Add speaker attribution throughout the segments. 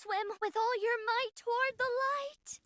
Speaker 1: Swim with all your might toward the light.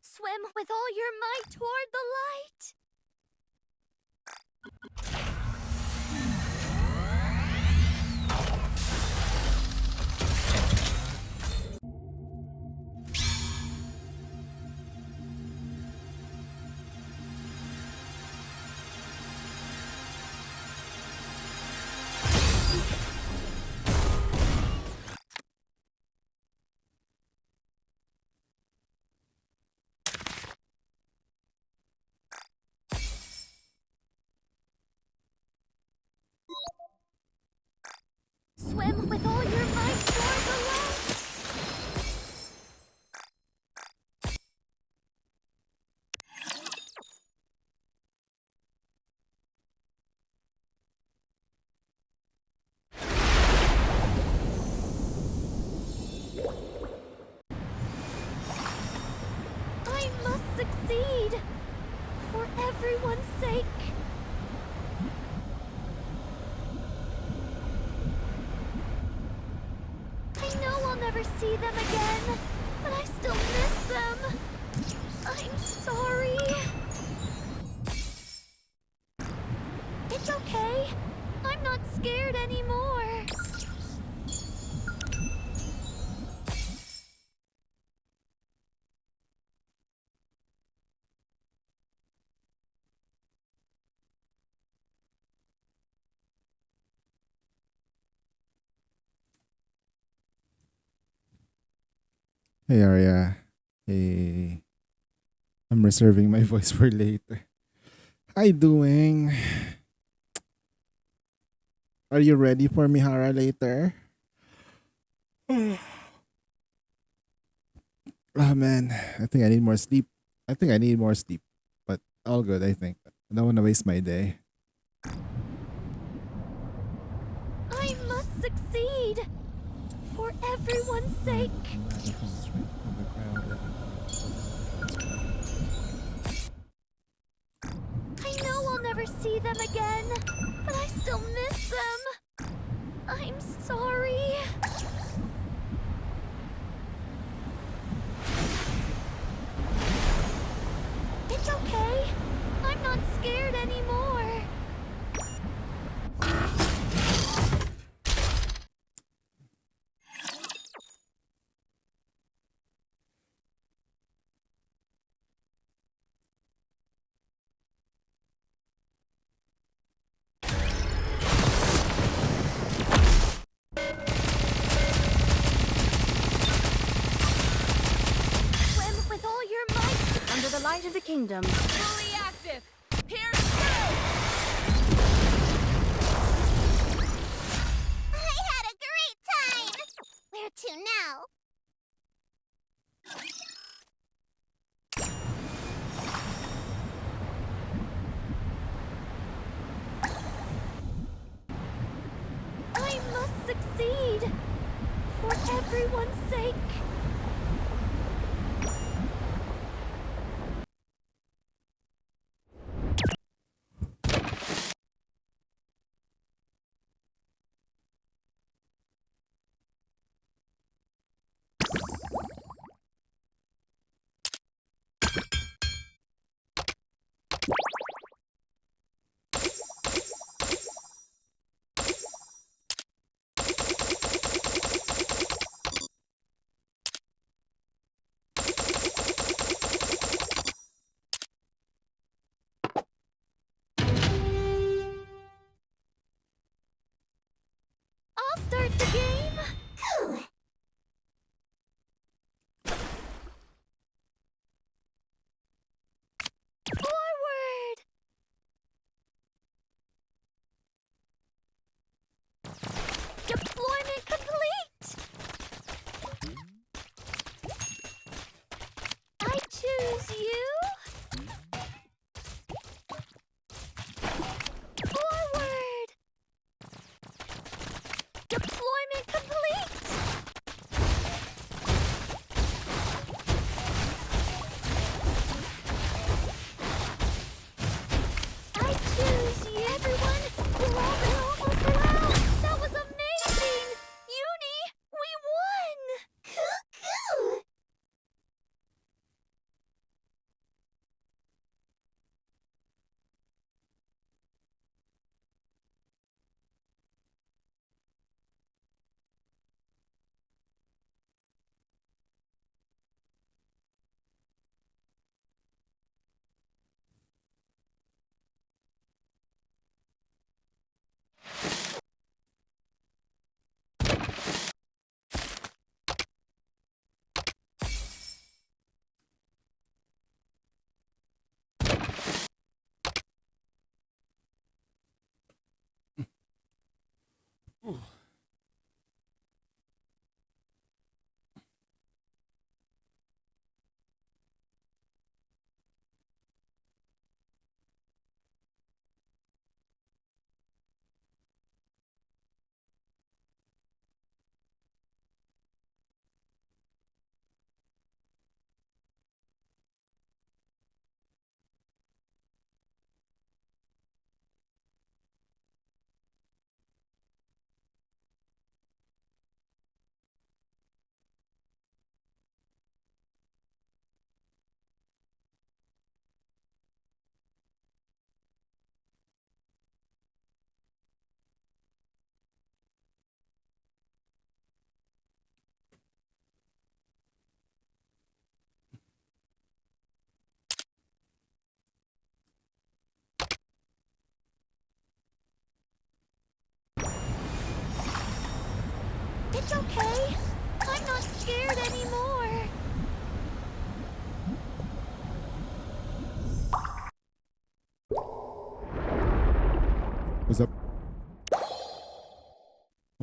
Speaker 1: Swim with all your might toward the light. Swim with all your might toward the light. I must succeed. For everyone's sake. I know I'll never see them again, but I still miss them. I'm sorry. It's okay. I'm not scared anymore.
Speaker 2: Hey Arya. Hey. I'm reserving my voice for later. How you doing? Are you ready for Mihara later? Oh man, I think I need more sleep. But all good, I think. I don't want to waste my day.
Speaker 1: I must succeed. For everyone's sake. I know I'll never see them again, but I still miss them. I'm sorry. It's okay. I'm not scared anymore. Swim with all your might.
Speaker 3: Under the light of the kingdom.
Speaker 4: Fully active. Here's through.
Speaker 1: I had a great time. Where to now? I must succeed. For everyone's sake.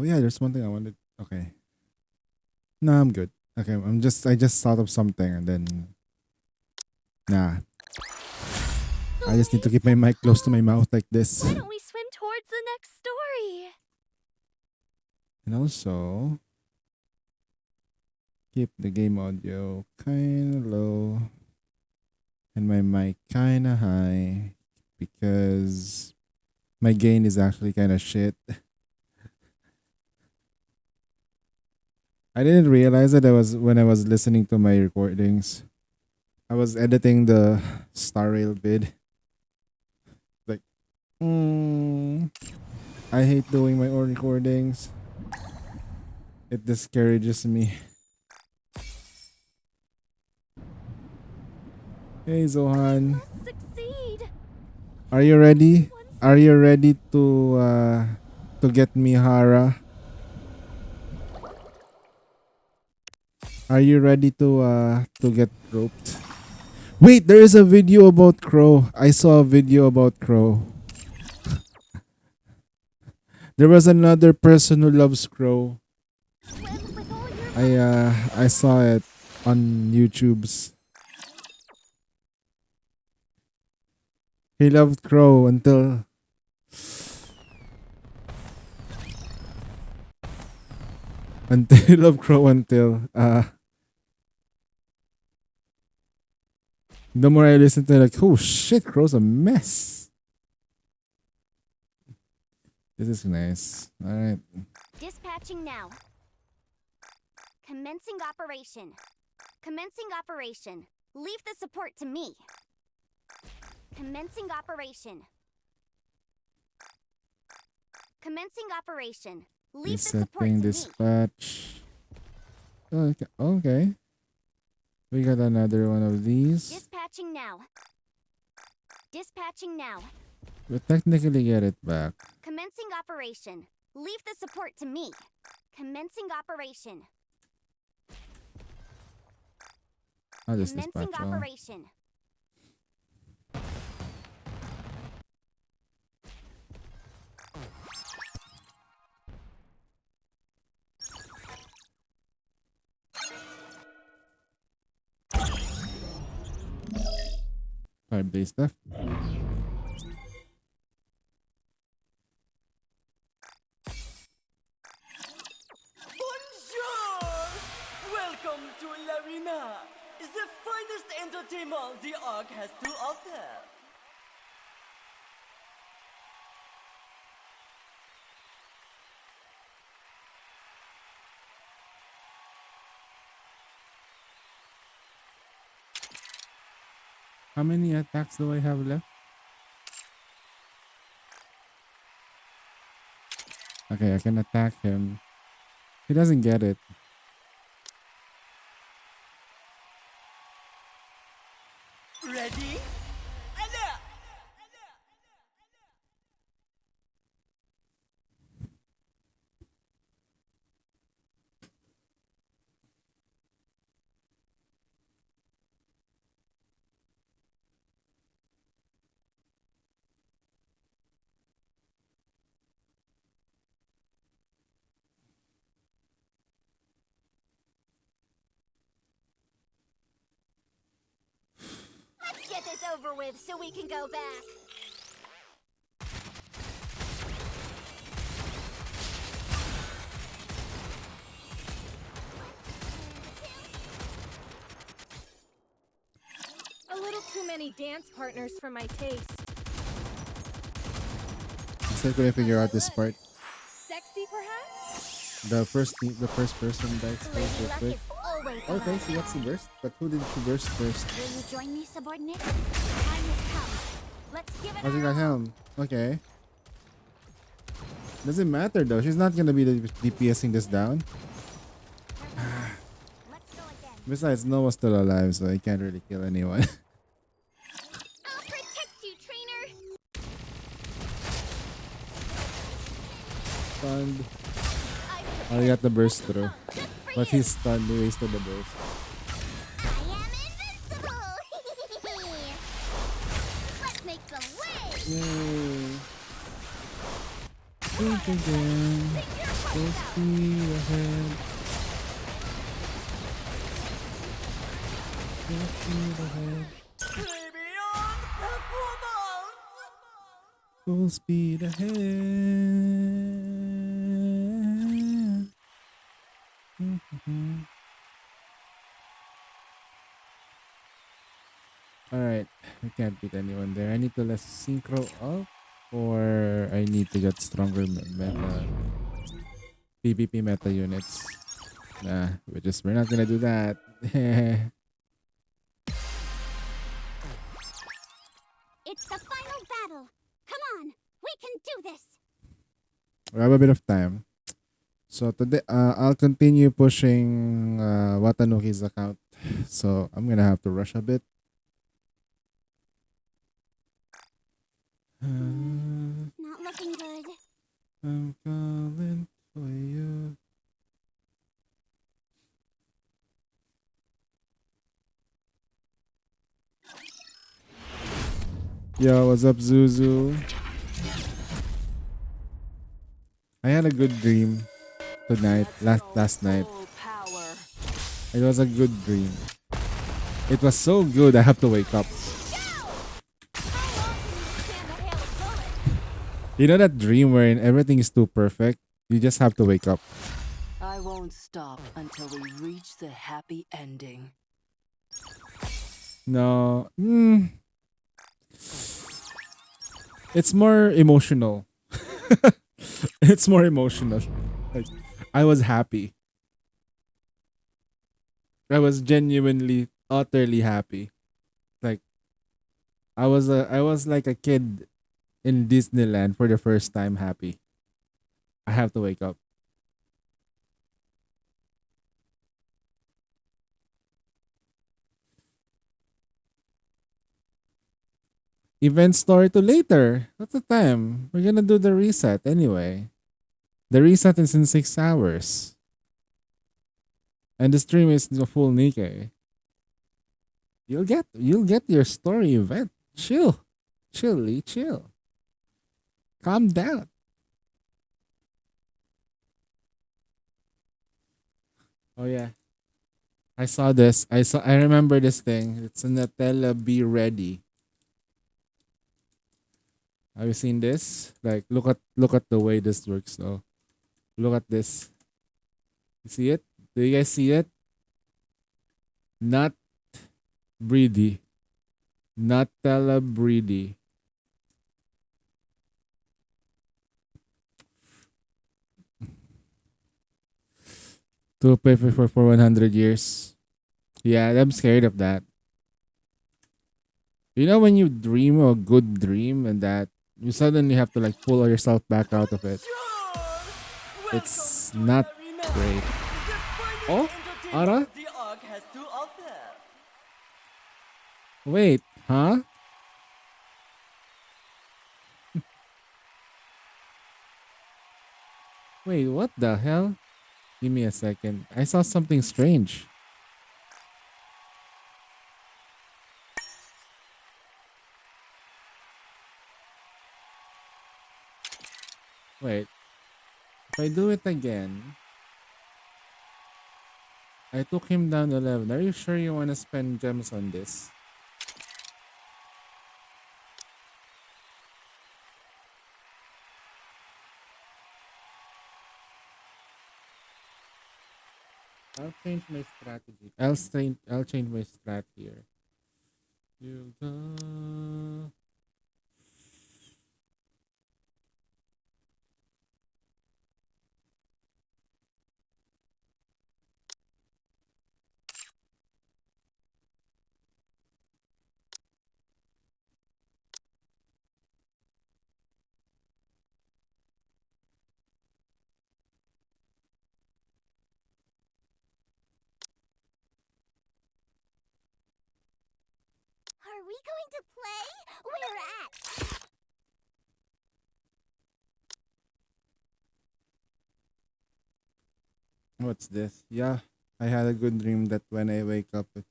Speaker 2: Oh yeah, there's one thing I wanted. Okay. No, I'm good. Okay, I just thought of something and then nah. I just need to keep my mic close to my mouth like this.
Speaker 1: Why don't we swim towards the next story?
Speaker 2: And also keep the game audio kinda low and my mic kinda high because my gain is actually kinda shit. I didn't realize that I was when I was listening to my recordings. I was editing the Star Rail vid. Like, I hate doing my own recordings. It discourages me. Hey Zohan,
Speaker 1: Let's succeed.
Speaker 2: are you ready? Are you ready to get me Hara? Are you ready to get roped? Wait, there is a video about Crow. I saw a video about Crow. There was another person who loves Crow.
Speaker 1: Swim with all your
Speaker 2: I saw it on YouTube's. He loved Crow until he loved Crow until the more I listen to it, like, oh shit, Crow's a mess. This is nice. Alright.
Speaker 1: Dispatching now. Commencing operation. Commencing operation. Leave the support to me. Commencing operation. Commencing operation. Leave the support to
Speaker 2: Resetting
Speaker 1: me.
Speaker 2: dispatch. Okay. Okay. We got another one of these.
Speaker 1: Dispatching now. Dispatching now.
Speaker 2: We technically get it back.
Speaker 1: Commencing operation. Leave the support to me. Commencing operation.
Speaker 2: I'll just
Speaker 1: Commencing
Speaker 2: dispatch all.
Speaker 1: operation.
Speaker 2: Fire-based stuff.
Speaker 3: Bonjour! Welcome to Larina, the finest entertainment the Ark has to offer.
Speaker 2: How many attacks do I have left? Okay, I can attack him. He doesn't get it.
Speaker 3: Ready? Alert!
Speaker 1: Let's get this over with so we can go back.
Speaker 4: A little too many dance partners for my taste.
Speaker 2: Still couldn't figure out this part.
Speaker 4: Sexy, perhaps?
Speaker 2: The first person dies
Speaker 1: Lady
Speaker 2: first real
Speaker 1: Luck
Speaker 2: quick.
Speaker 1: is always
Speaker 2: Okay,
Speaker 1: alive.
Speaker 2: so that's the burst. But who did she burst first?
Speaker 1: Will you join me, subordinate? The time has come. Let's give it
Speaker 2: Oh, she
Speaker 1: our
Speaker 2: got
Speaker 1: all.
Speaker 2: helm. Okay. Doesn't matter though. She's not gonna be the DPSing this down.
Speaker 1: Let's go again.
Speaker 2: Besides, Noah's still alive, so he can't really kill anyone.
Speaker 1: I'll protect you, trainer.
Speaker 2: Stunned.
Speaker 1: I
Speaker 2: Oh, he got the burst through.
Speaker 1: just for
Speaker 2: But
Speaker 1: you.
Speaker 2: he's stunned. He wasted the burst.
Speaker 1: I am invincible. Let's make some waves.
Speaker 2: Yay. think again. Full speed ahead. Full speed ahead.
Speaker 3: Premium performance!
Speaker 2: Full speed ahead. Mhm. Alright, we can't beat anyone there. I need to let's synchro up, or I need to get stronger meta PvP meta units. Nah, we're not gonna do that.
Speaker 1: It's the final battle. Come on, we can do this.
Speaker 2: We have a bit of time. So today, I'll continue pushing Watanuki's account. So I'm gonna have to rush a bit.
Speaker 1: Not looking good.
Speaker 2: I'm calling for you. Yo, what's up, Zuzu? I had a good dream tonight, last night.
Speaker 3: Full power.
Speaker 2: It was a good dream. It was so good I have to wake up.
Speaker 1: How long can you stand the hail of bullets?
Speaker 2: You know that dream wherein everything is too perfect? You just have to wake up.
Speaker 5: I won't stop until we reach the happy ending.
Speaker 2: No. It's more emotional. It's more emotional. Like, I was happy. I was genuinely, utterly happy. Like, I was like a kid in Disneyland for the first time happy. I have to wake up. Event story to later. What's the time? We're gonna do the reset anyway. The reset is in 6 hours. And the stream is the full Nikkei. You'll get your story event. Chill. Chilly, chill. Calm down. Oh yeah. I saw this. I remember this thing. It's a Nutella Be Ready. Have you seen this? Like look at the way this works though. Look at this. You see it? Do you guys see it? Not breedy. Nutella breedy. To pay for 100 years. Yeah, I'm scared of that. You know when you dream a good dream and that you suddenly have to like pull yourself back out of it.
Speaker 3: Sure.
Speaker 2: It's
Speaker 3: Welcome to
Speaker 2: not
Speaker 3: Arena.
Speaker 2: great.
Speaker 3: The finest
Speaker 2: Oh,
Speaker 3: entertainment
Speaker 2: Ara?
Speaker 3: the Ark has to offer.
Speaker 2: Wait, huh? Wait, what the hell? Give me a second. I saw something strange. Wait, if I do it again, I took him down to 11. Are you sure you want to spend gems on this? I'll change my strategy. I'll change my strat here. You go.
Speaker 1: Are we going to play? Where at?
Speaker 2: What's this? Yeah, I had a good dream that when I wake up it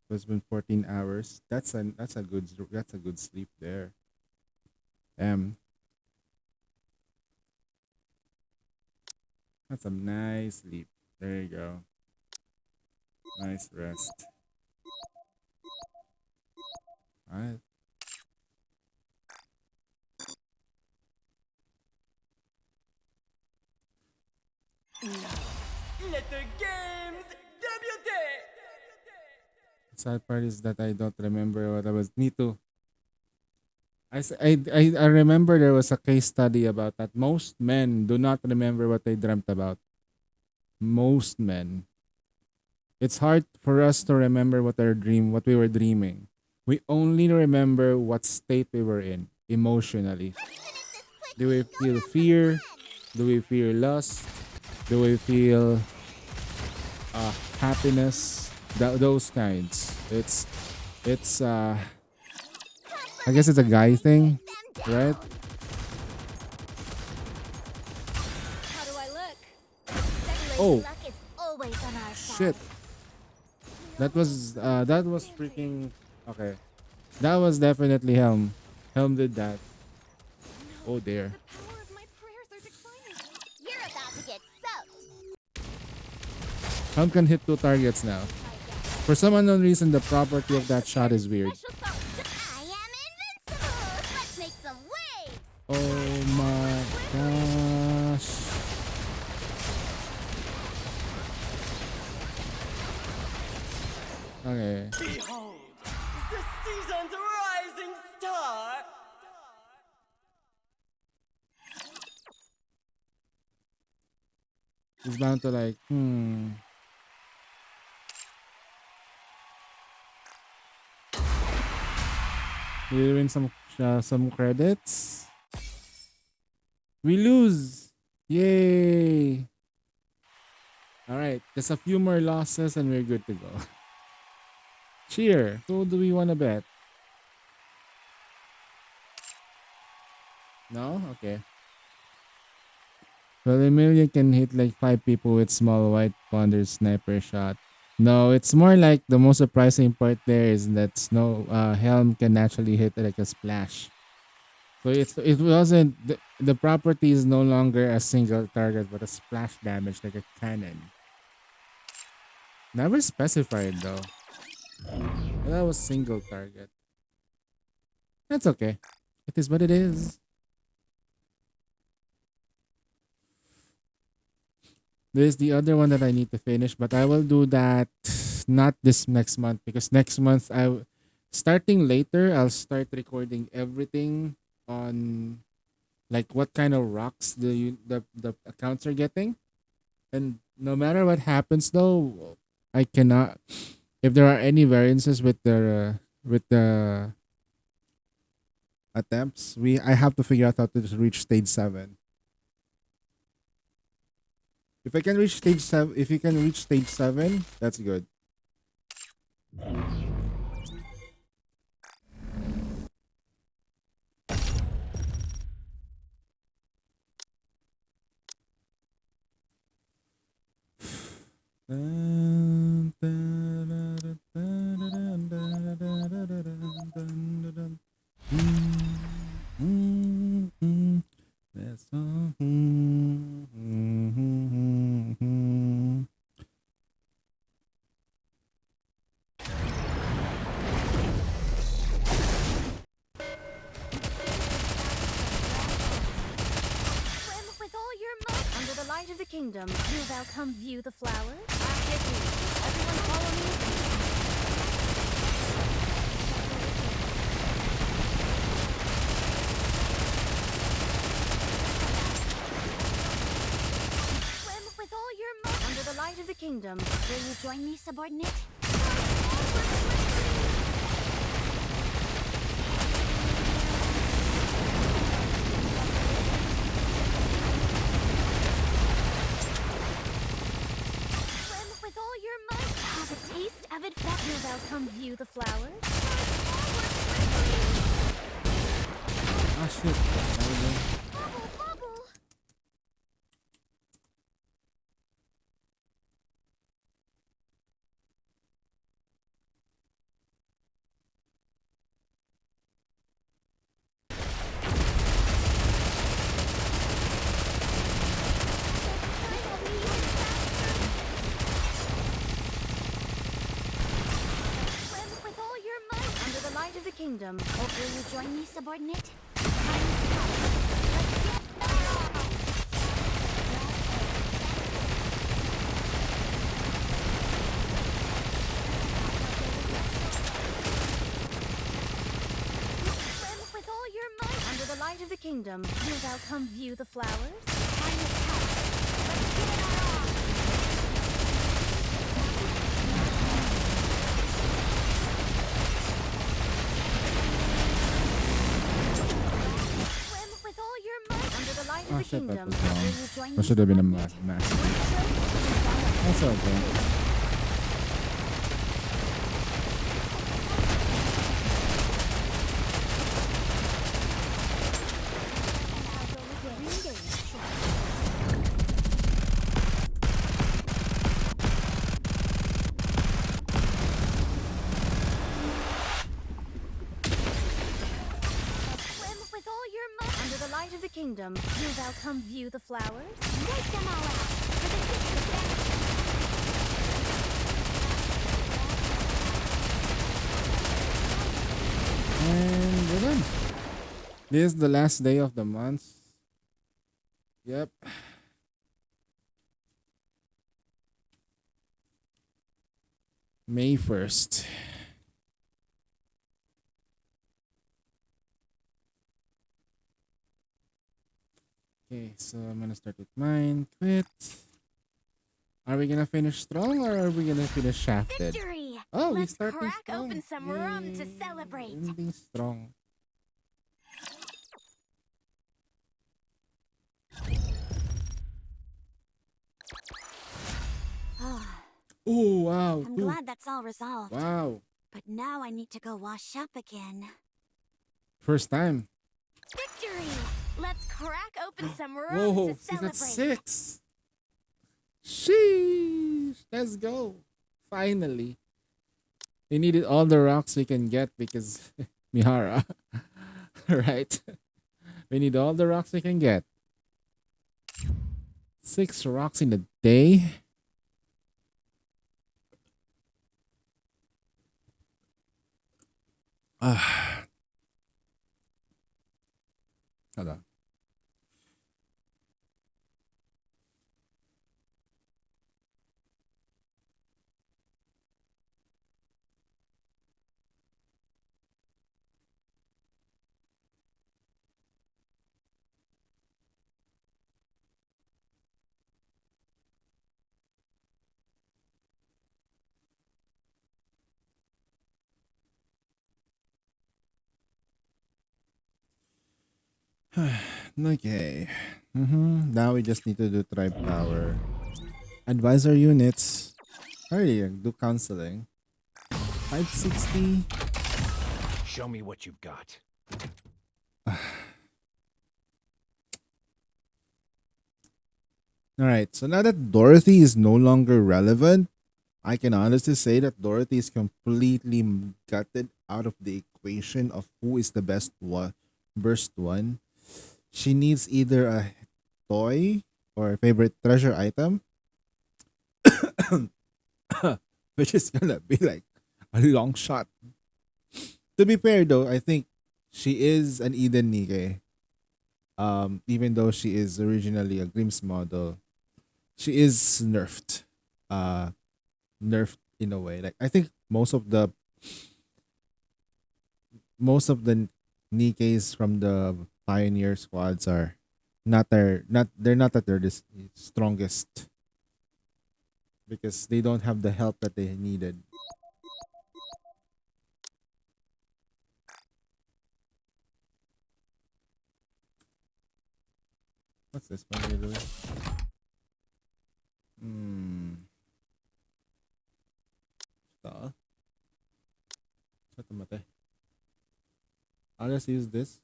Speaker 2: was been 14 hours. That's a good sleep there. Um That's a nice sleep. There you go. Nice rest. Alright.
Speaker 3: Let the games debut!
Speaker 2: Sad part is that I don't remember what I was. Me too. I remember there was a case study about that. Most men do not remember what they dreamt about. Most men. It's hard for us to remember what we were dreaming. We only remember what state we were in emotionally. Do we feel fear? Do we feel lust? Do we feel happiness? Those kinds. It's I guess it's a guy thing, right?
Speaker 4: How do I look?
Speaker 2: Oh.
Speaker 1: Luck is always on our side.
Speaker 2: Shit. That was freaking okay. That was definitely Helm. Helm did that. Oh dear.
Speaker 4: The power of my prayers are declining.
Speaker 1: You're about to get soaked.
Speaker 2: Helm can hit 2 targets now. For some unknown reason, the property of that shot is weird.
Speaker 1: Special song. I am invincible. Let's make some waves.
Speaker 2: Oh my gosh. Okay.
Speaker 3: Behold, the season's rising star!
Speaker 2: He's bound to like, We win some credits. We lose. Yay. All right, just a few more losses and we're good to go. Cheer. Who do we want to bet? No? Okay. Well, Emilio can hit like 5 people with small white ponder sniper shot. No, it's more like the most surprising part there is that Helm can actually hit like a splash. So it wasn't the property is no longer a single target but a splash damage like a cannon. Never specified though. That was single target. That's okay. It is what it is. There's the other one that I need to finish, but I will do that not this next month because next month starting later I'll start recording everything on like what kind of rocks the accounts are getting. And no matter what happens though, I cannot if there are any variances with the attempts, I have to figure out how to reach stage 7. If I can reach stage 7, if you can reach stage 7, that's good. That's all.
Speaker 1: Swim with all your might.
Speaker 4: Under the light of the kingdom.
Speaker 1: Do thou come view the flowers?
Speaker 4: Everyone follow me.
Speaker 1: Swim with all your might.
Speaker 4: Under the light of the kingdom.
Speaker 1: Will you join me, subordinate? Swim with all your might. Have a taste of adventure. Will thou come view the flowers?
Speaker 2: Ah, shit.
Speaker 1: Bubble, bubble.
Speaker 4: light of the kingdom.
Speaker 1: Will you join me, subordinate? Swim with all your might.
Speaker 4: Under the light of the kingdom. Wilt thou come view the flowers?
Speaker 1: Time has come. Let's give it our all. Swim with all your might.
Speaker 4: Under the light of
Speaker 2: Oh
Speaker 4: the
Speaker 2: shit, that
Speaker 4: kingdom.
Speaker 2: was
Speaker 1: Will
Speaker 2: wrong.
Speaker 1: you join
Speaker 2: That
Speaker 1: me,
Speaker 2: should have been a
Speaker 1: subordinate?
Speaker 2: mask. That's okay.
Speaker 1: Swim with all your might.
Speaker 4: Under the light of the kingdom. Wilt thou come view the flowers?
Speaker 1: Take them all out. For the kingdom's benefit.
Speaker 2: And we're done. This is the last day of the month. Yep. May 1st. Okay, so I'm gonna start with mine. Quit. Are we gonna finish strong or are we gonna finish shafted?
Speaker 1: Victory!
Speaker 2: Oh, we
Speaker 1: Let's
Speaker 2: started
Speaker 1: crack
Speaker 2: strong.
Speaker 1: open some rum to
Speaker 2: Yay.
Speaker 1: celebrate.
Speaker 2: Ending strong. Oh wow!
Speaker 1: I'm
Speaker 2: two.
Speaker 1: glad that's all resolved.
Speaker 2: Wow!
Speaker 1: But now I need to go wash up again.
Speaker 2: First time.
Speaker 1: Victory! Let's crack open some rum
Speaker 2: Whoa!
Speaker 1: to
Speaker 2: She's at
Speaker 1: celebrate.
Speaker 2: 6. Sheesh! Let's go! Finally. We needed all the rocks we can get because Mihara. Right? We need all the rocks we can get. 6 rocks in a day. Ah. Hold on. Okay. Now we just need to do tribe power. Advisor units. Already do counseling. 560.
Speaker 6: Show me what you've got.
Speaker 2: Alright, so now that Dorothy is no longer relevant, I can honestly say that Dorothy is completely gutted out of the equation of who is the best one, burst one. She needs either a toy or a favorite treasure item, which is gonna be like a long shot. To be fair though, I think she is an Eden Nike. Even though she is originally a Grimm's model, she is nerfed. Nerfed in a way. Like I think most of the Nikes from the Pioneer squads are they're not at their strongest because they don't have the help that they needed. What's this one you're doing? Ito. Ito mate. I'll just use this.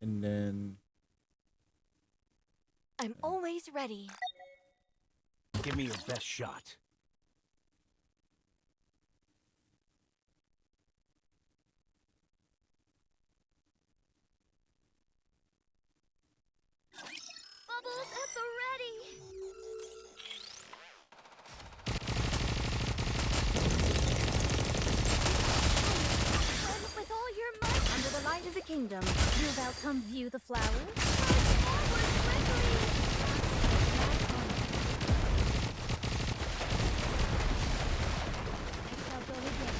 Speaker 2: And then
Speaker 1: I'm always ready.
Speaker 6: Give me your best shot.
Speaker 1: Bubbles at the ready.
Speaker 4: kingdom. Will thou come view the flowers? I shall go again.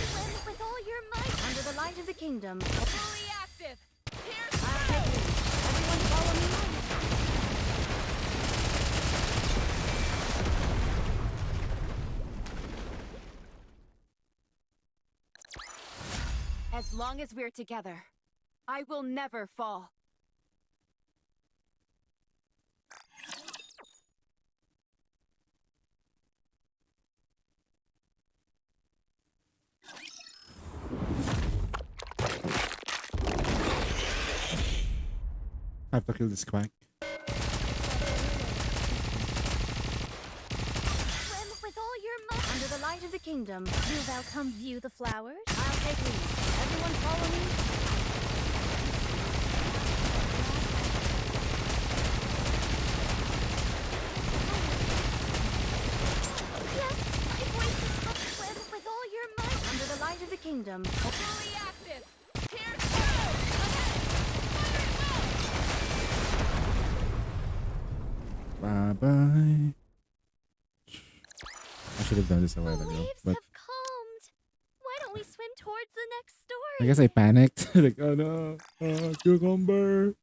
Speaker 1: Swim with all your might.
Speaker 4: Under the light of the kingdom.
Speaker 1: Fully active. Pierce
Speaker 4: I'll take lead. Everyone follow me.
Speaker 5: As long as we're together, I will never fall.
Speaker 2: I have to kill this quack.
Speaker 1: swim with all your might.
Speaker 4: Under the light of the kingdom. Will thou come view the flowers? I'll take lead. Everyone follow me.
Speaker 1: Yes, my voice is up. Swim with all your might.
Speaker 4: Under the light of the kingdom.
Speaker 1: Fully active. Pierce through. Ahead. Fire it well.
Speaker 2: Bye bye. I should have done this a while
Speaker 1: The
Speaker 2: ago,
Speaker 1: waves
Speaker 2: but
Speaker 1: have calmed. Why don't we swim towards the next story?
Speaker 2: I guess I panicked. Like, oh no, cucumber.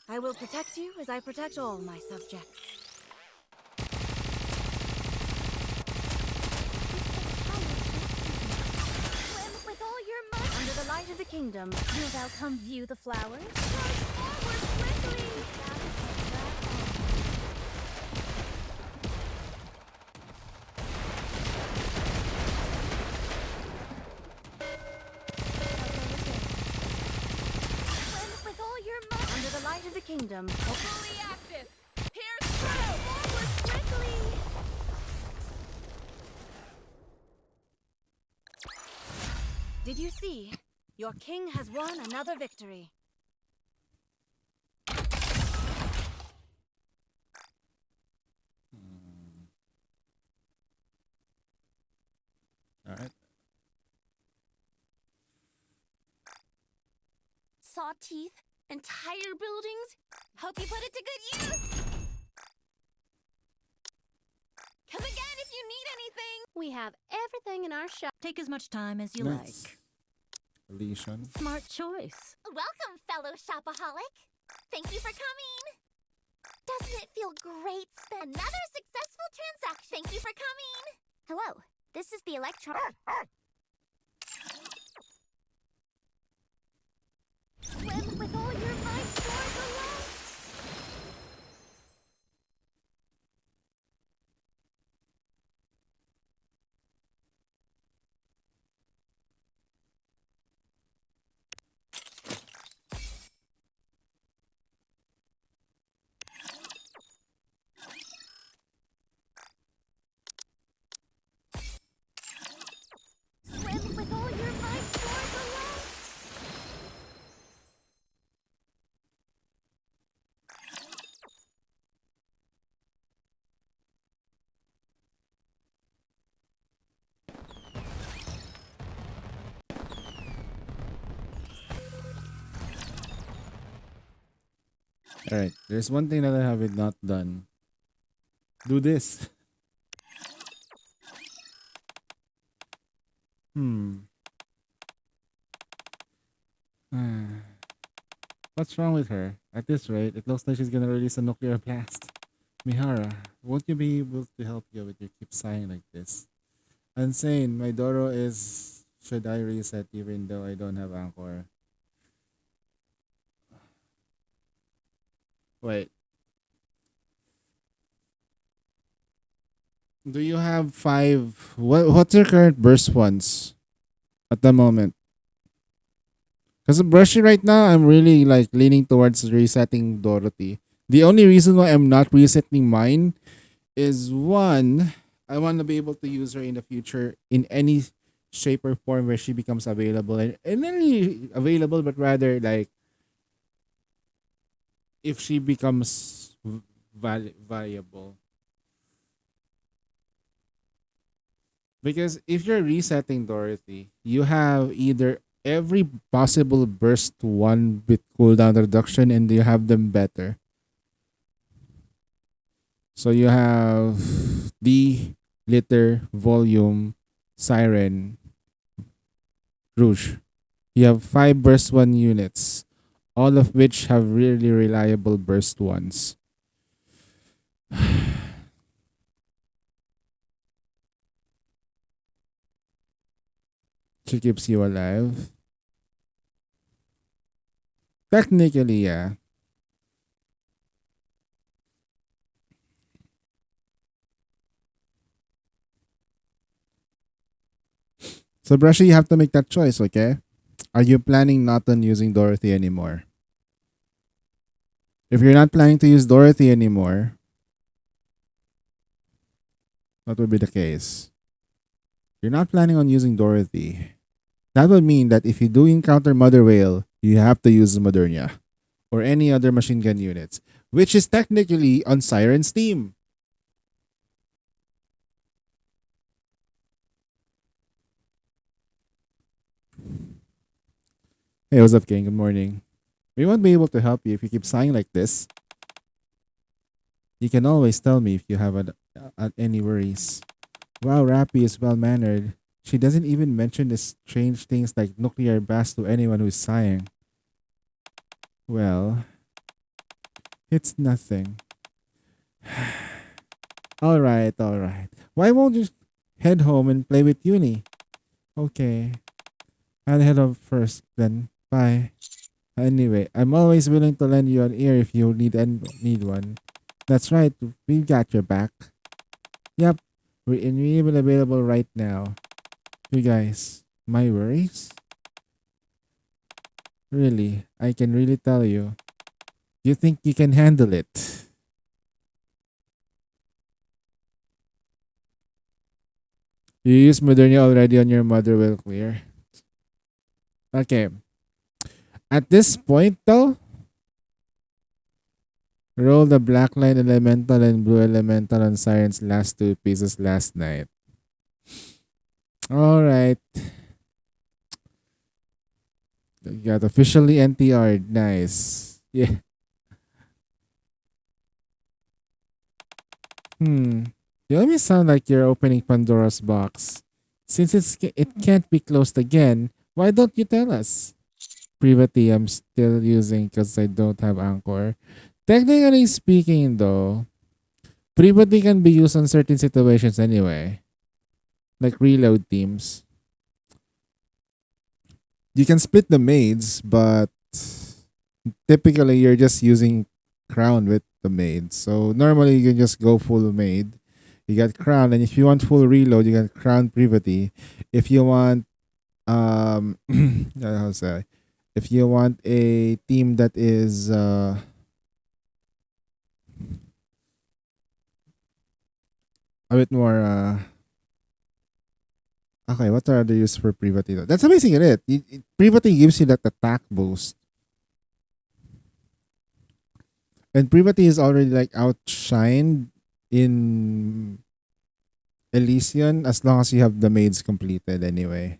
Speaker 4: I will protect you as I protect all my subjects.
Speaker 1: Swim with all your might.
Speaker 4: Under the light of the kingdom. Will thou come view the flowers?
Speaker 1: Charge forward quickly. Swim with all your might.
Speaker 4: Under the light of the kingdom.
Speaker 1: Fully active. Pierce through. Forward quickly.
Speaker 4: Did you see? Your king has won another victory.
Speaker 2: All right.
Speaker 1: Saw teeth, entire buildings. Hope you put it to good use. Come again if you need anything.
Speaker 4: We have everything in our shop.
Speaker 7: Take as much time as you
Speaker 2: Nice.
Speaker 7: like.
Speaker 2: Lesion.
Speaker 7: Smart choice.
Speaker 1: Welcome, fellow shopaholic. Thank you for coming. Doesn't it feel great? Another successful transaction. Thank you for coming. Hello, this is the electron. Swim with all your might for the light. Swim with all your might for the light.
Speaker 2: All right. There's one thing that I have not done. Do this. What's wrong with her? At this rate, it looks like she's gonna release a nuclear blast. Mihara, won't you be able to help you with your keep sighing like this? Insane. My Doro is. Should I reset even though I don't have Anchor? Wait. Do you have 5? What's your current burst ones at the moment? Because Brushy right now, I'm really like leaning towards resetting Dorothy. The only reason why I'm not resetting mine is one, I want to be able to use her in the future in any shape or form where she becomes available. And not really available, but rather like if she becomes viable. Because if you're resetting Dorothy, you have either every possible burst one with cooldown reduction and you have them better. So you have D, Litter, Volume, Siren, Rouge. You have 5 burst 1 units, all of which have really reliable burst ones. She keeps you alive. Technically, yeah. So, Brushy, you have to make that choice, okay? Are you planning not on using Dorothy anymore? If you're not planning to use Dorothy anymore, what would be the case? You're not planning on using Dorothy. That would mean that if you do encounter Mother Whale, you have to use Modernia or any other machine gun units, which is technically on Siren's team. Hey, what's up, King? Good morning. We won't be able to help you if you keep sighing like this. You can always tell me if you have any worries. Wow, Rappy is well mannered. She doesn't even mention the strange things like nuclear blast to anyone who is sighing. Well, it's nothing. Alright. Why won't you head home and play with Uni? Okay. I'll head off first then. Bye. Anyway, I'm always willing to lend you an ear if you need one. That's right, we've got your back. Yep, we're even available right now. You guys, my worries? Really, I can really tell you. You think you can handle it? You used Modernia already on your mother, well clear. Okay. At this point though, roll the black line elemental and blue elemental on Siren's last 2 pieces last night. Alright. You got officially NTR'd. Nice. Yeah. You always sound like you're opening Pandora's box. Since it can't be closed again, why don't you tell us? Privity I'm still using because I don't have Anchor. Technically speaking though, Privity can be used on certain situations anyway. Like reload teams. You can split the maids, but typically you're just using crown with the maid. So normally you can just go full maid. You got crown, and if you want full reload, you got crown Privity. If you want how say, if you want a team that is a bit more okay, what are the use for Privity though? That's amazing in it. Privity gives you that attack boost. And Privity is already like outshined in Elysian as long as you have the maids completed anyway.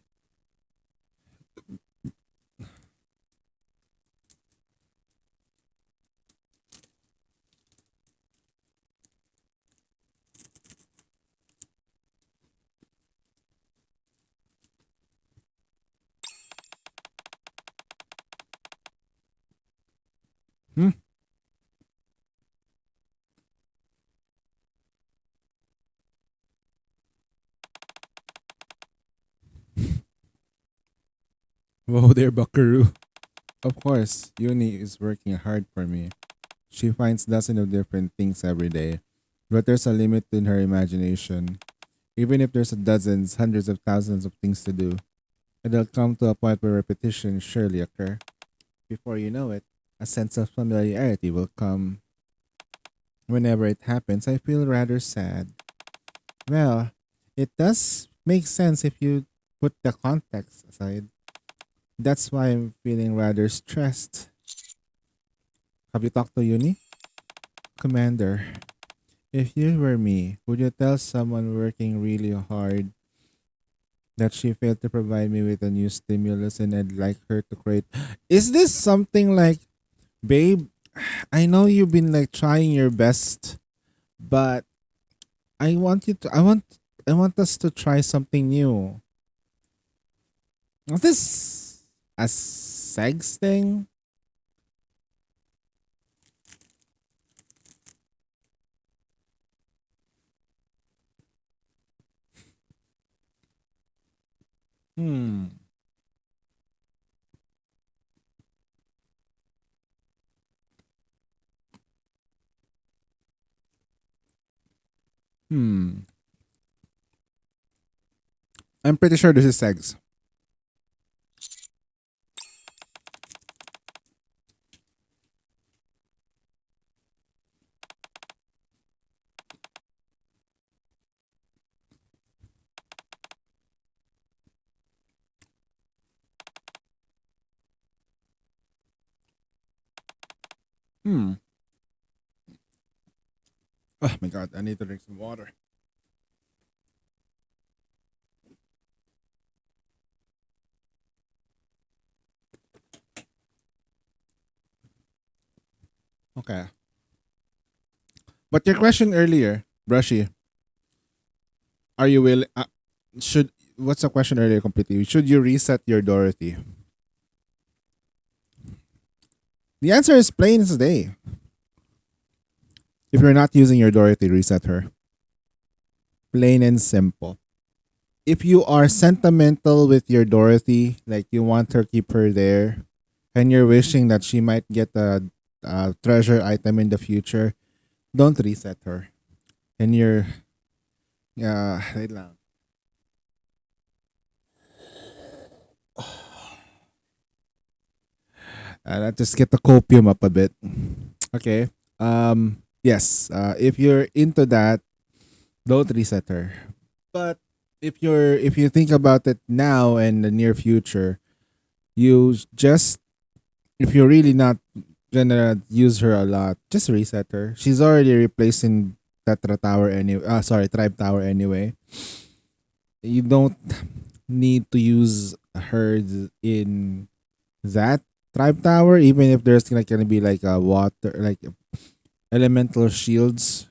Speaker 2: Whoa there, Buckaroo. Of course, Uni is working hard for me. She finds dozens of different things every day, but there's a limit in her imagination. Even if there's dozens, hundreds of thousands of things to do, it'll come to a point where repetition surely occur. Before you know it, a sense of familiarity will come. Whenever it happens, I feel rather sad. Well, it does make sense if you put the context aside. That's why I'm feeling rather stressed. Have you talked to Uni? Commander, if you were me, would you tell someone working really hard that she failed to provide me with a new stimulus and I'd like her to create? Is this something like, babe, I know you've been like trying your best, but I want you to I want us to try something new. Is this a sex thing? Hmm. Hmm. I'm pretty sure this is sex. Hmm. Oh my god, I need to drink some water. Okay. But your question earlier, Brushy, are you will should what's the question earlier completely? Should you reset your Dorothy? The answer is plain as day. If you're not using your Dorothy, reset her. Plain and simple. If you are sentimental with your Dorothy, like you want her keep her there, and you're wishing that she might get a treasure item in the future, don't reset her. And you're wait lang. Let's just get the copium up a bit. Okay. Yes. If you're into that, don't reset her. But if you think about it now and the near future, you just if you're really not gonna use her a lot, just reset her. She's already replacing Tetra Tower anyway. Sorry, Tribe Tower anyway. You don't need to use her in that Tribe Tower, even if there's like gonna be like a water, like elemental shields.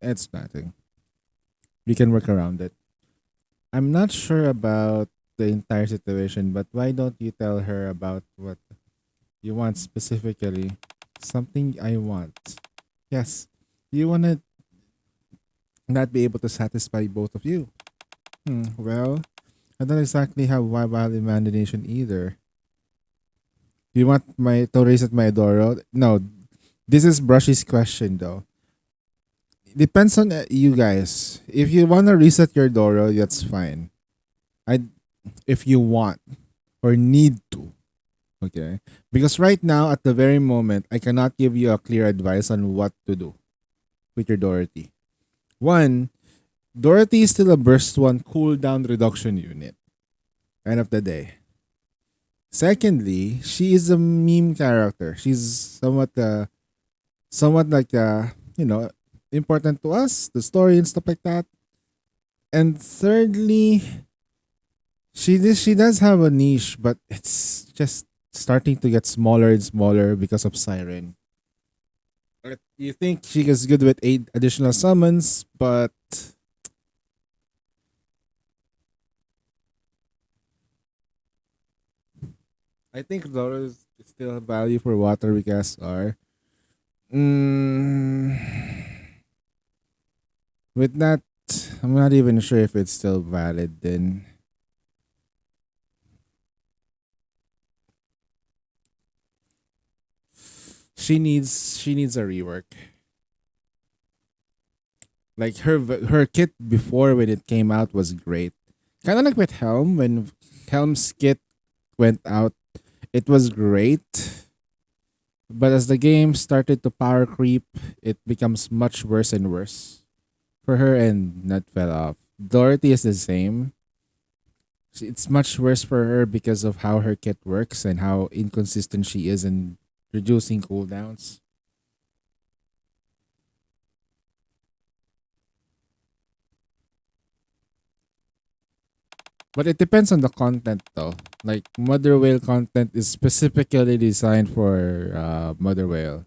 Speaker 2: It's nothing. We can work around it. I'm not sure about the entire situation, but why don't you tell her about what you want specifically? Something I want. Yes. You want to not be able to satisfy both of you. Well, I don't exactly have wild imagination either. You want my to reset my Adoro? No, this is Brushy's question though. Depends on you guys. If you want to reset your Doro, that's fine. I if you want or need to. Okay? Because right now at the very moment, I cannot give you a clear advice on what to do with your Dorothy. One, Dorothy is still a burst one cooldown reduction unit. End of the day. Secondly, she is a meme character. She's somewhat like important to us, the story and stuff like that. And thirdly, she does have a niche, but it's just starting to get smaller and smaller because of Siren. You think she is good with 8 additional summons, but I think Zoro's still a value for water because are. Mm, with that, I'm not even sure if it's still valid then. She needs a rework. Like her kit before when it came out was great. Kind of like with Helm when Helm's kit went out, it was great. But as the game started to power creep, it becomes much worse and worse for her and not fell off. Dorothy is the same. It's much worse for her because of how her kit works and how inconsistent she is in reducing cooldowns. But it depends on the content though. Like mother whale content is specifically designed for mother whale.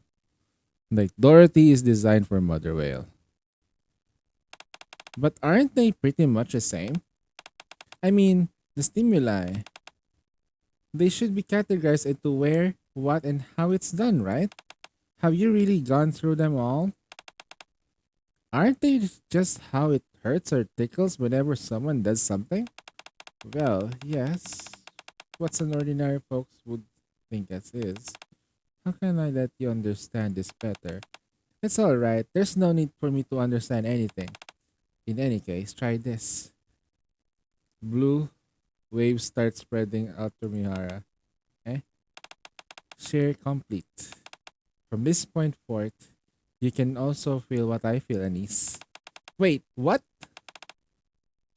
Speaker 2: Like Dorothy is designed for mother whale. But aren't they pretty much the same? I mean, the stimuli, they should be categorized into where, what, and how it's done, right? Have you really gone through them all? Aren't they just how it hurts or tickles whenever someone does something? Well, yes. What's an ordinary folks would think as is. How can I let you understand this better? It's alright. There's no need for me to understand anything. In any case, try this. Blue waves start spreading out to Mihara. Eh? Share complete. From this point forth, you can also feel what I feel, Anise. Wait, what?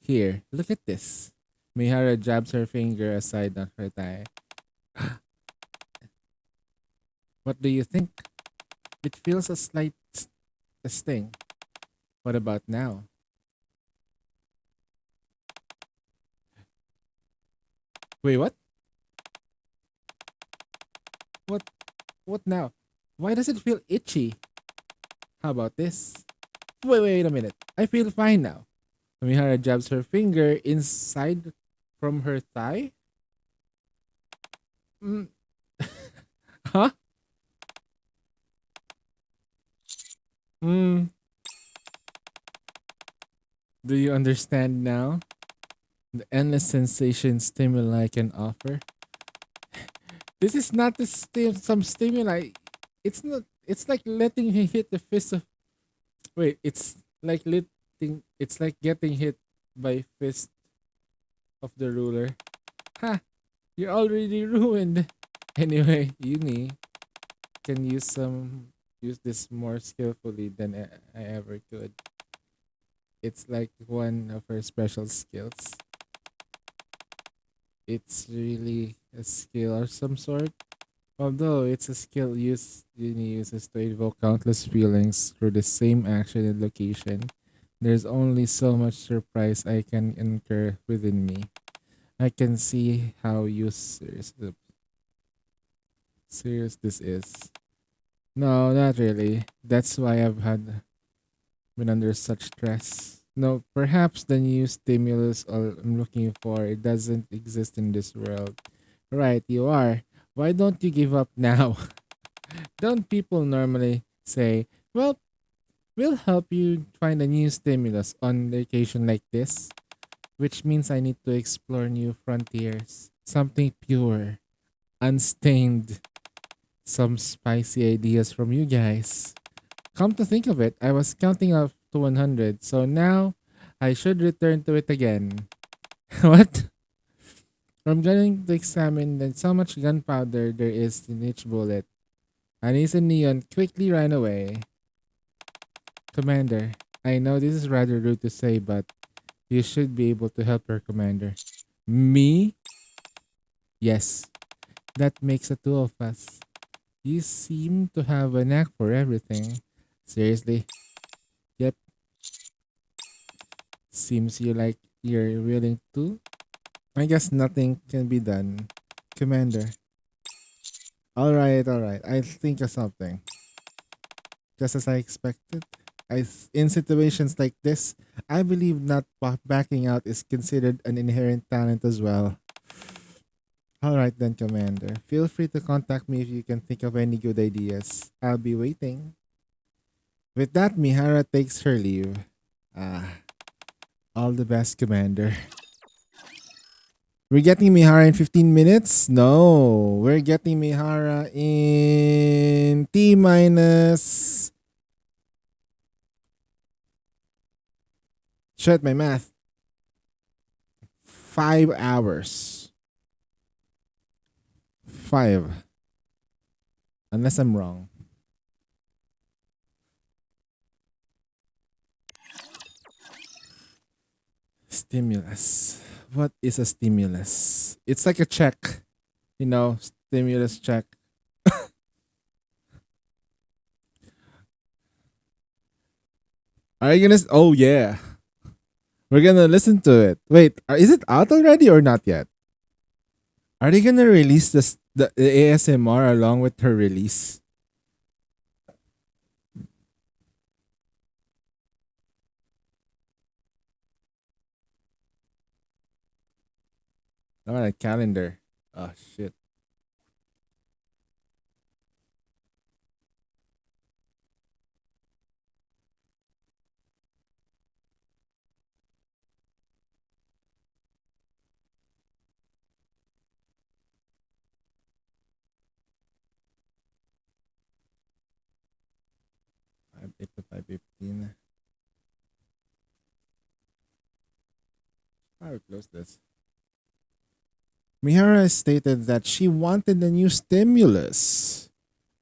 Speaker 2: Here, look at this. Mihara jabs her finger aside on her thigh. What do you think? It feels a slight sting. What about now? Wait, what? What? What now? Why does it feel itchy? How about this? Wait a minute. I feel fine now. Mihara jabs her finger inside from her thigh. Mm. Huh? Hmm. Do you understand now? The endless sensation stimuli can offer. This is not some stimuli. It's not. It's like letting him hit the fist of. Wait. It's like letting. It's like getting hit by fist of the ruler. Ha! You're already ruined. Anyway, Uni can use this more skillfully than I ever could. It's like one of her special skills. It's really a skill of some sort. Although it's a skill Uni uses to evoke countless feelings through the same action and location, there's only so much surprise I can incur within me. I can see how serious this is. No, not really. That's why I've had been under such stress. No, perhaps the new stimulus I'm looking for it doesn't exist in this world. Right, you are. Why don't you give up now? Don't people normally say, well, we'll help you find a new stimulus on vacation like this? Which means I need to explore new frontiers. Something pure, unstained. Some spicy ideas from you guys. Come to think of it, I was counting up to 100, so now I should return to it again. What? I'm going to examine how much gunpowder there is in each bullet. Anise and Neon quickly ran away. Commander, I know this is rather rude to say, but you should be able to help her, Commander. Me? Yes, that makes the two of us. You seem to have a knack for everything. Seriously? Yep. Seems you're willing to. I guess nothing can be done, Commander. Alright. I'll think of something. Just as I expected. In situations like this, I believe not backing out is considered an inherent talent as well. Alright then, Commander. Feel free to contact me if you can think of any good ideas. I'll be waiting. With that, Mihara takes her leave. All the best, Commander. We're getting Mihara in 15 minutes? No, we're getting Mihara in T minus. Shut my math. 5 hours. 5. Unless I'm wrong. Stimulus. What is a stimulus? It's like a check. Stimulus check. Are you gonna? Oh yeah. We're gonna listen to it. Wait, is it out already or not yet? Are they gonna release the ASMR along with her release? Oh, a calendar. Oh shit. Five, 8 to 5:15. I will close this. Mihara stated that she wanted a new stimulus.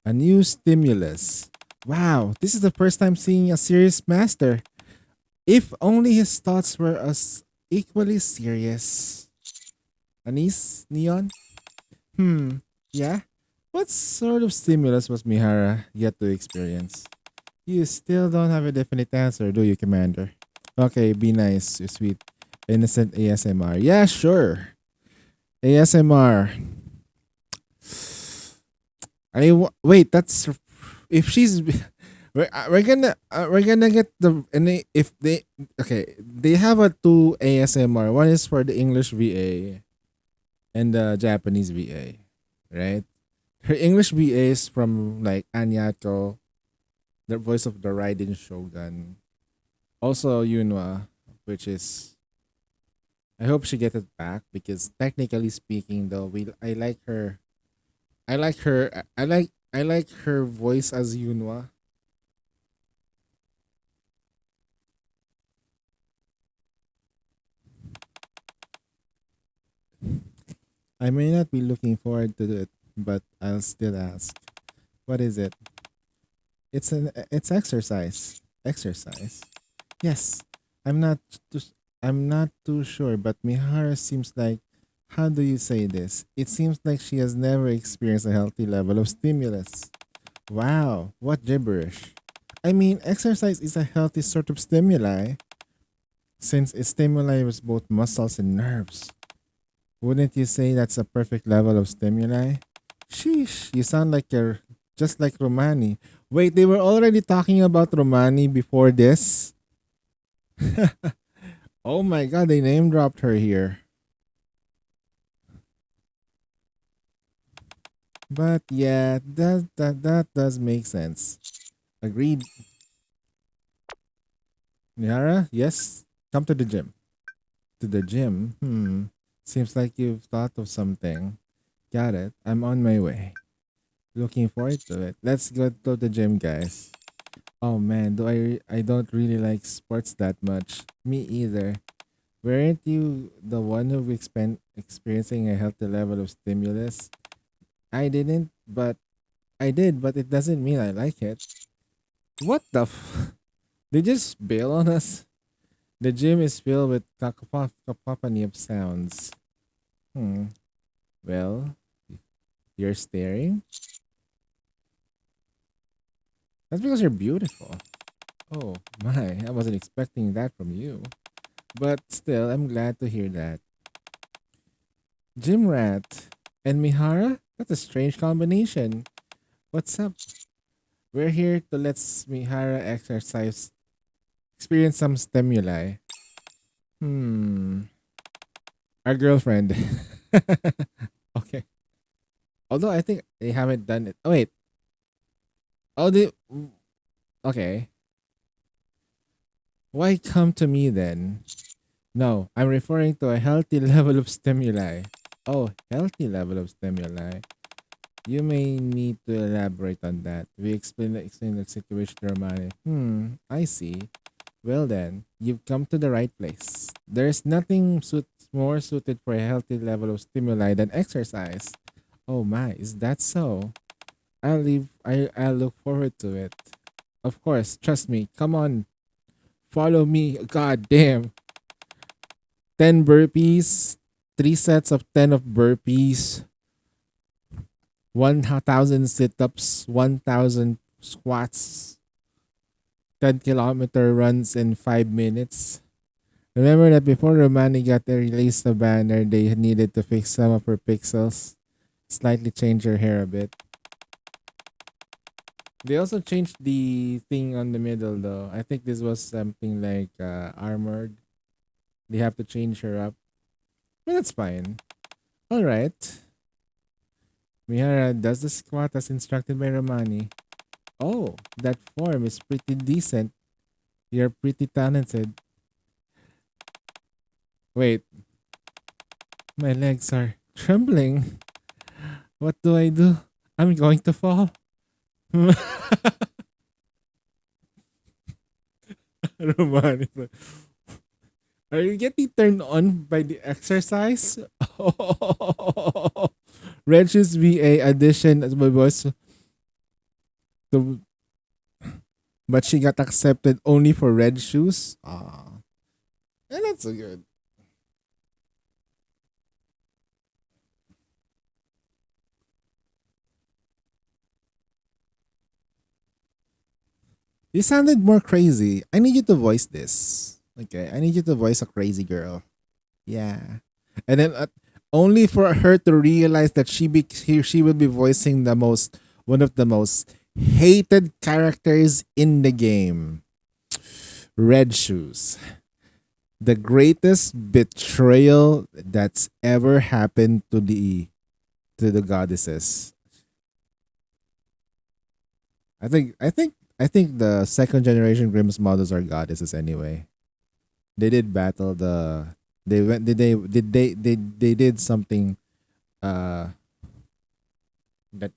Speaker 2: A new stimulus. Wow, this is the first time seeing a serious master. If only his thoughts were as equally serious. Anise? Neon? Yeah? What sort of stimulus was Mihara yet to experience? You still don't have a definite answer, do you, Commander? Okay, be nice, you sweet. Innocent ASMR. Yeah, sure. ASMR. Wait. That's if she's we're gonna get the and if they okay they have a two ASMR. One is for the English VA and the Japanese VA, right? Her English VA is from like Anyako, the voice of the Raiden Shogun. Also Yunwa, which is I hope she gets it back because technically speaking though, I like her. I like her. I like her voice as Yunwa. I may not be looking forward to it, but I'll still ask. What is it? It's exercise. Exercise. Yes. I'm not too, I'm not too sure, but Mihara seems like how do you say this? It seems like she has never experienced a healthy level of stimulus. Wow, what gibberish. I mean, exercise is a healthy sort of stimuli since it stimulates both muscles and nerves. Wouldn't you say that's a perfect level of stimuli? Sheesh, you sound like you're just like Romani. Wait, they were already talking about Romani before this? Oh my god, they name dropped her here. But yeah, that does make sense. Agreed. Niara, yes, come to the gym. To the gym? Seems like you've thought of something. Got it. I'm on my way. Looking forward to it. Let's go to the gym, guys. Oh man, I don't really like sports that much. Me either. Weren't you the one who experiencing a healthy level of stimulus? I didn't, but I did, but it doesn't mean I like it. What the They just bail on us? The gym is filled with cacophony of sounds. Well, you're staring? That's because you're beautiful. Oh my, I wasn't expecting that from you. But still, I'm glad to hear that. Gym rat and Mihara? That's a strange combination. What's up? We're here to let Mihara experience some stimuli. Our girlfriend. Okay. Although I think they haven't done it. Oh, wait. Oh, they. Okay. Why come to me then? No, I'm referring to a healthy level of stimuli. Oh, healthy level of stimuli. You may need to elaborate on that. We explain the situation to Romani. I see. Well then, you've come to the right place. There's nothing more suited for a healthy level of stimuli than exercise. Oh my, is that so? I'll look forward to it. Of course, trust me. Come on. Follow me. God damn. 10 burpees. 3 sets of 10 of burpees. 1,000 sit-ups. 1,000 squats. 10-kilometer runs in 5 minutes. Remember that before Romani got to release the banner, they needed to fix some of her pixels, slightly change her hair a bit. They also changed the thing on the middle though. I think this was something like armored. They have to change her up. But that's fine. Alright. Mihara does the squat as instructed by Romani. Oh, that form is pretty decent. You're pretty talented. Wait, my legs are trembling. What do I do? I'm going to fall. Roman is like, are you getting turned on by the exercise? Red Shoes VA addition as my voice. But she got accepted only for Red Shoes. Ah, and that's so good. You sounded more crazy. I need you to voice this. Okay, I need you to voice a crazy girl. Yeah, and then only for her to realize that she will be voicing the most one of the most hated characters in the game. Red Shoes. The greatest betrayal that's ever happened to the goddesses. I think the second generation Grimm's models are goddesses anyway. They did battle the they went they did something uh that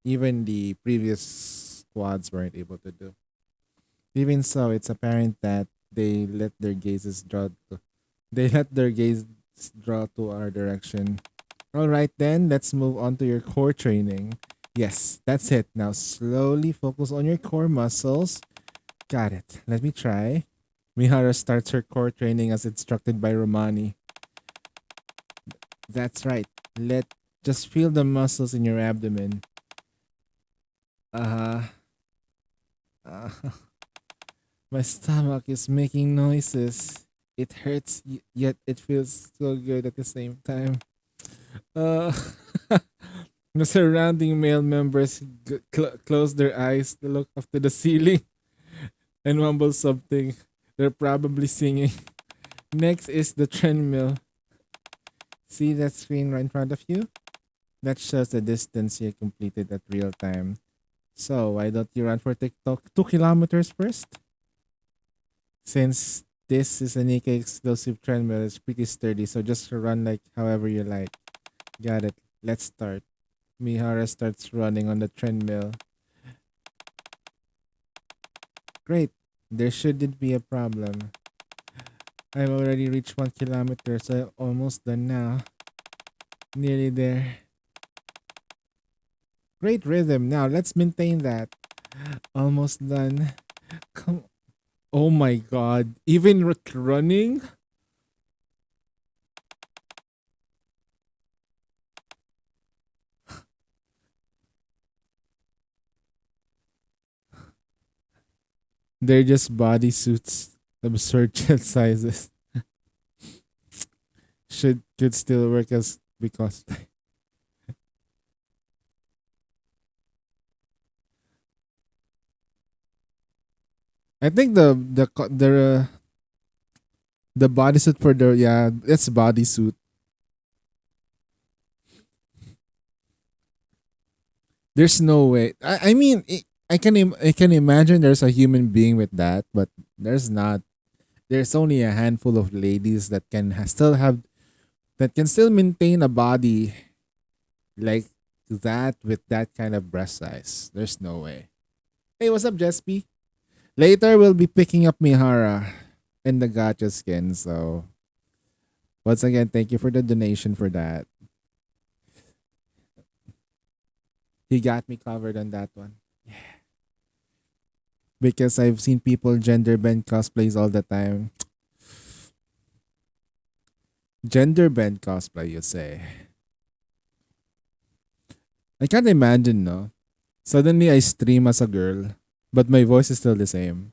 Speaker 2: even the previous squads weren't able to do. Even so, it's apparent that they let their gaze draw to our direction. All right then, let's move on to your core training. Yes, that's it. Now slowly focus on your core muscles. Got it. Let me try. Mihara starts her core training as instructed by Romani. That's right. Just feel the muscles in your abdomen. Uh-huh. Uh, my stomach is making noises. It hurts, yet it feels so good at the same time. Uh, the surrounding male members close their eyes to look up to the ceiling and mumble something. They're probably singing. Next is the treadmill. See that screen right in front of you? That shows the distance you completed at real time. So why don't you run for TikTok 2 kilometers first? Since this is a Nikkei exclusive treadmill, it's pretty sturdy, so just run like however you like. Got it. Let's start. Mihara starts running on the treadmill. Great. There shouldn't be a problem. I've already reached 1 kilometer, so I'm almost done now. Nearly there. Great rhythm. Now let's maintain that. Almost done. Come. Oh my god. Even running? They're just bodysuits. Absurd chest sizes. Could still work as because I think the bodysuit for the it's bodysuit. There's no way. I mean, I can imagine there's a human being with that, but there's not. There's only a handful of ladies that can that can still maintain a body like that with that kind of breast size. There's no way. Hey, what's up, Jespi? Later we'll be picking up Mihara in the gacha skin. So once again, thank you for the donation for that. He got me covered on that one. Because I've seen people gender bend cosplays all the time. Gender bend cosplay, you say? I can't imagine, no? Suddenly I stream as a girl, but my voice is still the same.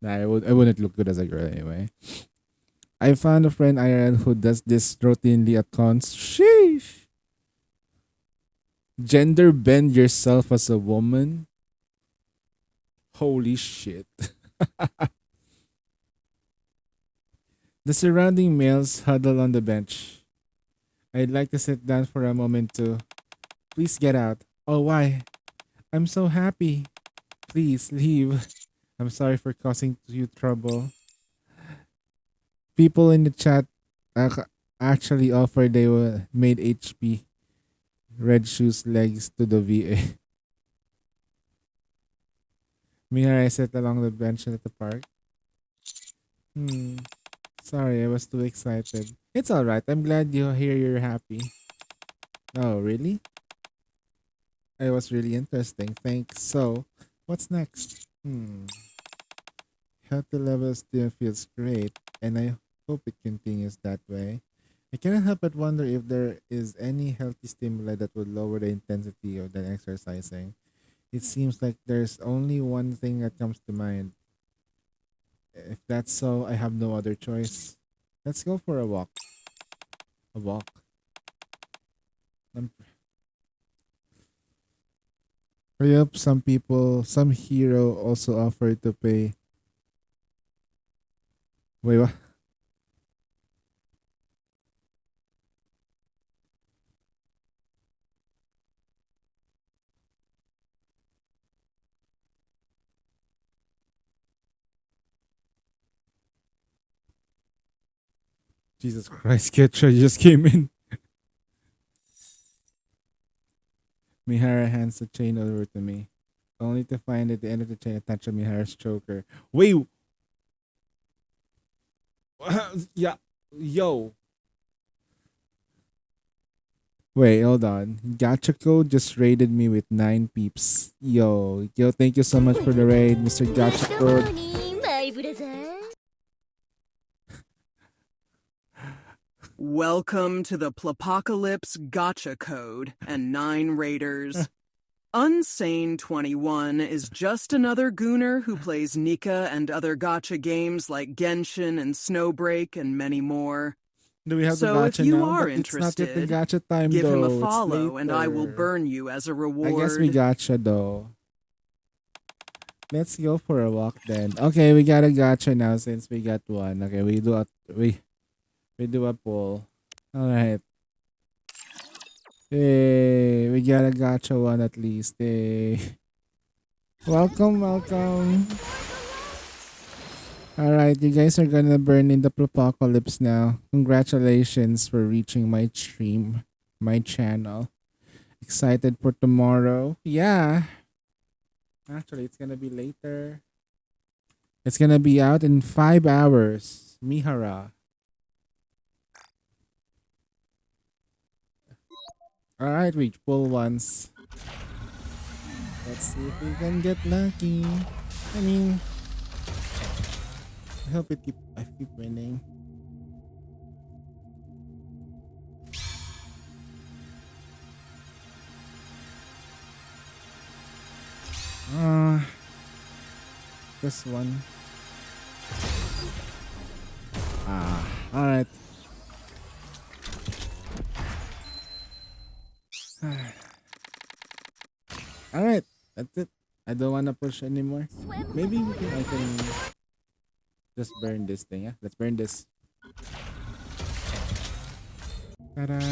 Speaker 2: Nah, I wouldn't look good as a girl anyway. I found a friend IRL who does this routinely at cons. Sheesh. Gender bend yourself as a woman. Holy shit. The surrounding males huddle on the bench. I'd like to sit down for a moment too. Please get out. Oh, why? I'm so happy. Please leave. I'm sorry for causing you trouble. People in the chat actually offered they were made HP red shoes legs to the VA. Mihara, I sat along the bench at the park. Sorry, I was too excited. It's alright. I'm glad you hear you're happy. Oh, really? It was really interesting. Thanks. So, what's next? Healthy level still feels great, and I hope it continues that way. I cannot help but wonder if there is any healthy stimuli that would lower the intensity of the exercising. It seems like there's only one thing that comes to mind. If that's so, I have no other choice. Let's go for a walk. A walk. Hurry up, some hero also offered to pay. Wait, what? Jesus Christ, Ketra just came in. Mihara hands the chain over to me, only to find at the end of the chain attached to Mihara's choker. Wait! Yeah, yo. Wait, hold on. Gacha Code just raided me with 9 peeps. Yo, thank you so much for the raid, Mr. Gacha Code.
Speaker 1: My brother.
Speaker 8: Welcome to the Plapocalypse Gotcha Code and 9 Raiders. Unsane 21 is just another gooner who plays Nika and other gotcha games like Genshin and Snowbreak and many more.
Speaker 2: Do we have
Speaker 8: So
Speaker 2: the
Speaker 8: if
Speaker 2: gacha
Speaker 8: you
Speaker 2: now?
Speaker 8: are
Speaker 2: But it's not yet the
Speaker 8: interested,
Speaker 2: gacha time
Speaker 8: give him
Speaker 2: though.
Speaker 8: a
Speaker 2: It's
Speaker 8: follow and I will
Speaker 2: later.
Speaker 8: burn you as a reward.
Speaker 2: I guess we gacha though. Let's go for a walk then. Okay, we got a gacha now since we got one. Okay, we do a poll. All right. Hey, we got a gacha one at least. Hey. Welcome. All right, you guys are gonna burn in the apocalypse now. Congratulations for reaching my stream, my channel. Excited for tomorrow? Yeah. Actually, it's gonna be later. It's gonna be out in 5 hours. Mihara. Alright, we pull once. Let's see if we can get lucky. I mean, I hope I keep winning. This one. Alright. Alright, that's it. I don't wanna push anymore. Maybe I can just burn this thing, yeah? Let's burn this. Ta-da!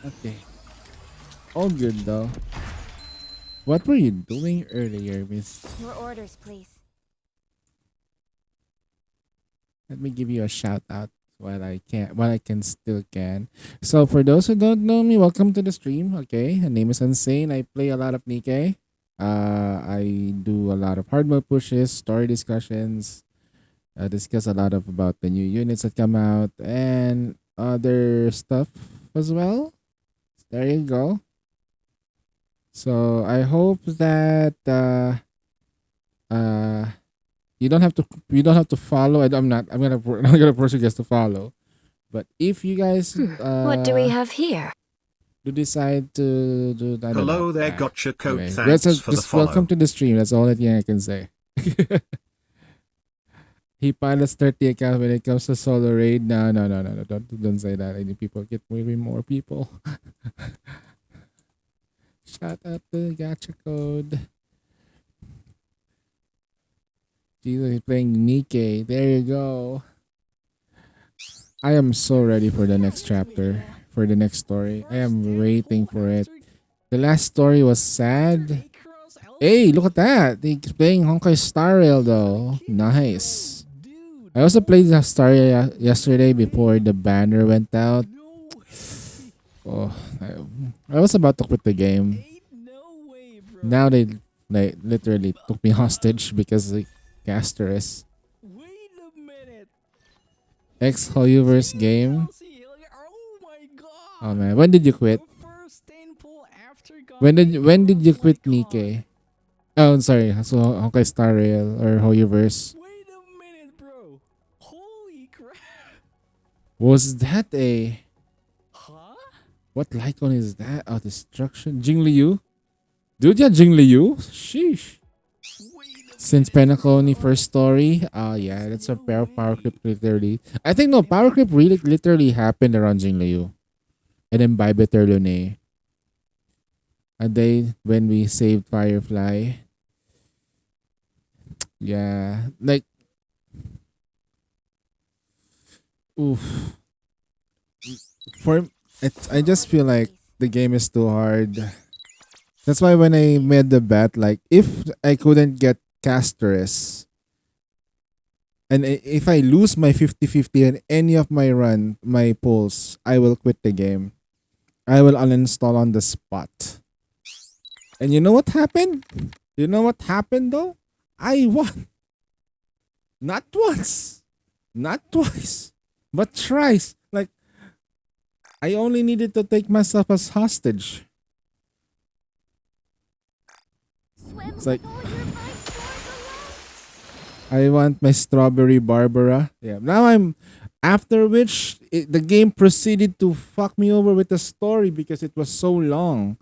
Speaker 2: Okay. All good though. What were you doing earlier, miss?
Speaker 1: Your orders, please.
Speaker 2: Let me give you a shout out while I still can. So for those who don't know me, welcome to the stream. Okay, my name is Unsane. I play a lot of Nikkei. I do a lot of hard mode pushes, story discussions, discuss a lot about the new units that come out and other stuff as well. There you go. You You don't have to. You don't have to follow. I'm not. I'm gonna. I'm not gonna force you guys to follow. But if you guys
Speaker 9: What do we have here?
Speaker 2: do decide to do that,
Speaker 6: Hello there, Gotcha Code.
Speaker 2: anyway,
Speaker 6: Thanks for the
Speaker 2: just welcome
Speaker 6: follow.
Speaker 2: to the stream. That's all that I can say. He pilots 30 accounts when it comes to solo raid. No. Don't say that. I need people get maybe more people. Shout out to Gacha Code. Jesus, he's playing Nikkei. There you go. I am so ready for the next chapter, for the next story. I am waiting for it. The last story was sad. Hey, look at that. He's playing Honkai Star Rail though. Nice. I also played the Star Rail yesterday before the banner went out. Oh, I was about to quit the game. Now they literally took me hostage because the caster is
Speaker 3: Wait a minute.
Speaker 2: ex-Hoyoverse game.
Speaker 3: Oh my god.
Speaker 2: Oh man, when did you quit?
Speaker 3: First 10 pull after
Speaker 2: When did you quit
Speaker 3: God.
Speaker 2: Nikkei? Oh, I'm sorry. So Honkai Star Rail or Hoyoverse.
Speaker 3: Wait a minute, bro. Holy crap.
Speaker 2: Was that a
Speaker 3: Huh?
Speaker 2: what Lycon is that? Oh, destruction. Jing Liu? Dude, yeah, Jing Liu. Sheesh. Since Penacony first story, yeah, that's a power creep literally. I think no power creep really literally happened around Jing Liu, and then by Better Lune. A day when we saved Firefly. Yeah, like, oof. For I just feel like the game is too hard. That's why when I made the bet, like if I couldn't get Casteress, and if I lose my 50-50 in any of my pulls, I will quit the game. I will uninstall on the spot. And you know what happened? You know what happened though? I won. Not once, not twice, but thrice. Like, I only needed to take myself as hostage.
Speaker 1: Swim
Speaker 2: It's like,
Speaker 1: with all your might toward the light.
Speaker 2: I want my strawberry Barbara. Yeah. Now after which the game proceeded to fuck me over with the story because it was so long.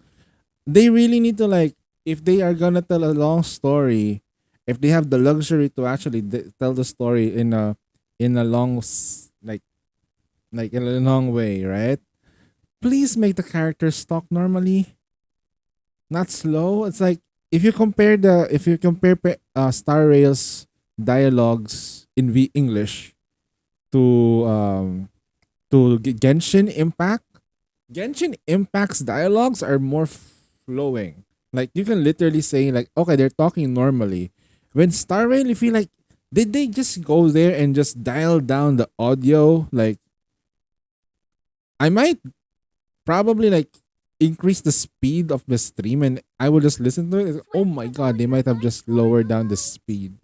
Speaker 2: They really need to, like, if they are gonna tell a long story, if they have the luxury to actually tell the story in a long like in a long way, right? Please make the characters talk normally, not slow. It's like if you compare Star Rail's dialogues in English to Genshin Impact. Genshin Impact's dialogues are more flowing. Like you can literally say like, okay, they're talking normally. When Star Rail, you feel like did they just go there and just dial down the audio? Like I might probably like increase the speed of the stream and I will just listen to it. Oh my god, they might have just lowered down the speed.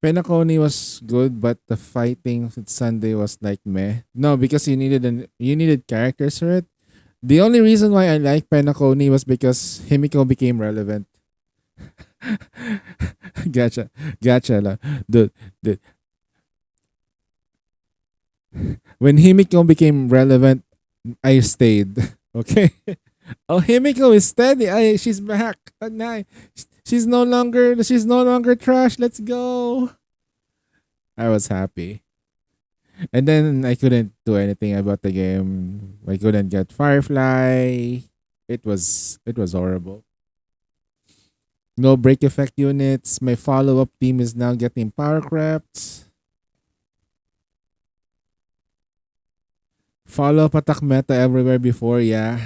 Speaker 2: Penacony was good, but the fighting with Sunday was like meh. No, because you needed characters for it. The only reason why I like Penacony was because Himiko became relevant. Gotcha. La. The when Himiko became relevant, I stayed. Okay. Oh, Himiko is steady. She's back. Oh, nice. She's no longer trash. Let's go. I was happy. And then I couldn't do anything about the game. I couldn't get Firefly. It was horrible. No break effect units. My follow-up team is now getting power crept. Follow-up attack meta everywhere before, yeah.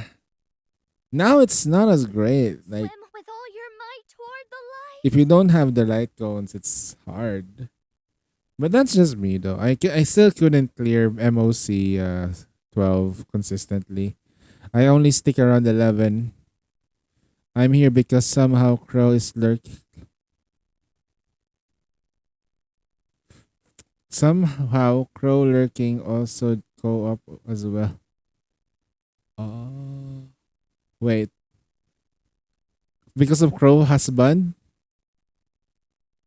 Speaker 2: Now it's not as great. Like
Speaker 1: Swim with all your might toward the light.
Speaker 2: if you don't have the light cones, it's hard. But that's just me though. I still couldn't clear MOC 12 consistently. I only stick around 11. I'm here because somehow Crow is lurking. Somehow Crow lurking also go up as well. Oh. Wait. Because of Crow husband?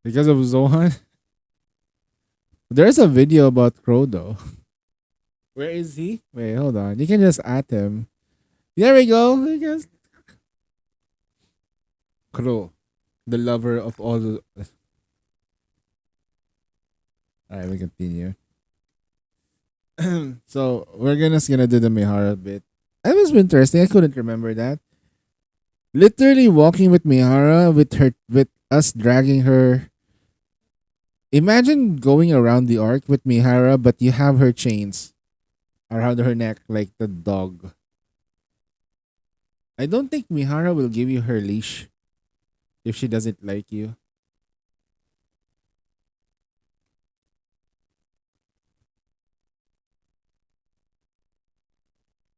Speaker 2: Because of Zohan? There's a video about Crow though. Where is he? Wait, hold on. You can just add him. There we go. I guess. Crow, the lover of all the. Alright, we continue. So we're gonna do the Mihara bit. That was interesting. I couldn't remember that. Literally walking with Mihara with us dragging her. Imagine going around the arc with Mihara, but you have her chains around her neck like the dog. I don't think Mihara will give you her leash if she doesn't like you.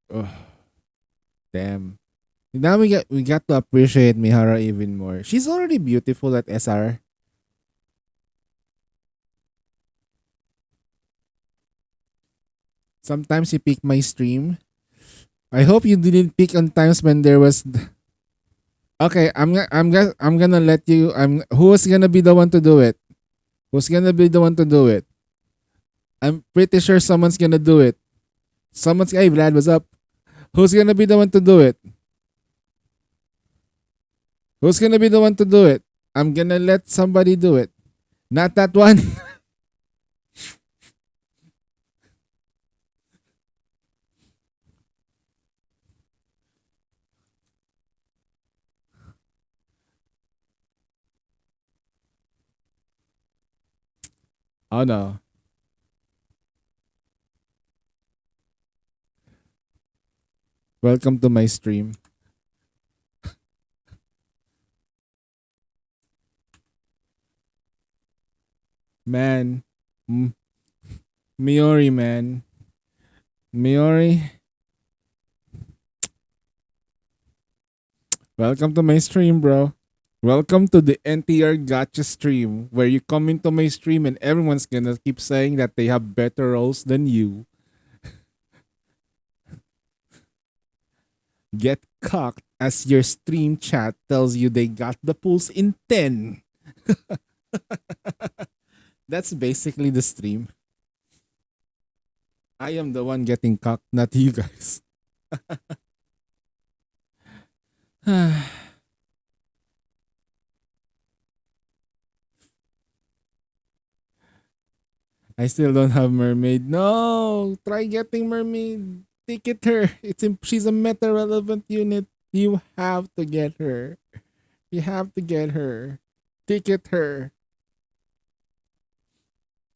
Speaker 2: Oh, damn. Now we got to appreciate Mihara even more. She's already beautiful at SR. Sometimes you pick my stream. I hope you didn't pick on times when there was. Okay, I'm gonna let you. Who's gonna be the one to do it? Who's gonna be the one to do it? I'm pretty sure someone's gonna do it. Hey Vlad, what's up? Who's gonna be the one to do it? Who's gonna be the one to do it? I'm gonna let somebody do it. Not that one. Oh no. Welcome to my stream. Man. Miori, man. Miori. Welcome to my stream, bro. Welcome to the NTR Gotcha stream, where you come into my stream and everyone's gonna keep saying that they have better roles than you. Get cocked as your stream chat tells you they got the pulse in 10. That's basically the stream. I am the one getting cocked, not you guys. I still don't have mermaid. No, try getting mermaid. Ticket her. She's a meta relevant unit. You have to get her. You have to get her. Ticket her.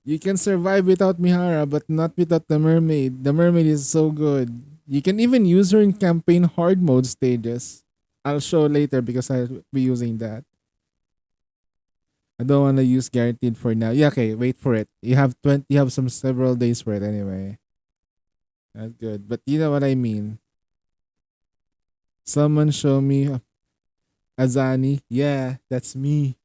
Speaker 2: You can survive without Mihara, but not without the mermaid. The mermaid is so good. You can even use her in campaign hard mode stages. I'll show later because I'll be using that. I don't want to use guaranteed for now. Yeah, okay, wait for it. You have several days for it anyway. That's good. But you know what I mean. Someone show me Azani. Yeah, that's me.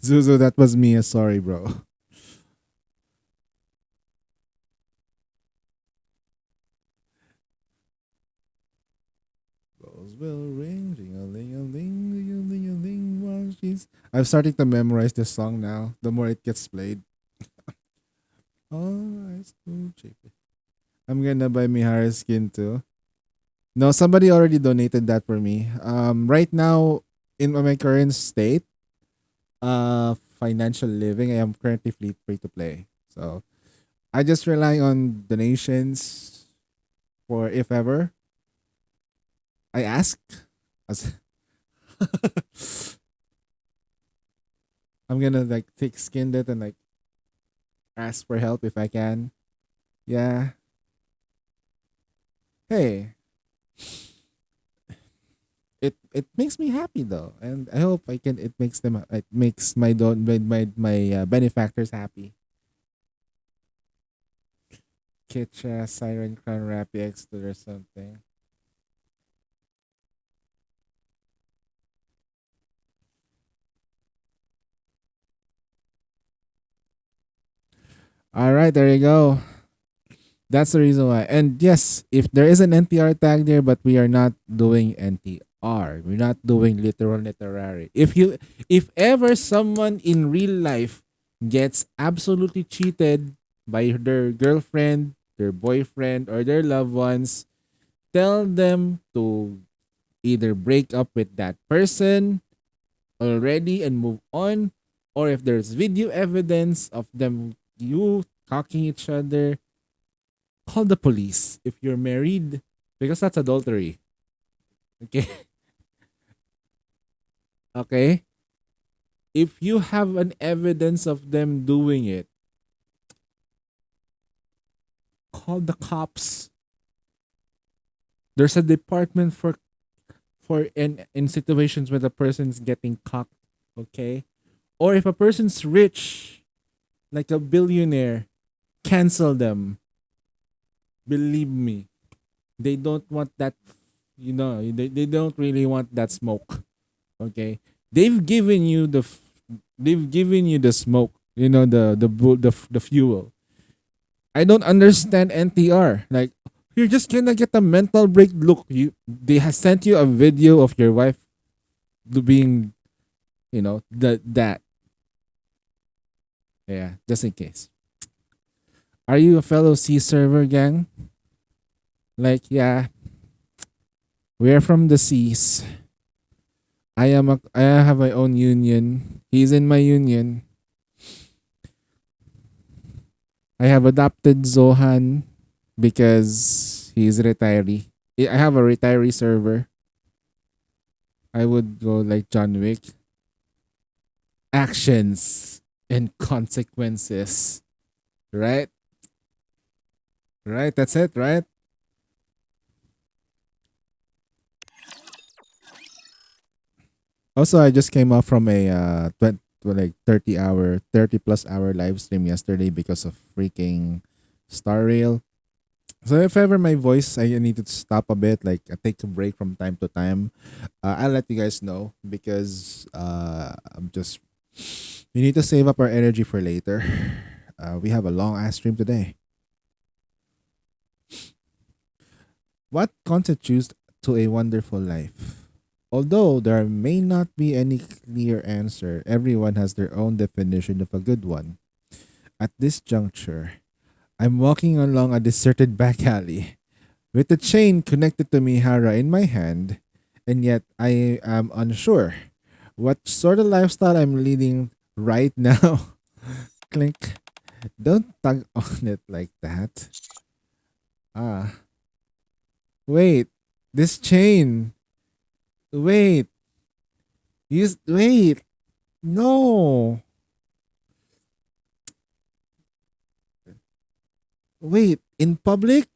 Speaker 2: Zuzu, that was me. Sorry, bro. Bells will ring, ding-a-ling-a-ling, ding-a-ling-a-ling, while she's... I'm starting to memorize this song now. The more it gets played. Oh, it's too cheap. I'm gonna buy Mihara's skin too. No, somebody already donated that for me. Right now, in my current state, financial living, I am currently free to play. So I just rely on donations for if ever. I ask. As I'm gonna like thick skinned it and like ask for help if I can. Yeah. Hey. It makes me happy though, and I hope it makes them it makes my benefactors happy. Kitcha, Siren Crown, Rappy Extra or something. All right, there you go. That's the reason why. And yes, if there is an NTR tag there, but we are not doing NTR. We're not doing literal literary. If ever someone in real life gets absolutely cheated by their girlfriend, their boyfriend, or their loved ones, tell them to either break up with that person already and move on, or if there's video evidence of them you talking each other, call the police if you're married, because that's adultery. Okay. Okay. If you have an evidence of them doing it, call the cops. There's a department for in situations where the person's getting cocked. Okay. Or if a person's rich, like a billionaire, cancel them. Believe me, they don't want that. They don't really want that smoke. Okay, they've given you they've given you the smoke. The fuel. I don't understand NTR. Like, you're just gonna get a mental break. Look, they have sent you a video of your wife being, that. Yeah, just in case. Are you a fellow C server gang? Like, yeah, we're from the seas. I have my own union. He's in my union. I have adopted Zohan because he's a retiree. I have a retiree server. I would go like John Wick. Actions and consequences. Right? Right, that's it, right? Also, I just came off from a 30 plus hour live stream yesterday because of freaking Star Rail. So if ever my voice, I need to stop a bit, like I take a break from time to time, I'll let you guys know because we need to save up our energy for later. We have a long ass stream today. What constitutes to a wonderful life? Although there may not be any clear answer, everyone has their own definition of a good one. At this juncture, I'm walking along a deserted back alley with a chain connected to Mihara in my hand, and yet I am unsure what sort of lifestyle I'm leading right now. Clink. Don't tug on it like that. Ah. Wait. This chain. Wait. Wait. No. Wait. In public?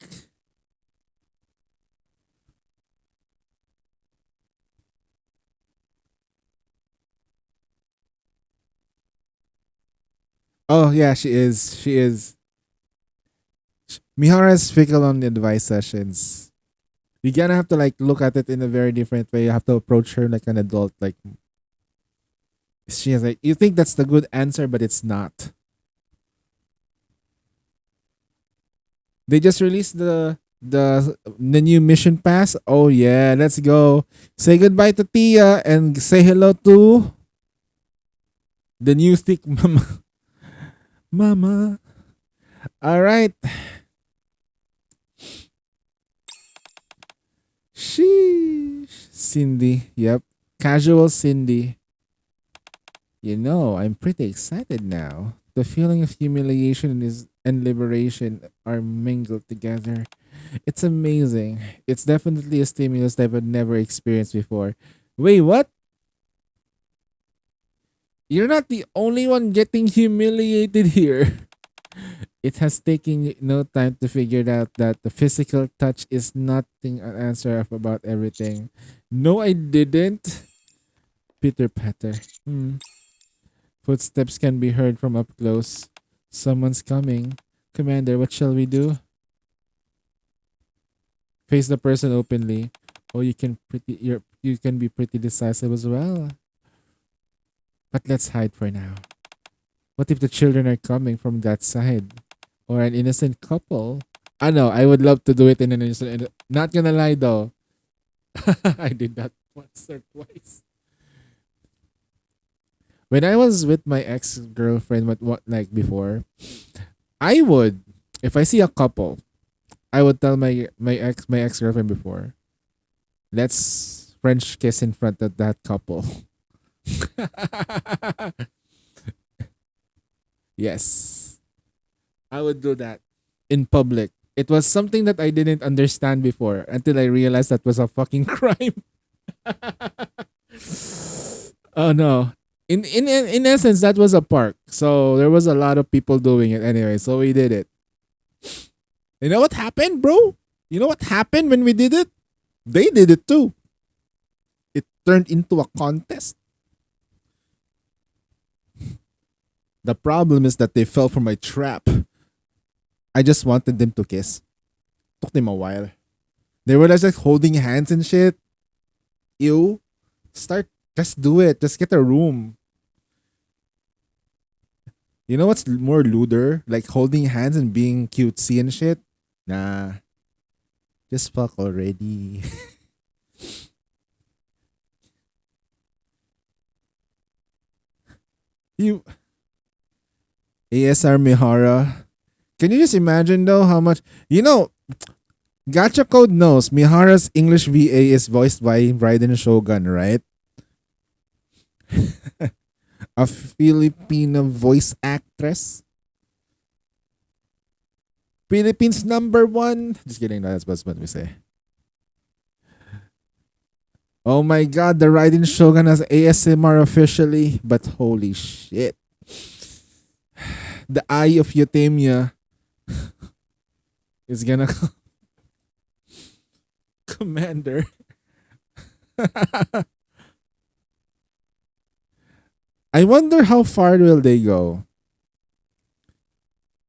Speaker 2: Oh, yeah, she is. She is. Mihara's fickle on the advice sessions. You're gonna have to like look at it in a very different way. You have to approach her like an adult. Like, she is like, you think that's the good answer, but it's not. They just released the new mission pass. Oh yeah, let's go. Say goodbye to Tia and say hello to the new thick mama. Mama. All right. Sheesh. Cindy. Yep. Casual Cindy. I'm pretty excited now. The feeling of humiliation and liberation are mingled together. It's amazing. It's definitely a stimulus that I've never experienced before. Wait, what? You're not the only one getting humiliated here. It has taken no time to figure out that the physical touch is nothing an answer of about everything. No, I didn't. Pitter patter. Footsteps can be heard from up close. Someone's coming. Commander, what shall we do? Face the person openly. Oh, you can be pretty decisive as well. But let's hide for now. What if the children are coming from that side? Or an innocent couple? I know. I would love to do it in an instant. Not gonna lie though, I did that once or twice. When I was with my ex girlfriend, what like before, I would, if I see a couple, I would tell my ex girlfriend before, let's French kiss in front of that couple. Yes, I would do that in public. It was something that I didn't understand before until I realized that was a fucking crime. Oh no. In essence, that was a park. So there was a lot of people doing it anyway. So we did it. You know what happened, bro? You know what happened when we did it? They did it too. It turned into a contest. The problem is that they fell for my trap. I just wanted them to kiss. Took them a while. They were just like holding hands and shit. Ew. Just do it. Just get a room. You know what's more lewder? Like holding hands and being cutesy and shit? Nah. Just fuck already. You ASR Mihara. Can you just imagine though how much Gacha Code knows Mihara's English VA is voiced by Raiden Shogun, right? A Filipino voice actress. Philippines #1. Just kidding, that's what we say. Oh my god, the Raiden Shogun has ASMR officially, but holy shit. The Eye of Euthymia is gonna Commander. I wonder how far will they go.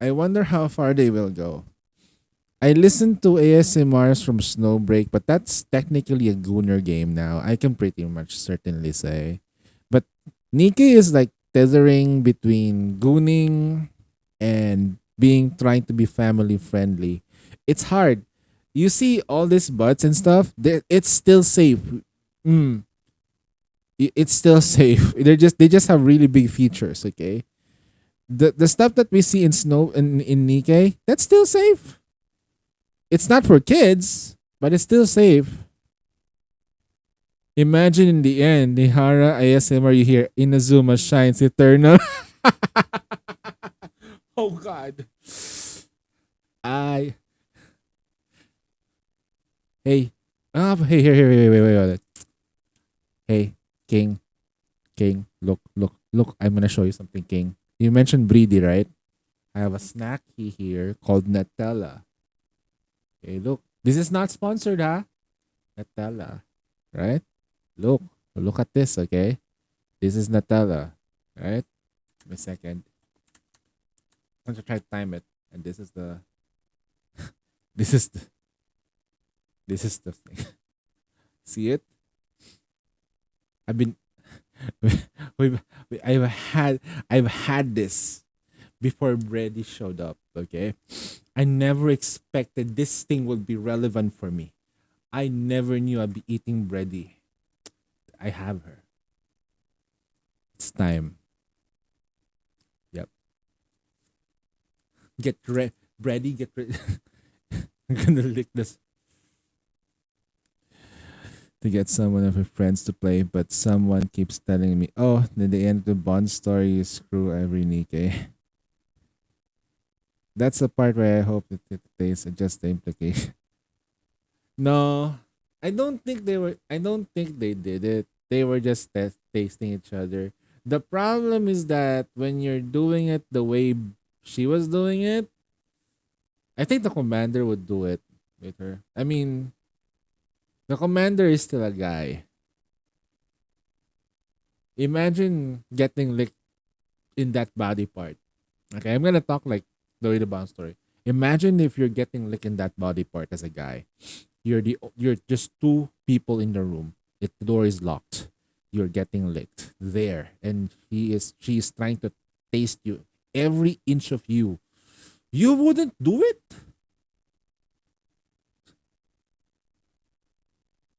Speaker 2: I wonder how far they will go. I listened to ASMRs from Snowbreak, but that's technically a Gooner game now. I can pretty much certainly say. But Nikkei is like tethering between gooning and trying to be family friendly. It's hard. You see all these butts and stuff, it's still safe. It's still safe. They just have really big features, okay? The stuff that we see in Nikkei, that's still safe. It's not for kids, but it's still safe. Imagine in the end, Nihara ASMR, you hear Inazuma shines eternal. Oh God. Hey. Hey, here, wait. Hey, King. Look. I'm gonna show you something, King. You mentioned Breedy, right? I have a snack here called Nutella. Hey, look. This is not sponsored, huh? Nutella. Right? Look at this, okay? This is Nutella. Right? Give me a second. I'm going to try to time it. And this is the this is the thing. See it? I've had this before Brady showed up, okay? I never expected this thing would be relevant for me. I never knew I'd be eating Brady. I have her. It's time. Yep. Get ready. Brady, get ready. I'm gonna lick this. To get someone of her friends to play, but someone keeps telling me, oh, then the end of the Bond story you screw every Nikkei. That's the part where I hope that it takes just the implication. No, I don't think they did it. They were just tasting each other. The problem is that when you're doing it the way she was doing it, I think the commander would do it with her. I mean, the commander is still a guy. Imagine getting licked in that body part. Okay, I'm gonna talk like the way the Bond story. Imagine if you're getting licked in that body part as a guy. You're just two people in the room. The door is locked. You're getting licked there, and she is trying to taste you, every inch of you. You wouldn't do it.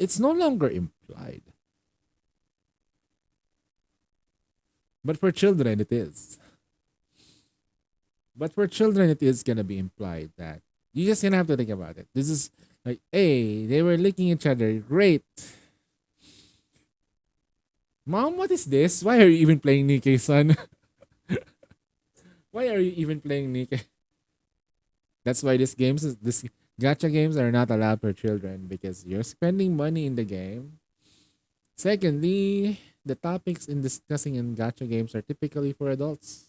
Speaker 2: it's no longer implied. But for children, it is. But for children, it is gonna be implied that you just gonna have to think about it. This is like, hey, they were licking each other. Great. Mom, what is this? Why are you even playing Nikke, son? Why are you even playing Nikke? That's why this gacha games are not allowed for children because you're spending money in the game. Secondly, the topics in discussing in gacha games are typically for adults.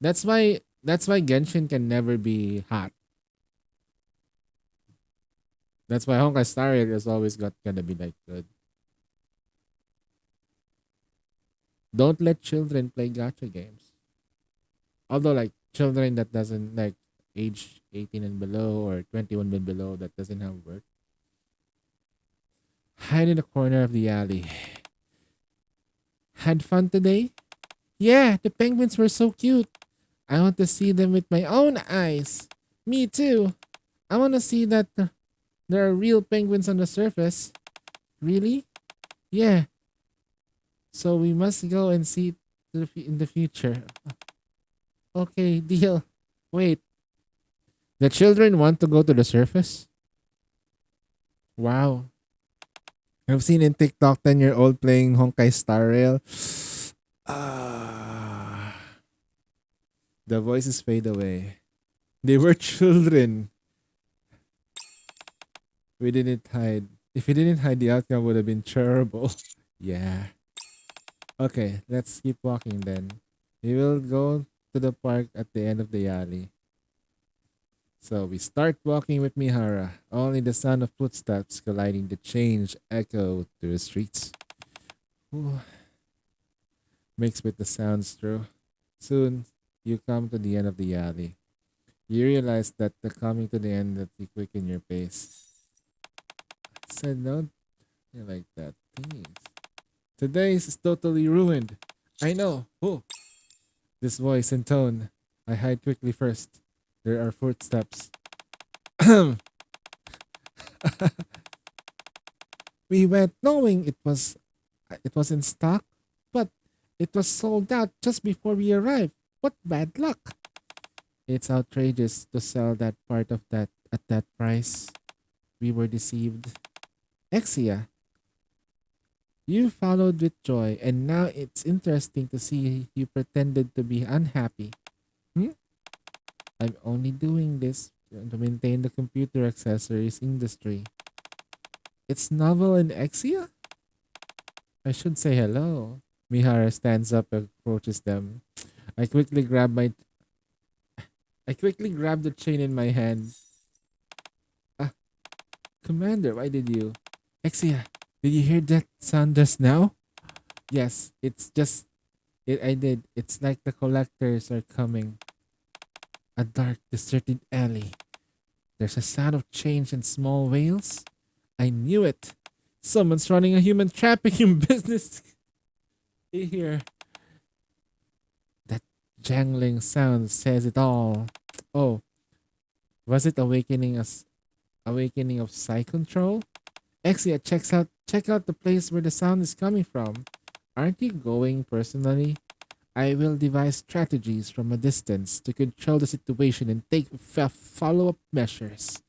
Speaker 2: That's why Genshin can never be hot. That's why Honkai Star Rail is always gonna be like good. Don't let children play gacha games. Although like children that doesn't like age 18 and below or 21 and below that doesn't have work. Hide in the corner of the alley. Had fun today? Yeah, the penguins were so cute. I want to see them with my own eyes. Me too. I want to see that there are real penguins on the surface. Really? Yeah. So we must go and see in the future. Okay, deal. Wait. The children want to go to the surface? Wow. I've seen in TikTok 10-year-old playing Honkai Star Rail. The voices fade away. They were children. We didn't hide. If we didn't hide, the outcome would have been terrible. Yeah. Okay, let's keep walking then. We will go to the park at the end of the alley. So we start walking with Mihara. Only the sound of footsteps colliding the change echo through the streets. Ooh. Mixed with the sounds through. Soon, you come to the end of the alley. You realize that the coming to the end that you quicken your pace. I said don't you like that, please. Today is totally ruined. I know. Oh. This voice and tone. I hide quickly first. There are footsteps. We went knowing it was in stock, but it was sold out just before we arrived. What bad luck. It's outrageous to sell that part of that at that price. We were deceived. Exia, you followed with joy, and now it's interesting to see you pretended to be unhappy. I'm only doing this to maintain the computer accessories industry. It's Novel and Exia? I should say hello. Mihara stands up and approaches them. I quickly grab the chain in my hand. Commander, why did you? Exia, did you hear that sound just now? Yes, I did. It's like the collectors are coming. A dark, deserted alley. There's a sound of change and small whales. I knew it. Someone's running a human trafficking business. Here. That jangling sound says it all. Oh, was it awakening of psi control? Exia, check out the place where the sound is coming from. Aren't you going personally? I will devise strategies from a distance to control the situation and take follow-up measures.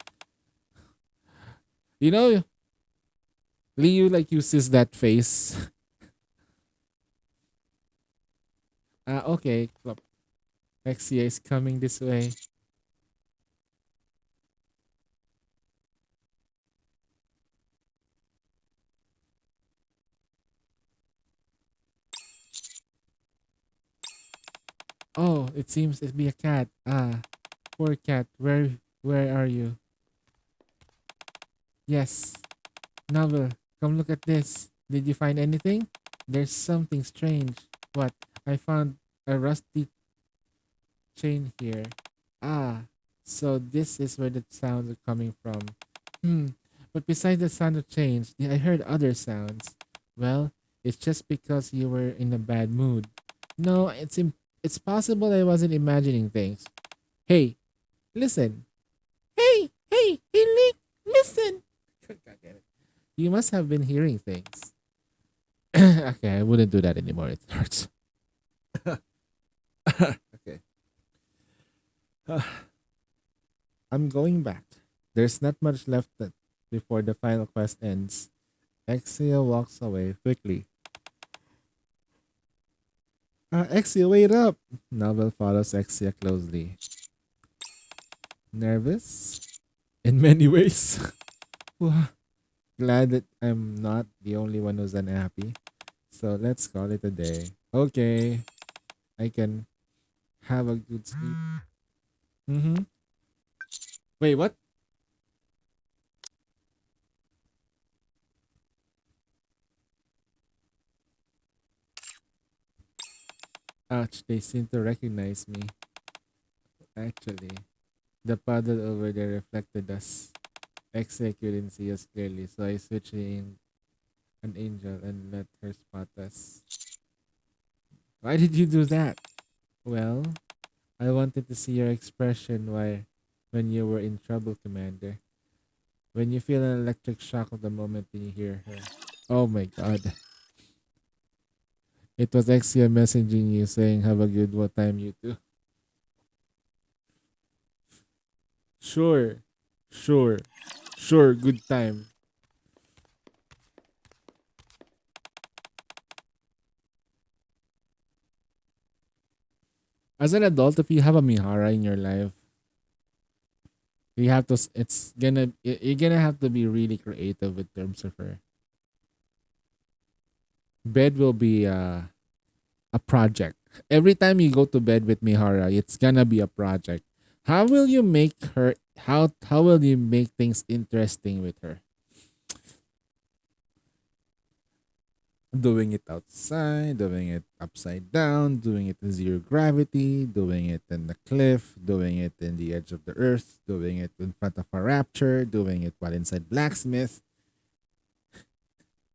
Speaker 2: You know, Liu like uses that face. Okay. Exia is coming this way. Oh, it seems to be a cat. Poor cat. Where are you? Yes. Novel, come look at this. Did you find anything? There's something strange. What? I found a rusty chain here. So this is where the sounds are coming from. But besides the sound of change, I heard other sounds. Well, it's just because you were in a bad mood. No, it's possible I wasn't imagining things. Hey, listen. Hey, Link, listen. God damn it. You must have been hearing things. Okay, I wouldn't do that anymore. It hurts. Okay. I'm going back. There's not much left before the final quest ends. Exia walks away quickly. Exia, wait up! Novel follows Exia closely. Nervous? In many ways. Glad that I'm not the only one who's unhappy. So let's call it a day. Okay. I can have a good sleep. Mm-hmm. Wait, what? Ouch, they seem to recognize me. Actually, the puddle over there reflected us. Exia couldn't see us clearly, so I switched in an angel and let her spot us. Why did you do that? Well, I wanted to see your expression when you were in trouble, Commander. When you feel an electric shock of the moment when you hear her. Oh my god. It was Exia messaging you saying have a good time you too. Sure. Sure, good time. As an adult, if you have a Mihara in your life, you have to. You're gonna have to be really creative in terms of her. Bed will be a project. Every time you go to bed with Mihara, it's gonna be a project. How will you make her? How will you make things interesting with her? Doing it outside, doing it upside down, doing it in zero gravity, doing it in the cliff, doing it in the edge of the earth, doing it in front of a rapture, doing it while inside blacksmith,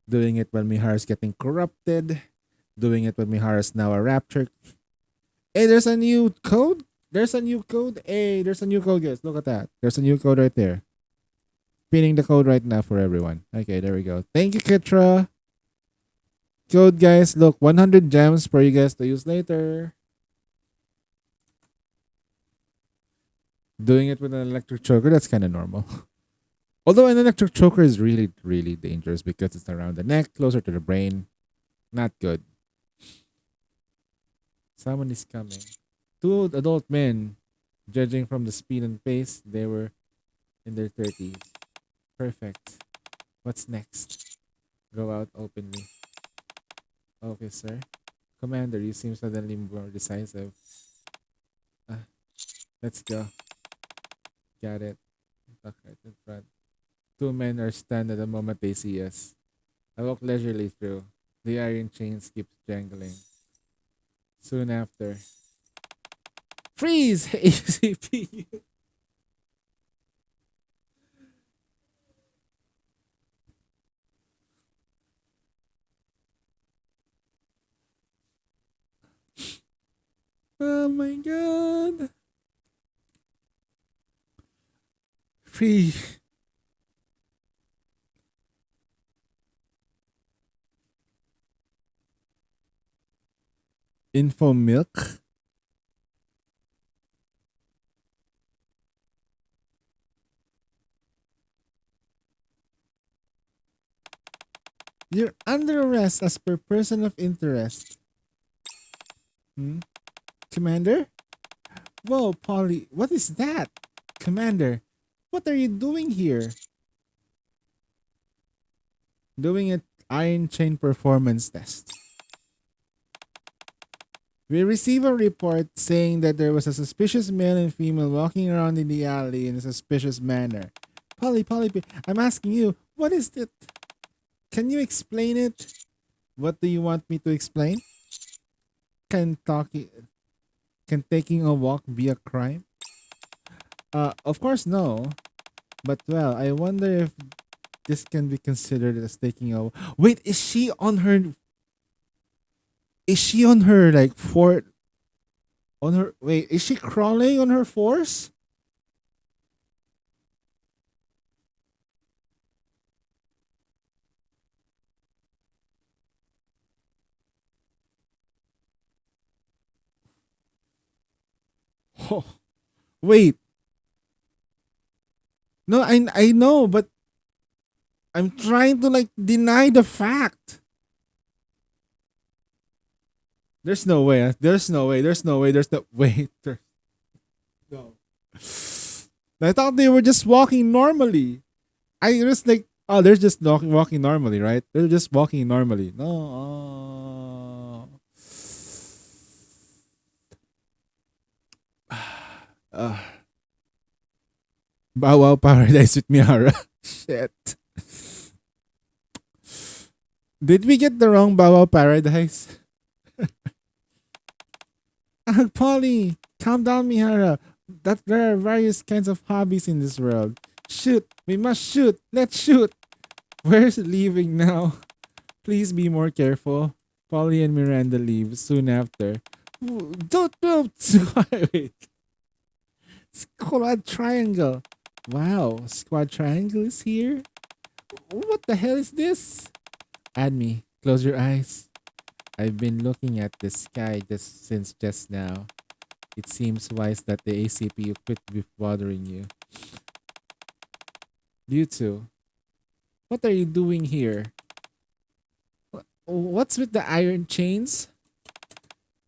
Speaker 2: doing it when Mihara's getting corrupted, doing it when Mihara's now a rapture. Hey, there's a new code. There's a new code. Hey, there's a new code, guys. Look at that. There's a new code right there. Pinning the code right now for everyone. Okay, there we go. Thank you, Kitra. Code, guys. Look, 100 gems for you guys to use later. Doing it with an electric choker, that's kind of normal. Although an electric choker is really, really dangerous because it's around the neck, closer to the brain. Not good. Someone is coming. Two adult men, judging from the speed and pace, they were in their 30s. Perfect. What's next? Go out openly. Officer. Commander, you seem suddenly more decisive. Let's go. Got it. Tuck right in front. Two men are stunned at the moment they see us. I walk leisurely through. The iron chains keep jangling. Soon after. Freeze! ACPU! Oh my god! Freeze! Info milk? You're under arrest as per person of interest. Commander? Whoa, Polly, what is that? Commander, what are you doing here? Doing an iron chain performance test. We receive a report saying that there was a suspicious male and female walking around in the alley in a suspicious manner. Polly, I'm asking you, what is it? Can you explain it? What do you want me to explain? Can taking a walk be a crime? Of course no. But well, I wonder if this can be considered as taking a... Wait, is she on her like fort? On her... Wait, is she crawling on her force? Oh, wait. No, I know, but I'm trying to like deny the fact. There's no way. There's no way. There's no way. There's no wait. No. I thought they were just walking normally. I was like, oh, they're just walking normally, right? They're just walking normally. No. Uh, Bow Wow Paradise with Miara. Shit. Did we get the wrong Bow Wow Paradise? Polly, calm down, Mihara. That there are various kinds of hobbies in this world. Shoot, we must shoot. Let's shoot. Where's leaving now? Please be more careful. Polly and Miranda leave soon after. Don't. Wait. Squad Triangle. Wow, Squad Triangle is here? What the hell is this? Admi, close your eyes. I've been looking at the sky since just now. It seems wise that the ACPU quit bothering you. You two, what are you doing here? What's with the iron chains?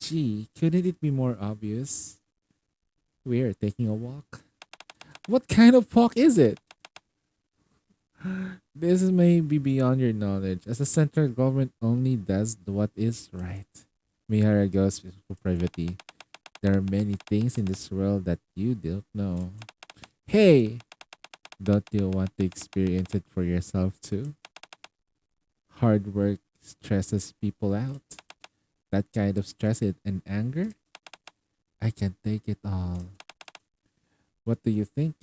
Speaker 2: Gee, couldn't it be more obvious? We're taking a walk. What kind of walk is it? This may be beyond your knowledge, as the central government only does what is right. Mihara goes for privacy. There are many things in this world that you don't know. Hey! Don't you want to experience it for yourself too? Hard work stresses people out. That kind of stress and anger? I can take it all. What do you think?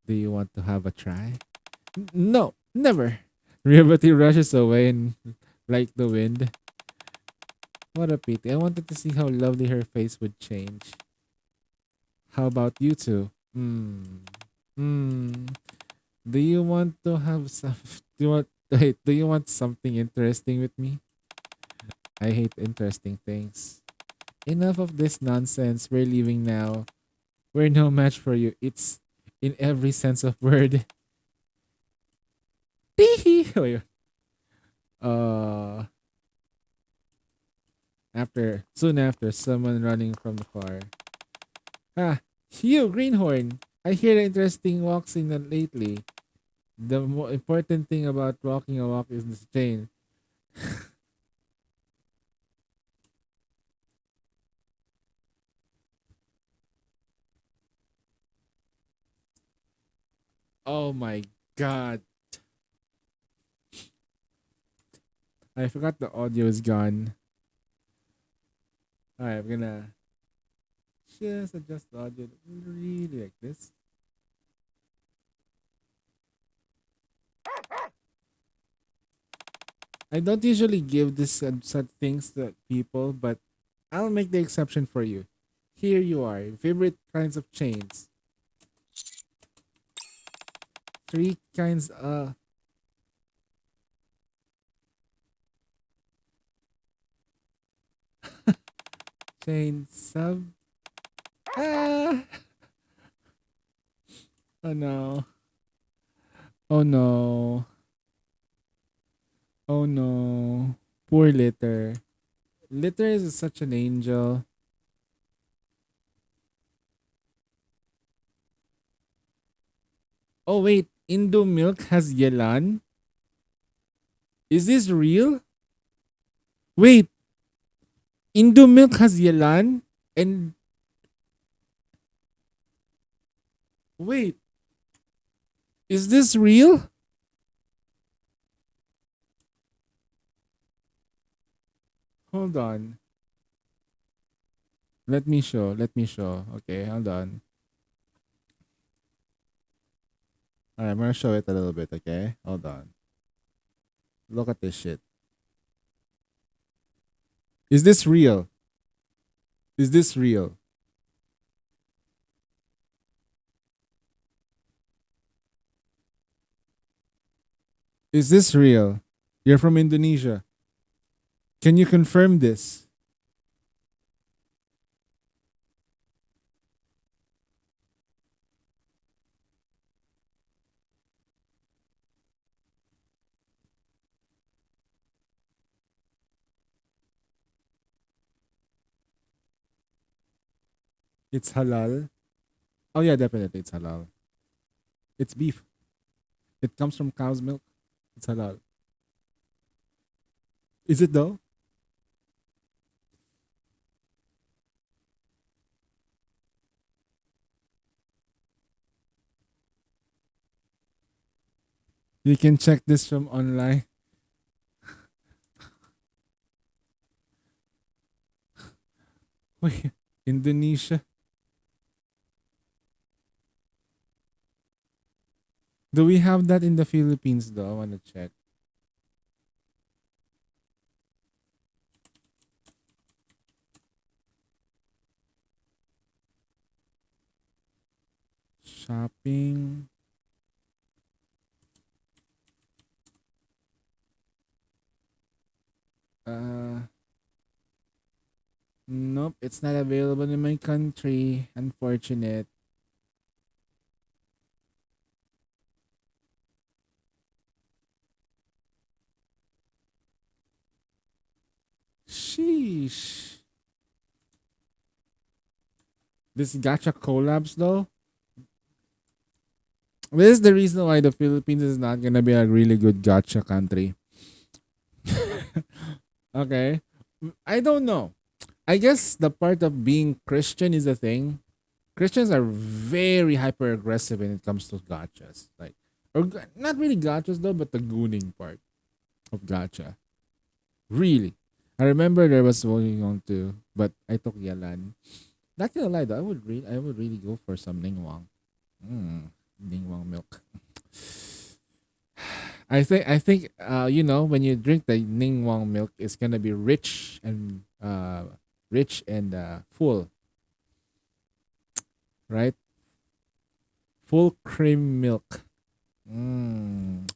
Speaker 2: Do you want to have a try? No, never. Revati rushes away and like the wind. What a pity. I wanted to see how lovely her face would change. How about you two? Do you want to have some do you want something interesting with me? I hate interesting things. Enough of this nonsense. We're leaving now. We're no match for you. It's in every sense of word. Teehee. Soon after, someone running from the car. Ah, you, Greenhorn. I hear interesting walks in lately. The more important thing about walking a walk is the chain. Oh my god. I forgot the audio is gone. Alright, I'm gonna just adjust the audio really like this. I don't usually give this such things to people, but I'll make the exception for you. Here you are, favorite kinds of chains. 3 kinds chain sub. Ah! Oh no. Oh no. Oh no. Poor Litter. Litter is such an angel. Oh wait, Indo Milk has Yelan? Is this real? Wait. Indo Milk has Yelan? And wait. Is this real? Hold on. Let me show. Okay, hold on. Alright, I'm gonna show it a little bit, okay? Hold on. Look at this shit. Is this real? Is this real? Is this real? You're from Indonesia. Can you confirm this? It's halal. Oh yeah, definitely it's halal. It's beef. It comes from cow's milk. It's halal. Is it though? You can check this from online. Wait, Indonesia. Do we have that in the Philippines though? I want to check. Shopping. Uh, nope, it's not available in my country. Unfortunate. Sheesh. This gacha collabs though. This is the reason why the Philippines is not gonna be a really good gacha country. Okay. I don't know. I guess the part of being Christian is the thing. Christians are very hyper aggressive when it comes to gachas. Like, not really gachas though, but the gooning part of gacha. Really. I remember there was going on too, but I took Yalan. Not gonna lie though, I would really go for some Ningwang. Ningwang milk. I think you know, when you drink the Ningwang milk, it's gonna be rich and full, right? Full cream milk. Mm.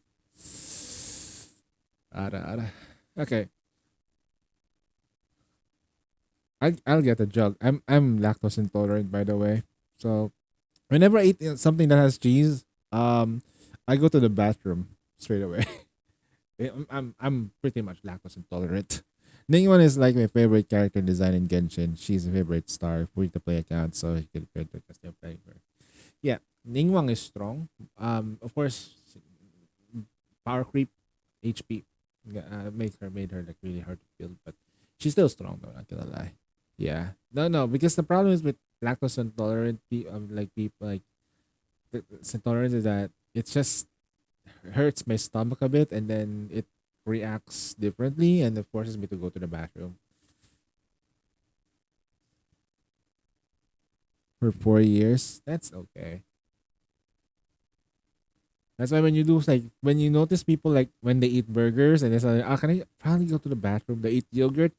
Speaker 2: Ara. Okay. I'll get a jug. I'm lactose intolerant, by the way. So whenever I eat something that has cheese, I go to the bathroom straight away. I'm pretty much lactose intolerant. Ningguang is like my favorite character design in Genshin. She's a favorite star free to play account, so you can play it because they're playing her. Yeah, Ningguang is strong. Of course, power creep, HP, made her like really hard to build, but she's still strong though. Not gonna lie. Yeah, no, because the problem is with lactose intolerant like people like intolerance is that it just hurts my stomach a bit, and then it reacts differently, and it forces me to go to the bathroom for 4 years. That's okay. That's why when you do like when you notice people like when they eat burgers and it's like, can I finally go to the bathroom? They eat yogurt,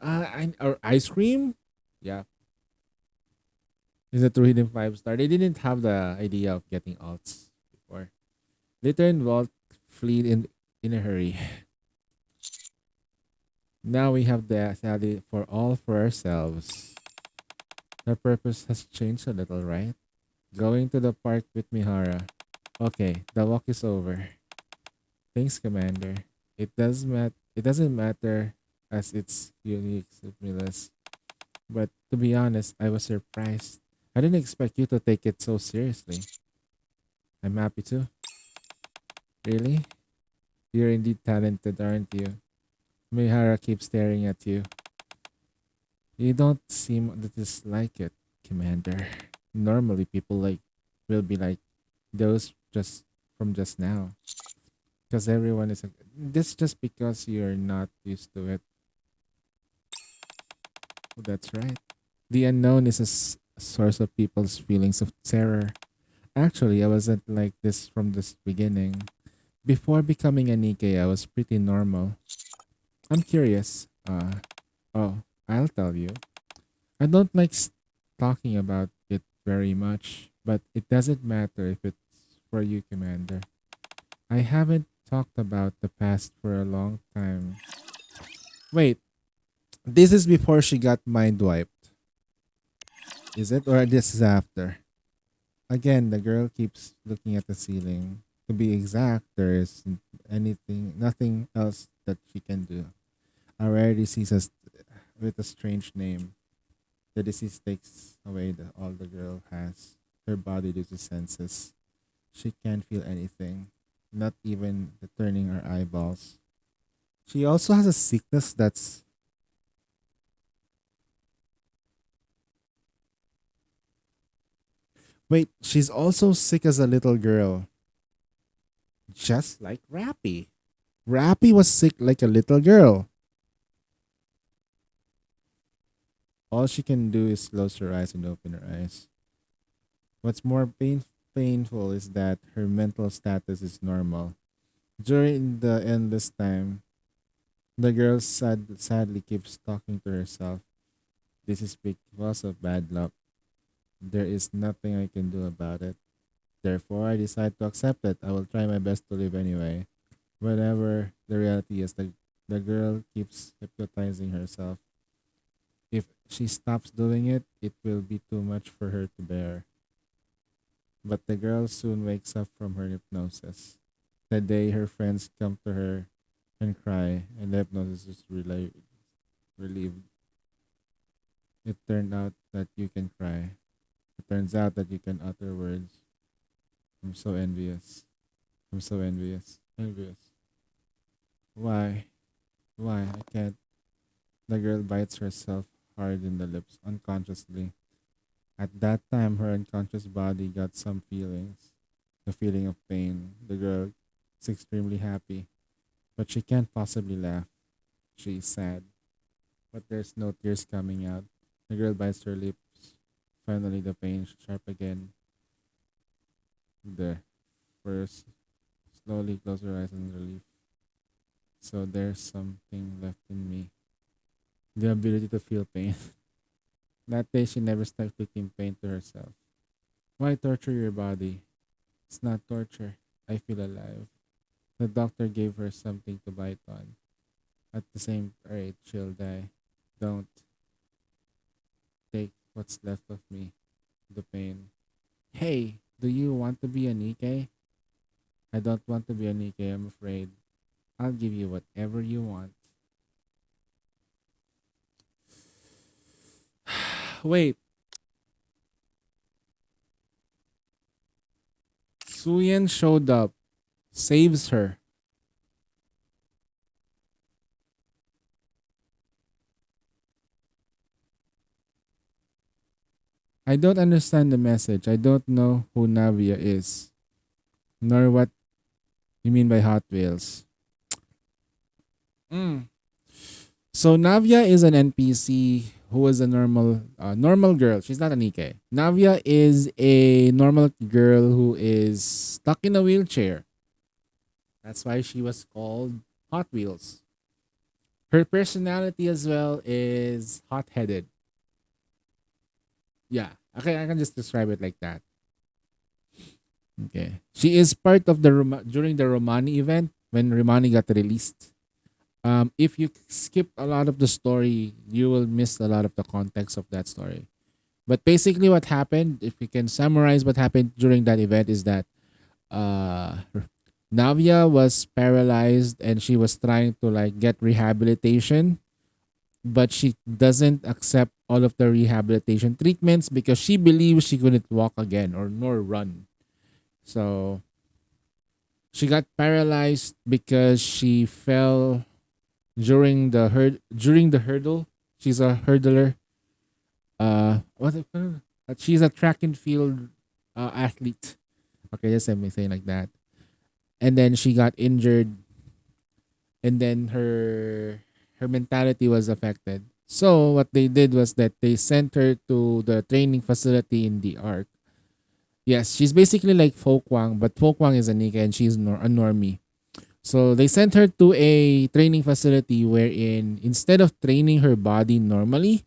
Speaker 2: or ice cream. Yeah, is a true hidden 5 star. They didn't have the idea of getting alts before. They turned Vault fleet in a hurry. Now we have the Sally for all for ourselves. Our purpose has changed a little, right? Going to the park with Mihara. Okay, the walk is over. Thanks, Commander. It doesn't matter as it's unique stimulus. But to be honest, I was surprised. I didn't expect you to take it so seriously. I'm happy too. Really? You're indeed talented, aren't you? Mihara keeps staring at you. You don't seem to dislike it, Commander. Normally people will be like those just now. Because everyone is this just because you're not used to it. Oh, that's right. The unknown is a source of people's feelings of terror. Actually, I wasn't like this from the beginning. Before becoming a Nikkei, I was pretty normal. I'm curious. Oh, I'll tell you. I don't like talking about it very much, but it doesn't matter if it's for you, Commander. I haven't talked about the past for a long time. Wait, this is before she got mind wiped. Is it? Or this is after? Again, the girl keeps looking at the ceiling. To be exact, there is nothing else that she can do. A rarity sees us with a strange name. The disease takes away all the girl has. Her body loses senses. She can't feel anything, not even the turning her eyeballs. She also has a sickness that's. Wait, she's also sick as a little girl. Just like Rappy. Rappy was sick like a little girl. All she can do is close her eyes and open her eyes. What's more painful is that her mental status is normal. During the endless time, the girl sadly keeps talking to herself. This is because of bad luck. There is nothing I can do about it. Therefore, I decide to accept it. I will try my best to live anyway. Whatever the reality is, the girl keeps hypnotizing herself. If she stops doing it, it will be too much for her to bear. But the girl soon wakes up from her hypnosis. The day her friends come to her and cry, and the hypnosis is relieved. It turned out that you can cry. It turns out that you can utter words. I'm so envious. I'm so envious. Envious. Why? Why? I can't. The girl bites herself hard in the lips unconsciously. At that time, her unconscious body got some feelings. The feeling of pain. The girl is extremely happy, but she can't possibly laugh. She is sad, but there's no tears coming out. The girl bites her lips. Finally, the pain is sharp again. There. First, slowly close her eyes in relief. So there's something left in me. The ability to feel pain. That day, she never stopped taking pain to herself. Why torture your body? It's not torture. I feel alive. The doctor gave her something to bite on. At the same rate, she'll die. Don't take what's left of me. The pain. Hey, do you want to be a Nikkei? I don't want to be a Nikkei, I'm afraid. I'll give you whatever you want. Wait. Suyen showed up, saves her. I don't understand the message. I don't know who Navia is, nor what you mean by Hot Wheels. So Navia is an NPC who is a normal girl. She's not a Nikkei. Navia is a normal girl who is stuck in a wheelchair. That's why she was called Hot Wheels. Her personality as well is hot-headed. Yeah, okay, I can just describe it like that. Okay, she is part of the during the Romani event when Romani got released. If you skip a lot of the story, you will miss a lot of the context of that story. But basically, what happened, if you can summarize what happened during that event, is that Navia was paralyzed and she was trying to like get rehabilitation, but she doesn't accept all of the rehabilitation treatments because she believes she couldn't walk again or nor run. So she got paralyzed because she fell during the hurdle. She's a hurdler. What she's a track and field athlete. Okay, just let me say like that. And then she got injured, and then her mentality was affected. So what they did was that they sent her to the training facility in the Ark. Yes, she's basically like Folkwang, but Folkwang is a Nika and she's a normie. So they sent her to a training facility wherein instead of training her body normally,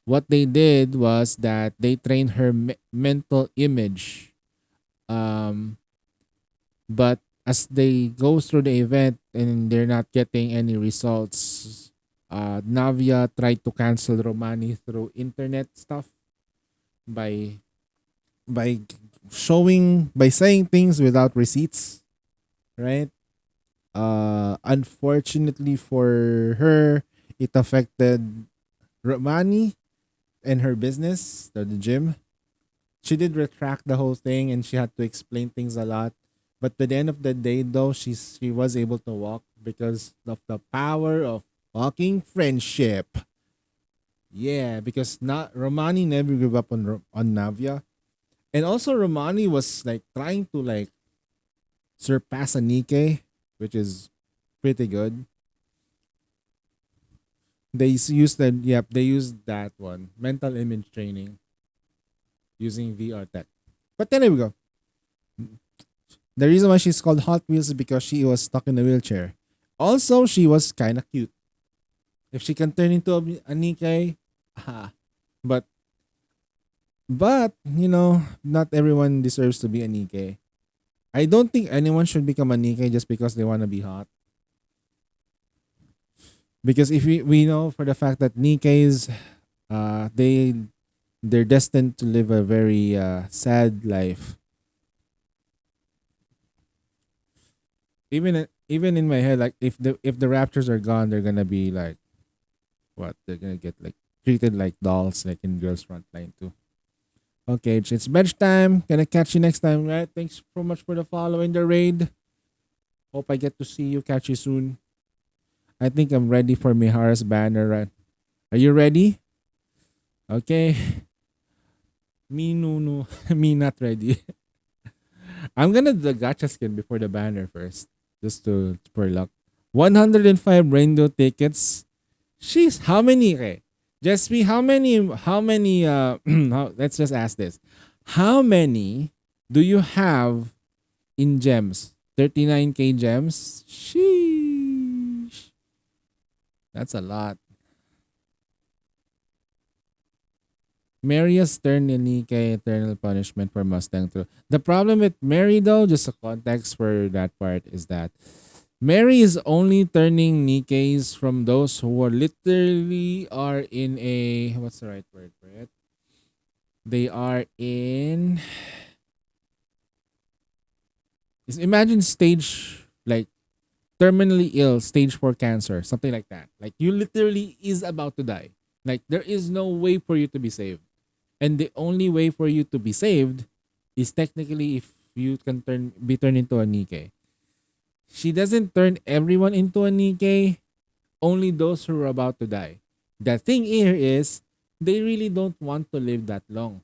Speaker 2: what they did was that they trained her mental image. But as they go through the event and they're not getting any results, Navia tried to cancel Romani through internet stuff by saying things without receipts, right? Unfortunately for her, it affected Romani, in her business, the gym, she did retract the whole thing and she had to explain things a lot. But by the end of the day, though, she was able to walk because of the power of fucking friendship. Yeah, because not Romani never gave up on on Navia, and also Romani was like trying to like surpass Anike, which is pretty good. Used that. Yep, they used that one mental image training using VR tech. But then there we go. The reason why she's called Hot Wheels is because she was stuck in a wheelchair. Also, she was kind of cute. If she can turn into a Nikkei, but you know, not everyone deserves to be a Nikkei. I don't think anyone should become a Nikkei just because they want to be hot. Because if we know for the fact that Nikkeis, they're destined to live a very sad life. Even in my head, like if the Raptors are gone, they're gonna be like what? They're gonna get like treated like dolls, like in Girls Frontline too. Okay, it's bench time. Gonna catch you next time, right? Thanks so much for the follow in the raid. Hope I get to see you. Catch you soon. I think I'm ready for Mihara's banner, right? Are you ready? Okay. Me no. Me not ready. I'm gonna do the gacha skin before the banner first. Just to for luck. 105 rainbow tickets. She's how many? Okay. Just me, how many let's just ask this. How many do you have in gems? 39k gems? Sheesh. That's a lot. Mary has turned Nike eternal punishment for Mustang too. The problem with Mary though, just a context for that part, is that Mary is only turning Nikkeis from those who are literally are in a what's the right word for it? They are in imagine stage like terminally ill, stage 4 cancer, something like that. Like you literally is about to die. Like there is no way for you to be saved. And the only way for you to be saved is technically if you can be turned into a Nikkei. She doesn't turn everyone into a Nikkei, only those who are about to die. The thing here is they really don't want to live that long.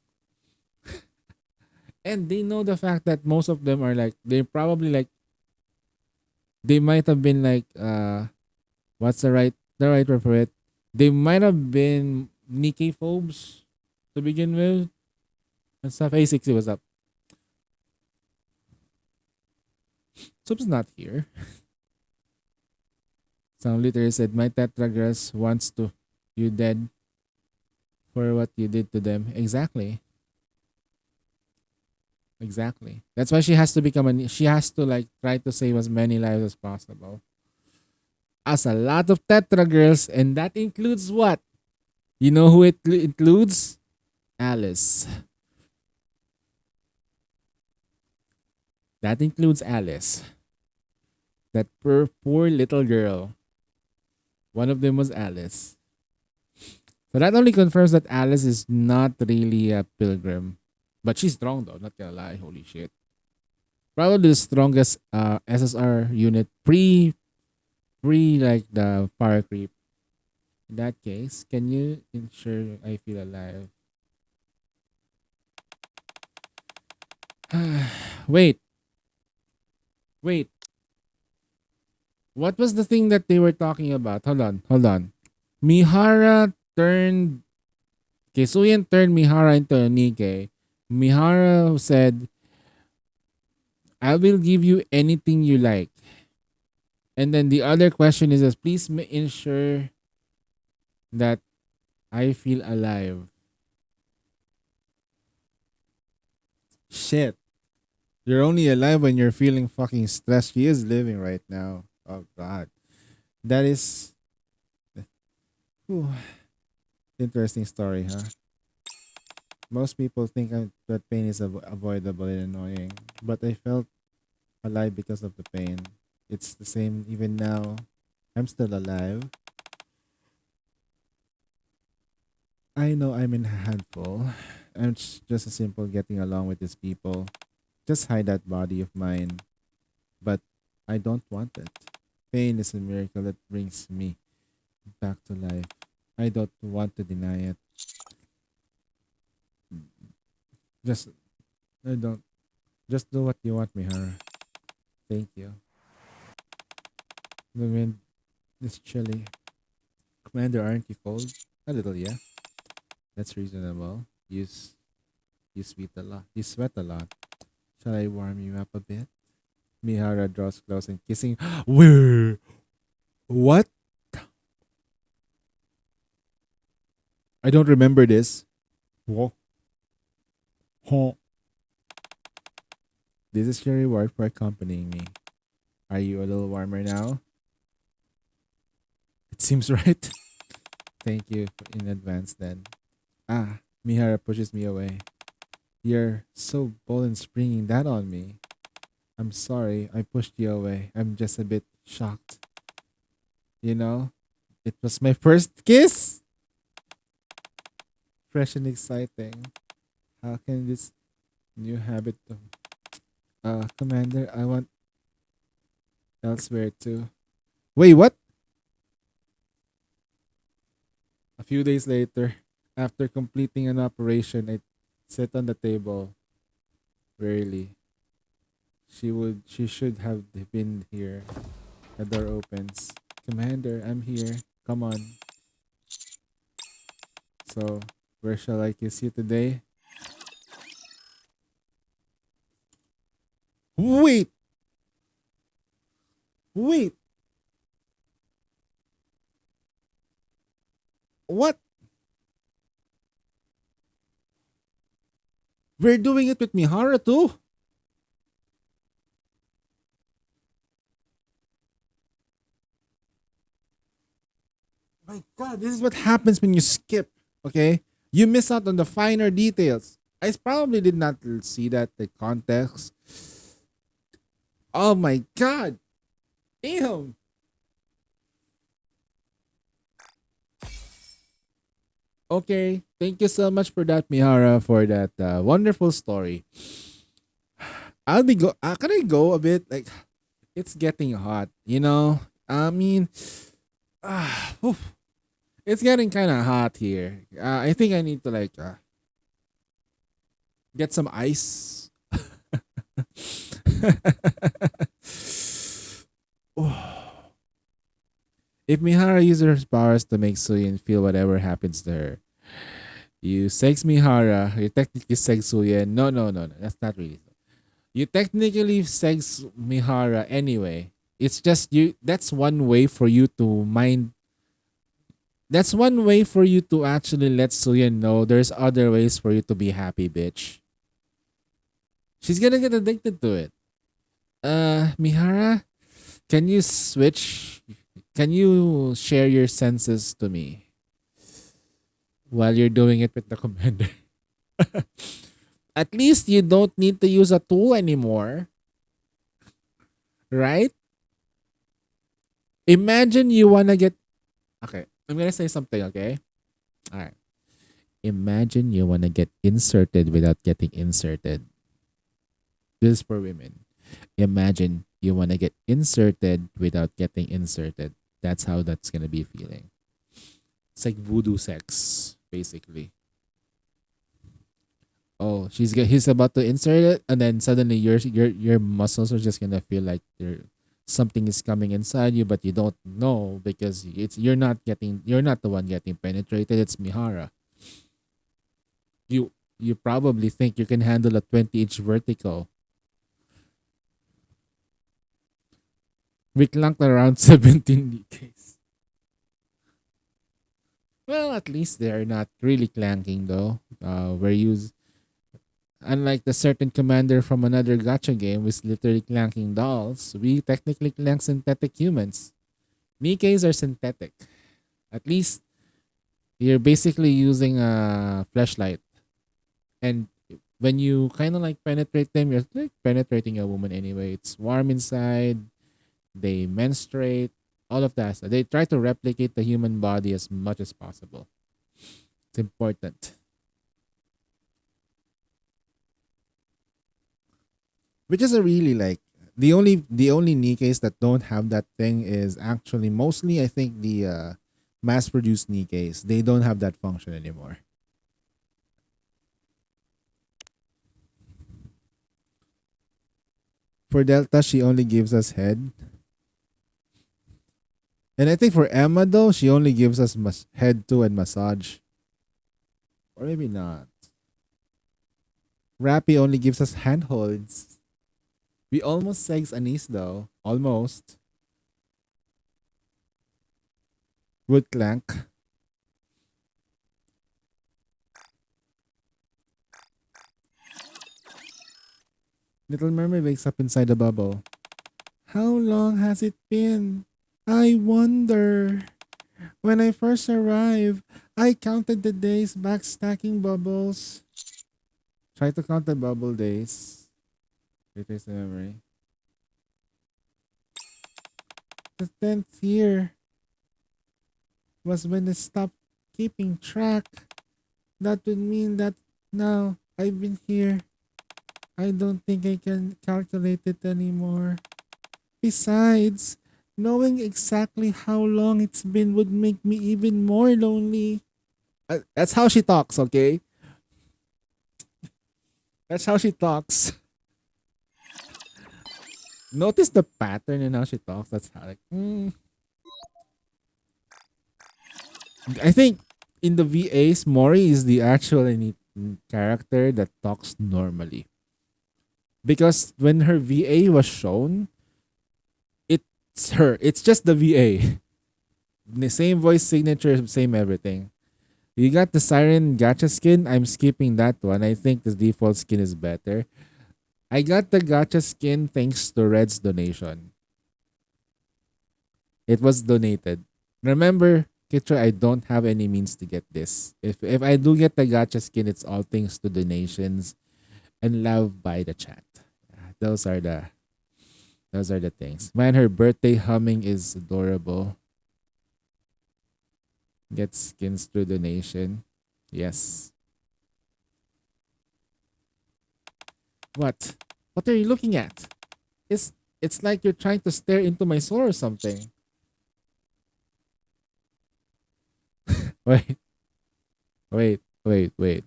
Speaker 2: And they know the fact that most of them are like they're probably like they might have been like what's the right word for it? They might have been Nikkei phobes to begin with and stuff. A60 was up. Soup's not here. Some literally said, my Tetragrass wants to you dead for what you did to them. Exactly. Exactly. That's why she has to she has to like try to save as many lives as possible. As a lot of Tetra girls, and that includes what? You know who it includes? Alice. That includes Alice. That poor little girl. One of them was Alice. So that only confirms that Alice is not really a pilgrim. But she's strong though, not gonna lie. Holy shit. Probably the strongest SSR unit pre like the power creep. In that case, can you ensure I feel alive? Wait. What was the thing that they were talking about? Hold on. Mihara turned Keisuyan turned Mihara into a Nikkei. Mihara said, I will give you anything you like. And then the other question is, please ensure that I feel alive. Shit. You're only alive when you're feeling fucking stressed. She is living right now. Oh, God. That is... Whew. Interesting story, huh? Most people think that pain is avoidable and annoying. But I felt alive because of the pain. It's the same even now. I'm still alive. I know I'm in a handful. It's just a simple getting along with these people. Just hide that body of mine. But I don't want it. Pain is a miracle that brings me back to life. I don't want to deny it. Just I don't just do what you want, Mihara. Thank you. The wind is chilly. Commander, aren't you cold? A little, yeah. That's reasonable. You sweat a lot. You sweat a lot. Shall I warm you up a bit? Mihara draws close and kissing. Where? What? I don't remember this. Whoa. Huh. This is your reward for accompanying me. Are you a little warmer now? It seems right. Thank you in advance then. Ah, Mihara pushes me away. You're so bold and springing that on me. I'm sorry, I pushed you away. I'm just a bit shocked. You know, it was my first kiss. Fresh and exciting. How can this new habit Commander, I want elsewhere too. Wait, what? A few days later, after completing an operation, I sit on the table. Rarely. She should have been here. The door opens. Commander, I'm here. Come on. So, where shall I kiss you today? Wait! Wait! What? We're doing it with Mihara too? My god, this is what happens when you skip, okay? You miss out on the finer details. I probably did not see that, the context. Oh my god! Damn! Okay, thank you so much for that, Mihara, for that wonderful story. Can I go a bit? Like, it's getting hot, you know? I mean, oof. It's getting kind of hot here. I think I need to, like, get some ice. If Mihara uses her powers to make Suyin feel whatever happens to her, you sex Mihara, you technically sex Suyin. No. That's not really so. You technically sex Mihara anyway. It's just you. That's one way for you to mind. That's one way for you to actually let Suyin know there's other ways for you to be happy, bitch. She's gonna get addicted to it. Mihara, can you switch? Can you share your senses to me while you're doing it with the commander? At least you don't need to use a tool anymore. Right? Imagine you wanna get. Okay, I'm gonna say something, okay? Alright. Imagine you wanna get inserted without getting inserted. This is for women. Imagine you wanna get inserted without getting inserted. That's how that's gonna be feeling. It's like voodoo sex, basically. Oh, he's about to insert it, and then suddenly your muscles are just gonna feel like something is coming inside you, but you don't know because you're not the one getting penetrated. It's Mihara. You probably think you can handle a 20-inch vertical. We clunked around 17 DKs. Well, at least they're not really clanking though. Unlike the certain commander from another gacha game with literally clanking dolls, we technically clank synthetic humans. Nikkeis are synthetic. At least you're basically using a flashlight. And when you kind of like penetrate them, you're like penetrating a woman anyway. It's warm inside. They menstruate. All of that. So they try to replicate the human body as much as possible. It's important. Which is a really like the only Nikkeis that don't have that thing is actually mostly I think the mass produced Nikkeis. They don't have that function anymore. For Delta, she only gives us head. And I think for Emma though, she only gives us head too and massage. Or maybe not. Rappy only gives us handholds. We almost segs Anise though. Almost. Wood clank. Little Mermaid wakes up inside the bubble. How long has it been? I wonder. When I first arrived, I counted the days back stacking bubbles. Try to count the bubble days. Retrace the memory. The 10th year was when I stopped keeping track. That would mean that now I've been here. I don't think I can calculate it anymore. Besides, knowing exactly how long it's been would make me even more lonely. That's how she talks, okay? That's how she talks. Notice the pattern in how she talks. That's how I think in the VAs, Mori is the actual character that talks normally. Because when her VA was shown, it's her. It's just the VA. The same voice signature, same everything. You got the Siren Gacha skin. I'm skipping that one. I think the default skin is better. I got the Gacha skin thanks to Red's donation. It was donated. Remember, Kitra, I don't have any means to get this. If I do get the Gacha skin, it's all thanks to donations and love by the chat. Those are the things. Man, her birthday humming is adorable. Get skins through donation. Yes. What? What are you looking at? It's like you're trying to stare into my soul or something. Wait. Wait.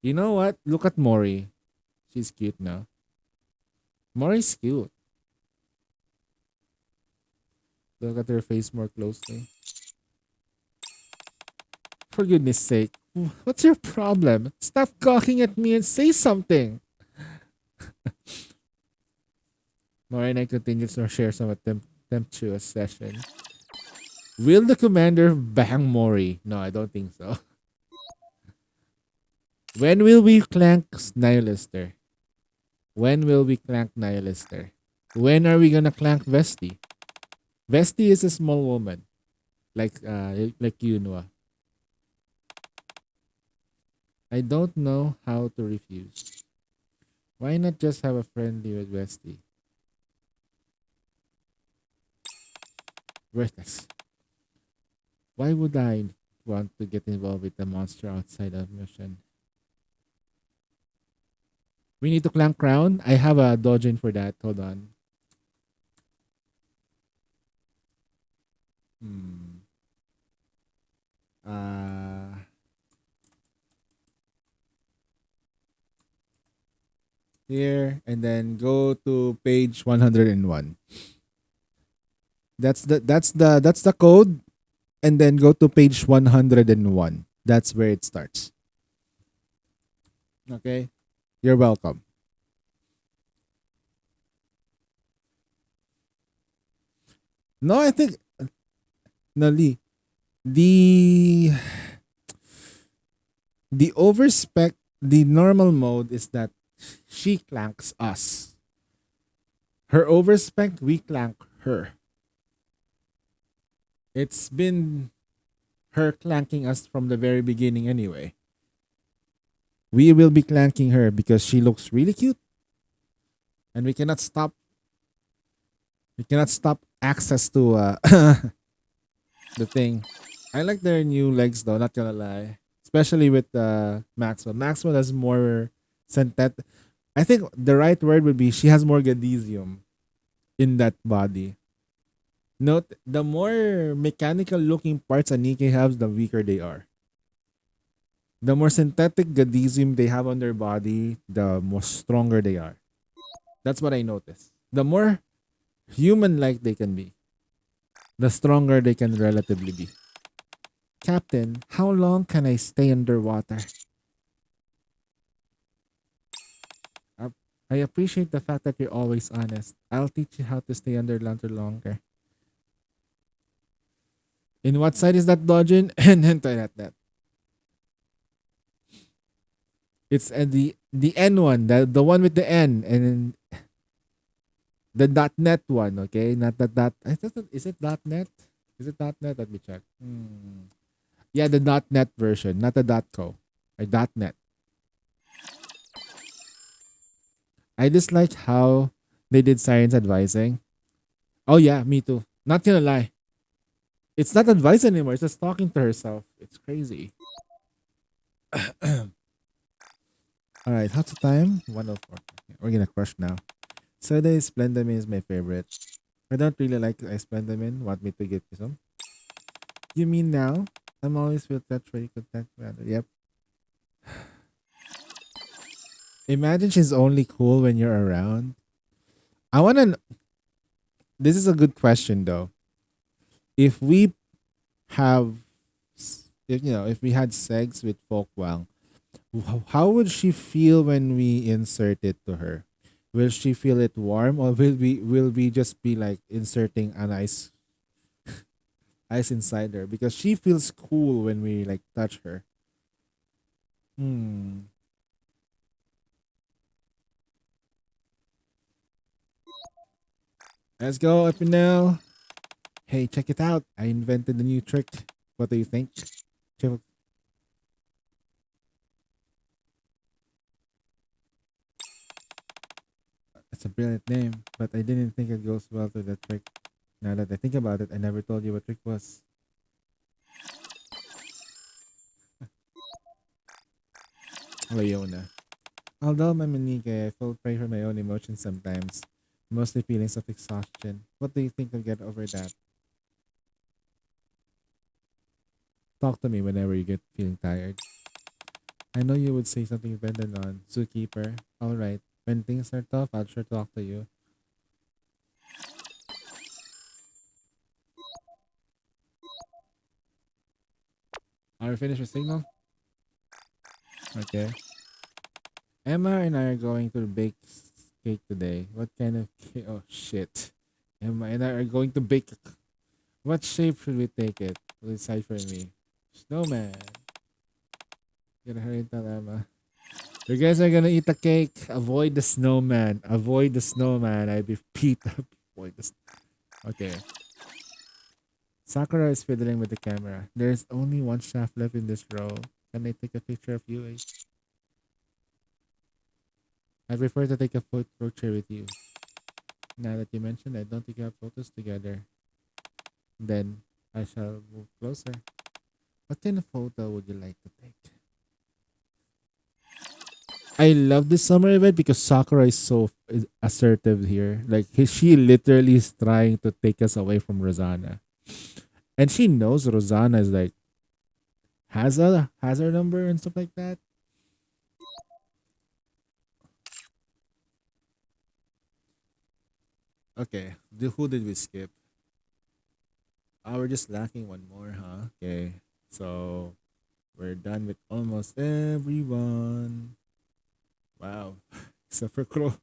Speaker 2: You know what? Look at Mori. She's cute now. Mori's cute. Look at her face more closely. For goodness sake. What's your problem? Stop gawking at me and say something. Mori and I continue to share some temptuous session. Will the commander bang Mori? No, I don't think so. When will we clank Nihilister? When will we clank Nihilister? When are we gonna clank Vesti? Vesti is a small woman. Like you, Noah. I don't know how to refuse. Why not just have a friendly with Vesti? Worthless. Why would I want to get involved with the monster outside of mission? We need to clank crown. I have a dojin for that. Hold on. Here and then go to page 101. That's the code, and then go to page 101. That's where it starts. Okay? You're welcome. No, I think Nali, the overspec, the normal mode is that she clanks us. Her overspec, we clank her. It's been her clanking us from the very beginning anyway. We will be clanking her because she looks really cute. And we cannot stop. We cannot stop access to the thing. I like their new legs though, not gonna lie. Especially with Maxwell. Maxwell has more synthetic. I think the right word would be she has more gadesium in that body. Note, the more mechanical looking parts Anike has, the weaker they are. The more synthetic gadesium they have on their body, the more stronger they are. That's what I noticed. The more human-like they can be, the stronger they can relatively be. Captain, how long can I stay underwater? I appreciate the fact that you're always honest. I'll teach you how to stay underwater longer. In what side is that dungeon? And then that. It's at the N one, the one with the N, and then the .net one, okay? Not the dot. Is it .net? Is it .net? Let me check. Yeah, the .net version, not the .co. Or .net. I dislike how they did science advising. Oh yeah, me too. Not gonna lie. It's not advice anymore. It's just talking to herself. It's crazy. All right, how's the time? 1:04. We're gonna crush now. Soda Splendamin is my favorite. I don't really like Ice Splendamin. Want me to get you some? You mean now? I'm always feel touch very contact matter. Yep. Imagine she's only cool when you're around. I wanna. This is a good question though. If we have, if we had sex with Folkwang, how would she feel when we insert it to her? Will she feel it warm, or will we just be like inserting an ice inside her? Because she feels cool when we like touch her. Let's go, Epinel. Hey, check it out. I invented a new trick. What do you think? It's a brilliant name, but I didn't think it goes well to the trick. Now that I think about it, I never told you what trick was. Leona. Although I'm Manike, I feel prey for my own emotions sometimes. Mostly feelings of exhaustion. What do you think will get over that? Talk to me whenever you get feeling tired. I know you would say something dependent on Zookeeper. Alright. When things are tough, I'll sure talk to you. Are we finished with Signal? Okay. Emma and I are going to bake cake today. What kind of cake? Oh shit. Emma and I are going to bake. What shape should we take it? Will decide for me. Snowman. Gonna hurry and tell Emma. You guys are gonna eat a cake. Avoid the snowman. Avoid the snowman. I repeat. Avoid the. Okay. Sakura is fiddling with the camera. There's only one shaft left in this row. Can I take a picture of you? I prefer to take a picture with you. Now that you mentioned, I don't think we have photos together. Then I shall move closer. What kind of photo would you like to take? I love this summer event because Sakura is so assertive here. Like she literally is trying to take us away from Rosanna, and she knows Rosanna is like has her number and stuff like that. Okay, who did we skip? We're just lacking one more, huh? Okay, so we're done with almost everyone. Wow. Except for Crew.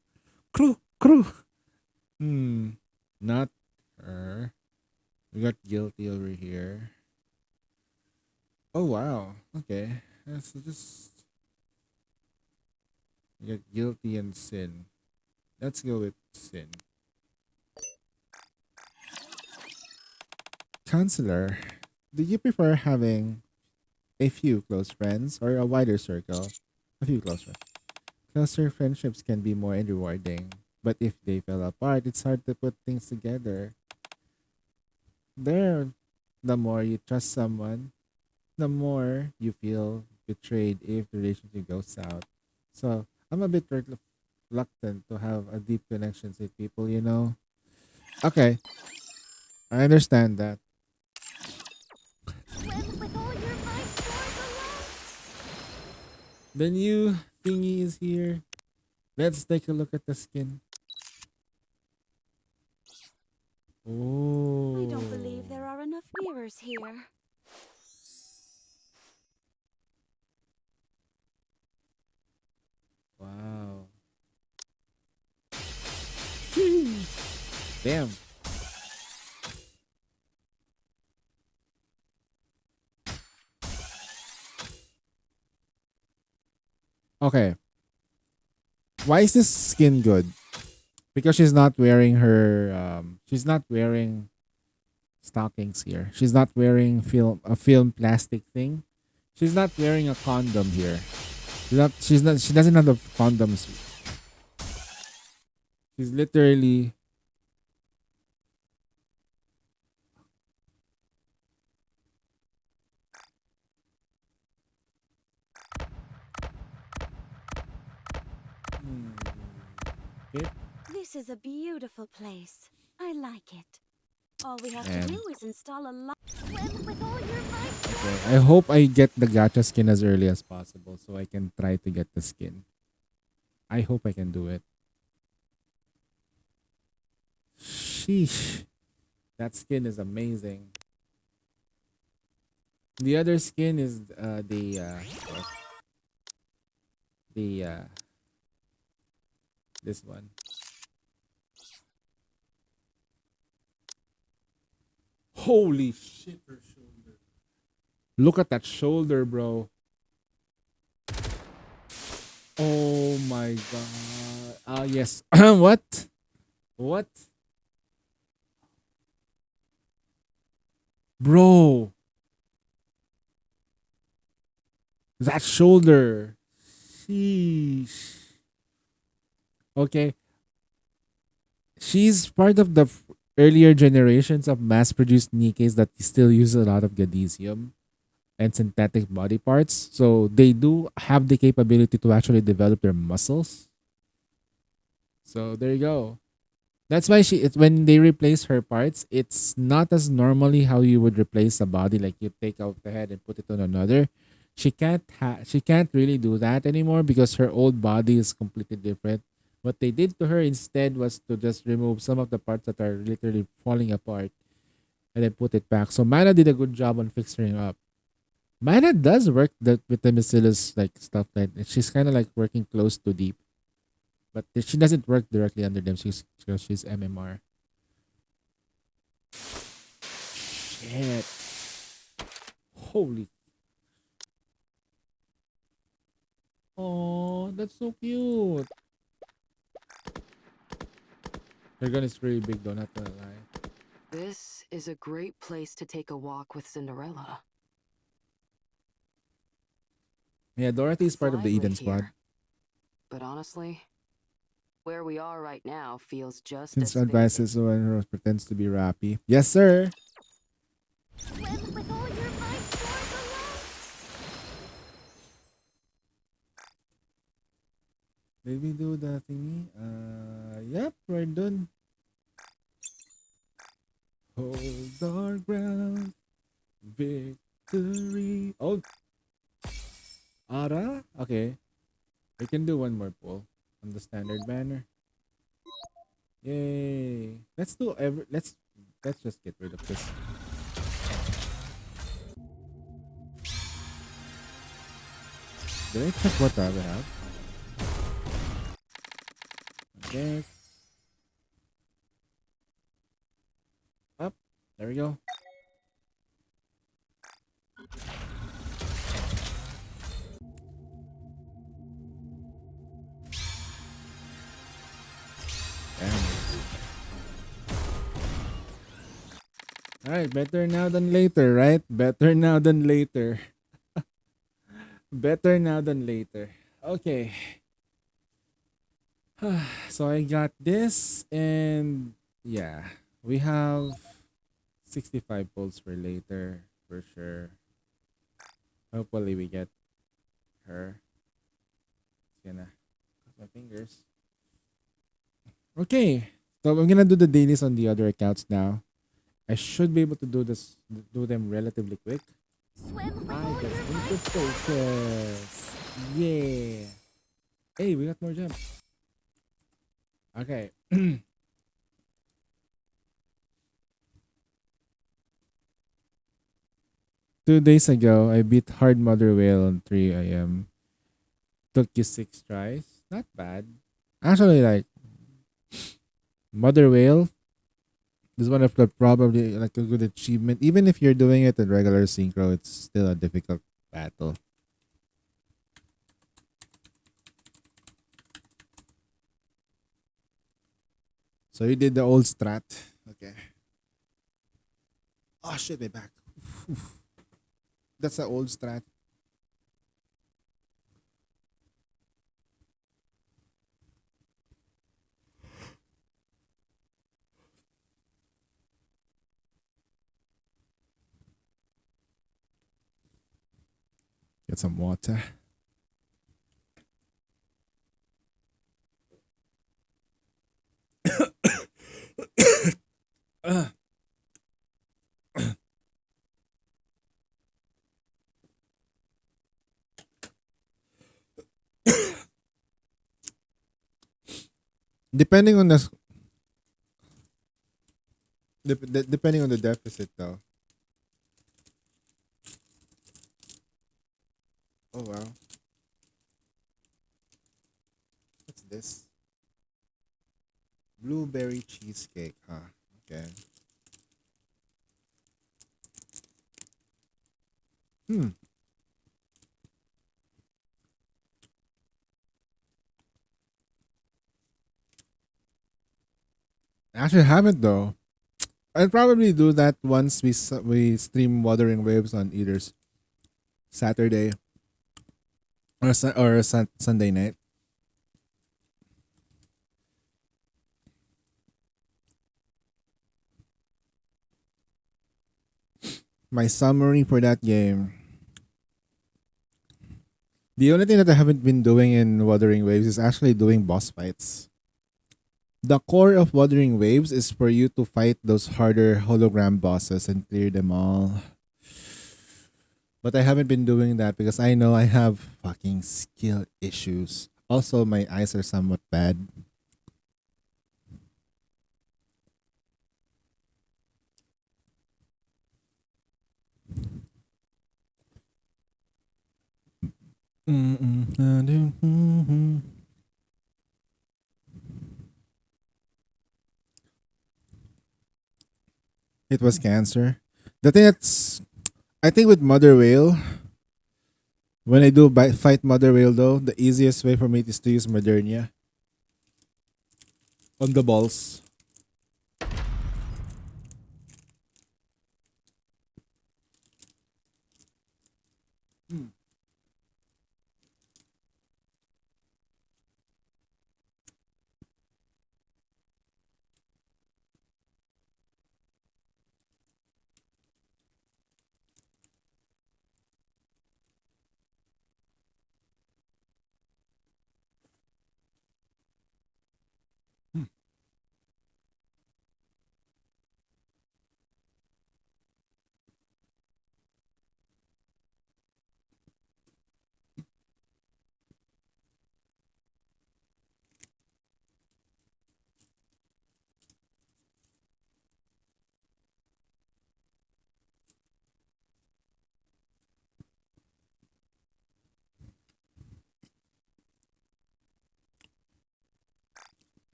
Speaker 2: Not her. We got Guilty over here. Oh, wow. Okay. Let's just... We got Guilty and Sin. Let's go with Sin. Counselor, do you prefer having a few close friends or a wider circle? A few close friends. Closer friendships can be more rewarding, but if they fell apart, it's hard to put things together. There the more you trust someone, the more you feel betrayed if the relationship goes south. So I'm a bit reluctant to have a deep connections with people, you know. Okay, I understand that.
Speaker 1: Swim with all your might for the light.
Speaker 2: The new thingy is here. Let's take a look at the skin. Oh.
Speaker 4: I don't believe there are enough mirrors here.
Speaker 2: Wow. Damn. Okay. Why is this skin good? Because she's not wearing she's not wearing stockings here. She's not wearing film plastic thing. She's not wearing a condom here. She doesn't have the condoms. She's literally okay.
Speaker 4: This is a beautiful place. I like it. All we have
Speaker 2: Man.
Speaker 4: to do is install a light.
Speaker 1: Swim with all your might for
Speaker 2: Okay. I hope I get the gacha skin as early as possible so I can try to get the skin. I hope I can do it. Sheesh. That skin is amazing. The other skin is this one. Holy shit, her shoulder. Look at that shoulder, bro. Oh my god. Ah, yes. What? What? Bro. That shoulder. Sheesh. Okay. She's part of the earlier generations of mass-produced Nikes that still use a lot of gadesium and synthetic body parts. So they do have the capability to actually develop their muscles. So there you go. That's why when they replace her parts, it's not as normally how you would replace a body, like you take out the head and put it on another. She can't really do that anymore because her old body is completely different. What they did to her instead was to just remove some of the parts that are literally falling apart and then put it back. So Mana did a good job on fixing her up. Mana does work with the Mycilus like stuff like she's kind of like working close to deep, but she doesn't work directly under them. She's MMR. Shit! Holy! Oh, that's so cute. Her gun is pretty big though, not gonna lie.
Speaker 5: This is a great place to take a walk with Cinderella.
Speaker 2: Yeah, Dorothy is part of the
Speaker 5: Lively
Speaker 2: Eden Squad.
Speaker 5: here. But honestly, where we are right now feels just
Speaker 2: Since
Speaker 5: as
Speaker 2: advises when Rose pretends to be Rappy. Yes, sir.
Speaker 1: swim with all your might for the light.
Speaker 2: Did we do the thingy? Yep, we're done. Hold our ground. Victory. Oh. Ara? Okay. We can do one more pull on the standard banner. Yay. Let's just get rid of this. Did I check what I have? Okay. Up. There we go. Alright, better now than later, right? Better now than later. Better now than later. Okay. So I got this and yeah, we have 65 pulls for later, for sure. Hopefully we get her. Gonna cross my fingers. Okay, so I'm gonna do the dailies on the other accounts now. I should be able to do them relatively quick.
Speaker 1: Swim with
Speaker 2: I
Speaker 1: all
Speaker 2: just
Speaker 1: your
Speaker 2: need to
Speaker 1: might.
Speaker 2: focus. Yeah. Hey, we got more gems. Okay. 2 days ago, I beat Hard Mother Whale on 3 a.m. Took you 6 tries. Not bad. Actually, like, Mother Whale is one of the probably like a good achievement. Even if you're doing it in regular synchro, it's still a difficult battle. So you did the old strat. Okay. Oh shit, my back. That's the old strat. Get some water. Depending on depending on the deficit though. Oh wow. What's this? Blueberry cheesecake, huh? Okay. Hmm. I actually haven't though. I'll probably do that once we stream Wuthering Waves on either Saturday or Sunday night. My summary for that game. The only thing that I haven't been doing in Wuthering Waves is actually doing boss fights. The core of Wuthering Waves is for you to fight those harder hologram bosses and clear them all. But I haven't been doing that because I know I have fucking skill issues. Also, my eyes are somewhat bad. It was cancer. The thing that's, I think with Mother Whale, when I do fight Mother Whale though, the easiest way for me is to use Modernia on the balls.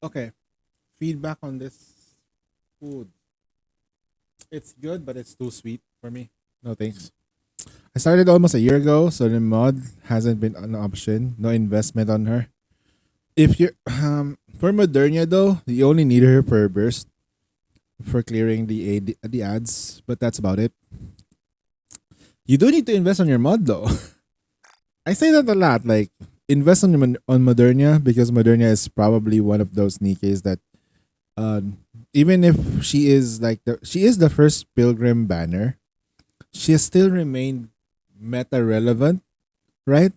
Speaker 2: Okay. Feedback on this food. It's good, but it's too sweet for me. No thanks. I started almost a year ago, so the mod hasn't been an option. No investment on her. If you're For Modernia though, you only need her per burst for clearing the ads, but that's about it. You do need to invest on your mod though. I say that a lot, like invest on Modernia, because Modernia is probably one of those Nikkes that even if she is she is the first Pilgrim banner, she has still remained meta relevant, right?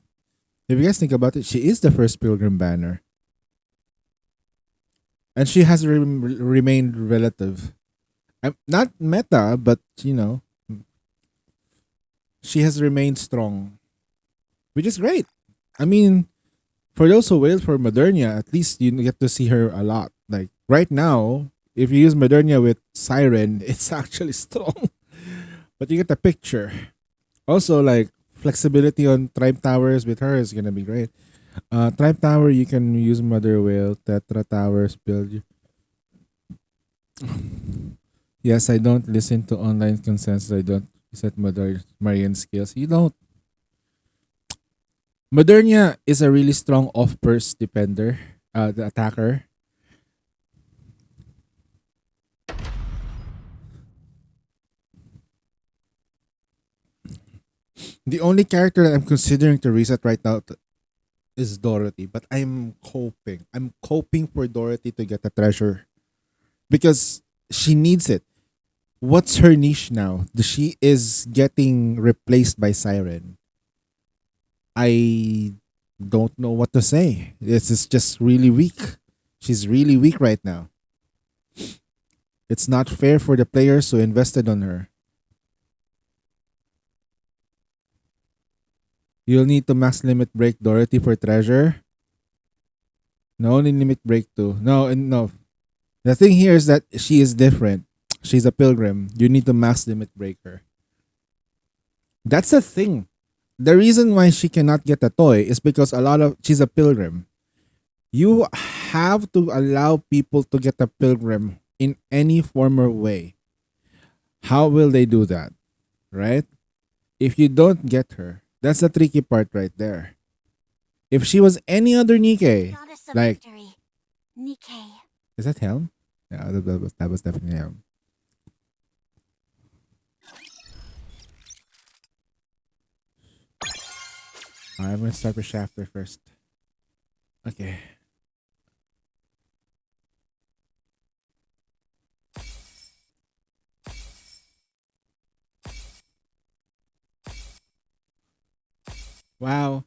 Speaker 2: If you guys think about it, she is the first Pilgrim banner. And she has remained relative. Not meta, but she has remained strong, which is great. I mean, for those who wait for Modernia, at least you get to see her a lot. Like right now, if you use Modernia with Siren, it's actually strong. But you get the picture. Also, like flexibility on Tribe Towers with her is gonna be great. Tribe Tower, you can use Mother Whale, Tetra Towers, build. Yes, I don't listen to online consensus. I don't set Marian skills. You don't. Modernia is a really strong off-burst defender, the attacker. The only character that I'm considering to reset right now is Dorothy, but I'm coping. I'm coping for Dorothy to get a treasure because she needs it. What's her niche now? She is getting replaced by Siren. I don't know what to say. This is just really weak. She's really weak right now. It's not fair for the players who invested on her. You'll need to max limit break Dorothy for treasure. No, only limit break 2. No. The thing here is that she is different. She's a pilgrim. You need to max limit break her. That's the thing. The reason why she cannot get a toy is because she's a pilgrim. You have to allow people to get a pilgrim in any form or way. How will they do that? Right? If you don't get her, that's the tricky part right there. If she was any other Nikke,
Speaker 1: Goddess of
Speaker 2: like,
Speaker 1: victory. Nikke.
Speaker 2: is that Helm? Yeah, that was definitely Helm. Alright, I'm gonna start with Shafter first. Okay. Wow.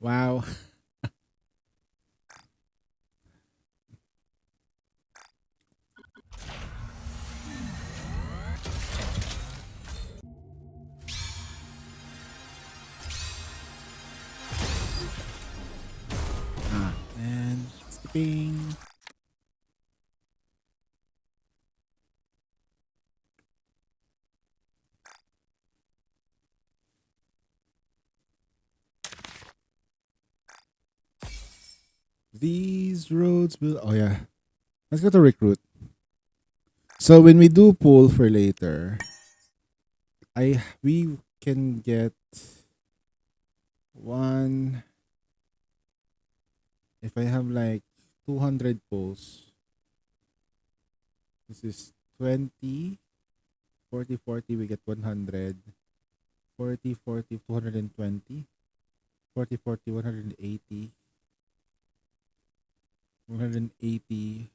Speaker 2: Wow. And skipping. These roads will. Oh yeah, let's go to recruit. So when we do pull for later, we can get one. If I have like 200 pulls, this is 20, 40, 40, we get 100, 40, 40, 220, 40, 40, 180, 180,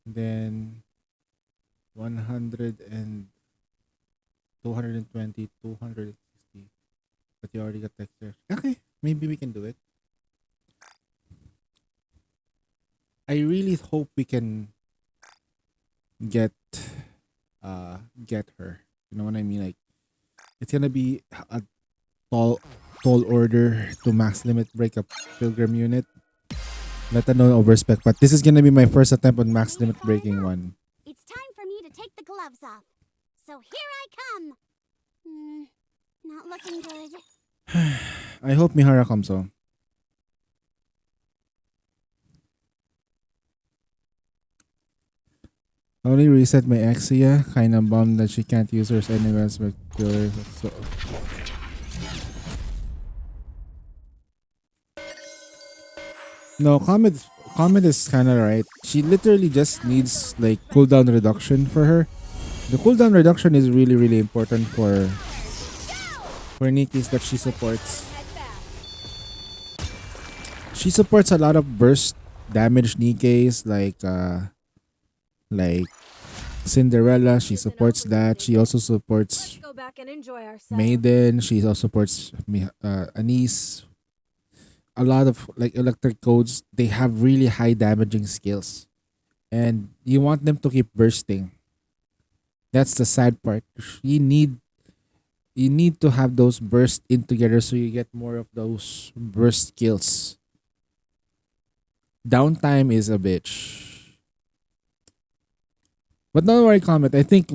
Speaker 2: then 100 and 220, 260. But you already got texture. Okay, maybe we can do it. I really hope we can get her. You know what I mean? Like, it's gonna be a tall order to max limit break a pilgrim unit. Let alone overspec. But this is gonna be my first attempt on max limit breaking one.
Speaker 1: It's time for me to take the gloves off. So here I come. Not looking good.
Speaker 2: I hope Mihara comes on. I only reset my Exia. Kinda bummed that she can't use hers anywhere but killer. So No, Comet is kind of right. She literally just needs like cooldown reduction for her. The cooldown reduction is really really important for Nikki's that she supports. She supports a lot of burst damage Nikki's like Cinderella. She supports that. She also supports
Speaker 4: Go back and enjoy ourselves.
Speaker 2: Maiden. She also supports Anise. A lot of like electric codes. They have really high damaging skills, and you want them to keep bursting. That's the sad part. You need to have those burst in together so you get more of those burst skills. Downtime is a bitch. But don't worry, Comet. I think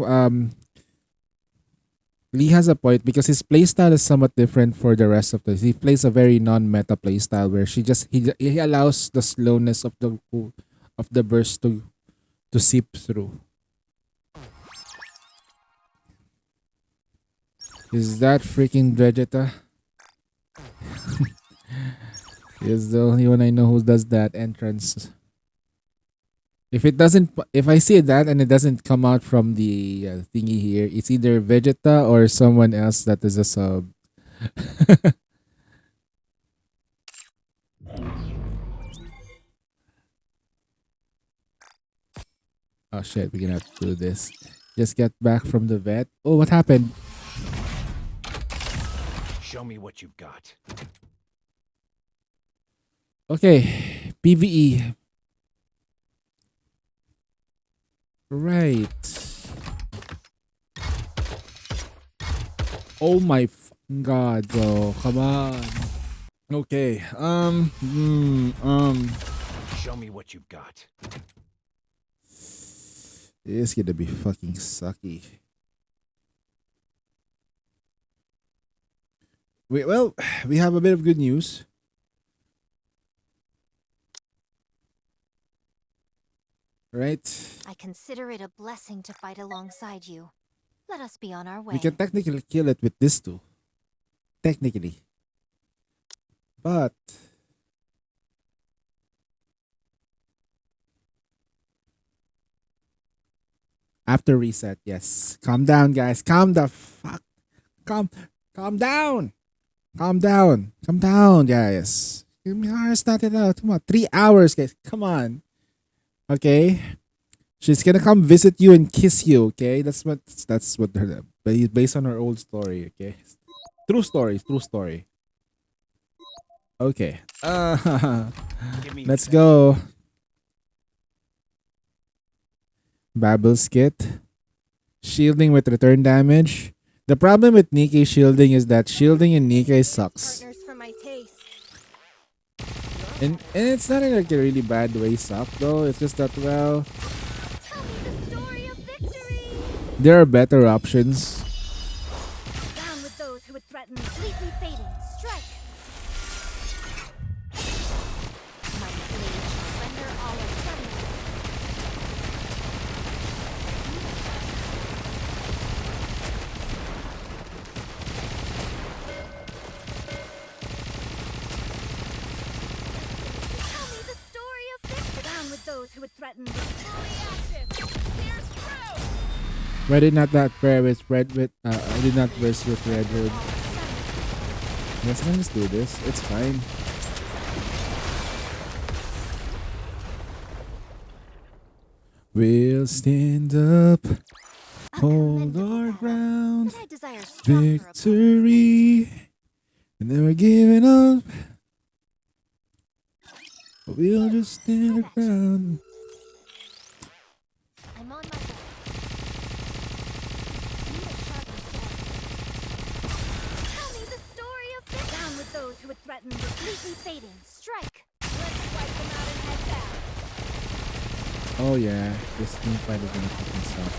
Speaker 2: Lee has a point because his playstyle is somewhat different for the rest of the. He plays a very non-meta playstyle where he allows the slowness of the burst to seep through. Is that freaking Vegeta? He's the only one I know who does that entrance. If I see that and it doesn't come out from the thingy here, it's either Vegeta or someone else that is a sub. Oh shit, we're gonna have to do this. Just get back from the vet. Oh, what happened?
Speaker 6: Show me what you've got.
Speaker 2: Okay, PvE. Right. Oh my god, bro. Come on. Okay.
Speaker 6: Show me what you've got.
Speaker 2: It's gonna be fucking sucky. Well, we have a bit of good news. Right?
Speaker 1: I consider it a blessing to fight alongside you. Let us be on our way.
Speaker 2: We can technically kill it with this too. Technically. But after reset, yes. Calm down, guys. Calm the fuck. Calm down. Calm down. Calm down, guys. Give me start it out. Come on. 3 hours, guys. Come on. Okay. She's gonna come visit you and kiss you, okay? That's what her based on her old story, okay? True story. Okay. Let's go. Babel's kit. Shielding with return damage. The problem with Nikkei shielding is that shielding in Nikkei sucks.
Speaker 4: Partners for my taste.
Speaker 2: And it's not in like a really bad way suck though. It's just that well
Speaker 1: Tell me the story of victory.
Speaker 2: there are better options.
Speaker 4: Down with those who would threaten me.
Speaker 1: Completely fading. Strike. Mighty blade shall render all of suddenly. Tell me the story of victory.
Speaker 4: Down with those who would threaten me.
Speaker 1: Fully active. Pierce through.
Speaker 2: I did not that pair with red with I did not verse with red hood. Let's just do this. It's fine. We'll stand up, hold our ground,
Speaker 1: But I desire stronger opponents.
Speaker 2: victory, and then we're giving up. But we'll just stand our ground.
Speaker 1: I'm on my way. Need a sharper sword. Tell me the story of victory.
Speaker 4: Down with those who would threaten me.
Speaker 1: Completely fading. Strike. Let's wipe them out and head back.
Speaker 2: Oh yeah, this team fight is gonna fucking suck.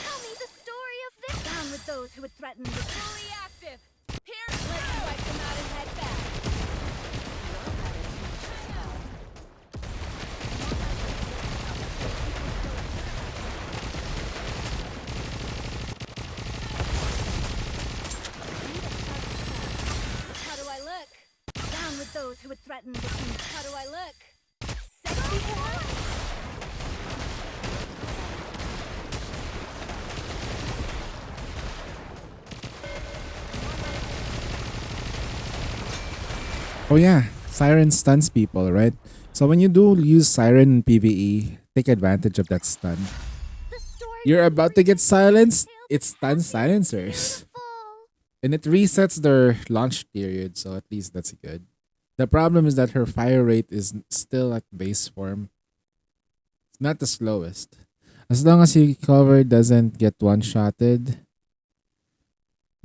Speaker 1: Tell me the story of victory.
Speaker 4: Down with those who would threaten me.
Speaker 1: Fully active. Pierce. Let's wipe them out and head back.
Speaker 2: Oh yeah, Siren stuns people, right? So when you do use Siren in PvE, take advantage of that stun.
Speaker 1: The story
Speaker 2: You're
Speaker 1: will
Speaker 2: about to get
Speaker 1: reach the
Speaker 2: silenced,
Speaker 1: details.
Speaker 2: it stuns silencers.
Speaker 1: Beautiful.
Speaker 2: And it resets their launch period, so at least that's good. The problem is that her fire rate is still at base form. It's not the slowest. As long as your cover doesn't get one-shotted.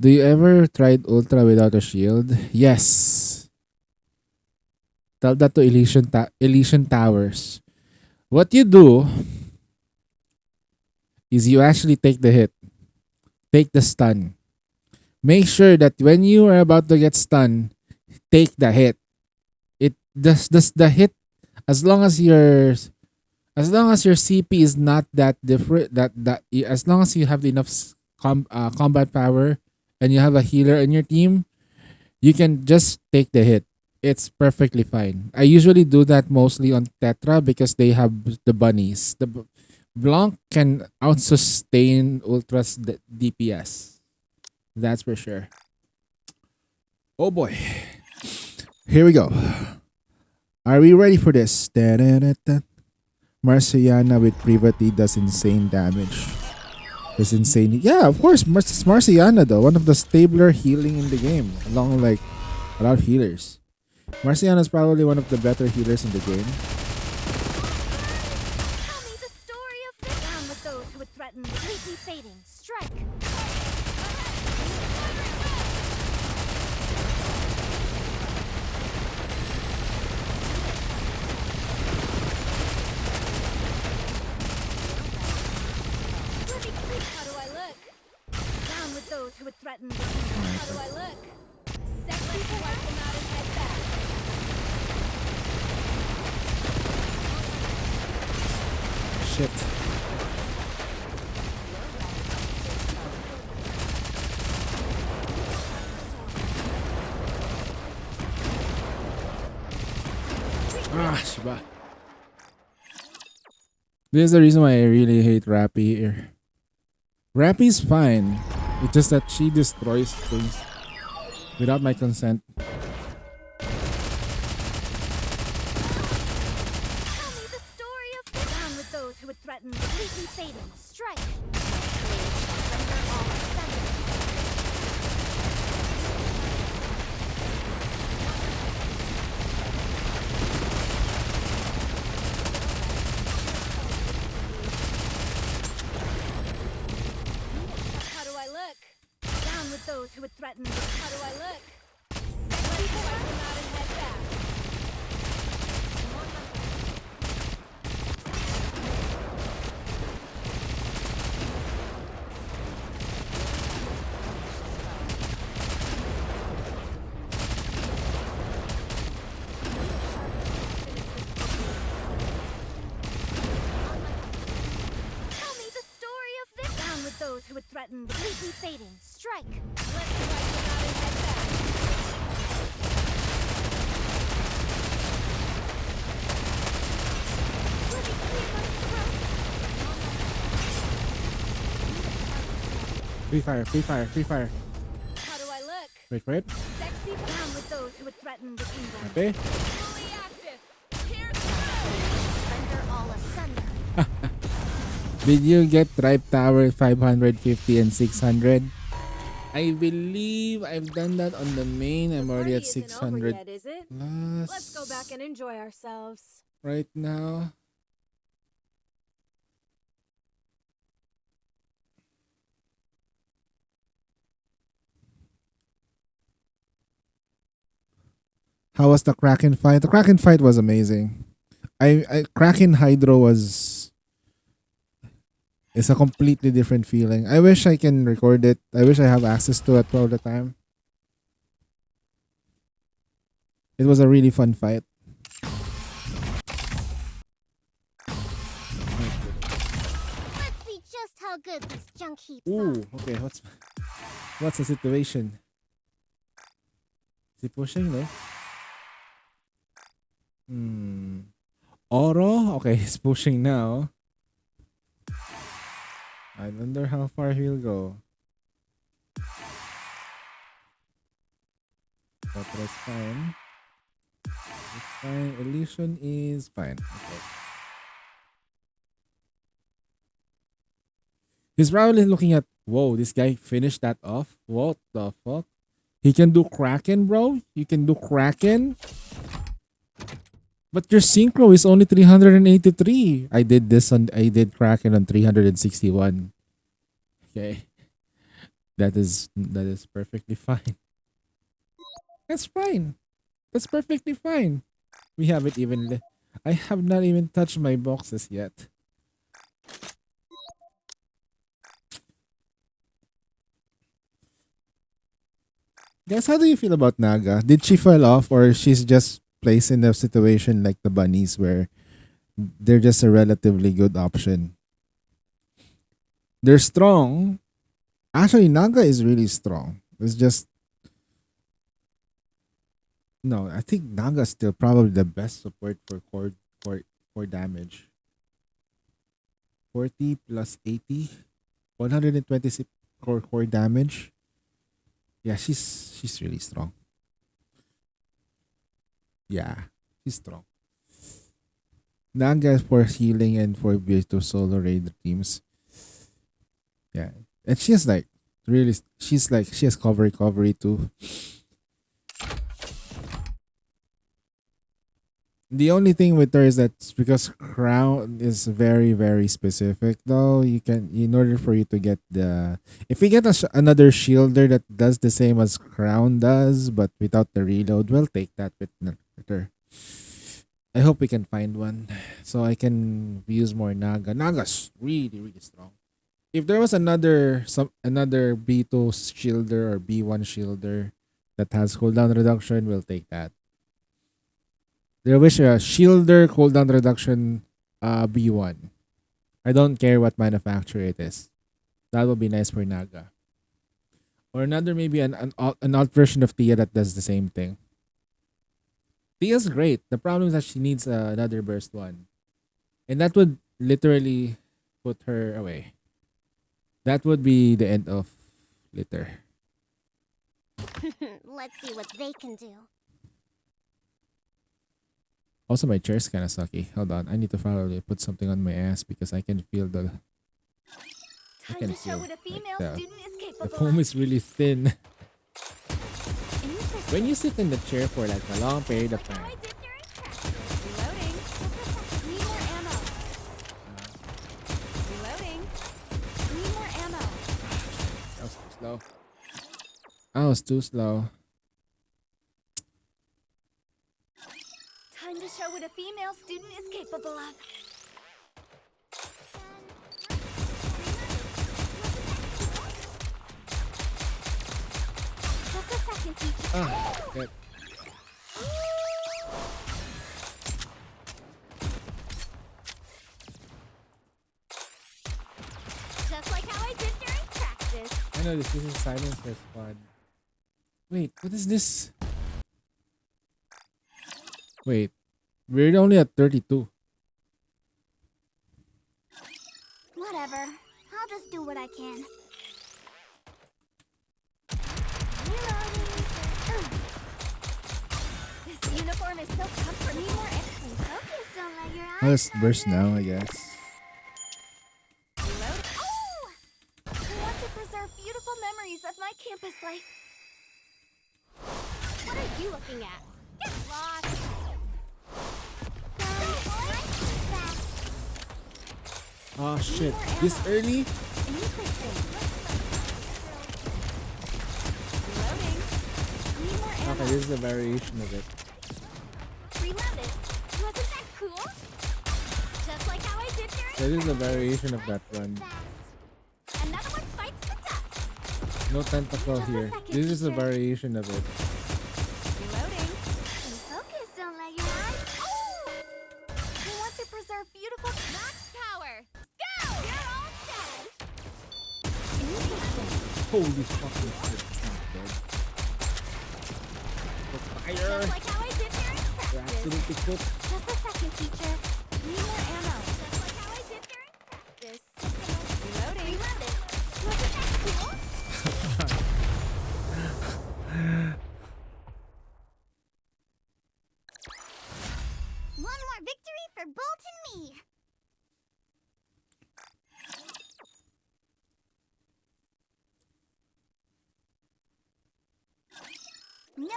Speaker 2: Do you ever tried Ultra without a shield? Yes. Tell that to Elysian Towers. What you do is you actually take the hit. Take the stun. Make sure that when you are about to get stunned, take the hit. It does the hit as long as your CP is not that different as long as you have enough combat power and you have a healer in your team, you can just take the hit. It's perfectly fine. I usually do that mostly on Tetra because they have the bunnies. Blanc can out-sustain Ultra's DPS. That's for sure. Oh boy. Here we go. Are we ready for this? Da-da-da-da. Marciana with Privati does insane damage. Does insane. Yeah, of course. Marciana though. One of the stabler healing in the game. Along like a lot of healers. Marciana is probably one of the better healers in the game.
Speaker 1: Tell me the story of this. Down with those who would threaten completely fading. Strike. How do I look? Down with those who would threaten the kingdom. How do I look? Sexy to wipe them out and head back.
Speaker 2: Shit. Shiba. This is the reason why I really hate Rappy here. Rappy's fine. It's just that she destroys things without my consent.
Speaker 1: Tell me the story of this. Down with those who would threaten completely fading. Strike. Render all asunder. How do I look? Down with those who would threaten. How do I look? Sexy to wipe them out and head back. Tell me the story of this. Down with those who would threaten completely fading. Strike. Let's wipe them out and head back. Let me clear my throat.
Speaker 2: Free fire, free fire, free fire.
Speaker 1: How do I look?
Speaker 2: Wait for it.
Speaker 1: Sexy. Down with those who would threaten the kingdom.
Speaker 2: Okay.
Speaker 1: Fully active. Here's render all asunder.
Speaker 2: Did you get Tribe Tower 550 and 600? I believe I've done that on the main. I'm already at 600
Speaker 4: Yet, is it?
Speaker 2: plus.
Speaker 4: Let's go back and enjoy ourselves.
Speaker 2: Right now. How was the Kraken fight? The Kraken fight was amazing. Kraken Hydro was it's a completely different feeling. I wish I can record it. I wish I have access to it all the time. It was a really fun fight.
Speaker 1: Let's see just how good this junk heaps
Speaker 2: Ooh, okay. What's the situation? Is he pushing, no? Oro? Okay, he's pushing now. I wonder how far he'll go. But that's fine. Fine. Elysian is fine. Okay. He's probably looking at, whoa, this guy finished that off. What the fuck? He can do Kraken, bro? You can do Kraken? But your synchro is only 383. I did Kraken on 361. Okay. That is perfectly fine. That's fine. That's perfectly fine. We haven't even I have not even touched my boxes yet. Guys, how do you feel about Naga? Did she fall off, or she's just placed in a situation like the bunnies where they're just a relatively good option? They're strong. Actually, Naga is really strong. It's just no. I think Naga is still probably the best support for core damage. 40 plus 80, 126 core damage. Yeah, she's really strong. Yeah, she's strong. Naga for healing and for B2 solo raid teams. Yeah. And she's like really she has cover too. The only thing with her is that because crown is very very specific though, you can in order for you to get the if we get another shielder that does the same as crown does but without the reload, we'll take that with her. I hope we can find one so I can use more Naga. Naga's really really strong. If there was another B2 shielder or B1 shielder that has cooldown reduction, we'll take that. There was a shielder cooldown reduction B1. I don't care what manufacturer it is. That would be nice for Naga. Or another maybe an alt version of Tia that does the same thing. Tia's great. The problem is that she needs another burst one. And that would literally put her away. That would be the end of Litter.
Speaker 1: Let's see what they can do.
Speaker 2: Also, my chair's kind of sucky. Hold on. I need to probably put something on my ass because I can feel the... I can feel the foam is really thin. When you sit in the chair for like a long period of time.
Speaker 1: Reloading. Need more ammo. Reloading. Need more ammo.
Speaker 2: That was too slow. I was too slow.
Speaker 1: Time to show what a female student is capable of. Just a second, teacher.
Speaker 2: Good.
Speaker 1: Just like how I did during practice.
Speaker 2: I know this is silencer squad. Wait, what is this? Wait, we're only at 32.
Speaker 1: Whatever. I'll just do what I can. This uniform is so comfortable. More empty. Focus, don't let your eyes.
Speaker 2: I'll just burst now, I guess.
Speaker 1: Reload. Oh! I want to preserve beautiful memories of my campus life. What are you looking at? Get lost.
Speaker 2: Oh shit, this early? Okay, this is a variation of it.
Speaker 1: Reloaded. Wasn't that cool? Just like how I did during
Speaker 2: So this is a variation of that one.
Speaker 1: Another one fights the dust.
Speaker 2: No tentacle here. This is a variation of it.
Speaker 1: Reloading. Focus, don't let your eyes. Oh! I want to preserve beautiful max power. Go! You're all dead.
Speaker 2: Holy fucking shit, it's not dead. Fire!
Speaker 1: Just like how I did during
Speaker 2: You're
Speaker 1: practice.
Speaker 2: absolutely cooked.
Speaker 1: Just a second, teacher. Need more ammo. Just like how I did during practice. Reloading. Reloaded. Wasn't that cool?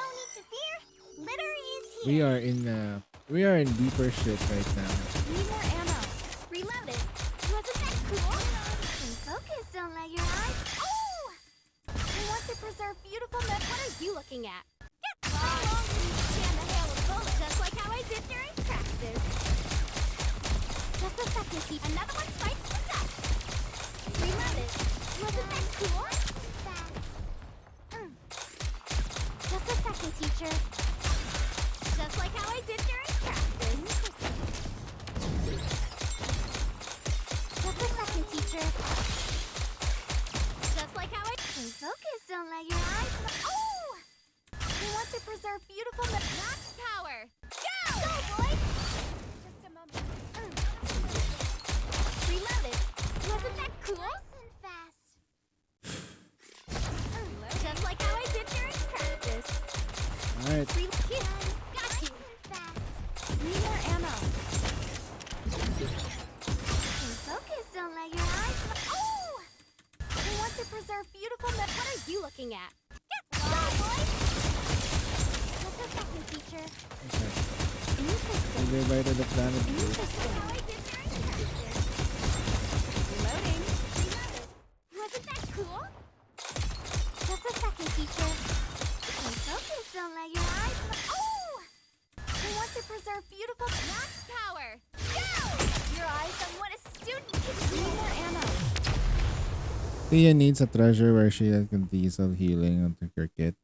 Speaker 1: No need to fear. Litter is
Speaker 2: We
Speaker 1: here.
Speaker 2: we are in deeper shit right now.
Speaker 1: Need more ammo. Reload it. Wasn't that cool? Stay focused, don't let your eyes. Oh! We want to preserve beautiful What are you looking at? How long can you stand the hail of bullets? Just like how I did during practice. Just a second, Keith. Another one bites the dust. Reload it. Wasn't that cool? Just a second, teacher. Just like how I did during practice. Just a second, teacher. Just like how I... Stay focused, don't let your eyes... Oh! We want to preserve beautiful... Max power! Go! Go, boys! Just a moment. Reload it. Wasn't that cool? Nice and fast. Just like how I did during practice.
Speaker 2: Alright.
Speaker 1: Got you. Need more ammo. Stay focused, don't let your eyes... Oh! We want to preserve beautiful... What are you looking at? Go, boys! Just a second, teacher.
Speaker 2: Okay.
Speaker 1: Interesting.
Speaker 2: Either by the planet.
Speaker 1: Interesting. How I did during practice. Reloading. Reload it. Wasn't that cool? Just a second, teacher. Stay focused, don't let your eyes... Oh! We want to preserve beautiful... Max power! Go! Your eyes on what a student can do! Need more ammo.
Speaker 2: Tia needs a treasure where she can diesel healing onto her kit.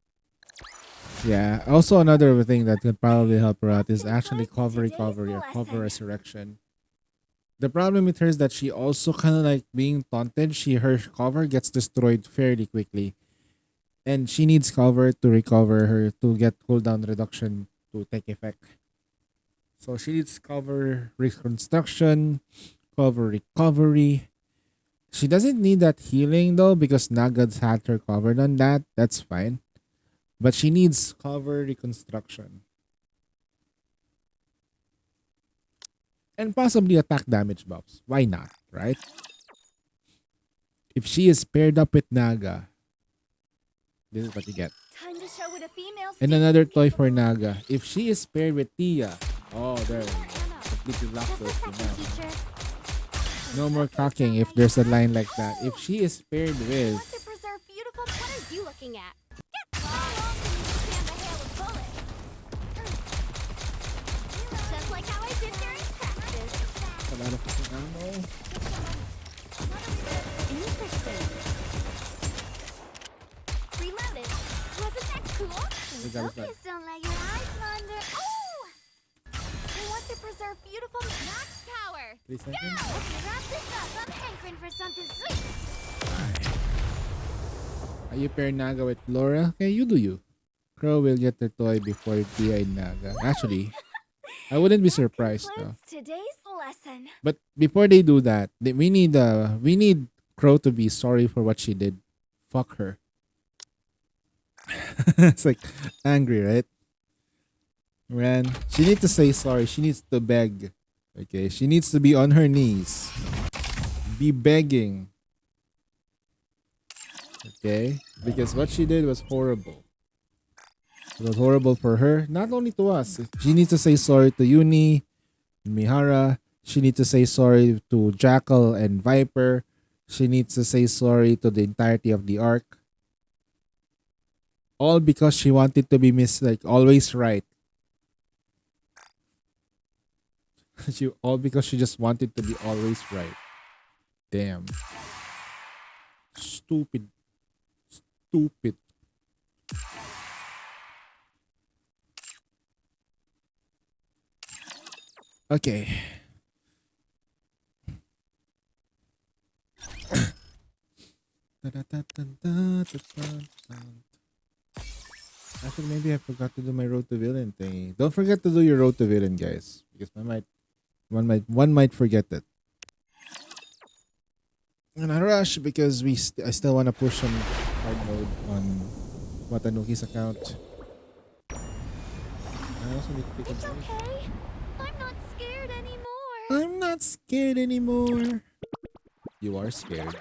Speaker 2: Yeah. Also another thing that could probably help her out is actually cover recovery or cover resurrection. The problem with her is that she also kind of like being taunted. Her cover gets destroyed fairly quickly. And she needs cover to recover her to get cooldown reduction to take effect. So she needs cover reconstruction, cover recovery. She doesn't need that healing though because Naga's had her covered on that. That's fine. But she needs cover reconstruction. And possibly attack damage buffs. Why not, right? If she is paired up with Naga, this is what you get.
Speaker 1: Time to show what a female
Speaker 2: And another toy for Naga. If she is paired with Tia, oh, there we go. Completely locked those two now.
Speaker 1: teacher.
Speaker 2: No more cocking if there's a line like that. If she is paired
Speaker 1: We
Speaker 2: with...
Speaker 1: want to preserve beautiful... What are you looking at? How long can you stand the hail of bullets? Just like how I did during practice.
Speaker 2: A lot of fucking ammo.
Speaker 1: Interesting. Reload it. Wasn't that cool?
Speaker 2: We got it back.
Speaker 1: Focus, don't let your eyes wander. Oh! We want to preserve beautiful... Max power!
Speaker 2: 3
Speaker 1: Go!
Speaker 2: seconds.
Speaker 1: Let's wrap this up. I'm hankering for something sweet.
Speaker 2: Are you paired Naga with Laura? Okay, you do you. Crow will get the toy before Tia and Naga. Actually, I wouldn't be surprised though.
Speaker 1: Today's lesson.
Speaker 2: But before they do that, we need Crow to be sorry for what she did. Fuck her. It's like angry, right? Man, she needs to say sorry. She needs to beg. Okay, she needs to be on her knees. Be begging. Okay? Because what she did was horrible. It was horrible for her, not only to us. She needs to say sorry to Uni, Mihara. She needs to say sorry to Jackal and Viper. She needs to say sorry to the entirety of the arc. All because she wanted to be always right. All because she just wanted to be always right. Damn. Stupid. Okay. Actually, maybe I forgot to do my road to villain thing. Don't forget to do your road to villain, guys, because one might forget it. I'm gonna rush because I still want to push some hard mode on Watanuki's account. I also need to pick up
Speaker 1: It's
Speaker 2: some.
Speaker 1: okay. I'm not scared anymore.
Speaker 2: I'm not scared anymore. You are scared.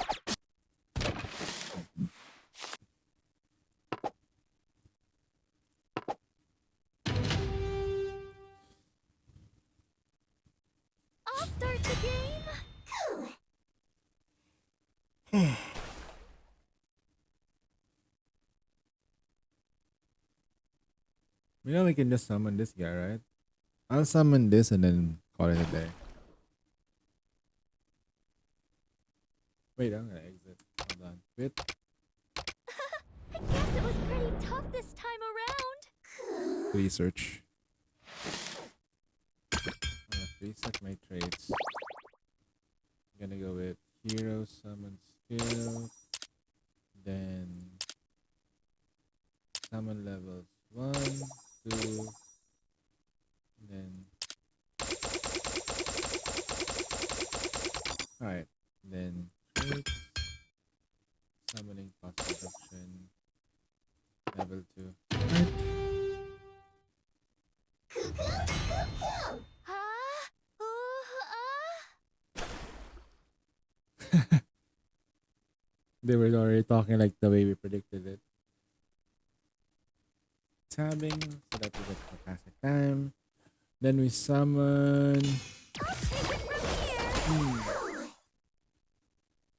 Speaker 2: You know we can just summon this guy, right? I'll summon this and then call it a day. Wait, I'm gonna exit. Hold on. Quit.
Speaker 1: I guess it was pretty tough this time around.
Speaker 2: Research. I'm gonna reset my traits. I'm gonna go with hero summon skill. Then summon levels 1, 2, then alright. Then traits. Summoning cost reduction. Level 2. They were already talking like the way we predicted it. Tabbing so that we get fantastic time. Then we summon.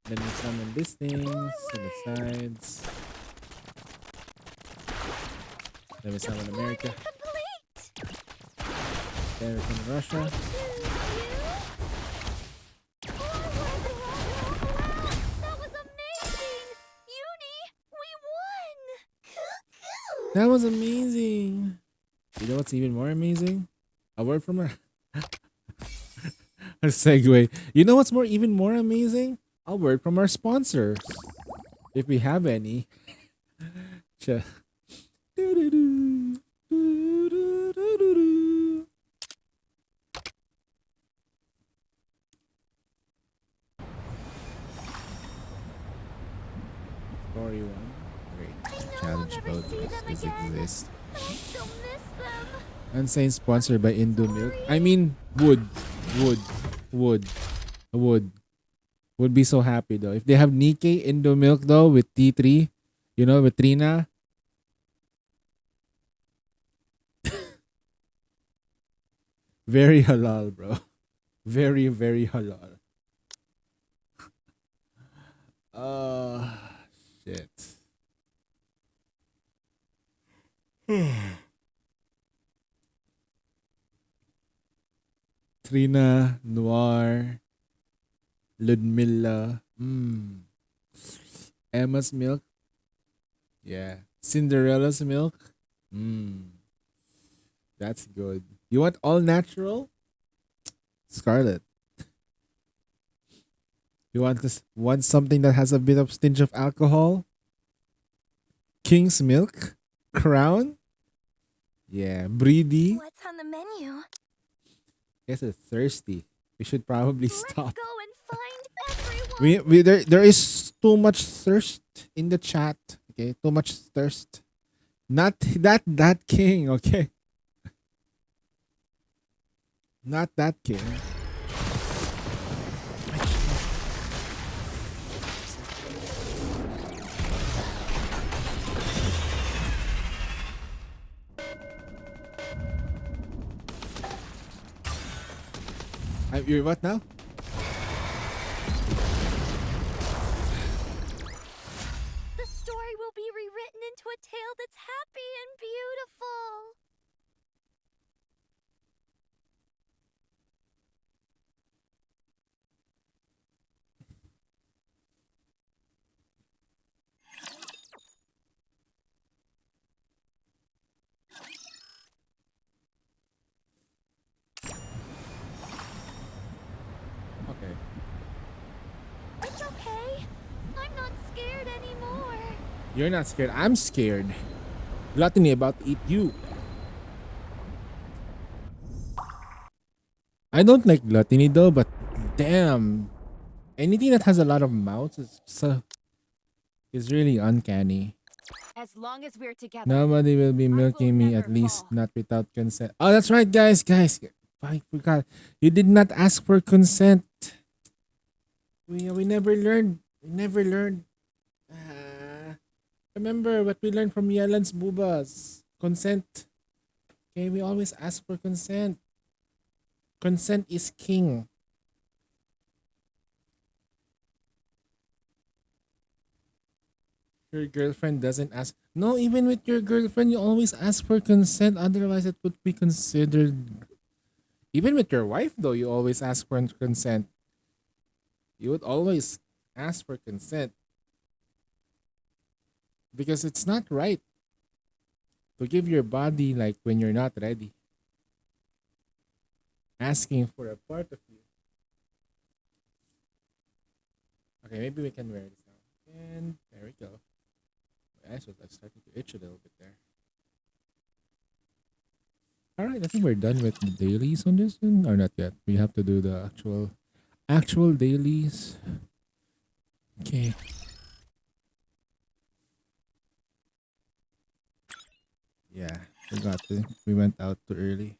Speaker 2: Then we summon these things to the sides. Then we summon America. Then we summon Russia. That was amazing. You know what's even more amazing? A word from her. A segue. You know what's even more amazing? A word from our sponsors. If we have any. Cha- Doo-doo-doo. Doo-doo-doo-doo-doo. Story 1. Great. Challenge mode because this exists. Unsane sponsored by Indo Milk. I mean, would be so happy though. If they have Nikkei Indo Milk though with T3, you know, with Trina. Very halal, bro. Very, very halal. Shit. Trina, Noir, Ludmilla, Emma's milk, yeah, Cinderella's milk, that's good. You want all natural? Scarlet. You want something that has a bit of stench of alcohol? King's milk, Crown, yeah, Breedy.
Speaker 1: What's on the menu?
Speaker 2: Guess it's thirsty. We should probably stop.
Speaker 1: Go and find everyone.
Speaker 2: There is too much thirst in the chat. Okay, too much thirst. Not that king. Okay, not that king. You're what now?
Speaker 1: The story will be rewritten into a tale that's happy and beautiful.
Speaker 2: Okay.
Speaker 1: It's okay. I'm not scared anymore.
Speaker 2: You're not scared. I'm scared. Gluttony about to eat you. I don't like gluttony though, but damn. Anything that has a lot of mouths is really uncanny.
Speaker 4: As long as we're together.
Speaker 2: Nobody will be milking me, at least not without consent. Oh, that's right, guys. I forgot. You did not ask for consent. We never learned. Remember what we learned from Yelan's Boobas. Consent. Okay, we always ask for consent. Consent is king. Your girlfriend doesn't ask. No, even with your girlfriend, you always ask for consent. Otherwise, it would be considered. Even with your wife, though, you always ask for consent. You would always ask for consent because it's not right to give your body like when you're not ready. Asking for a part of you. Okay, maybe we can wear this now. And there we go. My eyes are starting to itch a little bit there. Alright, I think we're done with the dailies on this one. Or not yet. We have to do the actual dailies. Okay. Yeah, forgot to. We went out too early.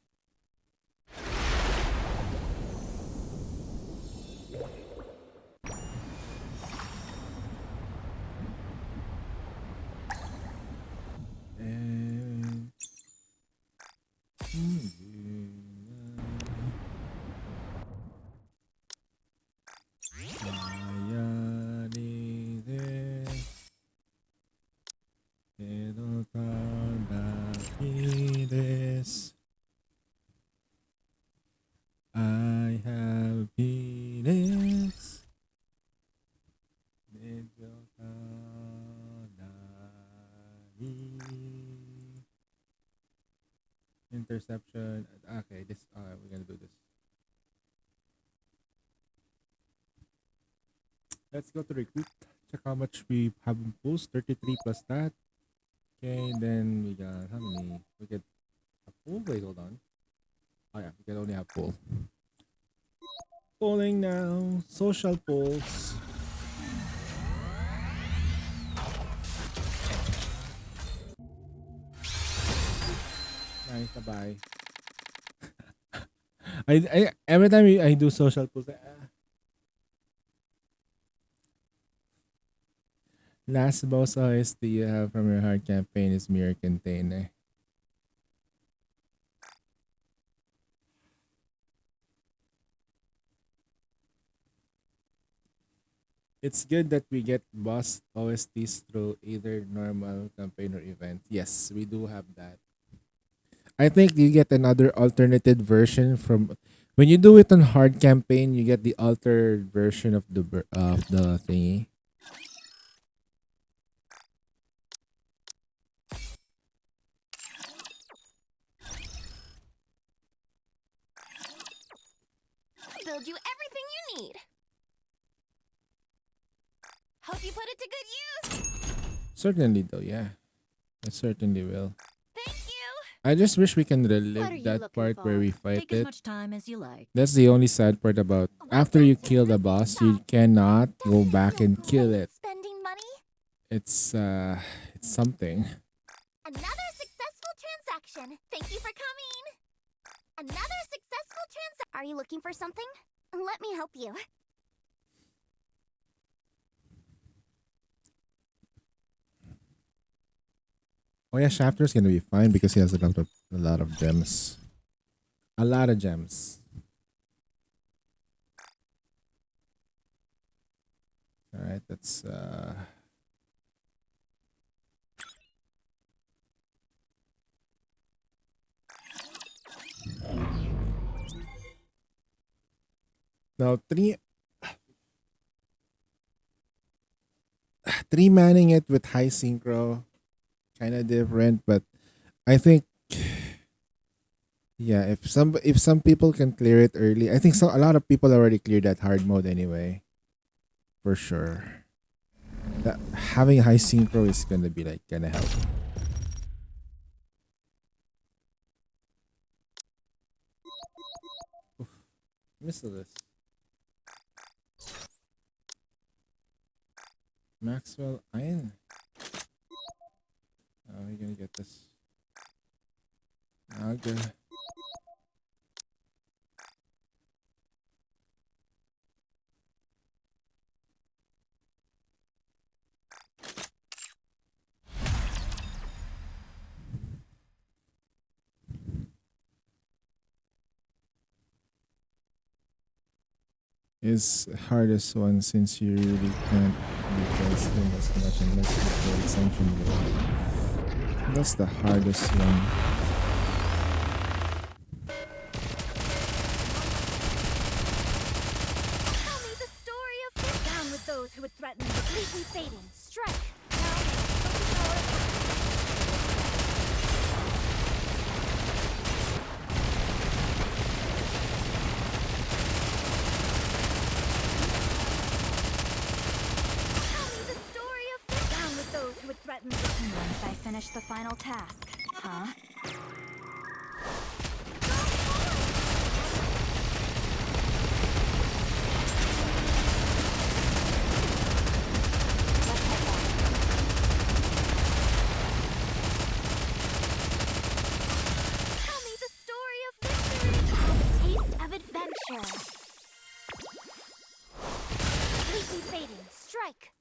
Speaker 2: And I have penis. Interception. Okay, this. We're gonna do this. Let's go to recruit. Check how much we have in pools. 33 plus that. Okay, then we got how many? We get a pool. Wait, hold on. Oh yeah, we can only have pool. Polling now. Social polls. Nice, bye. I every time I do social polls. Last boss OST you have from your hard campaign is Mirror Container. It's good that we get boss OSTs through either normal campaign or event. Yes, we do have that. I think you get another alternative version from when you do it on hard campaign. You get the altered version of the thingy.
Speaker 1: Build you everything you need. Hope you put it to good use.
Speaker 2: Certainly, though, yeah, I certainly will.
Speaker 1: Thank you.
Speaker 2: I just wish we can
Speaker 4: What are
Speaker 2: relive
Speaker 4: you
Speaker 2: that
Speaker 4: looking
Speaker 2: part where
Speaker 4: for?
Speaker 2: we fight
Speaker 7: Take as
Speaker 2: it.
Speaker 7: much time as you like.
Speaker 2: That's the only sad part about after you kill the boss, you cannot go back and kill it.
Speaker 1: Spending money.
Speaker 2: It's something.
Speaker 1: Another successful transaction. Thank you for coming. Another successful transaction. Are you looking for something? Let me help you.
Speaker 2: Oh yeah, Shafter's gonna be fine because he has a lot of gems. A lot of gems. Alright, that's now three manning it with high synchro, kind of different, but I think yeah, if some people can clear it early, I think a lot of people already cleared that hard mode anyway, for sure. That having high synchro is gonna be like gonna help. Oof, missed this. Maxwell Iron. Oh, we're gonna get this. Okay. Is hardest one since you really can't because him as much unless you play sanction. That's the hardest one.
Speaker 1: Tell me the story of this.
Speaker 4: Down with those who would threaten the
Speaker 1: Completely fading. Strike. Tell me the story of this.
Speaker 4: down with those who would threaten the
Speaker 1: Once I finish the final task, huh? Tell me the story of victory. A taste of adventure. Completely fading. Strike.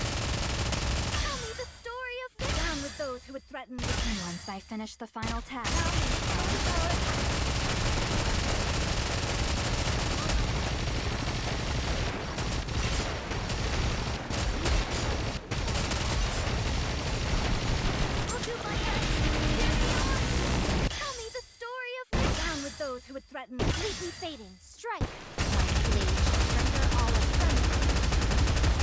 Speaker 1: Tell me the story of victory.
Speaker 4: down with those who would threaten the
Speaker 1: Once I finish the final task. I'll do my best. Tell me the story of
Speaker 4: down with those who would threaten the
Speaker 1: completely fading. Strike. Blade render all asunder.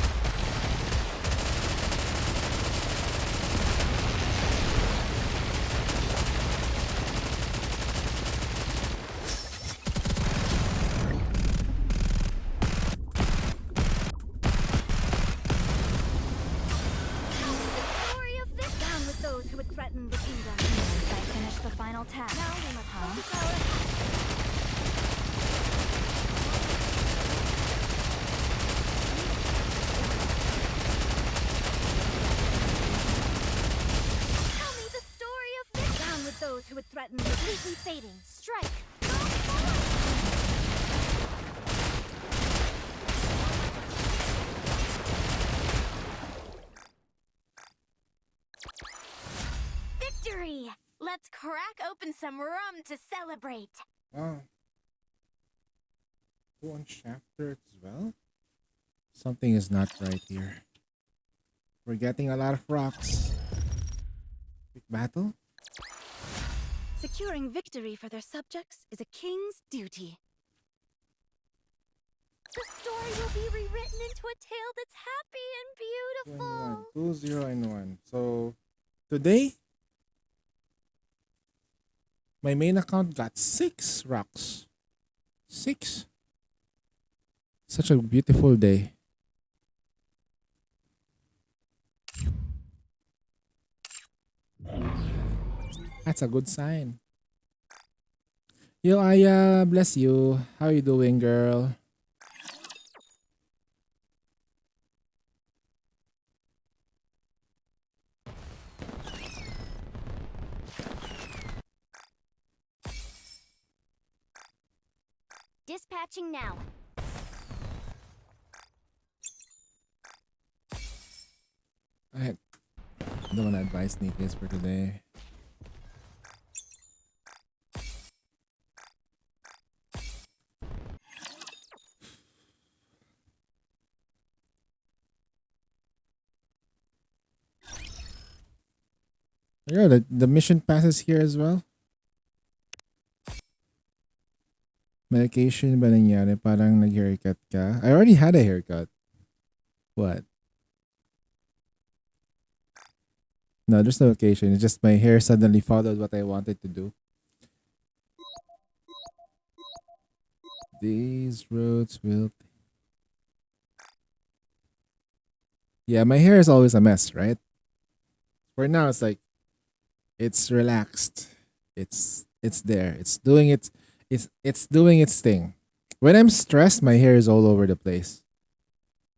Speaker 1: Tell me the story of this.
Speaker 4: down with those who would threaten the kingdom.
Speaker 1: Once I finish the final task.
Speaker 4: Now we must
Speaker 1: Huh?
Speaker 4: focus our attacks.
Speaker 1: Tell me the story of this.
Speaker 4: Down with those who would threaten the
Speaker 1: Completely fading. Strike. Victory! Let's crack open some rum to celebrate.
Speaker 2: Wow. One chapter as well? Something is not right here. We're getting a lot of rocks. Quick battle?
Speaker 4: Securing victory for their subjects is a king's duty.
Speaker 1: The story will be rewritten into a tale that's happy and beautiful.
Speaker 2: 2 0 and 1. So today my main account got 6 rocks. 6. Such a beautiful day. That's a good sign. Yo, Aya, bless you. How you doing, girl?
Speaker 1: Dispatching now.
Speaker 2: I don't want to advise sneakers for today. Yeah, the mission passes here as well. Medication ba nangyari? Parang nag-haircut ka? I already had a haircut. What? No, there's no occasion. It's just my hair suddenly followed what I wanted to do. These roads will... Yeah, my hair is always a mess, right? For now, it's like, it's relaxed. It's there. It's doing it's doing its thing. When I'm stressed, my hair is all over the place.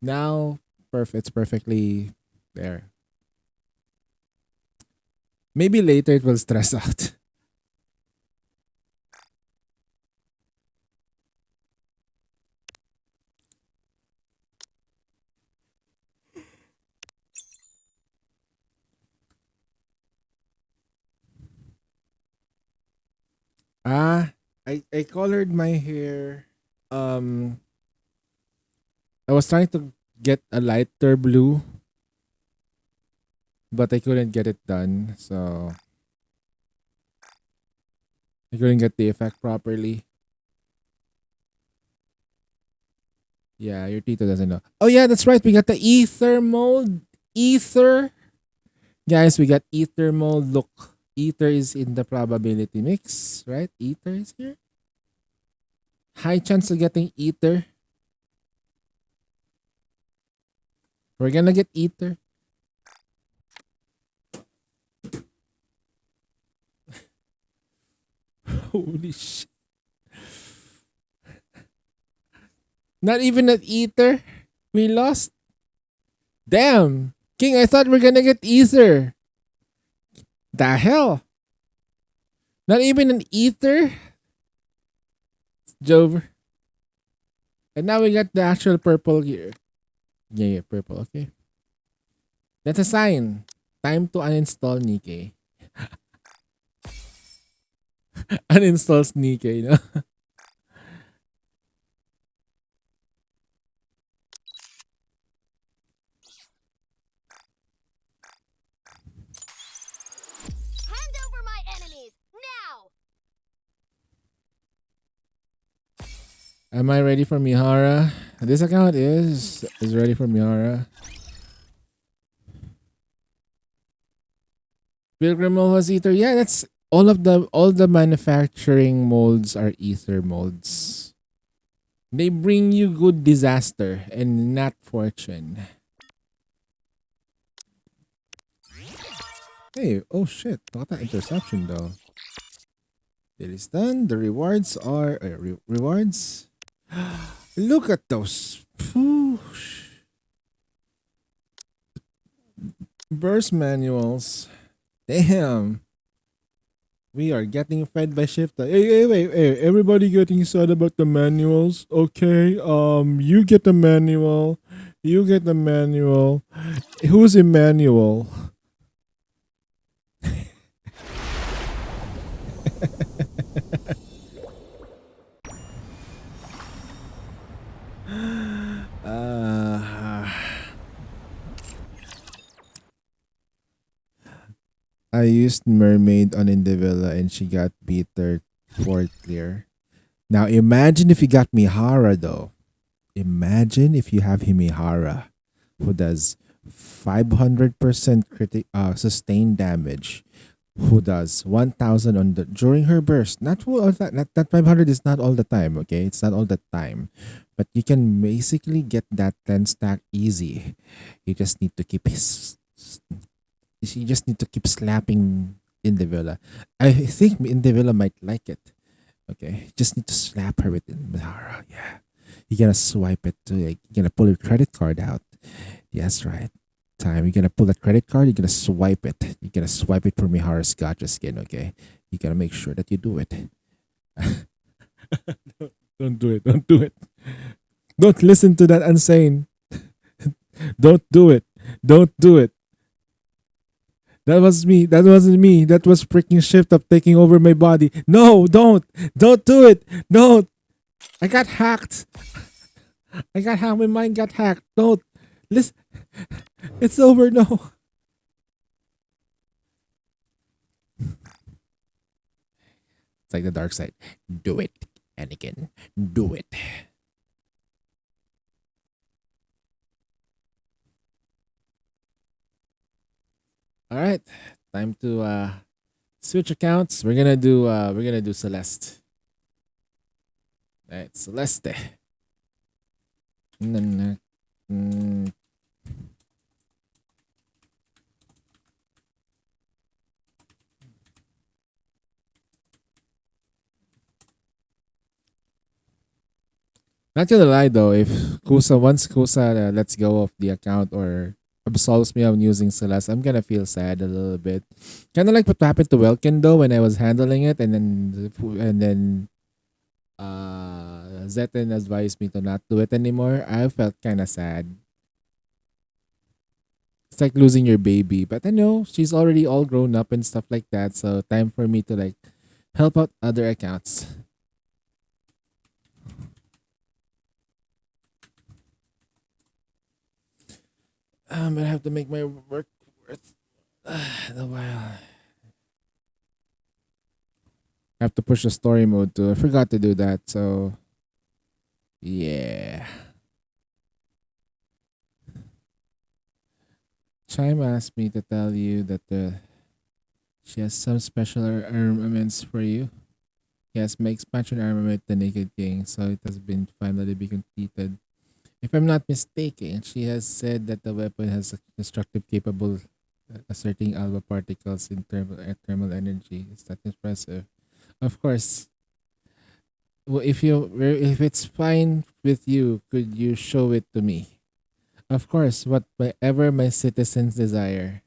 Speaker 2: Now, it's perfectly there. Maybe later it will stress out. I colored my hair. Um, I was trying to get a lighter blue, but I couldn't get it done, so I couldn't get the effect properly. Yeah, your Tito doesn't know. Oh yeah, that's right. We got the ether mold. Ether. Guys, we got ether mold. Look, ether is in the probability mix, right? Ether is here. High chance of getting ether. We're gonna get ether. Holy shit. Not even an ether. We lost. Damn. King, I thought we are gonna get ether. The hell? Not even an ether? Jove. And now we got the actual purple here. Yeah, purple. Okay. That's a sign. Time to uninstall Nikkei. Uninstalls Nikkei, no?
Speaker 1: Hand over my enemies now.
Speaker 2: Am I ready for Mihara? This account is ready for Mihara. Pilgrim mold was ether. Yeah, that's all the manufacturing molds are ether molds. They bring you good disaster and not fortune. Hey, oh shit. Not that interception though. It is done. The rewards are rewards. Look at those. Whoosh. Burst manuals. Damn. We are getting fed by Shifter. Hey, everybody getting sad about the manuals. Okay, you get the manual. You get the manual. Who's Emmanuel? I used Mermaid on Indivilla and she got beater for clear. Now imagine if you got Mihara though. Imagine if you have Himihara who does 500% sustained damage, who does 1000 on the during her burst. Not all that 500 is not all the time, okay? It's not all the time. But you can basically get that 10 stack easy. You just need to keep slapping Indivilla. I think Indivilla might like it. Okay, just need to slap her with Mihara. Yeah, you're gonna swipe it to. Like, you're gonna pull your credit card out. Yes, right. You're gonna pull that credit card. You're gonna swipe it. You're gonna swipe it for Mihara's gotcha skin. Okay, you gotta make sure that you do it. Don't do it. Don't do it. Don't listen to that insane. Don't do it. Don't do it. That was me. That wasn't me. That was freaking shift up taking over my body. No, don't. Don't do it. Don't. I got hacked. I got hacked. My mind got hacked. Don't. Listen. It's over. No. It's like the dark side. Do it, Anakin. Do it. All right, time to switch accounts. We're gonna do Celeste. All right, Celeste. Not gonna lie though, if once Kusa lets go of the account or absolves me of using Celeste, I'm gonna feel sad a little bit. Kind of like what happened to Welkin though when I was handling it, and then Zetin advised me to not do it anymore. I felt kind of sad. It's like losing your baby, but I know she's already all grown up and stuff like that. So time for me to like Help out other accounts. I'm gonna have to make my work worth the while. I have to push the story mode too. I forgot to do that, so yeah. Chime asked me to tell you that she has some special armaments for you. Yes, my expansion armament, the Naked King, so it has been finally been completed. If I'm not mistaken, she has said that the weapon has a destructive capable asserting alpha particles in thermal energy. Is that impressive? Of course. Well, if it's fine with you, could you show it to me? Of course, whatever my citizens desire.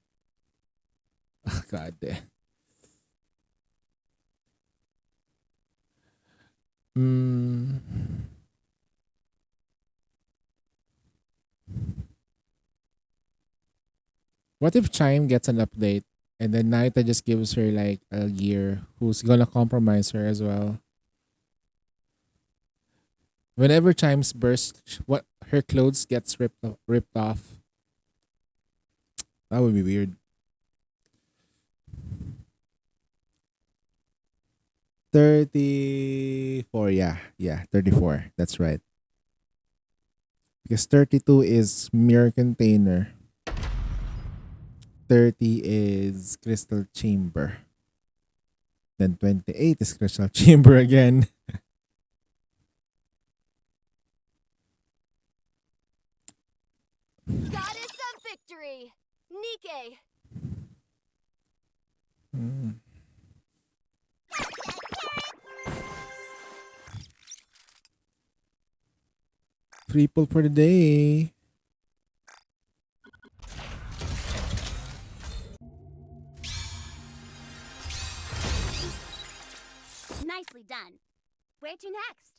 Speaker 2: Oh, God damn. What if Chime gets an update and then Naita just gives her like a gear who's gonna compromise her as well? Whenever Chimes burst, what her clothes gets ripped off. That would be weird. 34, yeah, 34. That's right. Because 32 is mirror container. 30 is crystal chamber. Then 28 is crystal chamber again.
Speaker 1: Goddess of victory, Nike.
Speaker 2: Free pull for the day.
Speaker 1: Nicely done. Where to next?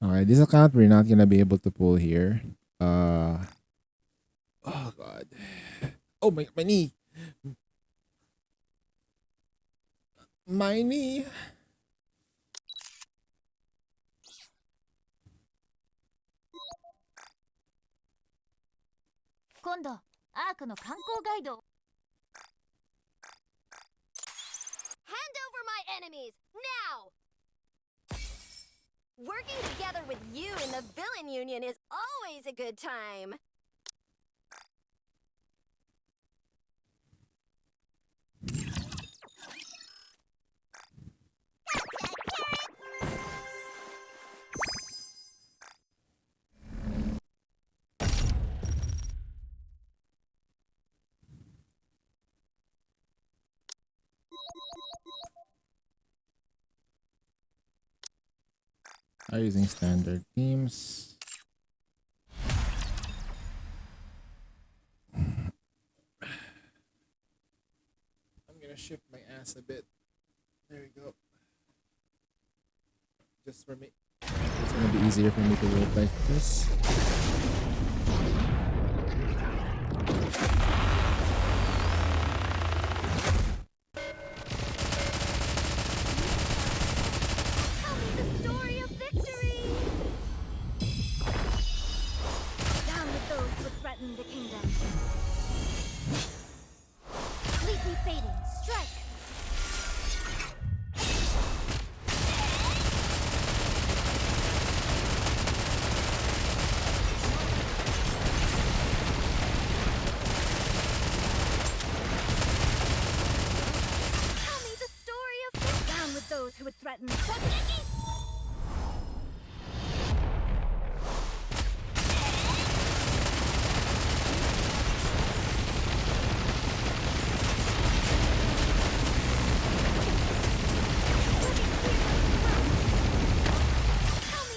Speaker 2: Alright, this account we're not gonna be able to pull here. Oh god. Oh my knee. My knee.
Speaker 4: 今度、アークの観光ガイドを
Speaker 1: Hand over my enemies, now! Working together with you in the Villain Union is always a good time.
Speaker 2: Are using standard teams. I'm gonna shift my ass a bit. There we go. Just for me. It's gonna be easier for me to load like this.
Speaker 1: Tell me the story of victory!
Speaker 4: Down with those who threaten the kingdom. Completely fading, strike!
Speaker 1: Tell me the story of victory!
Speaker 4: Down with those who would threaten.
Speaker 1: Tell me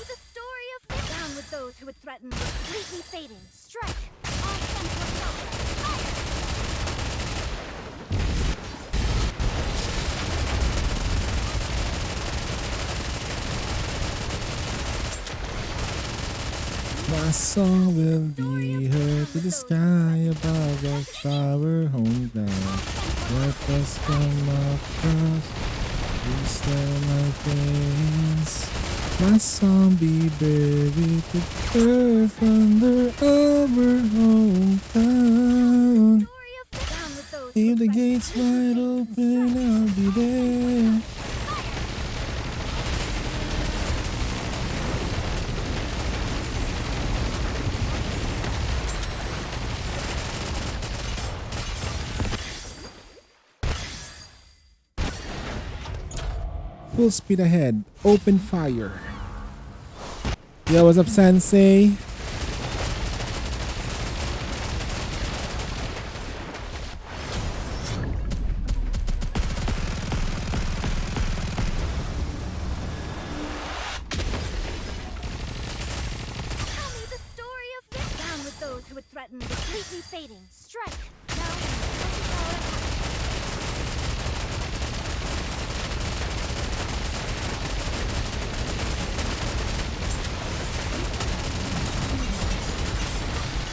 Speaker 1: the story of victory!
Speaker 4: Down with those who would threaten. Completely fading, strike! All central power, fire!
Speaker 2: My song will be heard to the sky above our hometown. Let us come across. Restore my veins. My zombie buried to earth under our hometown.
Speaker 4: Story of down with those
Speaker 2: Leave
Speaker 4: who
Speaker 2: the
Speaker 4: threaten
Speaker 2: gates
Speaker 4: to break
Speaker 2: wide
Speaker 4: the
Speaker 2: open, I'll be there. Full speed ahead. Open fire. Yo, what's up, Sensei?
Speaker 4: Tell me the story of this. Down with those who would threaten completely fading. Strike. Now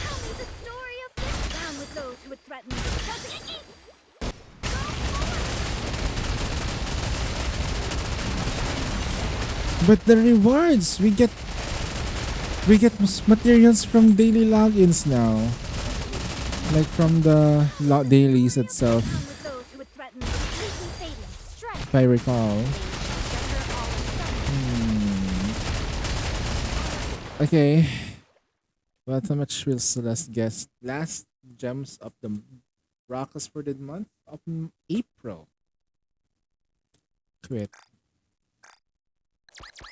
Speaker 4: tell me the story of this. Down with those who would threaten
Speaker 2: But the rewards, we get materials from daily logins now. Like from the dailies itself,
Speaker 4: down with those who would threaten completely fading. Strike.
Speaker 2: if I recall. Okay. Well, how much will Celeste guess? Last gems of the Rockers for the month of April. Quit.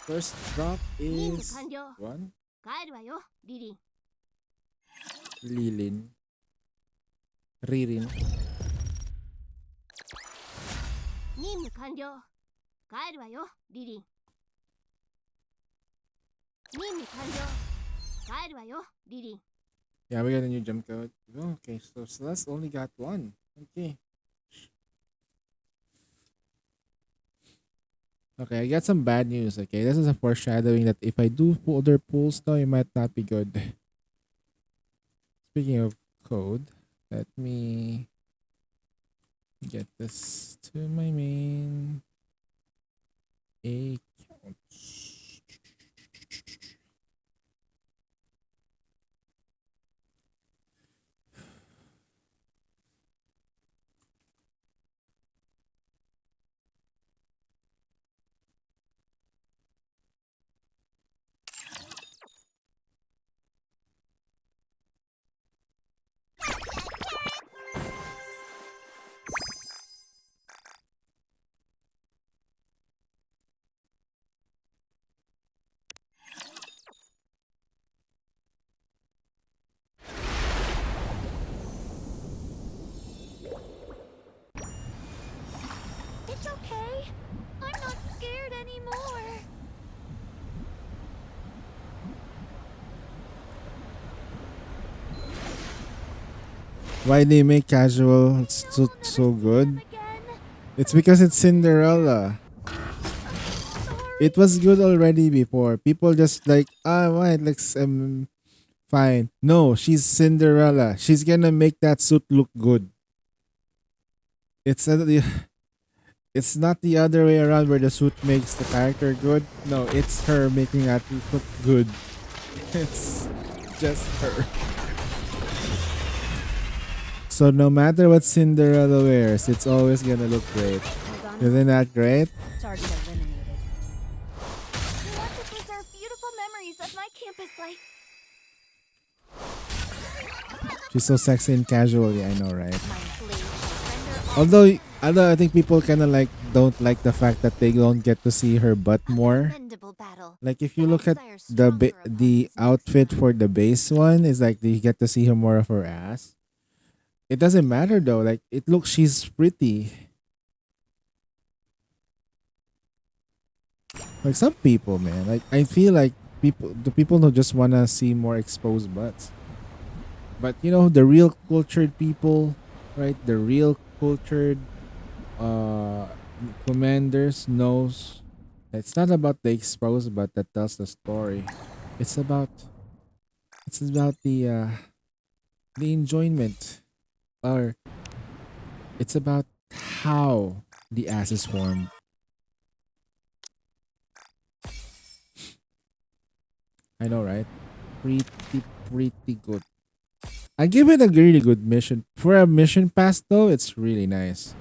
Speaker 2: First drop is
Speaker 4: 完了
Speaker 2: one
Speaker 4: 帰るわよリリン
Speaker 2: Lilin. Ririn.
Speaker 4: 任務完了帰るわよリリン任務完了帰るわよリリン
Speaker 2: Yeah, we got a new gem code. Oh, okay, so Celeste only got one. Okay. Okay, I got some bad news. Okay, this is a foreshadowing that if I do other pulls though, it might not be good. Speaking of code, let me get this to my main account.
Speaker 4: It's okay I'm not scared anymore
Speaker 2: Why they make casual so good? It's because it's Cinderella. It was good already before. People just like, why? Looks fine. No, she's Cinderella. She's gonna make that suit look good. It's it's not the other way around where the suit makes the character good. No, it's her making that look good. It's just her. So no matter what Cinderella wears, it's always gonna look great. Isn't that great?
Speaker 4: Target eliminated
Speaker 1: I want to preserve beautiful memories of my campus life.
Speaker 2: She's so sexy and casual. Yeah, I know, right?
Speaker 4: my blade shall render all
Speaker 2: Although I think people kind of like don't like the fact that they don't get to see her butt more.
Speaker 4: commendable battle
Speaker 2: Like if you look at the outfit for the base one, is like you get to see her more of her ass. It doesn't matter though. Like it looks, she's pretty. Like some people, man. Like I feel like the people who just wanna see more exposed butts. But you know, the real cultured people, right? The real cultured commanders knows that it's not about the exposed butt that tells the story. It's about the enjoyment, or it's about how the ass is formed. I know, right? Pretty good. I give it a really good mission. For a mission pass though, it's really nice.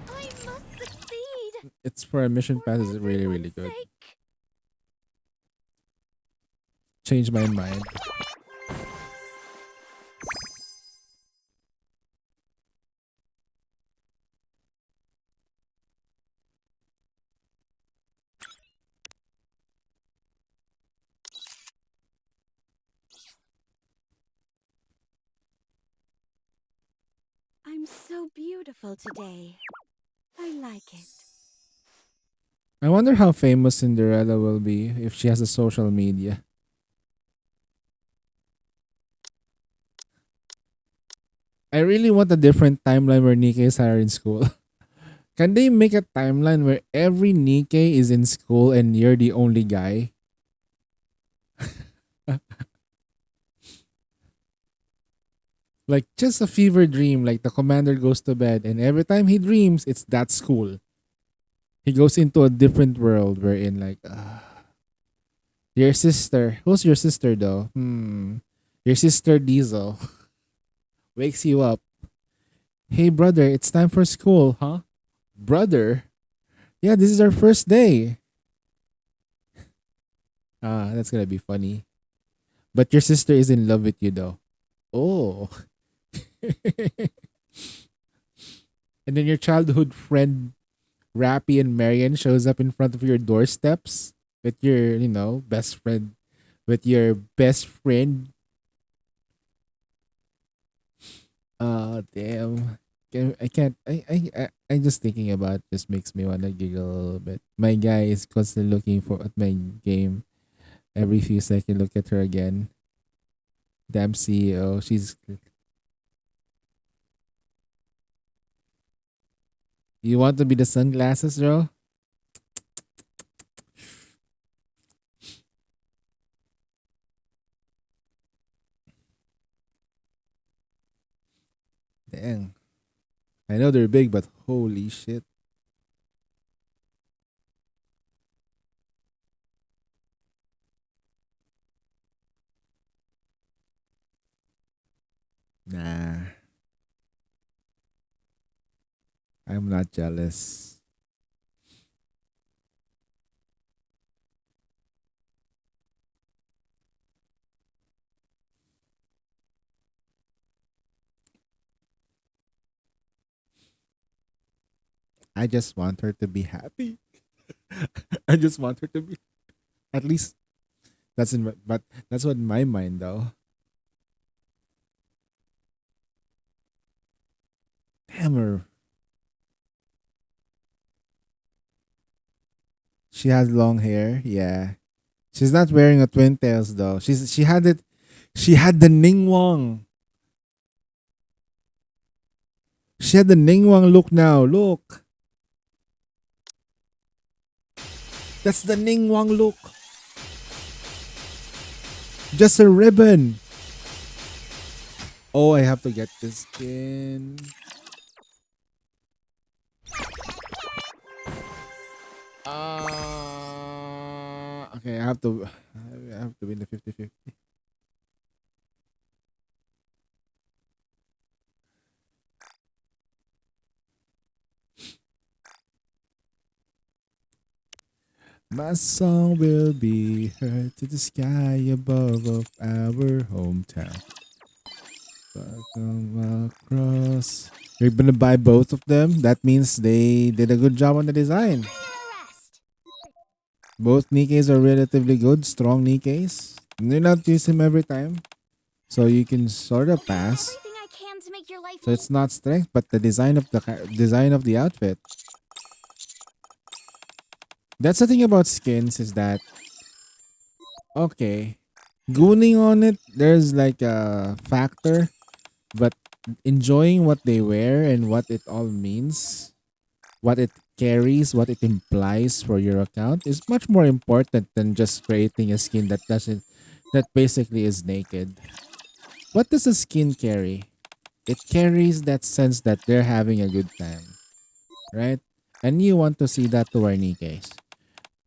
Speaker 1: I must succeed.
Speaker 2: It's for a mission
Speaker 1: For
Speaker 2: pass is really
Speaker 1: everyone's
Speaker 2: good.
Speaker 1: sake.
Speaker 2: Change my mind.
Speaker 4: I'm so beautiful today. I like it.
Speaker 2: I wonder how famous Cinderella will be if she has a social media. I really want a different timeline where Nikkei's are in school. Can they make a timeline where every Nikkei is in school and you're the only guy? Like just a fever dream, like the commander goes to bed and every time he dreams, it's that school. He goes into a different world wherein like your sister. Who's your sister though? Your sister Diesel wakes you up. Hey brother, it's time for school, huh? Brother? Yeah, this is our first day. That's gonna be funny. But your sister is in love with you though. Oh. And then your childhood friend Rappy and Marian shows up in front of your doorsteps with your, best friend. With your best friend. Damn. I can't. I just thinking about just makes me wanna giggle a little bit. My guy is constantly looking for at my game. Every few seconds, look at her again. Damn CEO. She's. You want to be the sunglasses, bro? Dang. I know they're big, but holy shit. Nah. I'm not jealous. I just want her to be happy. I just want her to be at least but that's what in my mind though. Damn her. She has long hair, yeah. She's not wearing a twin tails though. She had the Ningwang. She had the Ningwang look now. Look. That's the Ningwang look. Just a ribbon. Oh, I have to get this skin. Okay, I have to win the 50-50. My song will be heard to the sky above of our hometown. Welcome across. You're gonna buy both of them? That means they did a good job on the design. Both Nikkeis are relatively good, strong Nikkeis. You're not using them every time. So you can sort of pass.
Speaker 1: Everything I can to make your life
Speaker 2: So it's not strength, but the design of the outfit. That's the thing about skins is that okay, gooning on it, there's like a factor, but enjoying what they wear and what it all means, what it carries, what it implies for your account is much more important than just creating a skin that basically is naked. What does a skin carry? It carries that sense that they're having a good time, right? And you want to see that to our Nikkeis.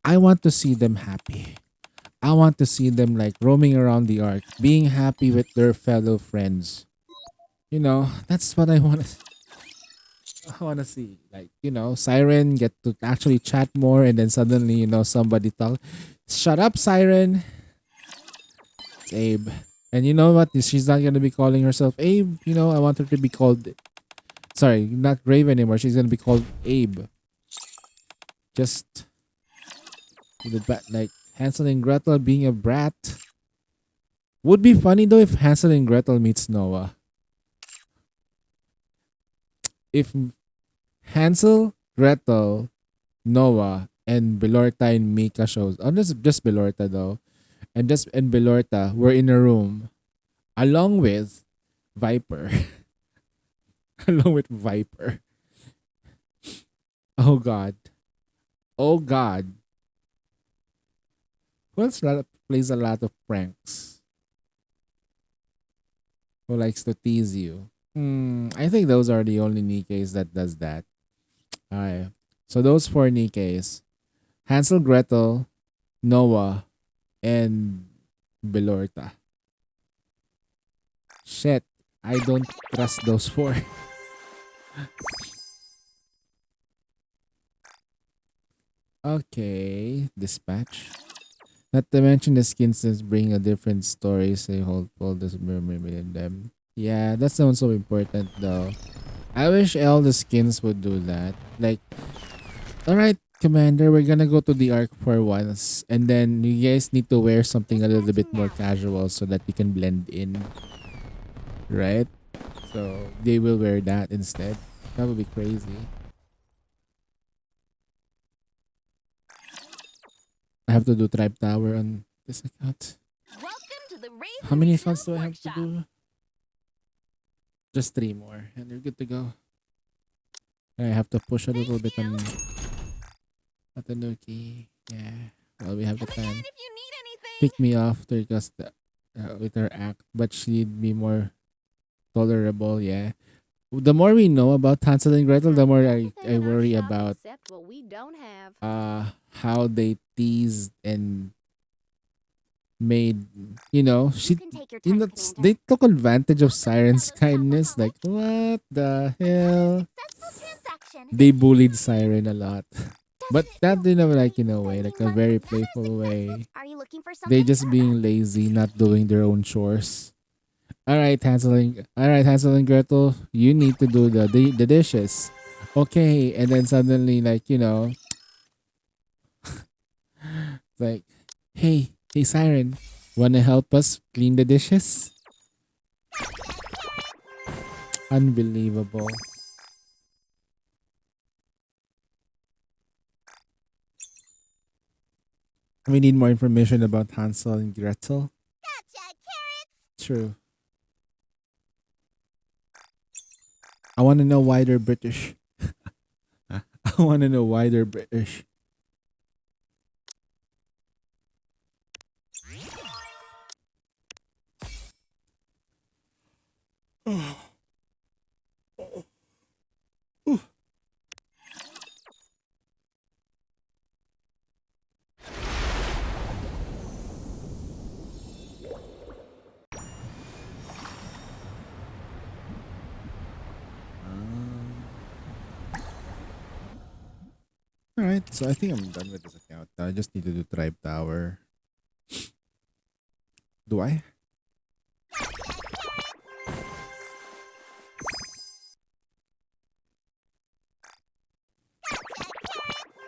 Speaker 2: I want to see them happy. I want to see them like roaming around the ark, being happy with their fellow friends. You know, that's what I want to I want to see. Like, you know, Siren get to actually chat more and then suddenly, you know, somebody talk. Shut up, Siren. It's Abe. And you know what? She's not going to be calling herself Abe. You know, I want her to be called, sorry, not Grave anymore. She's going to be called Abe. Just the like Hansel and Gretel being a brat. Would be funny though if Hansel and Gretel meets Noah. If Hansel, Gretel, Noah, and Belorta and Mika shows. Oh, just Belorta though. And Belorta were in a room along with Viper. Along with Viper. Oh god. Oh god. Who else plays a lot of pranks? Who likes to tease you? I think those are the only Nikes that does that. Alright. So those 4 Nikes. Hansel, Gretel, Noah, and Belorta. Shit. I don't trust those 4. Okay. Dispatch. Not to mention the skins that bring a different story. Say hold this memory in them. Yeah, that sounds so important though. I wish all the skins would do that. Like, alright, Commander, we're gonna go to the Ark for once. And then you guys need to wear something a little bit more casual so that we can blend in. Right? So they will wear that instead. That would be crazy. I have to do Tribe Tower on this account.
Speaker 1: Welcome to the Raven
Speaker 2: How many
Speaker 1: Skills
Speaker 2: accounts do I have to
Speaker 1: Workshop.
Speaker 2: do? Just 3 more and you're good to go. I have to push a little bit on Tanuki. Yeah. Well, we have the
Speaker 1: Come
Speaker 2: time.
Speaker 1: in if you need anything.
Speaker 2: Pick me off because with her act, but she need be more tolerable. Yeah. The more we know about Hansel and Gretel, the more I
Speaker 1: Everything in our
Speaker 2: worry
Speaker 1: shop
Speaker 2: about
Speaker 1: except what we don't have.
Speaker 2: how they teased and made, you know,
Speaker 1: You
Speaker 2: she
Speaker 1: can take your
Speaker 2: you
Speaker 1: time,
Speaker 2: know
Speaker 1: Commander.
Speaker 2: they took advantage of Siren's
Speaker 1: fellas,
Speaker 2: kindness.
Speaker 1: couple.
Speaker 2: Like what the hell?
Speaker 1: Successful transaction.
Speaker 2: They bullied Siren a lot. But
Speaker 1: Doesn't it
Speaker 2: that
Speaker 1: feel
Speaker 2: in a
Speaker 1: great
Speaker 2: like in a
Speaker 1: that
Speaker 2: way,
Speaker 1: you
Speaker 2: like a
Speaker 1: run
Speaker 2: very
Speaker 1: another
Speaker 2: playful
Speaker 1: successful-
Speaker 2: way.
Speaker 1: Are you looking for
Speaker 2: They
Speaker 1: something?
Speaker 2: just being lazy, not doing their own chores. Alright, Hansel and Gretel, you need to do the dishes. Okay, and then suddenly like, you know, like, hey Siren, wanna help us clean the dishes? Unbelievable. We need more information about Hansel and Gretel.
Speaker 1: Gotcha, carrots.
Speaker 2: True. I want to know why they're British. I want to know why they're British. Alright, so I think I'm done with this account. I just need to do Tribe Tower. Do I?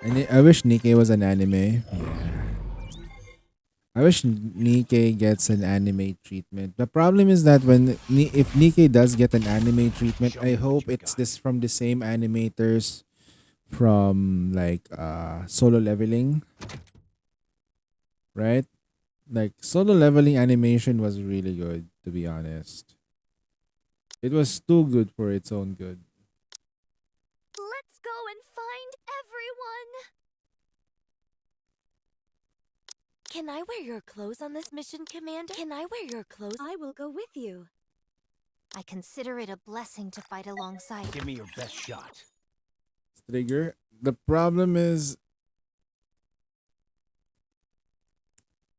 Speaker 2: I wish Nikkei was an anime. Yeah. I wish Nikkei gets an anime treatment. The problem is that if Nikkei does get an anime treatment, I hope it's this from the same animators from like Solo Leveling. Right? Like Solo Leveling animation was really good, to be honest. It was too good for its own good.
Speaker 1: Let's go and find everyone. Can I wear your clothes on this mission, Commander? Can I wear your clothes?
Speaker 4: I will go with you.
Speaker 1: I consider it a blessing to fight alongside.
Speaker 6: Give me your best shot.
Speaker 2: Trigger. The problem is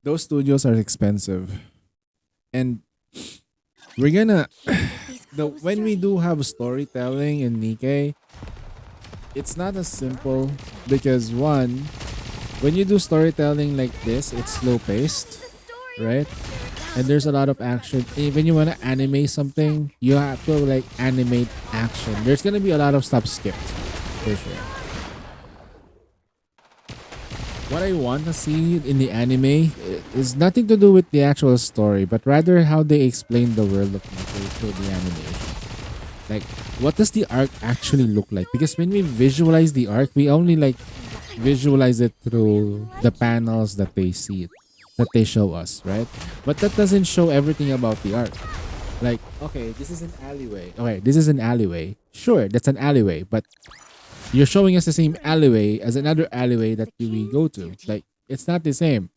Speaker 2: those studios are expensive, and we're gonna when we do have storytelling in Nikkei, it's not as simple because one, when you do storytelling like this, it's slow paced, right? And there's a lot of action. When you wanna animate something, you have to like animate action. There's gonna be a lot of stuff skipped, for sure. What I want to see in the anime is nothing to do with the actual story, but rather how they explain the world of Nikkei through the animation. Like, what does the arc actually look like? Because when we visualize the arc, we only like visualize it through the panels that they see, that they show us, right? But that doesn't show everything about the arc. Like, okay, this is an alleyway. Okay, this is an alleyway. Sure, that's an alleyway, but you're showing us the same alleyway as another alleyway that we go to. Like, it's not the same.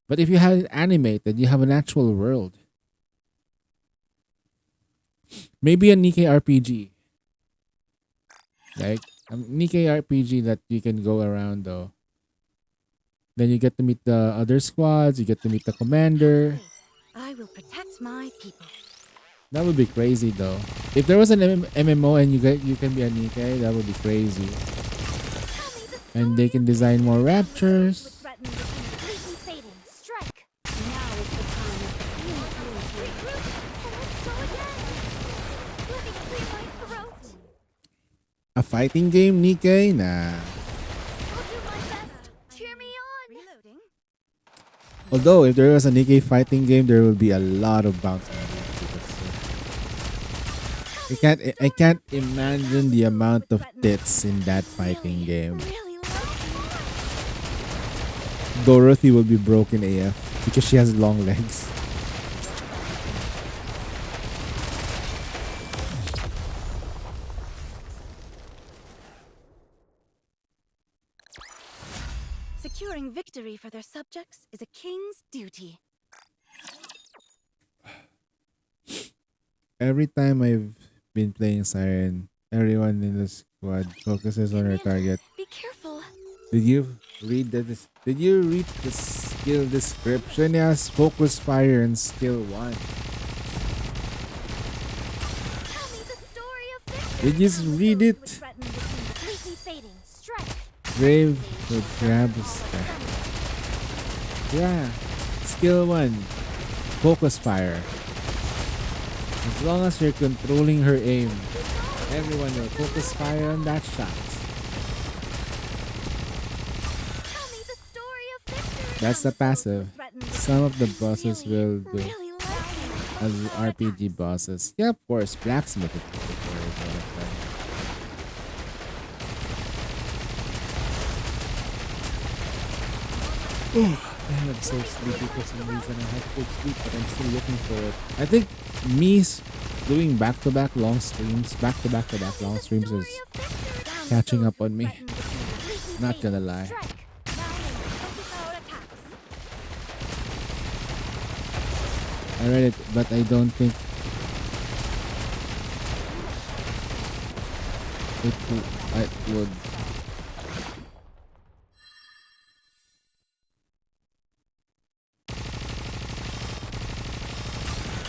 Speaker 2: But if you have it animated, you have an actual world. Maybe a Nikkei RPG. Like, a Nikkei RPG that you can go around though. Then you get to meet the other squads, you get to meet the commander.
Speaker 4: I will protect my people.
Speaker 2: That would be crazy though. If there was an MMO and you can be a Nikkei, that would be crazy. And they can design more raptures.
Speaker 4: Threaten the completely fading. Strike. Now is the time.
Speaker 1: Regroup, and let's go again. Let me clear my throat.
Speaker 2: A fighting game, Nikkei? Nah.
Speaker 1: I'll do my best. Cheer me on.
Speaker 4: Reloading.
Speaker 2: Although, if there was a Nikkei fighting game, there will be a lot of bouncing. I can't imagine the amount of tits in that fighting game.
Speaker 1: Really love
Speaker 2: Dorothy will be broken AF because she has long legs.
Speaker 4: Securing victory for their subjects is a king's duty.
Speaker 2: Every time I've been playing Siren, everyone in the squad focuses on her target.
Speaker 1: Be careful.
Speaker 2: Did you read Did you read the skill description? Yes, focus fire and skill 1.
Speaker 1: Tell me the story of victory.
Speaker 2: Did you read it?
Speaker 4: Threaten the completely fading. Strike.
Speaker 2: Brave would grab a stack. Yeah, skill 1, focus fire. As long as you're controlling her aim, everyone will focus fire on that shot.
Speaker 1: Tell me the story of victory.
Speaker 2: That's the passive. Some of the bosses will do
Speaker 1: Really love
Speaker 2: as RPG bosses. Yeah, of course, blacksmith. Damn, I'm so sleepy for some reason. I had good sleep, but I'm still looking for it. I think me doing back-to-back long streams, back-to-back-to-back long streams is catching up on me. Not gonna lie. I read it, but I don't think it would.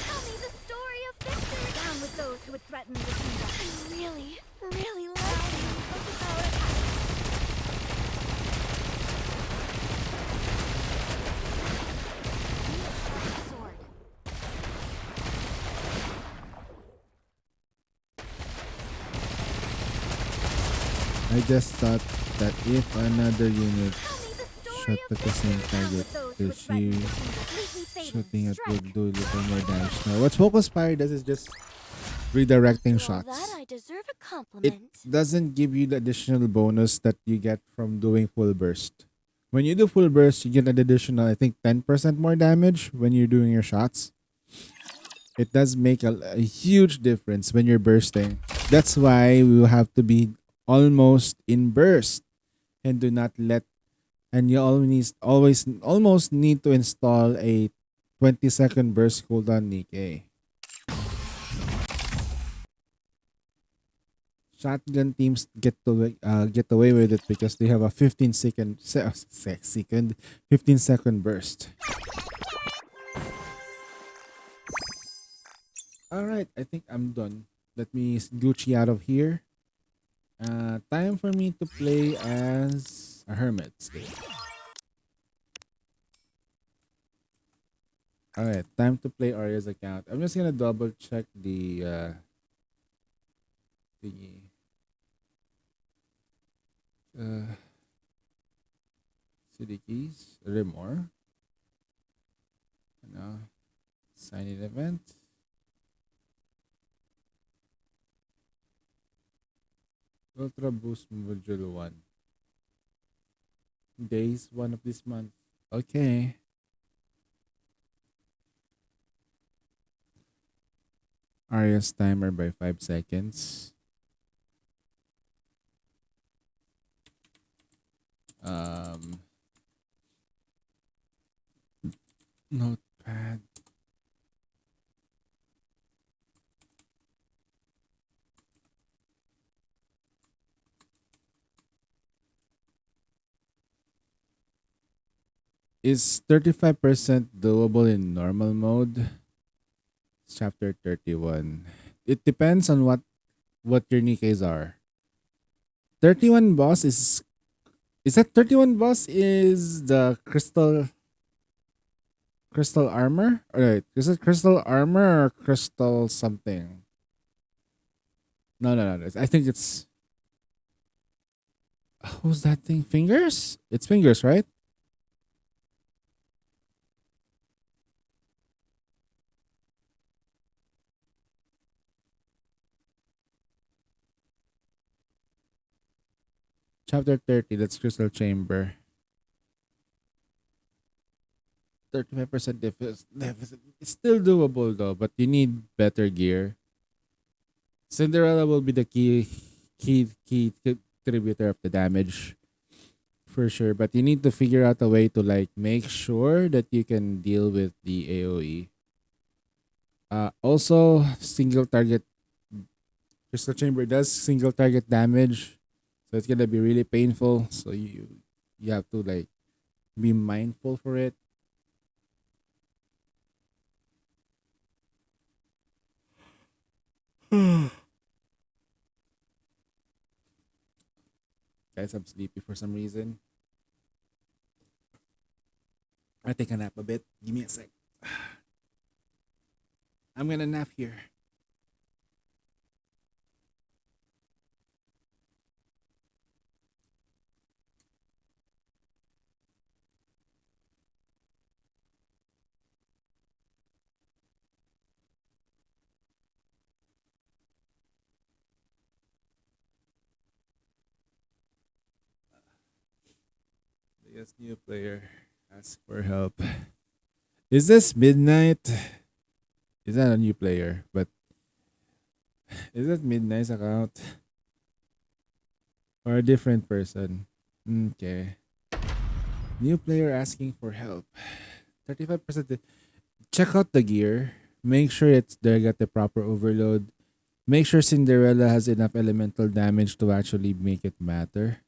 Speaker 1: Tell me the story of victory.
Speaker 4: Down with those who would threaten the kingdom.
Speaker 1: I really love you. Sword.
Speaker 2: I just thought that if another unit
Speaker 1: Tell me the story
Speaker 2: shot
Speaker 1: of
Speaker 2: at the same target, the shooting it would do a little more damage. Now, what Focus Fire does is just redirecting
Speaker 1: For all
Speaker 2: shots.
Speaker 1: that I deserve a
Speaker 2: It
Speaker 1: compliment.
Speaker 2: doesn't give you the additional bonus that you get from doing full burst. When you do full burst, you get an additional, I think, 10% more damage when you're doing your shots. It does make a huge difference when you're bursting. That's why we will have to be almost in burst and do not let. And you always almost need to install a 20-second burst cooldown Nikkei. shotgun teams get away with it because they have a 15-second burst. All right, I think I'm done. Let me Gucci out of here. Time for me to play as a hermit. All right, time to play Arya's account. I'm just gonna double check the thingy. City keys. Are there more? No. Sign in event. Ultra Boost Module 1. Days 1 of this month. Okay. Arya's timer by 5 seconds. Notepad. Is 35% doable in normal mode? Chapter 31. It depends on what your Nikkeis are. 31 boss is that 31 boss is the crystal armor? Alright, is it crystal armor or crystal something? No. I think it's who's that thing? Fingers? It's fingers, right? Chapter 30, that's Crystal Chamber. 35% deficit. It's still doable though, but you need better gear. Cinderella will be the key contributor of the damage. For sure. But you need to figure out a way to like make sure that you can deal with the AoE. Also, single target Crystal Chamber does single target damage. So it's gonna be really painful. So you have to like be mindful for it. Guys, I'm sleepy for some reason. I take a nap a bit. Give me a sec. I'm gonna nap here. Yes, new player. Ask for help. Is this Midnight? Is that a new player? But is that Midnight's account? Or a different person? Okay. New player asking for help. 35%. Check out the gear. Make sure they got the proper overload. Make sure Cinderella has enough elemental damage to actually make it matter.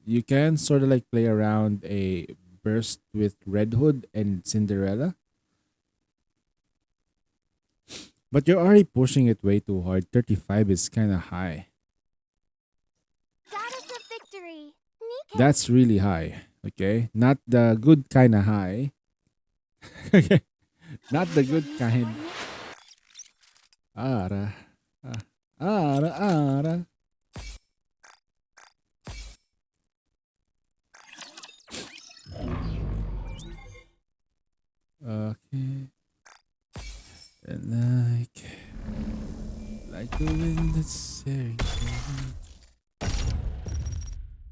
Speaker 2: You can sort of like play around a burst with Red Hood and Cinderella. But you're already pushing it way too hard. 35 is kind of high.
Speaker 1: Goddess of victory. Nikke.
Speaker 2: That's really high. Okay? Not the good kind of high. Okay? Not the good kind. Ara. Ara. Okay. And like the wind that's tearing through.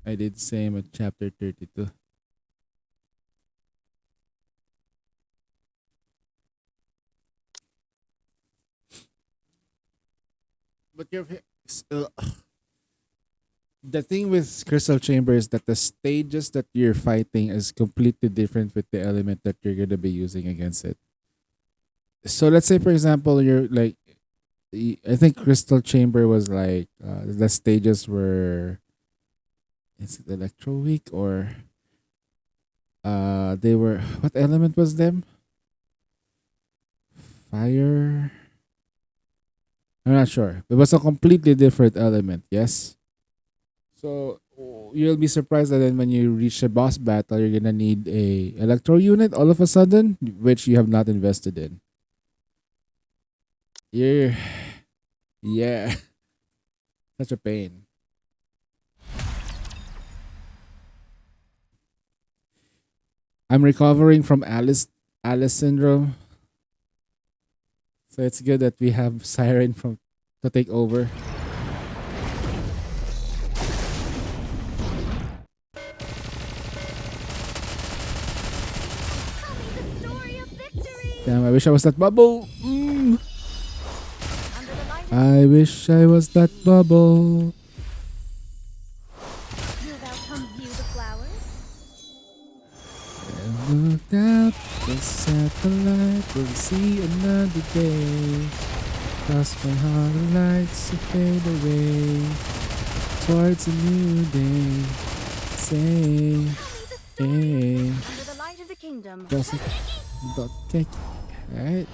Speaker 2: I did same at chapter 32. But the thing with Crystal Chamber is that the stages that you're fighting is completely different with the element that you're gonna be using against it. So let's say, for example, you're like I think Crystal Chamber was like the stages were, is it Electro Week or they were, what element was them? Fire. I'm not sure. It was a completely different element. Yes. So you'll be surprised that then when you reach a boss battle, you're gonna need a electro unit all of a sudden, which you have not invested in. Yeah, yeah, such a pain. I'm recovering from Alice syndrome, so it's good that we have Siren from to take over.
Speaker 1: Tell me the story of victory.
Speaker 2: Damn, I wish I was that bubble.
Speaker 1: Under the light of
Speaker 2: I wish I was that bubble.
Speaker 1: you, thou come view the flowers.
Speaker 2: And look out, the satellite will see another day. Cross my heart and lights to fade away towards a new day. Say, hey,
Speaker 1: Under the light of the kingdom.
Speaker 2: doesn't take. Alright.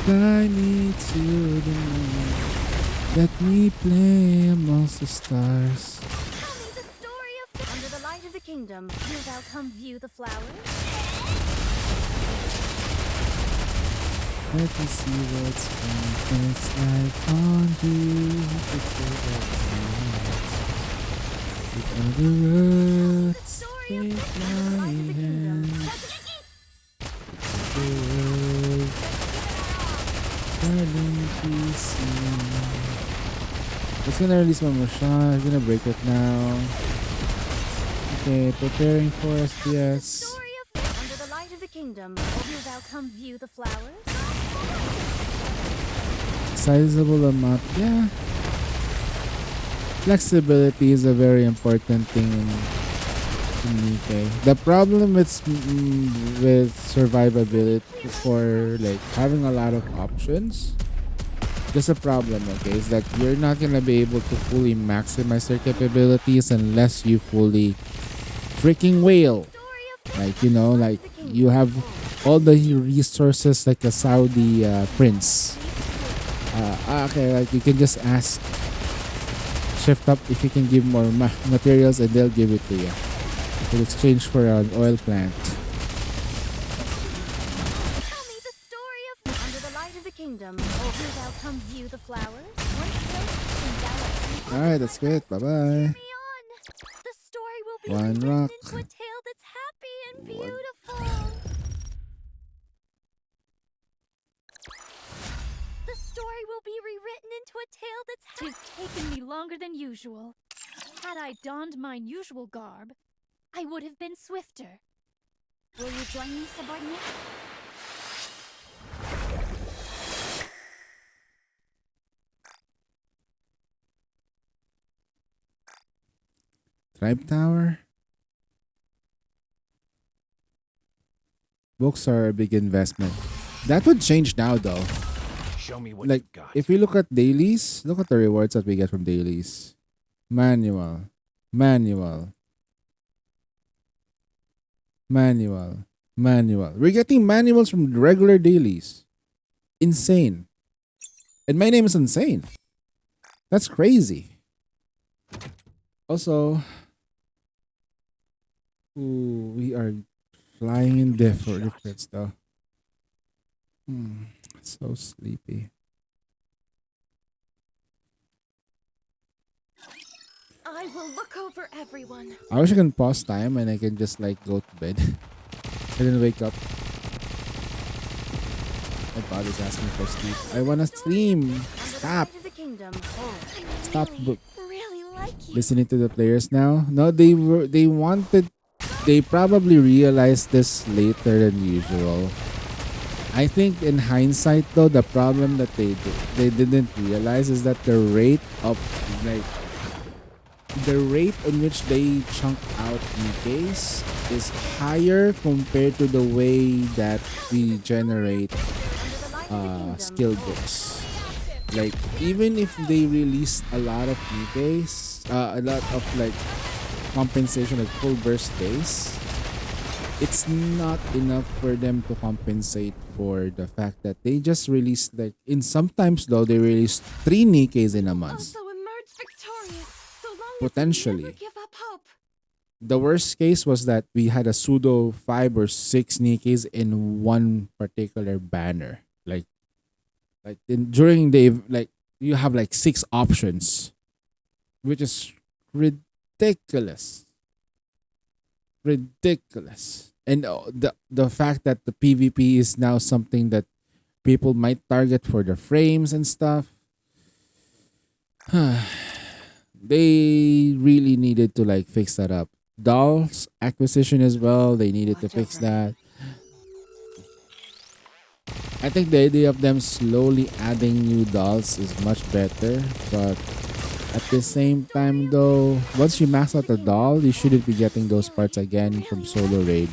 Speaker 2: Fly me to the moon. Let me play amongst the stars.
Speaker 1: Tell me the story of under the light of the kingdom. Do thou come view the flowers.
Speaker 2: Let me see what's it's like on you. With other roots,
Speaker 1: Story of
Speaker 2: they
Speaker 1: victory under the light of the kingdom.
Speaker 2: darling, please see. It's gonna release my Mushan. It's gonna break it now. Okay, preparing for SBS.
Speaker 1: Story of under the light of the kingdom. Do thou come view the flowers.
Speaker 2: Sizable amount, yeah. Flexibility is a very important thing in Nikkei. The problem with survivability for like having a lot of options, there's a problem, okay, is that you're not gonna be able to fully maximize your capabilities unless you fully freaking whale. Like, you know, like you have all the resources like a Saudi prince. Okay, like you can just ask Shift Up if you can give more materials and they'll give it to you in exchange for an oil plant.
Speaker 1: Tell me the story of under the light of the kingdom. Do thou come view the flowers. Once built, and thou
Speaker 2: Alright, that's good. Bye bye.
Speaker 1: carry on. The story will be
Speaker 2: One
Speaker 1: written
Speaker 2: rock.
Speaker 1: into a tale that's happy and
Speaker 2: One-
Speaker 1: beautiful. The story will be rewritten into a tale that's
Speaker 4: Tis taken me longer than usual. Had I donned mine usual garb, I would have been swifter.
Speaker 1: Will you join me, subordinate?
Speaker 2: Tribe Tower. Books are a big investment. That would change now though.
Speaker 6: Show me what
Speaker 2: Like,
Speaker 6: you've got.
Speaker 2: if we look at dailies, look at the rewards that we get from dailies. Manual. Manual. Manual. Manual. We're getting manuals from regular dailies. Insane. And my name is Insane. That's crazy. Also, ooh, we are flying in difference though. So sleepy.
Speaker 4: I will look over everyone.
Speaker 2: I wish I can pause time and I can just like go to bed and then wake up. My body's asking for sleep. I wanna stream. Stop.
Speaker 1: Light of the kingdom.
Speaker 2: Stop
Speaker 1: Really like you.
Speaker 2: listening to the players now. No, they probably realized this later than usual. I think in hindsight though, the problem that they didn't realize is that the rate of like the rate in which they chunk out Nikkeis is higher compared to the way that we generate skill books. Like even if they released a lot of Nikkeis, a lot of like compensation like full burst days, it's not enough for them to compensate for the fact that they just released like in sometimes though they release 3 Nikkeis in a month.
Speaker 4: Also emerge victorious, so long
Speaker 2: Potentially.
Speaker 4: as we never give up hope.
Speaker 2: The worst case was that we had a pseudo 5 or 6 Nikkeis in one particular banner. During the like you have like 6 options, which is ridiculous. Ridiculous. And the fact that the PvP is now something that people might target for the frames and stuff. They really needed to like fix that up. Dolls acquisition as well, they needed to fix that. I think the idea of them slowly adding new dolls is much better, but at the same time though, once you max out a doll, you shouldn't be getting those parts again from solo raid.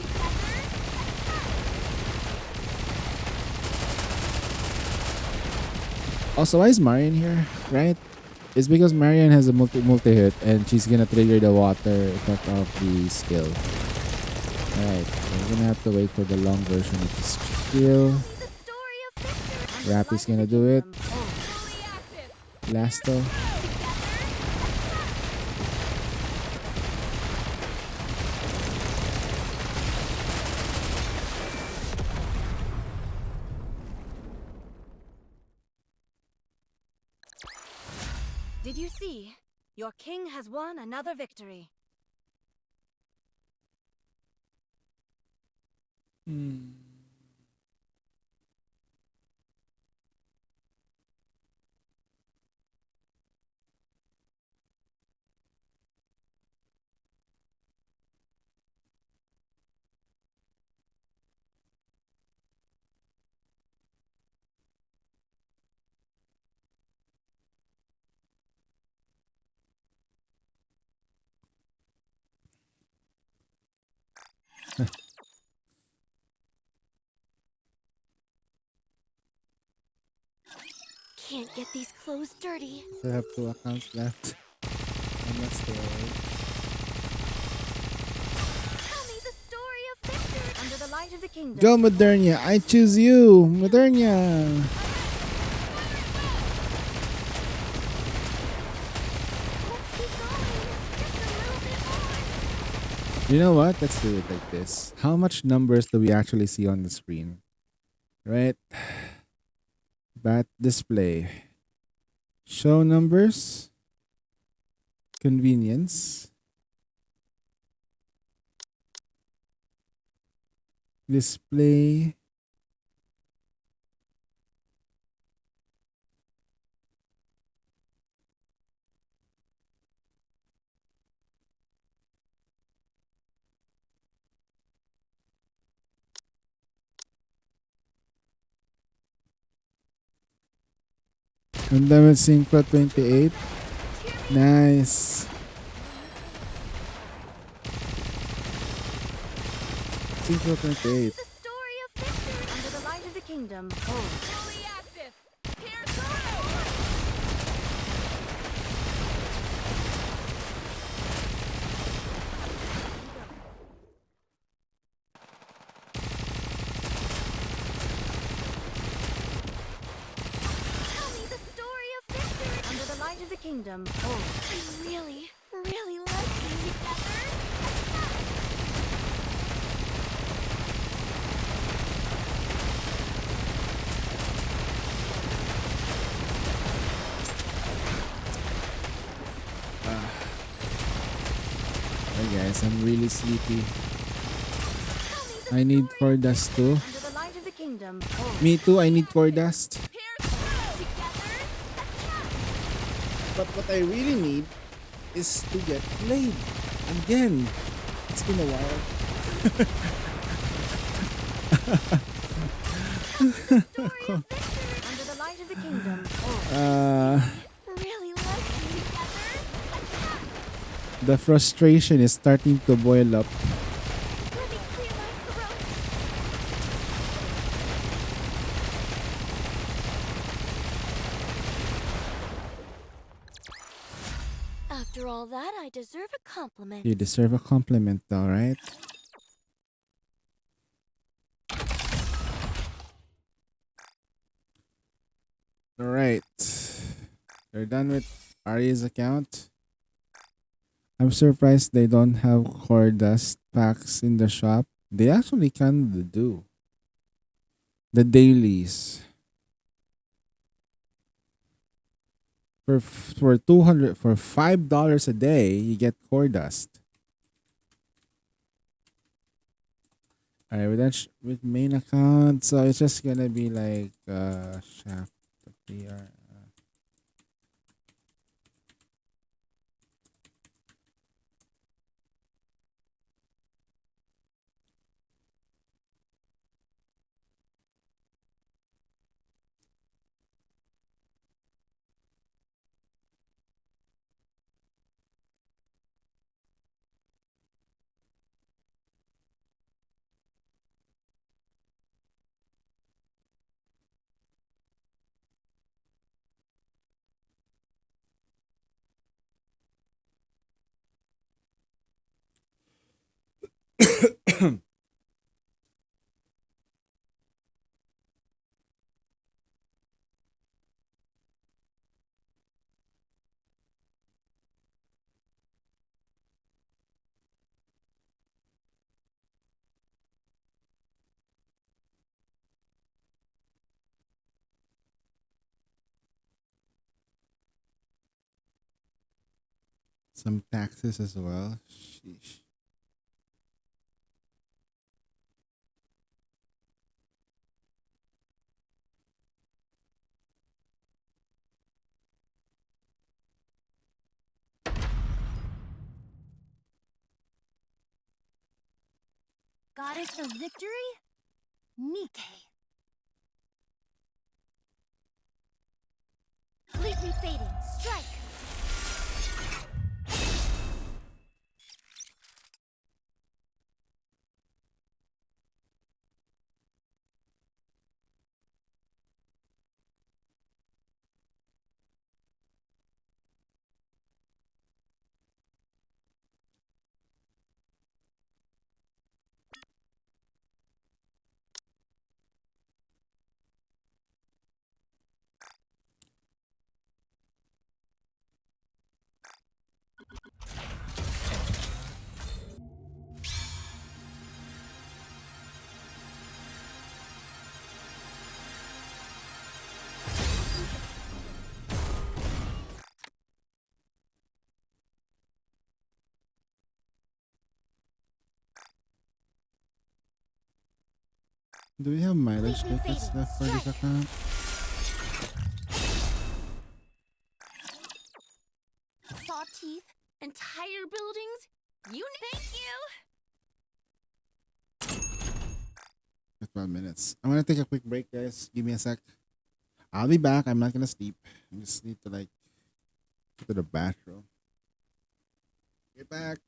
Speaker 2: Also, why is Marion here, right? It's because Marion has a multi hit and she's gonna trigger the water effect of the skill. Alright, we're gonna have to wait for the long version of the skill. Rappy's gonna do it. Blasto.
Speaker 4: Did you see? Your king has won another victory.
Speaker 1: Can't get these clothes dirty.
Speaker 2: So I have 2 accounts left. And that's the
Speaker 1: Tell me the story of victory.
Speaker 4: Under the light of the kingdom.
Speaker 2: Go Modernia, I choose you, Modernia.
Speaker 1: Let's keep going. Just a little bit more.
Speaker 2: You know what? Let's do it like this. How much numbers do we actually see on the screen? Right? Bat display. Show numbers. Convenience. Display. And then with Synchro 28. Nice. Synchro 28.
Speaker 1: The story of victory.
Speaker 4: Under the light of the kingdom. Oh.
Speaker 1: Fully active. Here's through. Tell me the story of victory.
Speaker 4: Under the light of the kingdom. Oh.
Speaker 1: I really, really like being together.
Speaker 2: Hey guys, I'm really sleepy. I need core dust too.
Speaker 4: Under the light of the kingdom. Oh.
Speaker 2: Me too, I need core dust.
Speaker 1: Here's through. Together.
Speaker 2: But what I really need is to get played again. It's been a while.
Speaker 4: Under the light of the kingdom. Oh.
Speaker 1: Really like being together.
Speaker 2: The frustration is starting to boil up.
Speaker 1: Let me clear my throat. After all that, I deserve a compliment.
Speaker 2: You deserve a compliment, though, right? Alright. They're done with Ari's account. I'm surprised they don't have core dust packs in the shop. They actually kind of do. The dailies. For 200 for $5 a day, you get core dust. Alright, with that with main account, so it's just gonna be like shaft PR. Some taxes as well. Sheesh.
Speaker 4: Goddess of Victory? Nike. Completely fading. Strike.
Speaker 2: Do we have mileage tickets left for this account?
Speaker 1: Saw teeth, entire buildings. Thank you.
Speaker 2: 12 minutes. I'm gonna take a quick break, guys. Give me a sec. I'll be back. I'm not gonna sleep. I just need to like go to the bathroom. Get back.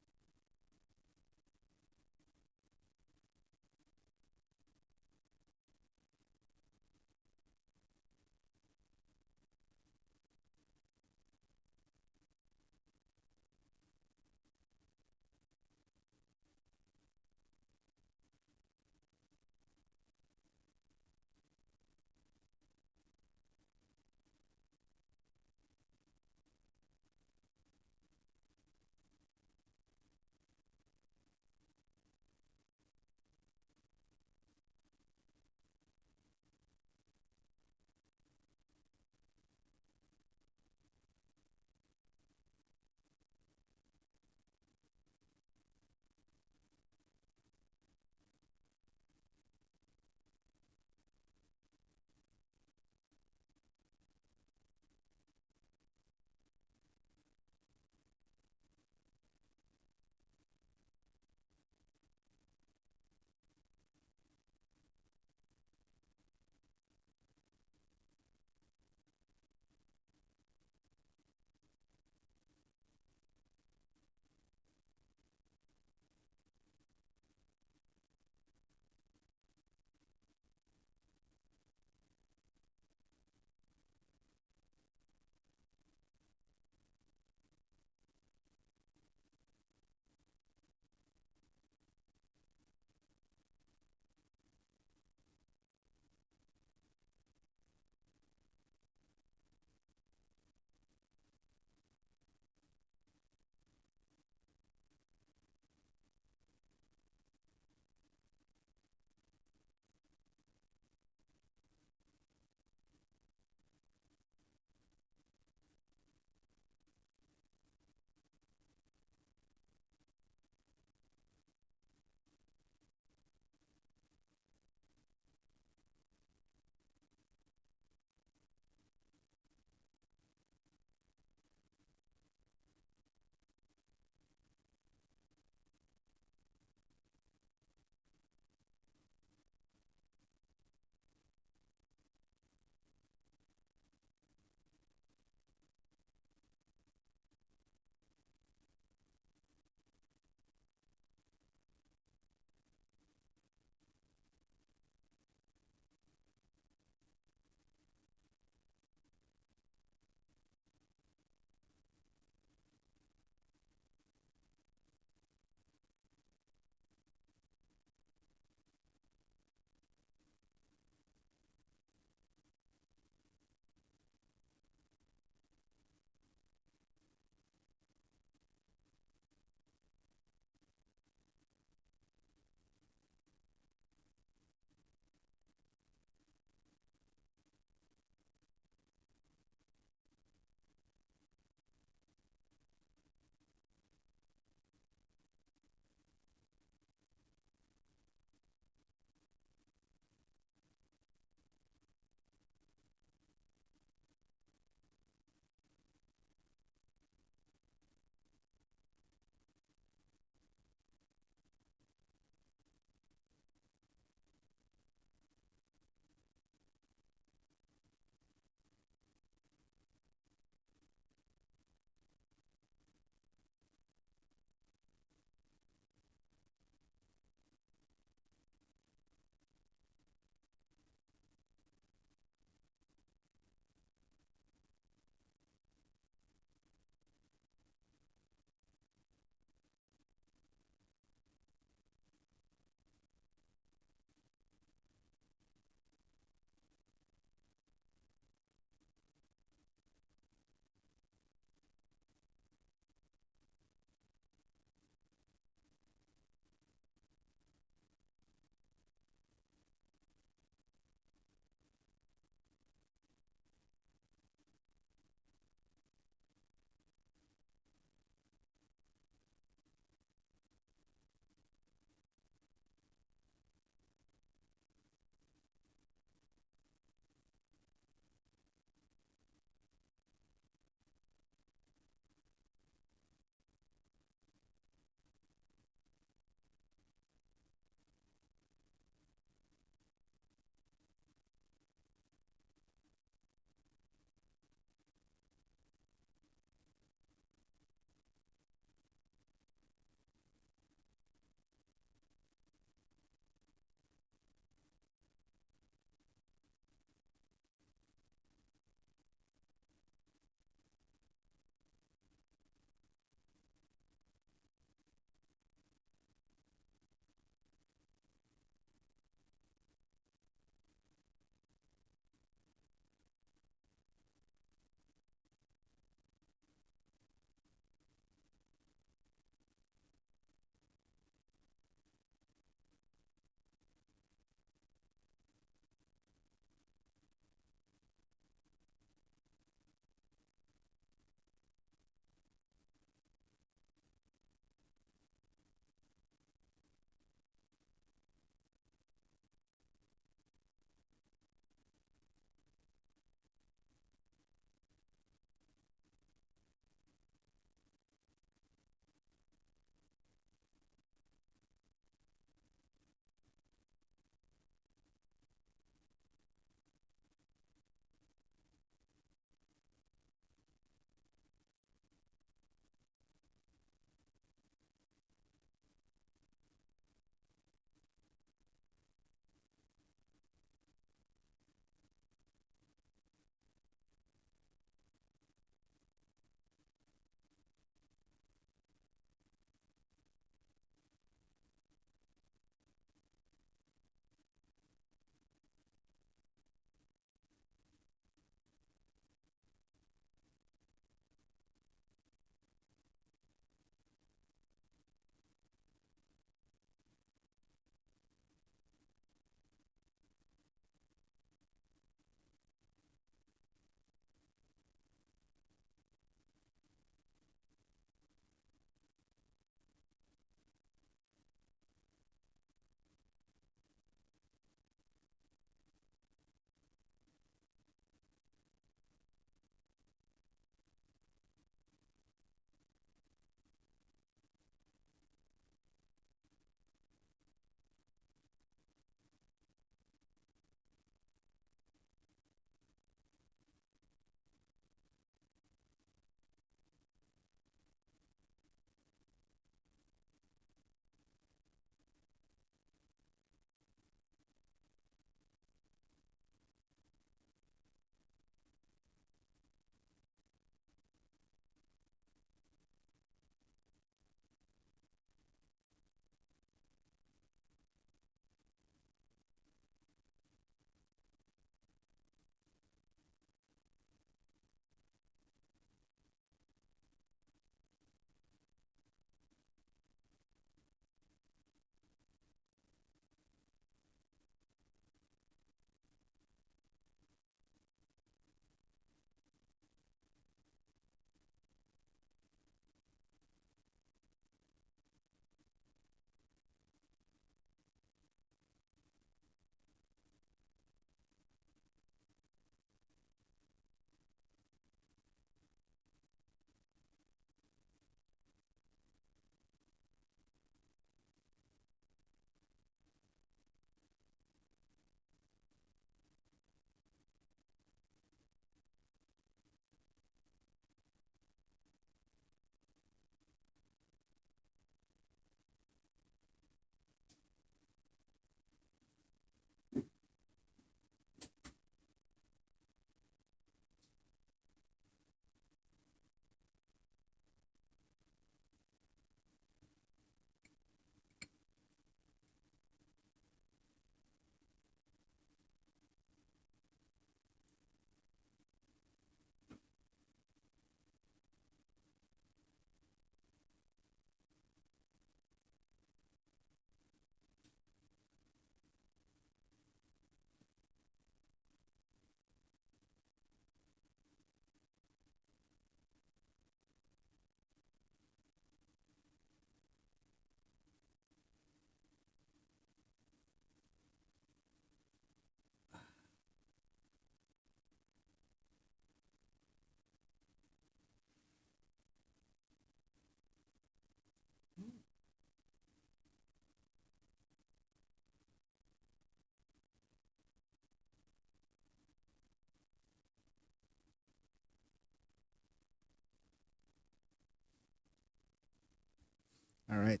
Speaker 2: All right.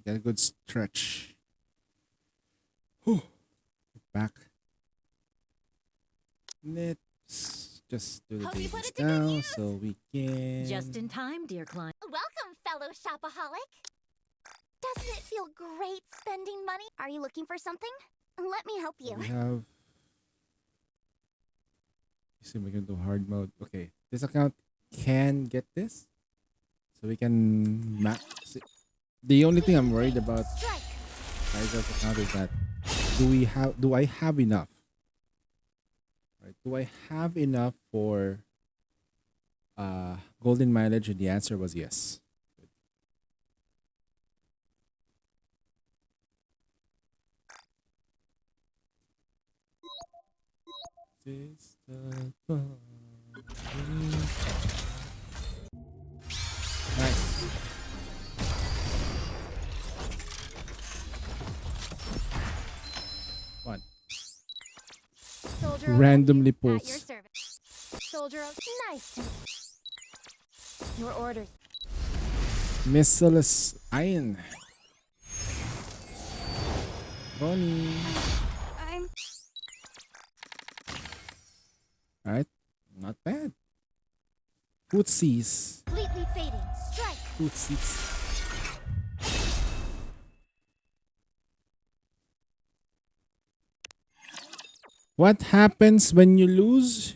Speaker 2: Got a good stretch. Whew. Back. Let's just do the
Speaker 1: Hope you put
Speaker 2: babies
Speaker 1: it to good
Speaker 2: down
Speaker 1: use.
Speaker 2: so we can.
Speaker 7: Just in time, dear client.
Speaker 1: Welcome, fellow shopaholic. Doesn't it feel great spending money? Are you looking for something? Let me help you.
Speaker 2: We have. You see, we can do hard mode. Okay, this account can get this, so we can max. The only thing I'm worried about
Speaker 1: Strike.
Speaker 2: Kaiser's account is that do I have enough? Right? Do I have enough for golden mileage? And the answer was yes. This the fun. Nice. One.
Speaker 1: Soldier
Speaker 2: Randomly
Speaker 1: at your
Speaker 2: pulls.
Speaker 1: service. Soldier, nice. Your orders.
Speaker 2: Missilus Iron. Bonnie.
Speaker 1: I'm
Speaker 2: Alright. Not bad. Footsies.
Speaker 1: completely fading. Strike.
Speaker 2: Footsies. What happens when you lose?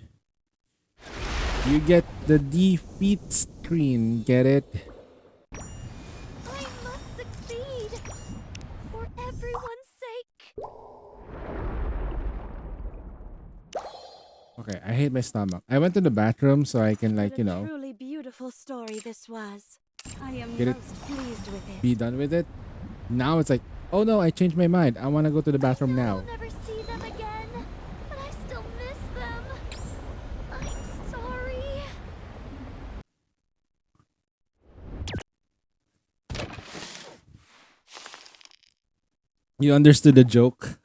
Speaker 2: You get the defeat screen. Get it?
Speaker 1: I must succeed. For everyone's sake.
Speaker 2: Okay, I hate my stomach. I went to the bathroom so I can, like,
Speaker 7: What
Speaker 2: you
Speaker 7: a
Speaker 2: know,
Speaker 7: truly beautiful story this was. I am
Speaker 2: Get it?
Speaker 7: most pleased with it.
Speaker 2: be done with it. Now it's like, oh no, I changed my mind. I want to go to the bathroom
Speaker 1: I know
Speaker 2: now.
Speaker 1: I'll never see them again, but I still miss them. I'm sorry.
Speaker 2: You understood the joke?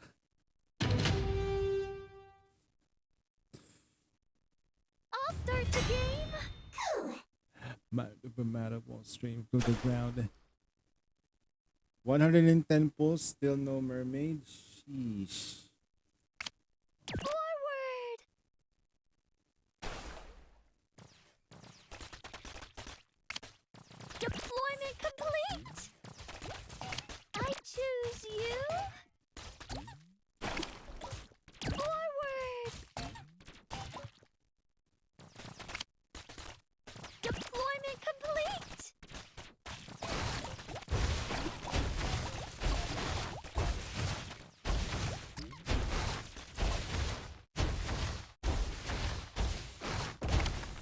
Speaker 1: I'll start the game.
Speaker 2: Matter won't stream to the ground. 110 pulls, still no mermaid. Sheesh.
Speaker 1: Forward. Deployment complete. I choose you. Forward. Deployment complete.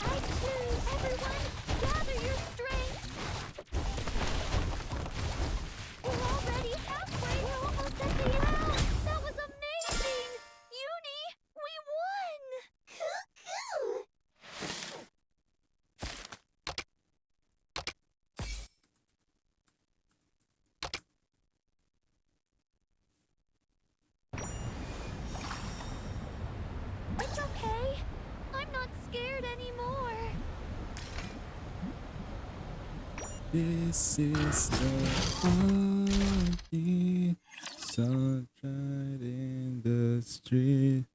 Speaker 1: I choose everyone. Gather your strength. We're already halfway. We're almost at the end. That was amazing. Uni, we won. It's okay. I'm not scared anymore.
Speaker 2: This is the party. Sunshine in the street.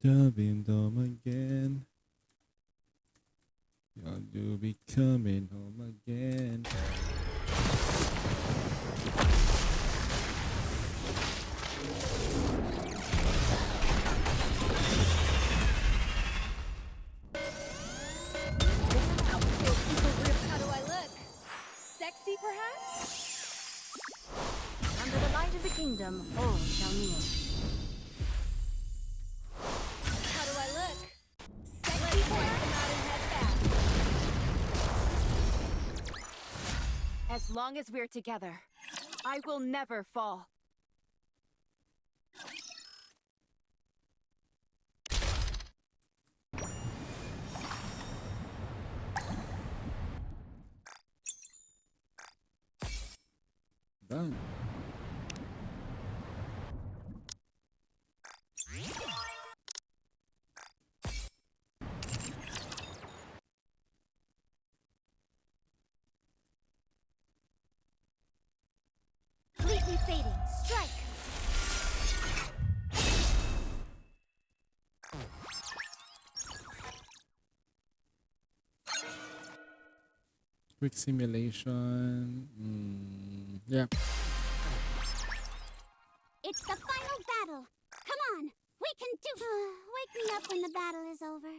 Speaker 2: Coming home again. You'll be coming home again.
Speaker 1: How do I look? Sexy, perhaps?
Speaker 7: Under the light of the kingdom, all shall kneel.
Speaker 1: How do I look? Sexy, perhaps?
Speaker 7: As long as we're together, I will never fall.
Speaker 2: Done. Quick simulation. Yeah.
Speaker 4: It's the final battle. Come on, we can do. Wake me up when the battle is over.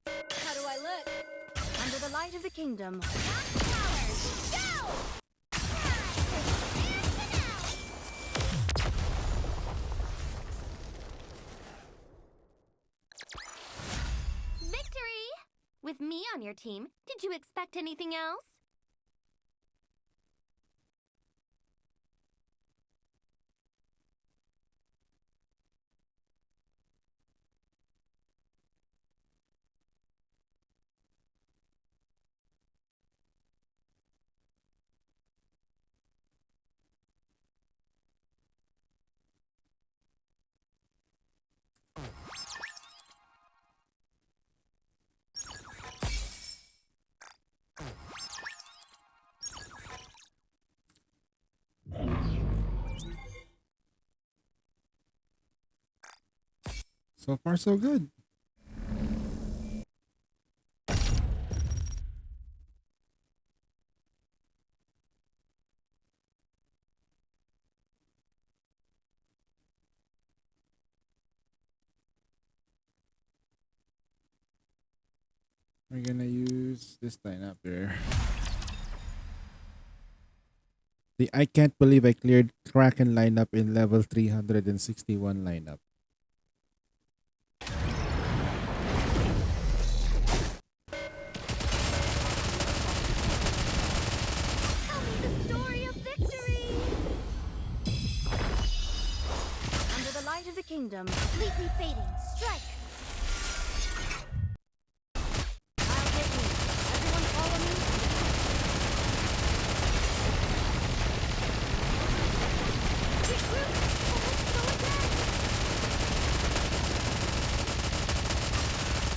Speaker 7: How do I look? Under the light of the kingdom.
Speaker 1: Victory! With me on your team, did you expect anything else?
Speaker 2: So far, so good. We're gonna use this lineup here. I can't believe I cleared Kraken lineup in level 361 lineup.
Speaker 1: Tell me the story of victory!
Speaker 7: Under the light of the kingdom.
Speaker 4: Completely fading. Strike.
Speaker 7: I'll get you. Everyone follow me.
Speaker 1: Regroup! Let's go again!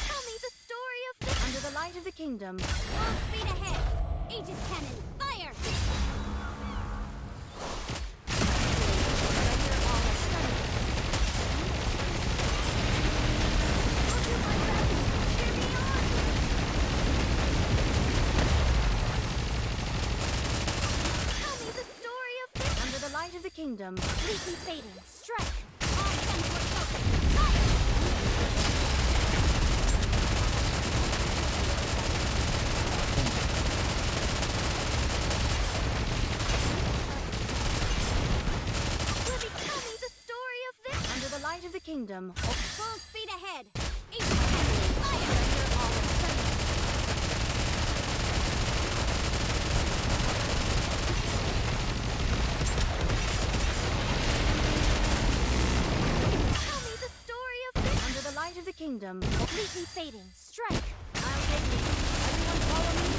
Speaker 1: Tell me the story of victory!
Speaker 7: Under the light of the kingdom.
Speaker 4: Full speed ahead. Aegis cannon. Fire.
Speaker 1: Tell me the story of victory!
Speaker 7: Under the light of the kingdom.
Speaker 4: Completely fading. Strike. All sensor focus. Fire.
Speaker 1: Libby, tell me the story of victory!
Speaker 7: Under the light of the kingdom.
Speaker 4: Full speed ahead. Aegis cannon. Fire.
Speaker 1: Tell me the story of victory!
Speaker 7: Under the light of the kingdom.
Speaker 4: Completely fading. Strike.
Speaker 7: I'll get you. Everyone follow me.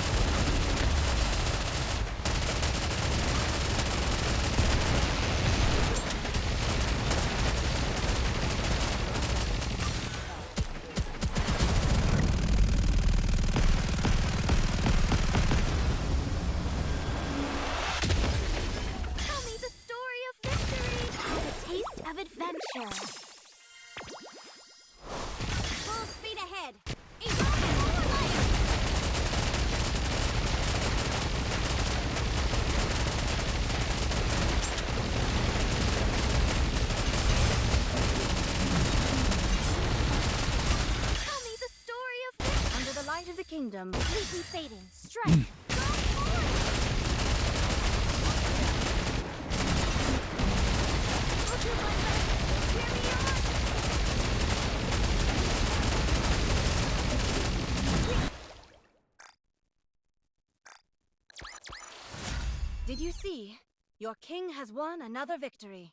Speaker 1: Tell me the story of victory! A taste of adventure!
Speaker 4: Full speed ahead. Aegis cannon. Fire.
Speaker 1: Tell me the story of victory!
Speaker 7: Under the light of the kingdom.
Speaker 4: Completely fading. Strike.
Speaker 1: I'll do my best! Cheer me on!
Speaker 7: Did you see? Your king has won another victory.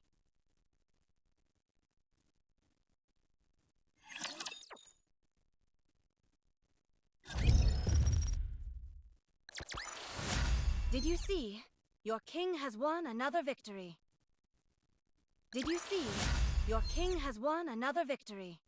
Speaker 7: Did you see? Your king has won another victory. Did you see? Your king has won another victory.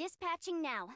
Speaker 4: Dispatching now.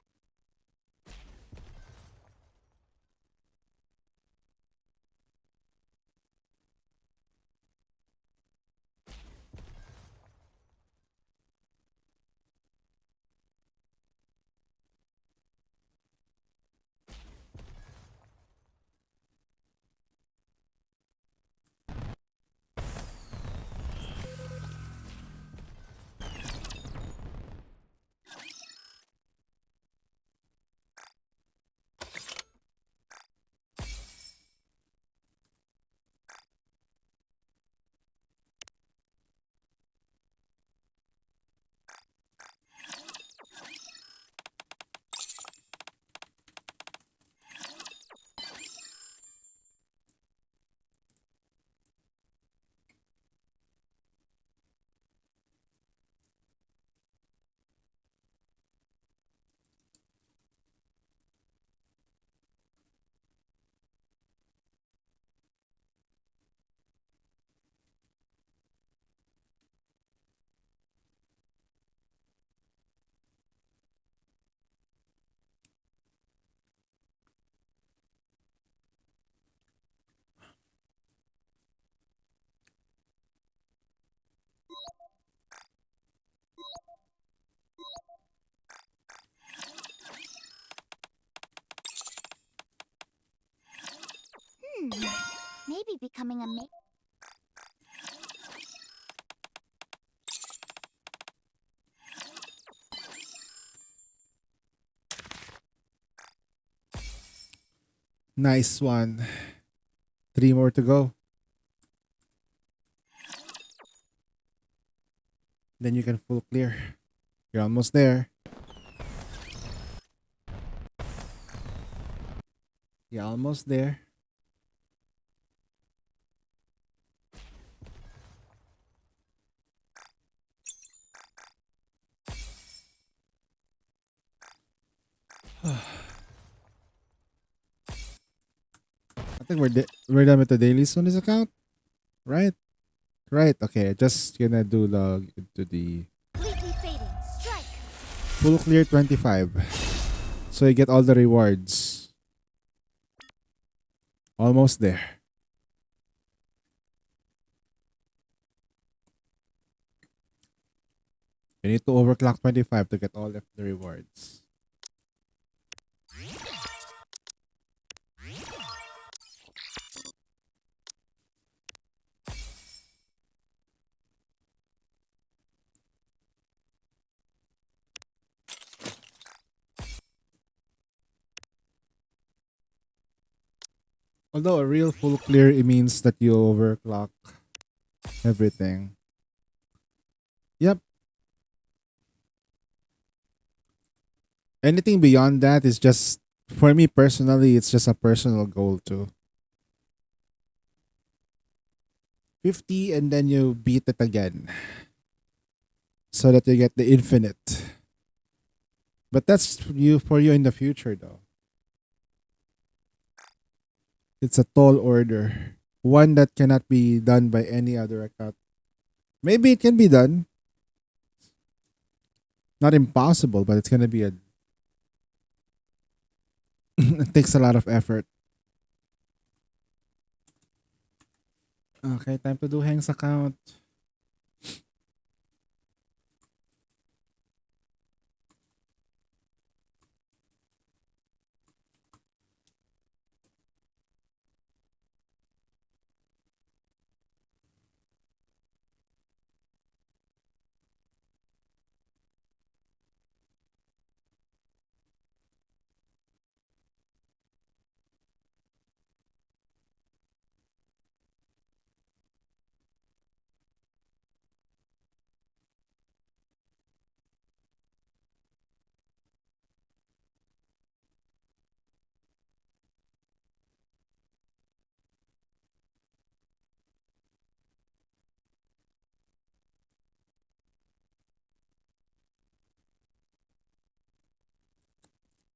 Speaker 1: Maybe becoming a
Speaker 2: Nice one. 3 more to go. Then you can full clear. You're almost there. You're almost there. I think we're done with the dailies on this account, right? Right. Okay, just gonna do log into the
Speaker 4: Completely fading. Strike.
Speaker 2: full clear 25. So you get all the rewards. Almost there. You need to overclock 25 to get all of the rewards. Although a real full clear, it means that you overclock everything. Yep. Anything beyond that is just, for me personally, it's just a personal goal too. 50 and then you beat it again. So that you get the infinite. But that's for you in the future though. It's a tall order. One that cannot be done by any other account. Maybe it can be done. Not impossible, but it's gonna be a it takes a lot of effort. Okay, time to do Heng's account.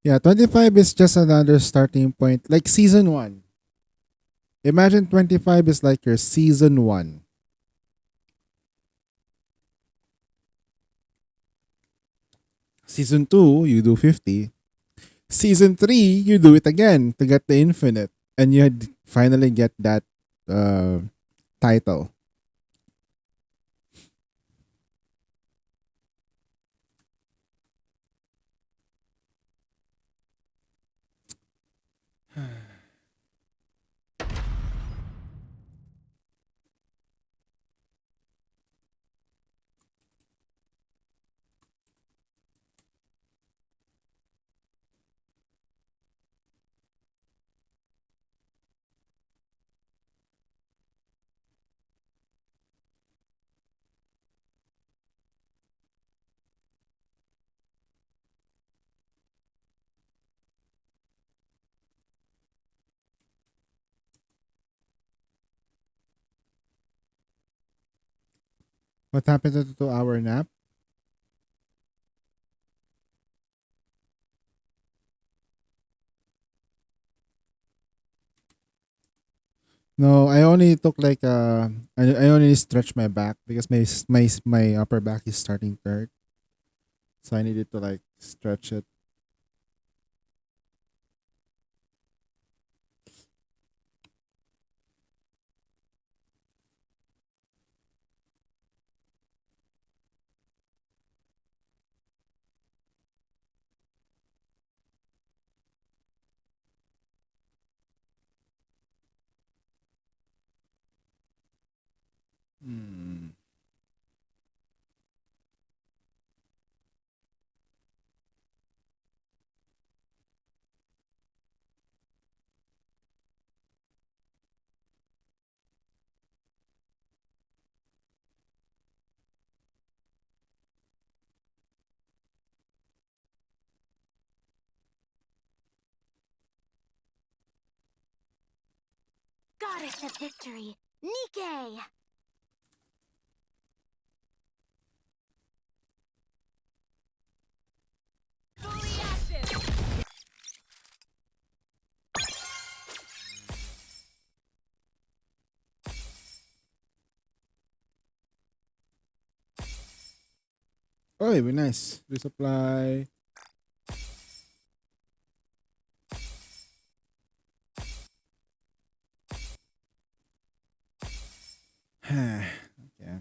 Speaker 2: Yeah, 25 is just another starting point. Like season 1. Imagine 25 is like your season 1. Season 2, you do 50. Season 3, you do it again to get the infinite. And you finally get that title. What happened to the 2-hour nap? No, I only took like I only stretched my back because my upper back is starting to hurt. So I needed to like stretch it. Hmm.
Speaker 4: Goddess of victory, Nike!
Speaker 2: Oh, it'd be nice. Resupply. Okay.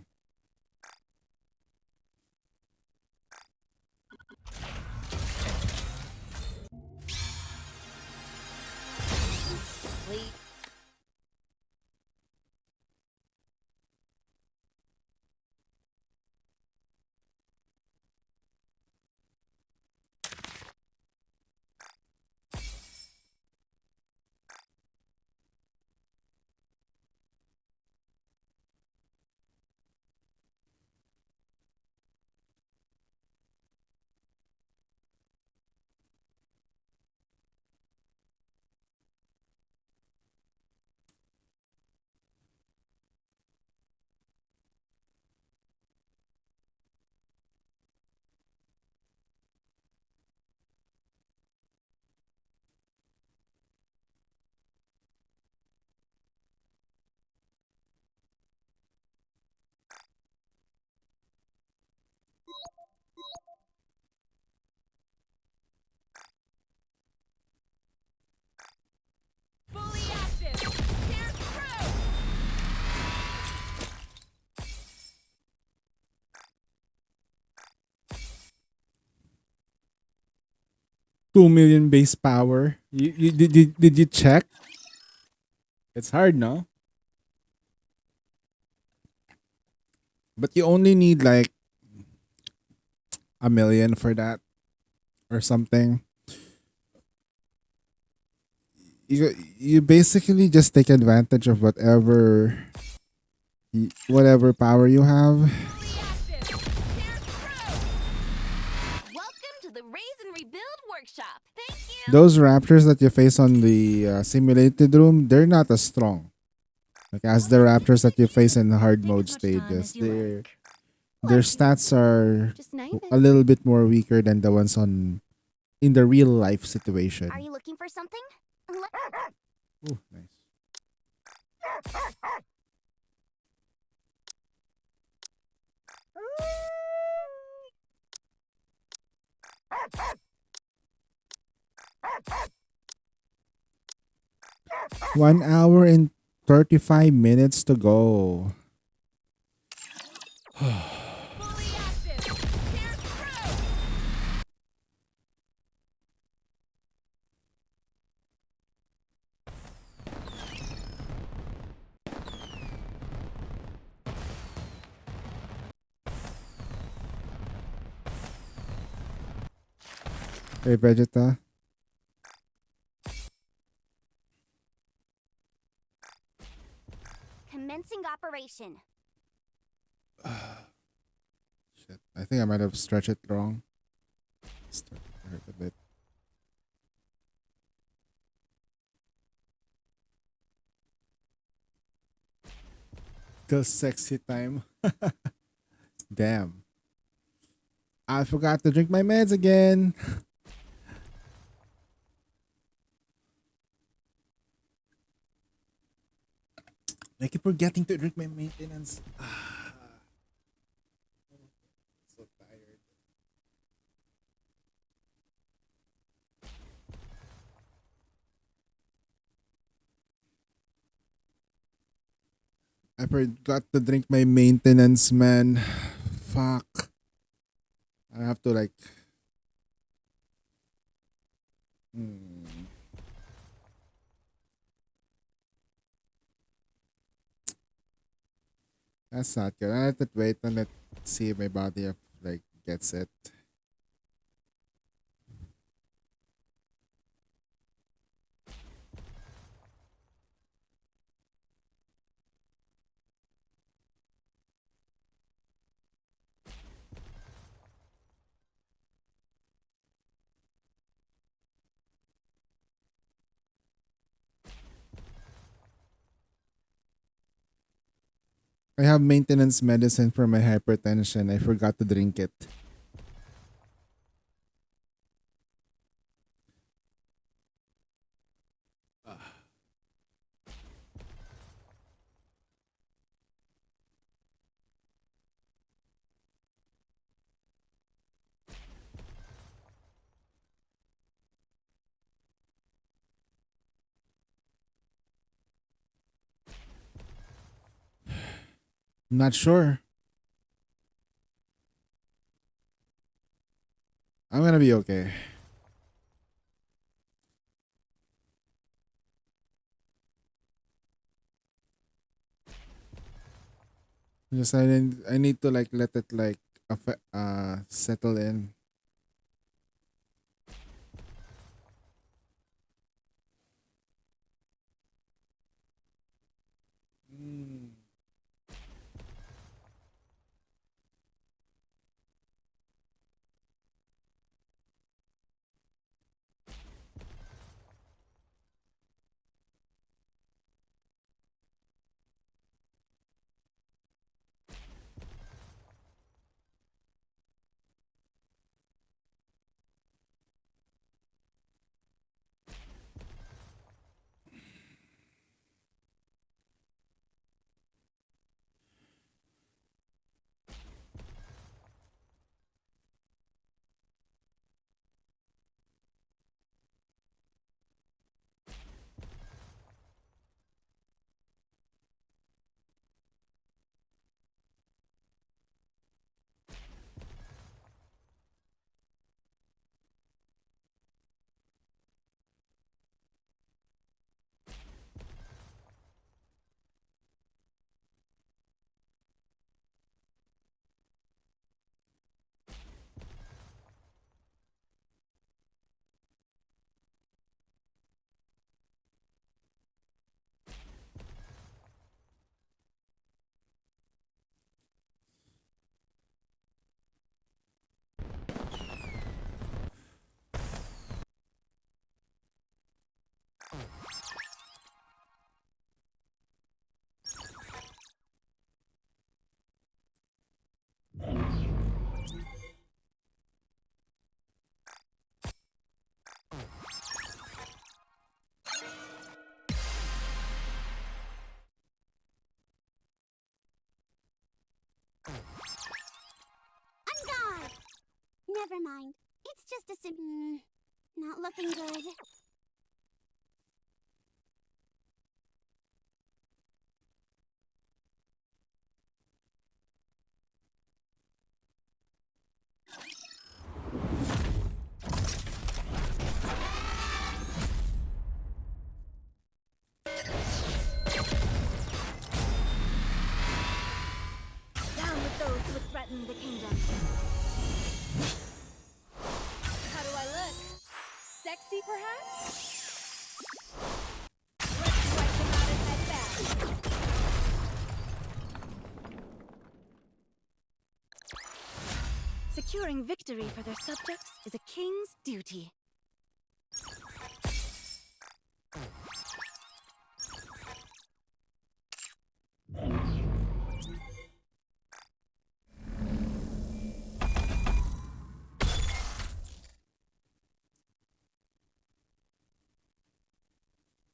Speaker 7: Fully active. They're through.
Speaker 2: 2 million base power. Did you check? It's hard, no? But you only need like 1 million for that or something. You basically just take advantage of whatever power you have.
Speaker 1: Welcome to the Raise and Rebuild workshop. Thank you.
Speaker 2: Those raptors that you face on the simulated room, they're not as strong. Like as the raptors that you face in the hard mode stages. Their stats are
Speaker 1: Just naive.
Speaker 2: a little bit more weaker than the ones in the real life situation.
Speaker 1: Are you looking for something?
Speaker 2: Ooh, nice. 1 hour and 35 minutes to go.
Speaker 1: Fully active. They're through.
Speaker 2: Hey, Vegeta.
Speaker 4: Commencing operation.
Speaker 2: Shit. I think I might have stretched it wrong. Started to hurt a bit. The sexy time. Damn. I forgot to drink my meds again. I keep forgetting to drink my maintenance. So tired. I forgot to drink my maintenance, man. Fuck. I have to like. That's not good. I have to wait and let see my body if like gets it. I have maintenance medicine for my hypertension. I forgot to drink it. I'm not sure. I'm gonna be okay. Just I need to like let it like settle in.
Speaker 4: I'm gone. Never mind. It's just a not looking good.
Speaker 7: Securing victory for their subjects is a king's duty.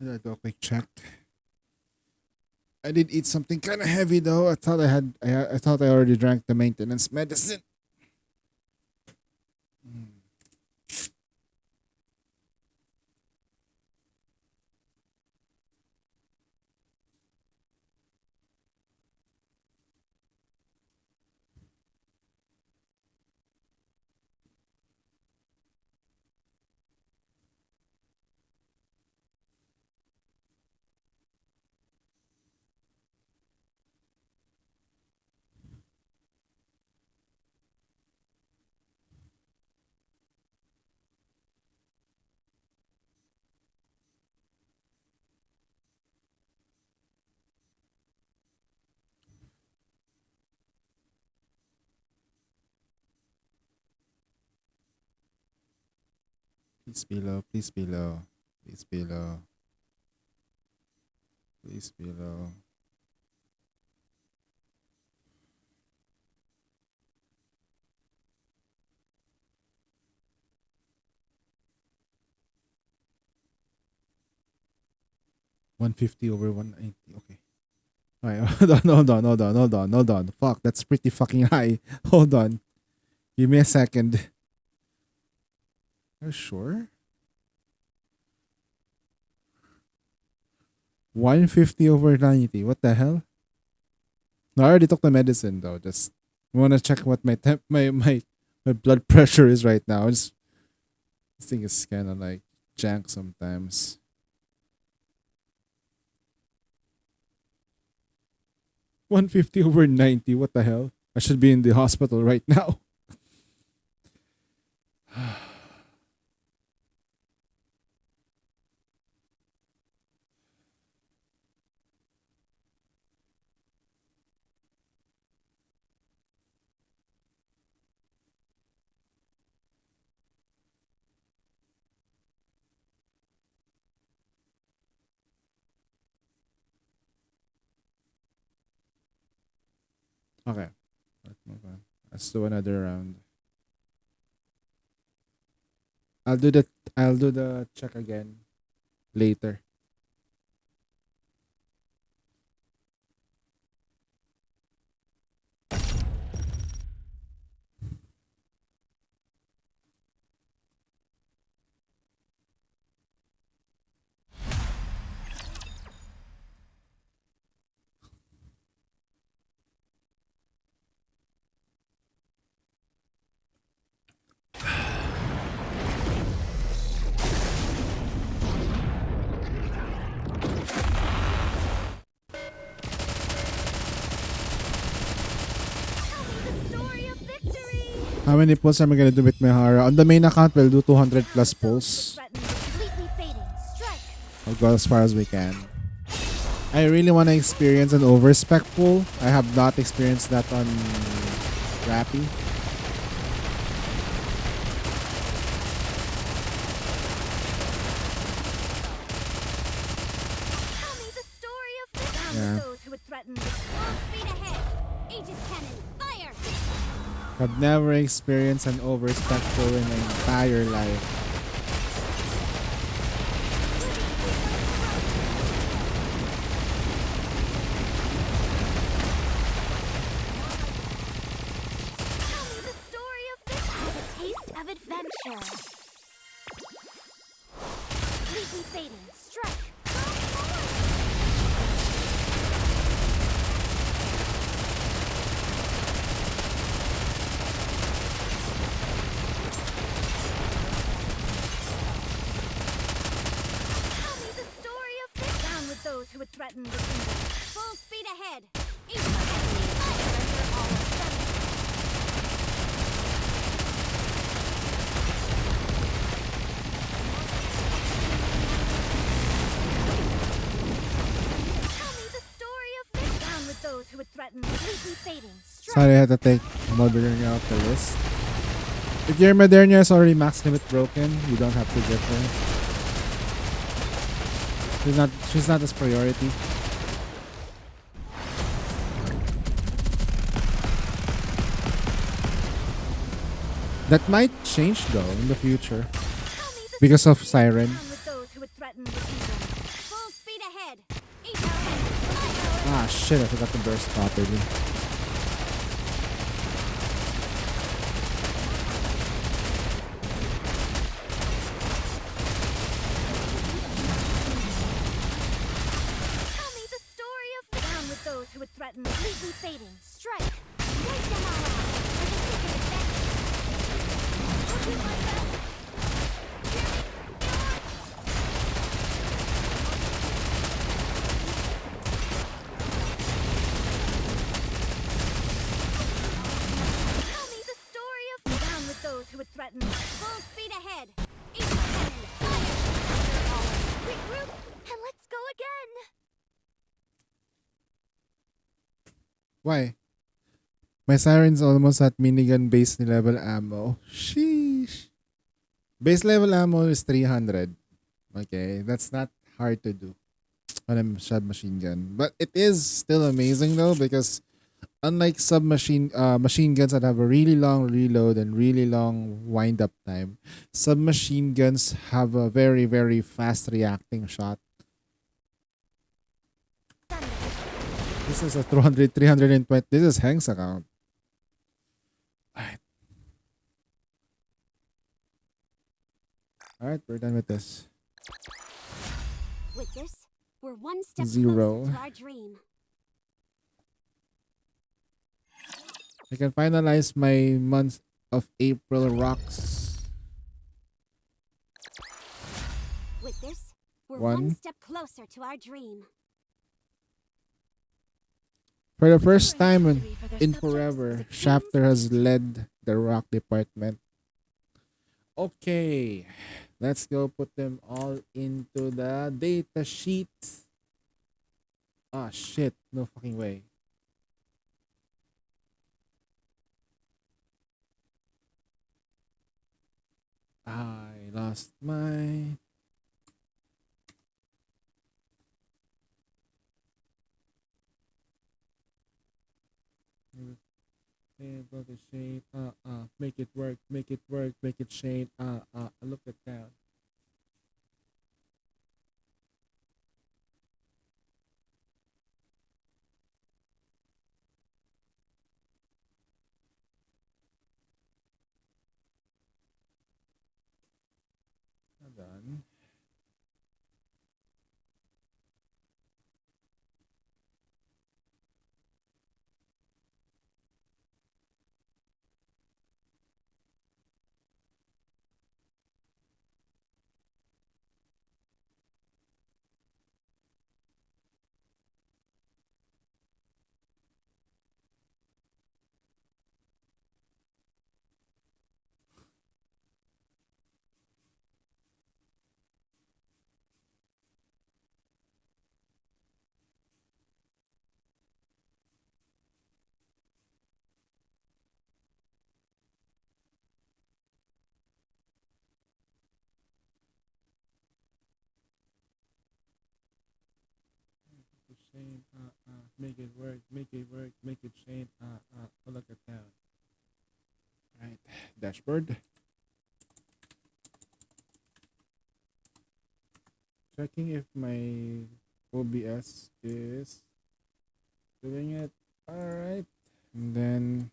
Speaker 2: I do a quick check. I did eat something kind of heavy though. I thought I already drank the maintenance medicine. Please be low, please be low, please be low, please be low. $150 over $180. Okay. Alright, hold on. Fuck, that's pretty fucking high. Hold on. Give me a second. Are you sure? 150 over 90. What the hell? No, I already took the medicine though. Just wanna check what my my blood pressure is right now. This thing is kinda like jank sometimes. $150 over 90. What the hell? I should be in the hospital right now. Okay. Let's move on. Let's do another round. I'll do the check again later. How many pulls am I gonna do with Mihara? On the main account, we'll do 200 plus pulls.
Speaker 4: Completely fading. Strike.
Speaker 2: I'll go as far as we can. I really want to experience an overspec pull. I have not experienced that on Rappy.
Speaker 4: Tell me the story of this. Down
Speaker 2: Yeah.
Speaker 4: with those who would threaten the full speed ahead. Aegis cannon, fire!
Speaker 2: I've never experienced an overspec pull in my entire life.
Speaker 4: Tell me the story of this. Have a taste of adventure. Completely fading. Strike. Go forward. Tell me the story of this. Down with those who would threaten the kingdom. Full speed ahead. Aegis cannon, fire! Surrender all of them. Tell me the story of this. Down with those who would threaten completely fading. Strike.
Speaker 2: Sorry, I had to take Modern out the list. If your Modernia is already max limit broken, you don't have to get her. She's not as priority. That might change though in the future because of Siren.
Speaker 4: Down with those who would threaten the kingdom. Full speed ahead. Each other.
Speaker 2: Ah shit, I forgot to burst properly.
Speaker 4: Tell me the story of down with those who would threaten completely fading. Strike. Wipe them all out. For the sake of adventure. I'll do my best. Hear me? Tell me the story of down with those who would threaten. Full speed ahead. Each other. Fire.
Speaker 1: Regroup and let's go again.
Speaker 2: Why? My Siren's almost at minigun base level ammo. Sheesh. Base level ammo is 300. Okay, that's not hard to do on a submachine gun. But it is still amazing though because unlike machine guns that have a really long reload and really long wind up time, submachine guns have a very very fast reacting shot. This is a 320. This is Hank's account. Alright. Alright, we're done with this.
Speaker 1: With this, we're one step
Speaker 2: Zero.
Speaker 1: closer to our dream.
Speaker 2: I can finalize my month of April rocks.
Speaker 1: With this, we're
Speaker 2: One.
Speaker 1: one step closer to our dream.
Speaker 2: For the first time in forever, Shafter has led the rock department. Okay, let's go put them all into the data sheet. Ah, shit. No fucking way. I lost my... Able to shade, make it work, make it work, make it shade, look it down. Done. Shane, make it work, make it work, make it Shane, look it down. Right, dashboard. Checking if my OBS is doing it. Alright, and then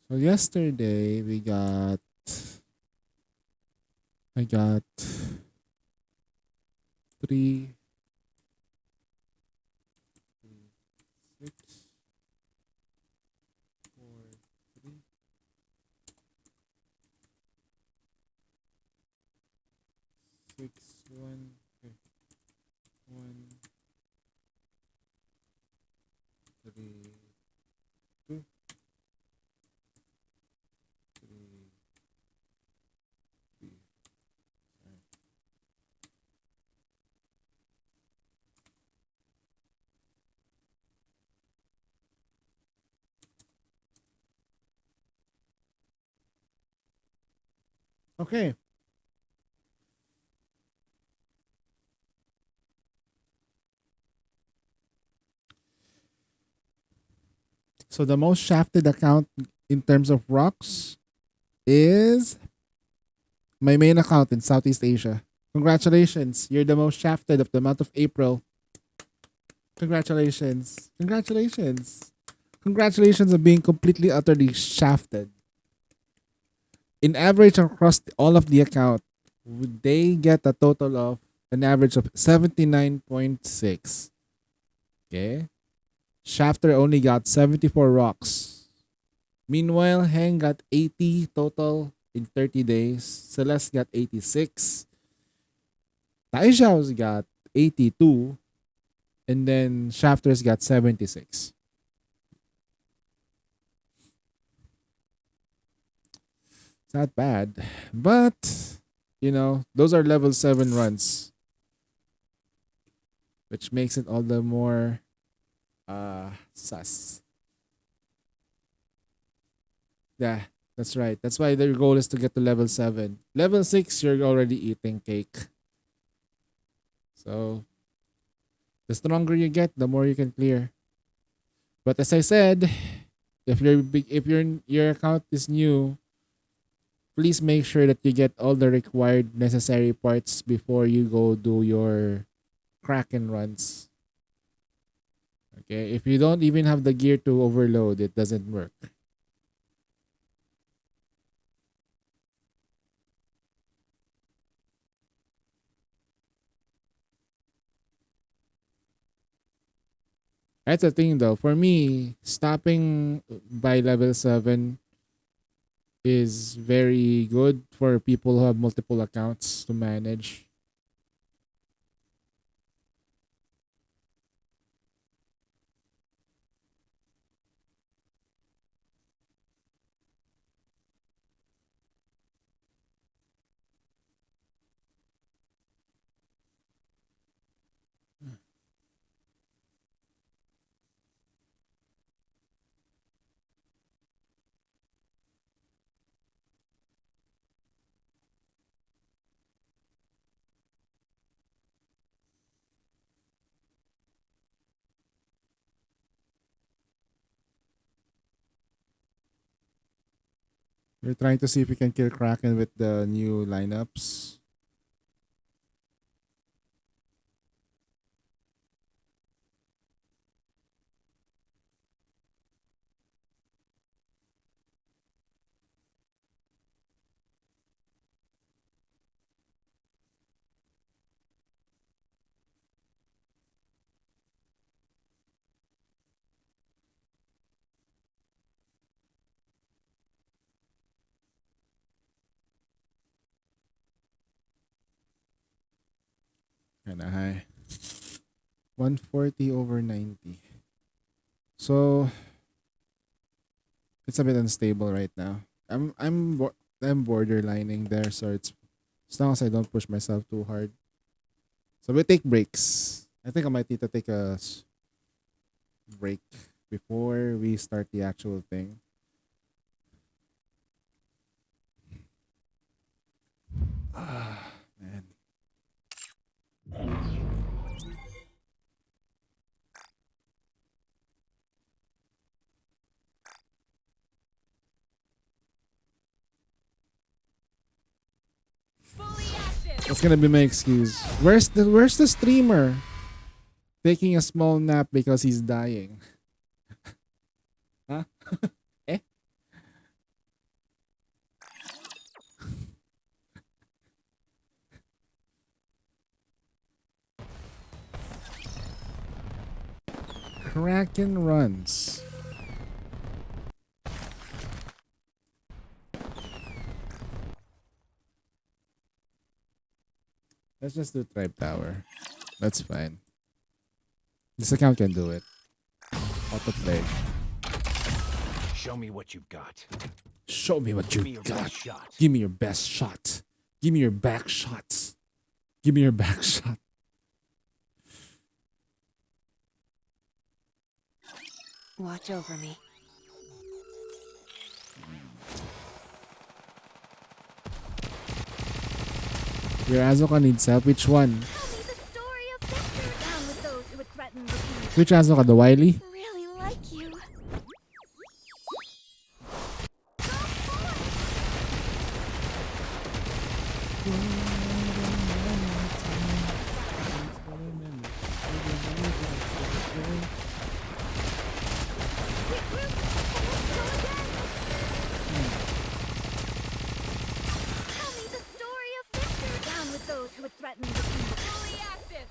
Speaker 2: so yesterday I got 3, 6, 4, 3, 6, 1, okay. 1, Okay. So the most shafted account in terms of rocks is my main account in Southeast Asia. Congratulations. You're the most shafted of the month of April. Congratulations. Congratulations. Congratulations on being completely utterly shafted. In average across all of the account, they get a total of an average of 79.6. Okay. Shafter only got 74 rocks. Meanwhile, Heng got 80 total in 30 days. Celeste got 86. Taishao's got 82. And then Shafter's got 76. It's not bad. But, you know, those are level 7 runs. Which makes it all the more sus. Yeah, that's right. That's why their goal is to get to level 7. Level 6, you're already eating cake. So, the stronger you get, the more you can clear. But as I said, if your account is new, please make sure that you get all the required necessary parts before you go do your Kraken runs. Okay, if you don't even have the gear to overload, it doesn't work. That's the thing though. For me, stopping by level 7 is very good for people who have multiple accounts to manage. We're trying to see if we can kill Kraken with the new lineups. Kinda high. 140 over 90. So it's a bit unstable right now. I'm borderlining there, so it's as long as I don't push myself too hard. So we take breaks. I think I might need to take a break before we start the actual thing. Ah, man. That's gonna be my excuse. Where's the streamer? Taking a small nap because he's dying. Huh? Eh? Kraken runs. Let's just do Tribe Tower. That's fine. This account can do it. Autoplay.
Speaker 6: Show me what you've got.
Speaker 2: Show me what
Speaker 6: Give me
Speaker 2: you
Speaker 6: your
Speaker 2: got.
Speaker 6: best shot.
Speaker 2: Give me your best shot. Give me your back shots. Give me your back shot.
Speaker 9: Watch over me.
Speaker 2: Your Azoka needs help. Which one?
Speaker 4: Tell me the story of victory. Down with those who would threaten the king.
Speaker 2: Which Azoka? The Wily?
Speaker 1: Really like you.
Speaker 4: Tell me the story of victory. Down with those who would threaten the king. Fully active.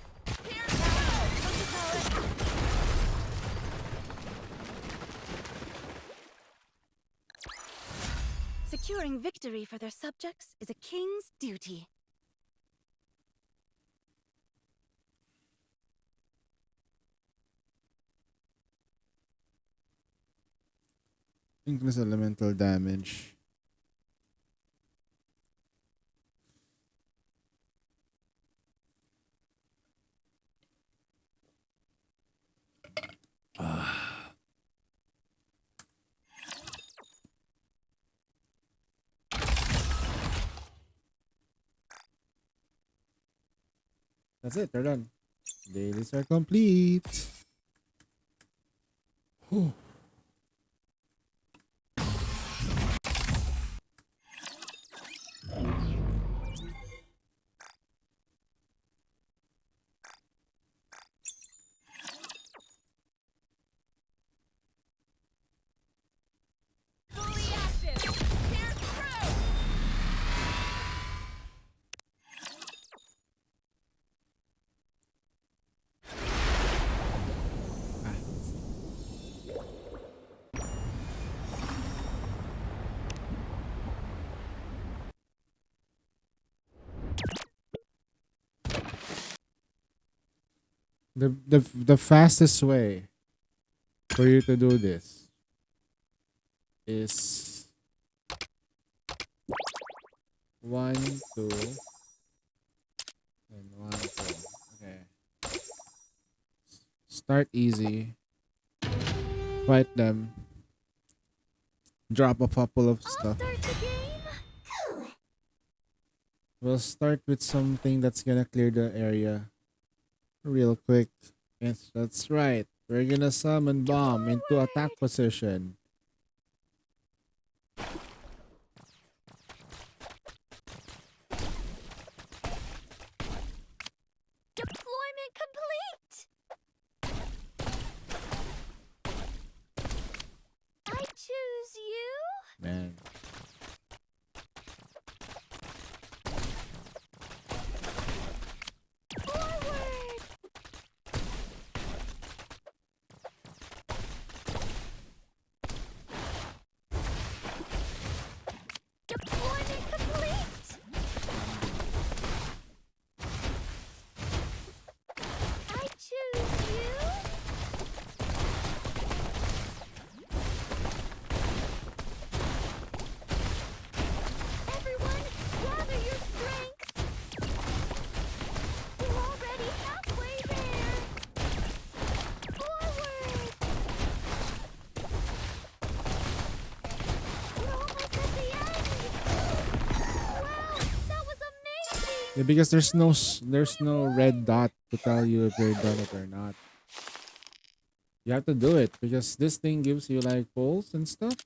Speaker 4: Here now. Securing victory for their subjects is a king's duty.
Speaker 2: Increase elemental damage. That's it. They're done. Dailies are complete. Whew.
Speaker 4: Fully active. Here through.
Speaker 2: The fastest way for you to do this is 1, 2, and 1, 2. Okay. Start easy. Fight them. Drop a couple of stuff.
Speaker 1: Start the game.
Speaker 2: We'll start with something that's gonna clear the area real quick. Yes, that's right. We're gonna summon Bomb into attack position.
Speaker 1: Deployment complete. I choose you.
Speaker 2: Man.
Speaker 1: Forward. Deployment complete. I choose you. Everyone, gather your strength. We're already halfway there. Forward. We're almost at the end. Wow, that was amazing.
Speaker 2: Yeah, because there's no red dot to tell you if you're done it or not. You have to do it because this thing gives you like pulls and stuff.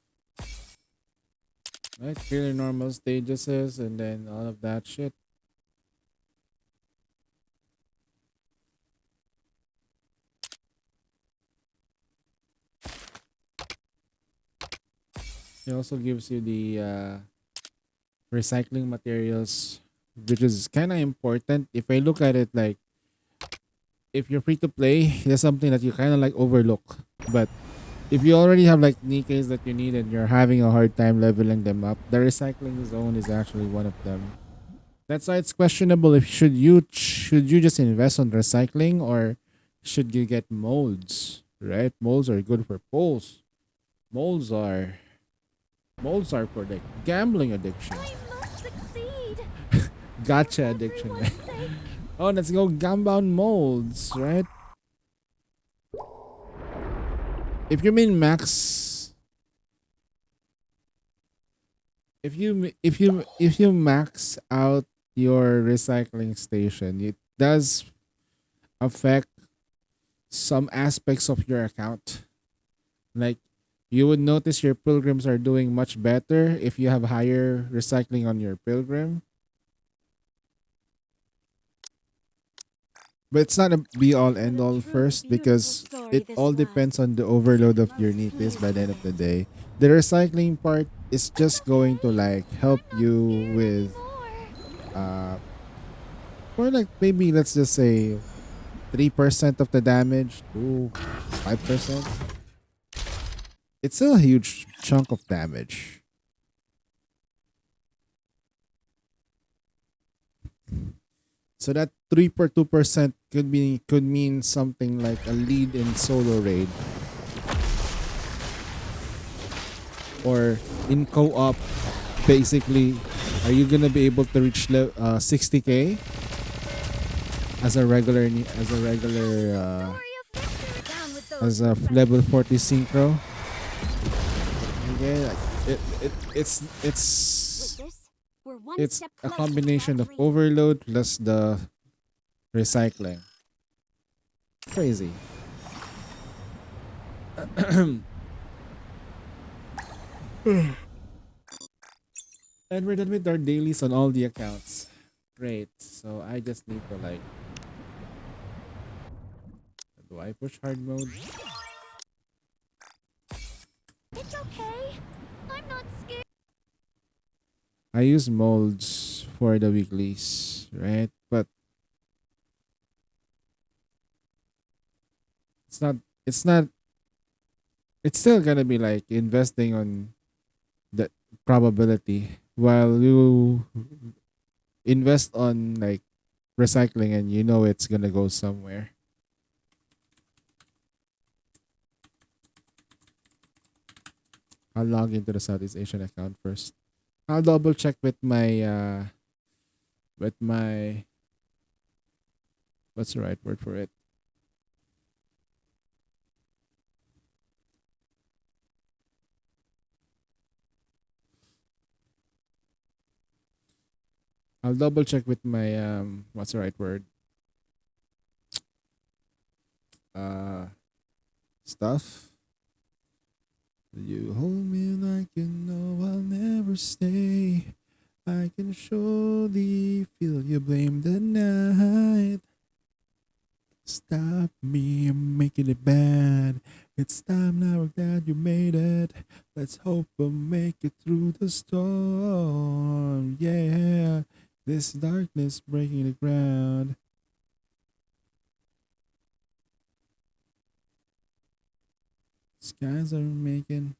Speaker 2: Right? Clear normal stages and then all of that shit. It also gives you the recycling materials, which is kind of important. If I look at it like, if you're free to play, there's something that you kind of like overlook. But if you already have like Nikes that you need and you're having a hard time leveling them up, the recycling zone is actually one of them. That's why it's questionable if should you just invest on recycling or should you get molds, right? Molds are good for pulls. Molds are for like gambling addiction,
Speaker 1: I must succeed.
Speaker 2: gotcha addiction.
Speaker 1: Everyone's sake.
Speaker 2: Oh, let's go Gunbound molds, right? If you mean max, if you max out your recycling station, it does affect some aspects of your account. Like you would notice your pilgrims are doing much better if you have higher recycling on your pilgrim. But it's not a be all end all first because it all depends on the overload of your Nithis by the end of the day. The recycling part is just going to like help you with uh or like maybe let's just say 3% of the damage to 5%. It's still a huge chunk of damage. So that 2% could mean something like a lead in solo raid or in co-op. Basically, are you gonna be able to reach 60k as a regular as a level 40 synchro? Okay, like it's
Speaker 1: We're one
Speaker 2: it's
Speaker 1: step
Speaker 2: a
Speaker 1: closer to
Speaker 2: combination
Speaker 1: our
Speaker 2: of
Speaker 1: dream.
Speaker 2: overload plus the recycling. Crazy. And we're done with our dailies on all the accounts. Great. So I just need to like, do I push hard mode?
Speaker 1: It's okay. I'm not scared.
Speaker 2: I use molds for the weeklies, right? But it's not it's not it's still gonna be like investing on the probability while you invest on like recycling and you know it's gonna go somewhere. I'll log into the Southeast Asian account first. I'll double check with my what's the right word for it? I'll double check with my what's the right word? Uh Stuff. You hold me like you know I'll never stay. I can surely feel you blame the night. Stop me, I'm making it bad. It's time now, we're glad you made it. Let's hope we'll make it through the storm. Yeah, this darkness breaking the ground. Skies are making.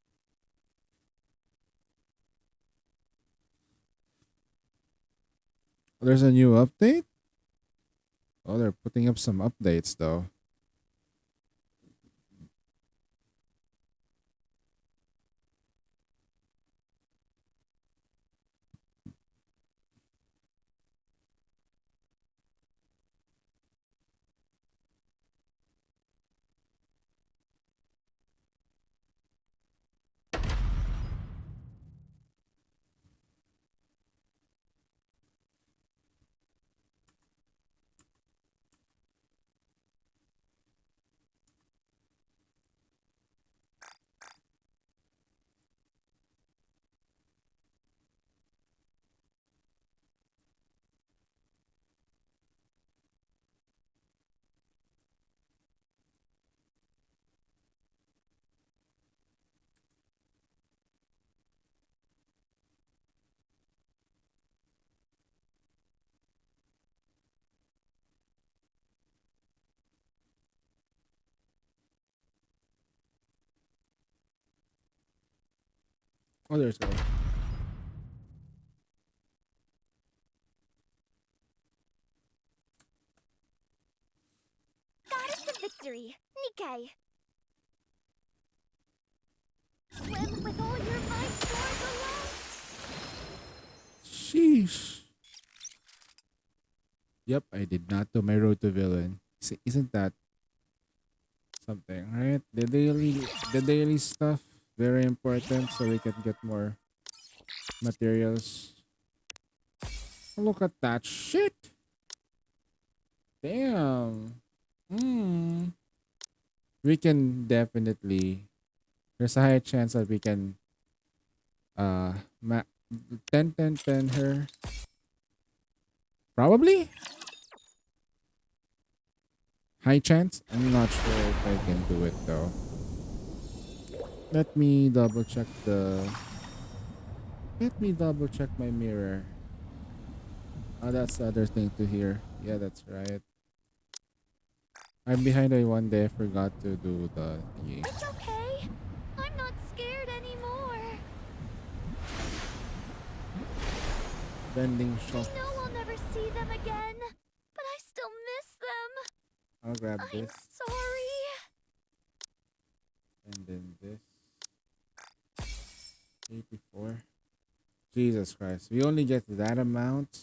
Speaker 2: There's a new update? Oh, they're putting up some updates though. Oh, there's one.
Speaker 1: Goddess of victory, Nikkei. Swim with all your might for the light.
Speaker 2: Sheesh. Yep, I did not do my road to villain. Isn't that something, right? The daily stuff very important so we can get more materials. Look at that shit. Damn. Hmm. We can definitely. There's a high chance that we can uh ma- 10 her. Probably. High chance. I'm not sure if I can do it though. Let me double check the. Let me double check my mirror. Oh, that's the other thing to hear. Yeah, that's right. I'm behind a one day. I forgot to do the thingy.
Speaker 1: It's okay. I'm not scared anymore.
Speaker 2: Bending
Speaker 1: I
Speaker 2: shock.
Speaker 1: know I'll never see them again, but I still miss them.
Speaker 2: I'll grab
Speaker 1: I'm
Speaker 2: this
Speaker 1: sorry.
Speaker 2: and then this. 84. Jesus Christ. We only get that amount.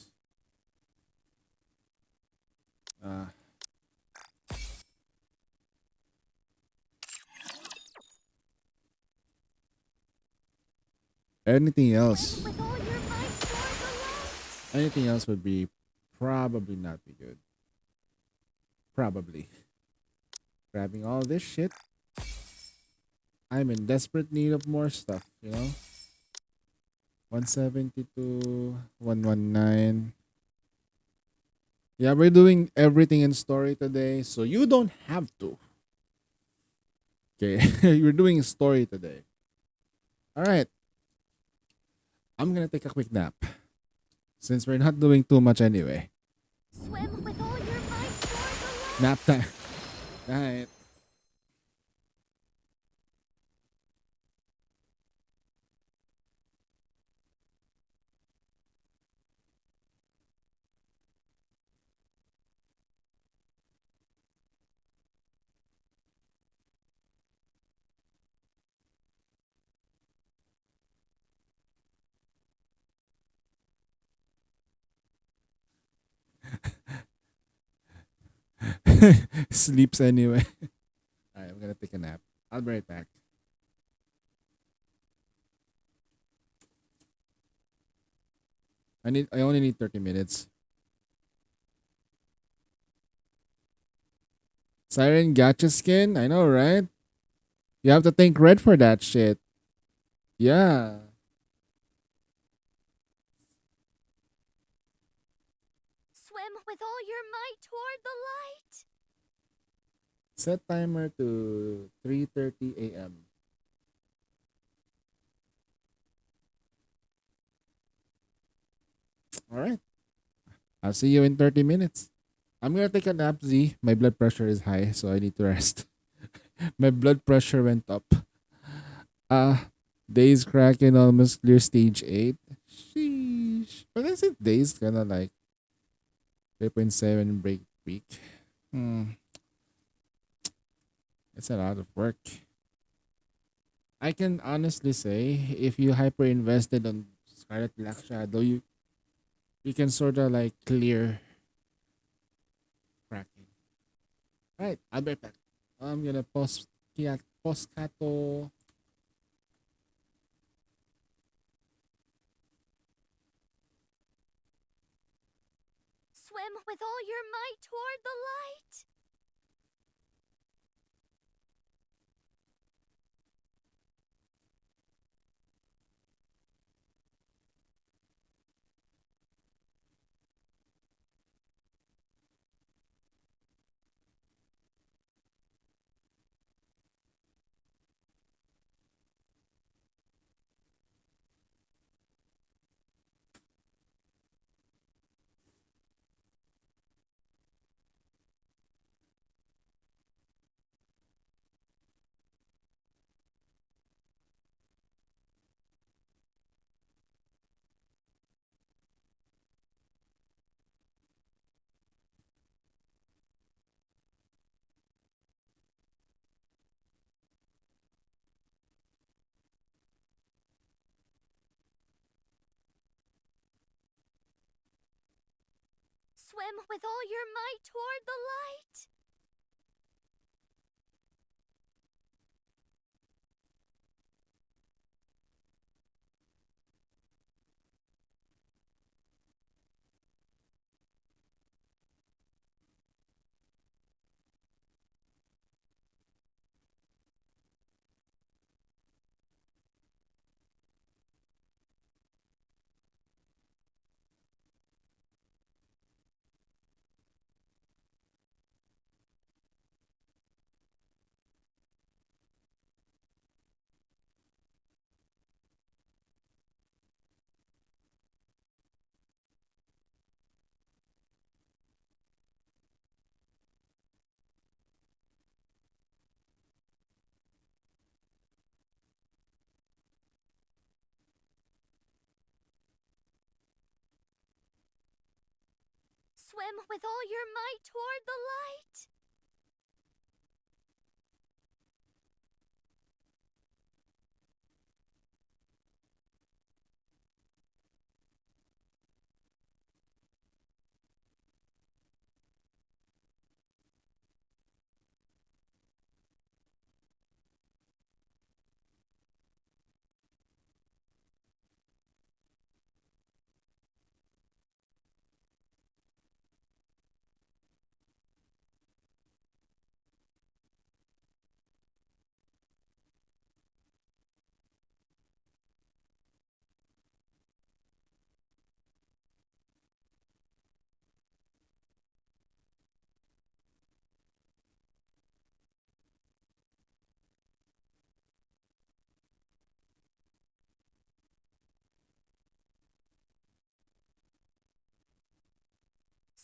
Speaker 2: Uh anything else.
Speaker 1: With all your might toward the light.
Speaker 2: Anything else would be probably not be good. Probably. Grabbing all this shit. I'm in desperate need of more stuff, you know? 172, 119. Yeah, we're doing everything in story today, so you don't have to. Okay, we're doing story today. All right. I'm gonna take a quick nap. Since we're not doing too much anyway.
Speaker 1: Swim with all your might toward the light.
Speaker 2: Nap time. Night. Sleeps anyway. All right, I'm gonna take a nap. I'll be right back. I only need 30 minutes. Siren Gacha skin? I know, right? You have to think red for that shit. Yeah.
Speaker 1: Swim with all your might toward the light.
Speaker 2: Set timer to 3:30 a.m. All right. I'll see you in 30 minutes. I'm gonna take a nap, Z. My blood pressure is high, so I need to rest. My blood pressure went up. Days cracking almost clear stage 8. Sheesh. But I said days kinda like 3.7 break week. It's a lot of work. I can honestly say if you hyper invested on Scarlet Black Shadow, you can sort of like clear cracking. Alright, I'll be right back. I'm gonna pause Kato.
Speaker 1: Swim with all your might toward the light. Swim with all your might toward the light. Swim with all your might toward the light.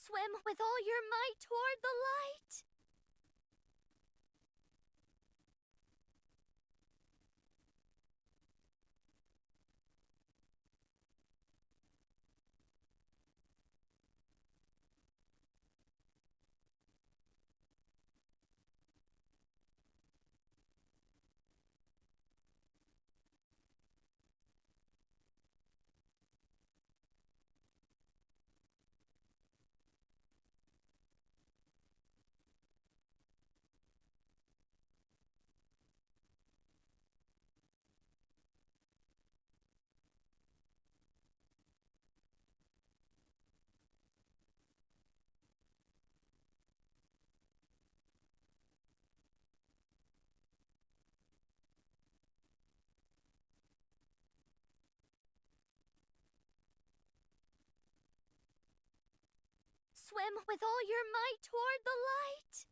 Speaker 1: Swim with all your might toward the light. Swim with all your might toward the light.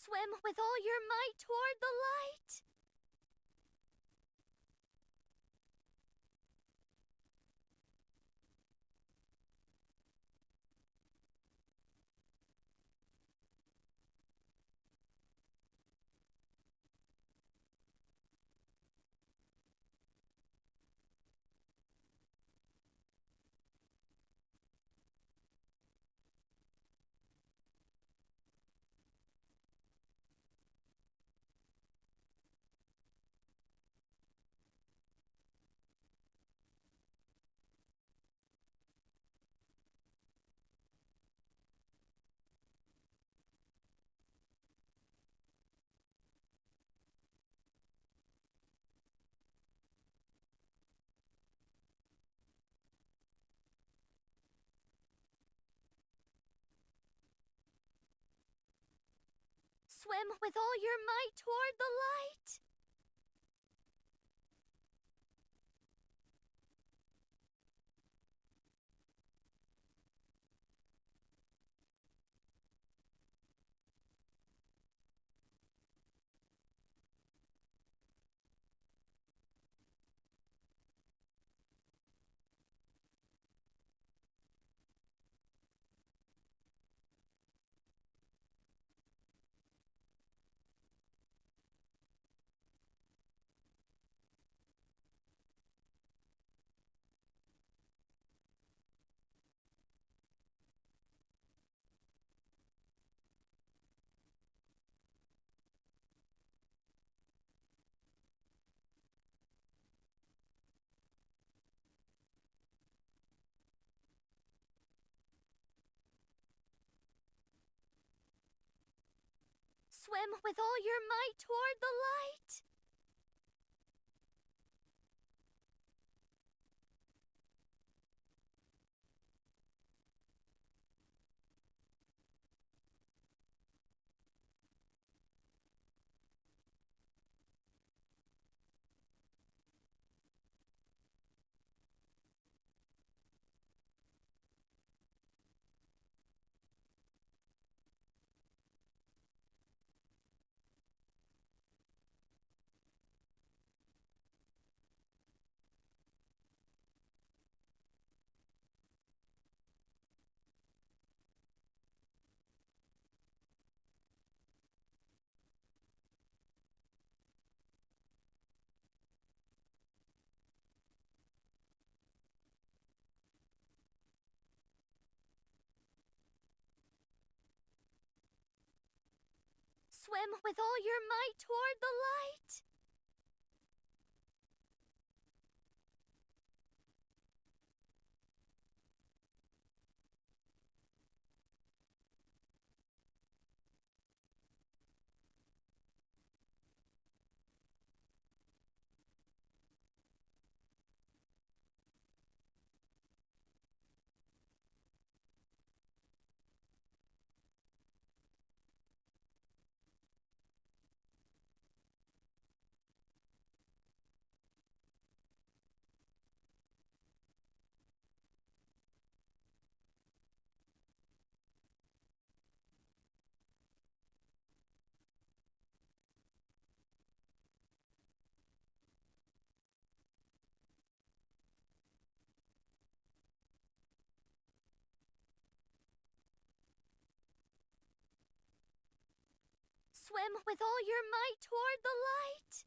Speaker 1: Swim with all your might toward the light. Swim with all your might toward the light. Swim with all your might toward the light. Swim with all your might toward the light. Swim with all your might toward the light.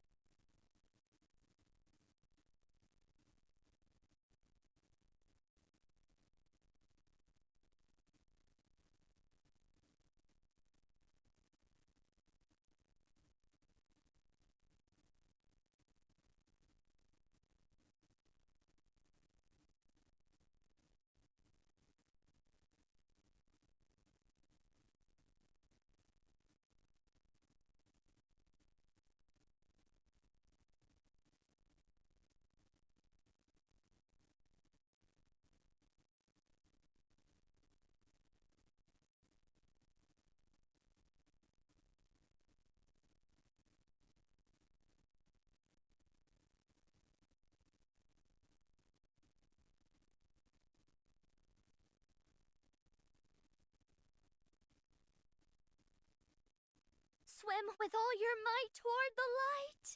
Speaker 1: Swim with all your might toward the light.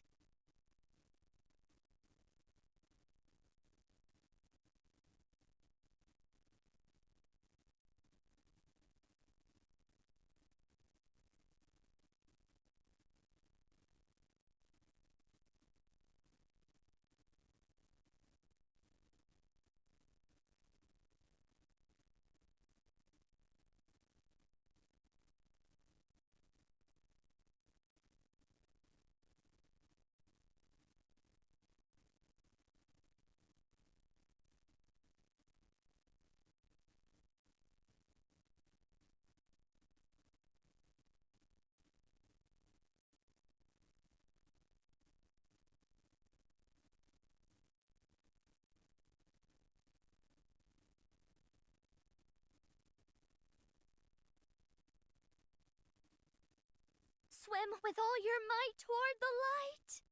Speaker 1: Swim with all your might toward the light.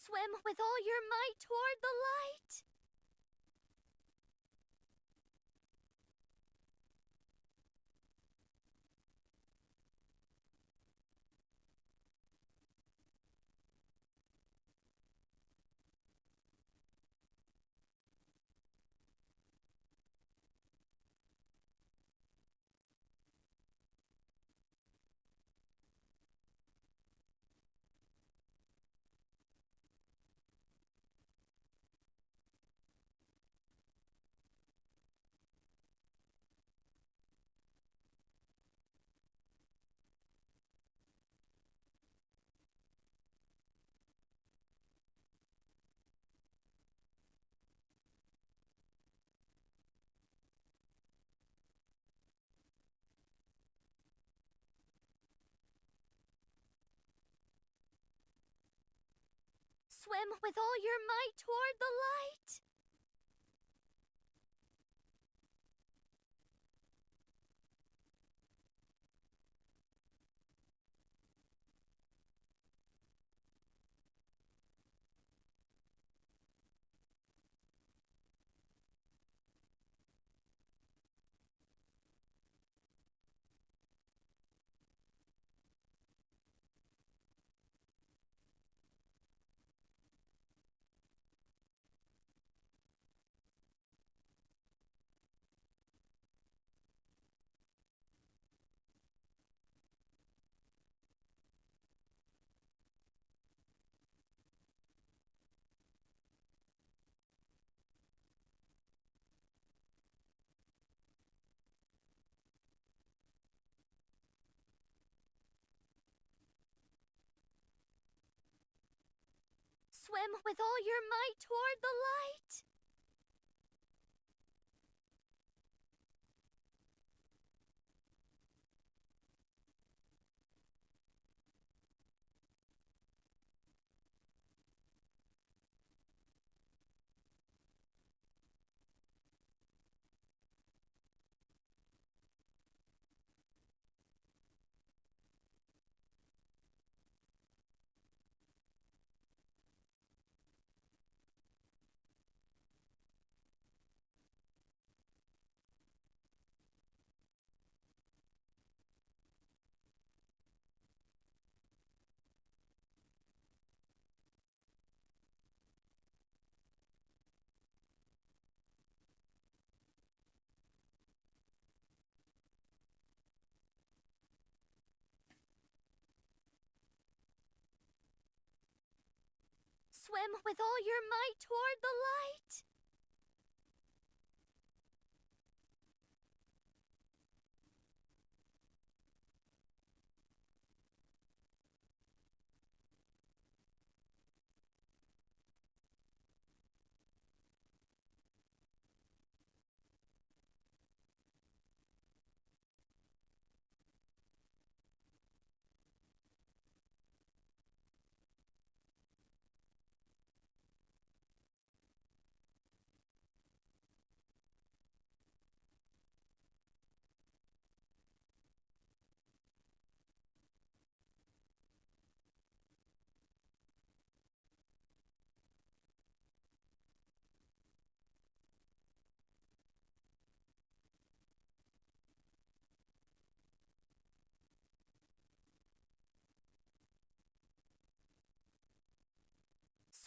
Speaker 1: Swim with all your might toward the light. Swim with all your might toward the light. Swim with all your might toward the light. Swim with all your might toward the light.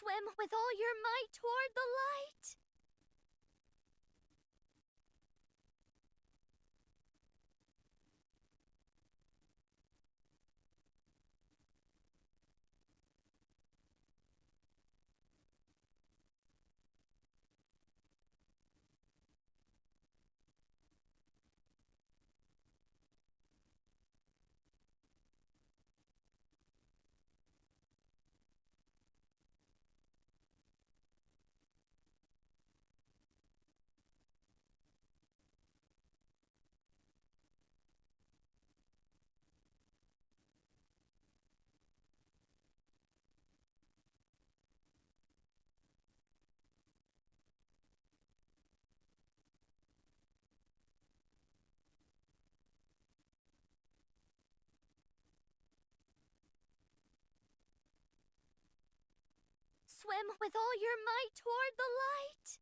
Speaker 1: Swim with all your might toward the light. Swim with all your might toward the light.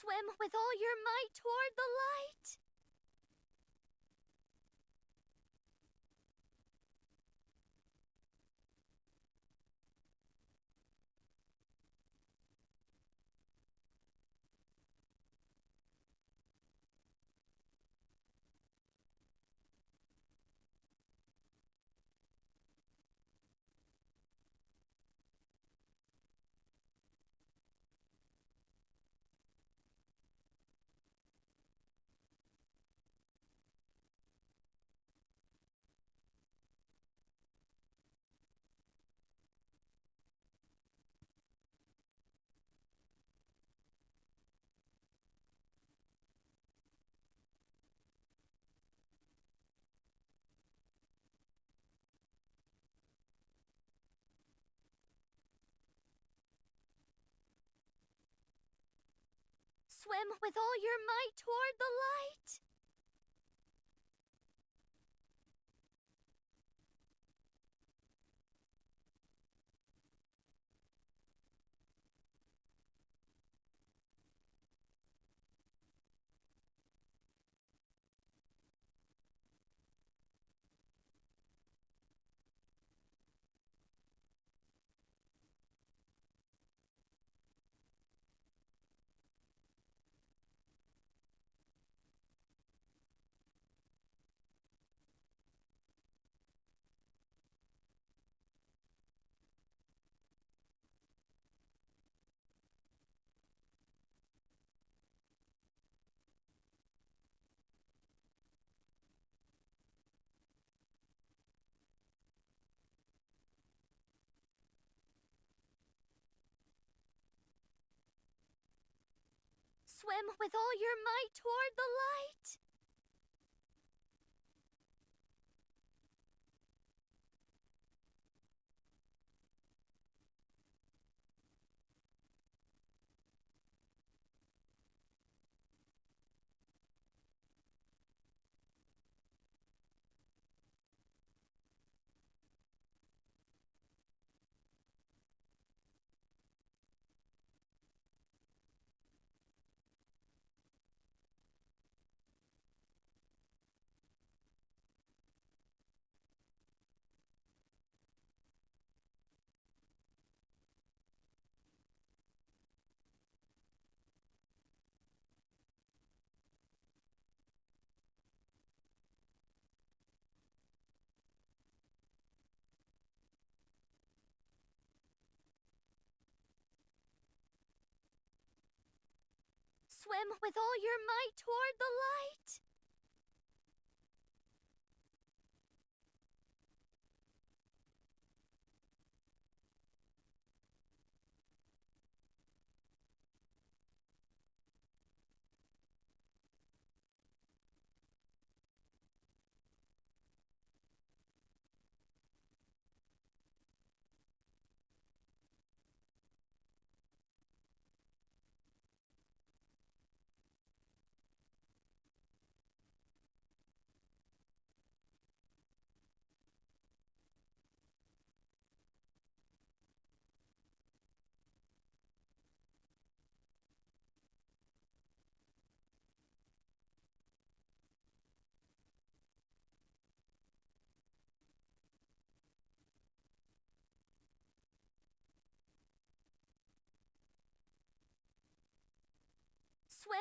Speaker 1: Swim with all your might toward the light. Swim with all your might toward the light. Swim with all your might toward the light. Swim with all your might toward the light.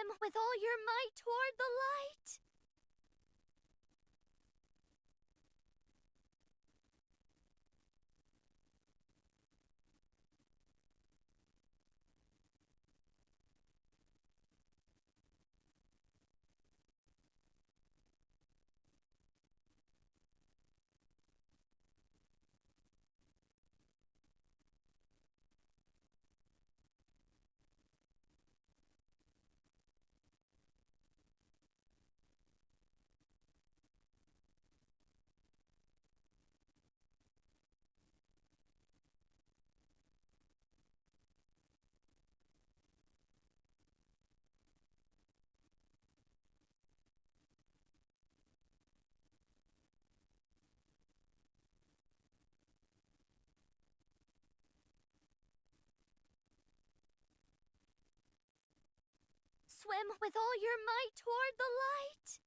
Speaker 1: Swim with all your might toward the light. Swim with all your might toward the light.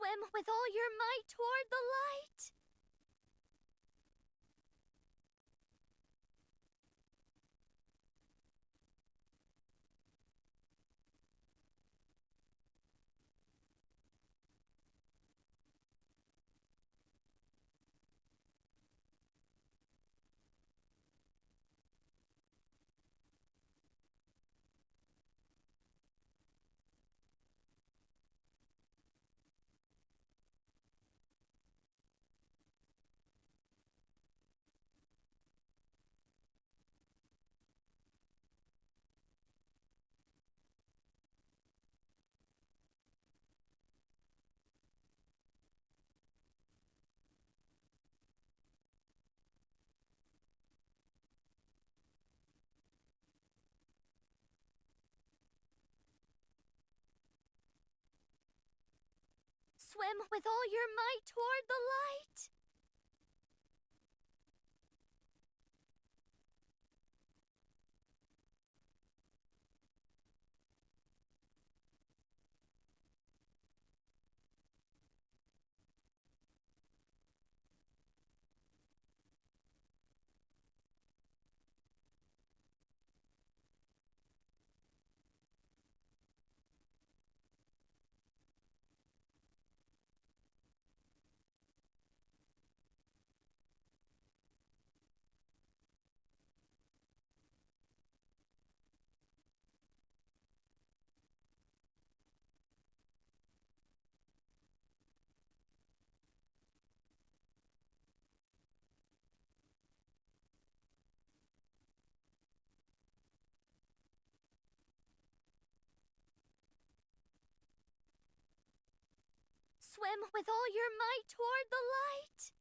Speaker 1: Swim with all your might toward the light. Swim with all your might toward the light. Swim with all your might toward the light.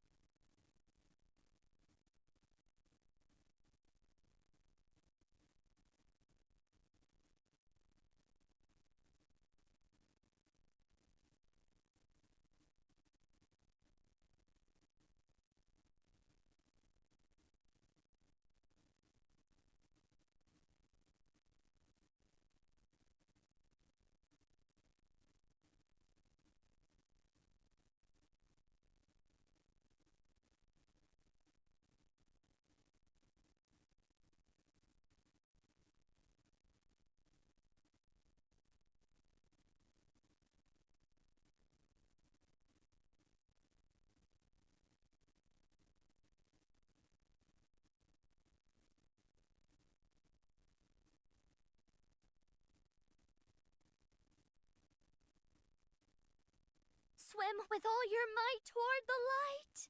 Speaker 1: Swim with all your might toward the light.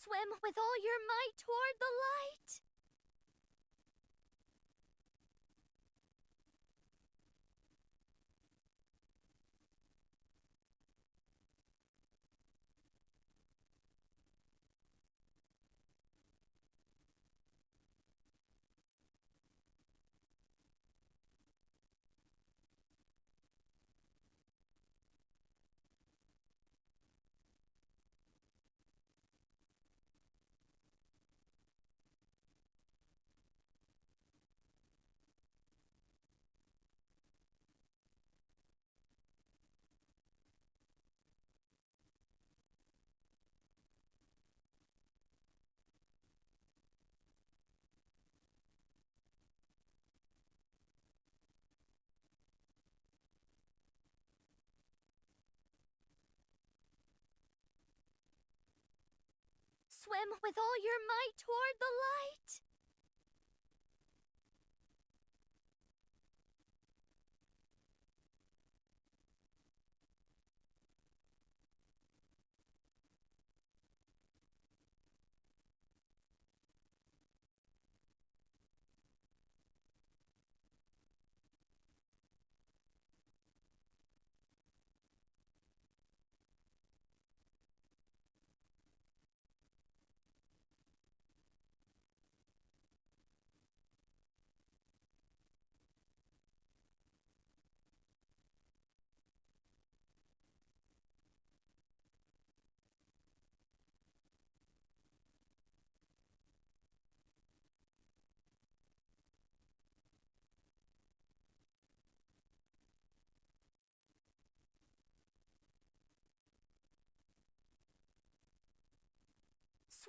Speaker 1: Swim with all your might toward the light. Swim with all your might toward the light.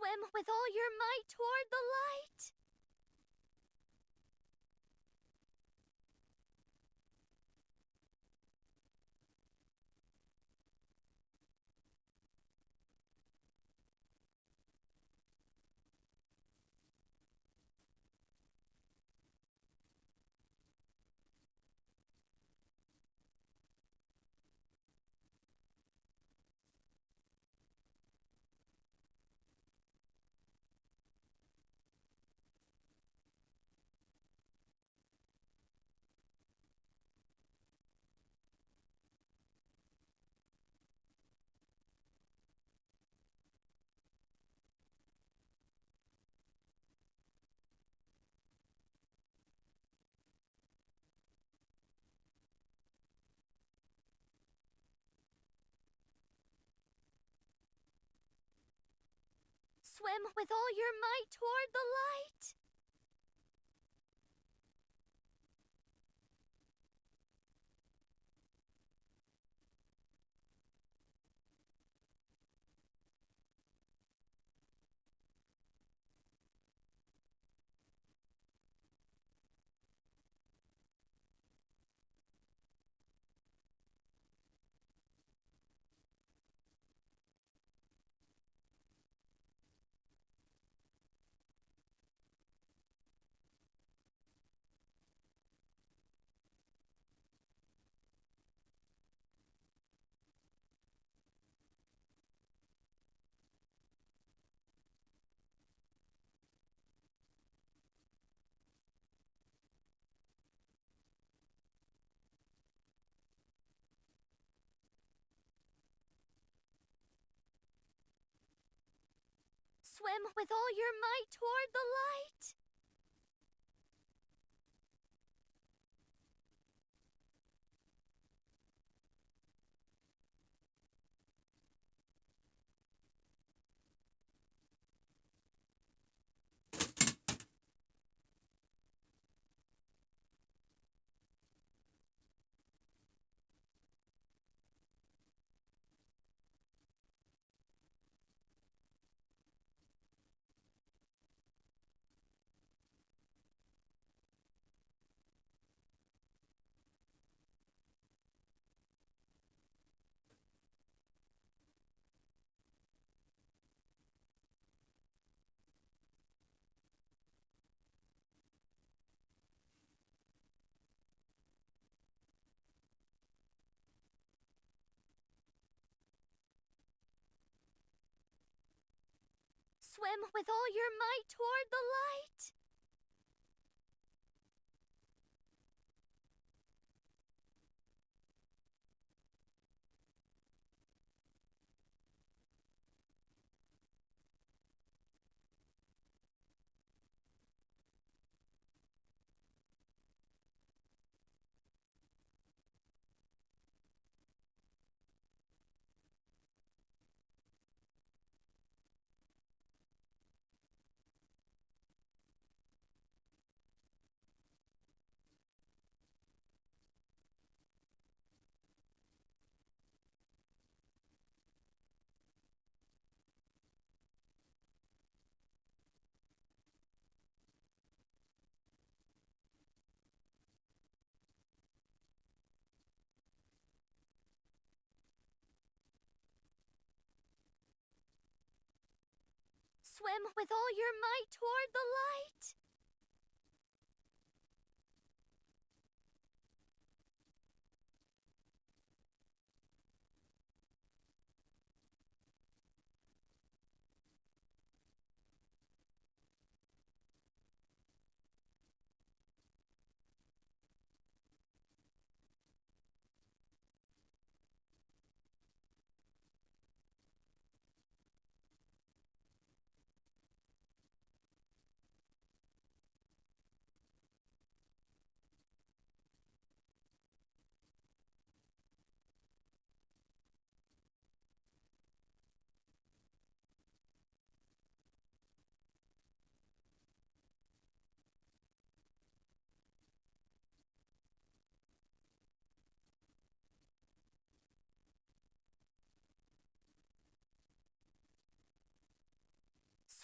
Speaker 1: Swim with all your might toward the light. Swim with all your might toward the light. Swim with all your might toward the light. Swim with all your might toward the light. Swim with all your might toward the light.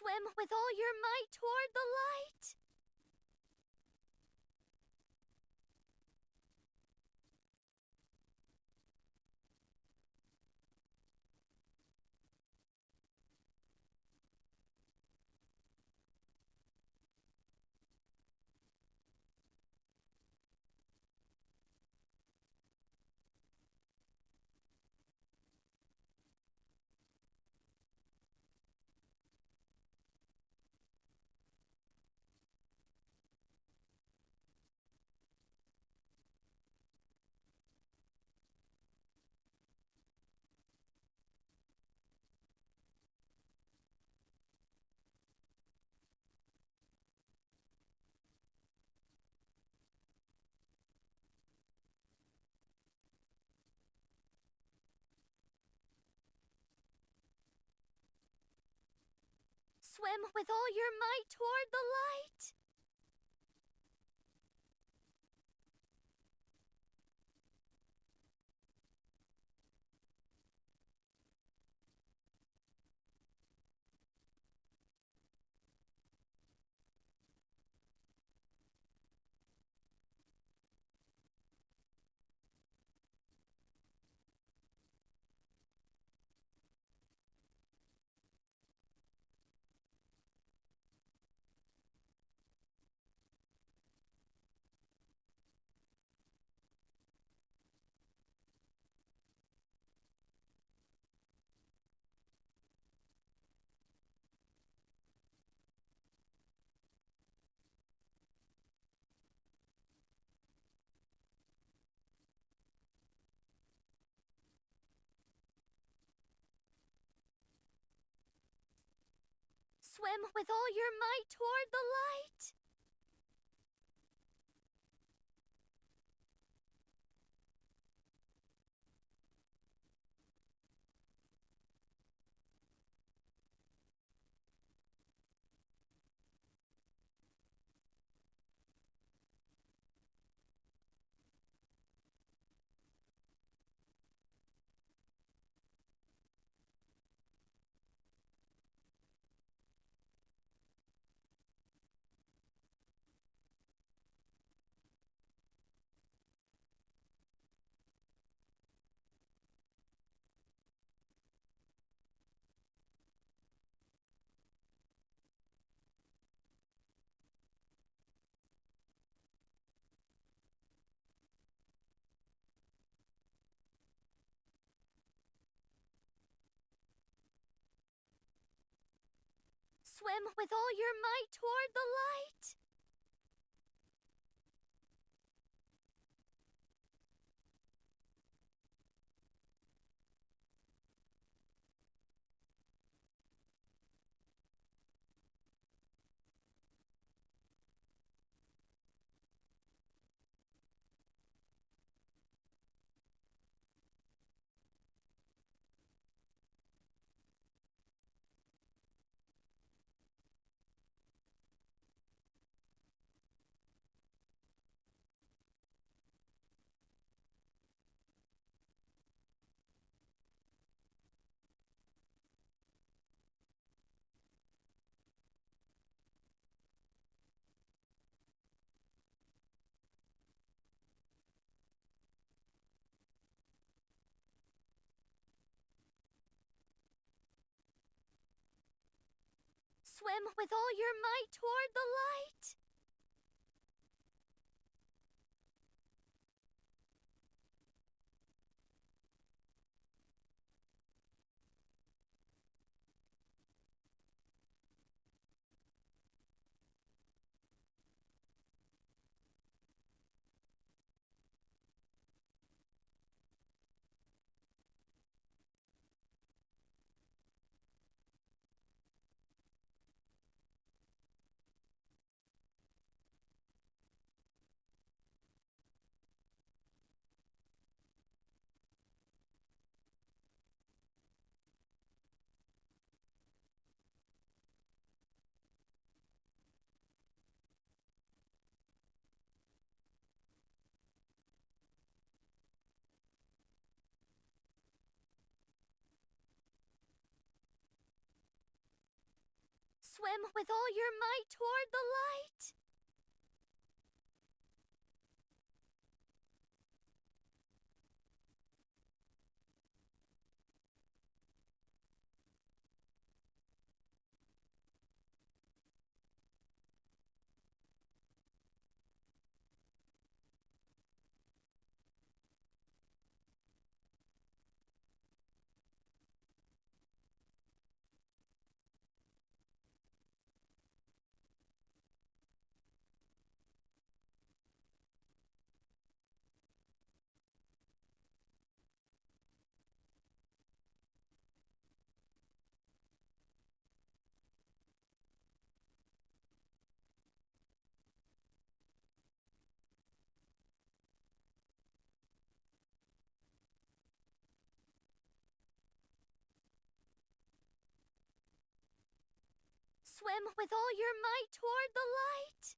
Speaker 1: Swim with all your might toward the light. Swim with all your might toward the light. Swim with all your might toward the light. Swim with all your might toward the light. Swim with all your might toward the light. Swim with all your might toward the light. Swim with all your might toward the light.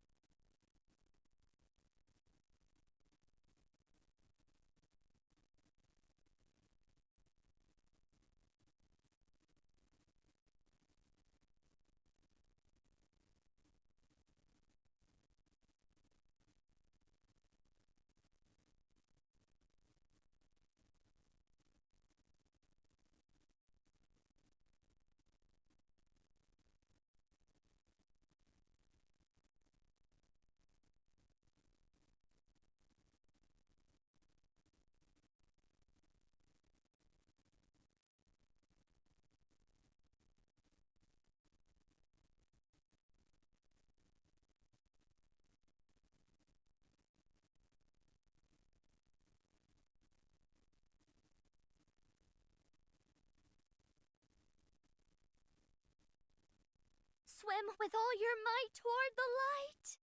Speaker 1: Swim with all your might toward the light.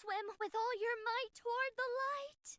Speaker 1: Swim with all your might toward the light.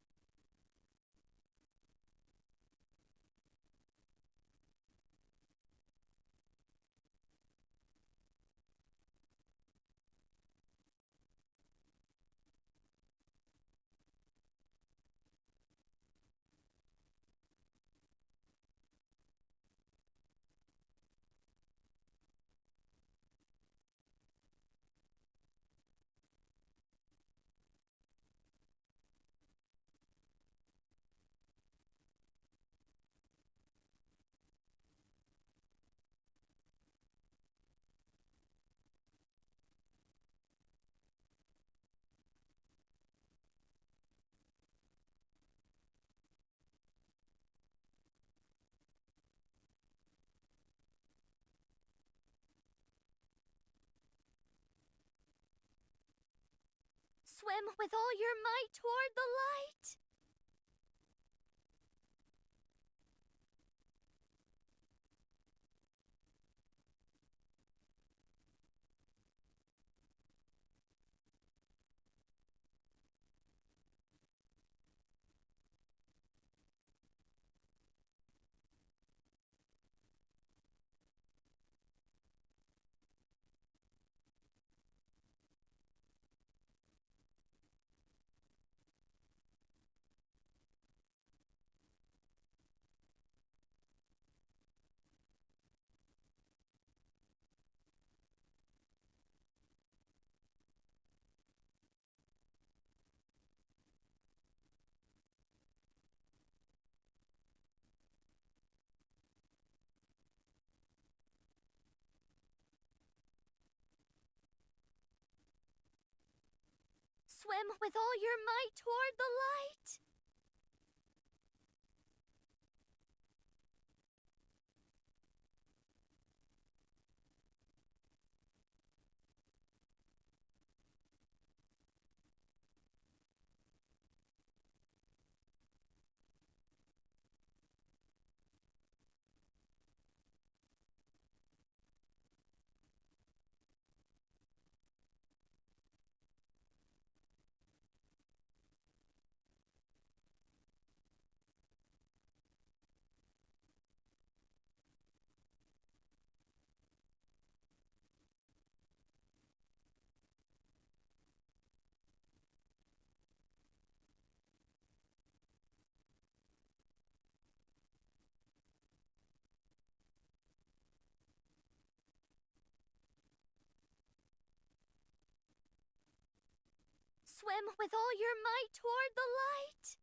Speaker 1: Swim with all your might toward the light. Swim with all your might toward the light. Swim with all your might toward the light.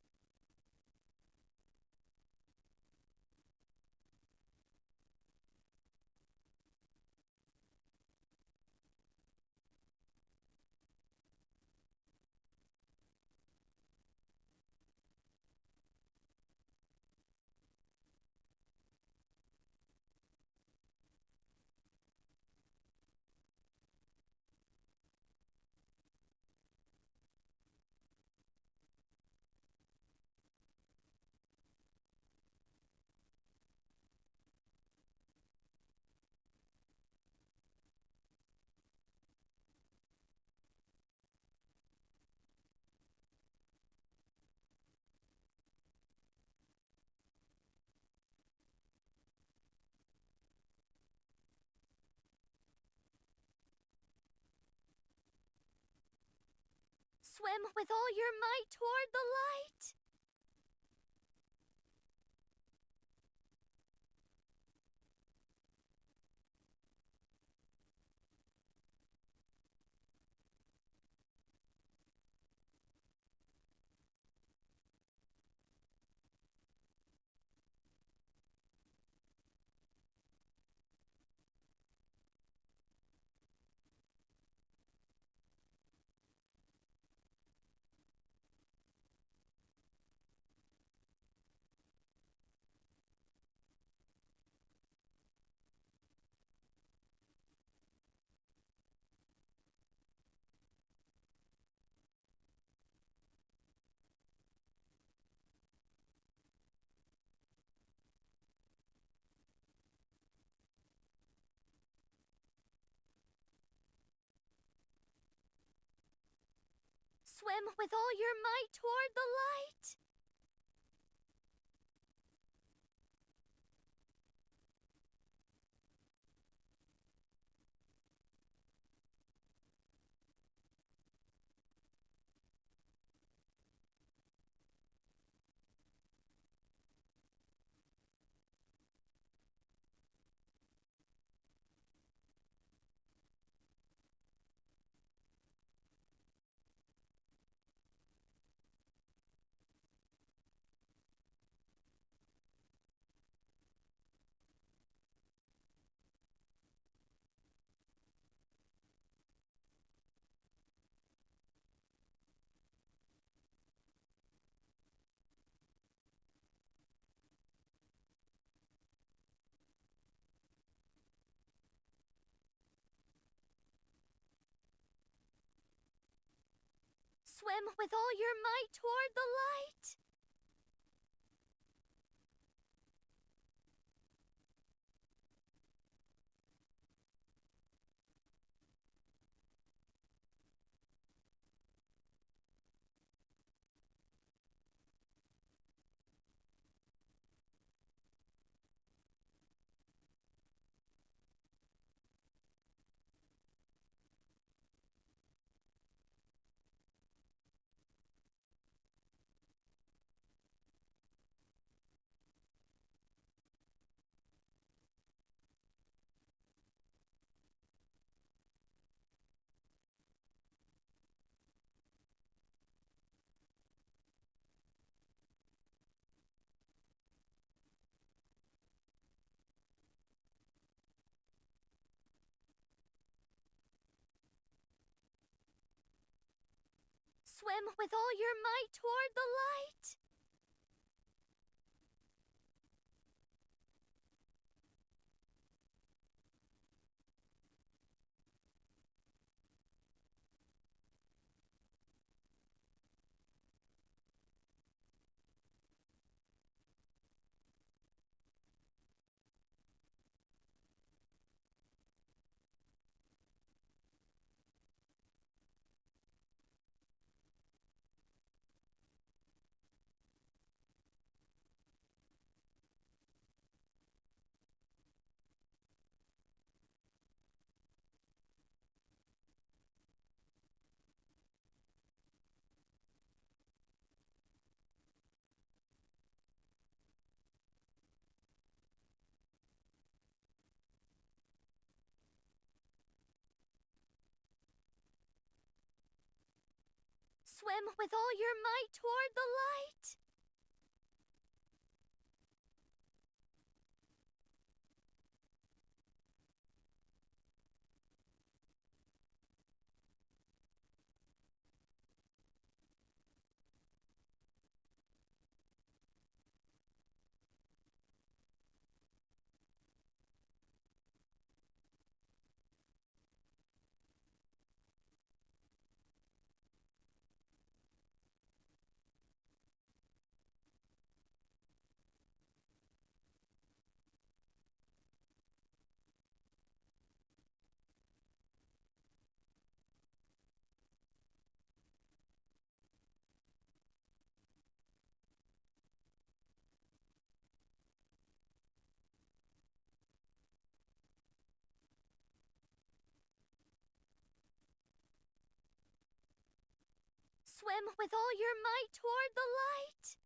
Speaker 1: Swim with all your might toward the light. Swim with all your might toward the light. Swim with all your might toward the light. Swim with all your might toward the light. Swim with all your might toward the light. Swim with all your might toward the light.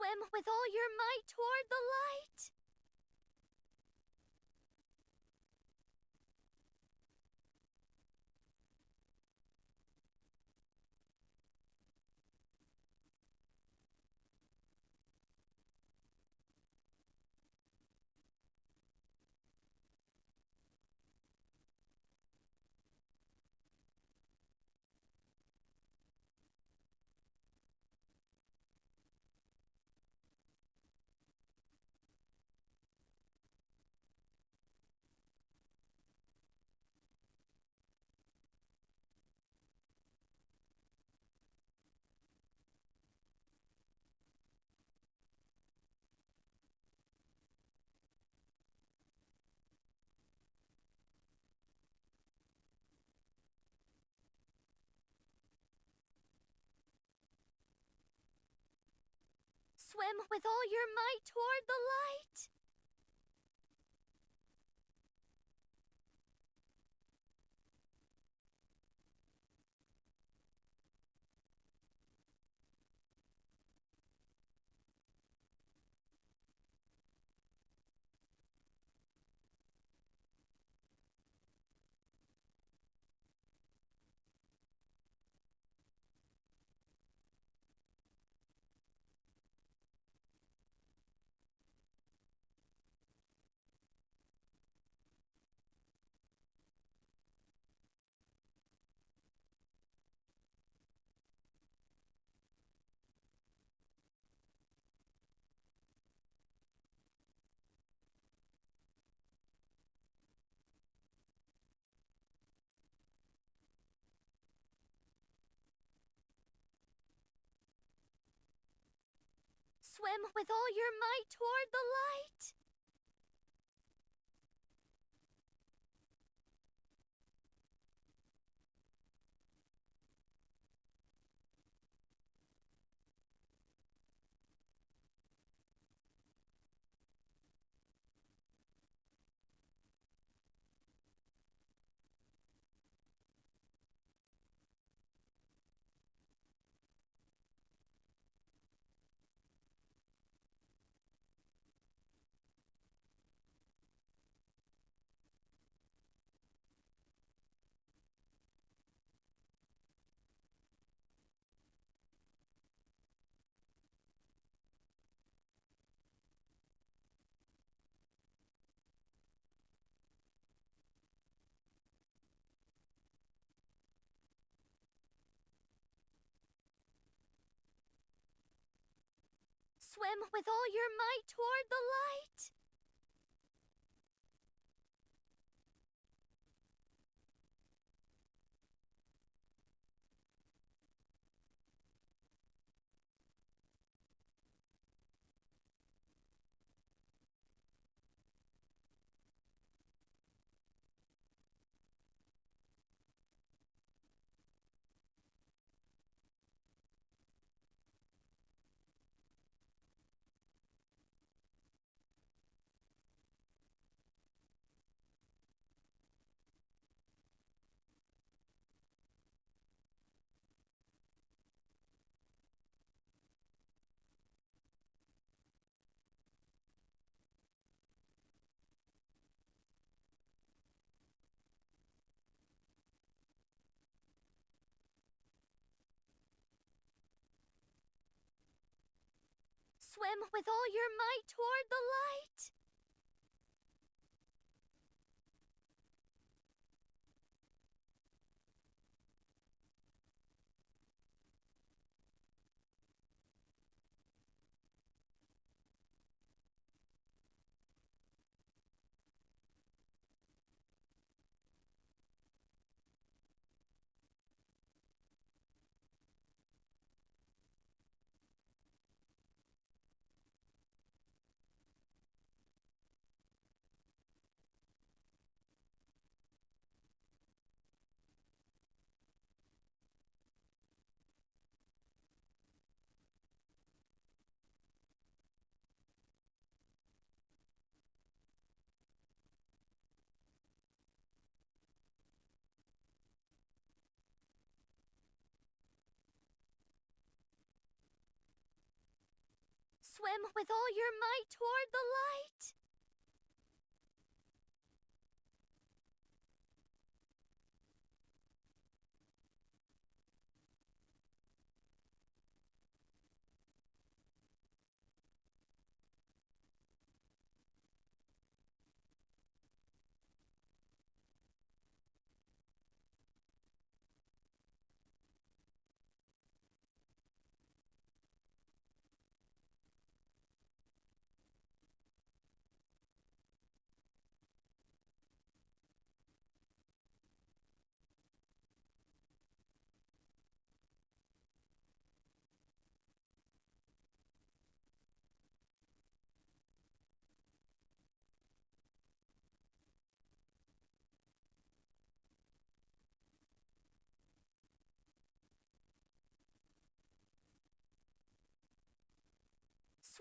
Speaker 1: Swim with all your might toward the light. Swim with all your might toward the light. Swim with all your might toward the light. Swim with all your might toward the light. Swim with all your might toward the light. Swim with all your might toward the light.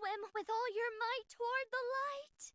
Speaker 1: Swim with all your might toward the light.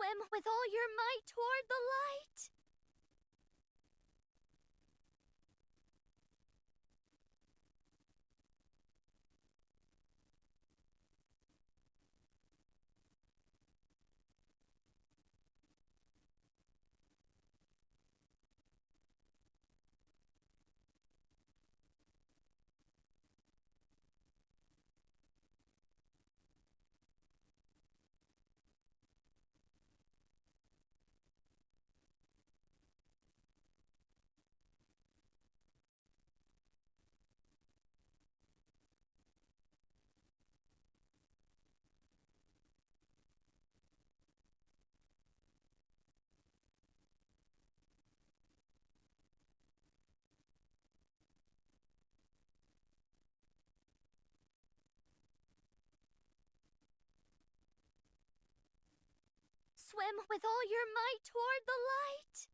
Speaker 1: Swim with all your might toward the light. Swim with all your might toward the light.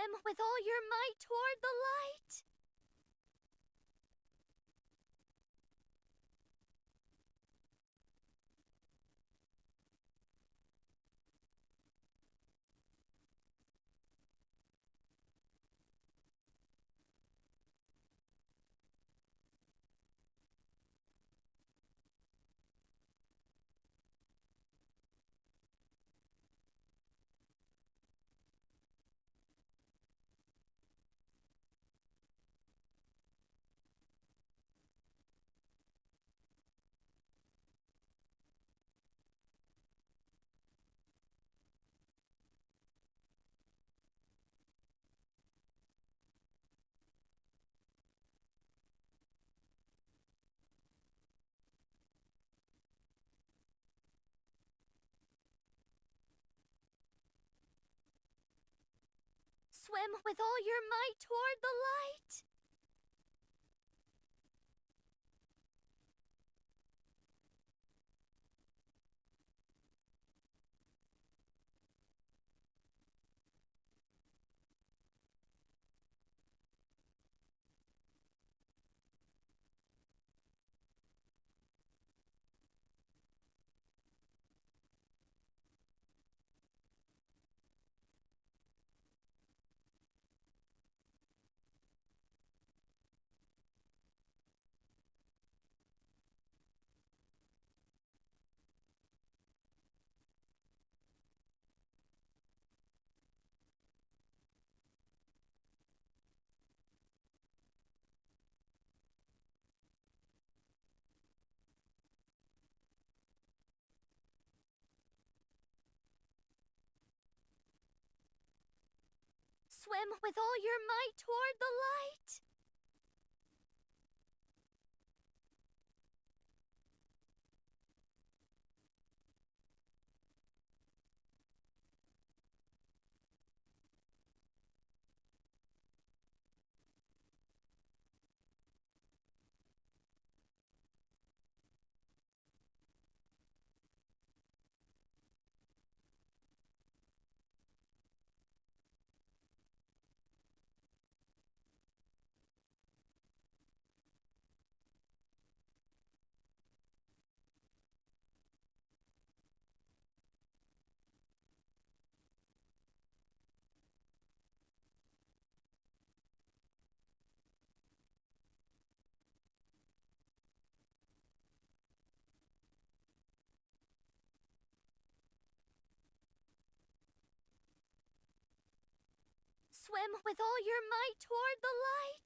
Speaker 1: Swim with all your might toward the light. Swim with all your might toward the light. Swim with all your might toward the light. Swim with all your might toward the light.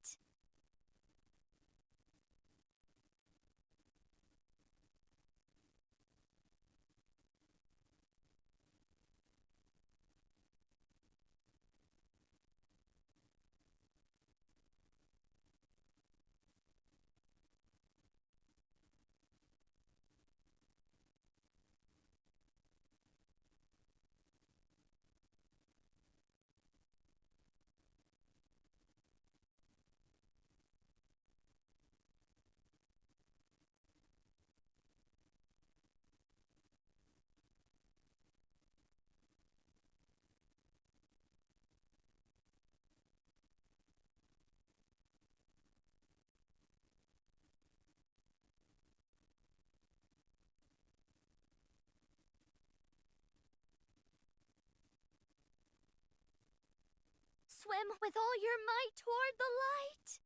Speaker 1: Swim with all your might toward the light.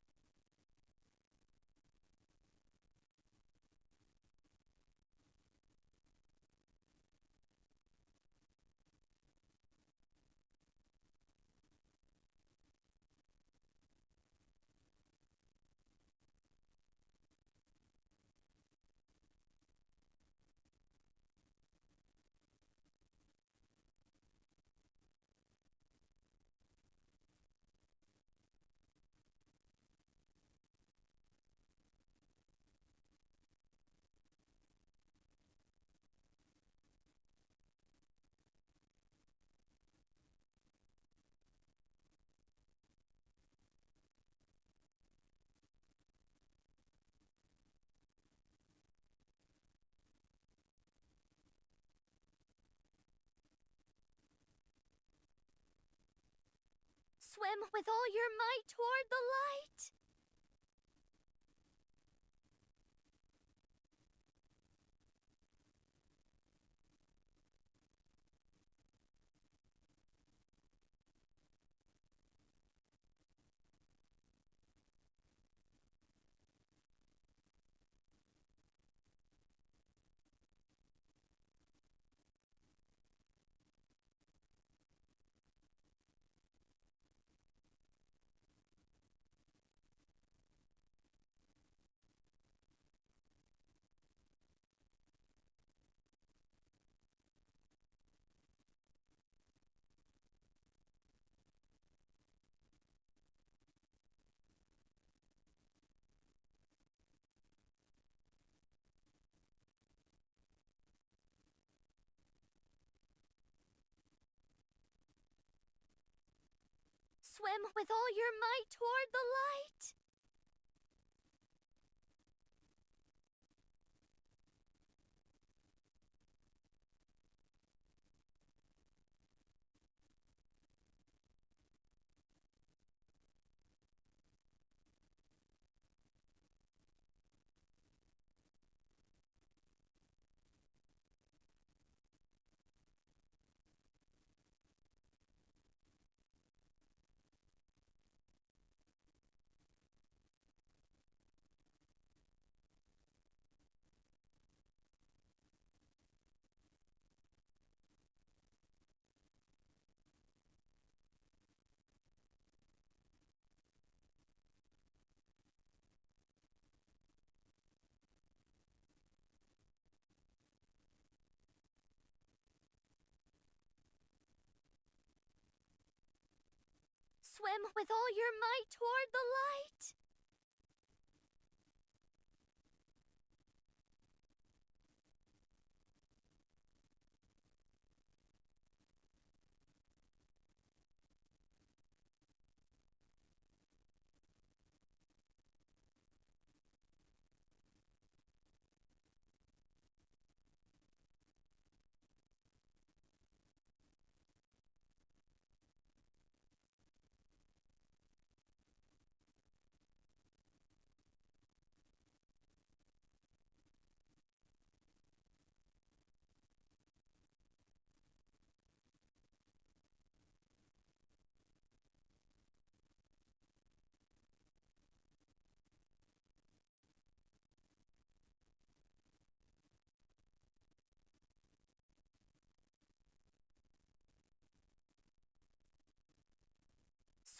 Speaker 1: Swim with all your might toward the light. Swim with all your might toward the light. Swim with all your might toward the light.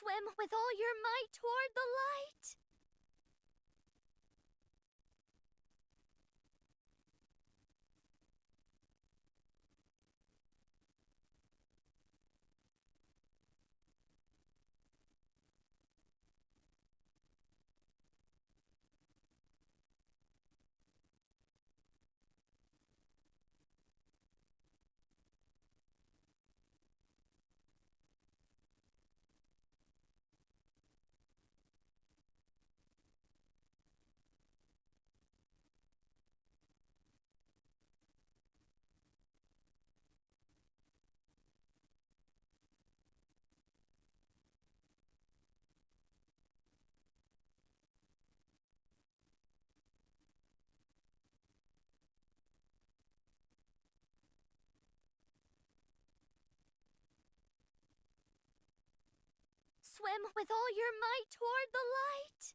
Speaker 1: Swim with all your might toward the light. Swim with all your might toward the light.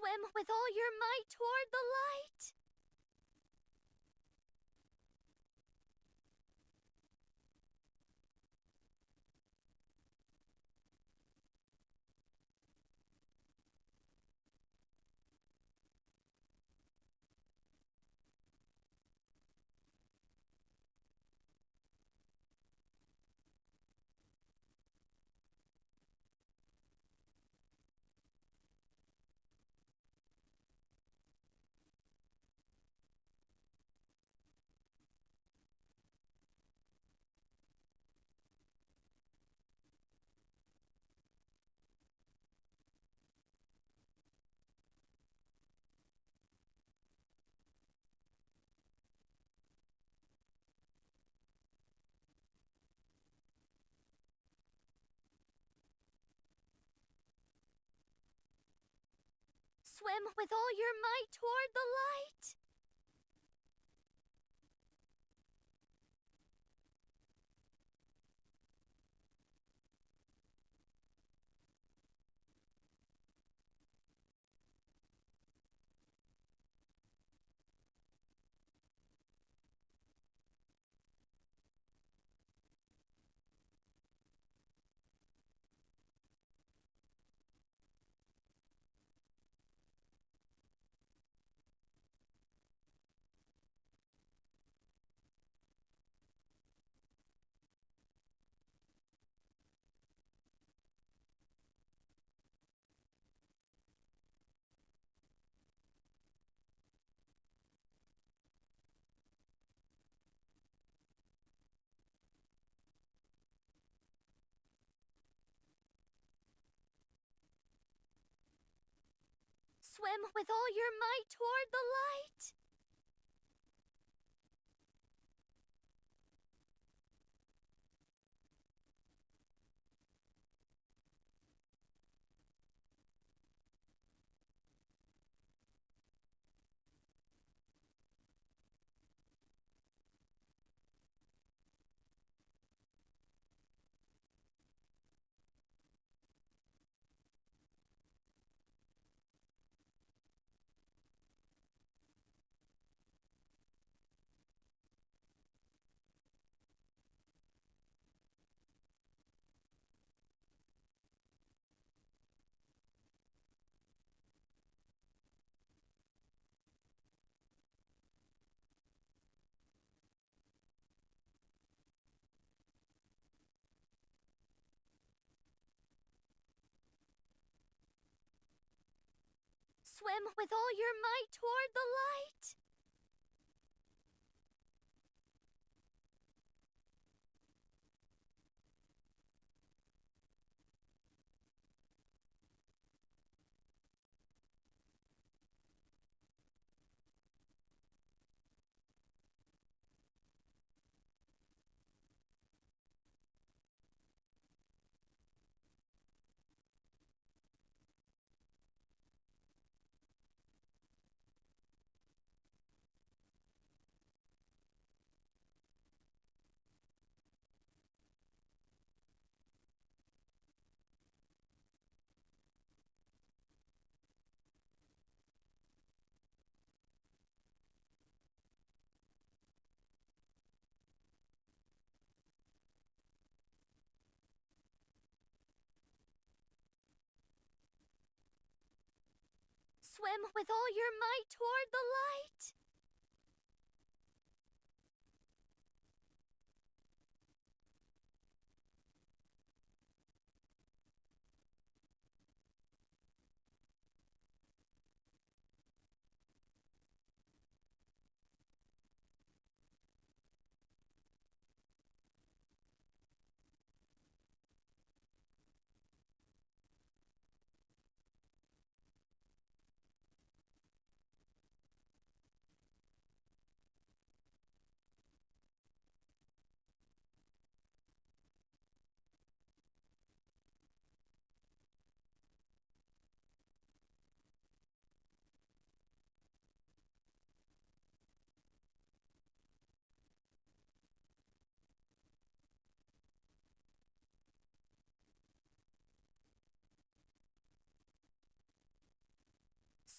Speaker 1: Swim with all your might toward the light. Swim with all your might toward the light. Swim with all your might toward the light. Swim with all your might toward the light. Swim with all your might toward the light.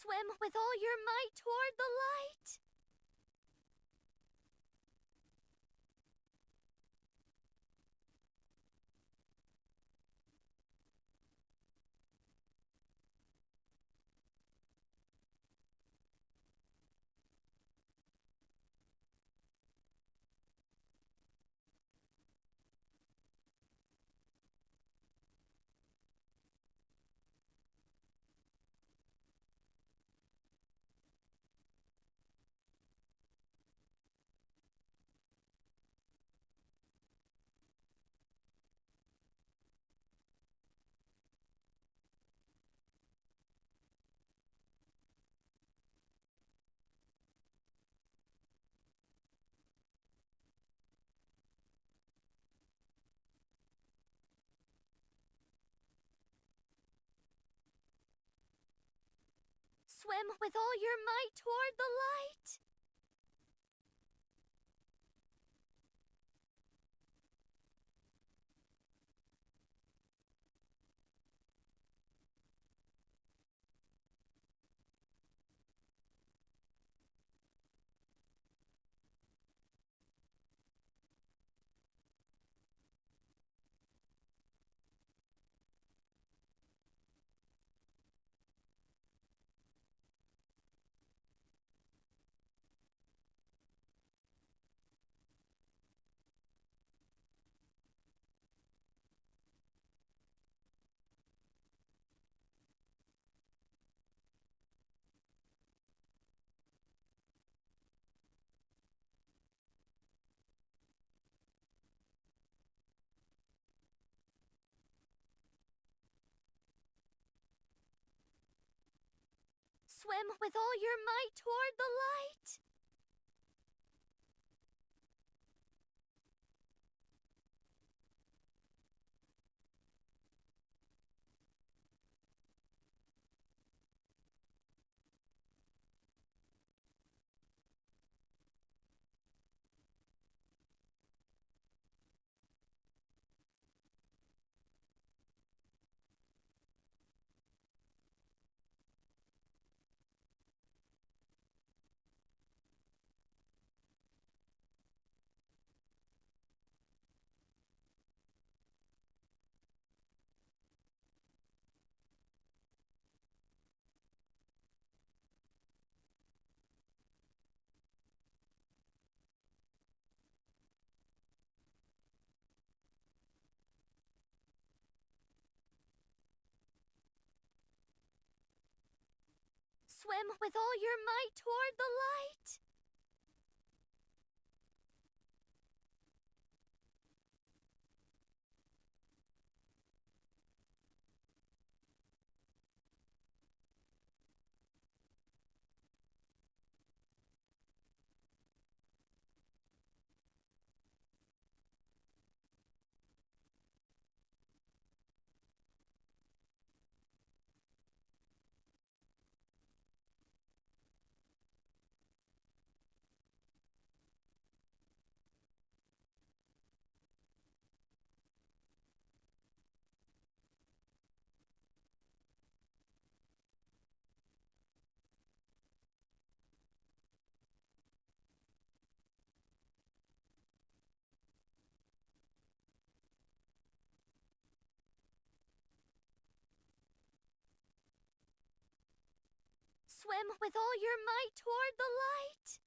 Speaker 1: Swim with all your might toward the light. Swim with all your might toward the light. Swim with all your might toward the light. Swim with all your might toward the light. Swim with all your might toward the light.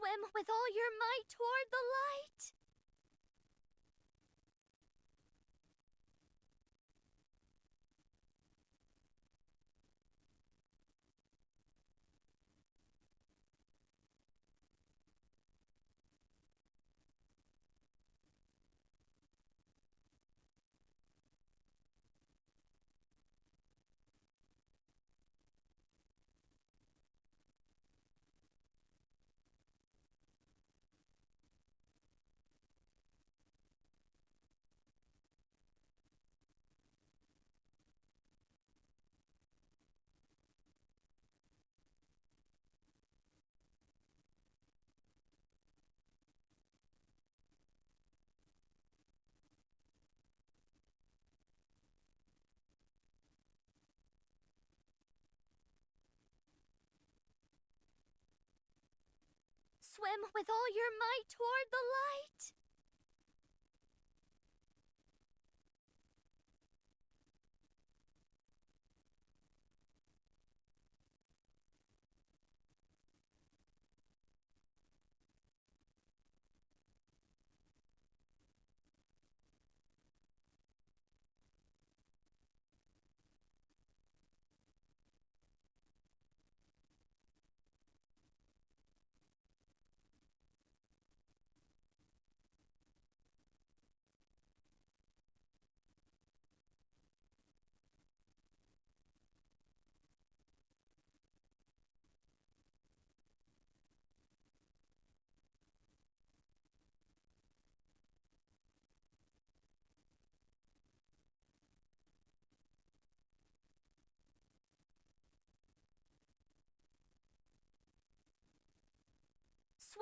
Speaker 1: Swim with all your might toward the light. Swim with all your might toward the light.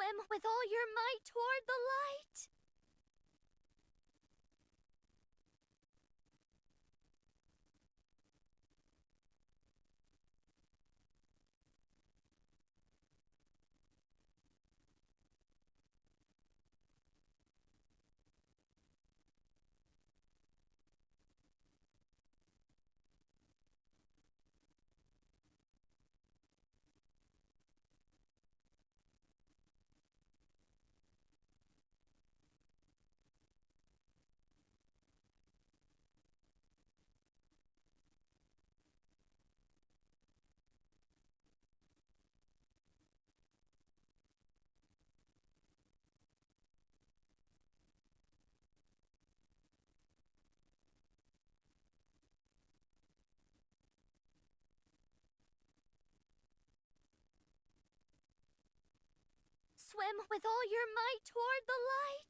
Speaker 1: Swim with all your might toward the light. Swim with all your might toward the light.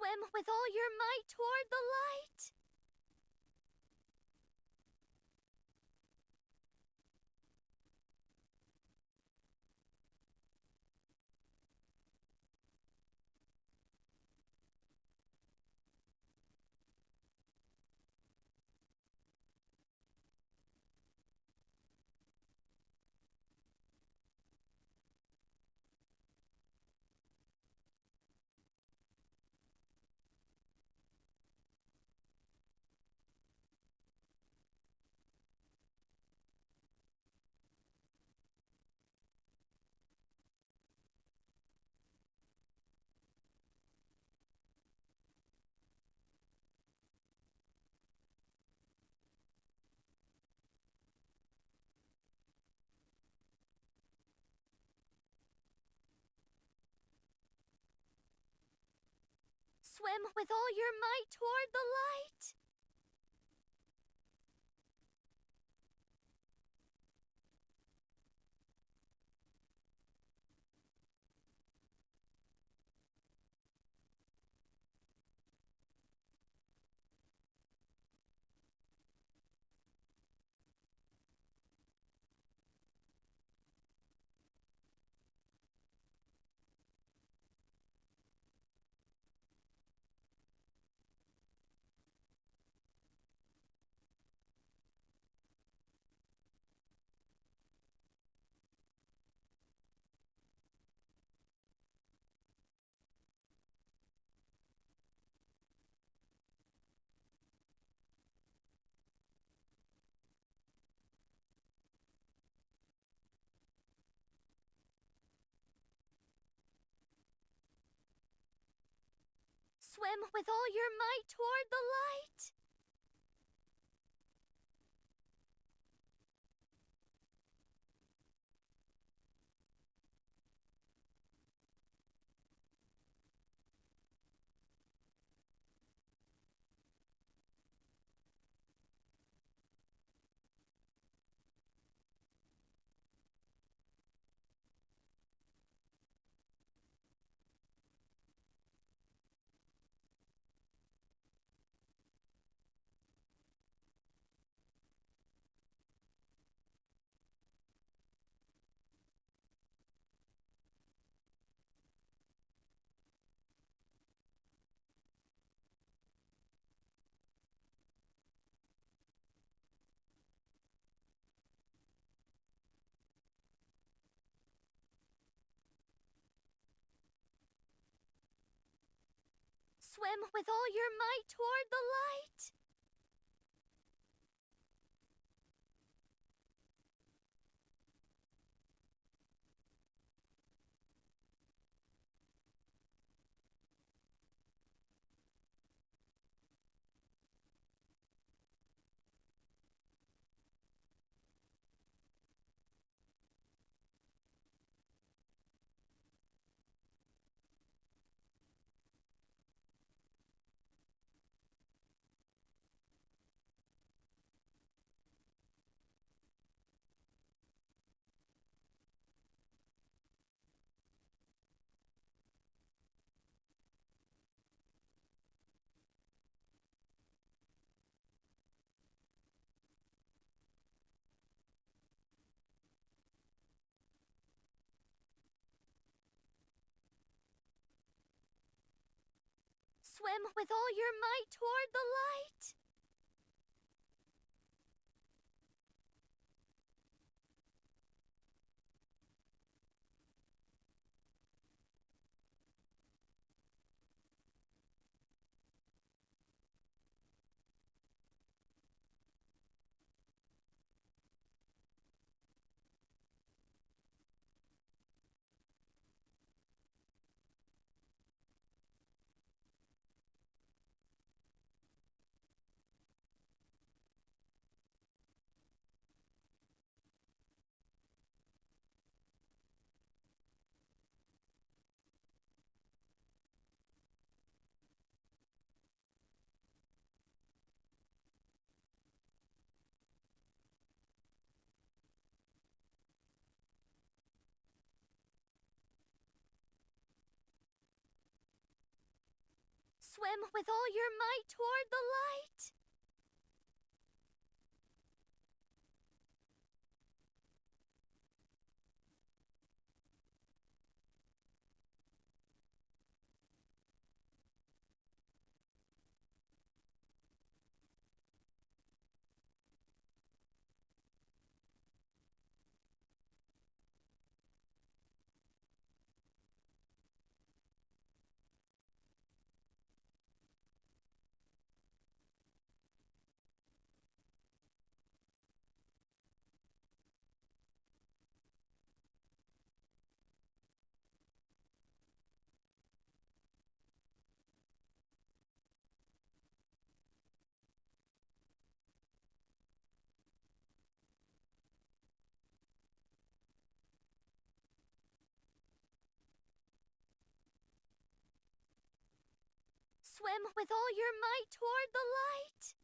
Speaker 1: Swim with all your might toward the light. Swim with all your might toward the light. Swim with all your might toward the light. Swim with all your might toward the light. Swim with all your might toward the light. Swim with all your might toward the light. Swim with all your might toward the light.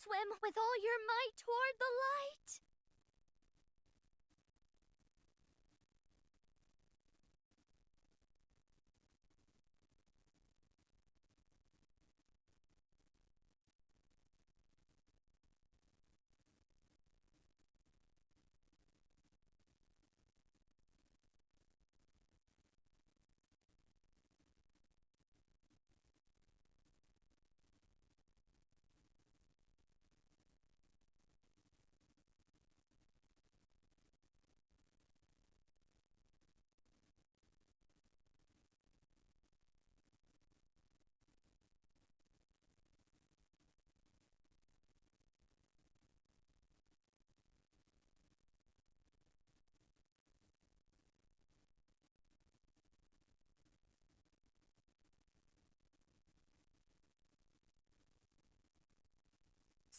Speaker 1: Swim with all your might toward the light.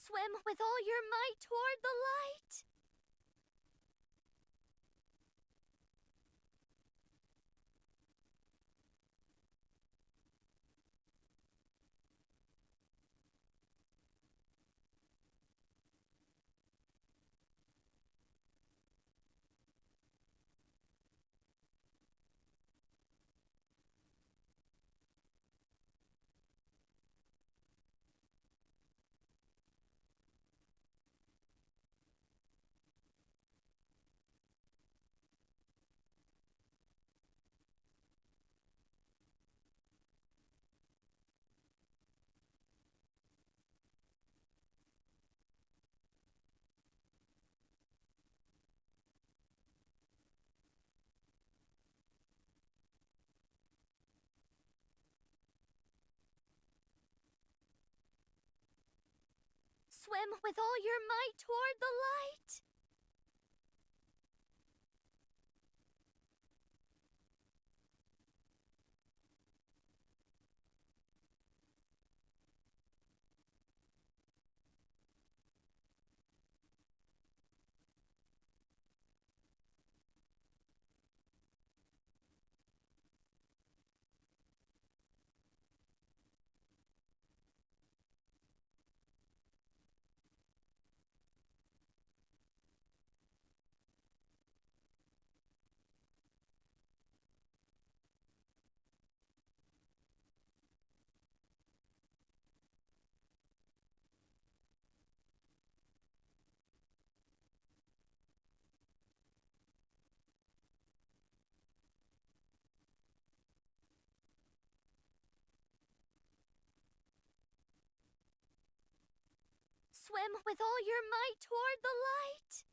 Speaker 1: Swim with all your might toward the light. Swim with all your might toward the light. Swim with all your might toward the light.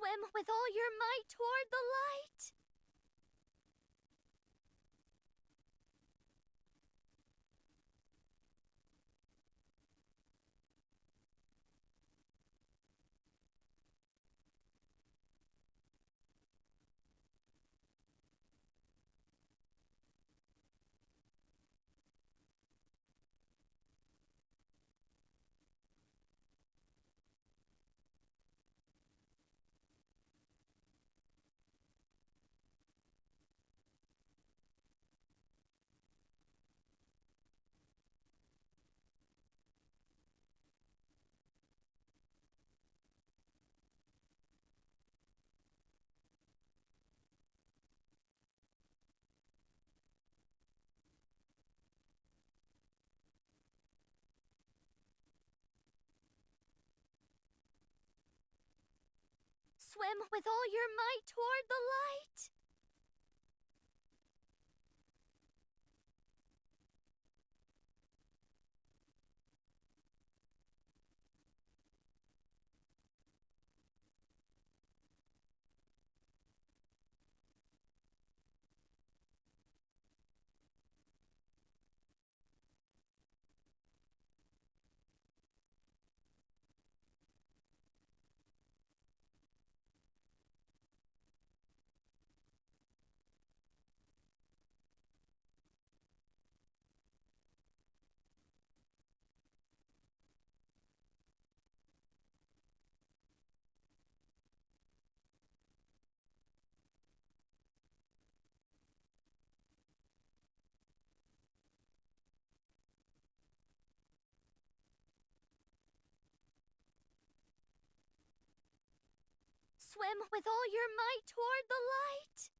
Speaker 1: Swim with all your might toward the light. Swim with all your might toward the light. Swim with all your might toward the light.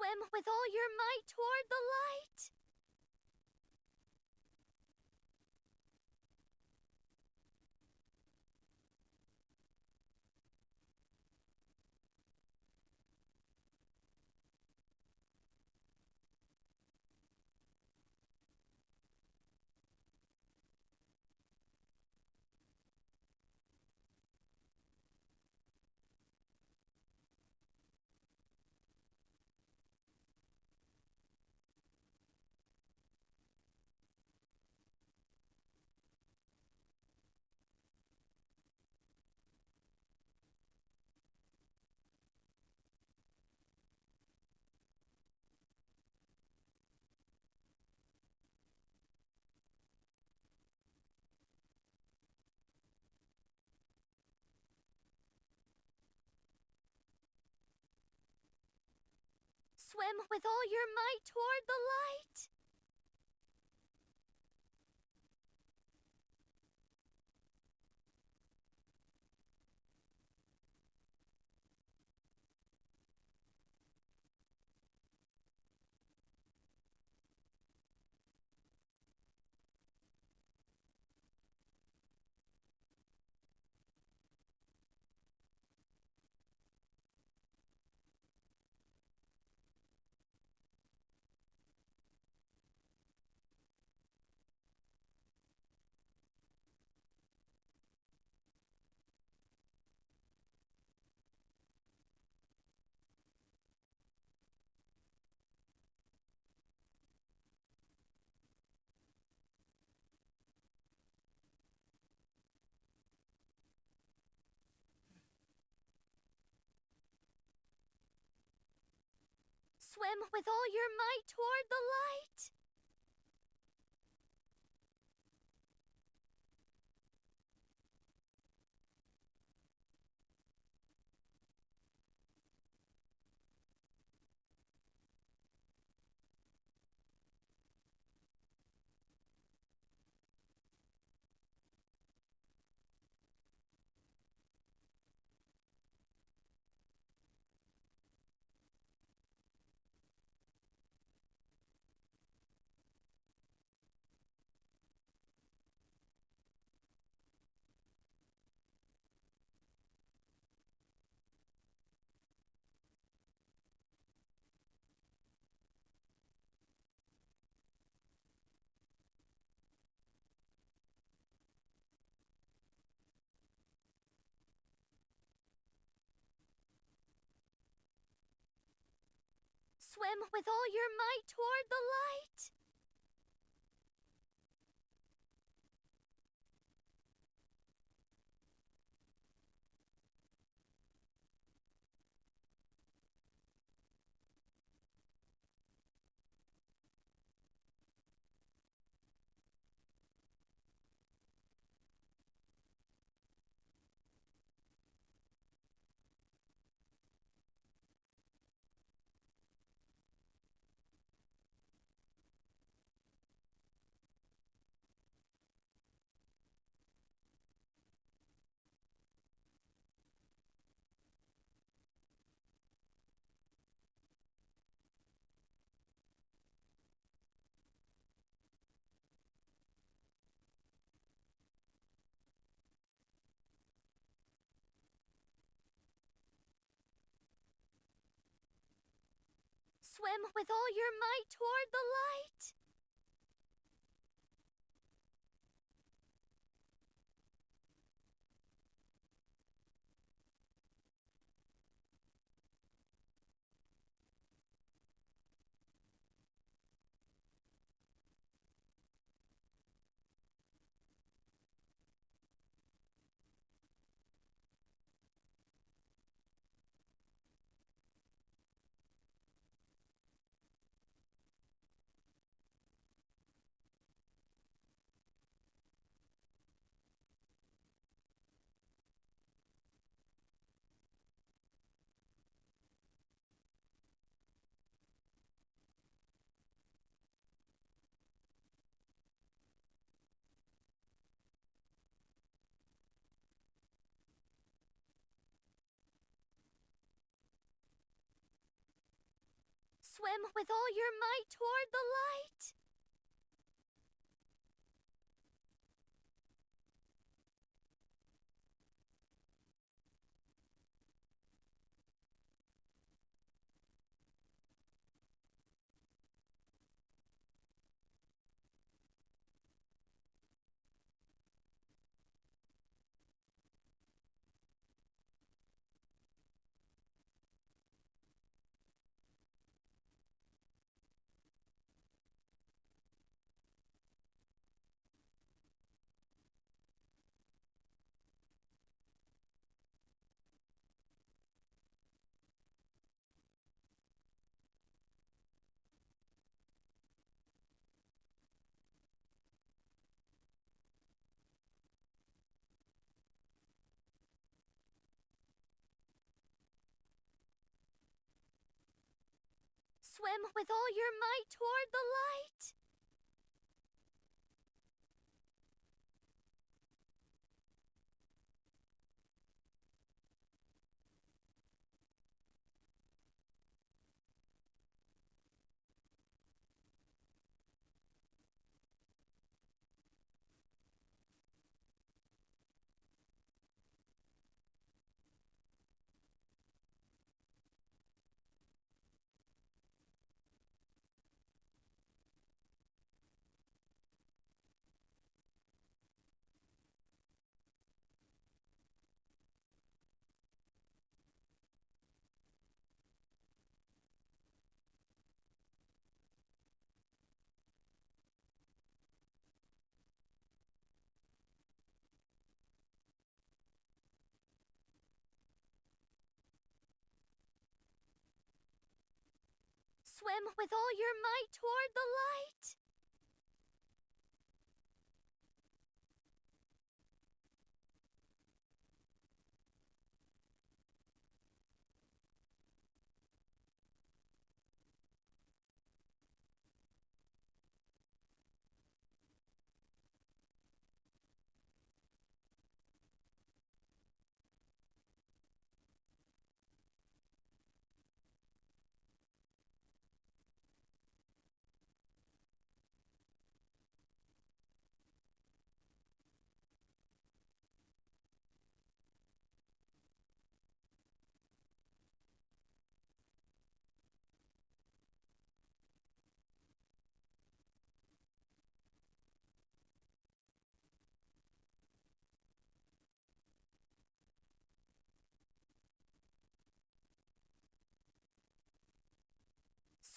Speaker 1: Swim with all your might toward the light. Swim with all your might toward the light. Swim with all your might toward the light. Swim with all your might toward the light. Swim with all your might toward the light. Swim with all your might toward the light. Swim with all your might toward the light. Swim with all your might toward the light.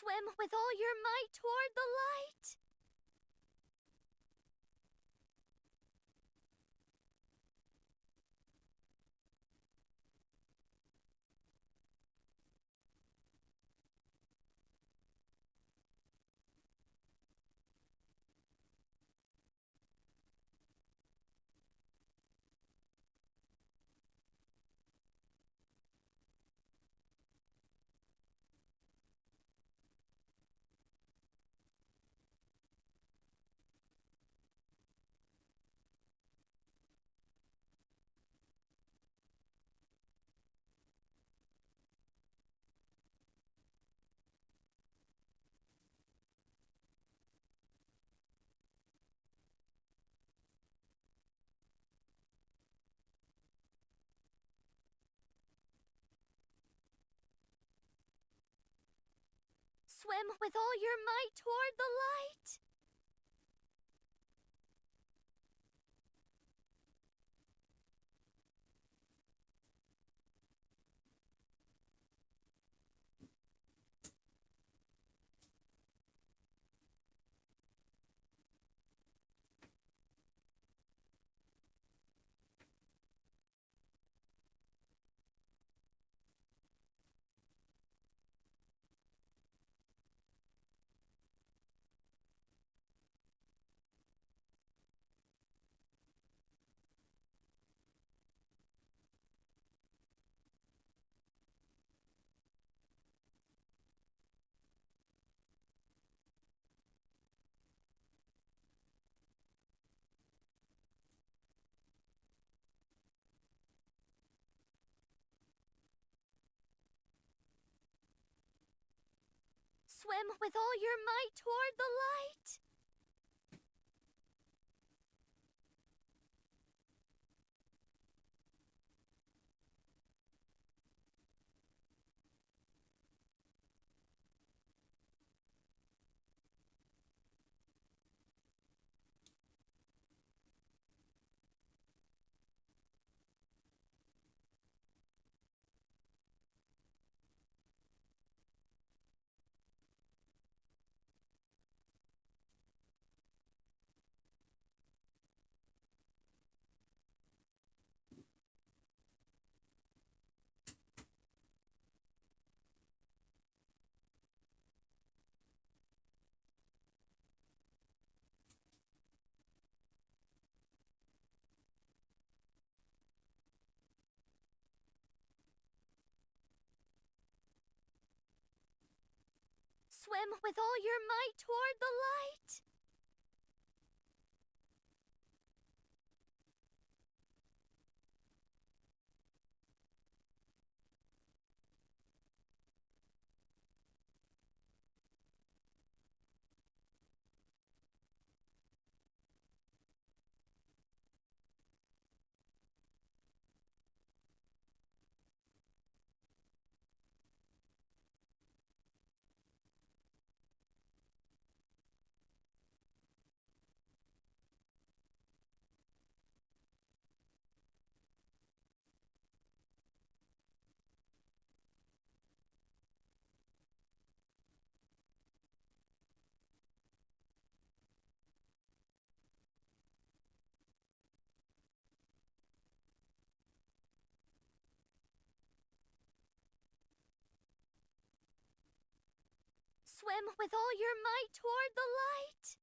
Speaker 1: Swim with all your might toward the light. Swim with all your might toward the light. Swim with all your might toward the light. Swim with all your might toward the light. Swim with all your might toward the light.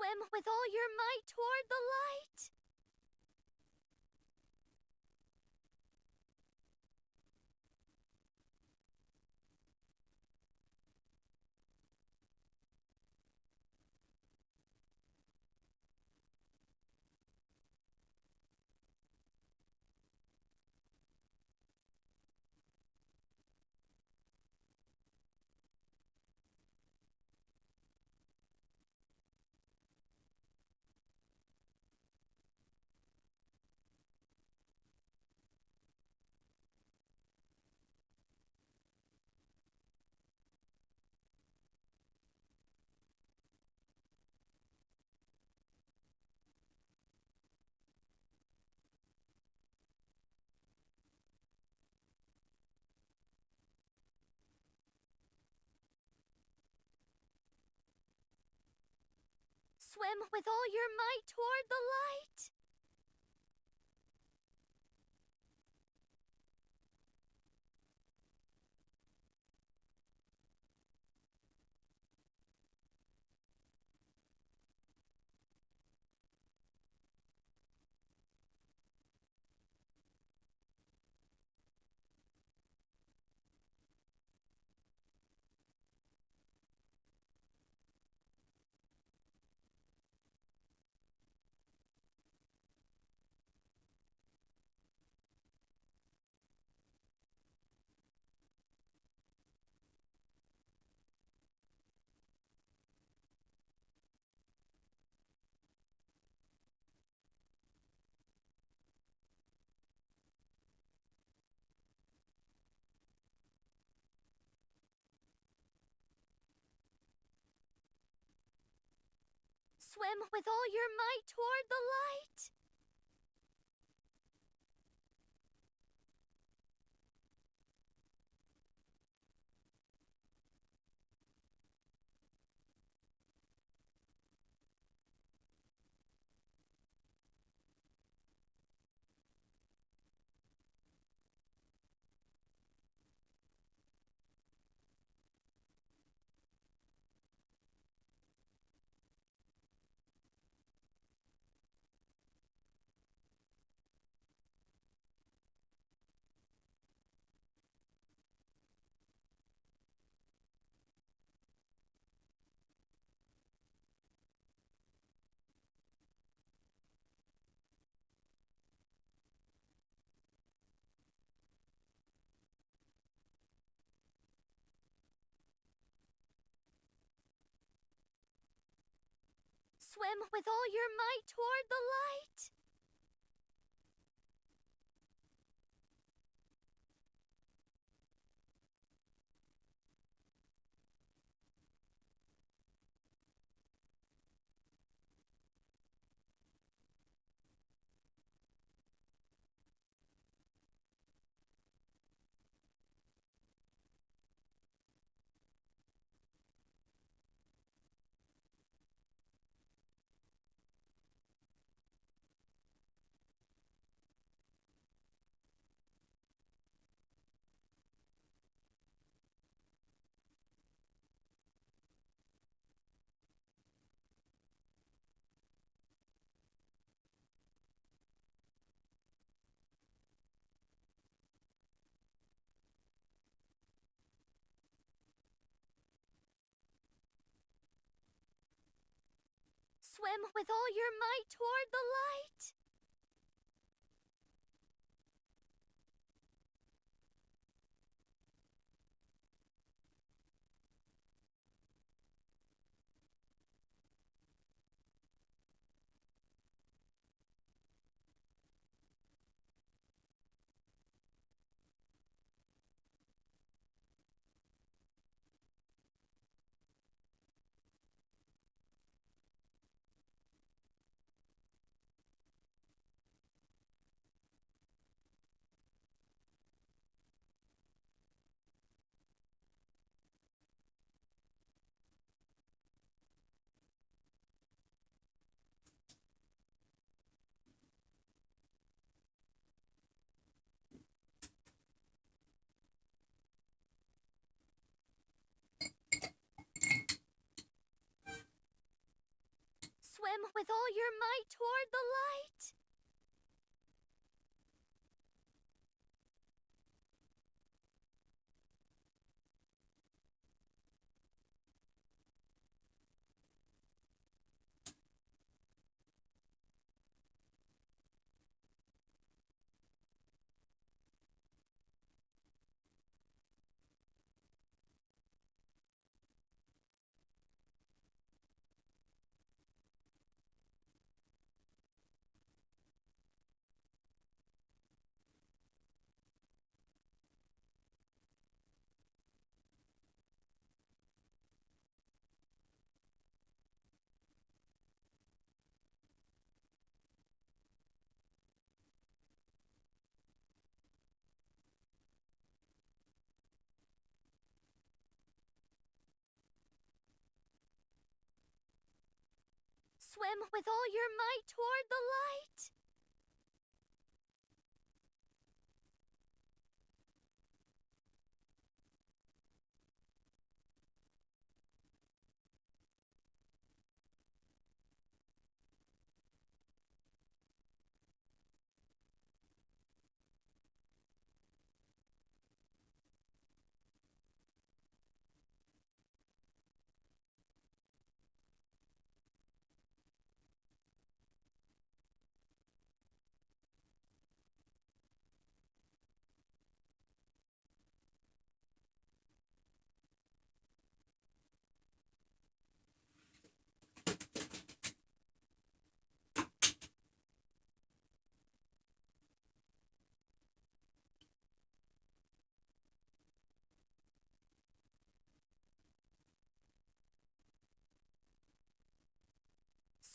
Speaker 1: Swim with all your might toward the light. Swim with all your might toward the light. Swim with all your might toward the light. Swim with all your might toward the light. Swim with all your might toward the light. Swim with all your might toward the light. Swim with all your might toward the light.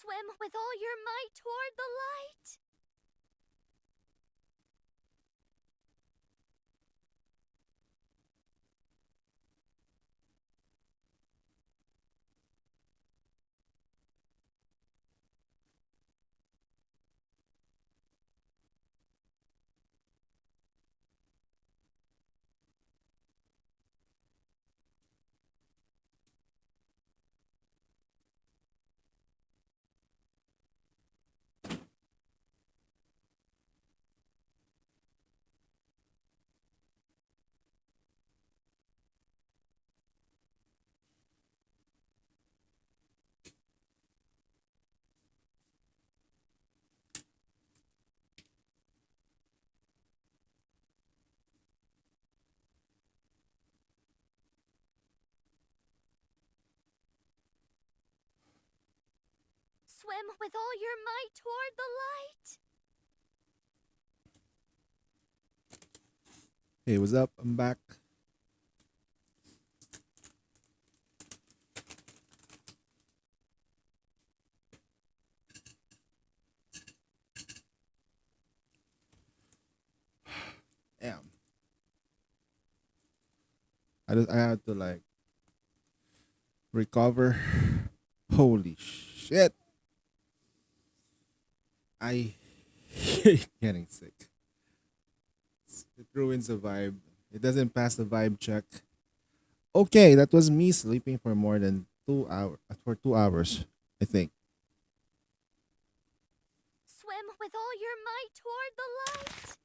Speaker 1: Swim with all your might toward the light. Swim with all your might toward the light.
Speaker 2: Hey, what's up? I'm back. Damn. I had to like recover. Holy shit. I hate getting sick. It ruins the vibe. It doesn't pass the vibe check. Okay, that was me sleeping for more than 2 hours. For 2 hours, I think.
Speaker 1: Swim with all your might toward the light.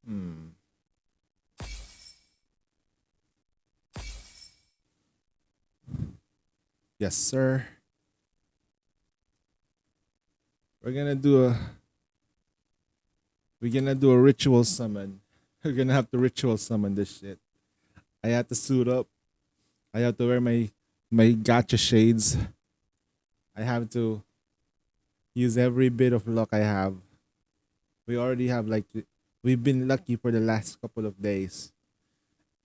Speaker 2: Hmm. Yes, sir. We're gonna do a ritual summon. We're gonna have to ritual summon this shit. I have to suit up. I have to wear my gacha shades. I have to use every bit of luck I have. We already have we've been lucky for the last couple of days.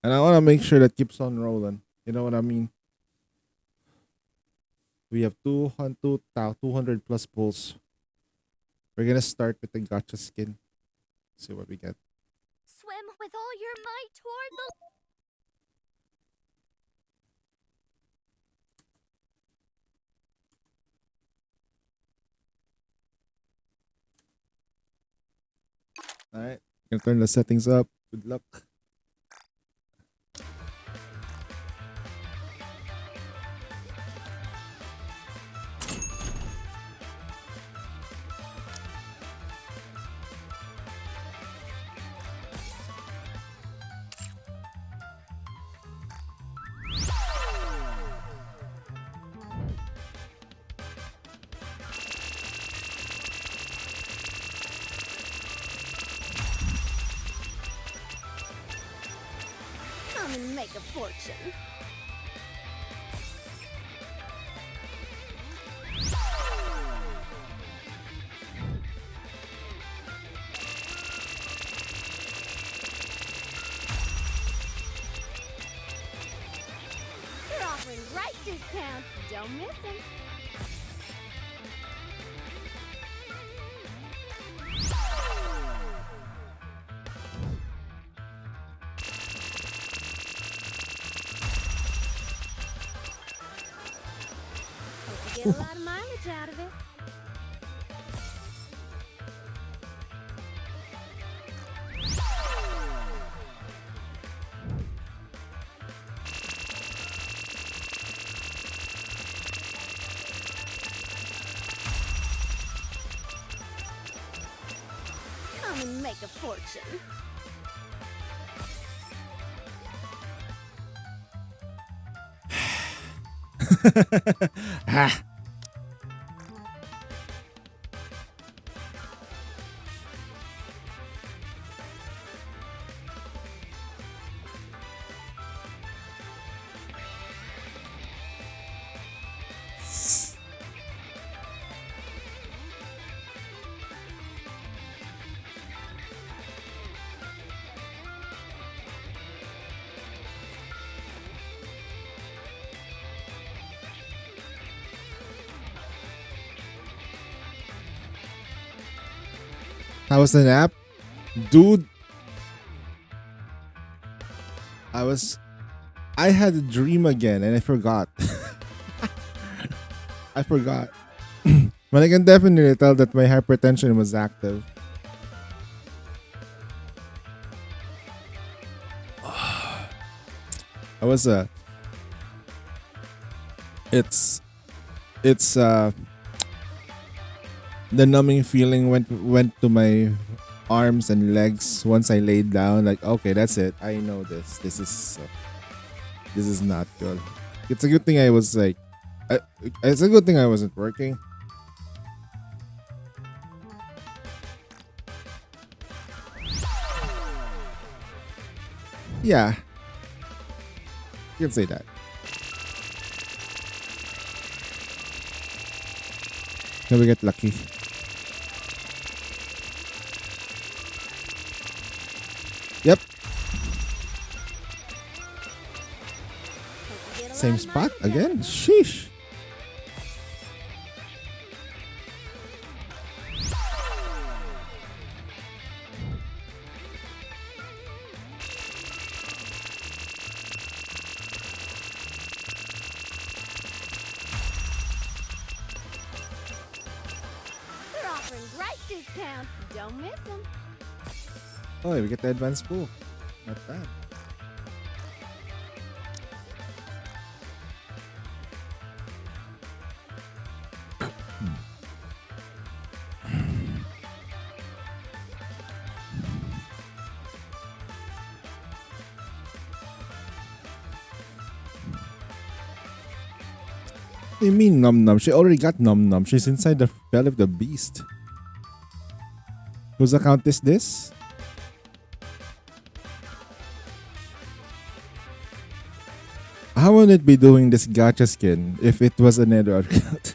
Speaker 2: And I wanna make sure that keeps on rolling. You know what I mean? We have 200 plus pulls. We're gonna start with the gacha skin. See what we get.
Speaker 1: Swim with all your might toward the...
Speaker 2: Alright. Gonna turn the settings up. Good luck.
Speaker 1: Come and make a fortune. They're offering great discounts. Don't miss them. Hope you get a lot of mileage out of it. Come and make a fortune.
Speaker 2: Ah. How was the nap? Dude, I had a dream again and I forgot. I forgot. But I can definitely tell that my hypertension was active. I was it's the numbing feeling went to my arms and legs once I laid down. Like, okay, that's it. I know this. This is not good. It's a good thing I was like, it's a good thing I wasn't working. Yeah, you can say that. Can we get lucky? Yep. Same spot again? Sheesh.
Speaker 1: They're offering great discounts. Don't miss them.
Speaker 2: Oh, we get the advanced pool. Not bad. do you mean Num Num? She already got Num Num. She's inside the belly of the beast. Whose account is this? How would it be doing this gacha skin if it was another account?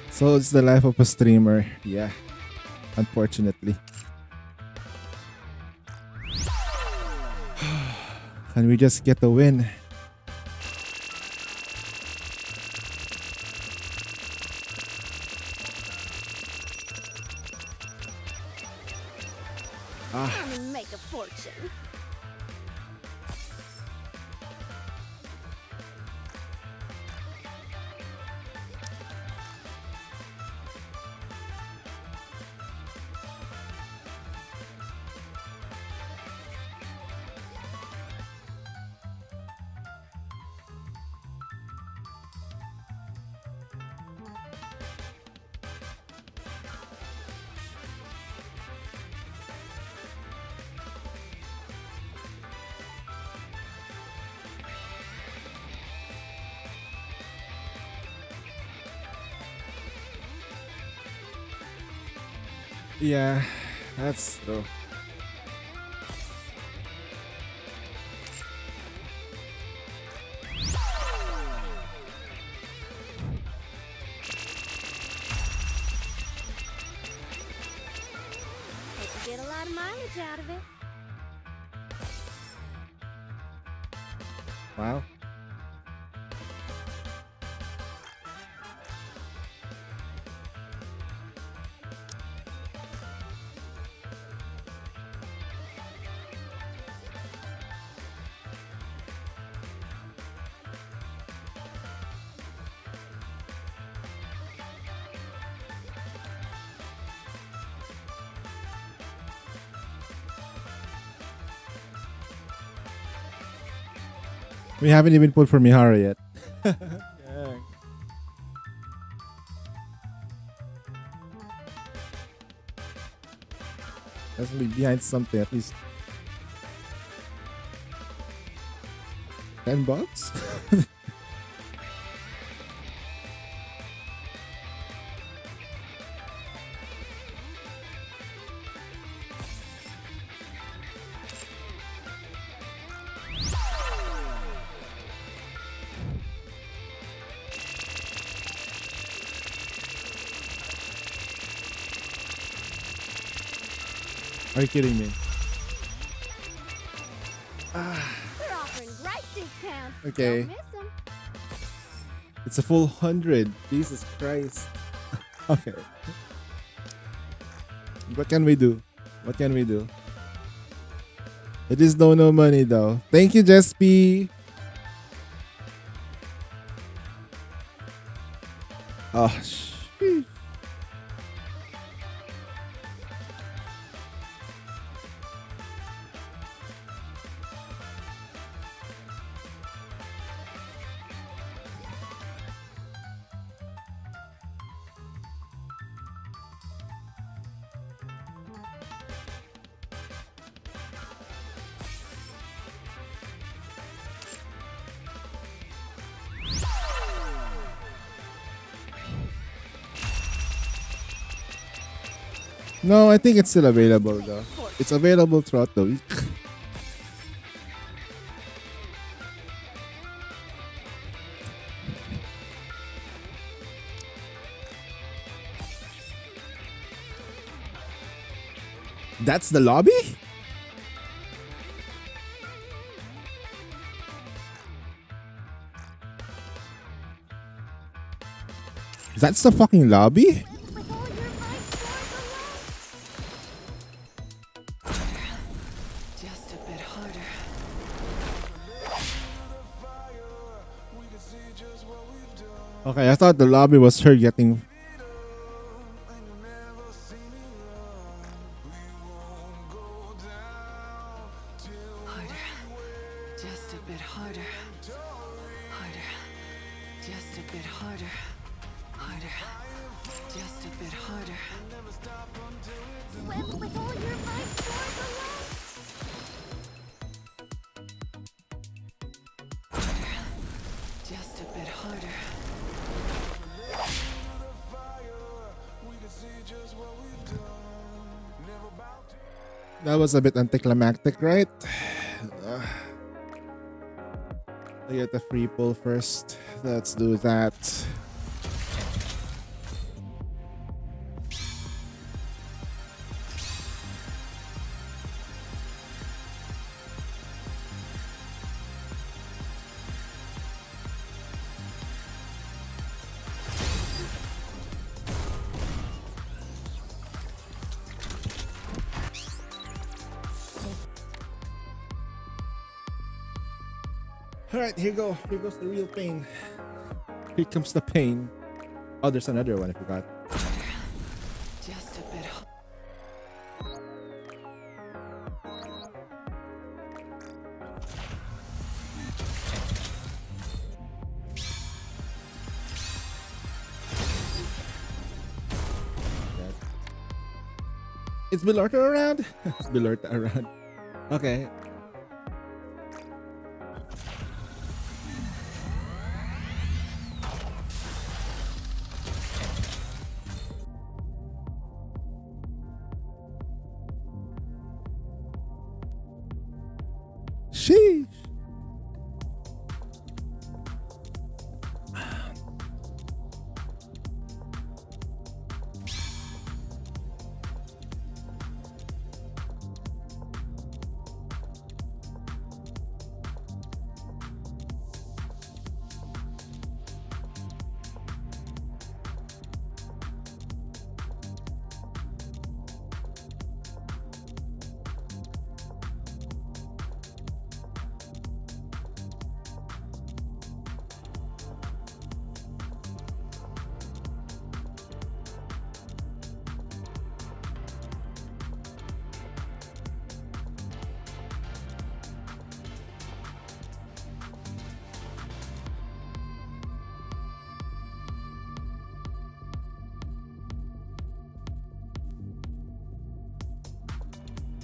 Speaker 2: So it's the life of a streamer. Yeah. Unfortunately. Can we just get a win?
Speaker 1: Come and make a fortune.
Speaker 2: Yeah, that's true.
Speaker 1: Hope you get a lot of mileage out of it.
Speaker 2: Wow. We haven't even pulled for Mihara yet. Yeah. Let's be behind something at least. $10? Are you kidding me?
Speaker 1: They're offering great discounts.
Speaker 2: Okay.
Speaker 1: Don't miss 'em.
Speaker 2: It's a full 100. Jesus Christ. Okay. What can we do? What can we do? It is no money though. Thank you, Jespi. Oh, no, I think it's still available though. It's available throughout the week. That's the lobby? That's the fucking lobby?
Speaker 1: With all your high scores alone.
Speaker 5: Just a bit harder.
Speaker 2: Okay, I thought the lobby was her getting.
Speaker 5: Just a bit harder.
Speaker 1: Swim with all your might towards the light.
Speaker 5: Just a bit harder.
Speaker 2: That was a bit anticlimactic, right? I get the free pull first. Let's do that. Alright, here go. Here goes the real pain. Here comes the pain. Oh, there's another one I forgot.
Speaker 5: Just a bit
Speaker 2: Is Bilorta around? Is Bilorta around? Okay. Sheesh.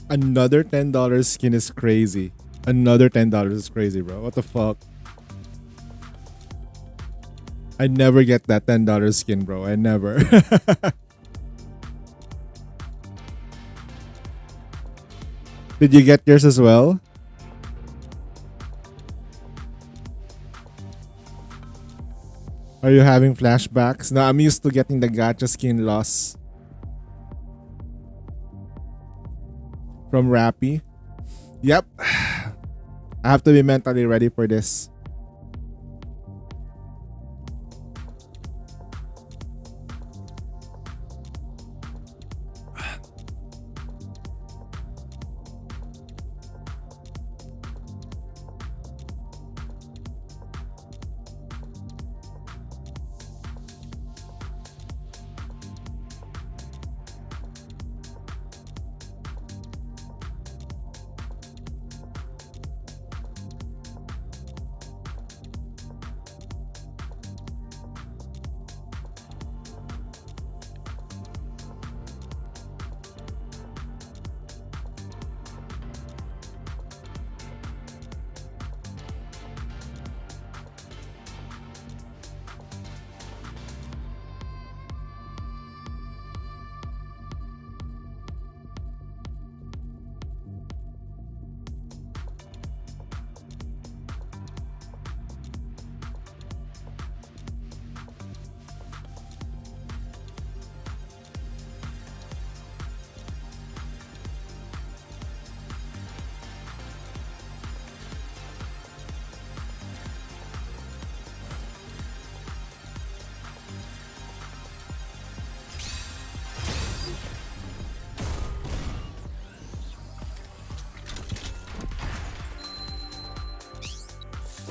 Speaker 2: Another $10 skin is crazy. Another $10 is crazy, bro. What the fuck? I never get that $10 skin, bro. I never. Did you get yours as well? Are you having flashbacks? No, I'm used to getting the gacha skin loss from Rappy. Yep. I have to be mentally ready for this.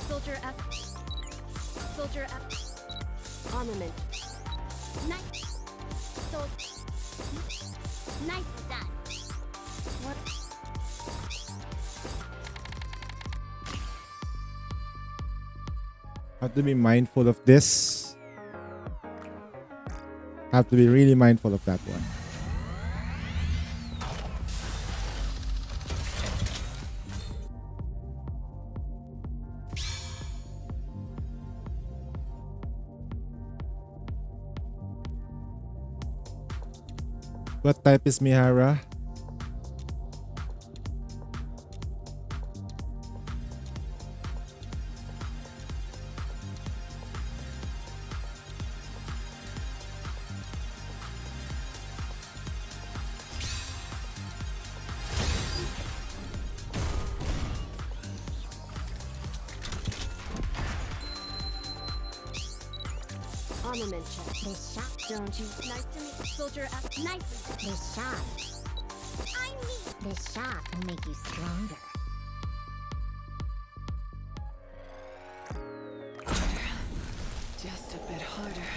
Speaker 4: Soldier F. Soldier F. Armament.
Speaker 1: Nice. So nice done.
Speaker 4: What?
Speaker 2: Have to be mindful of this. Have to be really mindful of that one. What type is Mihara?
Speaker 4: Armament check. This shot, don't you? Nice to meet you, soldier. Nicely. This shot. I need. This shot will make you stronger.
Speaker 5: Just a bit harder.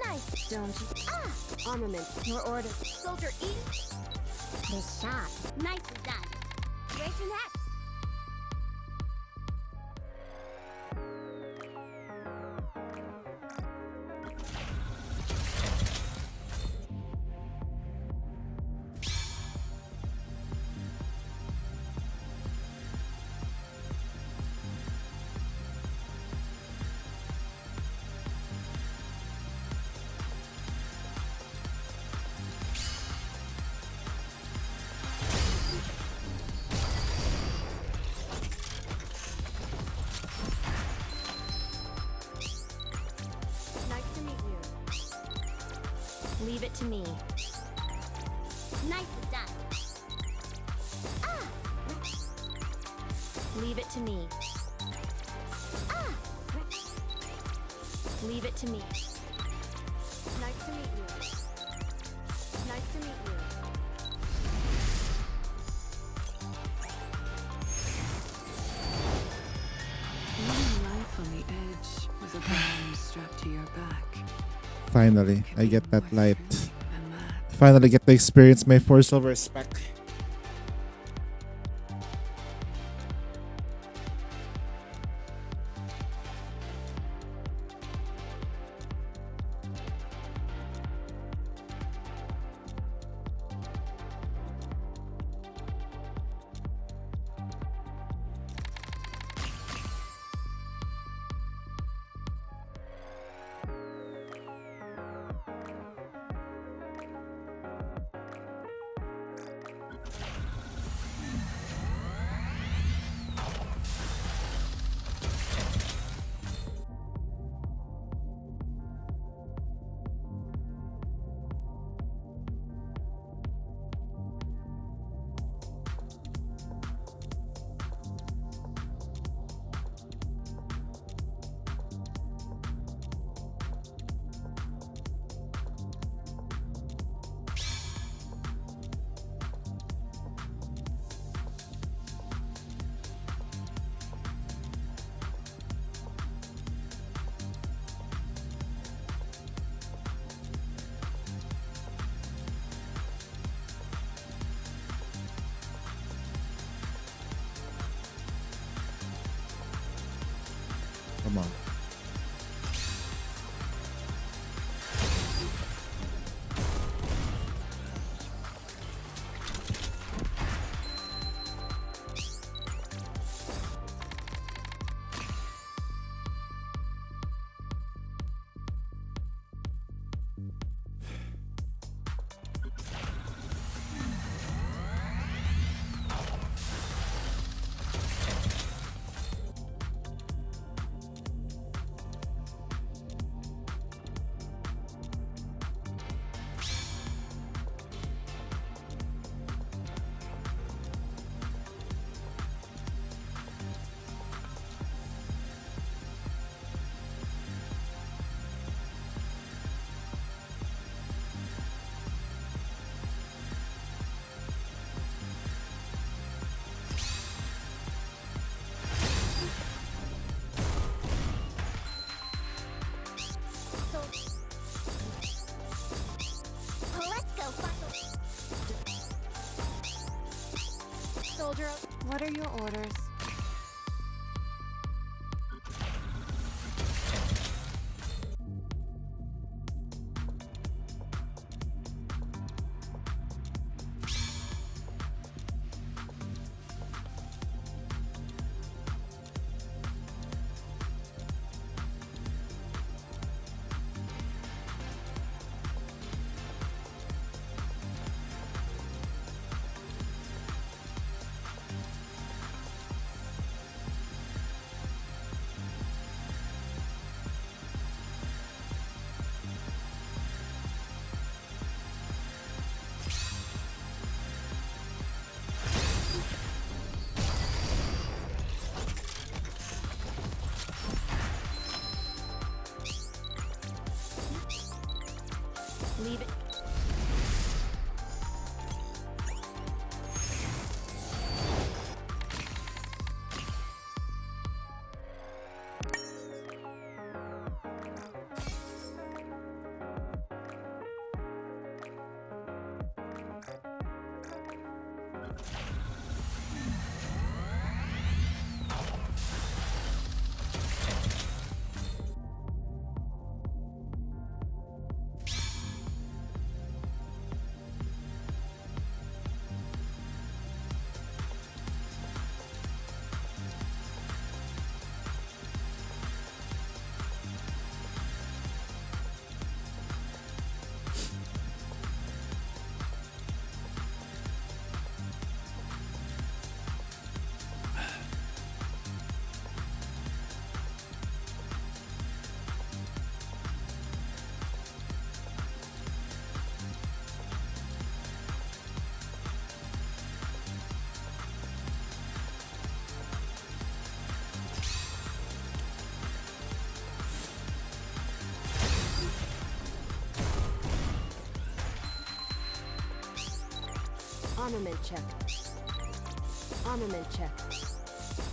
Speaker 4: Nice, don't you? Armament. Your orders. Soldier E. This shot. Nicely done. Where's your next?
Speaker 7: Leave it to me.
Speaker 4: Nicely done.
Speaker 7: Leave it to me. Leave it to me.
Speaker 4: Nice to meet you. Nice to meet you.
Speaker 5: Living life on the edge with a bomb strapped to your back.
Speaker 2: Finally, I get that light. Finally get to experience my Force over spec. Come on.
Speaker 1: Let's go,
Speaker 4: Soldier, what are your orders?
Speaker 7: Leave it. Armament check. Armament check.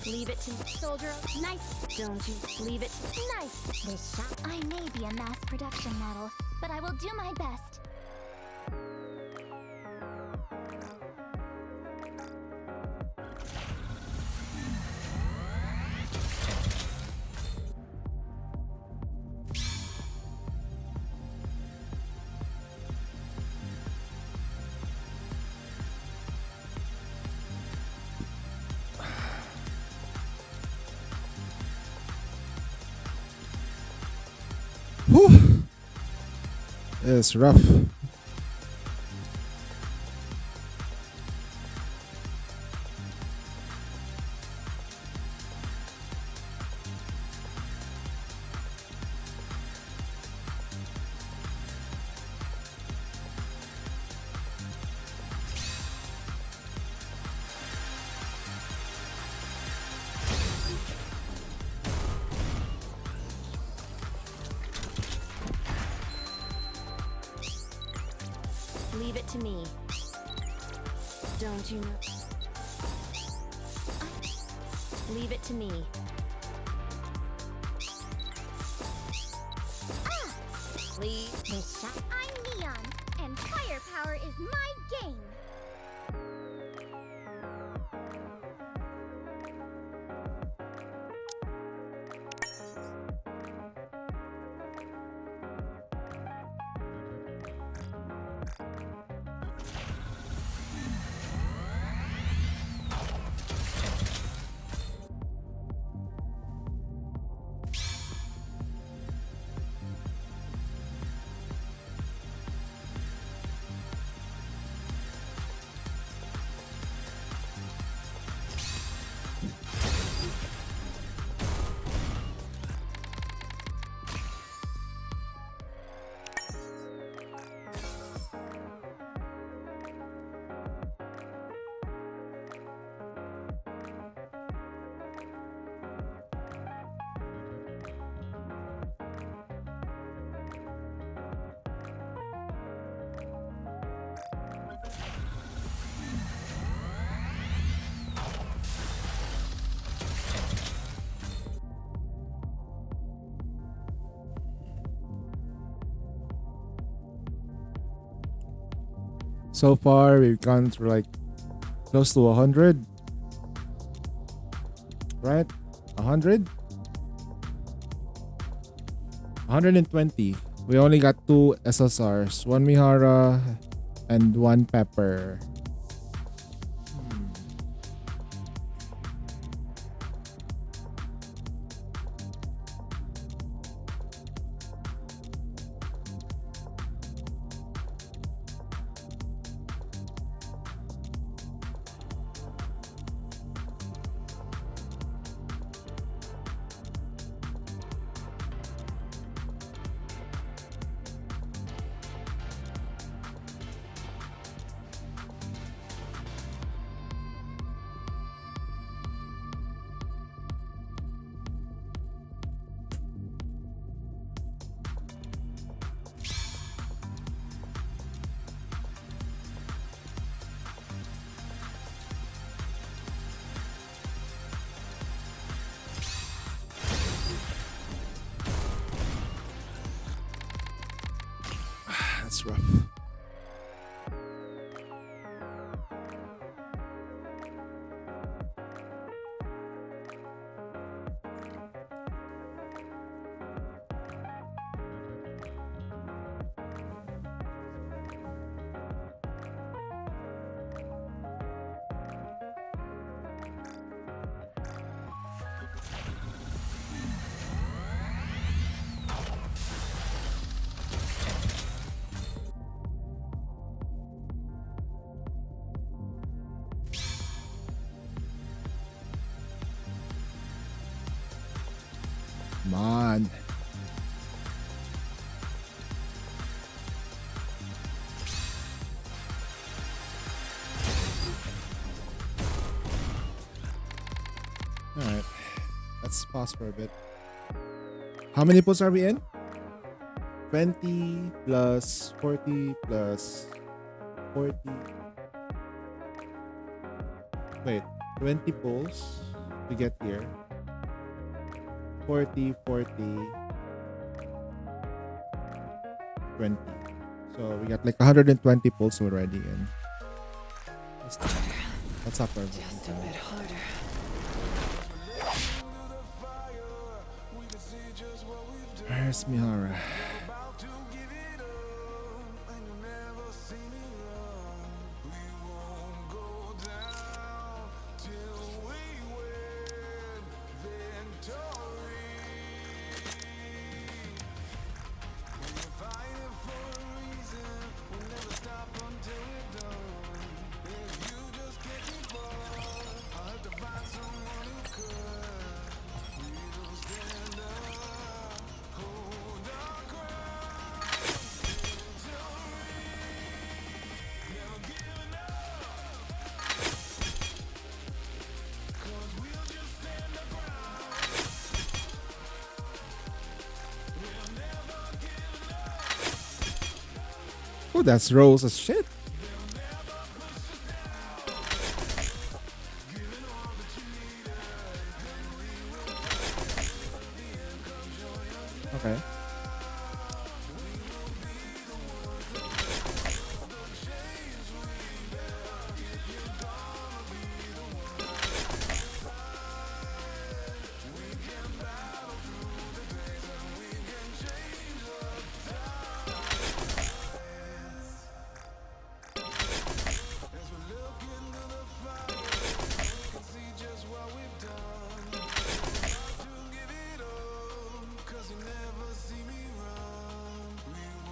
Speaker 7: Leave it to
Speaker 1: soldier. Nice.
Speaker 7: Don't you leave it.
Speaker 1: Nice. This shot. I may be a mass production model, but I will do my best.
Speaker 2: Whew. It's rough.
Speaker 7: Leave it to me. Don't you know? Leave it to me.
Speaker 1: Leave this shot. I'm Neon, and firepower is my game.
Speaker 2: So far, we've gone through like close to 100. Right? 100? 120. We only got 2 SSRs. 1 Mihara and 1 Pepper. That's rough. Come on. Alright. Let's pause for a bit. How many pulls are we in? 20 plus 40 plus 40. Wait, 20 pulls to get here. 40, 40, 20. So we got like 120 pulls already in. What's up, everyone?
Speaker 5: Just a bit harder.
Speaker 2: Where's Mihara? Oh, that's rolls as shit. Okay.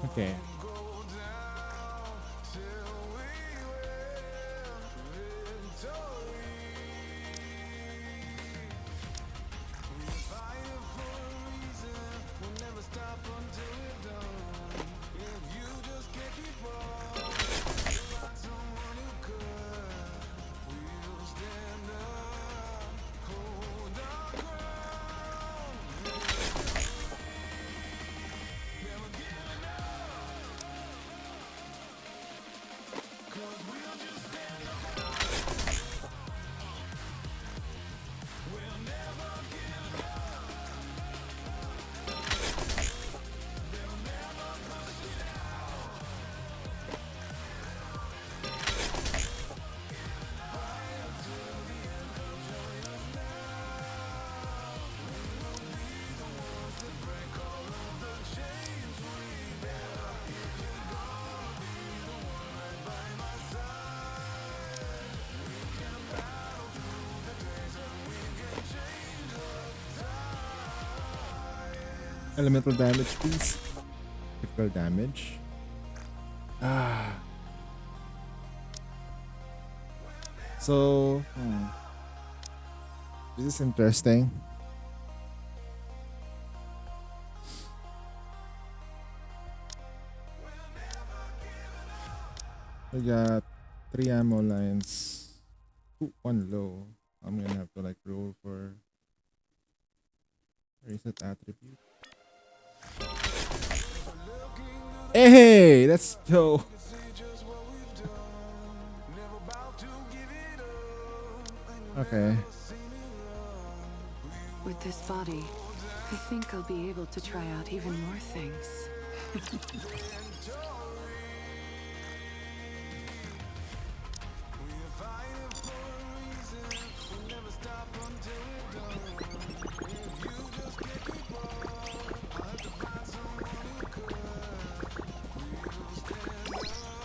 Speaker 2: Okay. Elemental damage, please. Critical damage. So, this is interesting. We got 3 ammo lines. 1 low. I'm gonna have to like roll for reset attribute. Hey, let's go. Okay.
Speaker 5: With this body, I think I'll be able to try out even more things.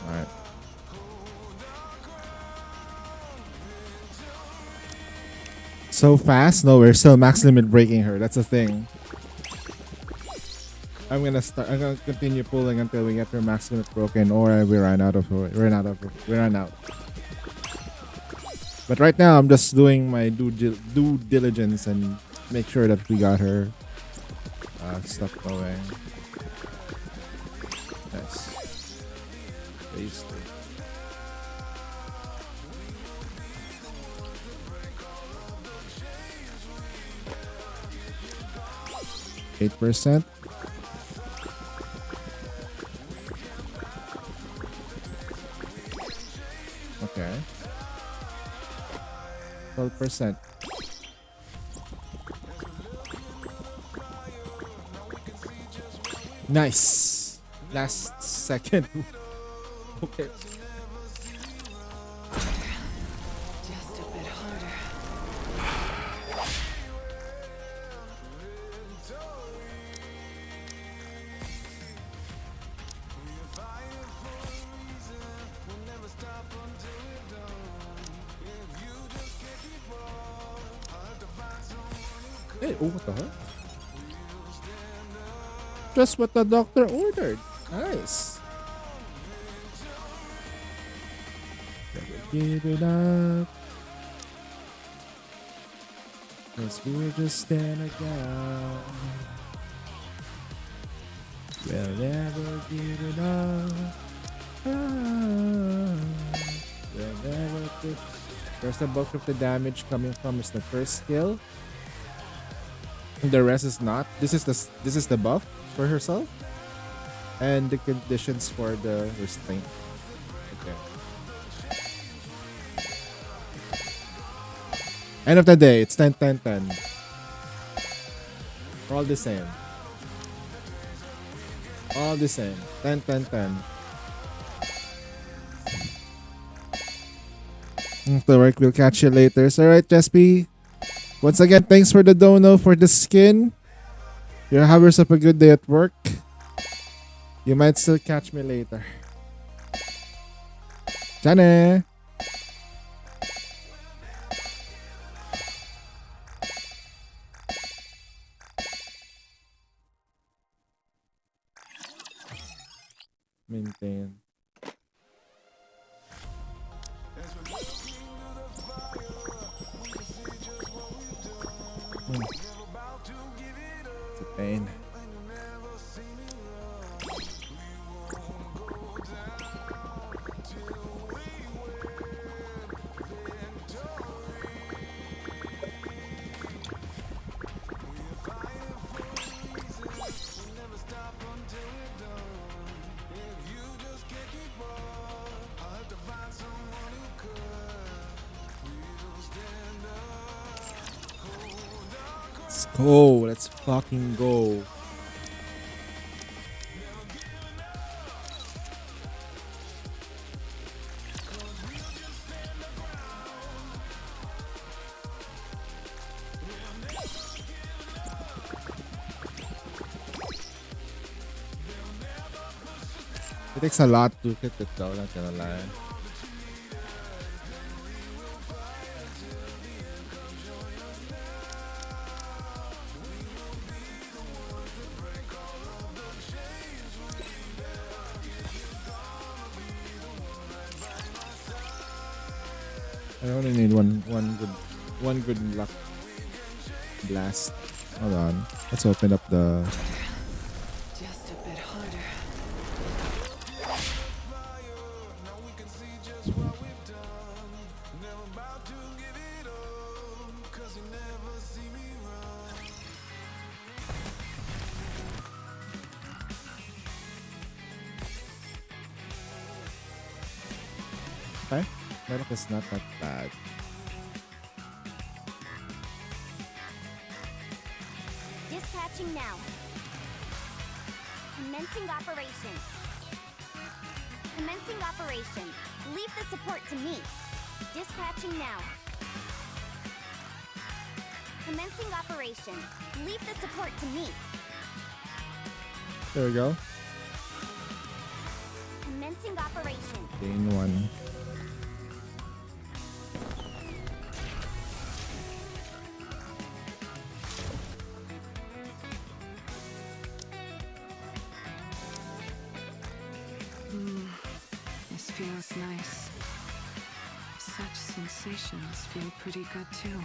Speaker 2: Alright. So fast? No, we're still max limit breaking her. That's the thing. I'm gonna continue pulling until we get her max limit broken, or we run out. But right now, I'm just doing my due diligence and make sure that we got her stuff going. Nice. Phase 3. %. Okay. 12%. Nice. Last second. Okay.
Speaker 5: Just a bit harder.
Speaker 2: Hey, oh, what the hell? Just what the doctor ordered. Nice. Never give it up. 'Cause we're just standing down. We'll never give it up. We'll never quit. There's the bulk of the damage coming from is the first skill. The rest is not. This is the buff for herself, and the conditions for the restraint. Okay. End of the day, it's 10 10 10. We're all the same. All the same. 10 10 10. After work, we'll catch you later. So, alright, Jespi. Once again, thanks for the dono for the skin. You have yourself a good day at work. You might still catch me later. Jane. Maintain. It's a pain. Let's go. Let's fucking go. It takes a lot to hit it though, not gonna lie. I only need one good luck blast. Hold on. Let's open up the.
Speaker 5: Just a bit harder.
Speaker 2: Okay. My luck is not that bad.
Speaker 1: Dispatching now. Commencing operation. Commencing operation. Leave the support to me. Dispatching now. Commencing operation. Leave the support to me.
Speaker 2: There we go.
Speaker 1: Commencing operation.
Speaker 2: Gain 1.
Speaker 5: This feels nice. Such sensations feel pretty good too.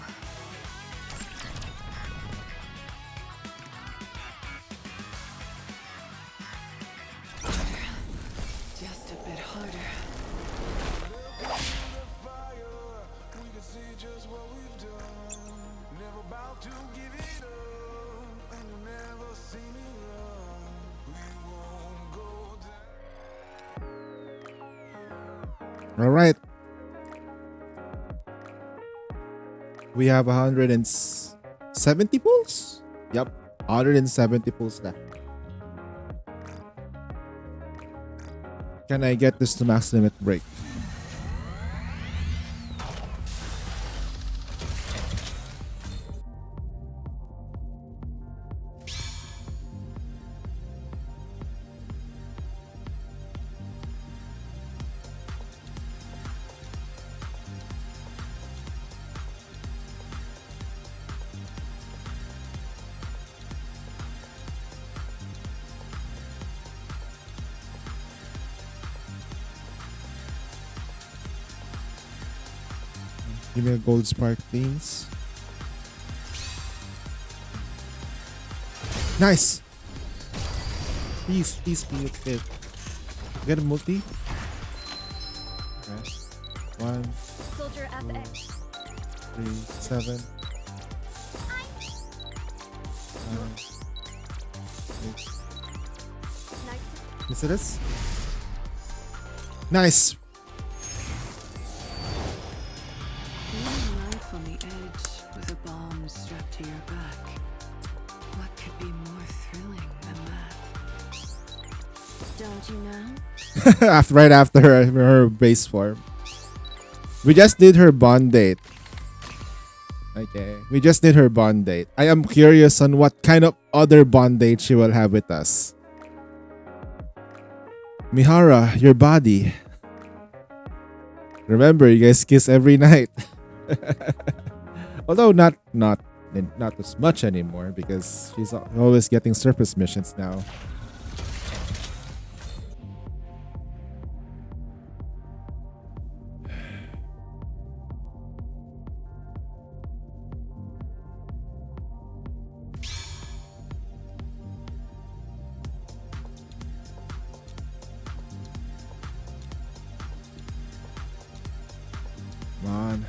Speaker 5: Just a bit harder.
Speaker 2: All right. We have 170 pulls? Yep. 170 pulls left. Can I get this to max limit break? Give me a gold spark, please. Nice. Please, please. Get a multi. Okay. 1,
Speaker 4: Soldier
Speaker 2: 2,
Speaker 4: FX.
Speaker 2: 3, 7. 8. Is this? Nice.
Speaker 5: Life on the edge with a bomb strapped to your back. What could be more thrilling than that?
Speaker 4: Don't you know?
Speaker 2: Right after her base form. We just did her bond date. Okay. We just did her bond date. I am curious on what kind of other bond date she will have with us. Mihara, your body. Remember, you guys kiss every night. Although not as much anymore because she's always getting surface missions now. Come on.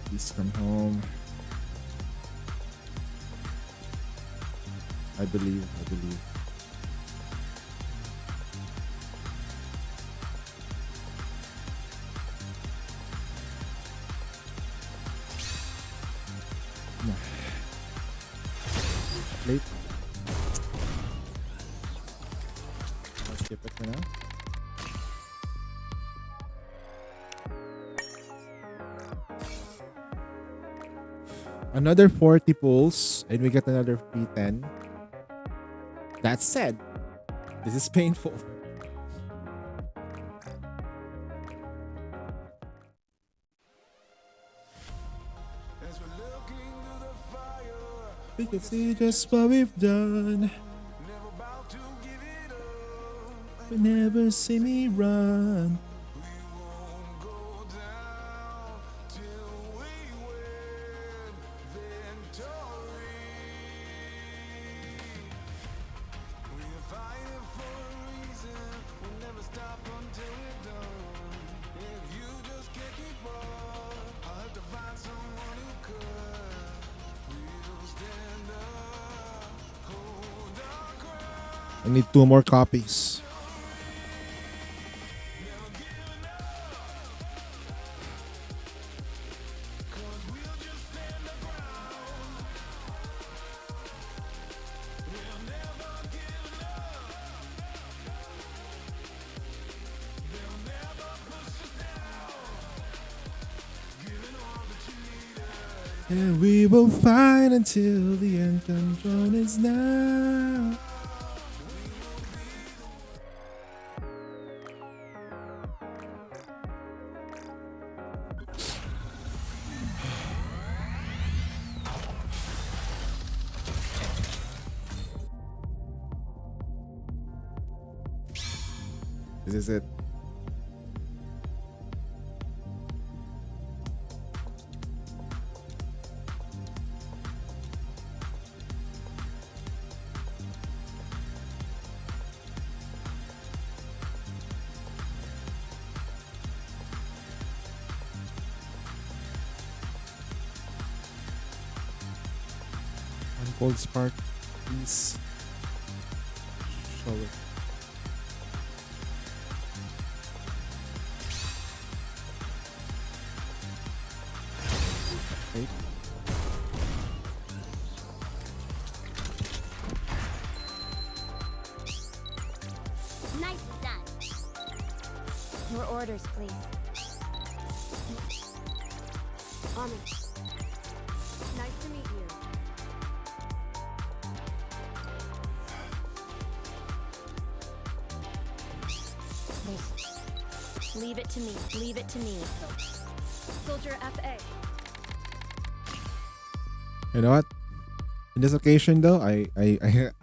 Speaker 2: Please come home. I believe. Come on. Late. I'll skip it for now. Another 40 pulls and we get another P10. That said, this is painful. We can see just what we've done. You never see me run. I need 2 more copies. And we will fight until the end. Control is now. This is it. One gold spark, please. Show it. Okay.
Speaker 1: Nicely done.
Speaker 4: Your orders, please.
Speaker 7: On it. Nice to meet you.
Speaker 4: Leave it to me. Leave it to me.
Speaker 7: Soldier FA.
Speaker 2: You know what? In this occasion, though, I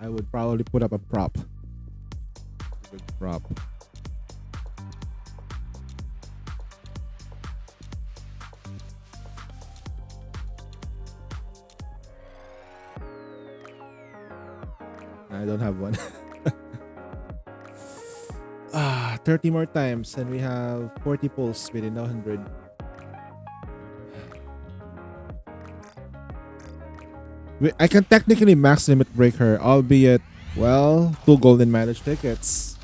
Speaker 2: would probably put up a prop. Good prop. I don't have one. 30 more times, and we have 40 pulls within 100. I can technically max limit break her, albeit, well, 2 golden mileage tickets.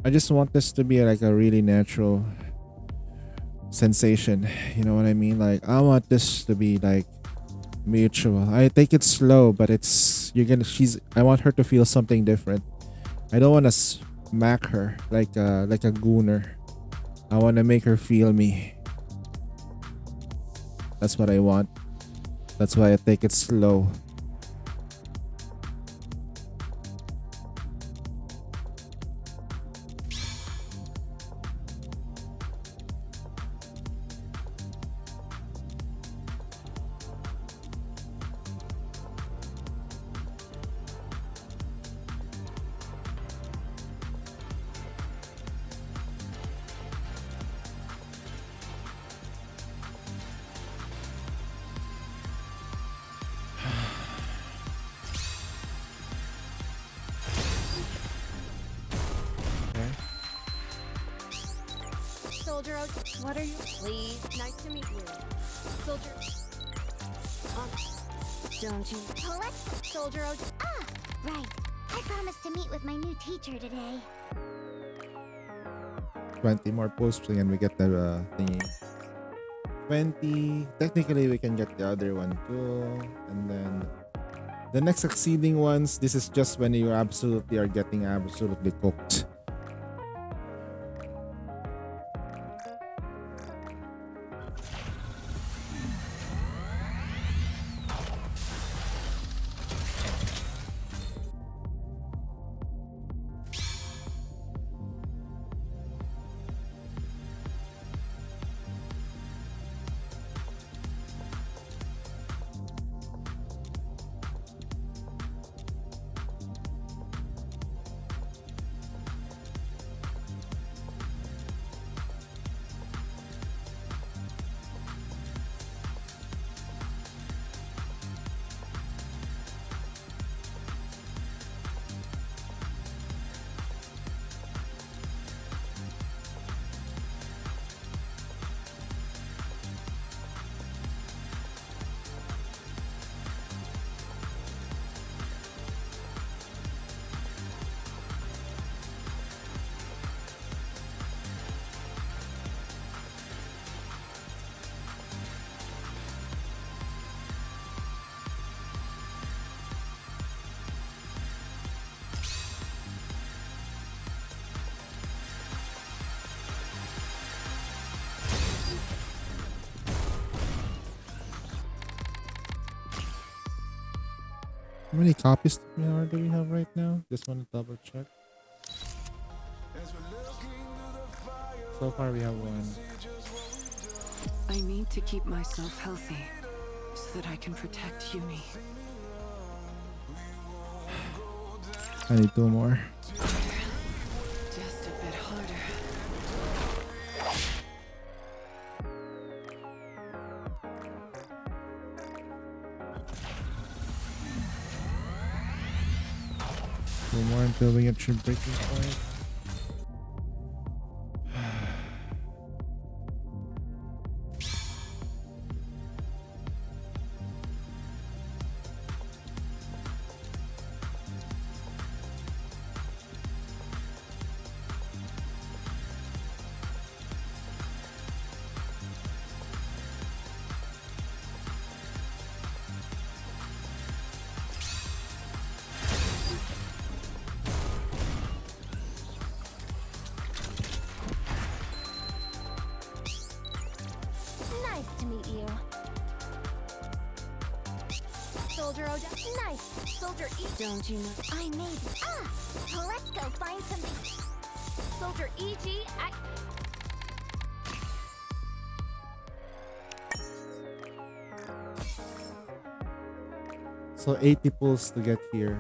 Speaker 2: I just want this to be like a really natural sensation. You know what I mean? Like, I want this to be like mutual. I take it slow, but I want her to feel something different. I don't want to smack her like a gooner. I want to make her feel me. That's what I want. That's why I take it slow.
Speaker 7: Soldier, what are you? Please. Nice to meet you. Soldier.
Speaker 4: Don't you?
Speaker 1: Let's...
Speaker 7: Soldier.
Speaker 1: Ah, right. I promised to meet with my new teacher today.
Speaker 2: 20 more pulls and we get the thingy. 20. Technically, we can get the other one too. And then the next succeeding ones, this is just when you absolutely are getting absolutely cooked. How many copies do we have right now? Just want to double check. So far we have one.
Speaker 5: I need to keep myself healthy so that I can protect Yumi.
Speaker 2: I need 2 more.
Speaker 5: Just a bit harder.
Speaker 2: Two more until we get to breaking point.
Speaker 4: Nice to meet you. Soldier Oda. Nice. Soldier E.
Speaker 5: Don't you know?
Speaker 4: I made it. Let's go find something.
Speaker 1: Soldier EG at
Speaker 2: So 80 pulls to get here.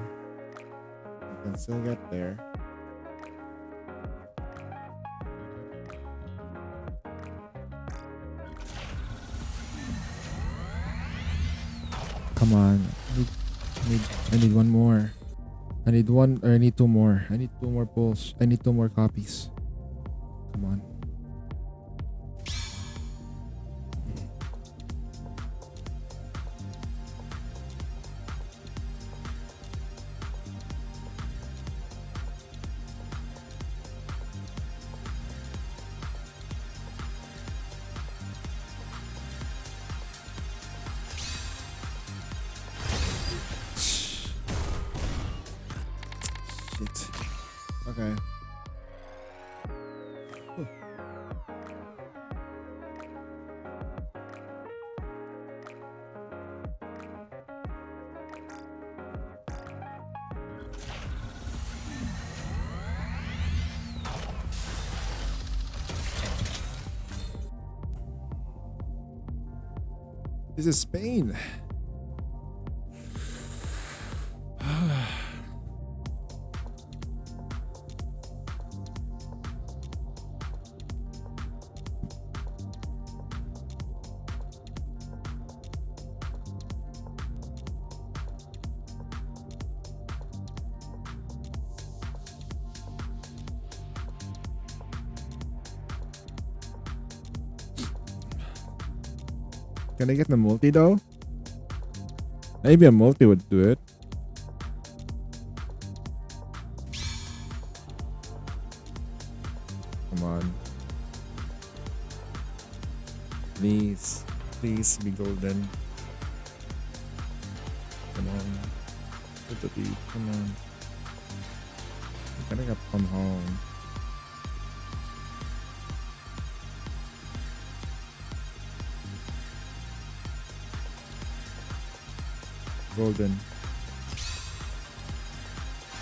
Speaker 2: We can still get there. Come on. I need one more. I need 2 more. I need 2 more pulls. I need 2 more copies. Come on. Shit. Okay. Whew. This is Spain. Can I get the multi though? Maybe a multi would do it. Come on. Please. Please be golden. Come on. Put the beat. Come on. I'm gonna come home. Golden.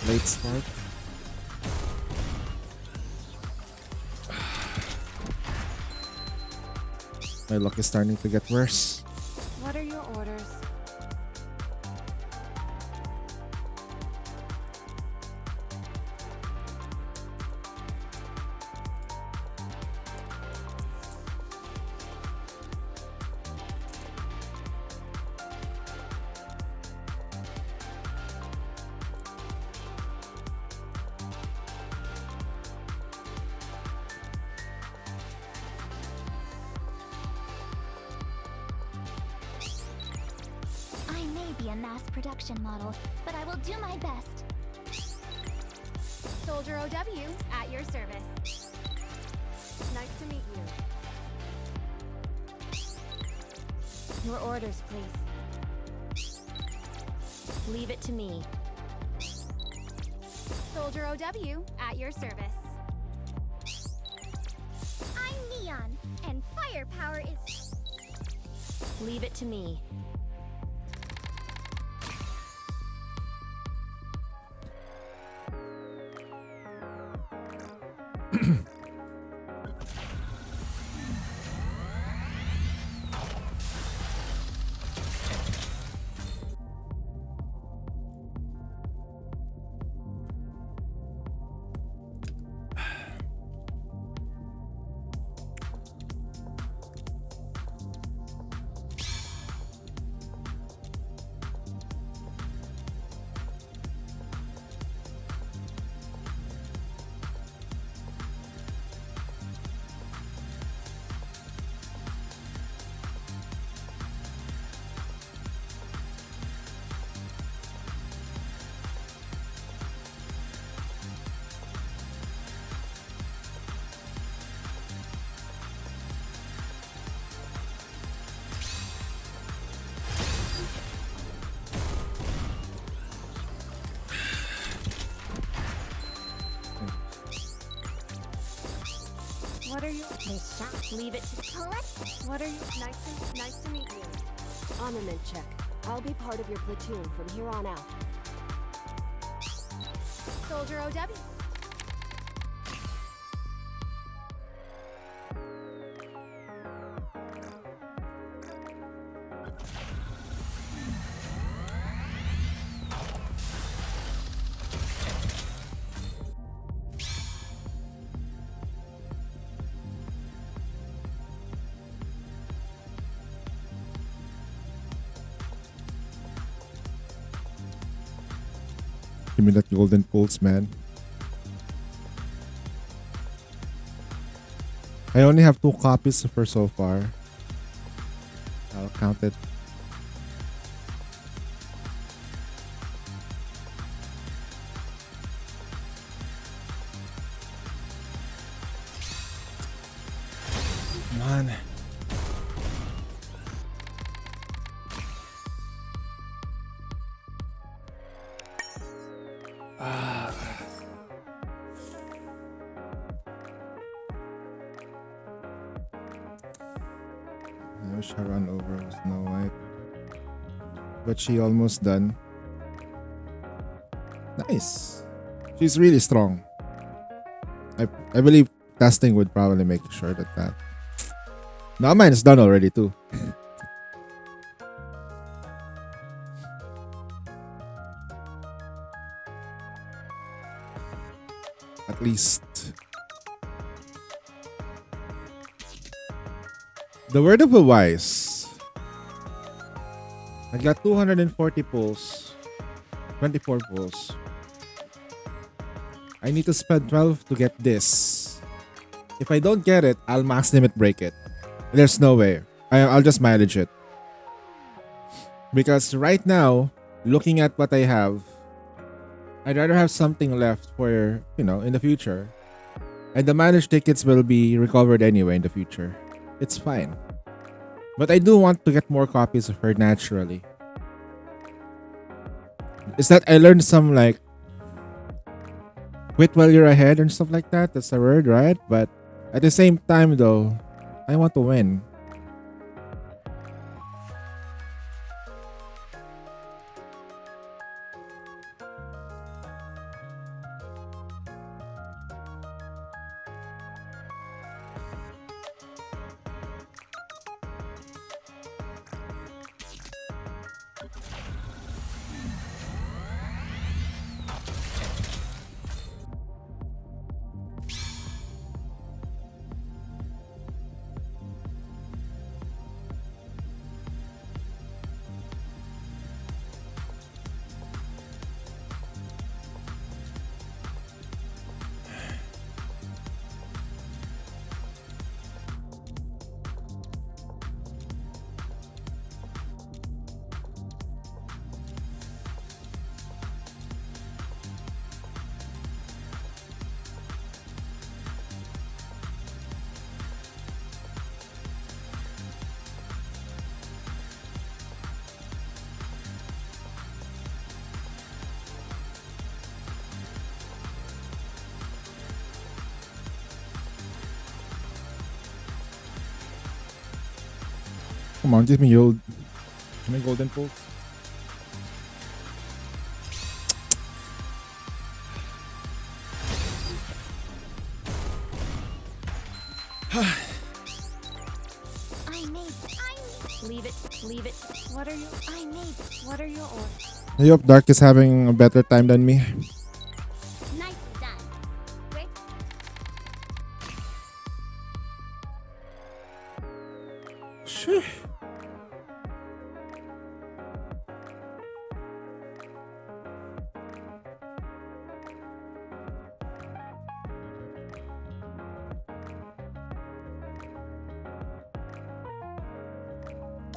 Speaker 2: Late spark. My luck is starting to get worse.
Speaker 5: What are your orders?
Speaker 4: I may be a mass production model, but I will do my best.
Speaker 1: Soldier OW at your service.
Speaker 7: Nice to meet you.
Speaker 4: Your orders, please. Leave it to me.
Speaker 1: Soldier OW at your service.
Speaker 4: I'm Neon, and firepower is... Leave it to me.
Speaker 7: What are you? Leave it to What are you? Nice to meet you.
Speaker 9: Armament check. I'll be part of your platoon from here on out.
Speaker 1: Soldier OW.
Speaker 2: Give me that golden pulse, man. I only have 2 copies for so far. I'll count it. Come on. I wish I run over Snow White. But she almost done. Nice. She's really strong. I believe testing would probably make sure that. Now mine is done already too. At least. The Word of the Wise. I got 240 pulls. 24 pulls. I need to spend 12 to get this. If I don't get it, I'll max limit break it. There's no way. I'll just manage it. Because right now, looking at what I have, I'd rather have something left for, in the future. And the managed tickets will be recovered anyway in the future. It's fine. But I do want to get more copies of her naturally. Is that I learned some quit while you're ahead and stuff like that. That's a word, right? But at the same time though, I want to win. Come on, give me your golden pulse.
Speaker 4: Leave it. Leave it. What are you? What are your orders?
Speaker 2: I hope Dark is having a better time than me.
Speaker 1: Nicely done. Quick.
Speaker 2: Sure.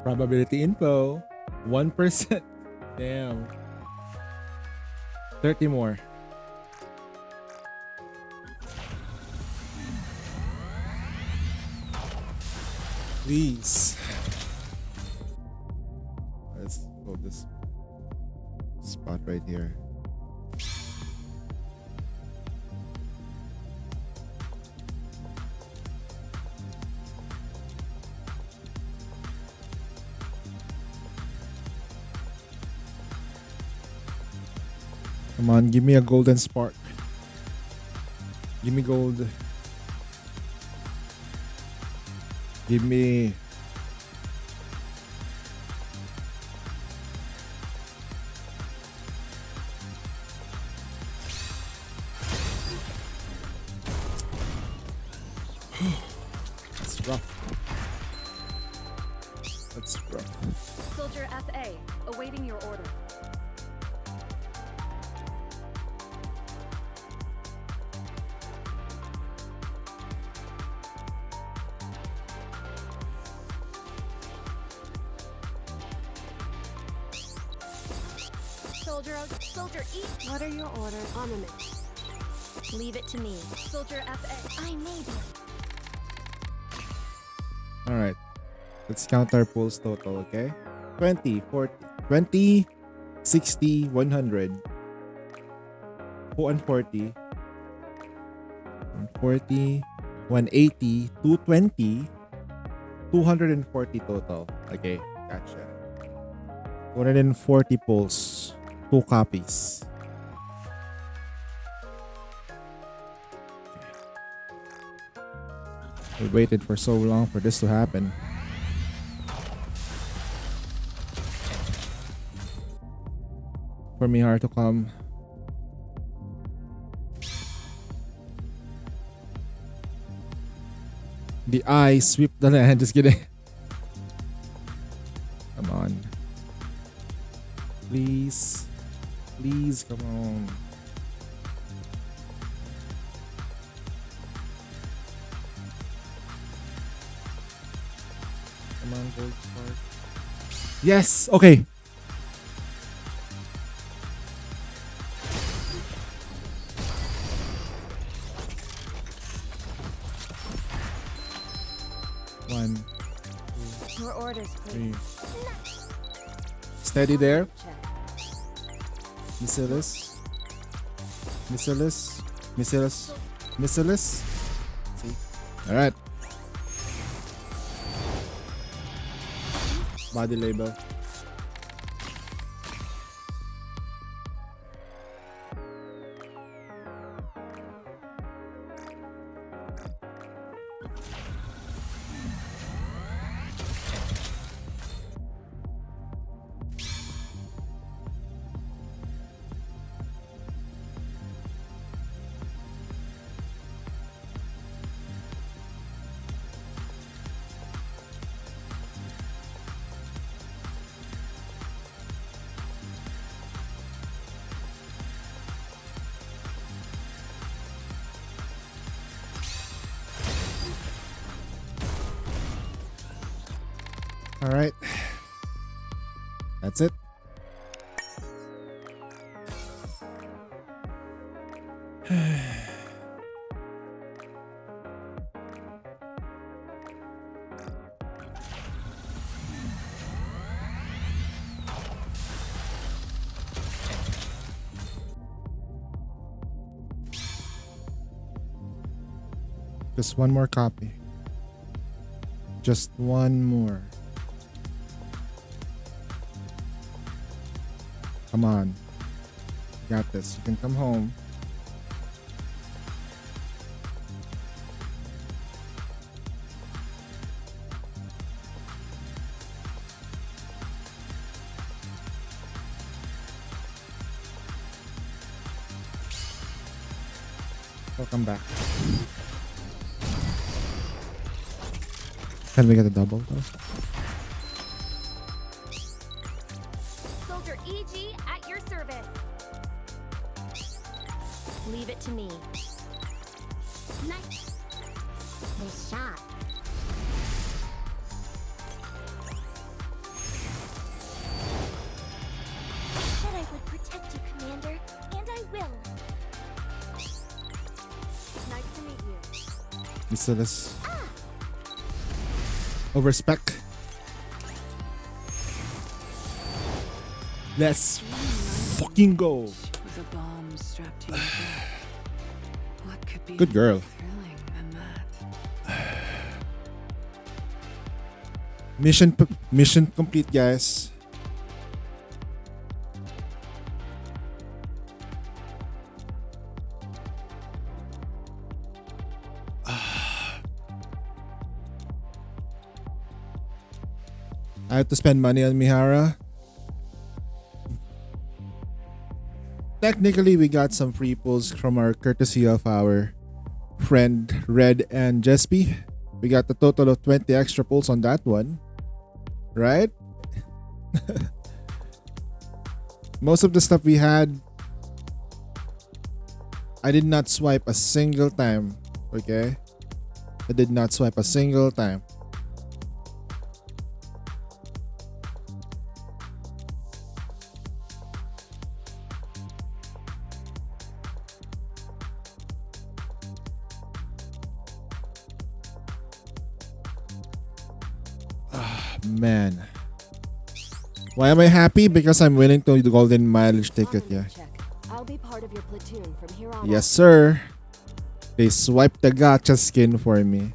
Speaker 2: Probability info 1%. Damn. 30 more. Please. Let's go this spot right here. Come on, give me a golden spark. Give me gold. Give me. That's rough. That's rough.
Speaker 7: Soldier FA, awaiting your order. Soldier E.
Speaker 4: What are your orders?
Speaker 7: Armament.
Speaker 4: Leave it to me.
Speaker 7: Soldier FA.
Speaker 1: I made you.
Speaker 2: Alright. Let's count our pulls total, okay? 20, 40, 20, 60, 100. 140. 140, 180, 220, 240 total. Okay, gotcha. 240 pulls. 2 copies. We waited for so long for this to happen. For Mihar to come. The eye sweep the land. Just kidding. Come on. Please. Please, come on. Come on, gold spark. Yes! Okay. One,
Speaker 4: Your orders,
Speaker 2: three.
Speaker 4: please.
Speaker 2: Steady there.
Speaker 4: Check.
Speaker 2: Missilis. Missilis. Missilis. Missilis. See? Alright. Body label. All right. That's it. Just one more copy. Just one more. Come on. You got this. You can come home. Welcome back. Can we get a double though?
Speaker 4: Soldier EG at your service. Leave it to me.
Speaker 1: Nice. Nice shot.
Speaker 4: I said I would protect you, Commander, and I will. Nice to meet you.
Speaker 2: We still this. Over spec. Let's fucking go.
Speaker 5: With a bomb strapped to your back. What could be
Speaker 2: Good girl.
Speaker 5: more thrilling than that?
Speaker 2: Mission complete, guys. I have to spend money on Mihara. Technically, we got some free pulls from our courtesy of our friend Red and Jespy. We got a total of 20 extra pulls on that one. Right? Most of the stuff we had, I did not swipe a single time. Okay? I did not swipe a single time. Man. Why am I happy? Because I'm winning to the golden mileage ticket,
Speaker 9: Honor
Speaker 2: yeah.
Speaker 9: check. I'll be part of your platoon from here on
Speaker 2: Yes, sir. They swiped the gacha skin for me.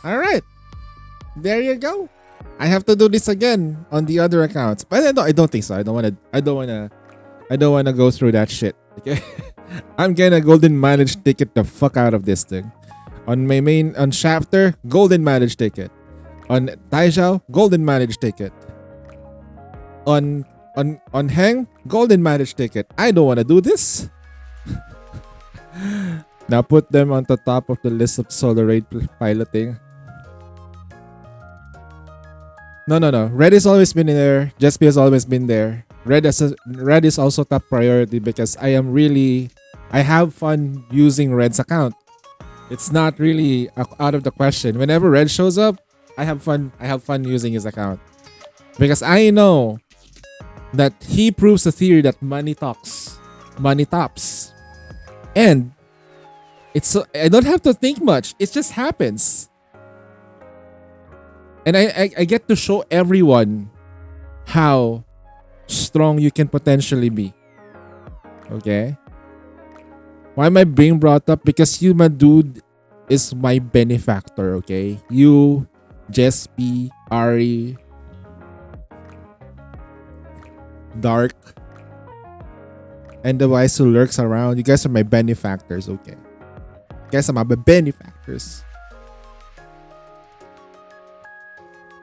Speaker 2: Alright. There you go. I have to do this again on the other accounts. But I don't think so. I don't wanna go through that shit. Okay? I'm getting a golden mileage ticket the fuck out of this thing. On my main, on Shafter, golden mileage ticket. On Taizhao, golden mileage ticket. On Heng, golden mileage ticket. I don't want to do this. Now put them on the top of the list of solo raid piloting. No. Red has always been in there. Jespy has always been there. Red is also top priority because I have fun using Red's account. It's not really out of the question. Whenever Red shows up, I have fun using his account. Because I know that he proves the theory that money talks. Money tops. And I don't have to think much. It just happens. And I get to show everyone how strong you can potentially be. Okay? Why am I being brought up? Because you, my dude, is my benefactor, okay? You, Jespy, Ari, Dark, and the Wise who lurks around. You guys are my benefactors, okay? You guys are my benefactors.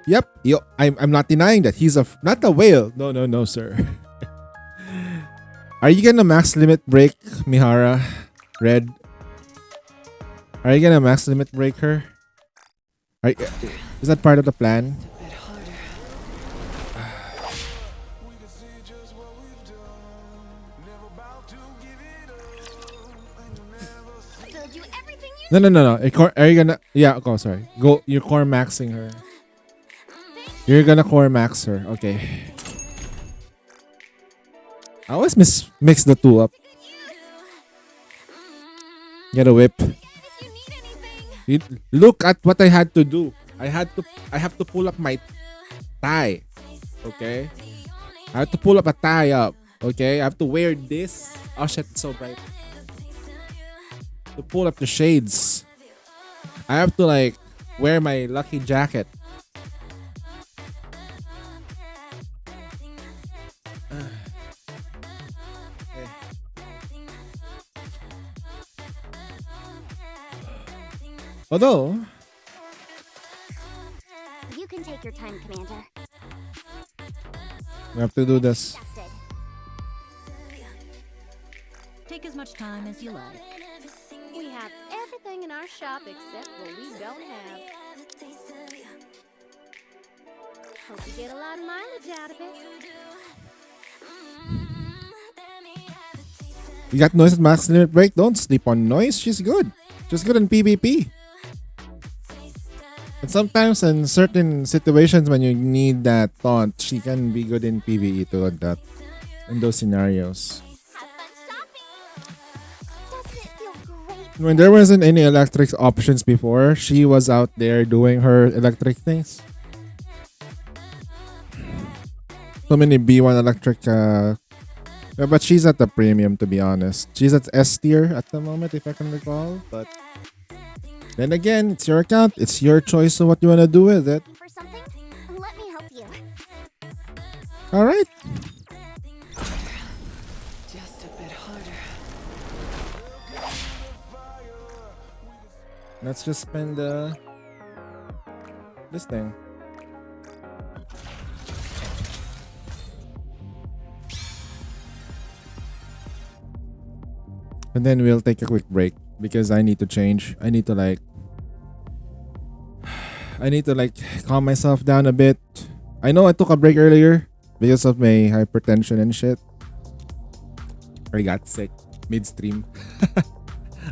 Speaker 2: Yep, I'm not denying that. He's not a whale. No, sir. Are you gonna max limit break Mihara? Red? Are you gonna max limit break her? Is that part of the plan?
Speaker 1: Build you everything you
Speaker 2: No. Are you gonna? Yeah. Oh, sorry. Go. You're core maxing her. You're gonna core max her. Okay. I always mix the two up. Get a whip. Look at what I had to do. I have to pull up my tie. Okay? I have to pull up a tie up. Okay? I have to wear this. Oh shit, it's so bright. To pull up the shades. I have to like wear my lucky jacket. Although,
Speaker 1: You can take your time, Commander.
Speaker 2: we have to do this.
Speaker 1: Accepted.
Speaker 9: much time as you like.
Speaker 1: We have everything in our shop except what we don't have. Hope you get a lot of mileage out of it.
Speaker 2: You got Noise at max limit break. Don't sleep on Noise. She's good. She's good in PvP. And sometimes in certain situations when you need that taunt, she can be good in PvE too at that. In those scenarios.
Speaker 1: Have fun shopping. Doesn't it feel great?
Speaker 2: When there wasn't any electric options before, she was out there doing her electric things. So many B1 electric but she's at the premium, to be honest. She's at S tier at the moment, if I can recall. But then again, it's your account. It's your choice of what you want to do with it.
Speaker 1: For something? Let me help you.
Speaker 2: All right.
Speaker 5: Just a bit harder.
Speaker 2: Let's just spend this thing. And then we'll take a quick break because I need to change. I need to like calm myself down a bit. I know I took a break earlier because of my hypertension and shit. I got sick midstream.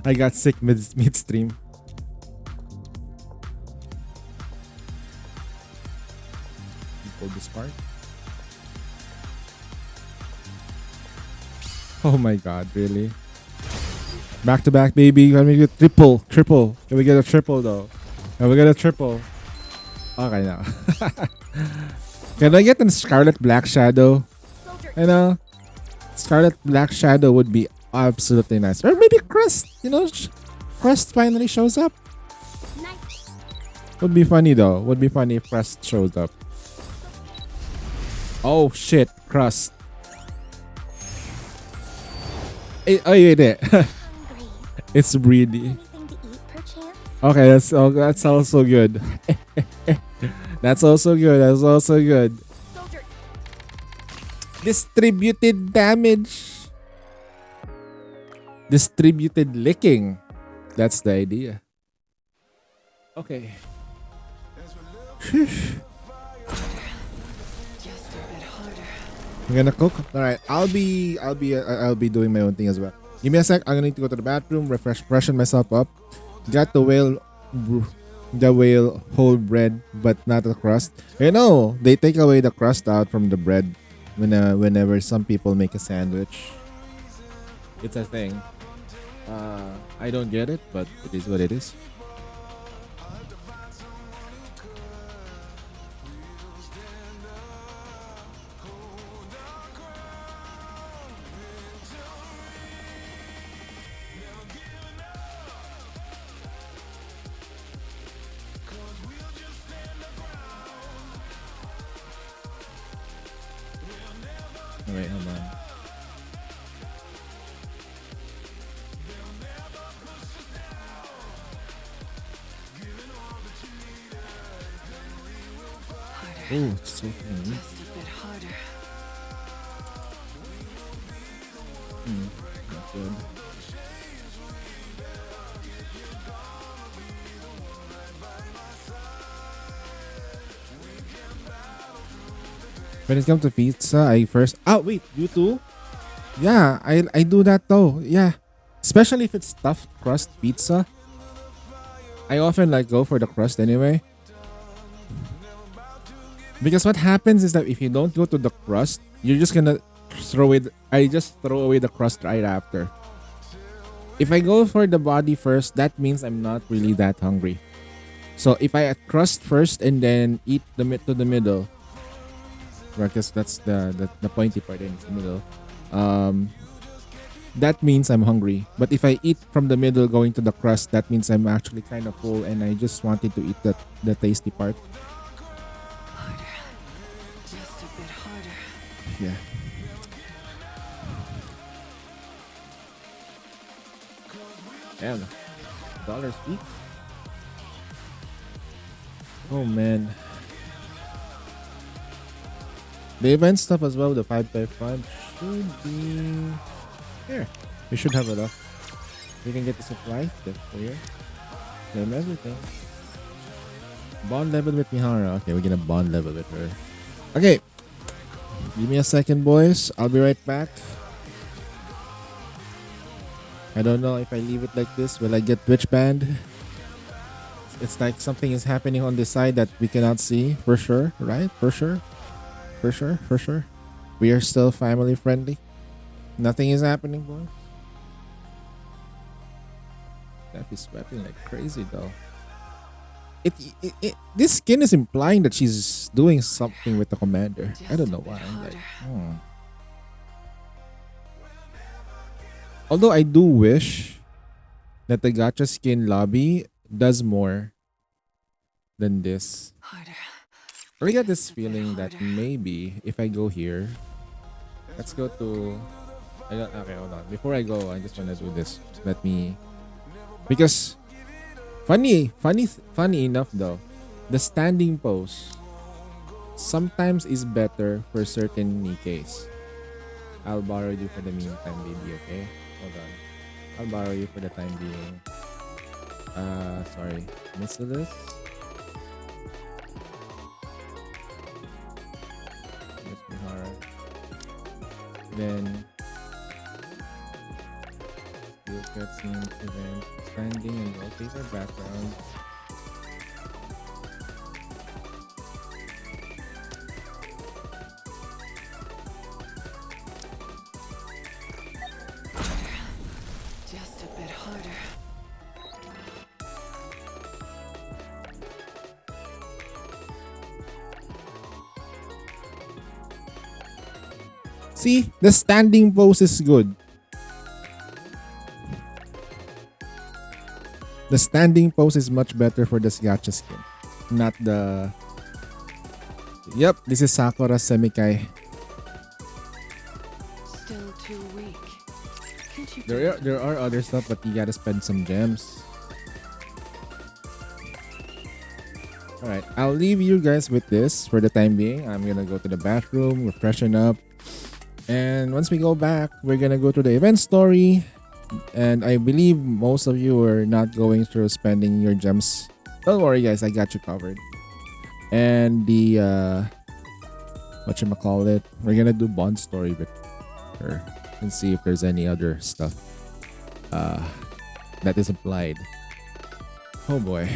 Speaker 2: I got sick midstream. Pull this part. Oh my god, really? Back to back, baby. Can we get triple? Can we get a triple though? Can we get a triple? Okay now. Can I get a Scarlet Black Shadow? You know, Scarlet Black Shadow would be absolutely nice. Or maybe Crest. You know, Crest finally shows up.
Speaker 1: Nice.
Speaker 2: Would be funny though. Would be funny if Crest shows up. Oh shit, Crust. Oh, you did.
Speaker 1: Hungry.
Speaker 2: It's greedy.
Speaker 1: Anything to eat, perchance?
Speaker 2: Okay, that's also good. That's also good. That's also good.
Speaker 1: Soldier.
Speaker 2: Distributed damage. Distributed licking. That's the idea. Okay.
Speaker 5: Just a bit harder.
Speaker 2: I'm gonna cook. All right. I'll be doing my own thing as well. Give me a sec. I'm gonna need to go to the bathroom, freshen myself up. Got the whale whole bread, but not the crust. You know, they take away the crust out from the bread whenever some people make a sandwich. It's a thing. I don't get it, but it is what it is. Wait, hold on. Oh, it's so clean.
Speaker 5: Just a bit harder.
Speaker 2: Not good. When it comes to pizza, I first... Oh, wait, you too? Yeah, I do that though. Yeah. Especially if it's stuffed crust pizza. I often like go for the crust anyway. Because what happens is that if you don't go to the crust, you're just gonna throw it... I just throw away the crust right after. If I go for the body first, that means I'm not really that hungry. So if I crust first and then eat to the middle... because that's the pointy part in the middle. That means I'm hungry. But if I eat from the middle going to the crust, that means I'm actually kind of full and I just wanted to eat the tasty part.
Speaker 5: Harder. Just a bit harder.
Speaker 2: Yeah. Damn. $1 speak. Oh man. The event stuff as well, the 5x5 should be here. We should have enough. We can get the supply stuff here. Claim everything. Bond level with Mihara. Okay, we're gonna bond level with her. Okay. Give me a second, boys. I'll be right back. I don't know if I leave it like this, will I get Twitch banned? It's like something is happening on the side that we cannot see. For sure, right? For sure. For sure, for sure. We are still family friendly. Nothing is happening, boys. Steph is sweating like crazy though. This skin is implying that she's doing something with the commander. I don't know why. Like, Although I do wish that the gacha skin lobby does more than this. I get this feeling that maybe if I go here, let's go to. Okay, hold on. Before I go, I just wanna do this. Let me, because funny enough though, the standing pose sometimes is better for certain Nikkeis. I'll borrow you for the meantime, baby. Okay, hold on. I'll borrow you for the time being. Sorry, Mr. Then you'll get some event standing and wallpaper background.
Speaker 5: Just a bit harder.
Speaker 2: See, the standing pose is good. The standing pose is much better for this gacha skin. Not the... Yep, this is Sakura Semikai.
Speaker 5: Still too weak. Can't you
Speaker 2: There are other stuff, but you gotta spend some gems. Alright, I'll leave you guys with this for the time being. I'm gonna go to the bathroom, we're freshen up. And once we go back, we're gonna go to the event story. And I believe most of you are not going through spending your gems. Don't worry guys, I got you covered. And the whatchamacallit, we're gonna do bond story with her and see if there's any other stuff that is applied. Oh boy.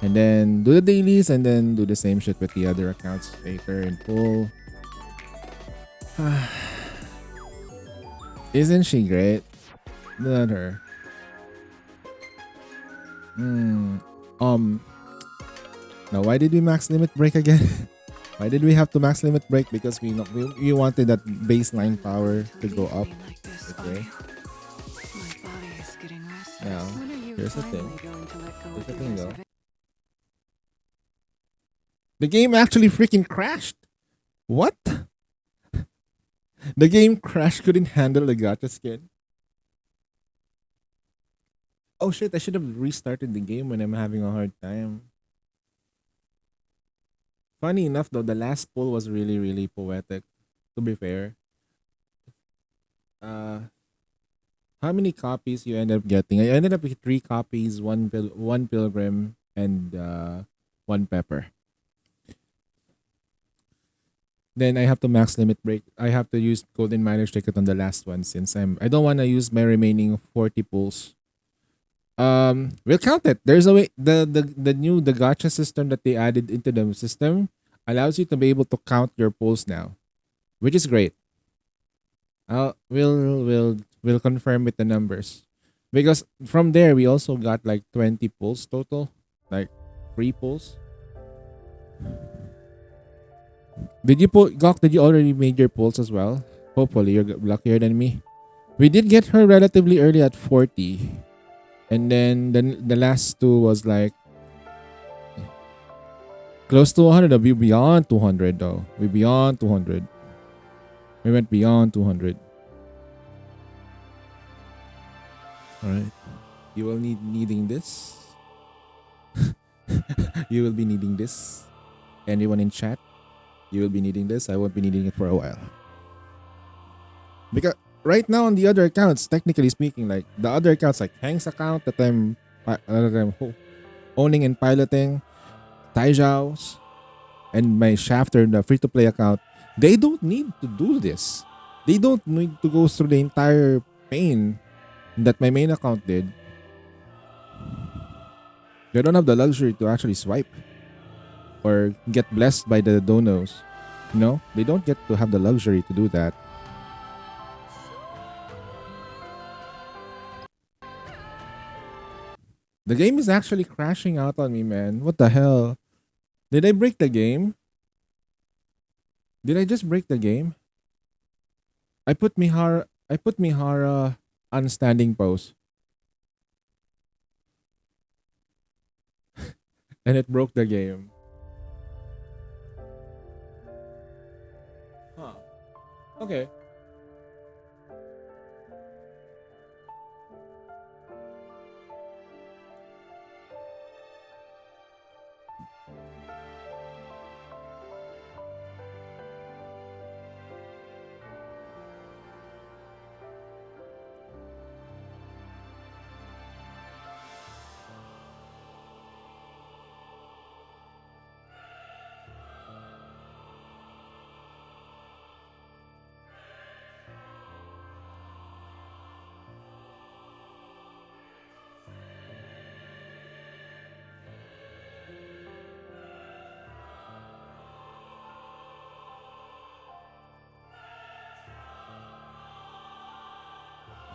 Speaker 2: And then do the dailies and then do the same shit with the other accounts later in full. Isn't she great? Look at her. Now why did we max limit break again? Why did we have to max limit break? Because we wanted that baseline power to go up. Okay.
Speaker 5: My body is getting restless.
Speaker 2: Now,
Speaker 5: When are you
Speaker 2: here's the thing.
Speaker 5: finally going to let go
Speaker 2: Here's
Speaker 5: of
Speaker 2: the
Speaker 5: the
Speaker 2: thing though.
Speaker 5: reservation?
Speaker 2: The game actually freaking crashed. What? The game crashed, couldn't handle the gacha skin. Oh shit, I should have restarted the game when I'm having a hard time. Funny enough though, the last poll was really, really poetic, to be fair. How many copies you ended up getting? I ended up with 3 copies, one pilgrim, and 1 pepper. Then I have to max limit break. I have to use golden miner's ticket on the last one since I don't want to use my remaining 40 pulls. We'll count it. There's a way. The new gacha system that they added into the system allows you to be able to count your pulls now, which is great. We'll confirm with the numbers, because from there we also got like 20 pulls total, like free pulls. Did you pull, Gok? Did you already made your pulls as well? Hopefully you're luckier than me. We did get her relatively early at 40. And then the last 2 was like close to 100. We beyond 200 though. We beyond 200. We went beyond 200. Alright. You will needing this. You will be needing this. Anyone in chat? You will be needing this. I won't be needing it for a while. Because right now on the other accounts, technically speaking, like the other accounts, like Hank's account that I'm owning and piloting, Taijao's, and my Shafter, the free-to-play account, they don't need to do this. They don't need to go through the entire pain that my main account did. They don't have the luxury to actually swipe or get blessed by the donos. You know, they don't get to have the luxury to do that. The game is actually crashing out on me, man. What the hell? Did I break the game? Did I just break the game? I put Mihara on standing pose. And it broke the game. Huh. Okay.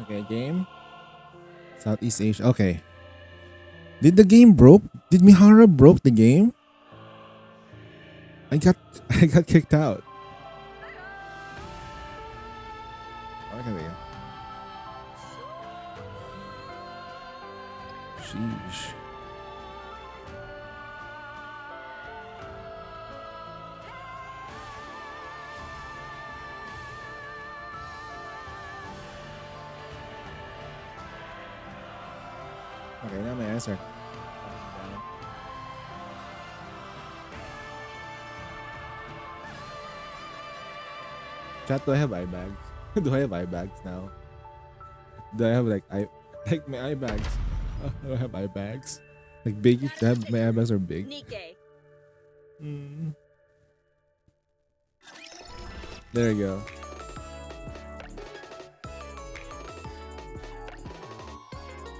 Speaker 2: Okay, game. Southeast Asia. Okay. Did the game broke? Did Mihara broke the game? I got kicked out. Okay, there you go. Sheesh. Okay, now my answer. Chat, do I have eye bags? Do I have eye bags now? Do I have like my eye bags? Do I have eye bags? Like big? My eye bags are big.
Speaker 7: Nikkei.
Speaker 2: There you go.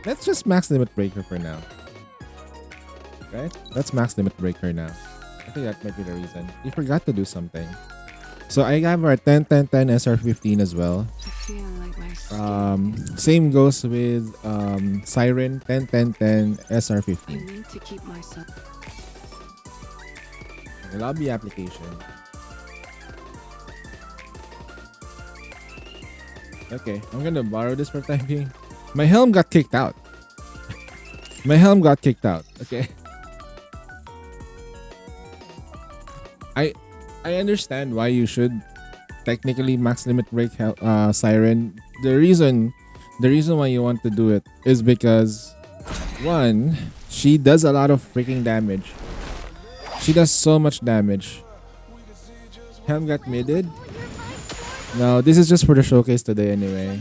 Speaker 2: Let's just max limit breaker for now. Right? Let's max limit breaker now. I think that might be the reason. We forgot to do something. So I have our 10-10-10 SR15 as well.
Speaker 5: I feel like my skin.
Speaker 2: Same goes with Siren 10-10-10
Speaker 5: I
Speaker 2: SR15.
Speaker 5: need to keep myself.
Speaker 2: Lobby application. Okay, I'm gonna borrow this for time being. My helm got kicked out. My helm got kicked out. Okay. I understand why you should technically max limit break Siren. The reason why you want to do it is because one, she does a lot of freaking damage. She does so much damage. Helm got midded. No, this is just for the showcase today anyway.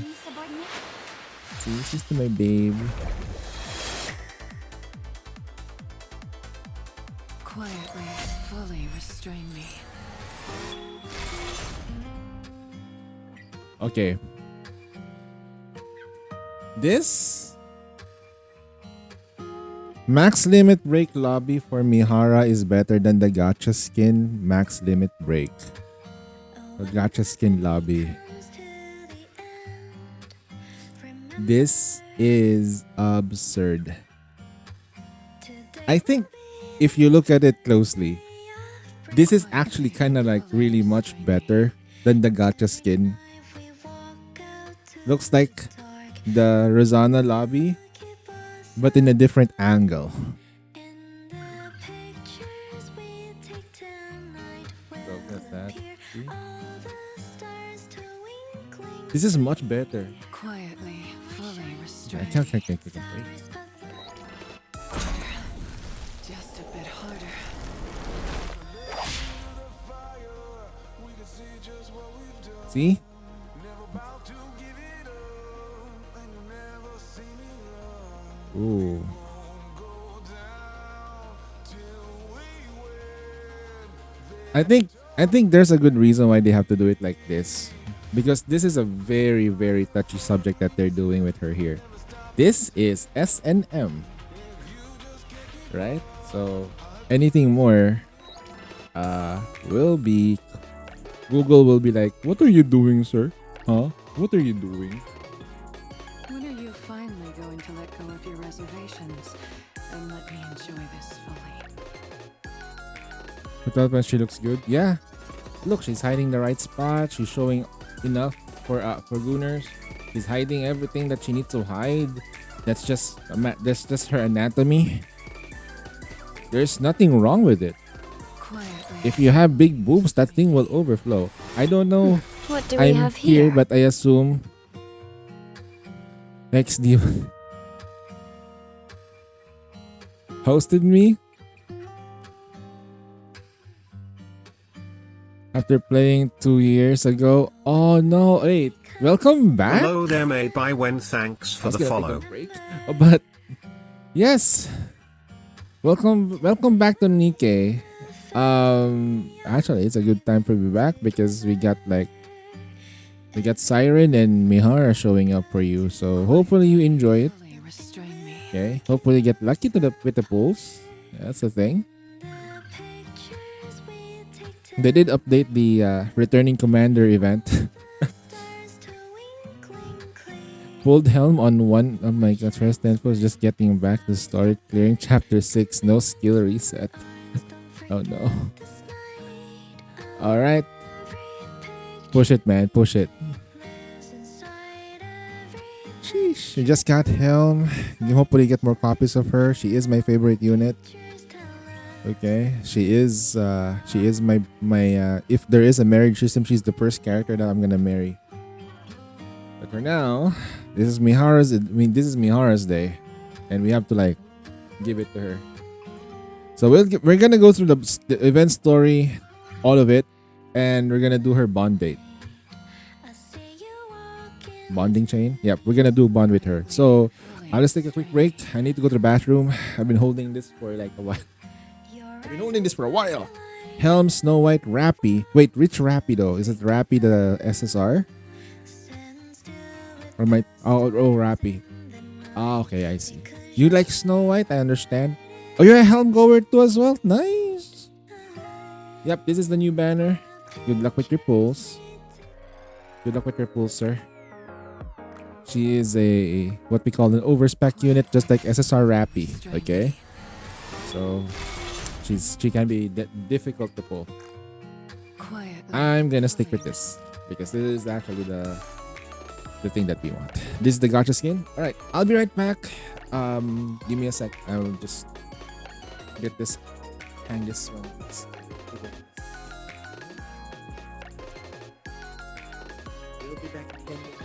Speaker 2: See, this is to my babe.
Speaker 5: Quietly, fully restrain me.
Speaker 2: Okay. This max limit break lobby for Mihara is better than the gacha skin max limit break. The gacha skin lobby. This is absurd. I think if you look at it closely, this is actually kind of like really much better than the gacha skin. Looks like the Rosanna lobby, but in a different angle. So what's that? See? This is much better.
Speaker 5: Quietly, fully
Speaker 2: I
Speaker 5: restrain me.
Speaker 2: can't wait.
Speaker 5: Just a bit harder.
Speaker 2: See? Ooh. I think there's a good reason why they have to do it like this. Because this is a very, very touchy subject that they're doing with her here. This is SNM. Right? So anything more will be Google will be like, what are you doing, sir? Huh? What are you doing?
Speaker 5: When are you finally going to let go of your reservations and let me enjoy this fully?
Speaker 2: But when she looks good, yeah. Look, she's hiding the right spot. She's showing enough for Gooners. She's hiding everything that she needs to hide. That's just her anatomy. There's nothing wrong with it.
Speaker 5: Quietly.
Speaker 2: If you have big boobs, that thing will overflow. I don't know.
Speaker 1: What do we
Speaker 2: I'm
Speaker 1: have
Speaker 2: here,
Speaker 1: here?
Speaker 2: but I assume XD hosted me after playing 2 years ago. Oh no! Wait, welcome back.
Speaker 10: Hello there, mate. By when? Thanks for
Speaker 2: I was
Speaker 10: the
Speaker 2: gonna take
Speaker 10: follow.
Speaker 2: a break. But yes, welcome back to Nikkei. Actually, it's a good time for me back because we got Siren and Mihara showing up for you. So hopefully you enjoy it.
Speaker 5: Really restrain me.
Speaker 2: Okay. Hopefully you get lucky with the pulls. That's the thing. They did update the returning commander event. Pulled helm on one of my god, first tempo is just getting back to story, clearing chapter 6, no skill reset. Oh no. Alright. Push it, man, push it. Sheesh, you just got helm. You hopefully get more copies of her. She is my favorite unit. Okay, she is my if there is a marriage system, she's the first character that I'm gonna marry. But for now, this is Mihara's day, and we have to like give it to her. So we're gonna go through the event story, all of it, and we're gonna do her bond date. Bonding chain. Yep, we're gonna do a bond with her. So I'll just take a quick break. I need to go to the bathroom. I've been holding this for like a while. Helm, Snow White, Rappy. Wait, which Rappy though? Is it Rappy the SSR? Or my Rappy. Ah, okay, I see. You like Snow White? I understand. Oh, you're a Helm goer too as well? Nice. Yep, this is the new banner. Good luck with your pulls. Good luck with your pulls, sir. She is a what we call an overspec unit, just like SSR Rappy. Okay, so she can be difficult to pull.
Speaker 5: Quietly.
Speaker 2: I'm gonna stick with this because this is actually the thing that we want. This is the gacha skin. All right, I'll be right back. Give me a sec. I'll just get this, hang this one. We'll be back in 10 minutes.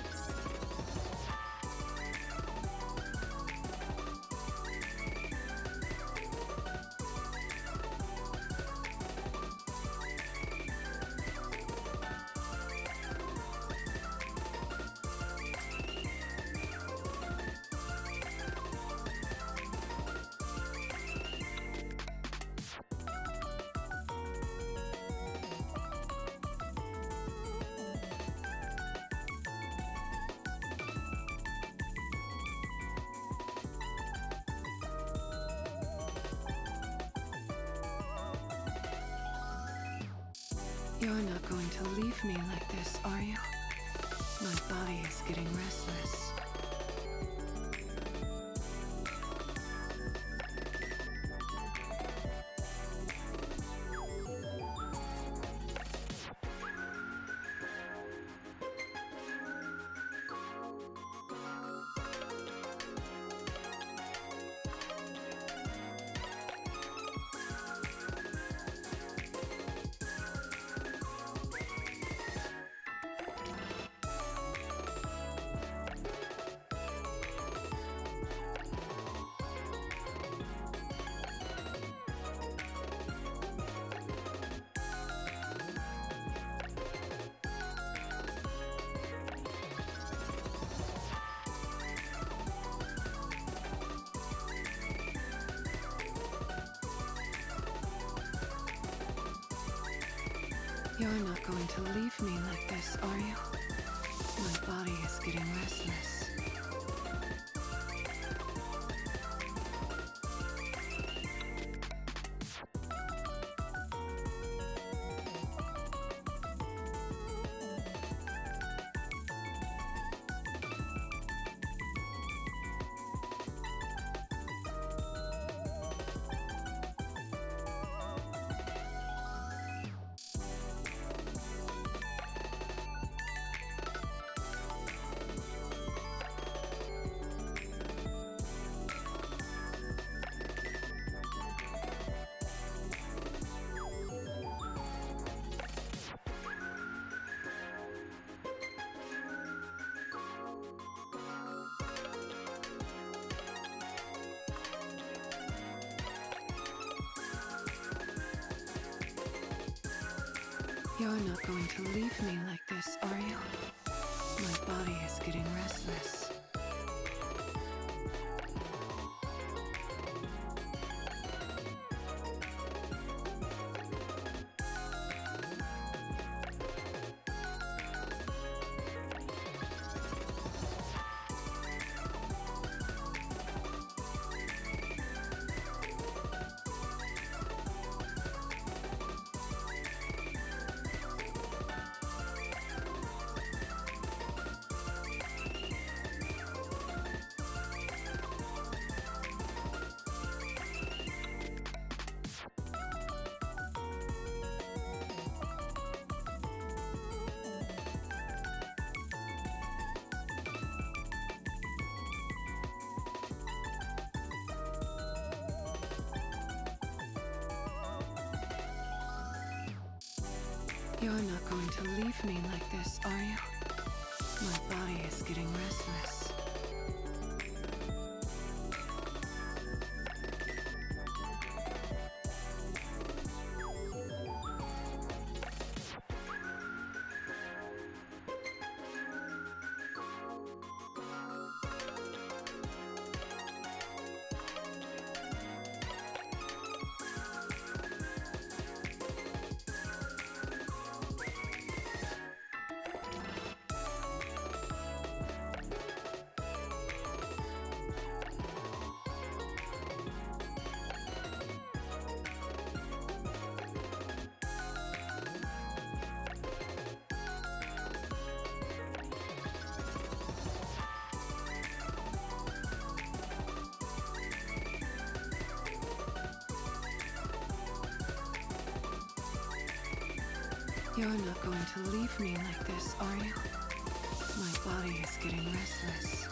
Speaker 5: You're not going to leave me like this, are you? My body is getting restless. You're not going to leave me like this, are you? My body is getting restless. You're not going to leave me like this, are you? My body is getting restless. You're not going to leave me like this, are you? My body is getting restless. You're not going to leave me like this, are you? My body is getting restless.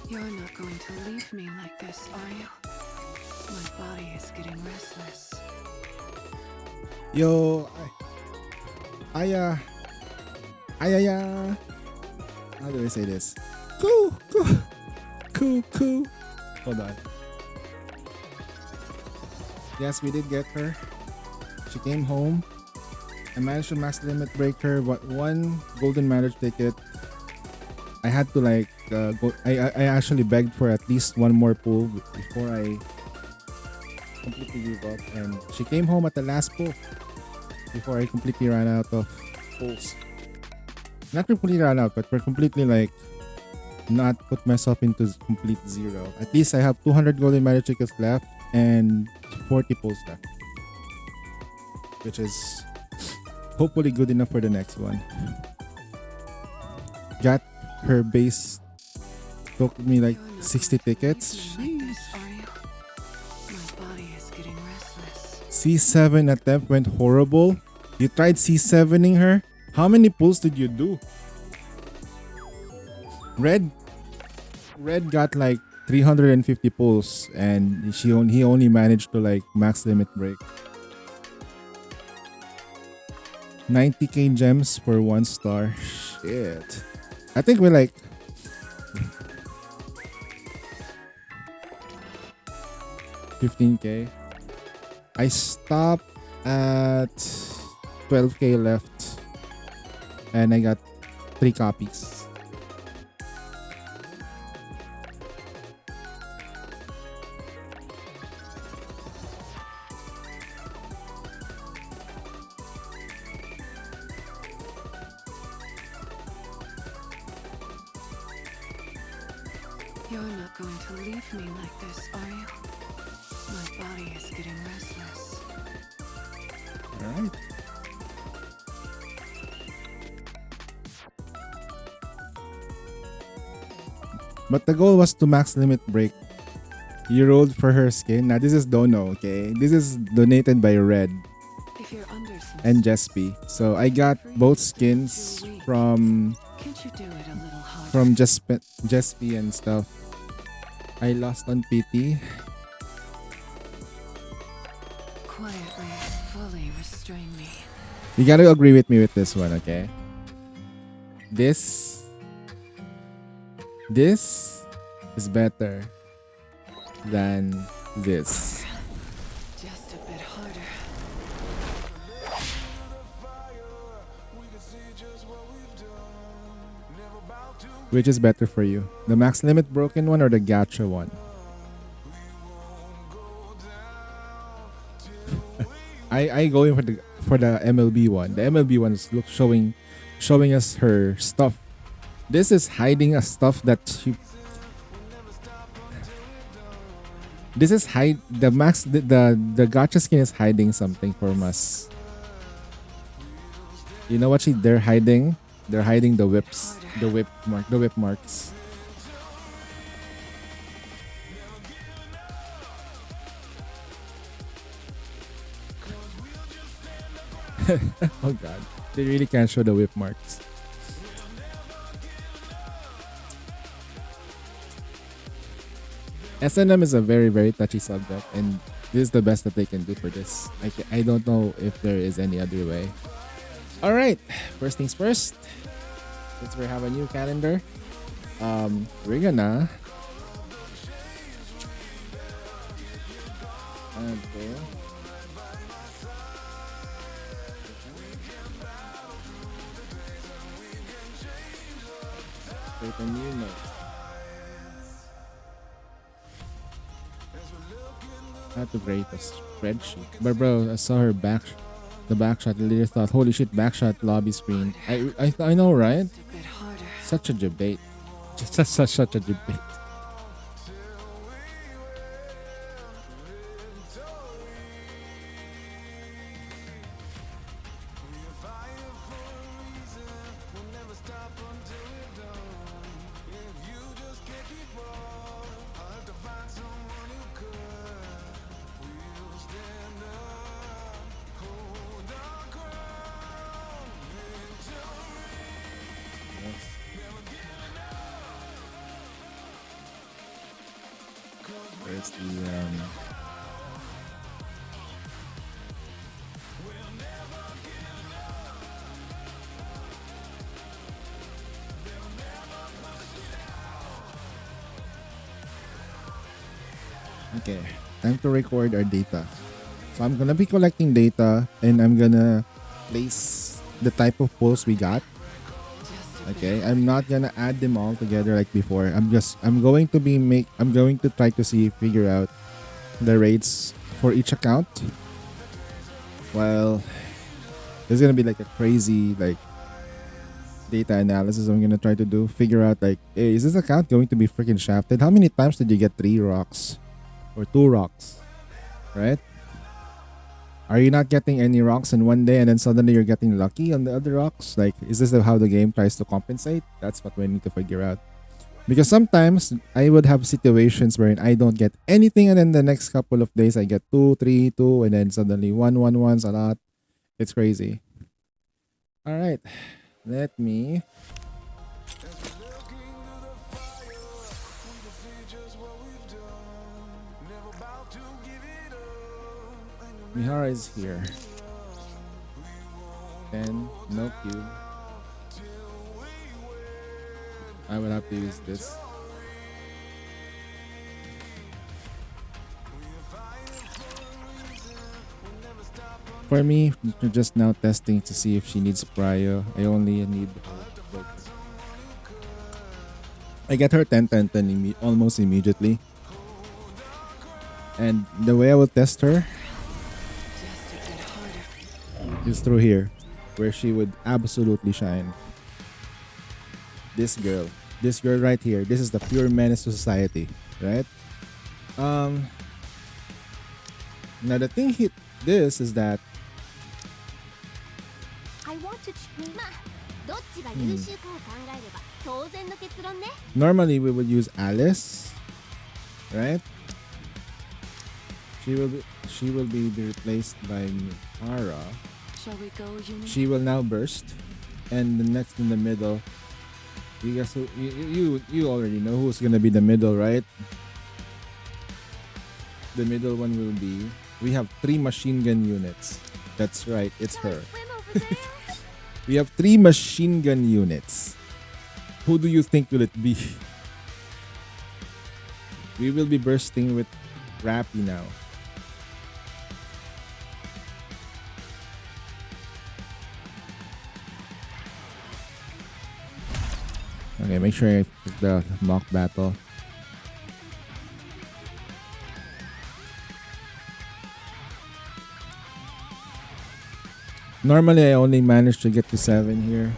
Speaker 5: You're not going to leave me like this, are you? My body is getting restless.
Speaker 2: Yo, Aya. How do I say this? Cool. Hold on. Yes, we did get her. She came home. I managed to max limit break her, but one golden marriage ticket. I had to like go. I actually begged for at least one more pull before I completely gave up, and she came home at the last pull before I completely ran out of pulls. Not completely ran out, but we're completely like not put myself into complete zero. At least I have 200 golden marriage tickets left and 40 pulls left, which is hopefully good enough for the next one. Got her base took me like
Speaker 5: You're not
Speaker 2: 60
Speaker 5: going to
Speaker 2: tickets.
Speaker 5: leave me like this, are you? My body is getting restless.
Speaker 2: C7 attempt went horrible. You tried C7ing her? How many pulls did you do? Red got like 350 pulls and he only managed to like max limit break. 90k gems for 1 star. Shit. I think we're like 15k. I stopped at 12k left and I got 3 copies.
Speaker 5: You're not going to leave me like this, are you? My body is getting restless.
Speaker 2: Alright. But the goal was to max limit break. You rolled for her skin. Now this is Dono, okay? This is donated by Red
Speaker 5: If you're under some
Speaker 2: and
Speaker 5: stress,
Speaker 2: Jespy. So I got both skins from
Speaker 5: can't you do it a little harder?
Speaker 2: from Jespy and stuff. I lost on PT.
Speaker 5: Quietly, fully restrain me.
Speaker 2: You gotta agree with me with this one, okay? This is better than this.
Speaker 5: Just a bit harder.
Speaker 2: Which is better for you? The max limit broken one or the gacha one? I go in for the MLB one. The MLB one is showing us her stuff. This is hiding us stuff that she. This is the gacha skin is hiding something from us. You know what they're hiding? They're hiding the whips, the whip marks. Oh god, they really can't show the whip marks. SNM is a very, very touchy subject, and this is the best that they can do for this. I don't know if there is any other way. Alright, first things first. Since we have a new calendar, we're gonna okay. Create a new note. I have to create a spreadsheet. But bro, I saw her the backshot. I literally thought, holy shit, backshot lobby screen. I know, right?
Speaker 5: Just a bit harder.
Speaker 2: Such a debate. Just such a debate. Where's the Okay, time to record our data. So I'm gonna be collecting data and I'm gonna place the type of pulls we got. Okay, I'm not gonna add them all together like before. I'm going to try to figure out the rates for each account. Well, there's gonna be like a crazy like data analysis I'm gonna try to do. Figure out like, hey, is this account going to be freaking shafted? How many times did you get 3 rocks or 2 rocks? Right? Are you not getting any rocks in one day and then suddenly you're getting lucky on the other rocks? Like, is this how the game tries to compensate? That's what we need to figure out. Because sometimes I would have situations wherein I don't get anything, and then the next couple of days I get 2, 3, 2, and then suddenly 1, 1, 1's a lot. It's crazy. All right, let me. Mihara is here. Then no cube. I would have to use this. For me, just now testing to see if she needs prio. I only need. I get her 10 10 10 almost immediately. And the way I will test her is through here, where she would absolutely shine. This girl right here. This is the pure menace to society, right? Now the thing this is that
Speaker 1: I want to まあどっちが優秀かを考えれば当然の結論ね。
Speaker 2: normally we would use Alice, right? She will be replaced by Mihara.
Speaker 5: Shall we go, Yumi?
Speaker 2: She will now burst, and the next in the middle. You guys, you already know who's gonna be the middle, right? The middle one will be. We have 3 machine gun units. That's right, it's her.
Speaker 1: Swim over there.
Speaker 2: We have 3 machine gun units. Who do you think will it be? We will be bursting with Rappy now. Okay, make sure I pick the mock battle. Normally, I only manage to get to 7 here.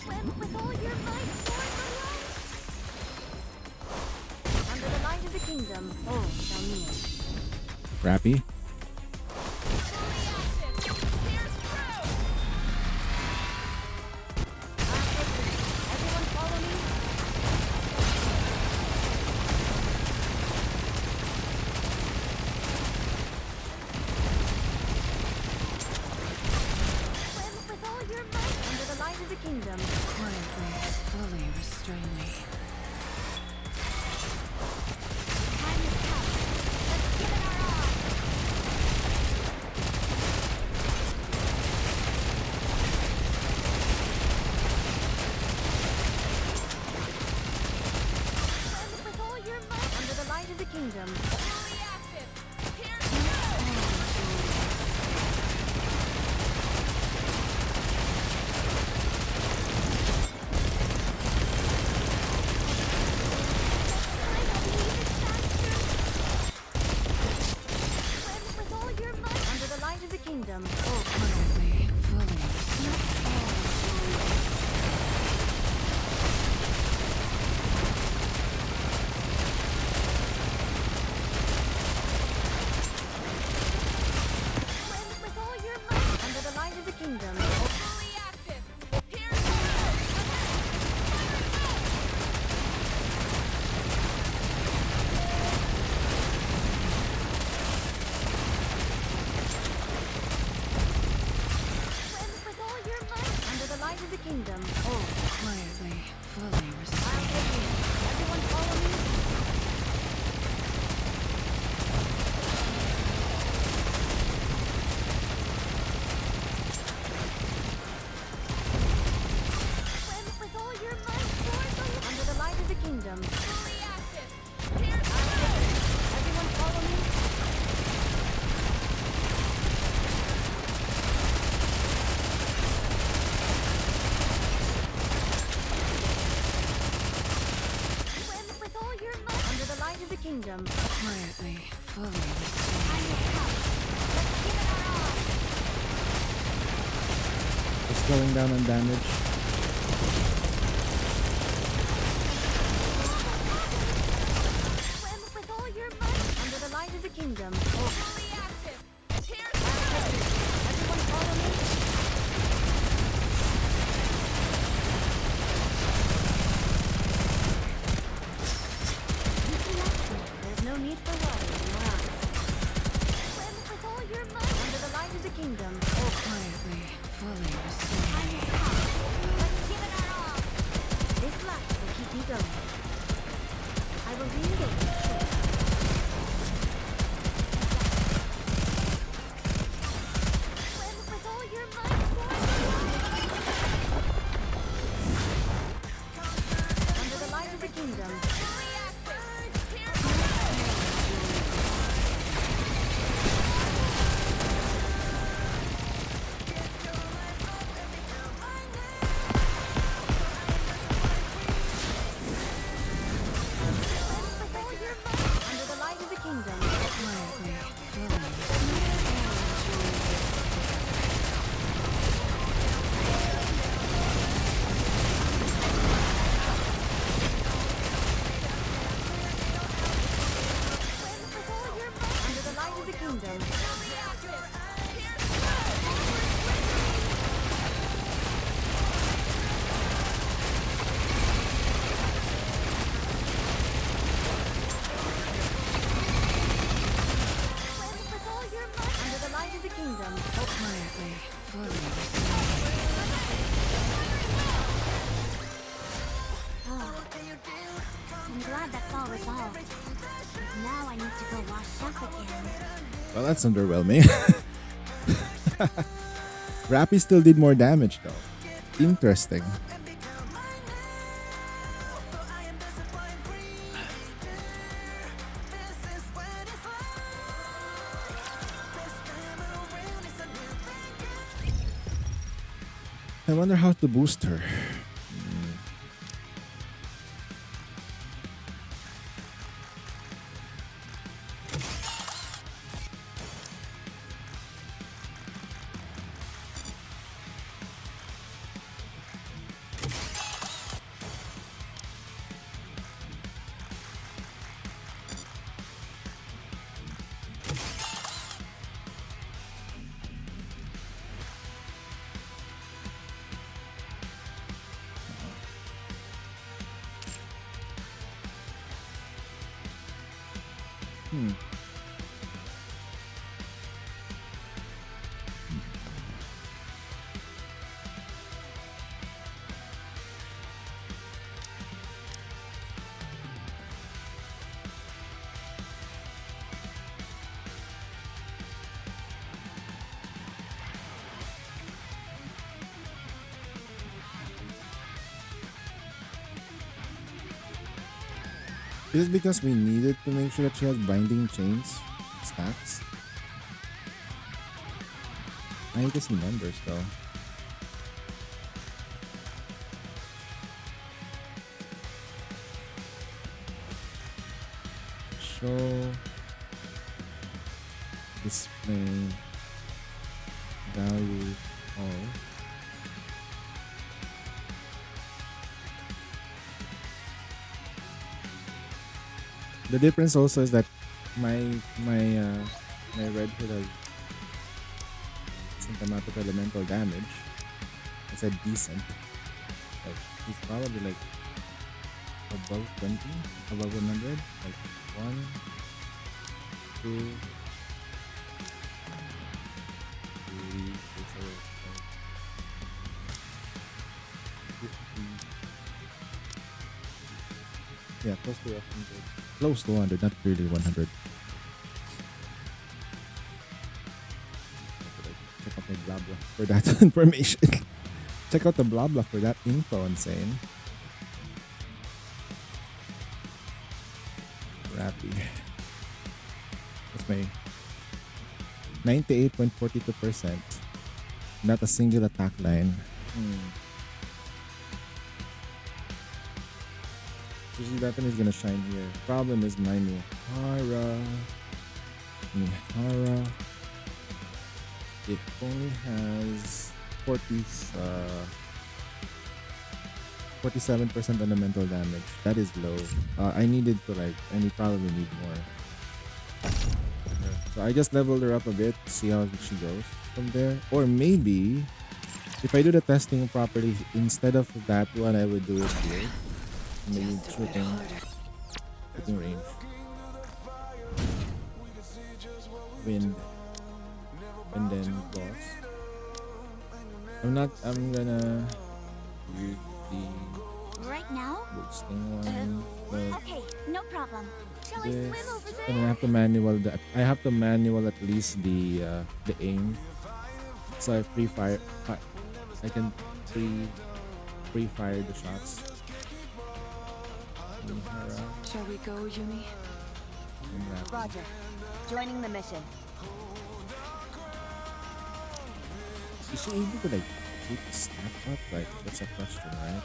Speaker 1: Swim with all your might toward the light.
Speaker 7: Under the light of the kingdom, all shall kneel.
Speaker 2: Rappy.
Speaker 7: Everyone follow me.
Speaker 1: Swim with all your might.
Speaker 7: Under the light of the kingdom.
Speaker 5: Quietly, fully restrain me.
Speaker 1: Time is up. Let's give it our all. Swim with all your might.
Speaker 7: Under the light of the kingdom.
Speaker 1: Fully active. Here Swim with all your might.
Speaker 7: Under the light of the kingdom.
Speaker 5: Quietly, fully restrain me.
Speaker 1: Swim with all your might.
Speaker 7: Under the light of the kingdom.
Speaker 1: Fully active. Here Swim with all your might.
Speaker 7: Under the light of the kingdom.
Speaker 5: Oh, quietly, fully restrain me.
Speaker 7: Everyone follow me.
Speaker 1: Swim with all your might toward the light.
Speaker 7: Under the light of the kingdom.
Speaker 1: Fully active. Here
Speaker 7: Everyone follow me.
Speaker 1: Swim with all your might.
Speaker 7: Under the light of the kingdom.
Speaker 5: Quietly, fully restrain
Speaker 1: Time
Speaker 5: me.
Speaker 1: is up. Let's give it our all.
Speaker 2: It's going down on damage.
Speaker 1: it's all resolved. Now I need to go wash up again.
Speaker 2: Well, that's underwhelming. Rappy still did more damage though. Interesting. I wonder how to boost her. Is it because we needed to make sure that she has binding chains stacks? I need to see numbers though. Show display value of the difference also is that my Red Hood has decent amount of elemental damage. I said decent. Like he's probably like above 20, above 100. Like 1, 2, 3, 4, 5, 50. Yeah, close to 100. Close to 100, not really 100. Check out my blah blah for that information. Check out the blah blah for that info, I'm saying. Rappy. That's my 98.42%. Not a single attack line. Usually that one is gonna shine here. Problem is my Mihara. It only has 47% elemental damage. That is low. I probably need more. So I just leveled her up a bit, see how she goes from there. Or maybe, if I do the testing properly, instead of that one, I would do it here. Maybe shooting range. Wind. And then boss. I'm gonna use the
Speaker 1: Right now?
Speaker 2: boosting one. But
Speaker 1: Okay, no problem. Shall I
Speaker 2: this,
Speaker 1: swim over there?
Speaker 2: and I have to manual at least the aim. So I I can pre-fire the shots.
Speaker 5: Shall we go, Yumi?
Speaker 9: Roger. Joining the mission.
Speaker 2: Is she able to keep the stack up? That's a question, right?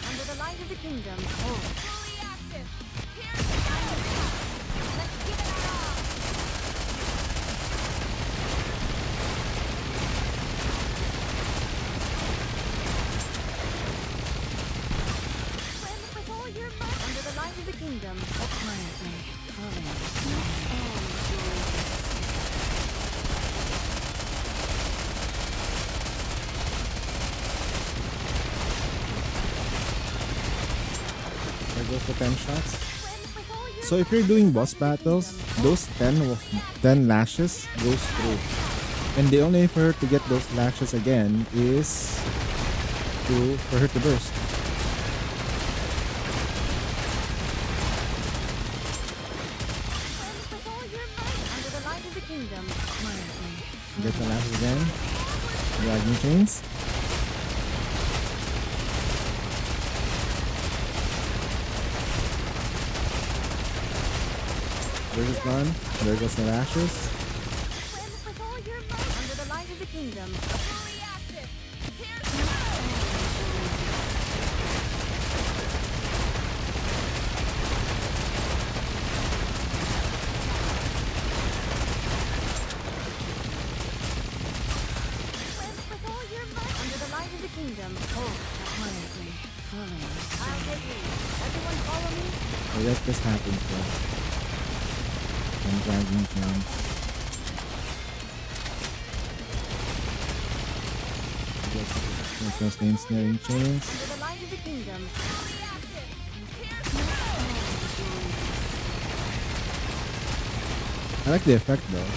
Speaker 7: Under the light of the kingdom.
Speaker 5: Quietly, fully, and
Speaker 2: There goes the 10 shots. So if you're doing boss battles, those 10 lashes goes through. And the only way for her to get those lashes again is for her to burst.
Speaker 7: Under the light of the kingdom.
Speaker 2: Get the lashes again. Dragon chains. Burst is gone. There goes the lashes.
Speaker 7: Under the light of the kingdom. Under the light of the kingdom. Oh,
Speaker 5: Quietly, fully
Speaker 7: I'll take you. Everyone follow me.
Speaker 2: So let this happen first. And dragon chains. Just the ensnaring chains.
Speaker 7: Under the light of the kingdom.
Speaker 2: I like the effect though.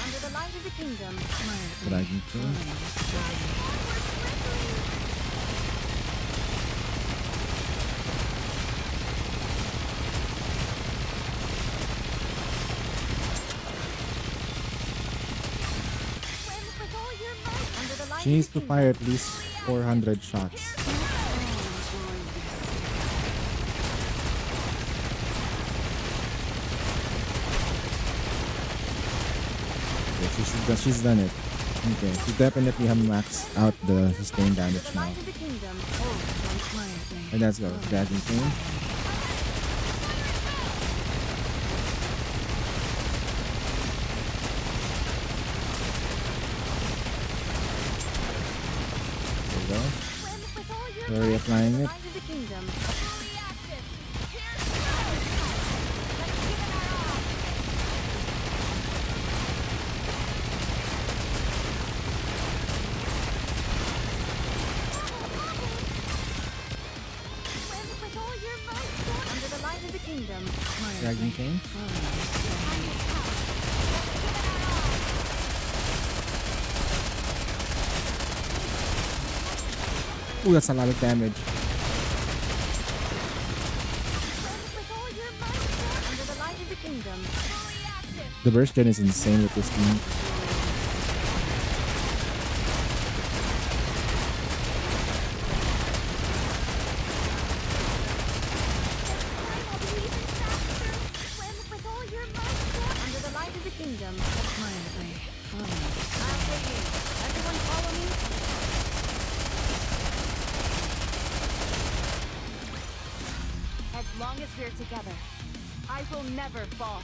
Speaker 7: Under the light of the kingdom.
Speaker 2: Dragon chains.
Speaker 7: Under the light
Speaker 2: She needs to fire at least 400 shots. Okay, she's done it. Okay, she definitely have maxed out the sustained damage now.
Speaker 7: of the kingdom. Oh,
Speaker 2: And let's go. Dragon Chain. There we go. We're reapplying it.
Speaker 7: light of the kingdom. Under the light of the kingdom.
Speaker 2: Dragon Chain. Ooh, that's a lot of damage.
Speaker 7: Under the light of the kingdom.
Speaker 2: The burst gen is insane with this team.
Speaker 7: Under the light of the kingdom. Quietly. I'll take you. Everyone follow me.
Speaker 1: As long as we're together, I will never fall.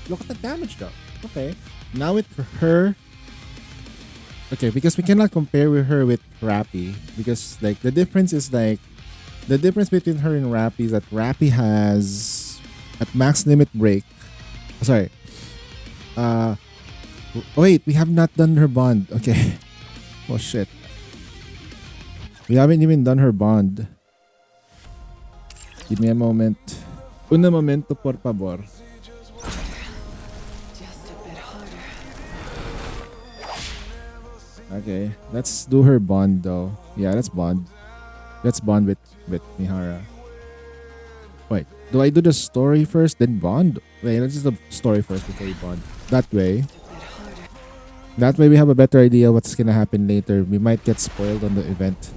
Speaker 2: Look at the damage though. Okay. Now with her. Okay, because we cannot compare with her with Rappy. Because like the difference is like the difference between her and Rappy is that Rappy has at max limit break. Sorry. Wait, we have not done her bond. Okay. Oh shit. We haven't even done her bond. Give me a moment. Un momento, por favor.
Speaker 5: Just a bit harder.
Speaker 2: Okay, let's do her bond though. Yeah, let's bond. Let's bond with Mihara. Wait, do I do the story first, then bond? Wait, let's do the story first before we bond. That way. That way we have a better idea what's gonna happen later. We might get spoiled on the event.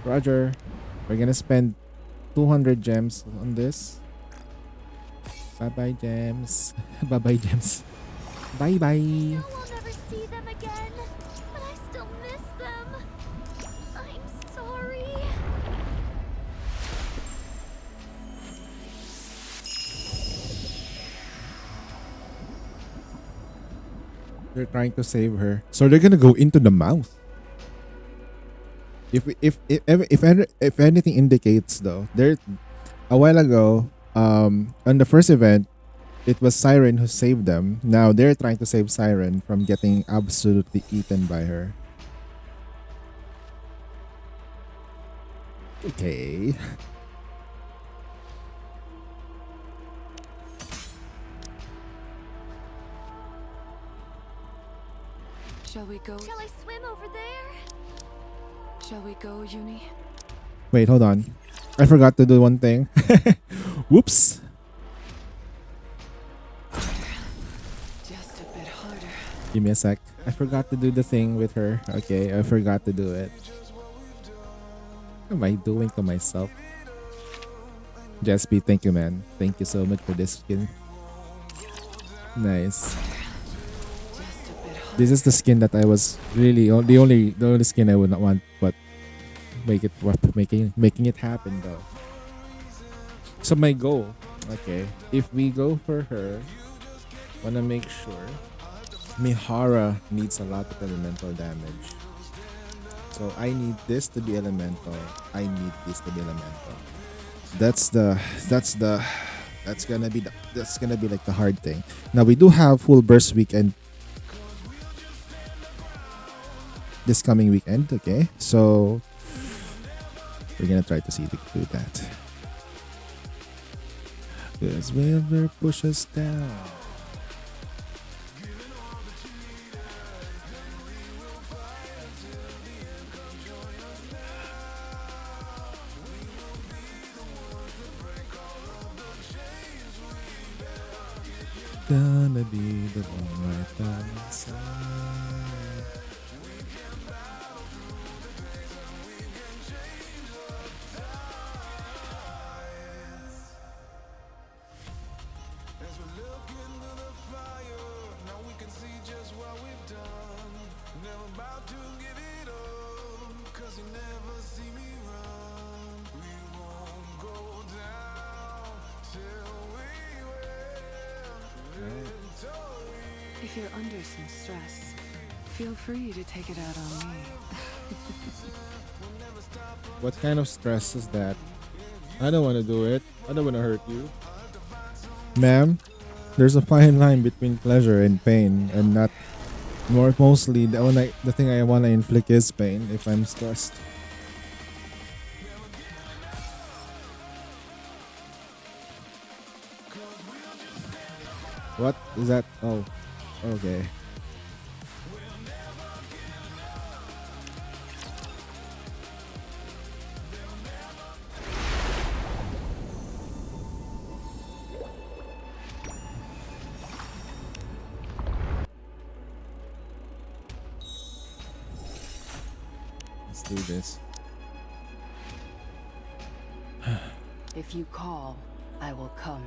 Speaker 2: Roger. We're gonna spend 200 gems on this. Bye-bye, gems. Bye-bye, gems. Bye-bye.
Speaker 1: We'll never see them again, but I still miss them. I'm sorry.
Speaker 2: They're trying to save her. So they're gonna go into the mouth. If anything indicates though, there a while ago, on the first event, it was Siren who saved them. Now they're trying to save Siren from getting absolutely eaten by her. Okay.
Speaker 5: Shall we go?
Speaker 1: Shall I swim over there?
Speaker 5: Shall we go, Uni?
Speaker 2: Wait, hold on. I forgot to do one thing. Whoops.
Speaker 5: Just a bit harder.
Speaker 2: Give me a sec. I forgot to do the thing with her. Okay, I forgot to do it. What am I doing to myself? Jaspi, thank you, man. Thank you so much for this skin. Nice. This is the skin that I was really the only skin I would not want, but making it happen though. So my goal, okay, if we go for her, wanna make sure Mihara needs a lot of elemental damage. So I need this to be elemental. I need this to be elemental. That's gonna be like the hard thing. Now we do have full burst weekend this coming weekend, okay? So we're gonna try to see if we can do that. Because whoever pushes down. Gonna be the one right by my side.
Speaker 5: If you're under some stress, feel free to take it out on me.
Speaker 2: What kind of stress is that? I don't want to do it. I don't want to hurt you. Ma'am, there's a fine line between pleasure and pain, and not mostly the thing I want to inflict is pain if I'm stressed. What is that? Oh, okay. Let's do this.
Speaker 5: If you call, I will come.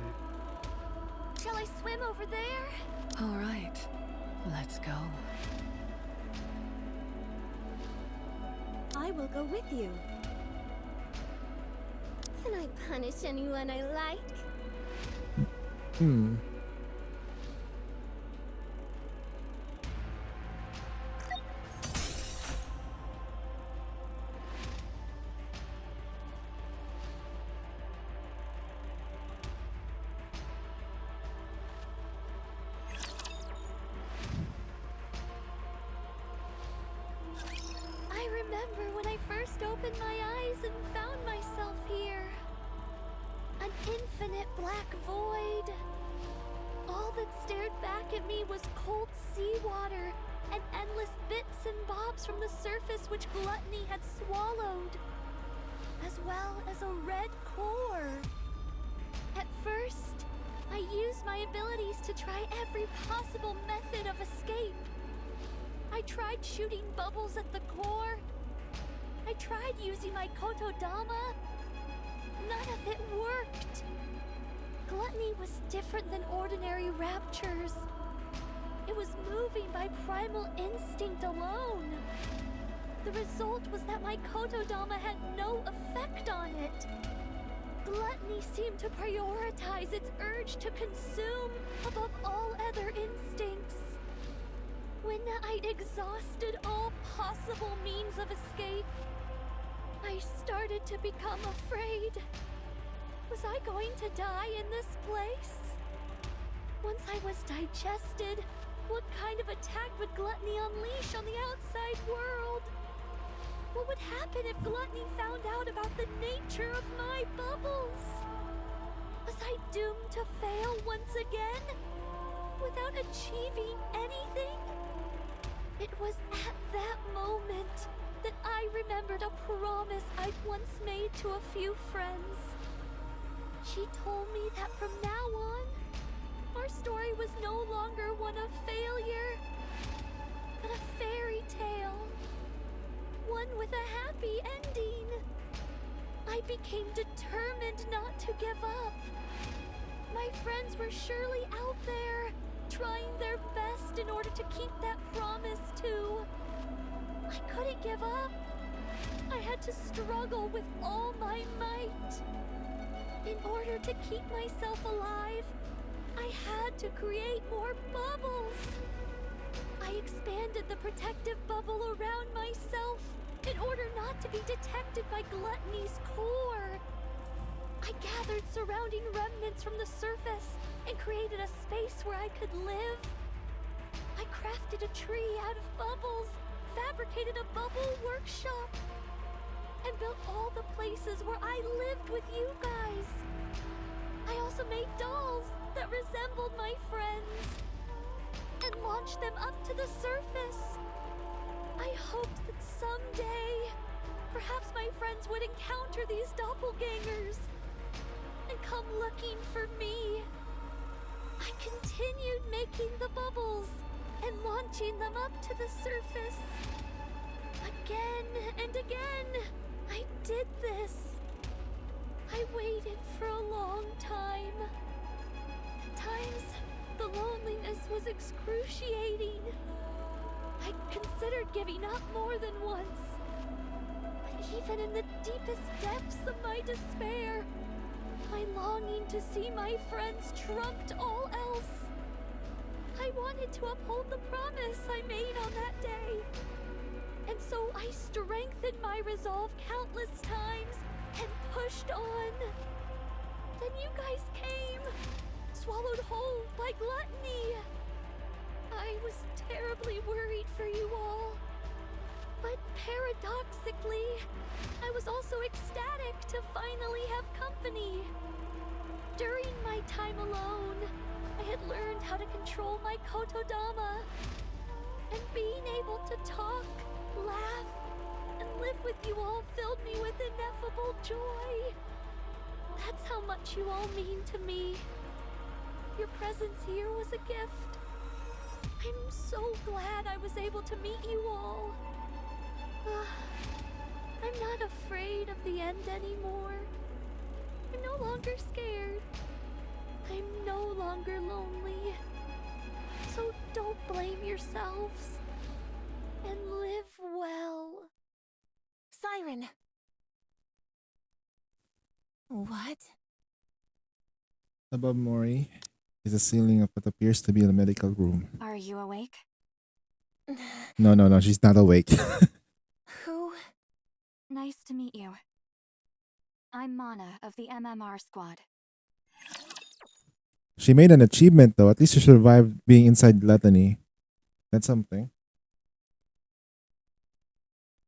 Speaker 1: Shall I swim over there?
Speaker 5: All right, let's go.
Speaker 4: I will go with you.
Speaker 1: Can I punish anyone I like? I remember when I first opened my eyes and found myself here. An infinite black void. All that stared back at me was cold seawater and endless bits and bobs from the surface which gluttony had swallowed, as well as a red core. At first, I used my abilities to try every possible method of escape. I tried shooting bubbles at the core. I tried using my Kotodama. None of it worked. Gluttony was different than ordinary raptures. It was moving by primal instinct alone. The result was that my Kotodama had no effect on it. Gluttony seemed to prioritize its urge to consume above all other instincts. When I'd exhausted all possible means of escape, I started to become afraid. Was I going to die in this place?
Speaker 4: Once I was digested, what kind of attack would gluttony unleash on the outside world? What would happen if gluttony found out about the nature of my bubbles? Was I doomed to fail once again? Without achieving anything? It was at that moment that I remembered a promise I'd once made to a few friends. She told me that from now on, our story was no longer one of failure, but a fairy tale. One with a happy ending. I became determined not to give up. My friends were surely out there, trying their best in order to keep that promise too. I couldn't give up. I had to struggle with all my might. In order to keep myself alive, I had to create more bubbles. I expanded the protective bubble around myself in order not to be detected by gluttony's core. I gathered surrounding remnants from the surface and created a space where I could live. I crafted a tree out of bubbles, fabricated a bubble workshop, and built all the places where I lived with you guys. I also made dolls that resembled my friends and launched them up to the surface. I hoped that someday, perhaps my friends would encounter these doppelgangers and come looking for me. I continued making the bubbles and launching them up to the surface. Again and again, I did this. I waited for a long time. At times, the loneliness was excruciating. I considered giving up more than once. But even in the deepest depths of my despair, my longing to see my friends trumped all else. I wanted to uphold the promise I made on that day. And so I strengthened my resolve countless times and pushed on. Then you guys came, swallowed whole by gluttony. I was terribly worried for you all. But paradoxically, I was also ecstatic to finally have company. During my time alone, I had learned how to control my Kotodama. And being able to talk, laugh, and live with you all filled me with ineffable joy. That's how much you all mean to me. Your presence here was a gift. I'm so glad I was able to meet you all. I'm not afraid of the end anymore. I'm no longer scared. I'm no longer lonely. So don't blame yourselves. And live well.
Speaker 1: Siren! What?
Speaker 2: Above Mori is a ceiling of what appears to be a medical room.
Speaker 1: Are you awake?
Speaker 2: No, she's not awake.
Speaker 1: Who? Nice to meet you. I'm Mana of the MMR squad.
Speaker 2: She made an achievement though. At least she survived being inside gluttony. That's something.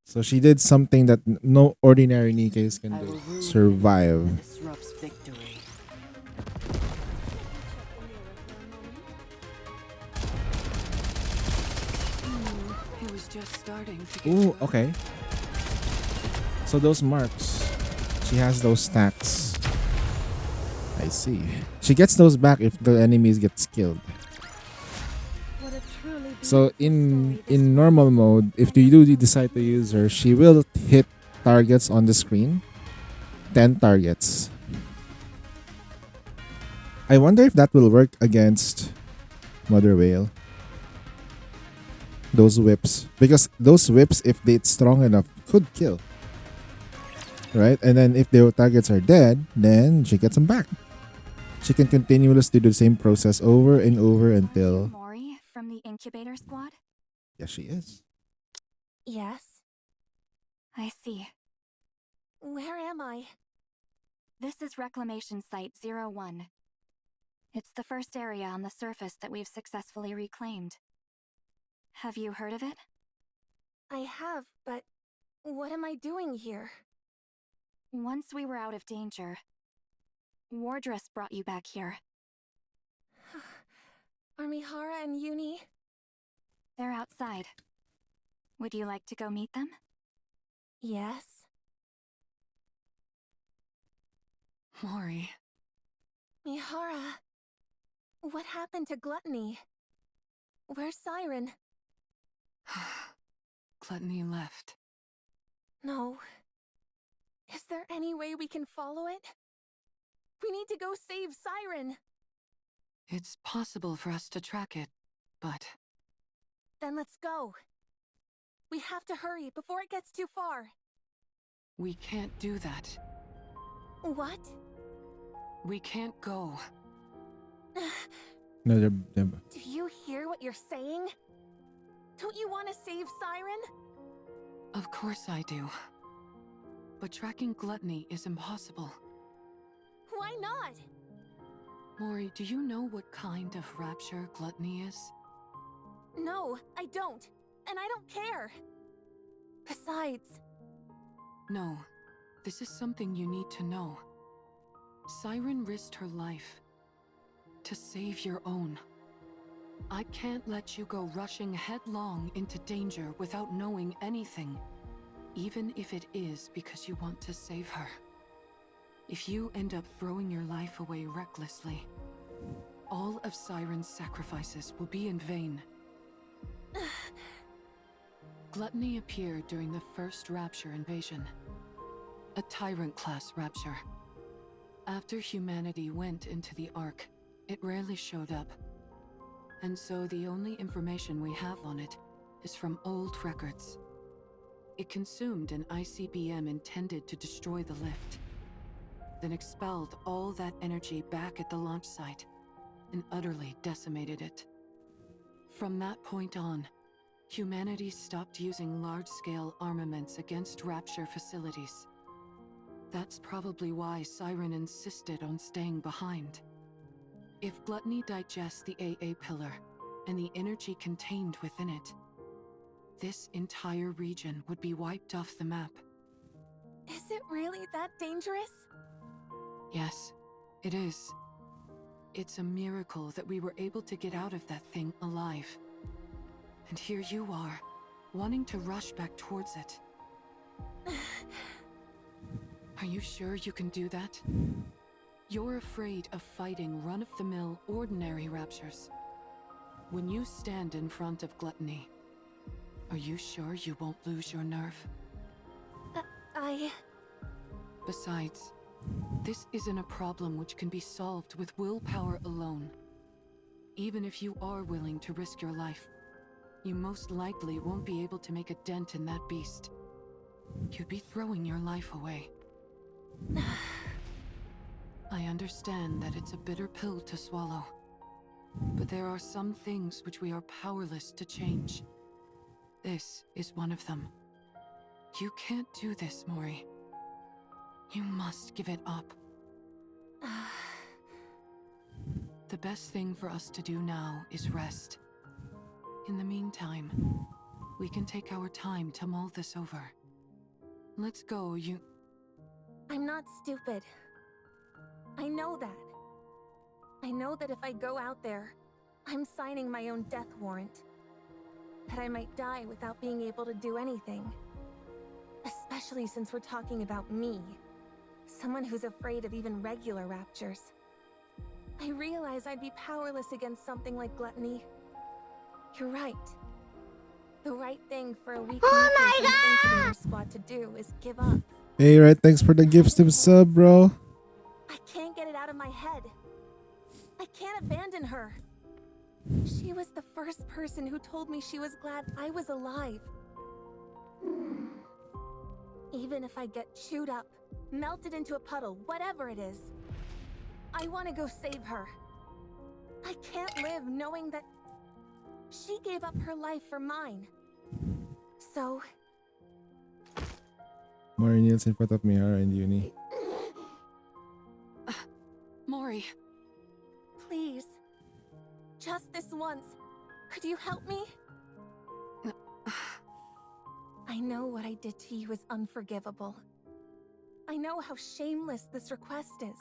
Speaker 2: So she did something that no ordinary Nikkei's can do. Survive.
Speaker 5: Disrupts victory. It was just starting to get
Speaker 2: Ooh,
Speaker 5: rough.
Speaker 2: okay. So those marks, she has those stacks. I see. She gets those back if the enemies get killed.
Speaker 4: What a truly
Speaker 2: So
Speaker 4: beautiful
Speaker 2: in
Speaker 4: story this
Speaker 2: normal mode, if you do decide to use her, she will hit targets on the screen. 10 targets. I wonder if that will work against Mother Whale. Those whips. Because those whips, if it's strong enough, could kill. Right? And then if their targets are dead, then she gets them back. She can continuously do the same process over and over until...
Speaker 1: Mori from the incubator squad?
Speaker 2: Yes, she is.
Speaker 1: Yes. I see.
Speaker 4: Where am I?
Speaker 1: This is Reclamation Site 01. It's the first area on the surface that we've successfully reclaimed. Have you heard of it?
Speaker 7: I have, but what am I doing here?
Speaker 1: Once we were out of danger, Wardress brought you back here.
Speaker 7: Are Mihara and Uni?
Speaker 1: They're outside. Would you like to go meet them?
Speaker 7: Yes.
Speaker 5: Mori.
Speaker 7: Mihara, what happened to Gluttony? Where's Siren?
Speaker 5: Gluttony left.
Speaker 7: No. Is there any way we can follow it? We need to go save Siren!
Speaker 5: It's possible for us to track it, but...
Speaker 7: Then let's go. We have to hurry before it gets too far.
Speaker 5: we can't do that.
Speaker 7: What?
Speaker 5: We can't go.
Speaker 2: No, they're
Speaker 7: Do you hear what you're saying? Don't you want to save Siren?
Speaker 5: Of course I do. But tracking Gluttony is impossible.
Speaker 7: Why not?
Speaker 5: Mori, do you know what kind of rapture Gluttony is?
Speaker 7: No, I don't. And I don't care. Besides...
Speaker 5: No, this is something you need to know. Siren risked her life to save your own. I can't let you go rushing headlong into danger without knowing anything, even if it is because you want to save her. If you end up throwing your life away recklessly, all of Siren's sacrifices will be in vain. Gluttony appeared during the first Rapture invasion, a Tyrant-class Rapture. After humanity went into the Ark, it rarely showed up. And so the only information we have on it is from old records. It consumed an ICBM intended to destroy the lift, then expelled all that energy back at the launch site and utterly decimated it. From that point on, humanity stopped using large-scale armaments against Rapture facilities. That's probably why Siren insisted on staying behind. If Gluttony digests the AA pillar and the energy contained within it, this entire region would be wiped off the map.
Speaker 7: Is it really that dangerous?
Speaker 5: Yes, it is. It's a miracle that we were able to get out of that thing alive. And here you are, wanting to rush back towards it. Are you sure you can do that? You're afraid of fighting run-of-the-mill ordinary raptures. When you stand in front of Gluttony, are you sure you won't lose your nerve? Besides, this isn't a problem which can be solved with willpower alone. Even if you are willing to risk your life, you most likely won't be able to make a dent in that beast. You'd be throwing your life away. I understand that it's a bitter pill to swallow, but there are some things which we are powerless to change. This is one of them. You can't do this, Mori. You must give it up. The best thing for us to do now is rest. In the meantime, we can take our time to mull this over. Let's go,
Speaker 7: I'm not stupid. I know that. I know that if I go out there, I'm signing my own death warrant. That I might die without being able to do anything. Especially since we're talking about me. Someone who's afraid of even regular raptures. I realize I'd be powerless against something like Gluttony. You're right. The right thing for a weak Incubator squad to do is give up.
Speaker 2: Hey, right, thanks for the gifts to sub, bro.
Speaker 7: I can't get it out of my head. I can't abandon her. She was the first person who told me she was glad I was alive. Even if I get chewed up, melted into a puddle, whatever it is, I want to go save her. I can't live knowing that she gave up her life for mine. So...
Speaker 2: Mori kneels in front of Mihara and Uni.
Speaker 5: Mori.
Speaker 7: Please. Just this once. Could you help me? I know what I did to you is unforgivable. I know how shameless this request is.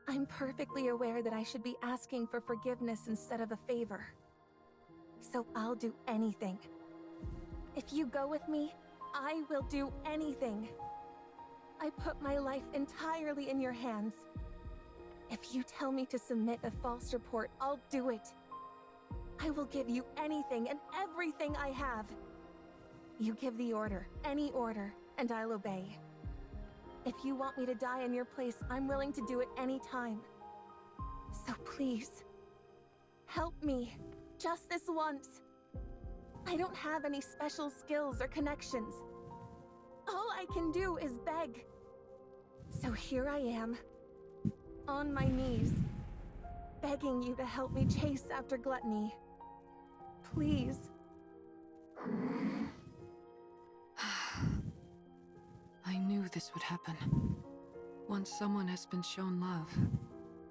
Speaker 7: I'm perfectly aware that I should be asking for forgiveness instead of a favor. So I'll do anything. If you go with me, I will do anything. I put my life entirely in your hands. If you tell me to submit a false report, I'll do it. I will give you anything and everything I have. You give the order, any order, and I'll obey. If you want me to die in your place, I'm willing to do it any time. So please, help me, just this once. I don't have any special skills or connections. All I can do is beg. So here I am, on my knees, begging you to help me chase after Gluttony. Please.
Speaker 5: I knew this would happen. Once someone has been shown love,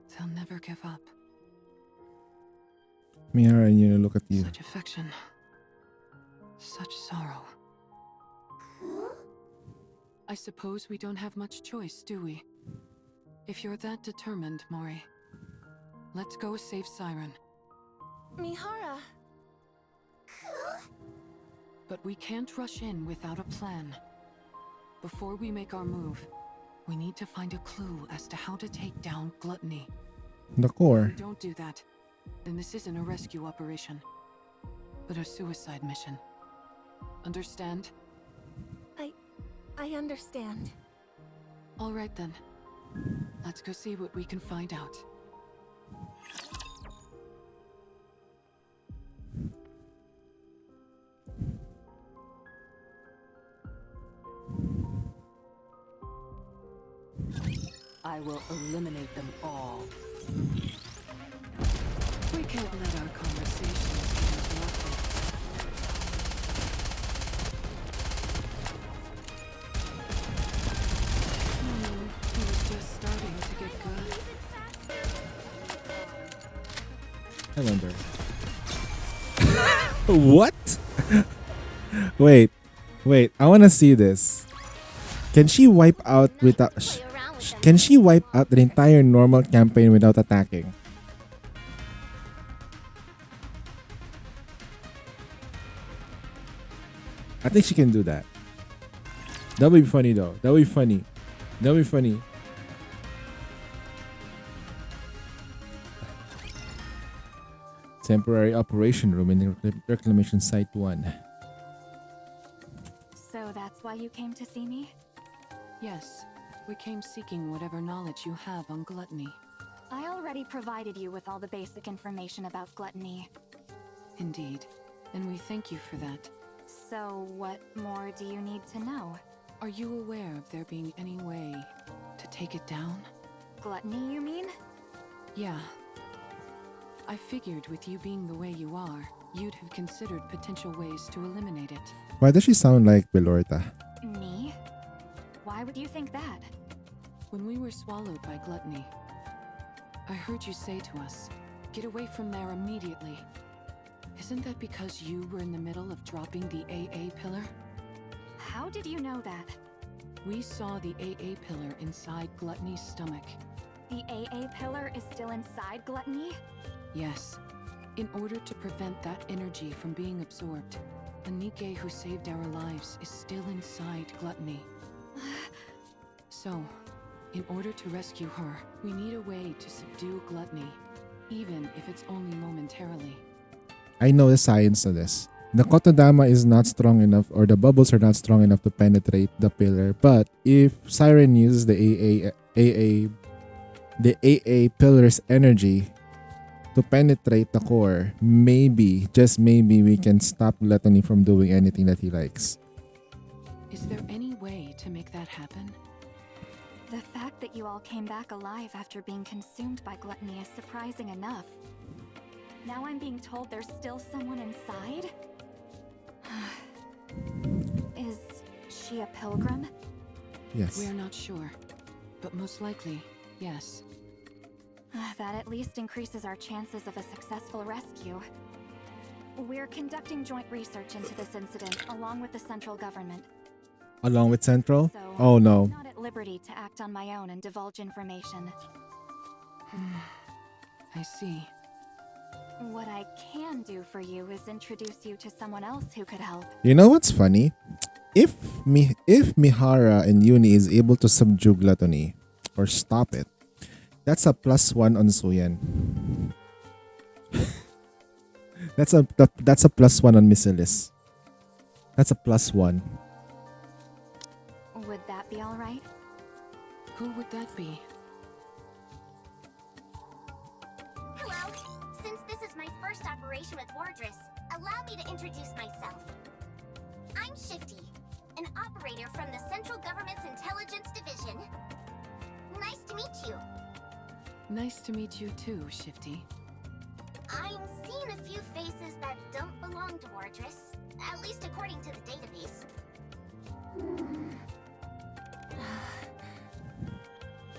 Speaker 5: they'll never give up.
Speaker 2: Miara, you look at you.
Speaker 5: Such affection. Such sorrow. I suppose we don't have much choice, do we? If you're that determined, Mori, let's go save Siren.
Speaker 7: Mihara.
Speaker 5: But we can't rush in without a plan. Before we make our move, we need to find a clue as to how to take down Gluttony.
Speaker 2: The core.
Speaker 5: If we don't do that, then this isn't a rescue operation, but a suicide mission. Understand?
Speaker 7: I understand.
Speaker 5: All right then. Let's go see what we can find out. I will eliminate them all. We can't let our conversations be interrupted. He was just starting to get good.
Speaker 2: I wonder. What? Wait. I wanna see this. Can she wipe out without... Can she wipe out the entire normal campaign without attacking? I think she can do that. That would be funny though. That would be funny. That would be funny. Temporary operation room in the reclamation site 1.
Speaker 4: So that's why you came to see me?
Speaker 5: Yes, we came seeking whatever knowledge you have on Gluttony.
Speaker 4: I already provided you with all the basic information about Gluttony.
Speaker 5: Indeed, and we thank you for that.
Speaker 4: So what more do you need to know?
Speaker 5: Are you aware of there being any way to take it down?
Speaker 4: Gluttony, you mean?
Speaker 5: Yeah. I figured with you being the way you are, you'd have considered potential ways to eliminate it.
Speaker 2: Why does she sound like Belorta?
Speaker 4: Me? Why would you think that?
Speaker 5: When we were swallowed by Gluttony, I heard you say to us, "Get away from there immediately." Isn't that because you were in the middle of dropping the AA pillar?
Speaker 4: How did you know that?
Speaker 5: We saw the AA pillar inside Gluttony's stomach.
Speaker 4: The AA pillar is still inside Gluttony?
Speaker 5: Yes. In order to prevent that energy from being absorbed, the Nikke who saved our lives is still inside Gluttony. So, in order to rescue her, we need a way to subdue Gluttony, even if it's only momentarily.
Speaker 2: I know the science of this. The Kotodama is not strong enough, or the bubbles are not strong enough to penetrate the pillar. But if Siren uses the AA pillar's energy to penetrate the core, maybe, just maybe, we can stop Gluttony from doing anything that he likes.
Speaker 5: Is there any way to make that happen?
Speaker 4: The fact that you all came back alive after being consumed by Gluttony is surprising enough. Now I'm being told there's still someone inside? Is she a pilgrim?
Speaker 2: Yes.
Speaker 5: We're not sure, but most likely, yes.
Speaker 1: That at least increases our chances of a successful rescue. We're conducting joint research into this incident along with the central government.
Speaker 2: Along with Central?
Speaker 1: So
Speaker 2: Oh no.
Speaker 1: I'm not at liberty to act on my own and divulge information.
Speaker 5: I see.
Speaker 1: What I can do for you is introduce you to someone else who could help.
Speaker 2: You know what's funny? If Mihara and Uni is able to subdue Gluttony or stop it, that's a +1 on Suyen. that's a +1 on Misilis. That's a +1.
Speaker 1: Would that be all right?
Speaker 5: Who would that be?
Speaker 1: Hello. Since this is my first operation with Wardress, allow me to introduce myself. I'm Shifty, an operator from the Central Government's Intelligence Division. Nice to meet you.
Speaker 5: Nice to meet you too, Shifty.
Speaker 1: I'm seeing a few faces that don't belong to Wardress, at least according to the database.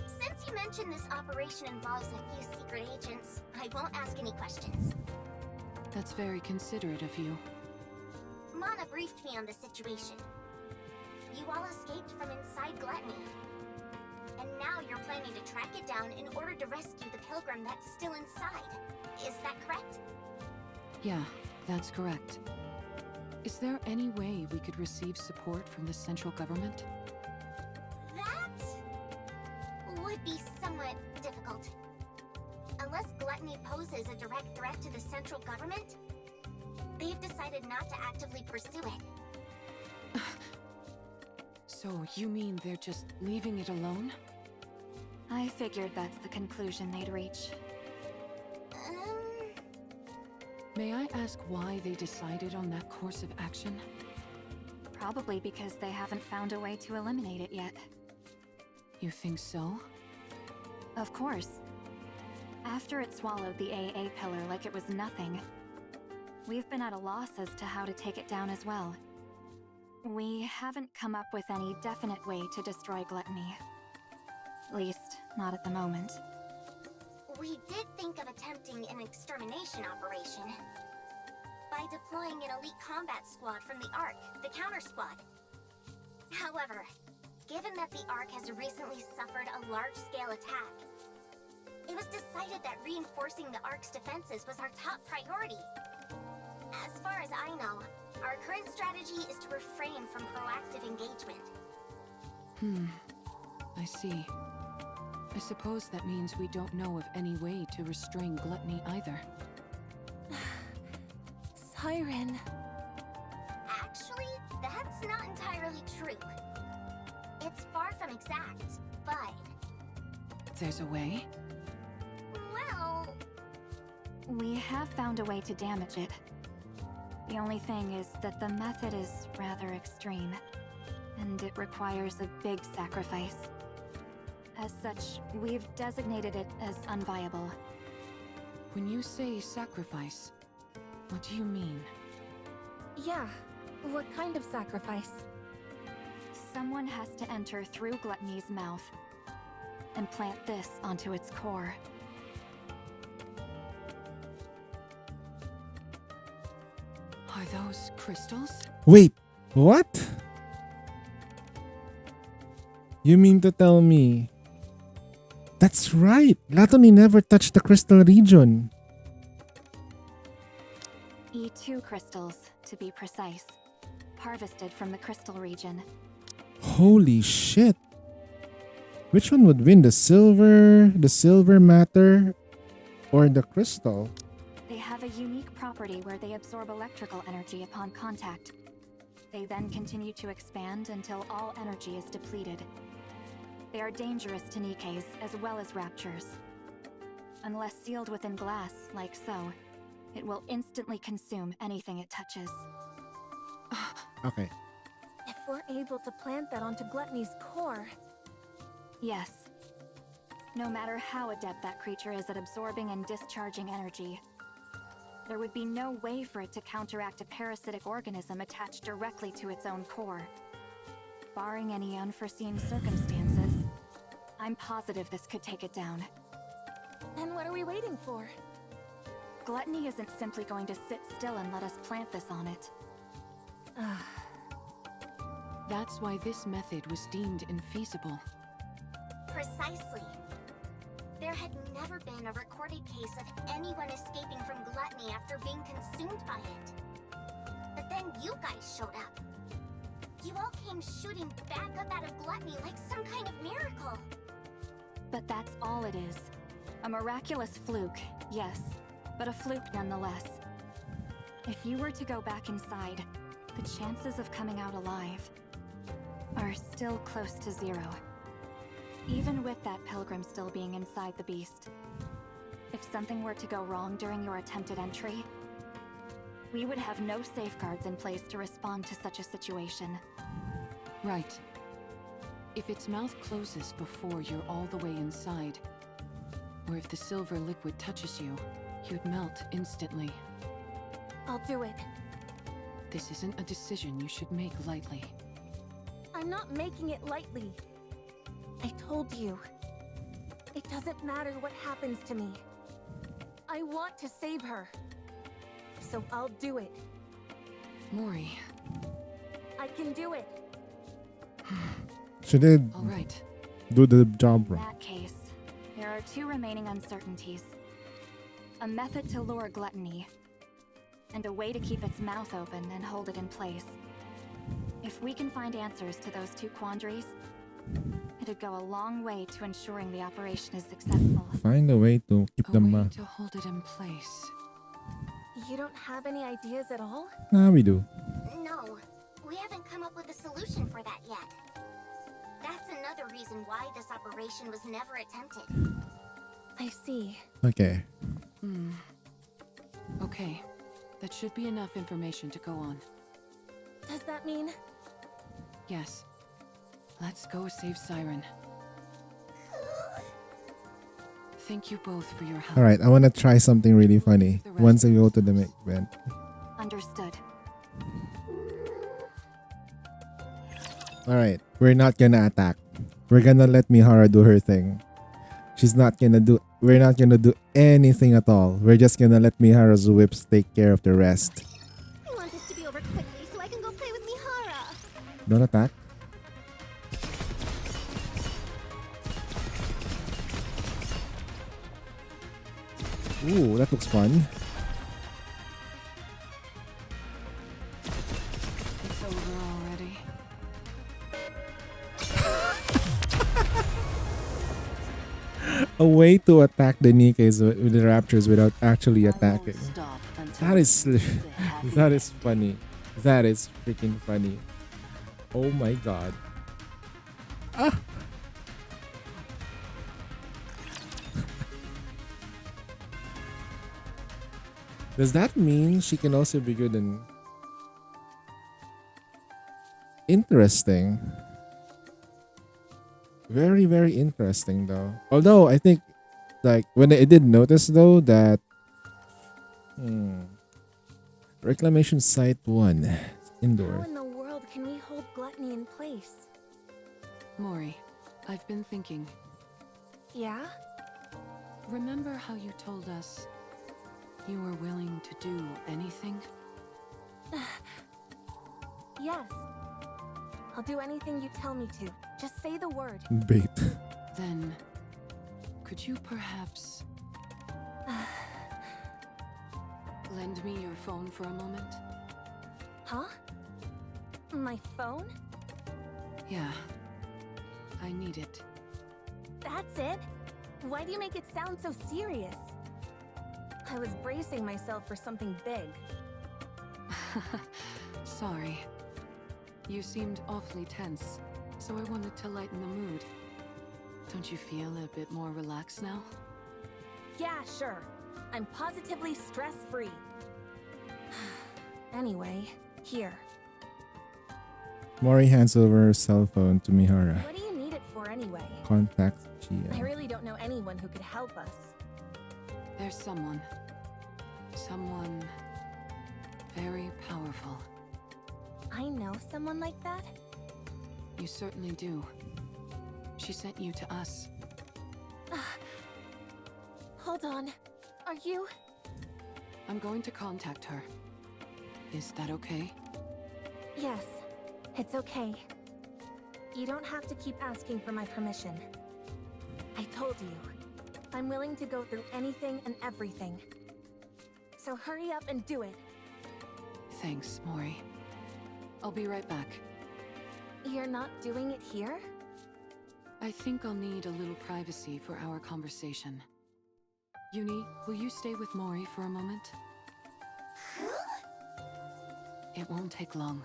Speaker 1: Since you mentioned this operation involves a few secret agents, I won't ask any questions.
Speaker 5: That's very considerate of you.
Speaker 1: Mana briefed me on the situation. You all escaped from inside Gluttony. And now you're planning to track it down in order to rescue the pilgrim that's still inside. Is that correct?
Speaker 5: Yeah, that's correct. Is there any way we could receive support from the central government?
Speaker 1: That would be somewhat difficult. Unless Gluttony poses a direct threat to the central government, they've decided not to actively pursue it.
Speaker 5: So you mean they're just leaving it alone?
Speaker 1: I figured that's the conclusion they'd reach.
Speaker 5: May I ask why they decided on that course of action?
Speaker 1: Probably because they haven't found a way to eliminate it yet.
Speaker 5: You think so?
Speaker 1: Of course. After it swallowed the AA pillar like it was nothing, we've been at a loss as to how to take it down as well. We haven't come up with any definite way to destroy Gluttony. At least, not at the moment. We did think of attempting an extermination operation by deploying an elite combat squad from the Ark, the counter squad. However, given that the Ark has recently suffered a large-scale attack, it was decided that reinforcing the Ark's defenses was our top priority. As far as I know, our current strategy is to refrain from proactive engagement.
Speaker 5: I see. I suppose that means we don't know of any way to restrain Gluttony either.
Speaker 7: Siren.
Speaker 1: Actually, that's not entirely true. It's far from exact, but...
Speaker 5: There's a way?
Speaker 1: Well... We have found a way to damage it. The only thing is that the method is rather extreme, and it requires a big sacrifice. As such, we've designated it as unviable.
Speaker 5: When you say sacrifice, what do you mean?
Speaker 7: Yeah, what kind of sacrifice?
Speaker 1: Someone has to enter through Gluttony's mouth and plant this onto its core.
Speaker 5: Are those crystals?
Speaker 2: Wait, what? You mean to tell me? That's right. Gluttony never touched the crystal region.
Speaker 1: E2 crystals, to be precise. Harvested from the crystal region.
Speaker 2: Holy shit. Which one would win? The silver matter, or the crystal?
Speaker 1: They have a unique property where they absorb electrical energy upon contact. They then continue to expand until all energy is depleted. They are dangerous to Nikkes as well as Raptures. Unless sealed within glass, like so, it will instantly consume anything it touches.
Speaker 2: Okay.
Speaker 7: If we're able to plant that onto Gluttony's core...
Speaker 1: Yes. No matter how adept that creature is at absorbing and discharging energy, there would be no way for it to counteract a parasitic organism attached directly to its own core. Barring any unforeseen circumstances, I'm positive this could take it down.
Speaker 7: Then what are we waiting for?
Speaker 4: Gluttony isn't simply going to sit still and let us plant this on it.
Speaker 5: That's why this method was deemed infeasible.
Speaker 1: Precisely. There had never been a recorded case of anyone escaping from gluttony after being consumed by it. But then you guys showed up. You all came shooting back up out of gluttony like some kind of miracle.
Speaker 4: But that's all it is. A miraculous fluke, yes, but a fluke nonetheless. If you were to go back inside, the chances of coming out alive are still close to 0. Even with that pilgrim still being inside the beast. If something were to go wrong during your attempted entry, we would have no safeguards in place to respond to such a situation.
Speaker 5: Right. If its mouth closes before you're all the way inside, or if the silver liquid touches you, you'd melt instantly.
Speaker 7: I'll do it.
Speaker 5: This isn't a decision you should make lightly.
Speaker 7: I'm not making it lightly. I told you. It doesn't matter what happens to me. I want to save her. So I'll do it.
Speaker 5: Mori.
Speaker 7: I can do it.
Speaker 2: She did
Speaker 5: All right.
Speaker 2: do the job
Speaker 4: In
Speaker 2: wrong.
Speaker 4: that case, there are 2 remaining uncertainties. A method to lure gluttony, and a way to keep its mouth open and hold it in place. If we can find answers to those 2 quandaries, it'd go a long way to ensuring the operation is successful.
Speaker 2: Find a way to keep
Speaker 5: A
Speaker 2: them.
Speaker 5: way to hold it in place.
Speaker 7: You don't have any ideas at all?
Speaker 2: Nah, we do.
Speaker 1: No, we haven't come up with a solution for that yet. That's another reason why this operation was never attempted.
Speaker 7: I see.
Speaker 2: Okay.
Speaker 5: Okay. That should be enough information to go on.
Speaker 7: Does that mean...
Speaker 5: Yes. Let's go save Siren. Thank you both for your help.
Speaker 2: Alright, I wanna try something really funny once I go to the event.
Speaker 4: Understood.
Speaker 2: Alright, we're not gonna attack. We're gonna let Mihara do her thing. We're not gonna do anything at all. We're just gonna let Mihara's whips take care of the rest.
Speaker 1: I want this to be over quickly so I can go play with Mihara.
Speaker 2: Don't attack. Ooh, that looks fun.
Speaker 5: It's over already.
Speaker 2: A way to attack the Nikkei's with the Raptors without actually attacking.
Speaker 5: Stop until
Speaker 2: That is that is funny. That is freaking funny. Oh my god. Ah. Does that mean she can also be good and interesting? Very, very interesting though. Although I think like when I did notice though that Reclamation Site 1
Speaker 7: How
Speaker 2: indoor.
Speaker 7: in the world can we hold gluttony in place?
Speaker 5: Mori, I've been thinking.
Speaker 7: Yeah?
Speaker 5: Remember how you told us you were willing to do anything?
Speaker 7: Yes. I'll do anything you tell me to. Just say the word.
Speaker 2: Bait.
Speaker 5: Then, could you perhaps lend me your phone for a moment?
Speaker 7: Huh? My phone?
Speaker 5: Yeah, I need it.
Speaker 7: That's it? Why do you make it sound so serious? I was bracing myself for something big.
Speaker 5: Sorry. You seemed awfully tense, so I wanted to lighten the mood. Don't you feel a bit more relaxed now?
Speaker 7: Yeah, sure. I'm positively stress-free. Anyway, here.
Speaker 2: Mori hands over her cell phone to Mihara.
Speaker 7: What do you need it for anyway?
Speaker 2: Contact
Speaker 7: I
Speaker 2: GM.
Speaker 7: really don't know anyone who could help us.
Speaker 5: There's someone. Someone very powerful.
Speaker 7: I know someone like that?
Speaker 5: You certainly do. She sent you to us.
Speaker 7: Hold Hold on. Are you...
Speaker 5: I'm going to contact her. Is that okay?
Speaker 7: Yes, it's okay. You don't have to keep asking for my permission. I told you, I'm willing to go through anything and everything. So hurry up and do it.
Speaker 5: Thanks, Mori. I'll be right back.
Speaker 7: You're not doing it here?
Speaker 5: I think I'll need a little privacy for our conversation. Uni, will you stay with Mori for a moment? It won't take long.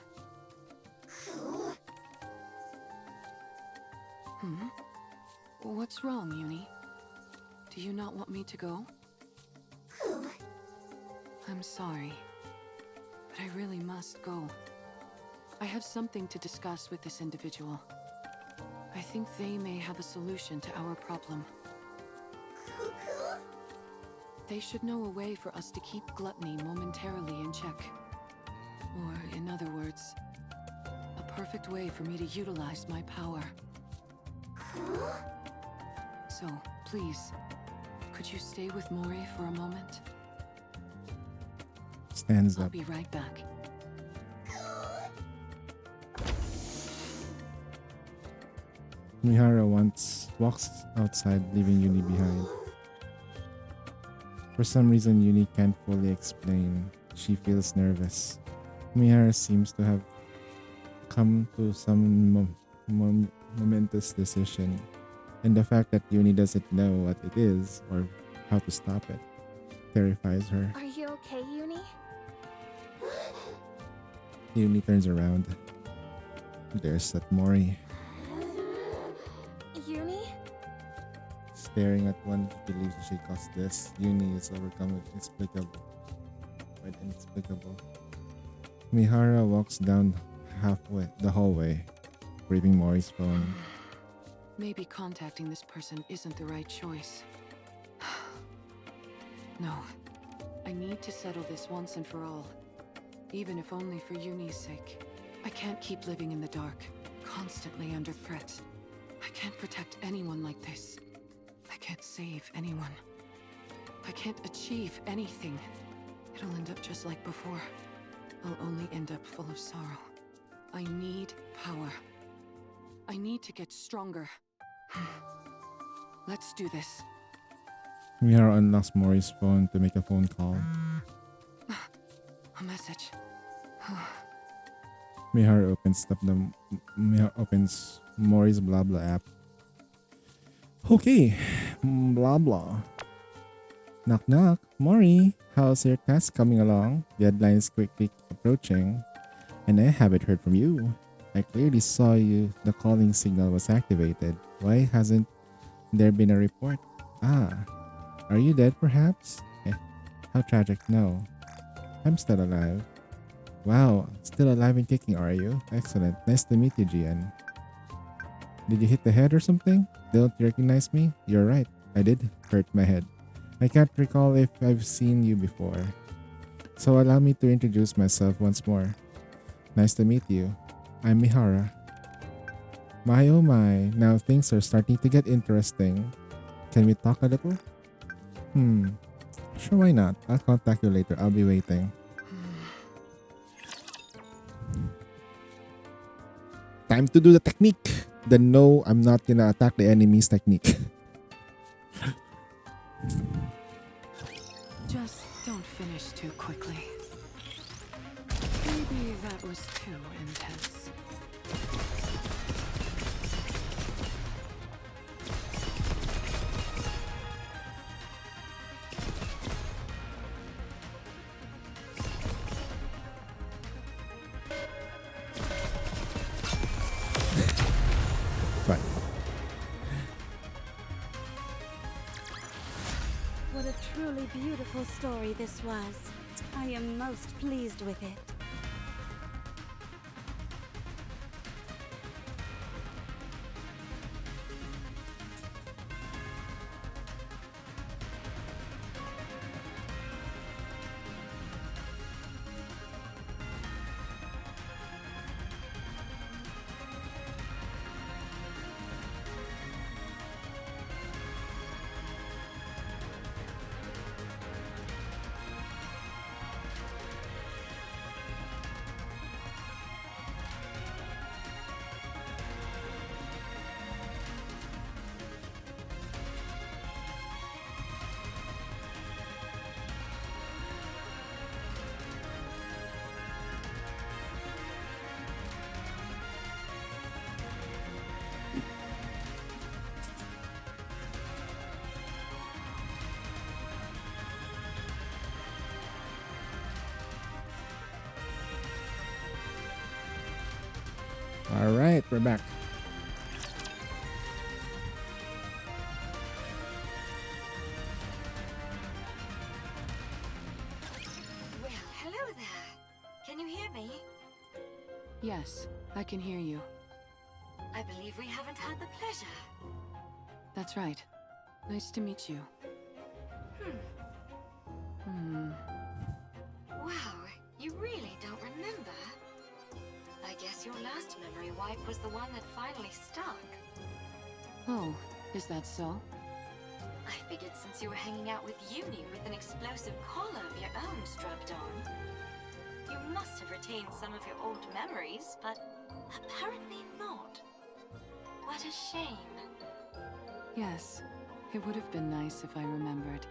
Speaker 5: What's wrong, Uni? Do you not want me to go? I'm sorry, but I really must go. I have something to discuss with this individual. I think they may have a solution to our problem. They should know a way for us to keep gluttony momentarily in check. Or, in other words, a perfect way for me to utilize my power. So, please, could you stay with Mori for a moment?
Speaker 2: Stands
Speaker 5: I'll
Speaker 2: up.
Speaker 5: be right back.
Speaker 2: Mihara once walks outside, leaving Uni behind. For some reason, Uni can't fully explain. She feels nervous. Mihara seems to have come to some momentous decision, and the fact that Uni doesn't know what it is or how to stop it terrifies her.
Speaker 7: Are you okay, Uni?
Speaker 2: Uni turns around. There's that Mori,
Speaker 7: Uni?
Speaker 2: staring at one who believes she caused this. Uni is overcome with quite inexplicable. Mihara walks down halfway the hallway, grabbing Mori's phone.
Speaker 5: Maybe contacting this person isn't the right choice. No. I need to settle this once and for all. Even if only for Uni's sake. I can't keep living in the dark, constantly under threat. I can't protect anyone like this. I can't save anyone. I can't achieve anything. It'll end up just like before. I'll only end up full of sorrow. I need power. I need to get stronger. Let's do this.
Speaker 2: Mihara unlocks Mori's phone to make a phone call.
Speaker 5: A message.
Speaker 2: Mihara opens Mori's blah blah app. Okay, blah blah. Knock knock. Mori, how's your task coming along? Deadline is quickly approaching, and I haven't heard from you. I clearly saw you. The calling signal was activated. Why hasn't there been a report? Are you dead perhaps? How tragic. No, I'm still alive. Wow, still alive and kicking, are you? Excellent. Nice to meet you, GN. Did you hit the head or something? Don't you recognize me? You're right. I did hurt my head. I can't recall if I've seen you before. So allow me to introduce myself once more. Nice to meet you. I'm Mihara. My oh my, now things are starting to get interesting. Can we talk a little? Sure, why not? I'll contact you later. I'll be waiting. Time to do the technique. The no, I'm not gonna attack the enemy's technique.
Speaker 5: Just don't finish too quickly. Maybe that was too intense.
Speaker 2: Fine.
Speaker 11: What a truly beautiful story this was. I am most pleased with it.
Speaker 2: All right, we're back.
Speaker 12: Well, hello there. Can you hear me?
Speaker 5: Yes, I can hear you.
Speaker 12: I believe we haven't had the pleasure.
Speaker 5: That's right. Nice to meet you.
Speaker 12: Wow, you really don't remember? I guess your last memory wipe was the one that finally stuck.
Speaker 5: Oh, is that so?
Speaker 12: I figured since you were hanging out with Uni with an explosive collar of your own strapped on, you must have retained some of your old memories, but apparently not. What a shame.
Speaker 5: Yes, it would have been nice if I remembered.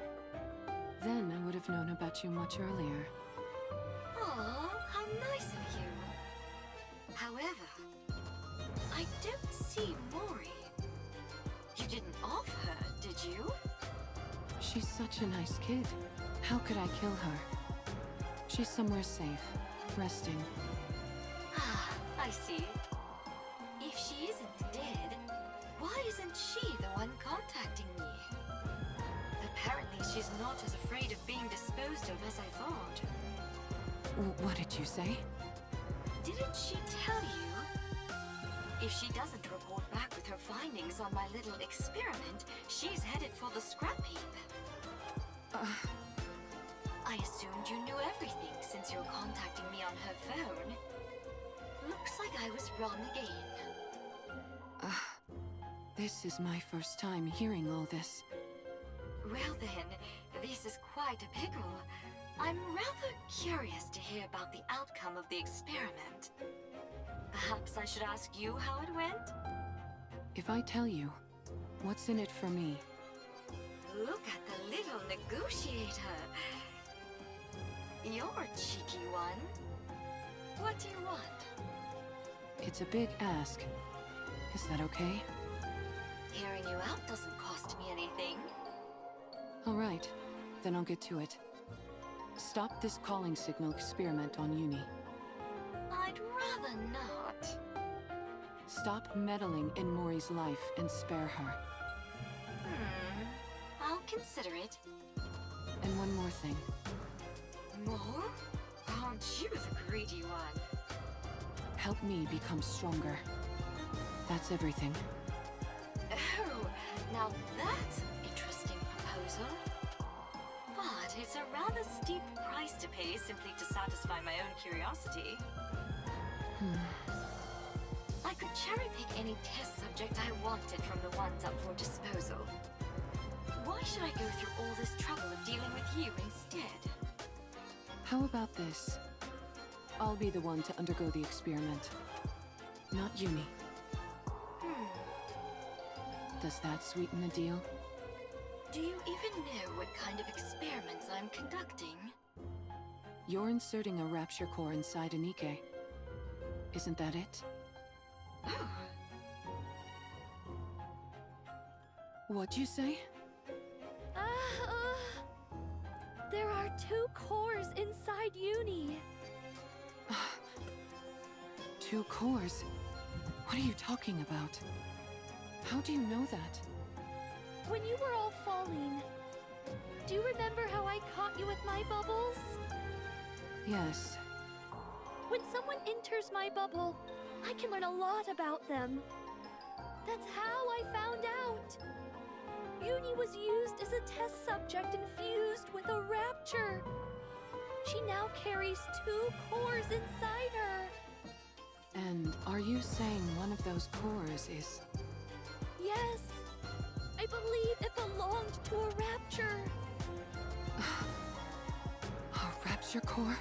Speaker 5: Then I would have known about you much earlier.
Speaker 12: Aw, how nice of you. However, I don't see Mori. You didn't off her, did you?
Speaker 5: She's such a nice kid. How could I kill her? She's somewhere safe, resting.
Speaker 12: Ah, I see. If she isn't dead, why isn't she the one contacting me? Apparently she's not as afraid of being disposed of as I thought.
Speaker 5: What did you say?
Speaker 12: Didn't she tell you? If she doesn't report back with her findings on my little experiment, she's headed for the scrap heap. I assumed you knew everything since you're contacting me on her phone. Looks like I was wrong again.
Speaker 5: This is my first time hearing all this.
Speaker 12: Well then, this is quite a pickle. I'm rather curious to hear about the outcome of the experiment. Perhaps I should ask you how it went?
Speaker 5: If I tell you, what's in it for me?
Speaker 12: Look at the little negotiator. You're a cheeky one. What do you want?
Speaker 5: It's a big ask. Is that okay?
Speaker 12: Hearing you out doesn't cost me anything.
Speaker 5: All right, then I'll get to it. Stop this calling signal experiment on Uni.
Speaker 12: I'd rather not.
Speaker 5: Stop meddling in Mori's life and spare her.
Speaker 12: I'll consider it.
Speaker 5: And one more thing.
Speaker 12: More? Aren't you the greedy one?
Speaker 5: Help me become stronger. That's everything.
Speaker 12: Oh, now that's an interesting proposal. But it's a rather steep price to pay simply to satisfy my own curiosity. I could cherry-pick any test subject I wanted from the ones up for disposal. Why should I go through all this trouble of dealing with you instead?
Speaker 5: How about this? I'll be the one to undergo the experiment. Not Uni. Does that sweeten the deal?
Speaker 12: Do you even know what kind of experiments I'm conducting?
Speaker 5: You're inserting a rapture core inside Anike. Isn't that it? What'd you say?
Speaker 4: There are 2 cores inside Uni.
Speaker 5: 2 cores? What are you talking about? How do you know that?
Speaker 4: When you were all falling, do you remember how I caught you with my bubbles?
Speaker 5: Yes.
Speaker 4: When someone enters my bubble, I can learn a lot about them. That's how I found out. Uni was used as a test subject infused with a rapture. She now carries 2 cores inside her.
Speaker 5: And are you saying one of those cores is...
Speaker 4: Yes. I believe it belonged to a rapture.
Speaker 5: A rapture core?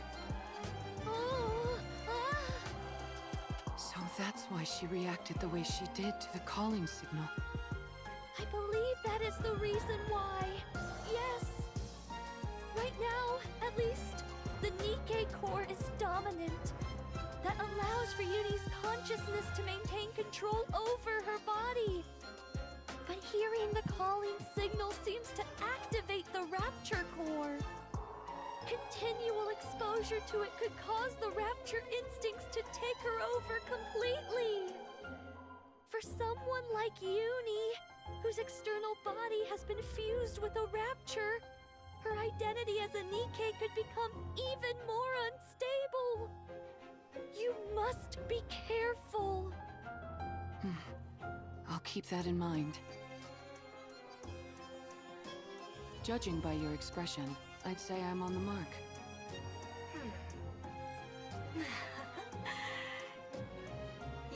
Speaker 5: So that's why she reacted the way she did to the calling signal.
Speaker 4: I believe that is the reason why. Yes. Right now, at least, the Nikke core is dominant. That allows for Uni's consciousness to maintain control over her body. But hearing the calling signal seems to activate the rapture core. Continual exposure exposure to it could cause the rapture instincts to take her over completely. For someone like Uni, whose external body has been fused with a rapture, her identity as a Nikke could become even more unstable. You must be careful.
Speaker 5: I'll keep that in mind. Judging by your expression, I'd say I'm on the mark.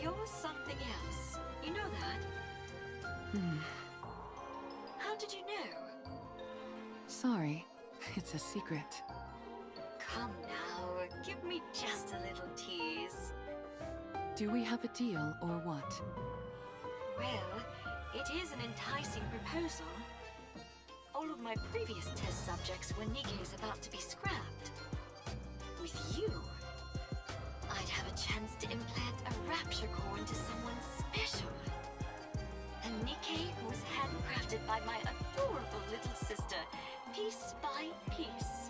Speaker 12: You're something else. You know that? How did you know?
Speaker 5: Sorry, it's a secret.
Speaker 12: Come now, give me just a little tease.
Speaker 5: Do we have a deal or what?
Speaker 12: Well, it is an enticing proposal. All of my previous test subjects were Nikke's about to be scrapped. With you, I'd have a chance to implant a rapture core into someone special. A Nikke who was handcrafted by my adorable little sister, piece by piece.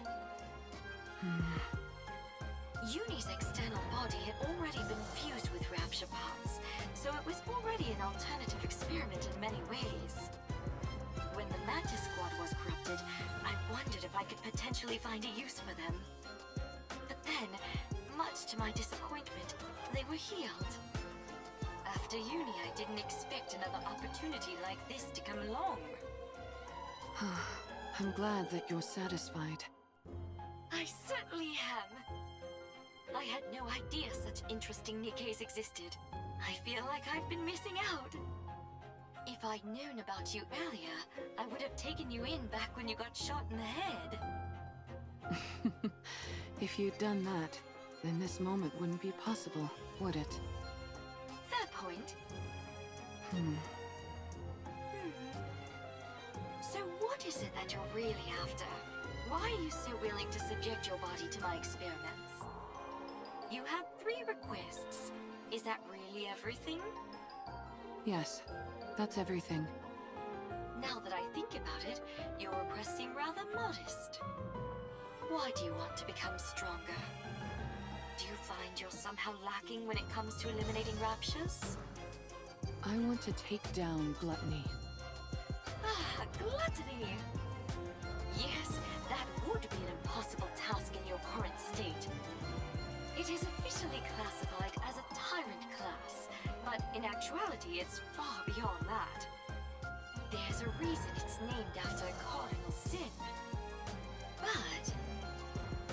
Speaker 12: Uni's external body had already been fused with rapture parts, so it was already an alternative experiment in many ways. When the Mantis Squad was corrupted, I wondered if I could potentially find a use for them. But then, much to my disappointment, they were healed. After uni, I didn't expect another opportunity like this to come along.
Speaker 5: I'm glad that you're satisfied.
Speaker 12: I certainly am. I had no idea such interesting Nikkes existed. I feel like I've been missing out. If I'd known about you earlier, I would have taken you in back when you got shot in the head.
Speaker 5: If you'd done that, then this moment wouldn't be possible, would it?
Speaker 12: Fair point. So what is it that you're really after? Why are you so willing to subject your body to my experiments? You had 3 requests. Is that really everything?
Speaker 5: Yes, that's everything.
Speaker 12: Now that I think about it, your requests seem rather modest. Why do you want to become stronger? Do you find you're somehow lacking when it comes to eliminating raptures?
Speaker 5: I want to take down Gluttony.
Speaker 12: Ah, Gluttony! Yes, that would be an impossible task in your current state. It is officially classified as a tyrant class, but in actuality it's far beyond that. There's a reason it's named after Cardinal Sin. But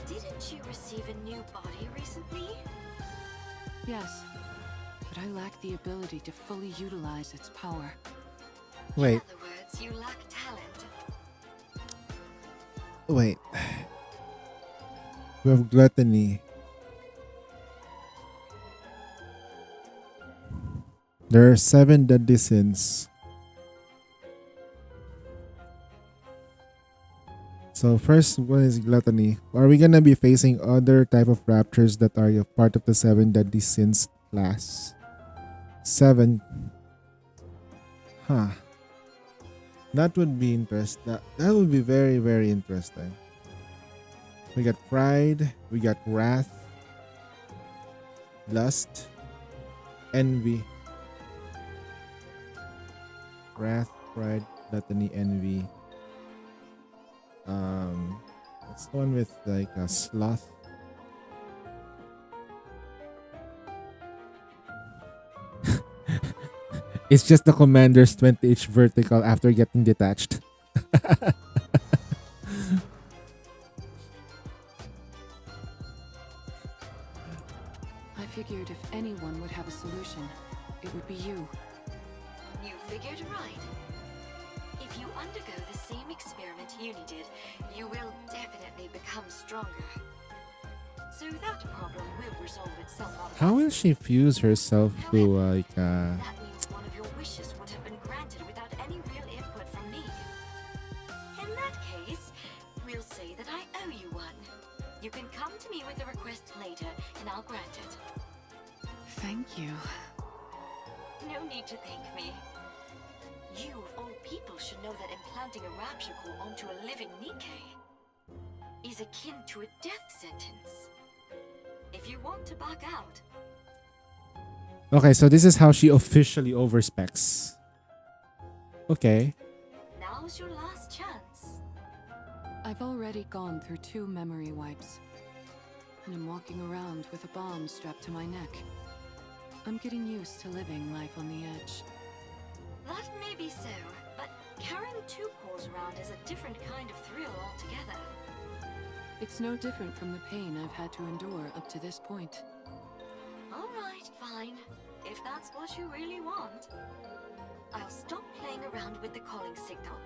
Speaker 12: didn't you receive a new body recently?
Speaker 5: Yes, but I lack the ability to fully utilize its power.
Speaker 2: Wait.
Speaker 12: In other words, you lack talent.
Speaker 2: Wait. We have Gluttony. There are 7 deadly sins. So first one is Gluttony. Are we gonna be facing other type of raptures that are a part of the 7 deadly sins class? 7. Huh. That would be interesting. That would be very, very interesting. We got pride, we got wrath, lust, envy. Wrath, pride, gluttony, envy. It's the one with like a sloth. It's just the commander's 20-inch vertical after getting detached.
Speaker 5: I figured if anyone would have a solution, it would be you.
Speaker 12: You figured right. If you undergo the same experiment Uni did, you will definitely become stronger. So that problem will resolve itself automatically.
Speaker 2: How will she fuse herself to like
Speaker 12: That means one of your wishes would have been granted without any real input from me. In that case, we'll say that I owe you one. You can come to me with the request later, and I'll grant it.
Speaker 5: Thank you.
Speaker 12: No need to thank me. You, of all people, should know that implanting a rapture core onto a living Nikke is akin to a death sentence. If you want to back out,
Speaker 2: Okay, so this is how she officially overspecs. Okay.
Speaker 12: now's your last chance.
Speaker 5: I've already gone through 2 memory wipes, and I'm walking around with a bomb strapped to my neck. I'm getting used to living life on the edge.
Speaker 12: That may be so, but carrying 2 cores around is a different kind of thrill altogether.
Speaker 5: It's no different from the pain I've had to endure up to this point.
Speaker 12: Alright, fine. If that's what you really want. I'll stop playing around with the calling signal.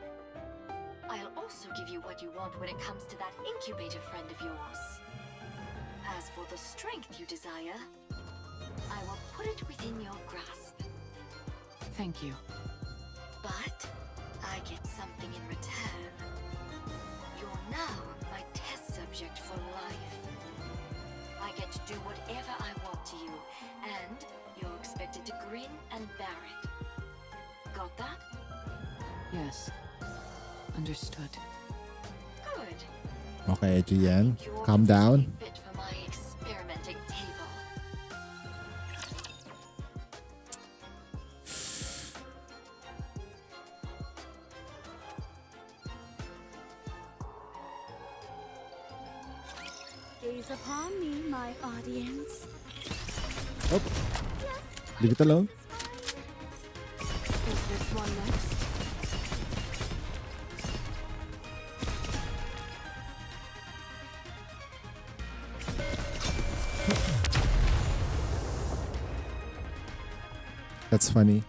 Speaker 12: I'll also give you what you want when it comes to that incubator friend of yours. As for the strength you desire, I will put it within your grasp.
Speaker 5: Thank you.
Speaker 12: But I get something in return. You're now my test subject for life. I get to do whatever I want to you, and you're expected to grin and bear it. Got that?
Speaker 5: Yes. Understood.
Speaker 12: Good.
Speaker 2: Okay, Gian. Calm down.
Speaker 12: Fit for my experimenting table.
Speaker 11: Gaze upon me, my audience.
Speaker 2: Oh. Leave it alone.
Speaker 5: Is this one next?
Speaker 2: That's funny.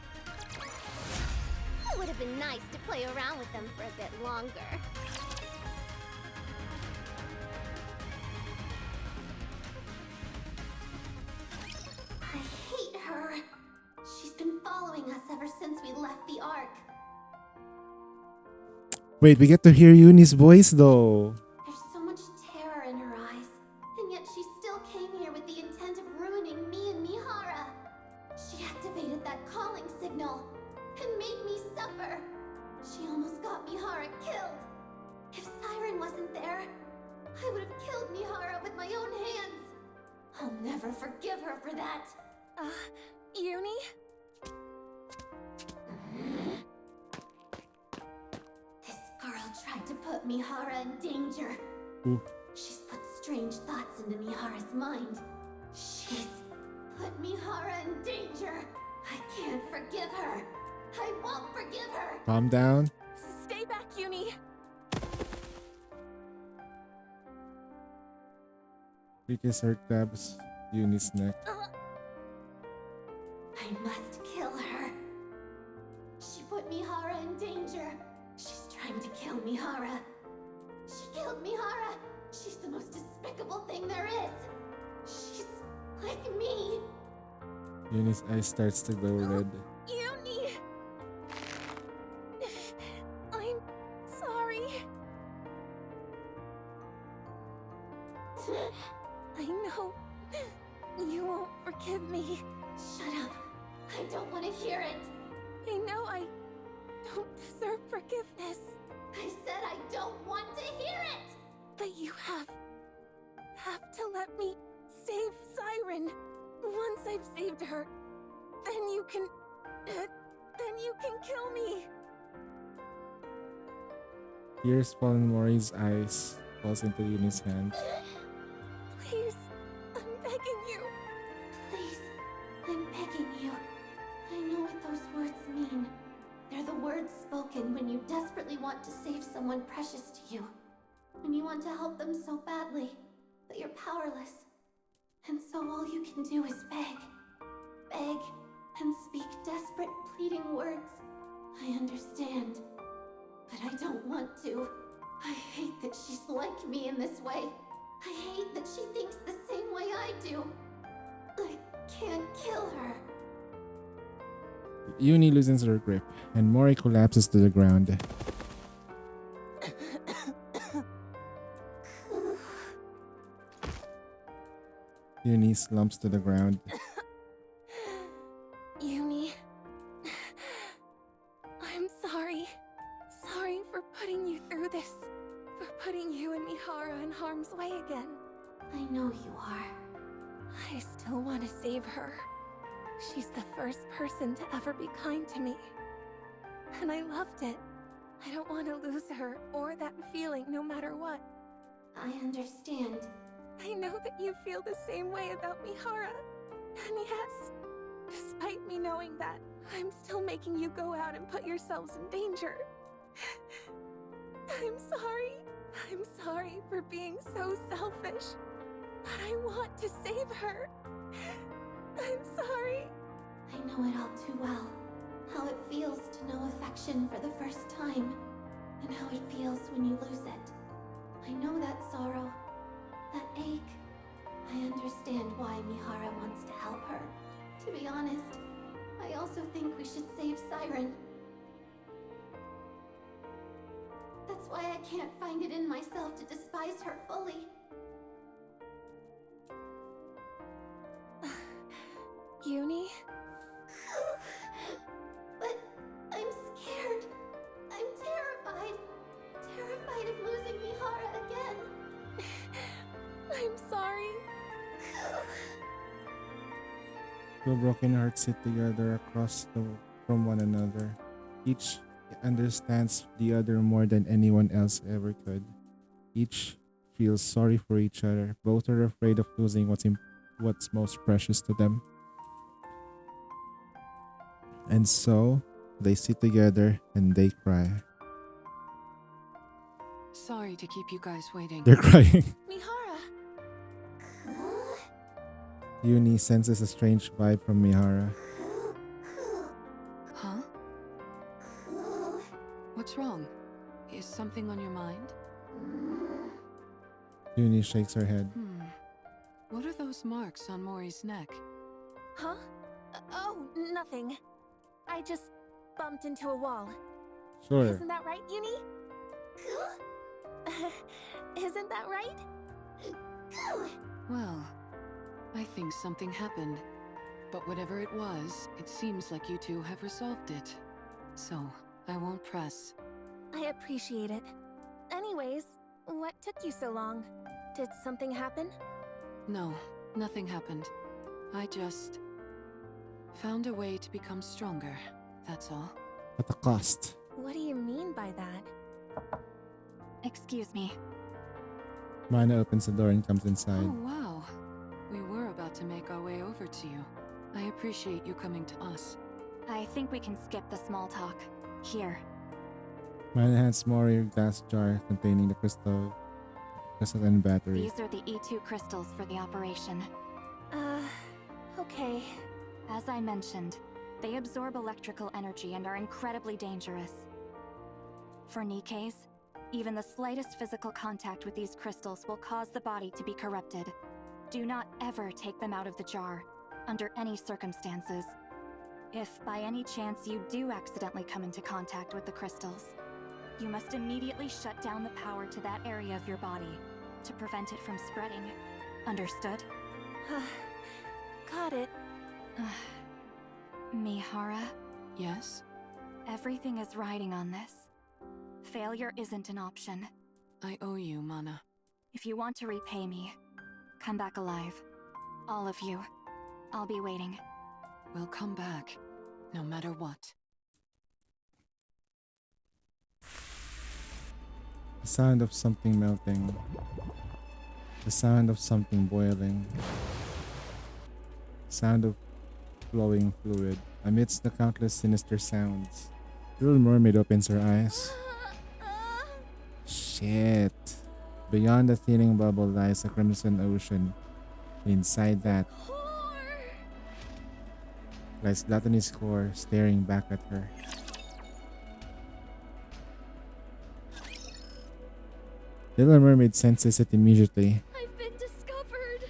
Speaker 1: It would have been nice to play around with them for a bit longer.
Speaker 13: I hate her. She's been following us ever since we left the Ark.
Speaker 2: Wait, we get to hear Uni's voice though.
Speaker 13: There's so much terror in her eyes, and yet she still came here with the intent of ruining me and Mihara. She activated that calling signal and made me suffer. She almost got Mihara killed. If Siren wasn't there, I would have killed Mihara with my own hands. I'll never forgive her for that.
Speaker 7: Uni?
Speaker 13: This girl tried to put Mihara in danger.
Speaker 2: Ooh.
Speaker 13: She's put strange thoughts into Mihara's mind. She's put Mihara in danger. I can't forgive her. I won't forgive her.
Speaker 2: Calm down.
Speaker 7: Stay back, Uni.
Speaker 2: Rikis her grabs Uni's neck.
Speaker 13: I must kill her. She put Mihara in danger. She's trying to kill Mihara. She killed Mihara. She's the most despicable thing there is. She's like me.
Speaker 2: Uni's eye starts to glow red.
Speaker 7: Uni! I'm sorry. I know you won't forgive me.
Speaker 13: Shut up. I don't want to hear it.
Speaker 7: I know I don't deserve forgiveness.
Speaker 13: I said I don't want to hear it.
Speaker 7: But you have to let me save Siren. Once I've saved her, then you can kill me.
Speaker 2: Tears fall in Mori's eyes, falls into Uni's hands.
Speaker 7: Please, I'm begging you.
Speaker 13: Please, I'm begging you. I know what those words mean. They're the words spoken when you desperately want to save someone precious to you. When you want to help them so badly, but you're powerless. And so all you can do is beg. Beg and speak desperate, pleading words. I understand. But I don't want to. I hate that she's like me in this way. I hate that she thinks the same way I do. I can't kill her.
Speaker 2: Uni loosens her grip, and Mori collapses to the ground. Uni slumps to the ground.
Speaker 7: Uni, I'm sorry. Sorry for putting you through this. For putting you and Mihara in harm. harm's way again.
Speaker 13: I know you are.
Speaker 7: I still want to save her. She's the first person to ever be kind to me. And I loved it. I don't want to lose her or that feeling no matter what.
Speaker 13: I understand.
Speaker 7: I know that you feel the same way about Mihara. And yes, despite me knowing that, I'm still making you go out and put yourselves in danger. I'm sorry. I'm sorry for being so selfish. But I want to save her. I'm sorry.
Speaker 13: I know it all too well. How it feels to know affection for the first time. And how it feels when you lose it. I know that sorrow. That ache. I understand why Mihara wants to help her. To be honest, I also think we should save Siren. That's why I can't find it in myself to despise her fully.
Speaker 7: Uni?
Speaker 13: But I'm scared. I'm terrified. Terrified of losing Mihara again.
Speaker 7: I'm sorry.
Speaker 2: Two broken hearts sit together from one another. Each understands the other more than anyone else ever could. Each feels sorry for each other. Both are afraid of losing what's most precious to them. And so, they sit together and they cry.
Speaker 5: Sorry to keep you guys waiting.
Speaker 2: They're crying.
Speaker 7: Mihara!
Speaker 2: Uni senses a strange vibe from Mihara.
Speaker 5: Huh? What's wrong? Is something on your mind?
Speaker 2: Uni shakes her head.
Speaker 5: What are those marks on Mori's neck?
Speaker 7: Huh? Oh, nothing. I just bumped into a wall.
Speaker 2: Sure.
Speaker 7: Isn't that right, Uni? Isn't that right?
Speaker 5: Well, I think something happened. But whatever it was, it seems like you two have resolved it. So, I won't press.
Speaker 7: I appreciate it. Anyways, what took you so long? Did something happen?
Speaker 5: No, nothing happened. I just found a way to become stronger, that's all.
Speaker 2: At a cost.
Speaker 7: What do you mean by that?
Speaker 12: Excuse me.
Speaker 2: Mana opens the door and comes inside.
Speaker 5: Oh, wow. We were about to make our way over to you. I appreciate you coming to us.
Speaker 12: I think we can skip the small talk. Here.
Speaker 2: Mana hands Mori a glass jar containing the crystal and battery.
Speaker 12: These are the E2 crystals for the operation.
Speaker 7: Okay.
Speaker 12: As I mentioned, they absorb electrical energy and are incredibly dangerous. For Nikkei's, even the slightest physical contact with these crystals will cause the body to be corrupted. Do not ever take them out of the jar, under any circumstances. If by any chance you do accidentally come into contact with the crystals, you must immediately shut down the power to that area of your body to prevent it from spreading. Understood?
Speaker 7: Got it.
Speaker 12: Mihara?
Speaker 5: Yes?
Speaker 12: Everything is riding on this. Failure isn't an option.
Speaker 5: I owe you, Mana.
Speaker 12: If you want to repay me, come back alive. All of you. I'll be waiting.
Speaker 5: We'll come back, no matter what.
Speaker 2: The sound of something melting. The sound of something boiling. The sound of flowing fluid. Amidst the countless sinister sounds, Little Mermaid opens her eyes. Shit. Beyond the thinning bubble lies a crimson ocean. Inside that lies Gluttony's core, staring back at her. Little Mermaid senses it immediately.
Speaker 4: I've been discovered.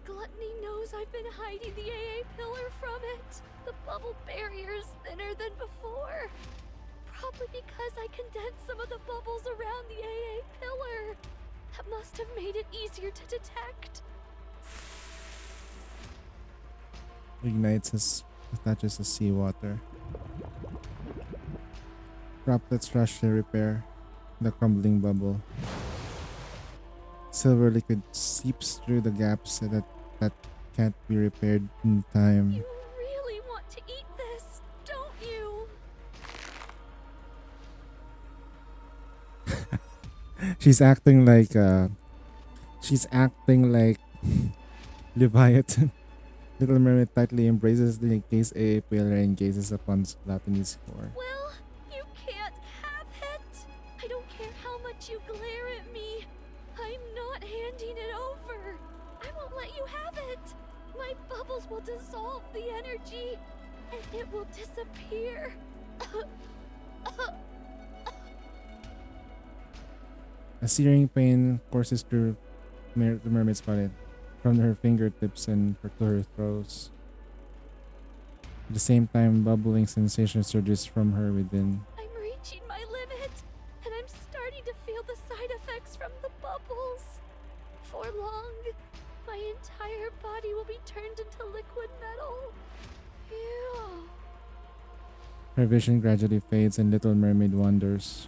Speaker 4: Gluttony knows I've been hiding the AA pillar from it. The bubble barrier is thinner than before. Probably because I condensed some of the bubbles around the AA pillar. That must have made it easier to detect.
Speaker 2: Ignites as touches the seawater. Droplets rush to repair the crumbling bubble. silver liquid seeps through the gaps that can't be repaired in time.
Speaker 4: You really want to eat this, don't you?
Speaker 2: She's acting like Leviathan. Little Mermaid tightly embraces the case A pillar and gazes upon Gluttony's core.
Speaker 4: Well, you can't have it. I don't care how much you glare at me. I'm not handing it over. I won't let you have it. My bubbles will dissolve the energy, and it will disappear.
Speaker 2: A searing pain courses through the mermaid's body, from her fingertips and to her throats. At the same time, bubbling sensation surges from her within.
Speaker 4: I'm reaching my limit, and I'm starting to feel the side effects from the bubbles. For long, my entire body will be turned into liquid metal. Ew.
Speaker 2: Her vision gradually fades and Little Mermaid wonders.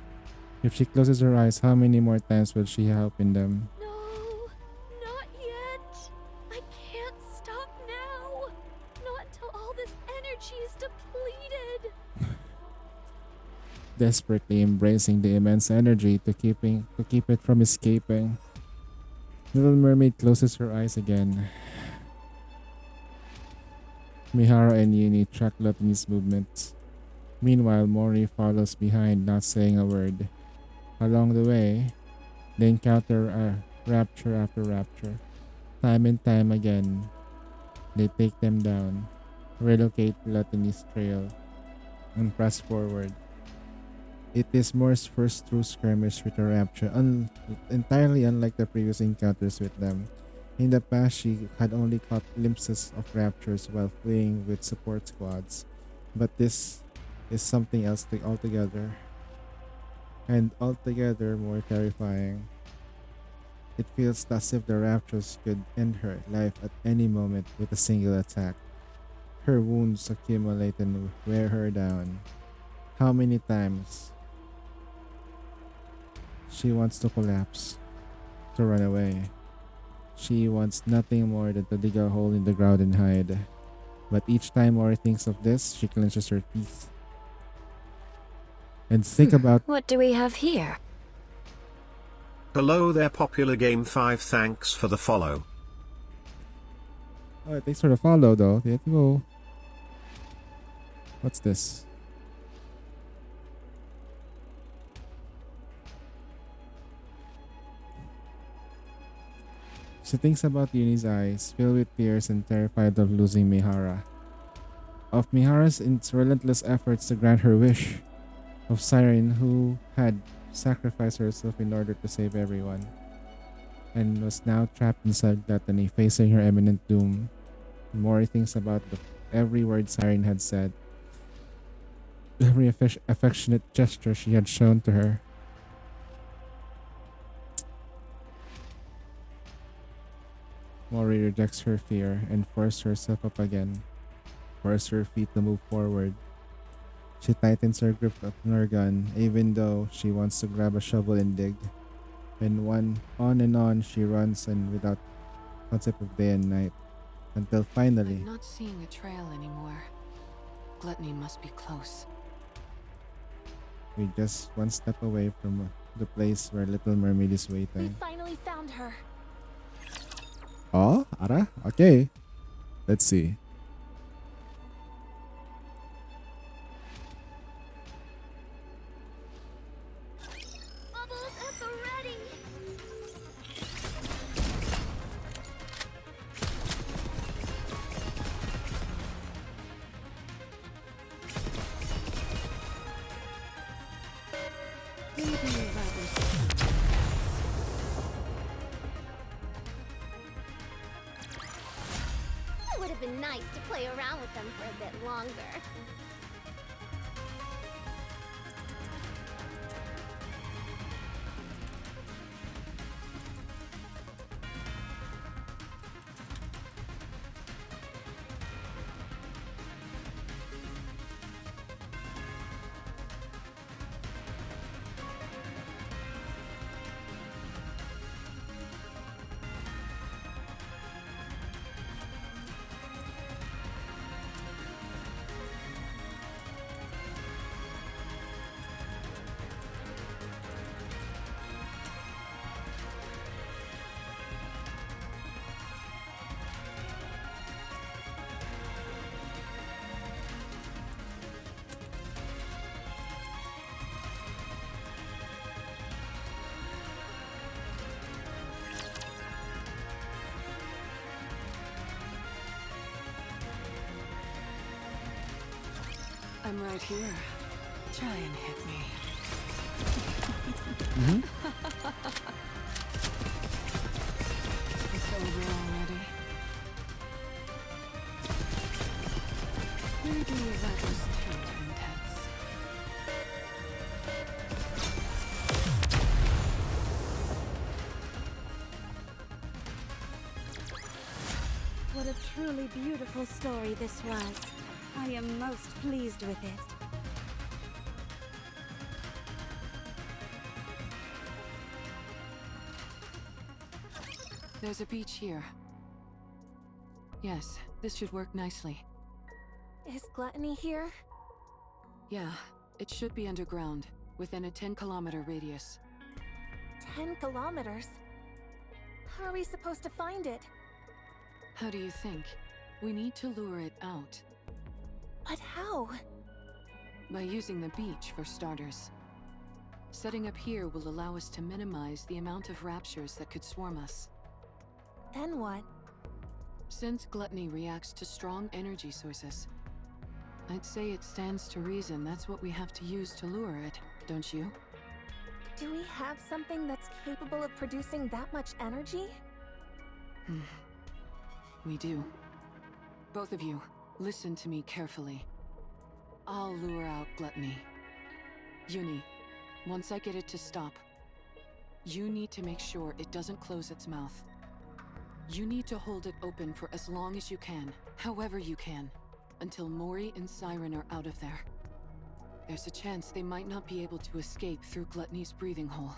Speaker 2: If she closes her eyes, how many more times will she open them?
Speaker 4: No, not yet. I can't stop now. Not until all this energy is depleted.
Speaker 2: Desperately embracing the immense energy to keep it from escaping. Little Mermaid closes her eyes again. Mihara and Uni track Gluttony's movements. Meanwhile, Mori follows behind, not saying a word. Along the way, they encounter rapture after rapture. Time and time again, they take them down, relocate Gluttony's trail, and press forward. It is Moore's first true skirmish with a rapture, entirely unlike the previous encounters with them. In the past, she had only caught glimpses of raptures while fleeing with support squads, but this is something else altogether. And altogether more terrifying. It feels as if the raptors could end her life at any moment with a single attack. Her wounds accumulate and wear her down. How many times she wants to collapse, to run away. She wants nothing more than to dig a hole in the ground and hide. But each time Mori thinks of this, she clenches her teeth. And think about...
Speaker 9: What do we have here?
Speaker 10: Hello there, Popular Game 5. Thanks for the follow.
Speaker 2: Oh, thanks for the follow though. Let's go. What's this? She thinks about Uni's eyes, filled with tears and terrified of losing Mihara. Of Mihara's relentless efforts to grant her wish. Of Siren, who had sacrificed herself in order to save everyone, and was now trapped inside Gluttony, facing her imminent doom. Mori thinks about every word Siren had said, every affectionate gesture she had shown to her. Mori rejects her fear and forces herself up again, forces her feet to move forward. She tightens her grip on her gun, even though she wants to grab a shovel and dig. And on and on she runs, and without concept of day and night, until finally...
Speaker 5: I'm not seeing a trail anymore. Gluttony must be close.
Speaker 2: We're just one step away from the place where Little Mermaid is
Speaker 7: We
Speaker 2: waiting.
Speaker 7: finally found her.
Speaker 2: Oh, Ara? Okay. Let's see.
Speaker 1: Bubbles at the ready. It would have been nice to play around with them for a bit longer.
Speaker 5: I'm right here. Try and hit me. It's over already. Maybe that was too intense.
Speaker 11: What a truly beautiful story this was. I am most pleased with it.
Speaker 5: There's a beach here. Yes, this should work nicely.
Speaker 7: Is Gluttony here?
Speaker 5: Yeah, it should be underground, within a 10-kilometer radius.
Speaker 7: 10 kilometers? How are we supposed to find it?
Speaker 5: How do you think? We need to lure it out.
Speaker 7: But how?
Speaker 5: By using the beach, for starters. Setting up here will allow us to minimize the amount of raptures that could swarm us.
Speaker 7: Then what?
Speaker 5: Since Gluttony reacts to strong energy sources, I'd say it stands to reason that's what we have to use to lure it, don't you?
Speaker 7: Do we have something that's capable of producing that much energy?
Speaker 5: We do. Both of you, listen to me carefully. I'll lure out Gluttony. Uni, once I get it to stop, you need to make sure it doesn't close its mouth. You need to hold it open for as long as you can, however you can, until Mori and Siren are out of there. There's a chance they might not be able to escape through Gluttony's breathing hole.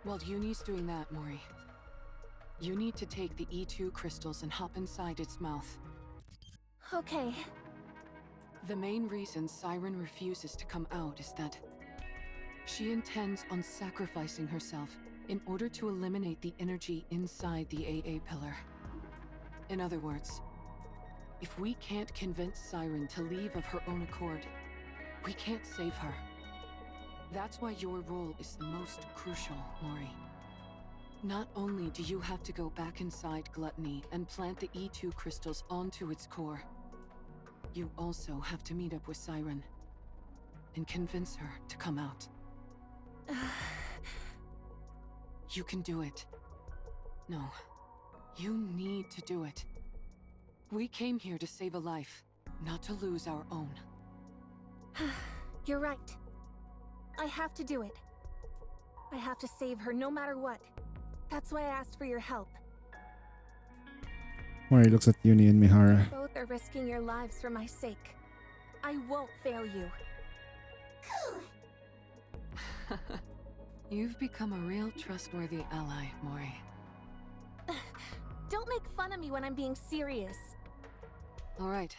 Speaker 5: While Uni's doing that, Mori, you need to take the E2 crystals and hop inside its mouth.
Speaker 7: Okay.
Speaker 5: The main reason Siren refuses to come out is that she intends on sacrificing herself in order to eliminate the energy inside the AA pillar. In other words, if we can't convince Siren to leave of her own accord, we can't save her. That's why your role is the most crucial, Mori. Not only do you have to go back inside Gluttony and plant the E2 crystals onto its core, you also have to meet up with Siren and convince her to come out. You can do it. No, you need to do it. We came here to save a life, not to lose our own.
Speaker 7: You're right. I have to do it. I have to save her no matter what. That's why I asked for your help.
Speaker 2: Mori looks at Uni and Mihara.
Speaker 7: Both are risking your lives for my sake. I won't fail you.
Speaker 5: You've become a real trustworthy ally, Mori.
Speaker 7: Don't make fun of me when I'm being serious.
Speaker 5: All right.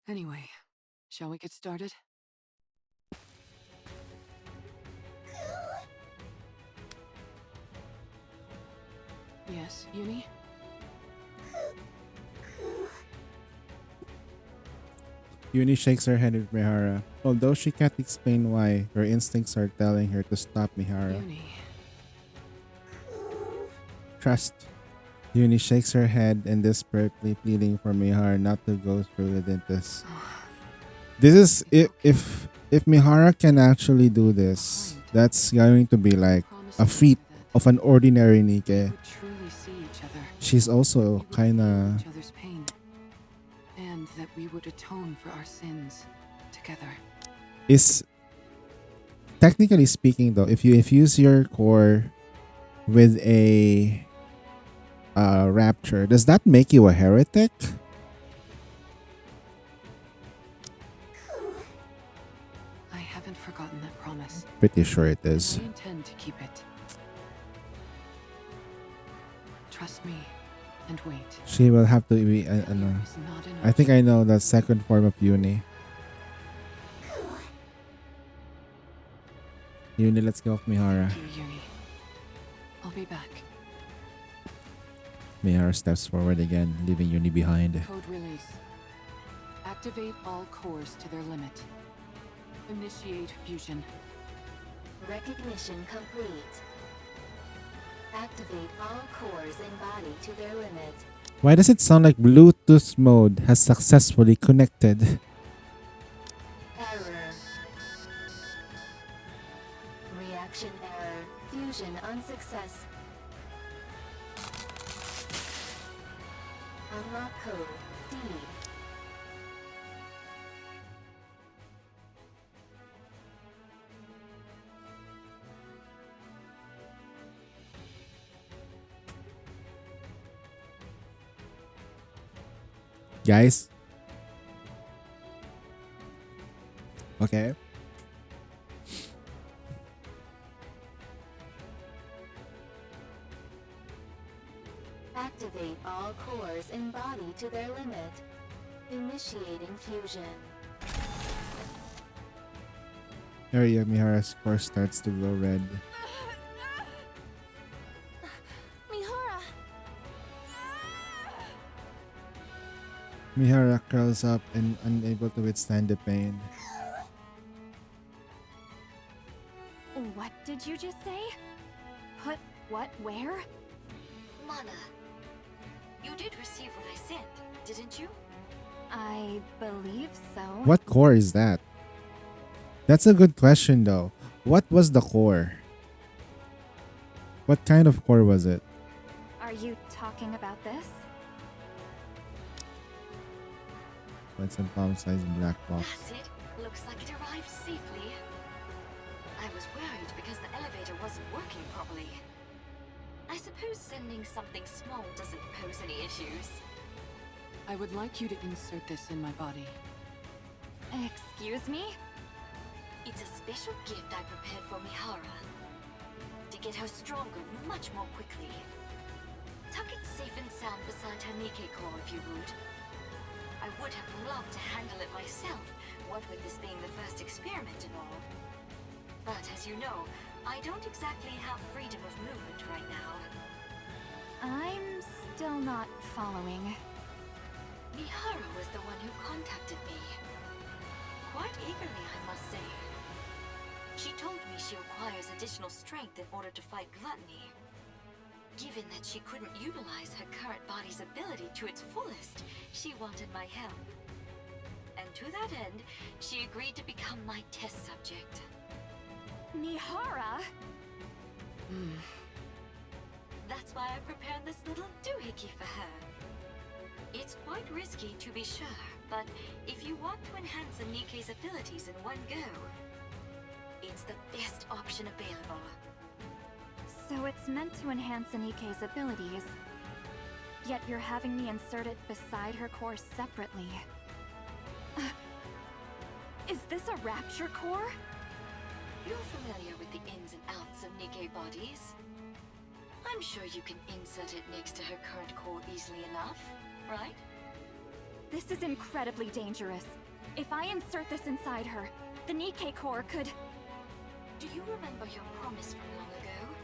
Speaker 5: Anyway, shall we get started? Yes, Uni?
Speaker 2: Uni shakes her head at Mihara, although she can't explain why. Her instincts are telling her to stop Mihara.
Speaker 5: Uni.
Speaker 2: Trust. Uni shakes her head and desperately pleading for Mihara not to go through with this. This is if Mihara can actually do this, that's going to be like a feat of an ordinary Nike. She's also kinda
Speaker 5: and that we would atone for our sins together.
Speaker 2: Is technically speaking though, if you infuse your core with a rapture, does that make you a heretic?
Speaker 5: I haven't forgotten that promise.
Speaker 2: Pretty sure it is.
Speaker 5: I intend to keep it. Trust me and wait.
Speaker 2: She will have to be I think I know the second form of Uni. Uni, let's go off Mihara.
Speaker 5: Thank you, Uni. I'll be back.
Speaker 2: Mihara steps forward again, leaving Uni behind.
Speaker 5: Code release. Activate all cores to their limit. Initiate fusion.
Speaker 13: Recognition complete. Activate all cores in body to their limit.
Speaker 2: Why does it sound like Bluetooth mode has successfully connected?
Speaker 14: Error. Reaction error. Fusion unsuccess. Unlock code D.
Speaker 2: Guys? Okay.
Speaker 14: Activate all cores in body to their limit. Initiating fusion.
Speaker 2: Area Mihara's core starts to glow red.
Speaker 1: Mihara!
Speaker 2: Mihara curls up and unable to withstand the pain.
Speaker 1: What did you just say? Put what where?
Speaker 12: Mana, you did receive what I sent, didn't you?
Speaker 1: I believe so.
Speaker 2: What core is that? That's a good question though. What was the core? What kind of core was it?
Speaker 1: Are you talking about this?
Speaker 2: It's a palm-sized black box.
Speaker 12: That's it. Looks like it arrived safely. I was worried because the elevator wasn't working properly. I suppose sending something small doesn't pose any issues.
Speaker 5: I would like you to insert this in my body.
Speaker 1: Excuse me?
Speaker 12: It's a special gift I prepared for Mihara. To get her stronger much more quickly. Tuck it safe and sound beside her Nikkei core if you would. I would have loved to handle it myself, what with this being the first experiment and all. But as you know, I don't exactly have freedom of movement right now.
Speaker 1: I'm still not following.
Speaker 12: Mihara was the one who contacted me. Quite eagerly, I must say. She told me she requires additional strength in order to fight gluttony. Given that she couldn't utilize her current body's ability to its fullest, she wanted my help. And to that end, she agreed to become my test subject.
Speaker 1: Mihara?
Speaker 12: That's why I prepared this little doohickey for her. It's quite risky to be sure, but if you want to enhance a Nikkei's abilities in one go, it's the best option available.
Speaker 1: So it's meant to enhance Anikei's abilities, yet you're having me insert it beside her core separately. Is this a rapture core?
Speaker 12: You're familiar with the ins and outs of Nikkei bodies. I'm sure you can insert it next to her current core easily enough, right?
Speaker 1: This is incredibly dangerous. If I insert this inside her, the Nikkei core could...
Speaker 12: Do you remember your promise from long ago?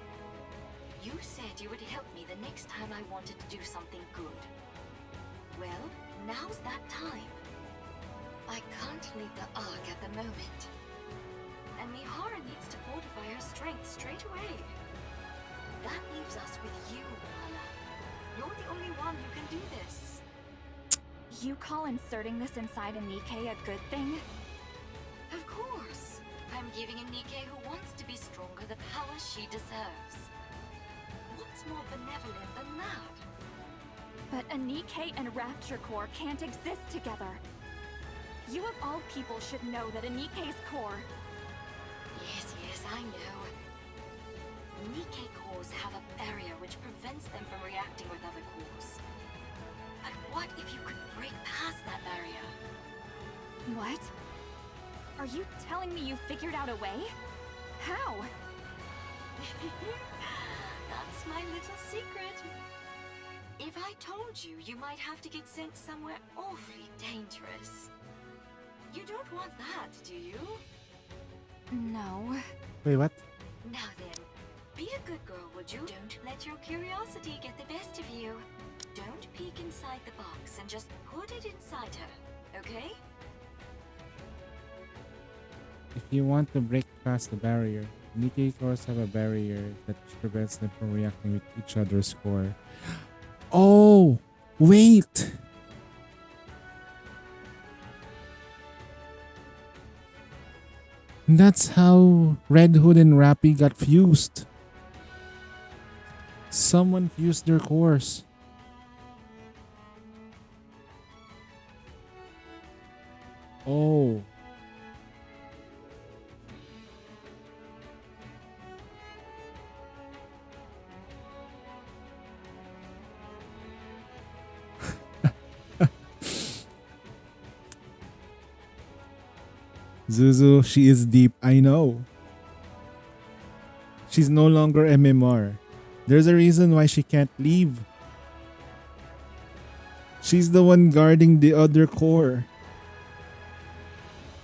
Speaker 12: You said you would help me the next time I wanted to do something good. Well, now's that time. I can't leave the Ark at the moment. And Mihara needs to fortify her strength straight away. That leaves us with you, Mana. You're the only one who can do this.
Speaker 1: You call inserting this inside a Nikkei a good thing?
Speaker 12: Of course. I'm giving a Nikkei who wants to be stronger the power she deserves. What's more benevolent than that?
Speaker 1: But a Nikkei and Rapture Core can't exist together. You of all people should know that a Nikkei's core...
Speaker 12: Yes, I know. Nikkei cores have a barrier which prevents them from reacting with other cores. But what if you could break past that barrier?
Speaker 1: What? Are you telling me you figured out a way? How?
Speaker 12: That's my little secret. If I told you, you might have to get sent somewhere awfully dangerous. You don't want that, do you?
Speaker 1: No.
Speaker 2: Wait, what?
Speaker 12: Now then, be a good girl, would you? Don't let your curiosity get the best of you. Don't peek inside the box and just put it inside her, okay?
Speaker 2: If you want to break past the barrier, Nikkei cores have a barrier that prevents them from reacting with each other's core. Oh! Wait. That's how Red Hood and Rappy got fused. Someone fused their cores. Oh. Zuzu, she is deep. I know. She's no longer MMR. There's a reason why she can't leave. She's the one guarding the other core.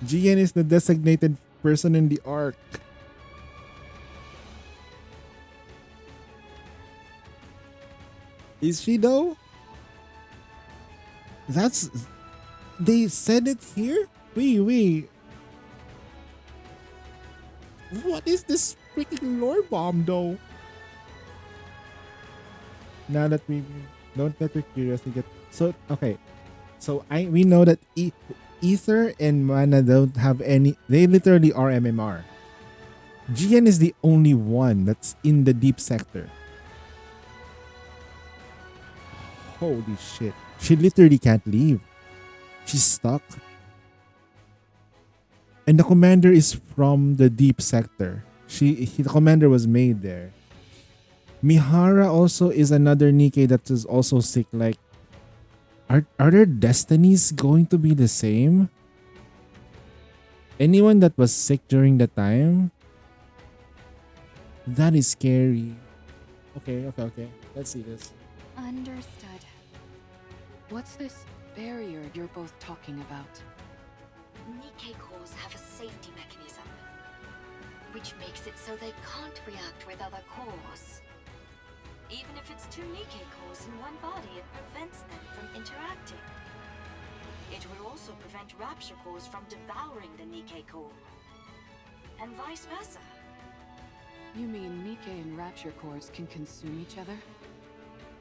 Speaker 2: GN is the designated person in the arc. Is she though? That's... They said it here? Wait. What is this freaking lore bomb though? Now that we don't let your curiosity get... So, okay. So, we know that Ether and Mana don't have any... They literally are MMR. GN is the only one that's in the deep sector. Holy shit. She literally can't leave. She's stuck. And the commander is from the deep sector. The commander was made there. Mihara also is another Nikkei that is also sick. Like, are their destinies going to be the same? Anyone that was sick during the time? That is scary. Okay. Let's see this.
Speaker 5: Understood. What's this barrier you're both talking about?
Speaker 12: Nikkei cores have a safety mechanism, which makes it so they can't react with other cores. Even if it's two Nikkei cores in one body, it prevents them from interacting. It will also prevent Rapture cores from devouring the Nikkei core, and vice versa.
Speaker 5: You mean Nikkei and Rapture cores can consume each other?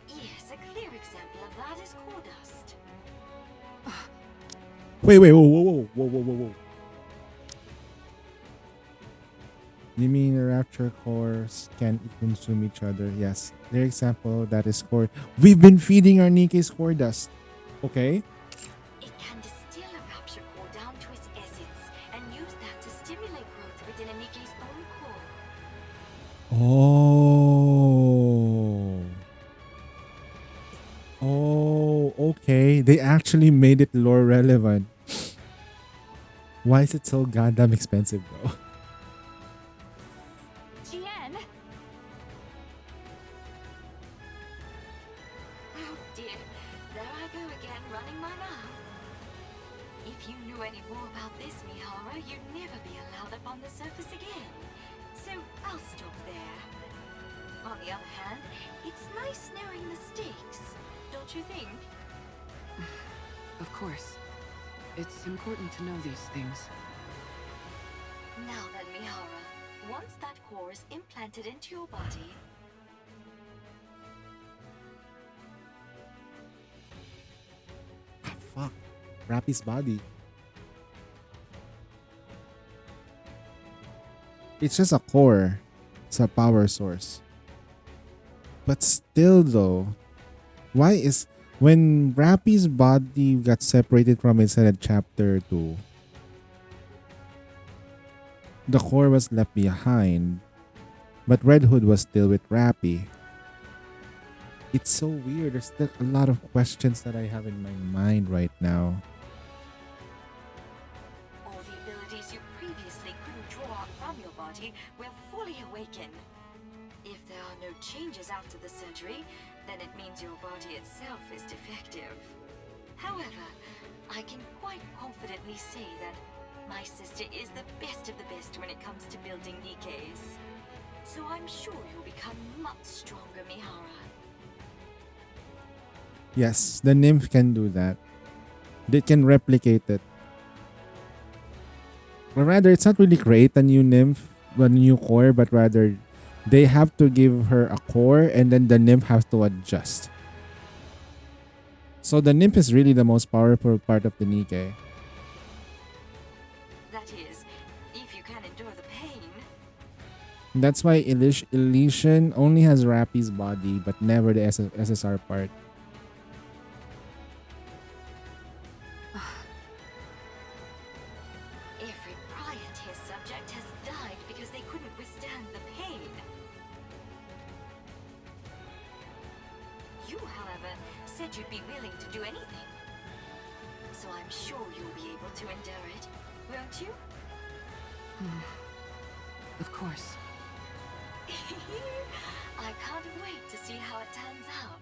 Speaker 12: Yes, a clear example of that is core dust.
Speaker 2: Wait, whoa. You mean the Rapture cores can consume each other? Yes. Their example, that is core. We've been feeding our Nikkei's core dust. Okay?
Speaker 12: It can distill a Rapture core down to its essence and use that to stimulate growth within a Nikkei's own core.
Speaker 2: Oh, okay. They actually made it lore relevant. Why is it so goddamn expensive though?
Speaker 1: GN!
Speaker 12: Oh dear, there I go again, running my mouth. If you knew any more about this, Mihara, you'd never be allowed up on the surface again. So I'll stop there. On the other hand, it's nice knowing the stakes, don't you think?
Speaker 5: Of course. It's important to know these things.
Speaker 12: Now then, Mihara, once that core is implanted into your body,
Speaker 2: Fuck. Rappy's body. It's just a core. It's a power source. But still though, why is... When Rappy's body got separated from his head at chapter 2, the core was left behind, but Red Hood was still with Rappy. It's so weird. There's still a lot of questions that I have in my mind right now.
Speaker 12: all the abilities you previously couldn't draw out from your body will fully awaken. If there are no changes after the surgery, then it means your body itself is defective. However, I can quite confidently say that my sister is the best of the best when it comes to building Nikkeis. So I'm sure you'll become much stronger, Mihara.
Speaker 2: Yes, the nymph can do that. They can replicate it. Or rather, it's not really create a new nymph, a new core, but rather they have to give her a core and then the nymph has to adjust. So the nymph is really the most powerful part of the Nikke.
Speaker 12: That is, if you can endure the pain.
Speaker 2: That's why Elysian only has Rappy's body, but never the SSR part.
Speaker 12: Every prior test subject has died because they couldn't withstand the pain. You, however, said you'd be willing to do anything. So I'm sure you'll be able to endure it, won't you?
Speaker 5: Of course.
Speaker 12: I can't wait to see how it turns out.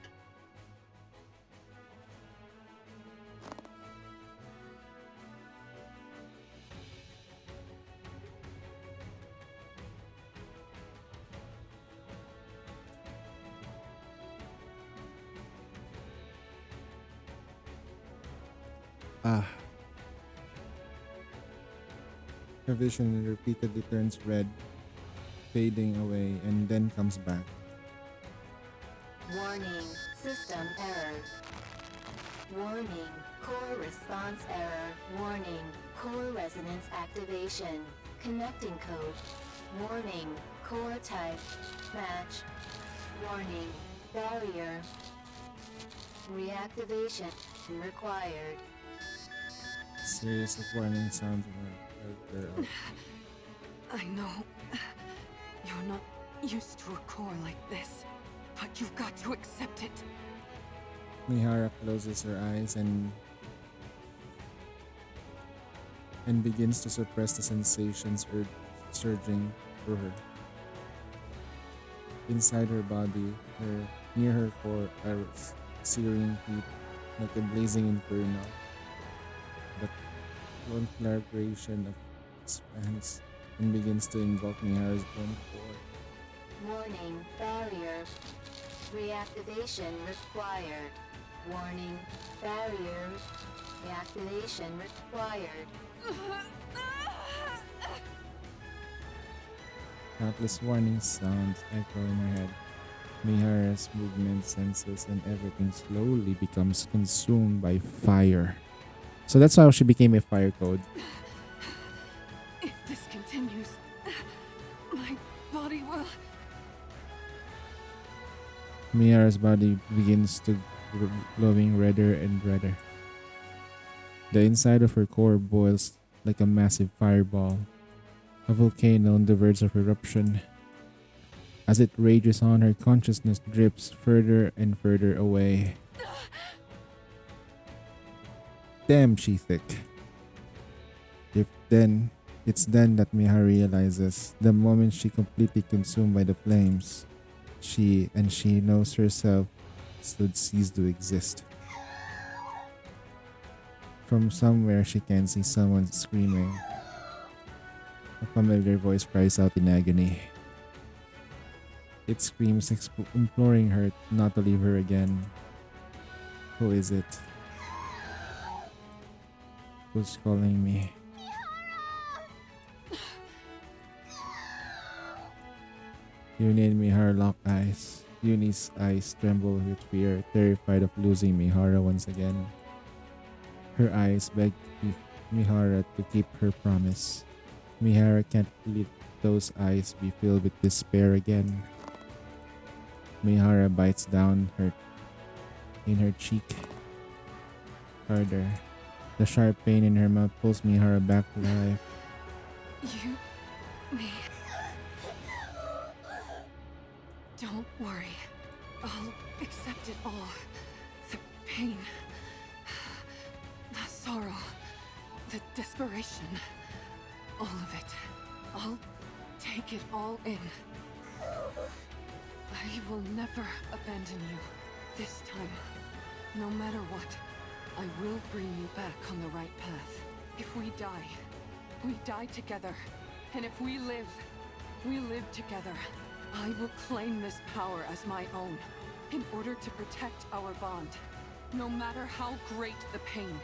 Speaker 2: Her vision repeatedly turns red, fading away, and then comes back.
Speaker 14: Warning, system error. Warning, core response error. Warning, core resonance activation. Connecting code. Warning, core type. Match. Warning, barrier. Reactivation required.
Speaker 2: Series of warning sounds.
Speaker 5: I know. You're not used to a core like this, but you've got to accept it.
Speaker 2: Mihara closes her eyes and begins to suppress the sensations surging through her. Inside her body, near her core, are searing heat like a blazing inferno. The conflagration of expands and begins to invoke Mihara's own core.
Speaker 14: Warning, barrier. Reactivation required. Warning, barrier. Reactivation required.
Speaker 2: Countless warning sounds echo in her head. Mihara's movement, senses, and everything slowly becomes consumed by fire. So that's how she became a fire code.
Speaker 5: If this continues, my body will...
Speaker 2: Mihara's body begins to glowing redder and redder. The inside of her core boils like a massive fireball, a volcano on the verge of eruption. As it rages on, her consciousness drifts further and further away. Damn, she thick. It's then that Mihara realizes, the moment she completely consumed by the flames, she knows herself would cease to exist. From somewhere she can see someone screaming. A familiar voice cries out in agony. It screams, imploring her not to leave her again. Who is it? Who's calling me? Uni and Mihara lock eyes. Uni's eyes tremble with fear, terrified of losing Mihara once again. Her eyes beg Mihara to keep her promise. Mihara can't let those eyes be filled with despair again. Mihara bites down in her cheek harder. The sharp pain in her mouth pulls Mihara back to life.
Speaker 5: Me. Don't worry. I'll accept it all. The pain. The sorrow. The desperation. All of it. I'll take it all in. I will never abandon you. This time. No matter what, I will bring you back on the right path. If we die together. And if we live together. I will claim this power as my own, in order to protect our bond, no matter how great the pain.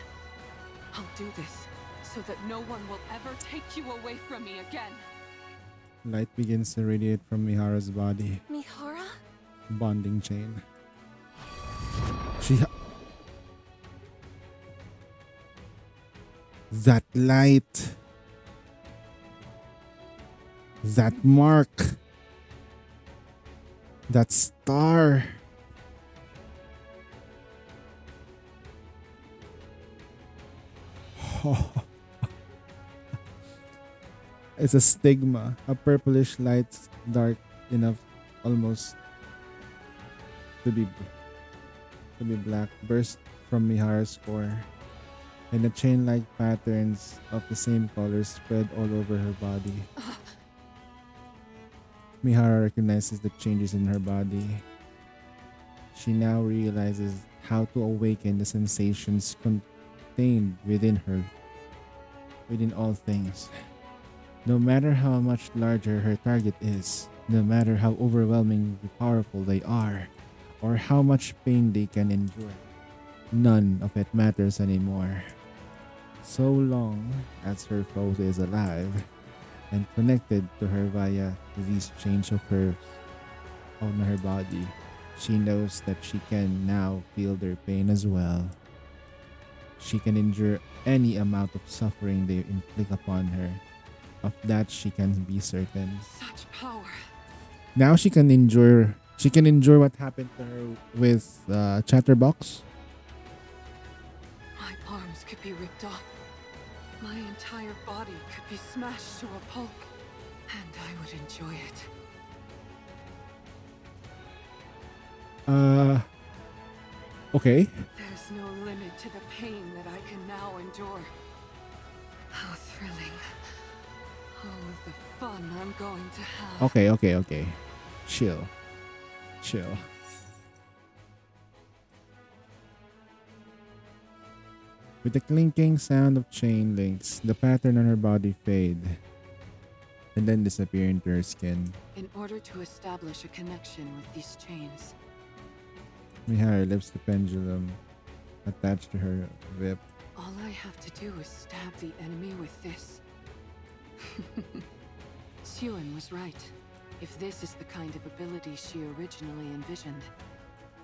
Speaker 5: I'll do this, so that no one will ever take you away from me again.
Speaker 2: Light begins to radiate from Mihara's body.
Speaker 7: Mihara?
Speaker 2: Bonding chain. That light. That mark. That star. It's a stigma. A purplish light, dark enough almost to be black, burst from Mihara's core, and the chain-like patterns of the same color spread all over her body. Mihara recognizes the changes in her body. She now realizes how to awaken the sensations contained within her, within all things. No matter how much larger her target is, no matter how overwhelmingly powerful they are, or how much pain they can endure, none of it matters anymore. So long as her foe is alive and connected to her via these change of hers on her body, she knows that she can now feel their pain as well. She can endure any amount of suffering they inflict upon her. Of that she can be certain.
Speaker 5: Such power.
Speaker 2: Now she can endure what happened to her with Chatterbox.
Speaker 5: My arms could be ripped off. My entire body could be smashed to a pulp. And I would enjoy it.
Speaker 2: Okay.
Speaker 5: There's no limit to the pain that I can now endure. How thrilling. Oh, the fun I'm going to have.
Speaker 2: Okay. Chill. With the clinking sound of chain links, the pattern on her body fade and then disappear into her skin.
Speaker 5: In order to establish a connection with these chains,
Speaker 2: Mihara lifts the pendulum attached to her whip.
Speaker 5: all I have to do is stab the enemy with this. Xuan was right. If this is the kind of ability she originally envisioned,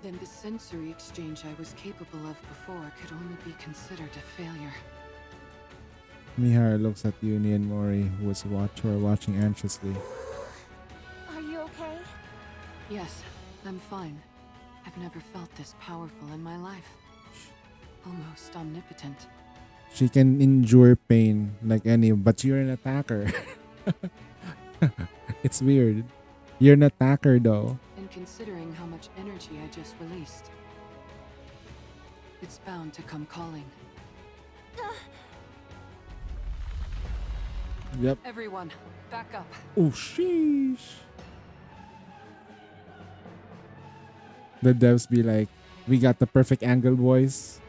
Speaker 5: then the sensory exchange I was capable of before could only be considered a failure.
Speaker 2: Mihara looks at Uni and Mori, who are watching anxiously.
Speaker 7: Are you okay?
Speaker 5: Yes, I'm fine. I've never felt this powerful in my life. Almost omnipotent.
Speaker 2: She can endure pain like any, but you're an attacker. It's weird. You're an attacker though.
Speaker 5: And considering how much energy I just released, it's bound to come calling.
Speaker 2: Yep.
Speaker 5: Everyone, back up.
Speaker 2: Oh, sheesh. The devs be like, we got the perfect angle, boys.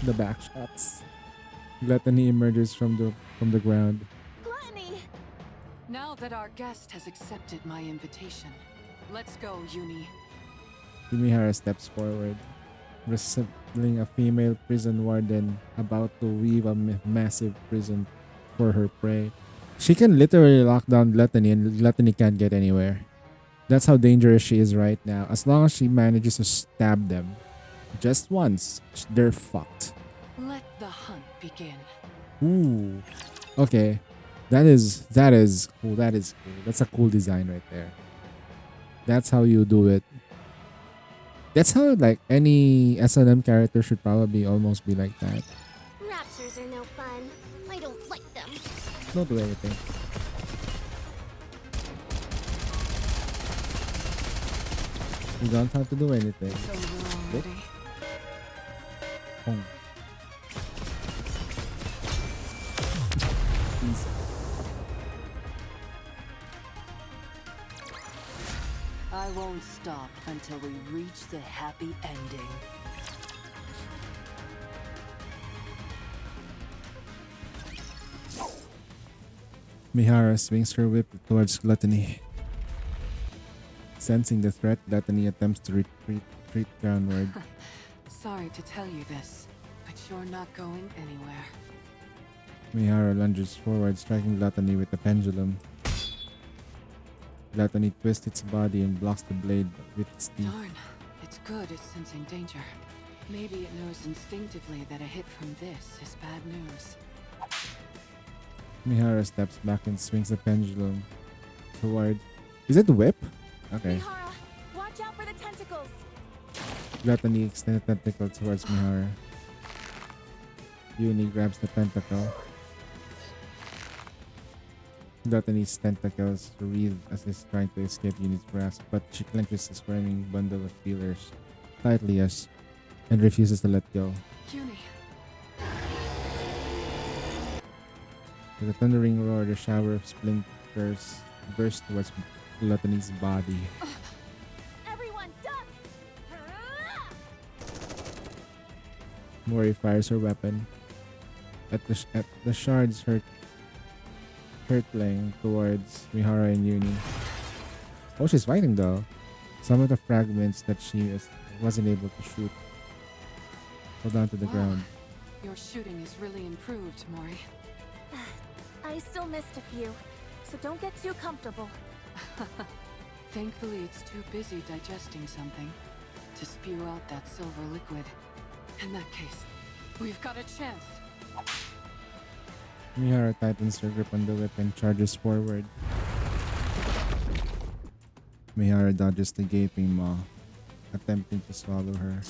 Speaker 2: The back shots. Gluttony emerges from the ground.
Speaker 7: Gluttony!
Speaker 5: Now that our guest has accepted my invitation, let's go, Uni.
Speaker 2: Mihara steps forward, resembling a female prison warden about to weave a massive prison for her prey. She can literally lock down Gluttony and Gluttony can't get anywhere. That's how dangerous she is right now. As long as she manages to stab them just once, they're fucked.
Speaker 5: Let the hunt begin.
Speaker 2: Ooh. Okay. That is cool. That is cool. That's a cool design right there. That's how you do it. That's how like any S&M character should probably almost be like that.
Speaker 1: Raptors are no fun. I don't like them.
Speaker 2: Don't do anything. You don't have to do anything. Yep. Oh. Easy.
Speaker 9: I won't stop until we reach the happy ending.
Speaker 2: Mihara swings her whip towards Gluttony. Sensing the threat, Gluttony attempts to retreat downward.
Speaker 5: Sorry to tell you this, but you're not going anywhere.
Speaker 2: Mihara lunges forward, striking Gluttony with the pendulum. Gluttony twists its body and blocks the blade with its teeth.
Speaker 5: Darn, it's good it's sensing danger. Maybe it knows instinctively that a hit from this is bad news.
Speaker 2: Mihara steps back and swings the pendulum toward. Is it the whip? Okay.
Speaker 7: Mihara, watch out for the tentacles.
Speaker 2: Gluttony extends a tentacle towards Mihara. Uni grabs the tentacle. Gluttony's tentacles writhe as he's trying to escape Uni's grasp, but she clenches the squirming bundle of feelers tightly and refuses to let go.
Speaker 5: Uni.
Speaker 2: With a thundering roar, the shower of splinters bursts towards Gluttony's body.
Speaker 1: Everyone, duck!
Speaker 2: Mori fires her weapon at the shards hurtling towards Mihara and Uni. Oh, she's fighting though. Some of the fragments that she wasn't able to shoot fell down to the ground.
Speaker 5: Your shooting is really improved, Mori.
Speaker 7: I still missed a few, so don't get too comfortable.
Speaker 5: Thankfully, it's too busy digesting something to spew out that silver liquid. In that case, we've got a chance.
Speaker 2: Mihara tightens her grip on the whip and charges forward. Mihara dodges the gaping maw, attempting to swallow her,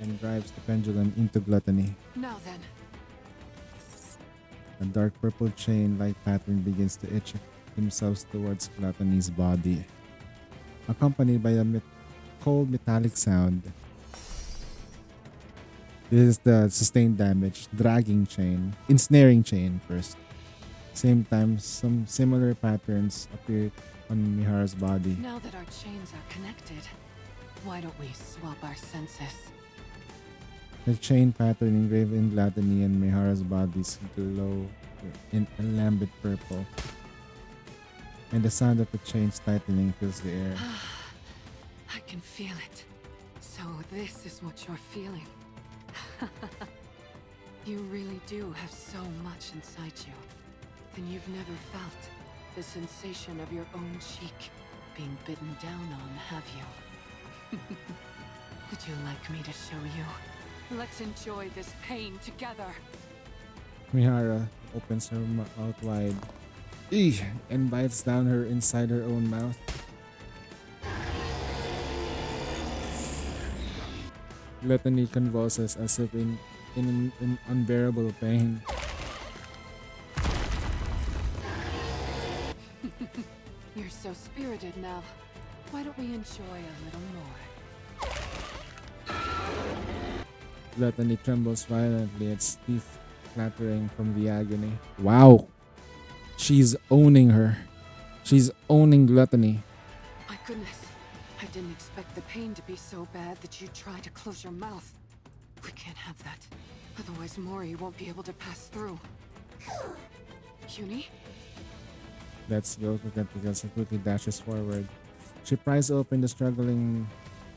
Speaker 2: and drives the pendulum into Gluttony.
Speaker 5: Now then.
Speaker 2: A dark purple chain-like pattern begins to itch themselves towards Gluttony's body, accompanied by a cold metallic sound. This is the sustained damage, dragging chain, ensnaring chain first. Same time, some similar patterns appear on Mihara's body.
Speaker 5: Now that our chains are connected, why don't we swap our senses?
Speaker 2: The chain pattern engraved in Gluttony and Mihara's bodies glow in a lambent purple, and the sound of the chains tightening fills the air.
Speaker 5: I can feel it. So this is what you're feeling. You really do have so much inside you. And you've never felt the sensation of your own cheek being bitten down on, have you? Would you like me to show you? Let's enjoy this pain together.
Speaker 2: Mihara opens her mouth wide and bites down her inside her own mouth. Gluttony convulses as if in unbearable pain.
Speaker 5: You're so spirited now. Why don't we enjoy a little more?
Speaker 2: Gluttony trembles violently, its teeth clattering from the agony. Wow! She's owning her. She's owning Gluttony.
Speaker 5: My goodness. I didn't expect the pain to be so bad that you'd try to close your mouth. We can't have that. Otherwise Mori won't be able to pass through. Uni?
Speaker 2: Let's go to Tentacles and quickly dashes forward. She pries open the struggling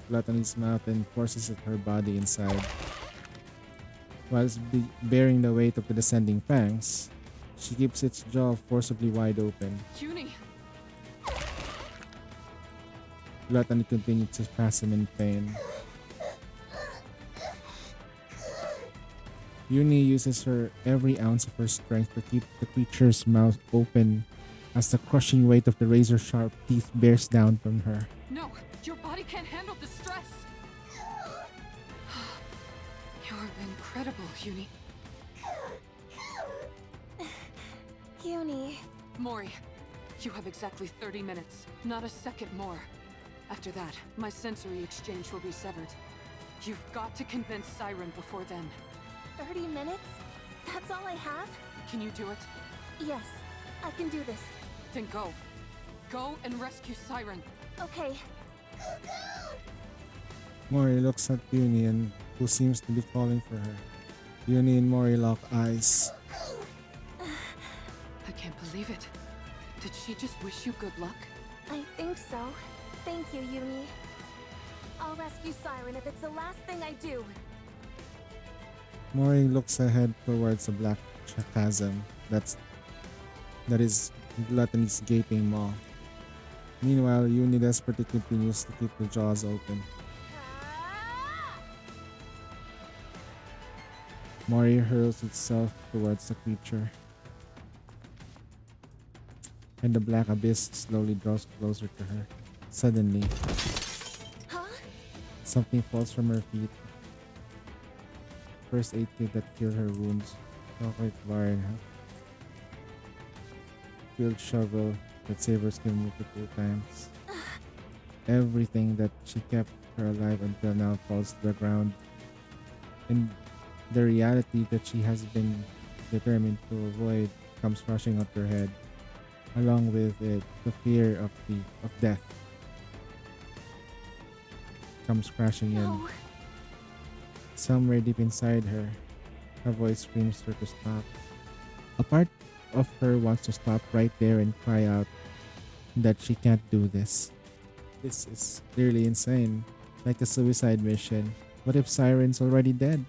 Speaker 2: Gluttony's mouth and forces her body inside. Whilst bearing the weight of the descending fangs, she keeps its jaw forcibly wide open.
Speaker 5: Uni!
Speaker 2: Gluttony continues to spasm in pain. Uni uses every ounce of her strength to keep the creature's mouth open as the crushing weight of the razor-sharp teeth bears down from her.
Speaker 5: No! Your body can't handle the stress! You're incredible, Uni.
Speaker 7: Uni.
Speaker 5: Mori, you have exactly 30 minutes, not a second more. After that, my sensory exchange will be severed. You've got to convince Siren before then.
Speaker 7: 30 minutes? That's all I have?
Speaker 5: Can you do it?
Speaker 7: Yes, I can do this.
Speaker 5: Then go. Go and rescue Siren.
Speaker 7: Okay.
Speaker 2: Mori looks at Uni, who seems to be calling for her. Uni and Mori lock eyes.
Speaker 5: I can't believe it. Did she just wish you good luck?
Speaker 7: I think so. Thank you, Uni. I'll rescue Siren if it's the last thing I do.
Speaker 2: Mori looks ahead towards a black chasm that is Gluttony's gaping maw. Meanwhile, Uni desperately continues to keep the jaws open. Mori hurls itself towards the creature, and the black abyss slowly draws closer to her. Suddenly, something falls from her feet. First aid kit that healed her wounds. Chocolate bar. Field shovel that saved her skin multiple times. Everything that she kept her alive until now falls to the ground. And the reality that she has been determined to avoid comes rushing up her head. Along with it, the fear of death comes crashing in. Somewhere deep inside her, a voice screams her to stop. A part of her wants to stop right there and cry out that she can't do this. This is clearly insane, like a suicide mission. What if Siren's already dead?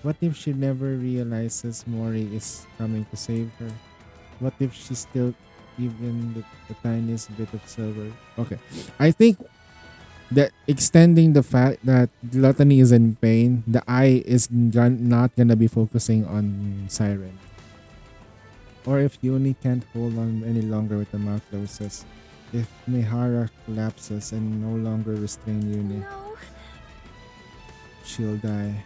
Speaker 2: What if she never realizes Mori is coming to save her? What if she's still even the tiniest bit of silver? Okay, I think that extending the fact that Gluttony is in pain, the eye is not gonna be focusing on Siren. Or if Yuni can't hold on any longer with the mouth closes, if Mihara collapses and no longer restrain Yuni, she'll die.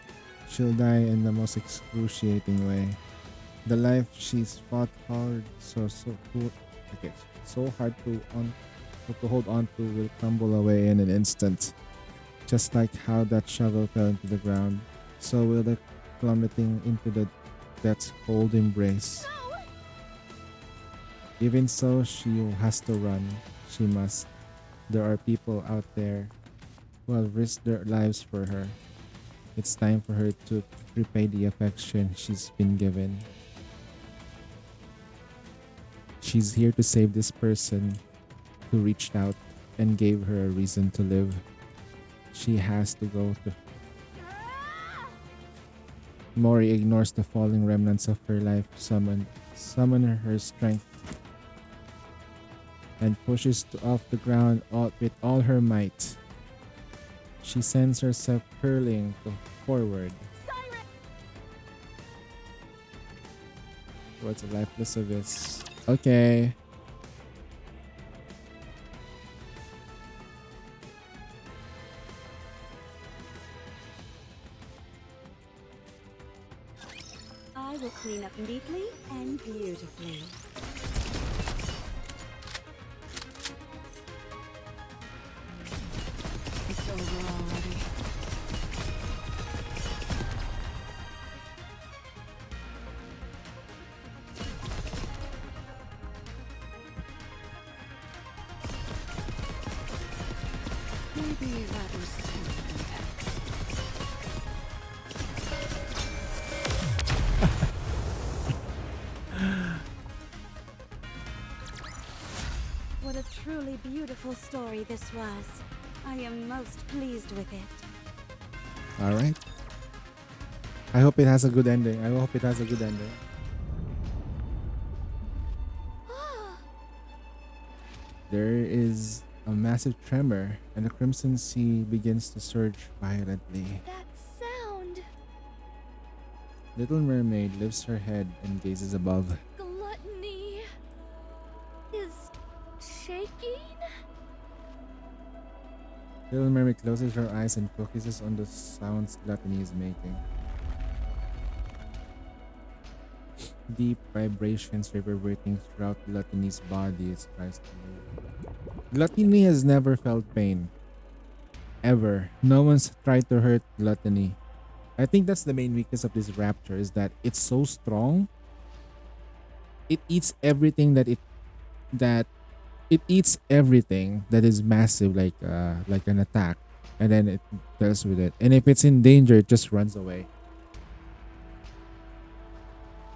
Speaker 2: She'll die in the most excruciating way. The life she's fought hard so hard to hold on to will crumble away in an instant. Just like how that shovel fell into the ground, so will the plummeting into death's cold embrace. Even so, she has to run. She must. There are people out there who have risked their lives for her. It's time for her to repay the affection she's been given. She's here to save this person who reached out and gave her a reason to live. She has to go to. Mori ignores the falling remnants of her life, summon her strength, and pushes off the ground with all her might. She sends herself hurling forward towards a lifeless abyss. Okay.
Speaker 11: I will clean up neatly and beautifully.
Speaker 5: It's over already. Maybe that was too an X.
Speaker 11: What a truly beautiful story this was. I am most pleased with it.
Speaker 2: All right. I hope it has a good ending. There is a massive tremor, and the Crimson Sea begins to surge violently.
Speaker 4: That sound.
Speaker 2: Little Mermaid lifts her head and gazes above.
Speaker 4: Gluttony is shaking.
Speaker 2: Little Mermaid closes her eyes and focuses on the sounds Gluttony is making. Deep vibrations reverberating throughout Gluttony's body as it tries to move. Gluttony has never felt pain. Ever. No one's tried to hurt Gluttony. I think that's the main weakness of this raptor, is that it's so strong. It eats everything that eats everything that is massive, like an attack, and then it deals with it. And if it's in danger, it just runs away.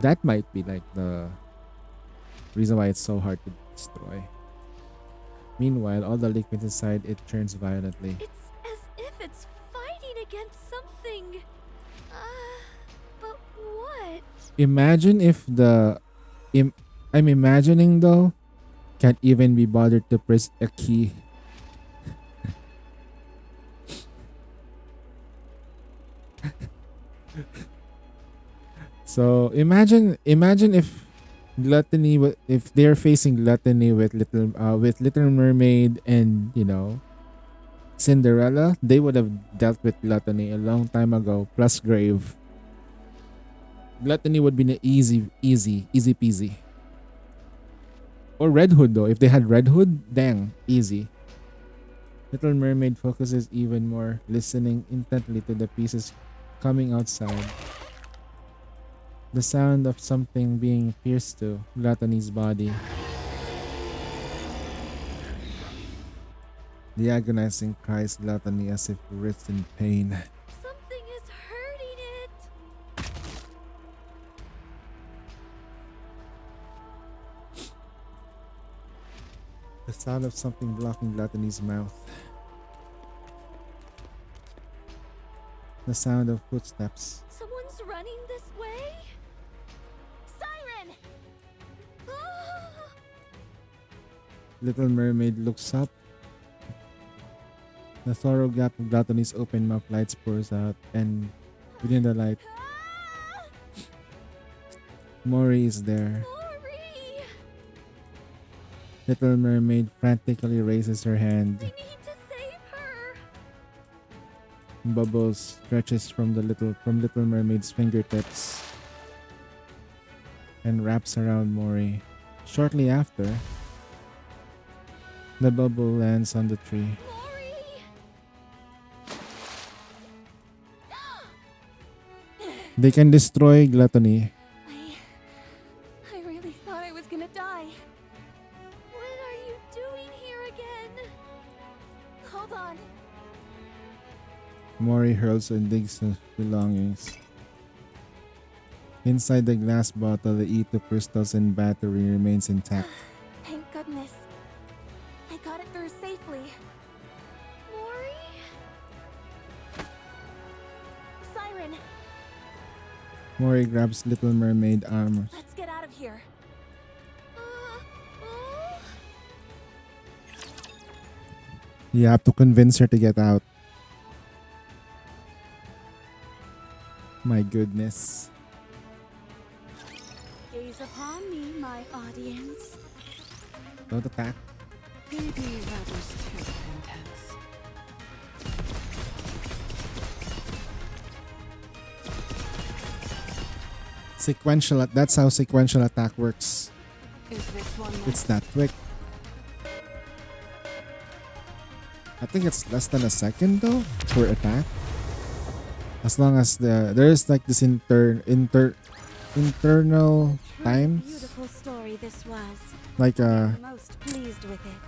Speaker 2: That might be like the reason why it's so hard to destroy. Meanwhile, all the liquids inside it churns violently.
Speaker 4: It's as if it's fighting against something. But what?
Speaker 2: Imagine if I'm imagining though, can't even be bothered to press a key. So imagine if if they're facing gluttony with Little Mermaid and Cinderella, they would have dealt with gluttony a long time ago. Plus grave. Gluttony would be easy peasy. Or Red Hood though. If they had Red Hood, dang, easy. Little Mermaid focuses even more, listening intently to the pieces coming outside. The sound of something being pierced to Gluttony's body. The agonizing cries Gluttony as if writhed in pain.
Speaker 4: Something is hurting it.
Speaker 2: The sound of something blocking Gluttony's mouth. The sound of footsteps.
Speaker 4: Someone's running this way? Siren! Ah!
Speaker 2: Little Mermaid looks up. The thorough gap of Gluttony's open mouth light pours out, and within the light, Mori is there.
Speaker 4: Mori!
Speaker 2: Little Mermaid frantically raises her hand.
Speaker 4: I need to save her!
Speaker 2: Bubbles stretches from Little Mermaid's fingertips and wraps around Mori. Shortly after, the bubble lands on the tree. They can destroy Gluttony.
Speaker 7: I really thought I was gonna die.
Speaker 4: What are you doing here again?
Speaker 7: Hold on.
Speaker 2: Mori hurls and digs his belongings. Inside the glass bottle, the E2 crystals and battery remains intact.
Speaker 7: Thank goodness. I got it through safely.
Speaker 4: Mori?
Speaker 7: Siren,
Speaker 2: Mori grabs Little Mermaid arms.
Speaker 7: let's get out of here.
Speaker 2: You have to convince her to get out. My goodness.
Speaker 11: Gaze upon me, my audience.
Speaker 2: Don't attack.
Speaker 5: Maybe that was too intense.
Speaker 2: Sequential. That's how sequential attack works.
Speaker 5: Is this one
Speaker 2: It's that quick. I think it's less than a second though per attack. As long as there's like this internal times,
Speaker 11: Beautiful story this was.
Speaker 2: like
Speaker 11: I'm most pleased with it.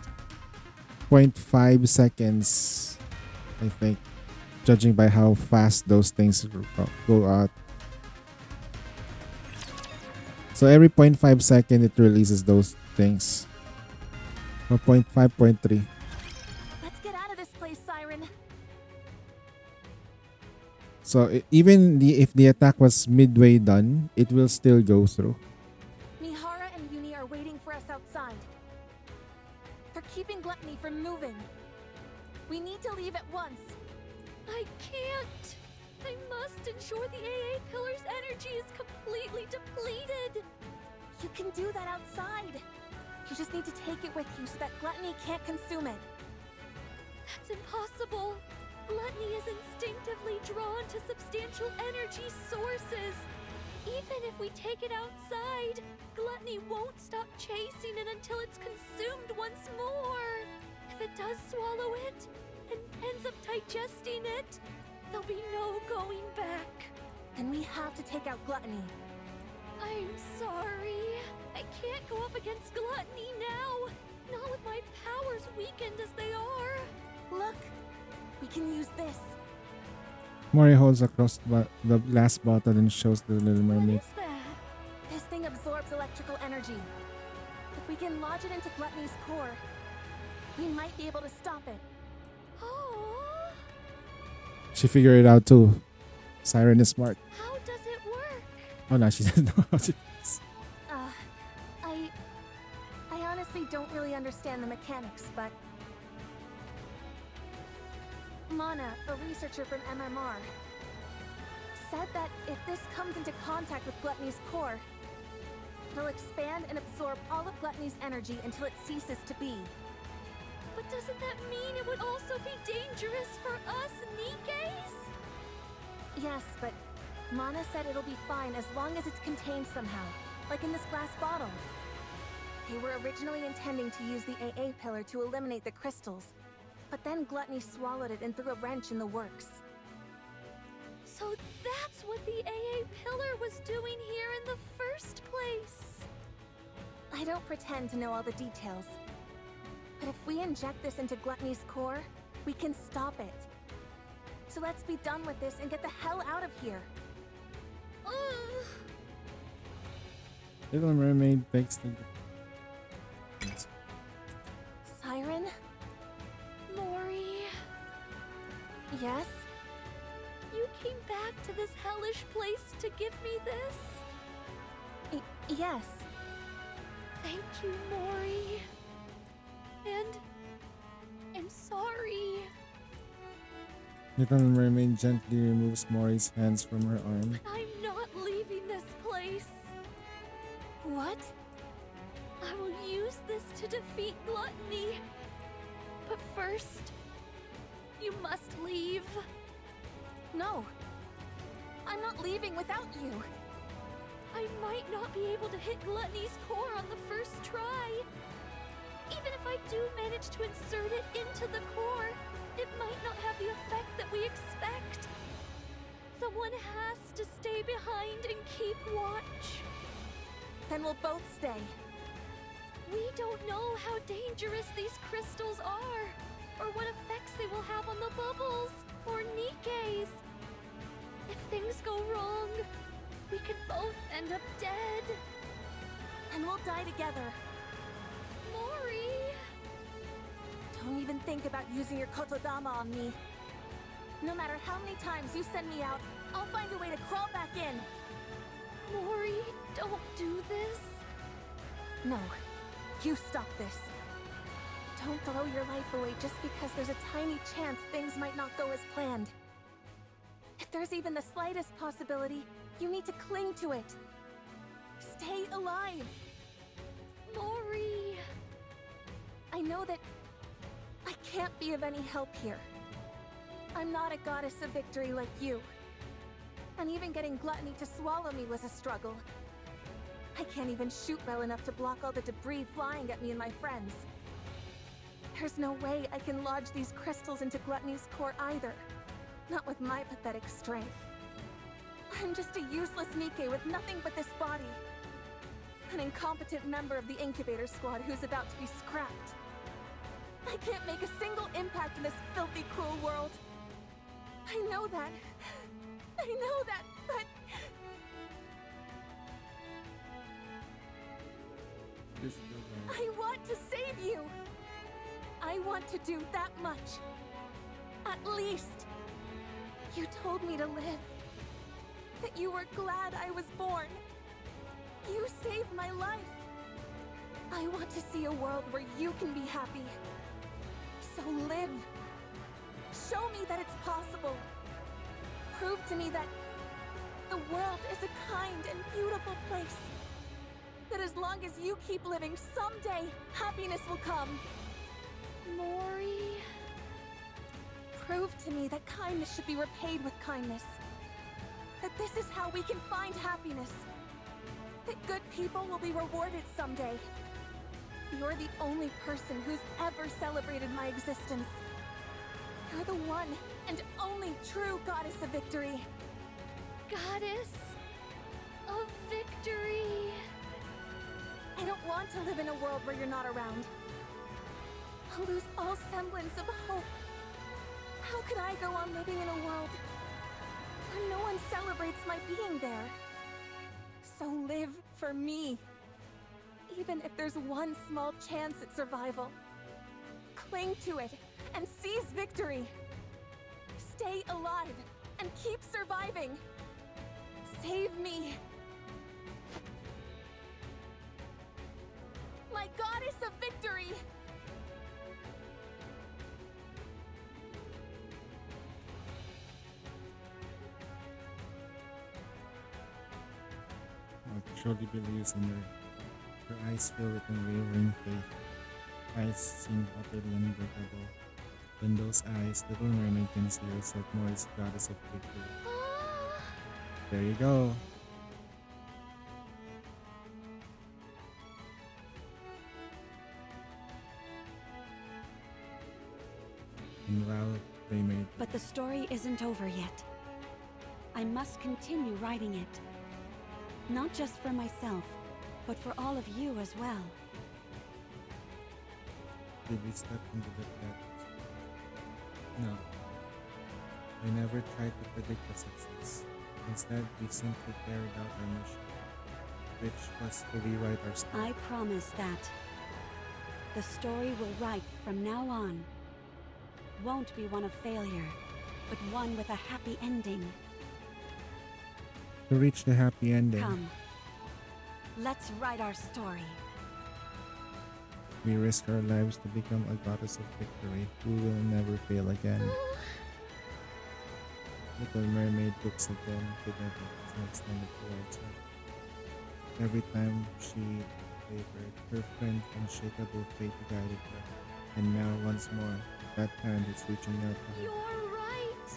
Speaker 2: 0.5 seconds, I think, judging by how fast those things go out. So every 0.5 second it releases those things. Or 0.5, 0.3.
Speaker 7: Let's get out of this place, Siren.
Speaker 2: So even if the attack was midway done, it will still go through.
Speaker 7: Mihara and Uni are waiting for us outside. They're keeping Gluttony from moving. We need to leave at once.
Speaker 4: I can't! I must ensure the AA Pillar's energy is completely depleted!
Speaker 7: You can do that outside. You just need to take it with you so that Gluttony can't consume it.
Speaker 4: That's impossible! Gluttony is instinctively drawn to substantial energy sources. Even if we take it outside, Gluttony won't stop chasing it until it's consumed once more. If it does swallow it and ends up digesting it, there'll be no going back.
Speaker 7: Then we have to take out Gluttony.
Speaker 4: I'm sorry. I can't go up against Gluttony now. Not with my powers weakened as they are.
Speaker 7: Look, we can use this.
Speaker 2: Mori holds across the glass bottle and shows the Little Mermaid.
Speaker 4: What's that?
Speaker 7: This thing absorbs electrical energy. If we can lodge it into Gluttony's core, we might be able to stop it.
Speaker 4: Oh,
Speaker 2: She figured it out too. Siren is smart.
Speaker 4: how does it work?
Speaker 2: Oh no, she doesn't know how to do this.
Speaker 7: I honestly don't really understand the mechanics, but Mana, a researcher from MMR, said that if this comes into contact with Gluttony's core, it'll expand and absorb all of Gluttony's energy until it ceases to be.
Speaker 4: But doesn't that mean it would also be dangerous for us Nikes?
Speaker 7: Yes, but Mana said it'll be fine as long as it's contained somehow, like in this glass bottle. They were originally intending to use the AA pillar to eliminate the crystals, but then Gluttony swallowed it and threw a wrench in the works.
Speaker 4: So that's what the AA pillar was doing here in the first place.
Speaker 7: I don't pretend to know all the details, but if we inject this into Gluttony's core, we can stop it. So let's be done with this and get the hell out of here.
Speaker 2: Little Mermaid takes the...
Speaker 7: Siren?
Speaker 4: Mori,
Speaker 7: Yes?
Speaker 4: you came back to this hellish place to give me this?
Speaker 7: Yes.
Speaker 4: Thank you, Mori. And I'm sorry.
Speaker 2: Little Mermaid gently removes Mori's hands from her arm.
Speaker 4: I'm not leaving this place.
Speaker 7: What?
Speaker 4: I will use this to defeat Gluttony. But first, you must leave.
Speaker 7: No. I'm not leaving without you.
Speaker 4: I might not be able to hit Gluttony's core on the first try. Even if I do manage to insert it into the core, it might not have the effect that we expect. Someone has to stay behind and keep watch.
Speaker 7: Then we'll both stay.
Speaker 4: We don't know how dangerous these crystals are, or what effects they will have on the bubbles, or Nikes. If things go wrong, we could both end up dead.
Speaker 7: And we'll die together.
Speaker 4: Mori!
Speaker 7: Don't even think about using your Kotodama on me. No matter how many times you send me out, I'll find a way to crawl back in.
Speaker 4: Mori, don't do this.
Speaker 7: No, you stop this. Don't throw your life away just because there's a tiny chance things might not go as planned. If there's even the slightest possibility, you need to cling to it. Stay alive.
Speaker 4: Mori.
Speaker 7: I know that I can't be of any help here. I'm not a goddess of victory like you. And even getting Gluttony to swallow me was a struggle. I can't even shoot well enough to block all the debris flying at me and my friends. There's no way I can lodge these crystals into Gluttony's core either. Not with my pathetic strength. I'm just a useless Nike with nothing but this body. An incompetent member of the incubator squad who's about to be scrapped. I can't make a single impact in this filthy, cruel world. I know that. I know that, but... I want to save you! I want to do that much. At least. You told me to live. That you were glad I was born. You saved my life. I want to see a world where you can be happy. So live. Show me that it's possible. Prove to me that the world is a kind and beautiful place. That as long as you keep living, someday happiness will come.
Speaker 4: Mori.
Speaker 7: Prove to me that kindness should be repaid with kindness. That this is how we can find happiness. That good people will be rewarded someday. You're the only person who's ever celebrated my existence. You're the one and only true goddess of victory.
Speaker 4: Goddess of victory.
Speaker 7: I don't want to live in a world where you're not around. I'll lose all semblance of hope. How could I go on living in a world where no one celebrates my being there? So live for me. Even if there's one small chance at survival. Cling to it and seize victory. Stay alive and keep surviving. Save me. My goddess of victory!
Speaker 2: truly believes in her. Her eyes fill with unwavering faith. Eyes seem utterly unbreakable. In those eyes, Little Mermaid can see herself more as goddess of victory. There you go. And wow, they made.
Speaker 11: But the story isn't over yet. I must continue writing it. Not just for myself, but for all of you as well.
Speaker 2: Did we step into the depths? No. We never tried to predict the success. Instead, we simply carried out our mission, which was to rewrite our story.
Speaker 11: I promise that the story we'll write from now on won't be one of failure, but one with a happy ending.
Speaker 2: To reach the happy ending,
Speaker 11: Come, let's write our story.
Speaker 2: we risk our lives to become a goddess of victory who will never fail again. Little Mermaid looks again together and extended towards her. Every time she favored, her friend unshakable faith guided her. And now once more, that hand is reaching out to her.
Speaker 4: You're right.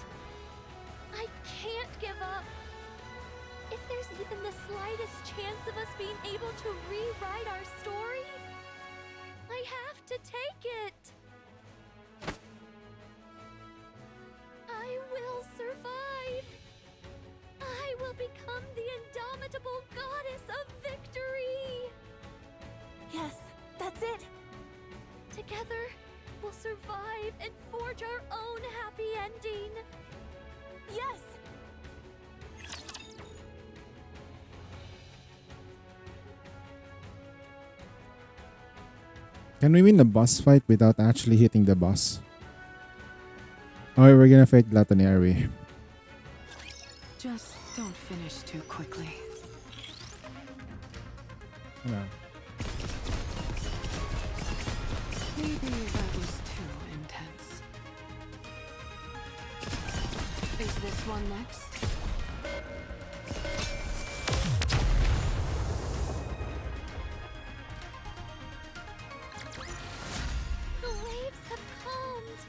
Speaker 4: I can't give up. If there's even the slightest chance of us being able to rewrite our story, I have to take it. I will survive. I will become the indomitable goddess of victory.
Speaker 11: Yes, that's it.
Speaker 4: Together, we'll survive and forge our own happy ending.
Speaker 11: Yes!
Speaker 2: Can we win the boss fight without actually hitting the boss? Or we're gonna fight Gluttony, are we?
Speaker 5: Just don't finish too quickly.
Speaker 2: No.
Speaker 5: Maybe that was too intense. Is this one next?
Speaker 4: The waves have calmed.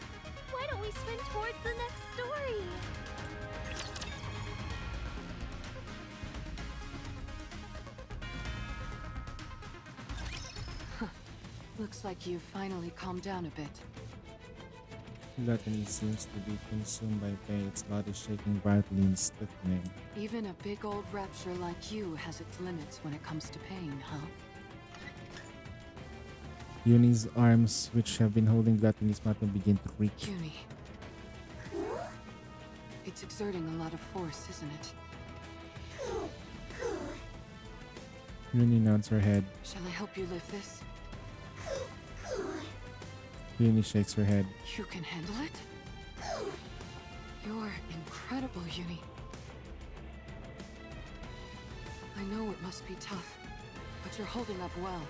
Speaker 4: Why don't we swim towards the next story?
Speaker 5: Looks like you've finally calmed down a bit.
Speaker 2: Gluttony seems to be consumed by pain, its body shaking violently and stiffening.
Speaker 5: Even a big old rapture like you has its limits when it comes to pain, huh?
Speaker 2: Uni's arms, which have been holding Gluttony's mouth, begin to creak.
Speaker 5: Uni. It's exerting a lot of force, isn't it?
Speaker 2: Uni nods her head.
Speaker 5: Shall I help you lift this?
Speaker 2: Uni shakes her head.
Speaker 5: You can handle it? You're incredible, Uni. I know it must be tough, but you're holding up well.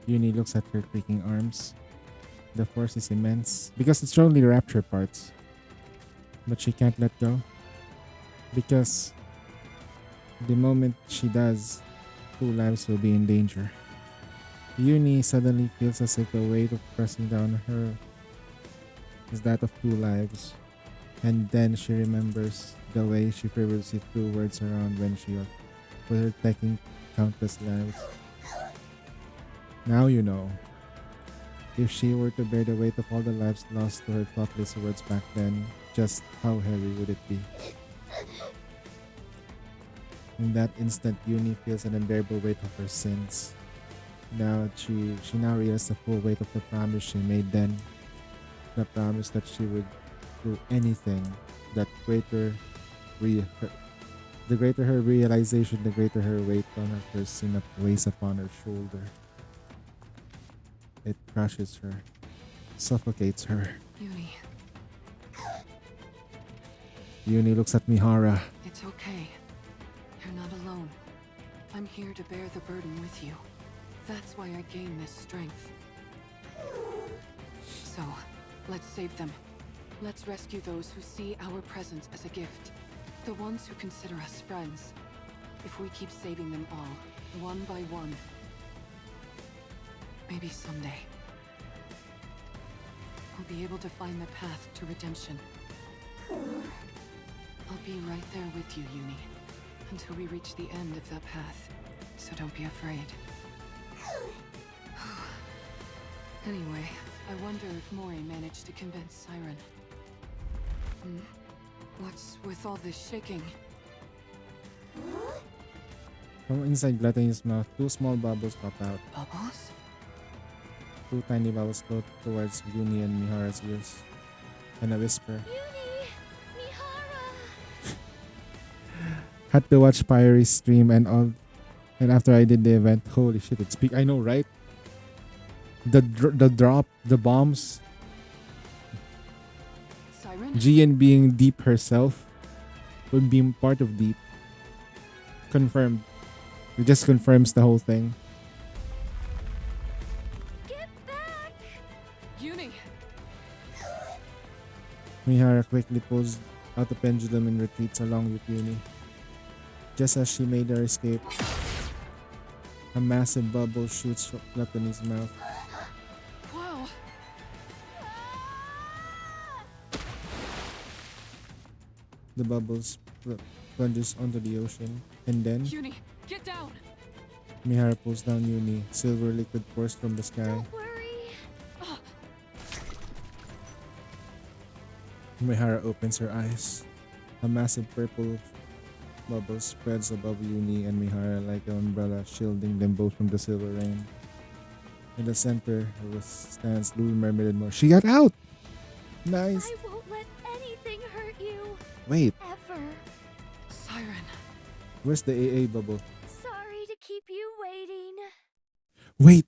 Speaker 2: Uni looks at her creaking arms. The force is immense because it's only the rapture parts. But she can't let go. Because the moment she does, 2 lives will be in danger. Uni suddenly feels as if the weight of pressing down her is that of 2 lives. And then she remembers the way she previously threw words around when she was protecting countless lives. Now you know. If she were to bear the weight of all the lives lost to her thoughtless words back then, just how heavy would it be? In that instant, Uni feels an unbearable weight of her sins. Now she now realizes the full weight of the promise she made then. The promise that she would do anything. The greater her realization, the greater her weight on her sin that weighs upon her shoulder. It crushes her, suffocates her.
Speaker 5: Uni,
Speaker 2: Uni looks at Mihara.
Speaker 5: it's okay. You're not alone. I'm here to bear the burden with you. That's why I gain this strength. So, let's save them. Let's rescue those who see our presence as a gift. The ones who consider us friends. If we keep saving them all, one by one, maybe someday, I'll be able to find the path to redemption. I'll be right there with you, Uni, until we reach the end of that path. So don't be afraid. Anyway, I wonder if Mori managed to convince Siren. What's with all this shaking?
Speaker 2: From inside Gluttony's mouth, 2 small bubbles pop out.
Speaker 5: Bubbles?
Speaker 2: 2 tiny bubbles float towards Uni and Mihara's ears. And a whisper.
Speaker 4: Uni! Mihara!
Speaker 2: Had to watch Pyre's stream and all. And after I did the event, holy shit, it's big. I know, right? The drop, the bombs.
Speaker 5: Siren?
Speaker 2: Gian being Deep herself would be part of Deep. Confirmed. It just confirms the whole thing.
Speaker 4: Get back!
Speaker 5: Uni!
Speaker 2: Mihara quickly pulls out the pendulum and retreats along with Uni. Just as she made her escape, a massive bubble shoots from Gluttony's mouth.
Speaker 5: Wow!
Speaker 2: The bubbles plunges onto the ocean, and then
Speaker 5: Uni, get down!
Speaker 2: Mihara pulls down Uni. Silver liquid pours from the sky.
Speaker 4: Don't worry.
Speaker 2: Mihara opens her eyes. A massive purple bubble spreads above Uni and Mihara like an umbrella, shielding them both from the silver rain. In the center stands Little Mermaid and Mori. She got out! Nice!
Speaker 4: I won't let anything hurt you.
Speaker 2: Wait,
Speaker 4: Ever.
Speaker 5: Siren.
Speaker 2: where's the AA bubble?
Speaker 4: Sorry to keep you waiting.
Speaker 2: Wait.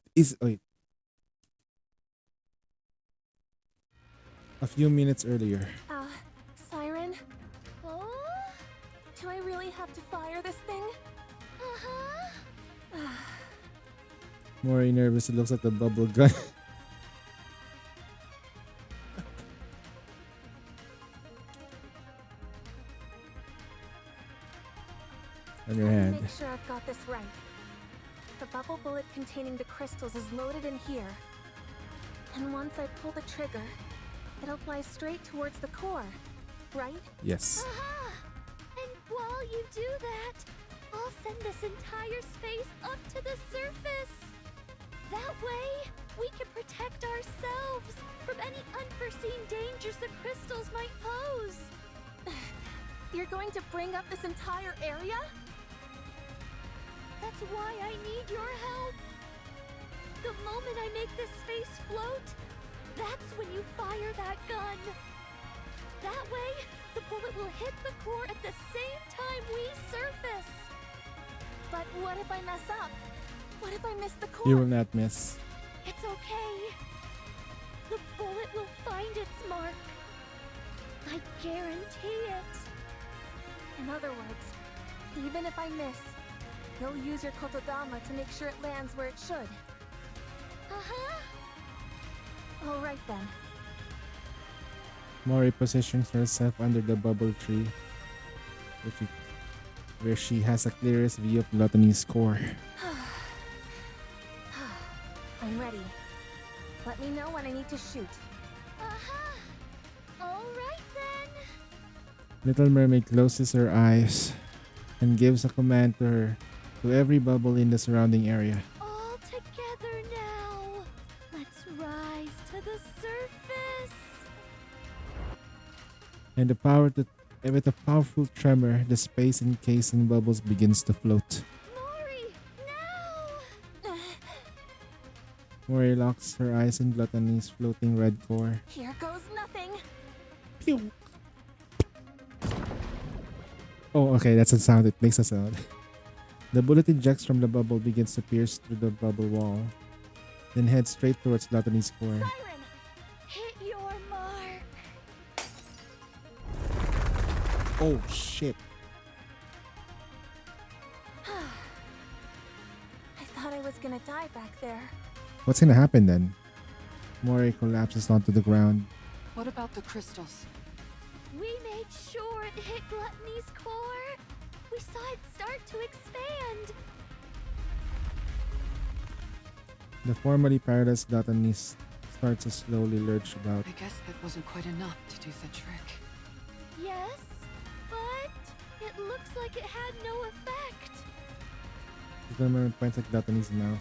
Speaker 2: A few minutes earlier.
Speaker 7: Siren?
Speaker 4: Oh?
Speaker 7: Do I really have to fire this thing?
Speaker 4: Uh-huh.
Speaker 2: Mori nervously looks at the bubble gun. On your
Speaker 7: Let me
Speaker 2: hand.
Speaker 7: make sure I've got this right. The bubble bullet containing the crystals is loaded in here. And once I pull the trigger, it'll fly straight towards the core, right?
Speaker 2: Yes.
Speaker 4: Aha! And while you do that, I'll send this entire space up to the surface. That way, we can protect ourselves from any unforeseen dangers the crystals might pose.
Speaker 7: You're going to bring up this entire area?
Speaker 4: That's why I need your help. The moment I make this space float, that's when you fire that gun. That way, the bullet will hit the core at the same time we surface.
Speaker 7: But what if I mess up? What if I miss the core?
Speaker 2: You will not miss.
Speaker 4: It's okay. The bullet will find its mark. I guarantee it.
Speaker 7: In other words, even if I miss, you'll use your Kotodama to make sure it lands where it should.
Speaker 4: Uh-huh.
Speaker 7: All right then.
Speaker 2: Mori positions herself under the bubble tree, where she has the clearest view of Gluttony's core.
Speaker 7: I'm ready. Let me know when I need to shoot.
Speaker 4: Uh-huh. All right then.
Speaker 2: Little Mermaid closes her eyes and gives a command to every bubble in the surrounding area.
Speaker 4: All together now. Let's rise to the surface.
Speaker 2: And with a powerful tremor, the space encasing bubbles begins to float.
Speaker 4: Mori, now!
Speaker 2: Mori locks her eyes on Gluttony's floating red core.
Speaker 7: Here goes nothing.
Speaker 2: Pew! Oh, okay, that's a sound. It makes a sound. The bullet ejects from the bubble, begins to pierce through the bubble wall, then heads straight towards Gluttony's core.
Speaker 4: Siren, hit your mark.
Speaker 2: Oh, shit.
Speaker 7: I thought I was gonna die back there.
Speaker 2: What's gonna happen then? Mori collapses onto the ground.
Speaker 5: What about the crystals?
Speaker 4: We made sure it hit Gluttony's core. We saw it start to expand.
Speaker 2: The formerly paradise gluttony starts to slowly lurch about.
Speaker 5: I guess that wasn't quite enough to do the trick.
Speaker 4: Yes, but it looks like it had no effect.
Speaker 2: The mermaid points at gluttony's mouth.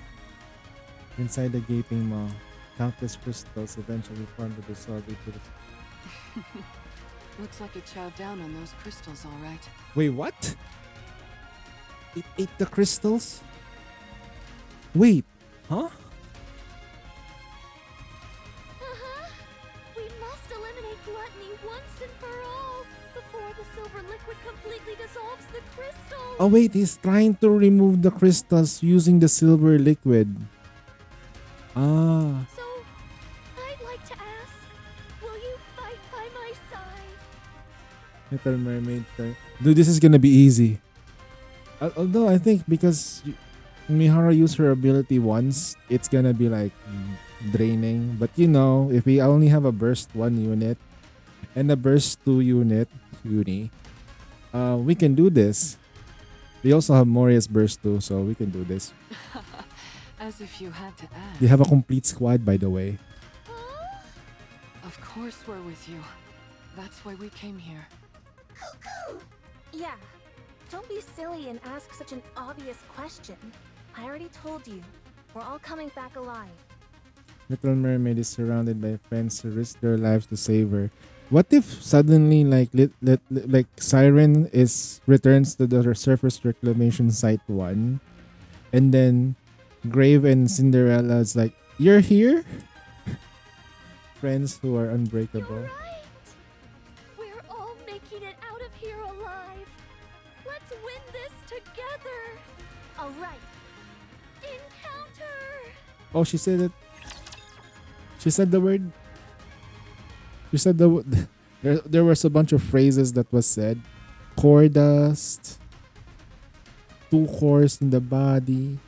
Speaker 2: Inside the gaping maw, countless crystals eventually formed to dissolve into the...
Speaker 5: Looks like it chowed down on those crystals, all right.
Speaker 2: Wait, what? It ate the crystals? Wait, huh?
Speaker 4: We must eliminate Gluttony once and for all before the silver liquid completely dissolves the crystals.
Speaker 2: Oh wait, he's trying to remove the crystals using the silver liquid. Ah.
Speaker 4: So, I'd like to ask, will you fight by my side?
Speaker 2: Little Mermaid. Dude, this is gonna be easy. Although I think because Mihara used her ability once, it's gonna be like draining. But you know, if we only have a burst 1 unit and a burst 2 unit, we can do this. We also have Moria's burst 2, so we can do this.
Speaker 5: As if you had to ask.
Speaker 2: They have a complete squad, by the way.
Speaker 5: Of course we're with you. That's why we came here.
Speaker 7: Yeah. Don't be silly and ask such an obvious question. I already told you. We're all coming back alive.
Speaker 2: Little Mermaid is surrounded by friends who risk their lives to save her. What if suddenly like Siren returns to the surface reclamation site 1 and then Grave and Cinderella is like, you're here? Friends who are unbreakable.
Speaker 4: You're right. We're all making it out of here alive. Let's win this together.
Speaker 7: All right.
Speaker 4: Encounter.
Speaker 2: Oh, she said it. She said the word. She said the there was a bunch of phrases that was said. Core dust. 2 cores in the body.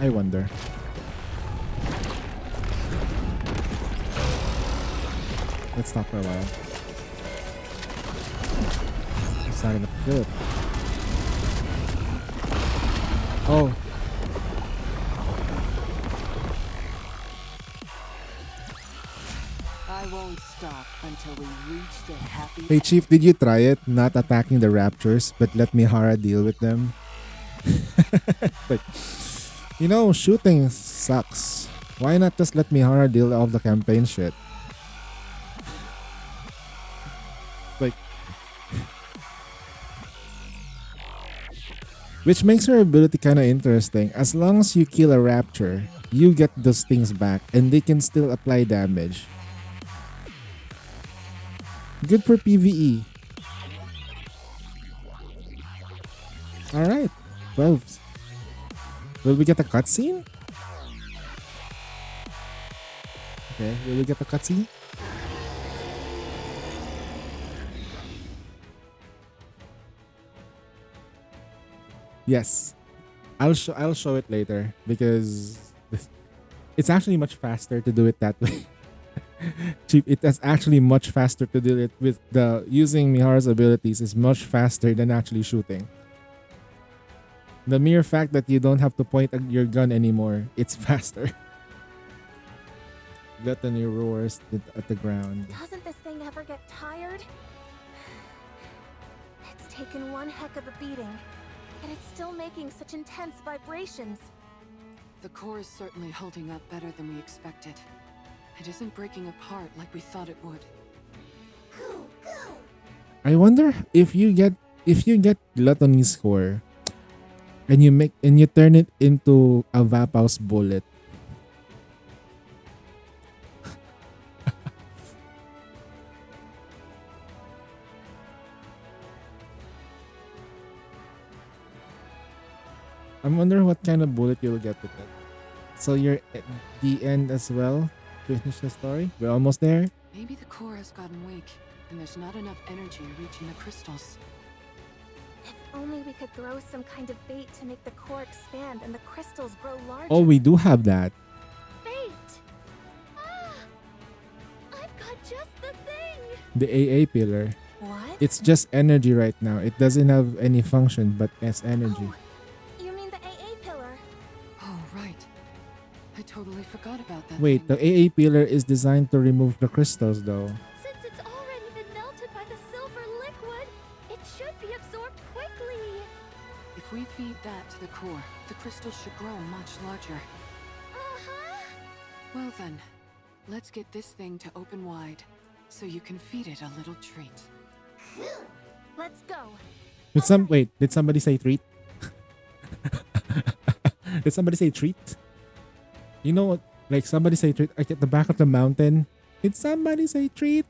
Speaker 2: I wonder. Let's stop for a while. It's not gonna kill it. Oh.
Speaker 9: I won't stop until we reach the happy
Speaker 2: Hey Chief, did you try it? Not attacking the raptors, but let Mihara deal with them? Like, you know, shooting sucks. Why not just let Mihara deal all the campaign shit? Like, which makes her ability kind of interesting. As long as you kill a raptor, you get those things back and they can still apply damage. Good for PvE. Alright. 12. Will we get a cutscene? Okay, will we get a cutscene? Yes. I'll show it later because it's actually much faster to do it that way. It is actually much faster to do it with the using Mihara's abilities is much faster than actually shooting. The mere fact that you don't have to point your gun anymore, it's faster. Gluttony roars at the ground.
Speaker 7: Doesn't this thing ever get tired? It's taken one heck of a beating, and it's still making such intense vibrations.
Speaker 5: The core is certainly holding up better than we expected. It isn't breaking apart like we thought it would.
Speaker 2: I wonder if you get Gluttony's core and you turn it into a Vapouse bullet. I wonder what kind of bullet you'll get with it. So you're at the end as well. Finish the story. We're almost there.
Speaker 5: Maybe the core has gotten weak, and there's not enough energy reaching the crystals.
Speaker 7: If only we could throw some kind of bait to make the core expand and the crystals grow larger.
Speaker 2: Oh, we do have that.
Speaker 4: Fate! Ah!
Speaker 2: The AA pillar.
Speaker 7: What?
Speaker 2: It's just energy right now. It doesn't have any function but as energy.
Speaker 7: You mean the AA pillar?
Speaker 5: Oh, right. I totally forgot about that.
Speaker 2: Wait, the AA pillar is designed to remove the crystals though.
Speaker 4: Since it's already been melted by the silver liquid, it should be absorbed quickly.
Speaker 5: If we feed that to the core, the crystal should grow much larger.
Speaker 4: Uh-huh.
Speaker 5: Well then, let's get this thing to open wide, so you can feed it a little treat.
Speaker 7: Let's go.
Speaker 2: Did somebody say treat? Did somebody say treat? You know what? Like somebody say treat like at the back of the mountain. Did somebody say treat?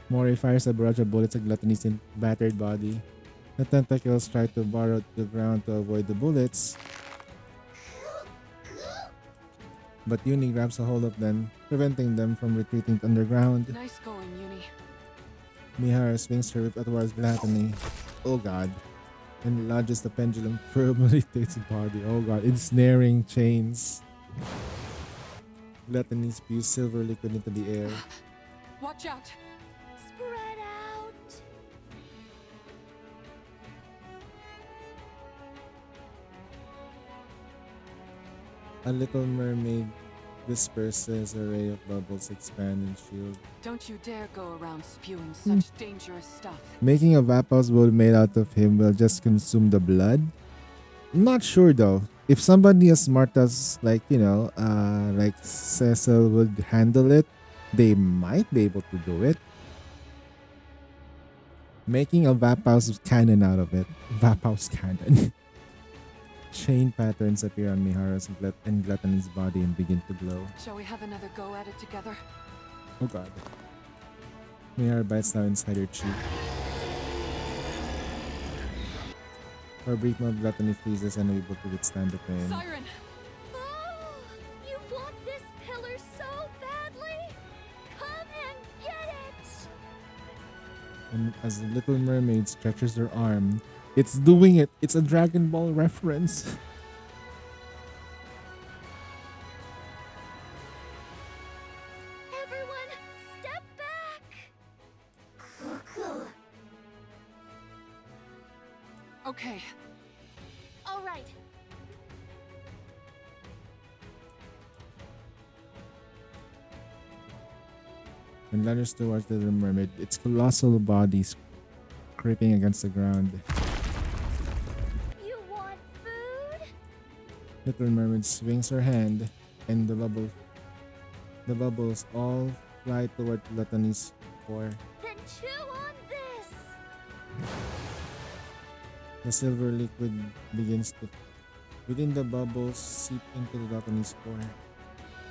Speaker 2: Mori fires a barrage of bullets at Gluttony's battered body. The tentacles try to burrow the ground to avoid the bullets. But Uni grabs a hold of them, preventing them from retreating underground.
Speaker 5: Nice going, Uni.
Speaker 2: Mihara swings her whip towards Gluttony. Oh god. And lodges the pendulum firmly to its body. Oh god, ensnaring chains. Gluttony spews silver liquid into the air.
Speaker 5: Watch out!
Speaker 4: Spread out.
Speaker 2: A little mermaid whispers as a ray of bubbles expand and shield.
Speaker 5: Don't you dare go around spewing such dangerous stuff.
Speaker 2: Making a Vapo's bowl made out of him will just consume the blood? Not sure though. If somebody as smart as like Cecil would handle it, they might be able to do it. Making a Vapo's cannon out of it. Vapo's cannon. Chain patterns appear on Mihara's and Gluttony's body and begin to glow.
Speaker 5: Shall we have another go at it together?
Speaker 2: Oh god. Mihara bites now inside her cheek. For a brief moment, Gluttony freezes and unable to withstand the pain.
Speaker 5: Siren!
Speaker 4: Oh, you want this pillar so badly? Come and get it!
Speaker 2: And as the Little Mermaid stretches her arm, it's doing it! It's a Dragon Ball reference!
Speaker 4: Everyone, step back!
Speaker 5: Okay.
Speaker 7: All right.
Speaker 2: And lunges towards the Little Mermaid, its colossal body scraping against the ground.
Speaker 4: You want food?
Speaker 2: Little Mermaid swings her hand, and the bubbles all fly toward Gluttony's core.
Speaker 4: Then chew on this!
Speaker 2: The silver liquid begins to, within the bubbles, seep into the Gluttony's core.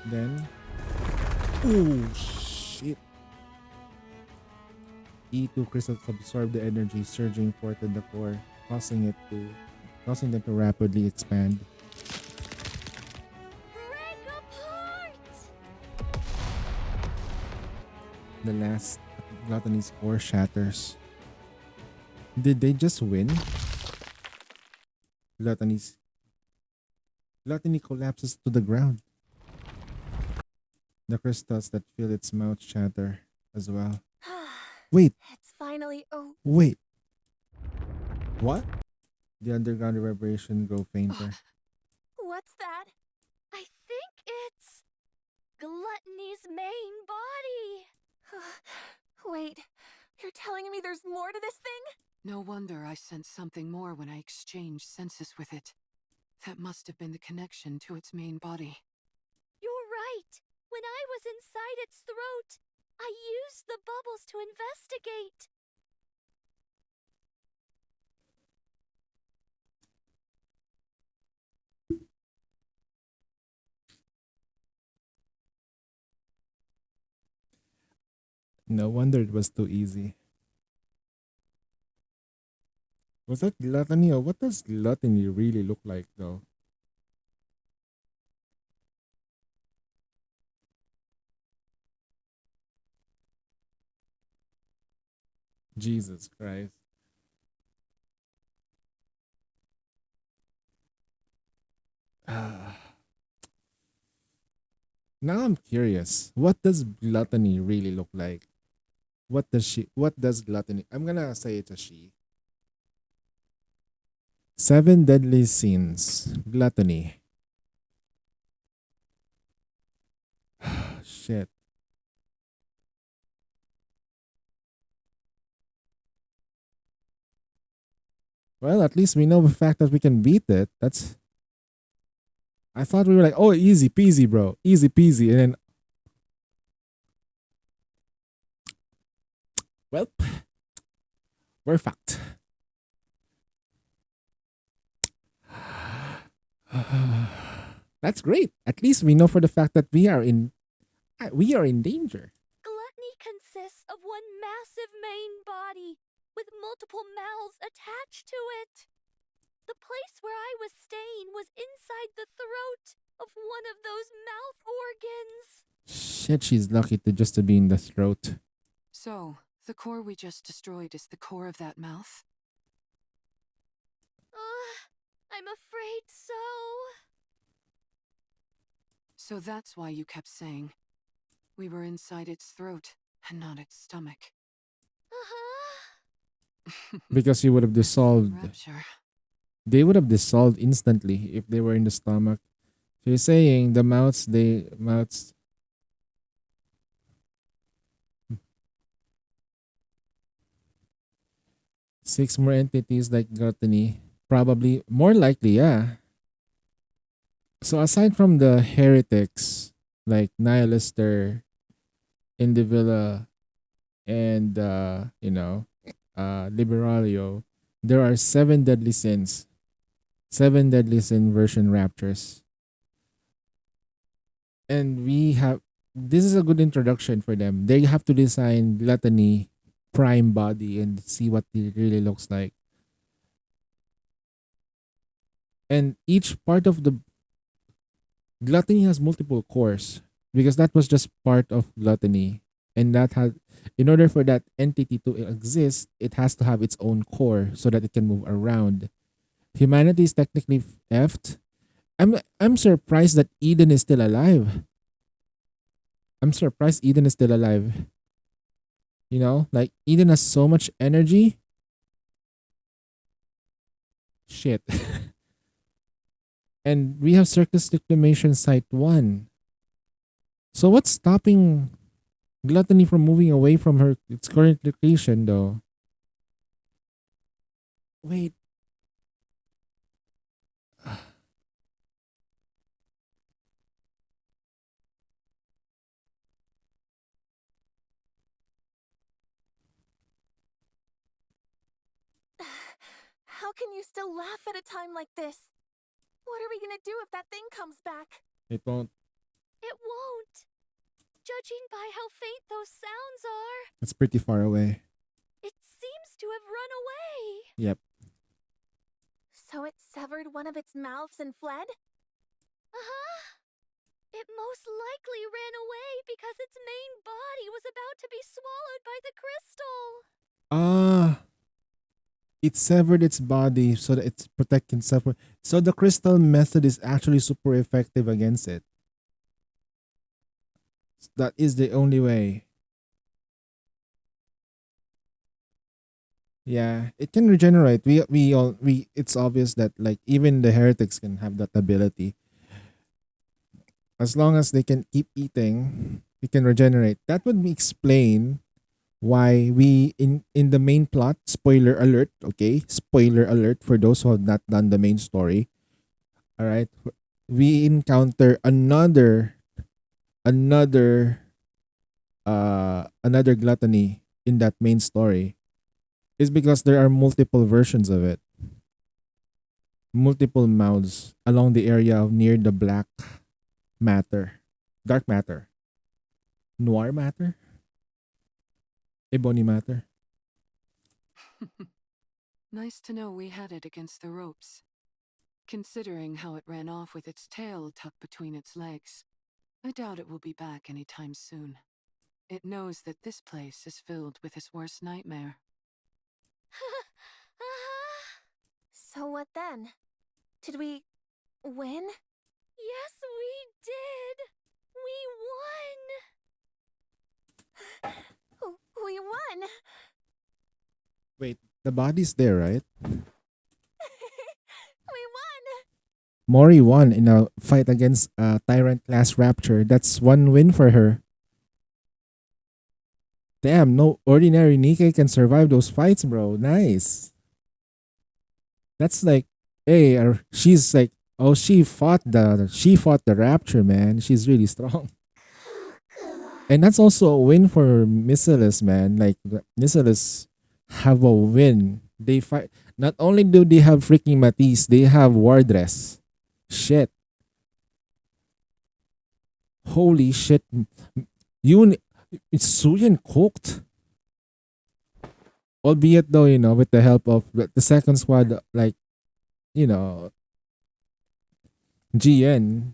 Speaker 2: Then, oh shit! E2 crystals absorb the energy surging forth in the core, causing them to rapidly expand.
Speaker 4: Break apart!
Speaker 2: The last Gluttony's core shatters. Did they just win? Gluttony collapses to the ground. The crystals that fill its mouth shatter as well. Wait,
Speaker 7: It's finally
Speaker 2: wait. What? The underground reverberation grow fainter.
Speaker 7: What's that?
Speaker 4: I think it's Gluttony's main body.
Speaker 7: Wait, you're telling me there's more to this thing?
Speaker 5: No wonder I sensed something more when I exchanged senses with it. That must have been the connection to its main body.
Speaker 4: You're right. When I was inside its throat, I used the bubbles to investigate.
Speaker 2: No wonder it was too easy. Was that Gluttony, or what does Gluttony really look like though? Jesus Christ. Now I'm curious. What does gluttony really look like? What does gluttony? I'm gonna say it's a she. Seven deadly sins. Gluttony. Shit. Well, at least we know the fact that we can beat it. That's. I thought we were like, oh, easy peasy, bro. Easy peasy. And then. Well, we're fucked. That's great. At least we know for the fact that we are in danger.
Speaker 4: Gluttony consists of one massive main body with multiple mouths attached to it. The place where I was staying was inside the throat of one of those mouth organs.
Speaker 2: Shit, she's lucky to be in the throat.
Speaker 5: So, the core we just destroyed is the core of that mouth?
Speaker 4: I'm afraid so.
Speaker 5: So that's why you kept saying we were inside its throat and not its stomach.
Speaker 2: Because you would have dissolved.
Speaker 5: Rapture.
Speaker 2: They would have dissolved instantly if they were in the stomach. So you're saying the mouths. 6 more entities like gluttony. Probably more likely, yeah. So aside from the heretics like Nihilister, Indivilla, and Liberario, there are 7 deadly sins. 7 deadly sin version raptures. And this is a good introduction for them. They have to design gluttony prime body and see what it really looks like. And each part of the gluttony has multiple cores because that was just part of gluttony. And in order for that entity to exist, it has to have its own core so that it can move around. Humanity is technically effed. I'm surprised that Eden is still alive. You know, like Eden has so much energy. Shit. And we have Circus Reclamation Site 1. So what's stopping Gluttony from moving away from its current location though? Wait.
Speaker 7: How can you still laugh at a time like this? What are we gonna do if that thing comes back?
Speaker 2: It won't.
Speaker 4: It won't. Judging by how faint those sounds are,
Speaker 2: It's pretty far away.
Speaker 4: it seems to have run away.
Speaker 2: Yep.
Speaker 7: So it severed one of its mouths and fled?
Speaker 4: Uh-huh. It most likely ran away because its main body was about to be swallowed by the crystal.
Speaker 2: It severed its body so that it's protecting itself. So the crystal method is actually super effective against it. That is the only way. Yeah, it can regenerate. It's obvious that like even the heretics can have that ability. As long as they can keep eating, it can regenerate. That would explain why we in the main plot, spoiler alert, okay? Spoiler alert for those who have not done the main story. All right? We encounter another gluttony in that main story. Is because there are multiple versions of it. Multiple mouths along the area near the black matter. Dark matter. Noir matter? Ebony matter.
Speaker 5: Nice to know we had it against the ropes. Considering how it ran off with its tail tucked between its legs, I doubt it will be back anytime soon. It knows that this place is filled with its worst nightmare.
Speaker 7: So what then? Did we win?
Speaker 4: Yes, we did. We
Speaker 7: We won!
Speaker 2: Wait, the body's there, right?
Speaker 7: We won!
Speaker 2: Mori won in a fight against Tyrant class Rapture. That's one win for her. Damn, no ordinary Nikke can survive those fights, bro. Nice. That's like, hey, she's like, oh, she fought the Rapture, man. She's really strong. And that's also a win for Missilis, man. Like Missilis have a win. They fight. Not only do they have freaking Matisse, they have Wardress. Shit. Holy shit. It's Suyin cooked. Albeit though, with the help of the second squad, like, GN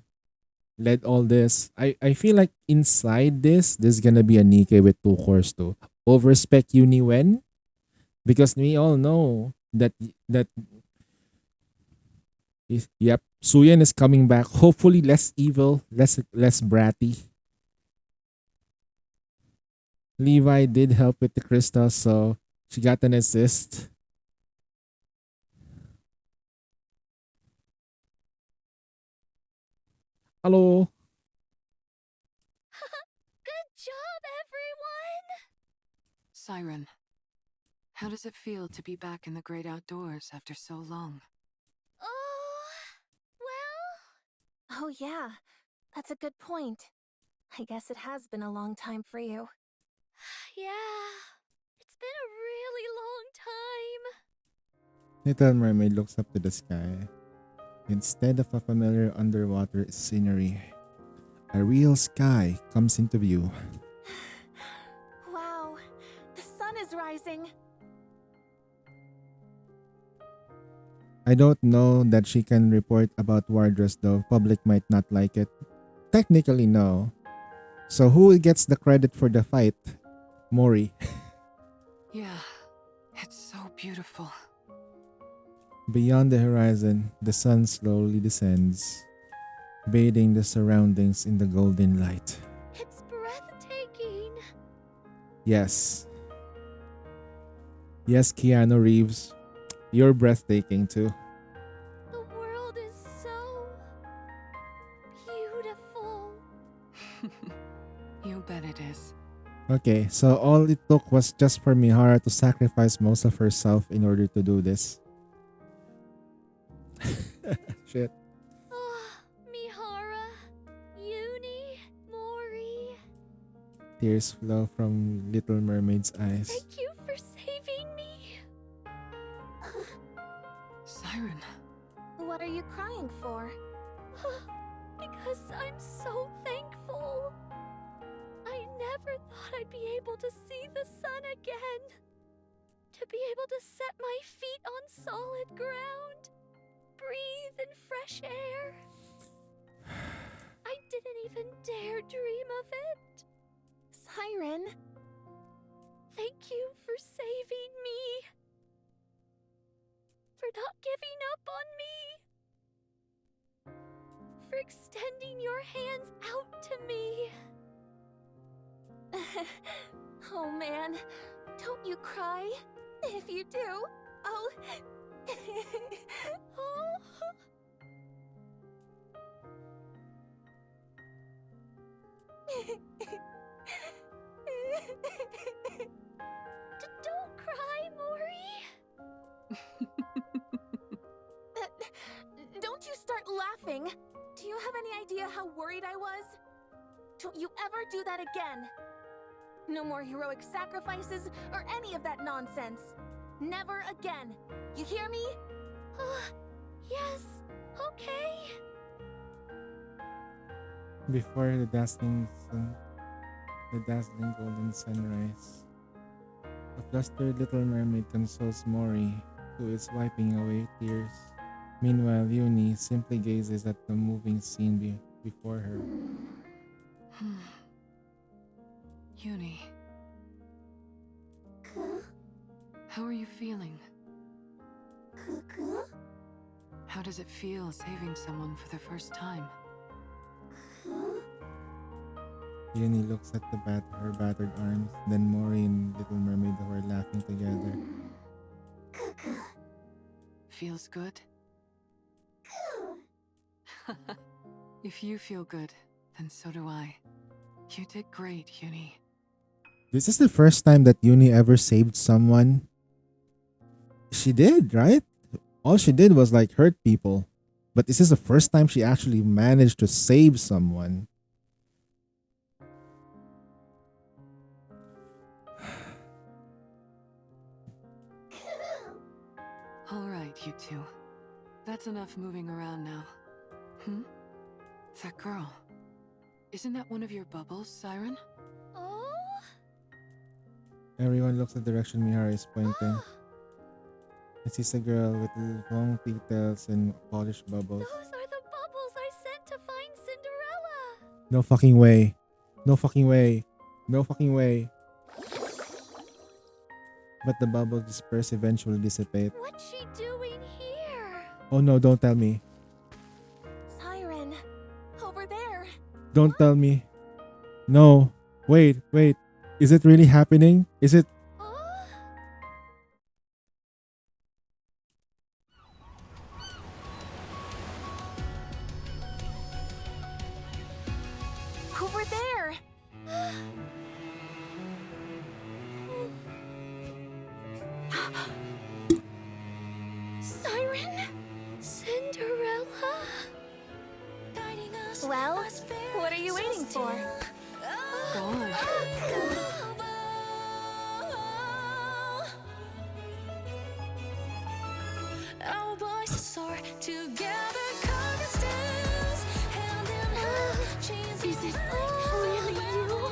Speaker 2: led all this. I feel like inside there's gonna be a Nikke with 2 cores too. Overspec Uni Wen. Because we all know that yep, Suyin is coming back. Hopefully less evil, less bratty. Levi did help with the crystals, so she got an assist. Hello.
Speaker 4: Good job, everyone!
Speaker 5: Siren, how does it feel to be back in the great outdoors after so long?
Speaker 7: Oh, yeah. That's a good point. I guess it has been a long time for you.
Speaker 4: Yeah, it's been a really long time.
Speaker 2: Little Mermaid looks up to the sky. Instead of a familiar underwater scenery, a real sky comes into view.
Speaker 7: Wow, the sun is rising.
Speaker 2: I don't know that she can report about Wardress though. Public might not like it. Technically, no. So who gets the credit for the fight? Mori.
Speaker 5: Yeah, it's so beautiful.
Speaker 2: Beyond the horizon, the sun slowly descends, bathing the surroundings in the golden light.
Speaker 4: It's breathtaking.
Speaker 2: Yes. Yes, Keanu Reeves. You're breathtaking too.
Speaker 4: The world is so beautiful.
Speaker 5: You bet it is.
Speaker 2: Okay, so all it took was just for Mihara to sacrifice most of herself in order to do this. Shit.
Speaker 4: Mihara, Uni, Mori.
Speaker 2: Tears flow from Little Mermaid's eyes.
Speaker 4: Thank you for saving me.
Speaker 5: Siren.
Speaker 7: What are you crying for?
Speaker 4: Because I'm so thankful. I never thought I'd be able to see the sun again. To be able to set my feet on solid ground. Breathe in fresh air. I didn't even dare dream of it.
Speaker 7: Siren.
Speaker 4: Thank you for saving me. For not giving up on me. For extending your hands out to me.
Speaker 7: Oh man, don't you cry. If you do, I'll...
Speaker 4: Oh. Don't cry, Mori.
Speaker 7: Don't you start laughing. Do you have any idea how worried I was? Don't you ever do that again. No more heroic sacrifices or any of that nonsense. Never again. You hear me?
Speaker 4: Yes, okay.
Speaker 2: Before the dazzling golden sunrise, a flustered Little Mermaid consoles Mori, who is wiping away tears. Meanwhile, Uni simply gazes at the moving scene before her.
Speaker 5: Uni. How are you feeling? How does it feel saving someone for the first time?
Speaker 2: Uni looks at her battered arms. Then Mori and Little Mermaid were laughing together.
Speaker 5: Feels good? If you feel good, then so do I. You did great, Uni.
Speaker 2: This is the first time that Uni ever saved someone. She did, right? All she did was like hurt people. But this is the first time she actually managed to save someone.
Speaker 5: All right, you two. That's enough moving around now. That girl. Isn't that one of your bubbles, Siren?
Speaker 1: Oh?
Speaker 2: Everyone looks the direction Mihara is pointing. It sees a girl with long pigtails and polished bubbles.
Speaker 1: Those are the bubbles I sent to find Cinderella.
Speaker 2: No fucking way. No fucking way. No fucking way. But the bubbles disperse eventually dissipate.
Speaker 1: What's she doing here?
Speaker 2: Oh no, don't tell me.
Speaker 7: Siren, over there.
Speaker 2: Don't tell me. No. Wait. Is it really happening? Is it?
Speaker 7: Over there.
Speaker 1: Siren? Cinderella?
Speaker 7: Well, what are you waiting for?
Speaker 5: Go on.
Speaker 4: Our voices soar together, carving stems, hand in hand, chains
Speaker 1: Is it really you?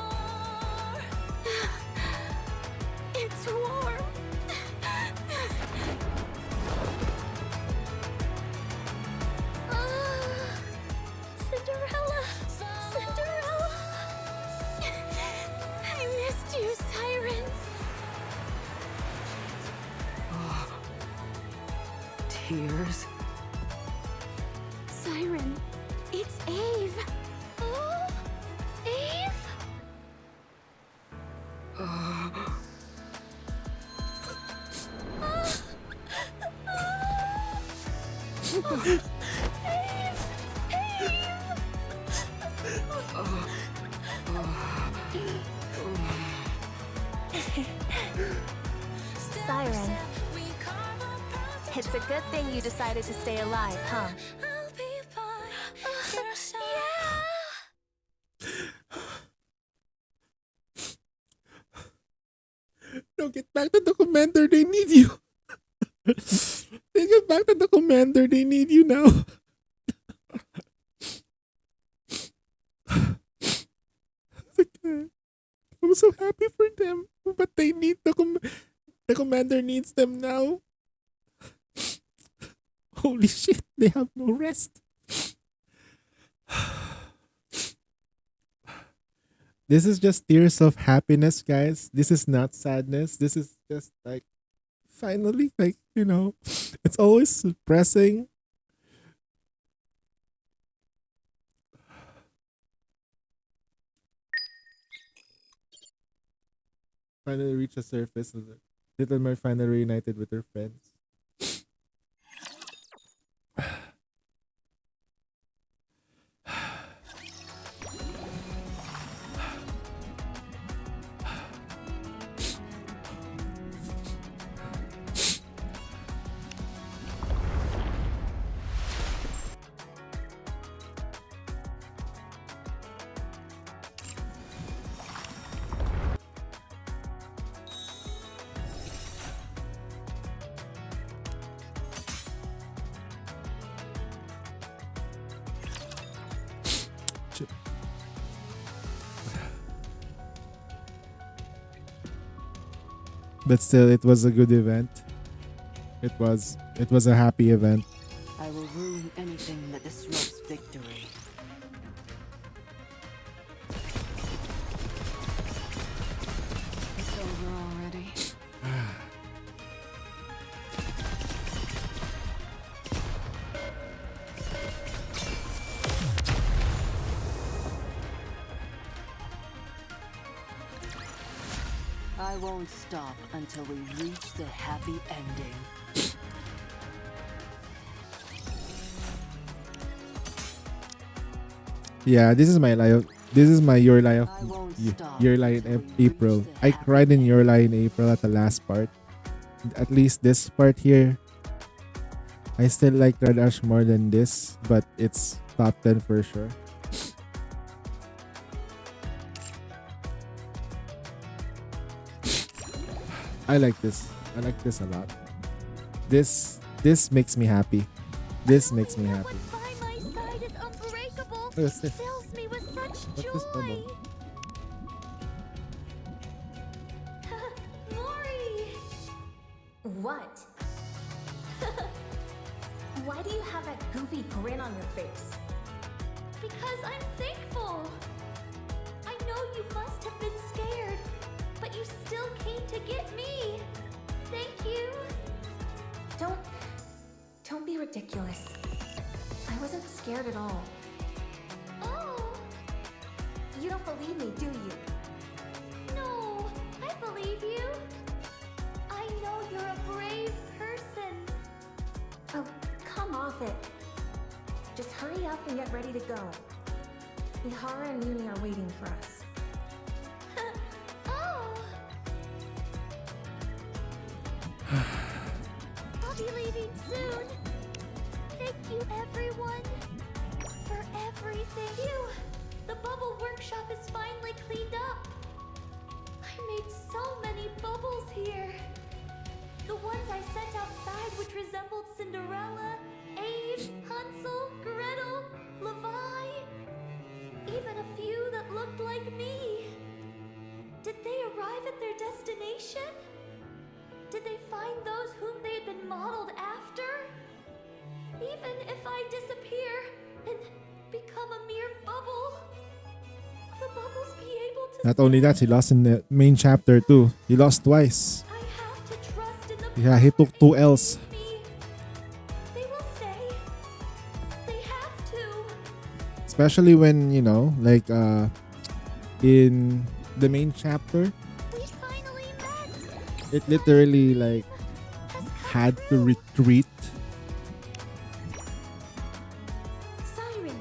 Speaker 1: It's warm. Cinderella! Cinderella! I missed you, Siren.
Speaker 5: Tears.
Speaker 1: Siren, it's Ave. Oh, Ave?
Speaker 7: Siren. It's a good thing you decided to stay alive, huh?
Speaker 2: No, get back to the commander. They need you. Get back to the commander. They need you now. I'm so happy for them, but they need the commander needs them now. Holy shit, they have no rest. This is just tears of happiness, guys. This is not sadness. This is just like, finally, like, you know, it's always depressing. Finally reach the surface of it. Little Mer finally reunited with her friends. But still, it was a good event. It was a happy event.
Speaker 9: I will ruin anything that disrupts victory.
Speaker 5: It's over already.
Speaker 9: I won't stop until we reach the happy ending.
Speaker 2: Yeah, this is my life. This is my Your Life. Your Lie in April. I cried in Your Lie in April at the last part. At least this part here. I still like Red Ash more than this, but it's top 10 for sure. I like this. I like this a lot. This makes me happy. This makes me happy. What is this?
Speaker 4: Fills me with such
Speaker 2: What's this
Speaker 4: joy.
Speaker 2: bubble?
Speaker 4: Mori!
Speaker 7: What? Why do you have that goofy grin on your face?
Speaker 4: Because I'm thankful. I know you must have been scared, but you still came to get me. Thank you.
Speaker 7: Don't be ridiculous. I wasn't scared at all.
Speaker 4: Oh,
Speaker 7: You don't believe me, do you?
Speaker 4: no, I believe you. I know you're a brave person.
Speaker 7: Oh, come off it. Just hurry up and get ready to go. Ihara and Yumi are waiting for us.
Speaker 4: Oh. I'll be leaving soon. Thank you, everyone, for everything. Phew! The bubble workshop is finally cleaned up. I made so many bubbles here. The ones I sent outside, which resembled Cinderella, Eve, Hansel, Gretel, Levi, even a few that looked like me. Did they arrive at their destination? Did they find those whom they had been modeled after? Even if I disappear and become a mere bubble, will the bubbles be able to...
Speaker 2: Not only that, he lost in the main chapter too. He lost twice.
Speaker 4: I have to trust in the
Speaker 2: Yeah, he took 2 L's.
Speaker 4: me. They will stay. They have to.
Speaker 2: Especially when, you know, like in the main chapter,
Speaker 4: We finally met.
Speaker 2: it literally like had to retreat.
Speaker 11: Siren,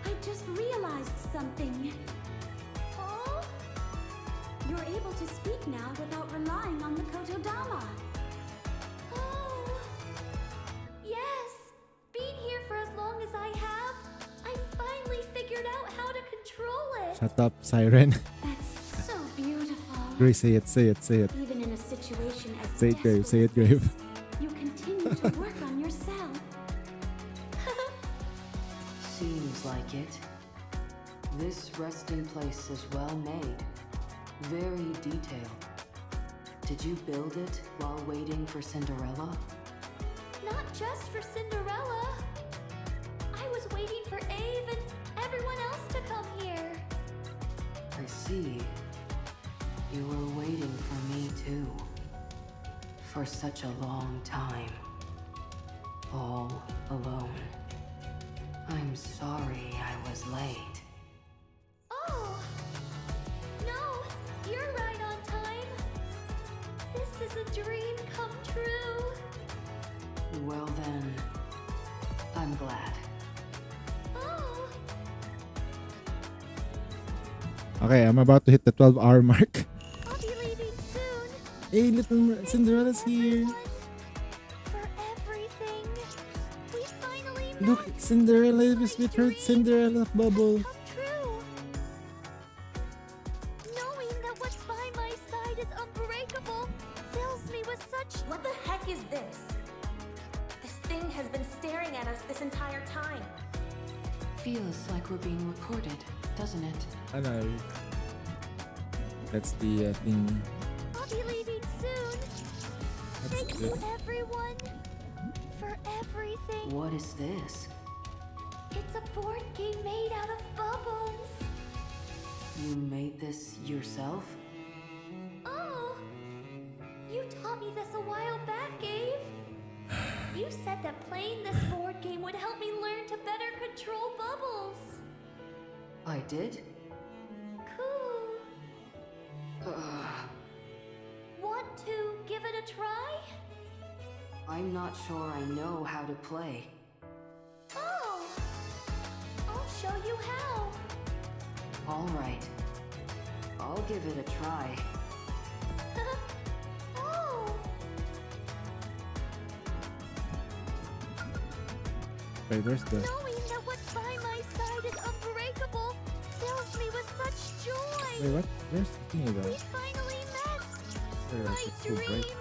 Speaker 11: I just realized something.
Speaker 4: Oh?
Speaker 11: You're able to speak now without relying on the Kotodama.
Speaker 4: Oh. Yes. Being here for as long as I have, I finally figured out how to control it.
Speaker 2: Shut up, Siren.
Speaker 11: That's so beautiful.
Speaker 2: Grace, say it, say it, say it.
Speaker 11: Even in a situation as
Speaker 2: Say it, Grave, say it,
Speaker 11: desperate as
Speaker 2: Grave.
Speaker 11: this, you continue to work on yourself.
Speaker 9: Seems like it. This resting place is well made. Very detailed. Did you build it while waiting for Cinderella?
Speaker 4: Not just for Cinderella. I was waiting for Ave and everyone else to come here.
Speaker 9: I see. You were waiting for me too. For such a long time. All alone. I'm sorry I was late.
Speaker 4: Oh! No, you're right on time. This is a dream come true.
Speaker 9: Well then, I'm glad.
Speaker 4: Oh!
Speaker 2: Okay, I'm about to hit the 12-hour mark.
Speaker 4: I'll be leaving soon.
Speaker 2: Hey, little Cinderella's here.
Speaker 4: For everything. We finally met.
Speaker 2: Look, Cinderella is with her Cinderella bubble.
Speaker 4: Come true. Knowing that what's by my side is unbreakable fills me with such...
Speaker 7: What the heck is this? This thing has been staring at us this entire time.
Speaker 5: Feels like we're being recorded, doesn't it?
Speaker 2: I know. That's the thing.
Speaker 4: I'll be leaving soon.
Speaker 2: That's
Speaker 4: Thank you,
Speaker 2: good.
Speaker 4: everyone, for everything.
Speaker 9: What is this?
Speaker 4: It's a board game made out of bubbles.
Speaker 9: You made this yourself?
Speaker 4: Oh, you taught me this a while back, Abe. You said that playing this board game would help me learn to better control bubbles.
Speaker 9: I did?
Speaker 4: Cool. want to give it a try?
Speaker 9: I'm not sure I know how to play.
Speaker 4: Oh! I'll show you how.
Speaker 9: All right. I'll give it a try.
Speaker 4: Oh!
Speaker 2: Wait, where's the...
Speaker 4: Knowing that what's by my side is unbreakable fills me with such joy.
Speaker 2: Wait, what? Where's the thingy
Speaker 4: We
Speaker 2: though?
Speaker 4: finally met.
Speaker 2: Where is
Speaker 4: My
Speaker 2: it? So
Speaker 4: dream
Speaker 2: bright.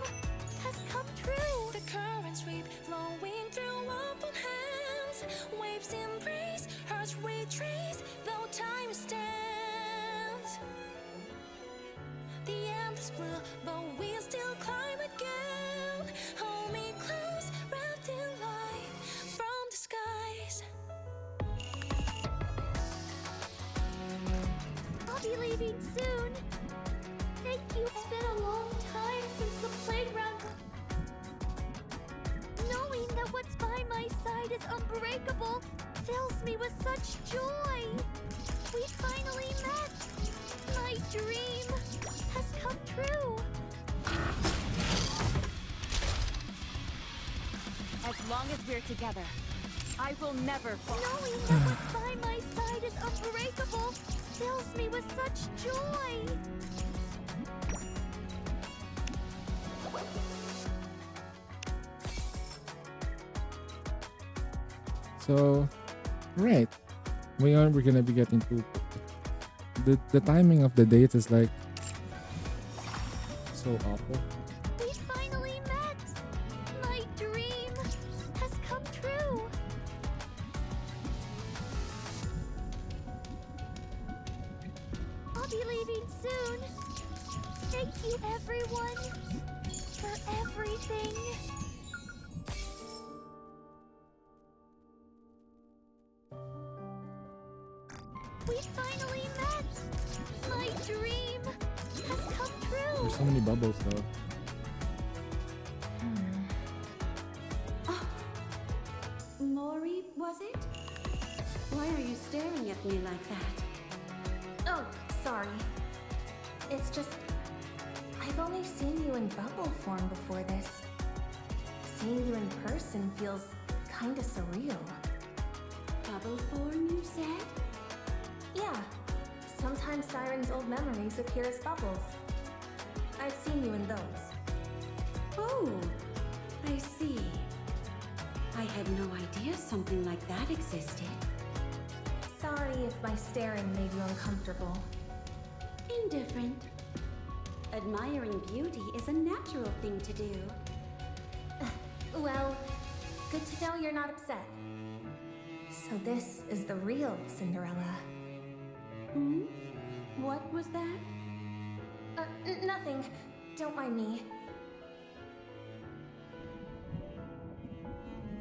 Speaker 4: has come true.
Speaker 15: The currents sweep, flowing through open hands. Waves embrace, hearts retrace, though time stands. The endless blue, but we'll still climb again. Hold me close, wrapped in light from the skies.
Speaker 4: I'll be leaving soon. Thank you. It's been a long time since the playground. Knowing that what's by my side is unbreakable fills me with such joy. We finally met. My dream has come true.
Speaker 11: As long as we're together, I will never fall.
Speaker 4: Knowing that what's by my side is unbreakable fills me with such joy.
Speaker 2: So, right. We're gonna be getting to the timing of the dates is like so awful.
Speaker 4: We finally met. My dream has come true. I'll be leaving soon. Thank you, everyone, for everything. We finally met. My dream has come true.
Speaker 2: There's so many bubbles though.
Speaker 11: Mori, was it? Why are you staring at me like that?
Speaker 7: Oh, sorry. It's just... I've only seen you in bubble form before this. Seeing you in person feels kinda surreal.
Speaker 11: Bubble form, you said?
Speaker 7: Yeah. Sometimes Siren's old memories appear as bubbles. I've seen you in those.
Speaker 11: Oh, I see. I had no idea something like that existed.
Speaker 7: Sorry if my staring made you uncomfortable.
Speaker 11: Indifferent. Admiring beauty is a natural thing to do.
Speaker 7: Well, good to know you're not upset. So this is the real Cinderella.
Speaker 11: Hmm? What was that?
Speaker 7: Nothing. Don't mind me.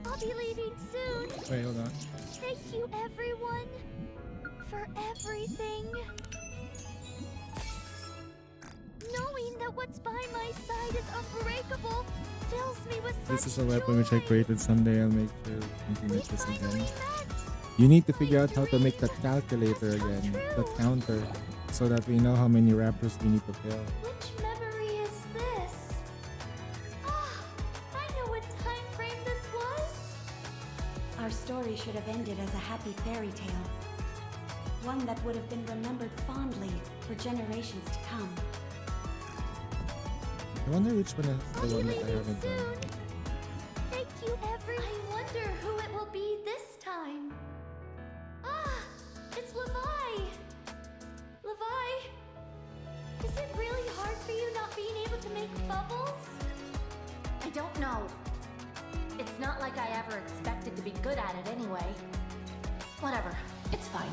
Speaker 4: I'll be leaving soon.
Speaker 2: Wait, hold on.
Speaker 4: Thank you, everyone, for everything. Knowing that what's by my side is unbreakable fills me with such
Speaker 2: This is a weapon which I
Speaker 4: joy.
Speaker 2: created. Someday I'll make sure something like this again. You need to figure out how to make that calculator again, that counter, so that we know how many raptors we need to kill.
Speaker 4: Which memory is this? Ah, I know what time frame this was.
Speaker 11: Our story should have ended as a happy fairy tale. One that would have been remembered fondly for generations to come.
Speaker 2: I wonder which one is the one that I haven't done.
Speaker 4: Soon. Thank you, everyone. I wonder who it will be this time. Ah, it's Levi. Levi, is it really hard for you not being able to make bubbles?
Speaker 16: I don't know. It's not like I ever expected to be good at it anyway. Whatever, it's fine.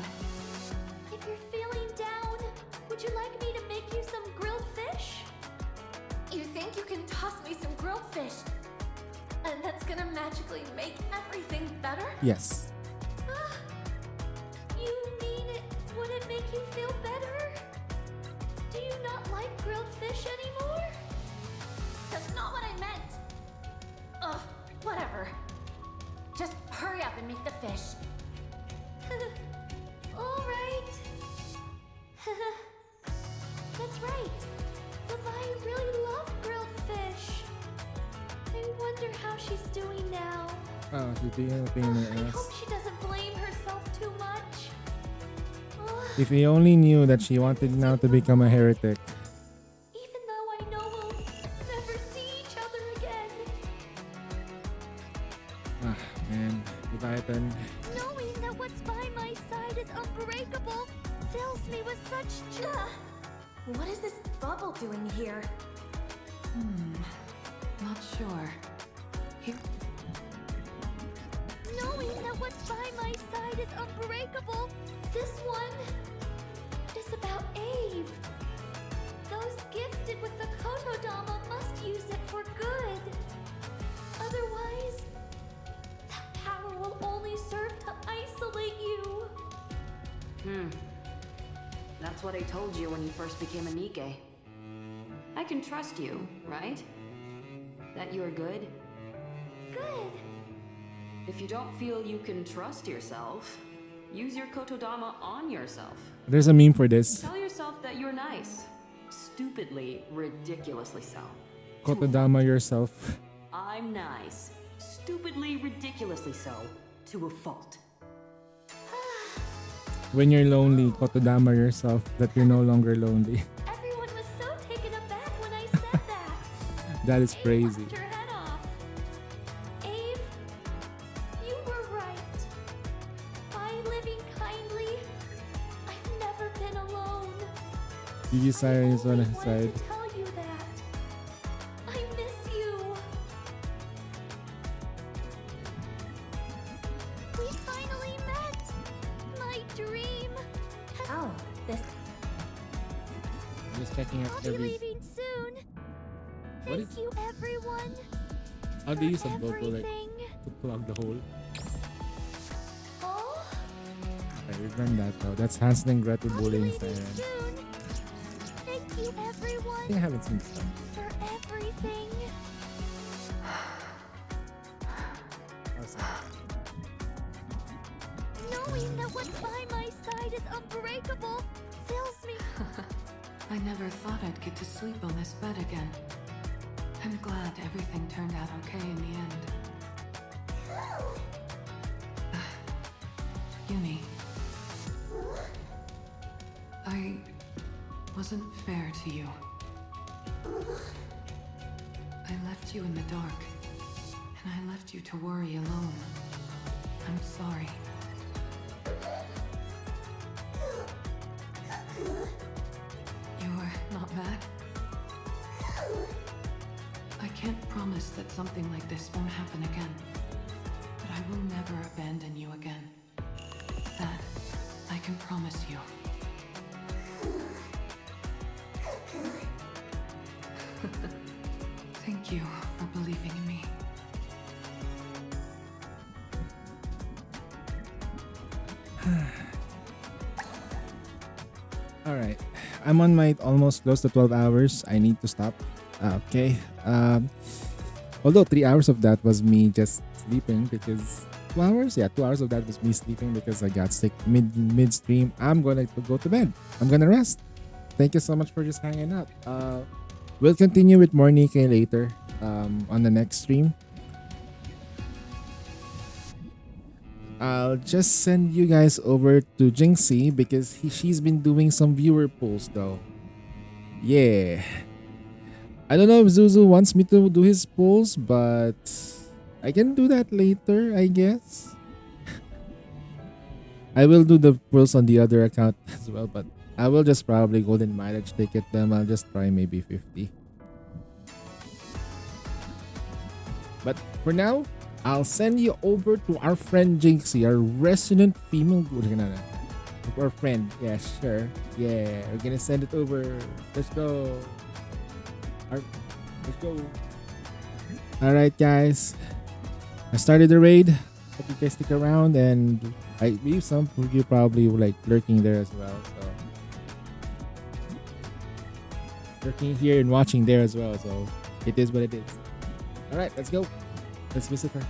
Speaker 4: If you're feeling down, would you like me to make you some grilled fish?
Speaker 16: You think you can toss me some grilled fish? And that's gonna magically make everything better?
Speaker 2: Yes.
Speaker 4: Ah, you mean it wouldn't make you feel better? Do you not like grilled fish anymore?
Speaker 16: That's not what I meant. Ugh, whatever. Just hurry up and make the fish.
Speaker 4: All right. That's right. Levi really loved grilled fish. I wonder how she's doing now.
Speaker 2: Oh, she's being a pain in the
Speaker 4: I
Speaker 2: ass.
Speaker 4: hope she doesn't blame herself too much.
Speaker 2: If he only knew that she wanted now to become a heretic.
Speaker 4: Even though I know we'll never see each other again.
Speaker 2: Ah, man. Leviathan.
Speaker 4: Knowing that what's by my side is unbreakable fills me with such joy.
Speaker 7: What is this bubble doing here?
Speaker 5: Not sure. Here.
Speaker 4: Knowing that what's by my side is unbreakable, this one is about Ave. Those gifted with the Kotodama must use it for good. Otherwise, that power will only serve to isolate you.
Speaker 9: That's what I told you when you first became a Nikke. I can trust you, right? That you're good?
Speaker 4: Good.
Speaker 9: If you don't feel you can trust yourself, use your Kotodama on yourself.
Speaker 2: There's a meme for this.
Speaker 9: Tell yourself that you're nice. Stupidly, ridiculously so.
Speaker 2: Kotodama yourself.
Speaker 9: I'm nice. Stupidly, ridiculously so. To a fault.
Speaker 2: When you're lonely, Kotodama yourself that you're no longer lonely.
Speaker 4: Everyone was so taken aback when I said that.
Speaker 2: That is crazy.
Speaker 4: Laughed her head off. Ave, you were right. By living kindly, I've never been alone.
Speaker 2: Gigi Siren is on his
Speaker 4: Wanted
Speaker 2: side.
Speaker 4: to tell you that. I miss you. We finally met. My dream.
Speaker 7: Oh, this.
Speaker 2: Just checking out
Speaker 4: I'll be
Speaker 2: every.
Speaker 4: leaving soon.
Speaker 2: What
Speaker 4: Thank you, everyone.
Speaker 2: How do you use a GoPro like
Speaker 4: Everything.
Speaker 2: to plug the hole?
Speaker 4: Oh,
Speaker 2: Okay, we've done that now. That's Hansel and Gretel bullying Siren.
Speaker 4: soon. Thank you,
Speaker 2: I
Speaker 4: everyone,
Speaker 2: think I haven't seen this one.
Speaker 4: for everything. Knowing that what's by my side is unbreakable fills me.
Speaker 5: I never thought I'd get to sleep on this bed again. I'm glad everything turned out okay in the end. Yumi. I wasn't fair to you. I left you in the dark, and I left you to worry alone. I'm sorry. You're not mad? I can't promise that something like this won't happen again, but I will never abandon you again. That I can promise you. Thank you for believing in me.
Speaker 2: Alright. I'm on my almost close to 12 hours. I need to stop. Okay. Although 3 hours of that was me just sleeping because 2 hours? Yeah, 2 hours of that was me sleeping because I got sick midstream. I'm gonna go to bed. I'm gonna rest. Thank you so much for just hanging out. We'll continue with more Nikke later on the next stream. I'll just send you guys over to Jinxie because she's been doing some viewer polls though. Yeah. I don't know if Zuzu wants me to do his polls, but I can do that later, I guess. I will do the polls on the other account as well, but I will just probably golden mileage ticket them. I'll just try maybe 50. But for now, I'll send you over to our friend Jinxie, our resident female. Our friend, yeah, sure, yeah. We're gonna send it over. Let's go. Let's go. All right, guys. I started the raid. Hope you guys stick around, and I believe some of you probably like lurking there as well. So lurking here and watching there as well. So it is what it is. All right, let's go. Let's visit her.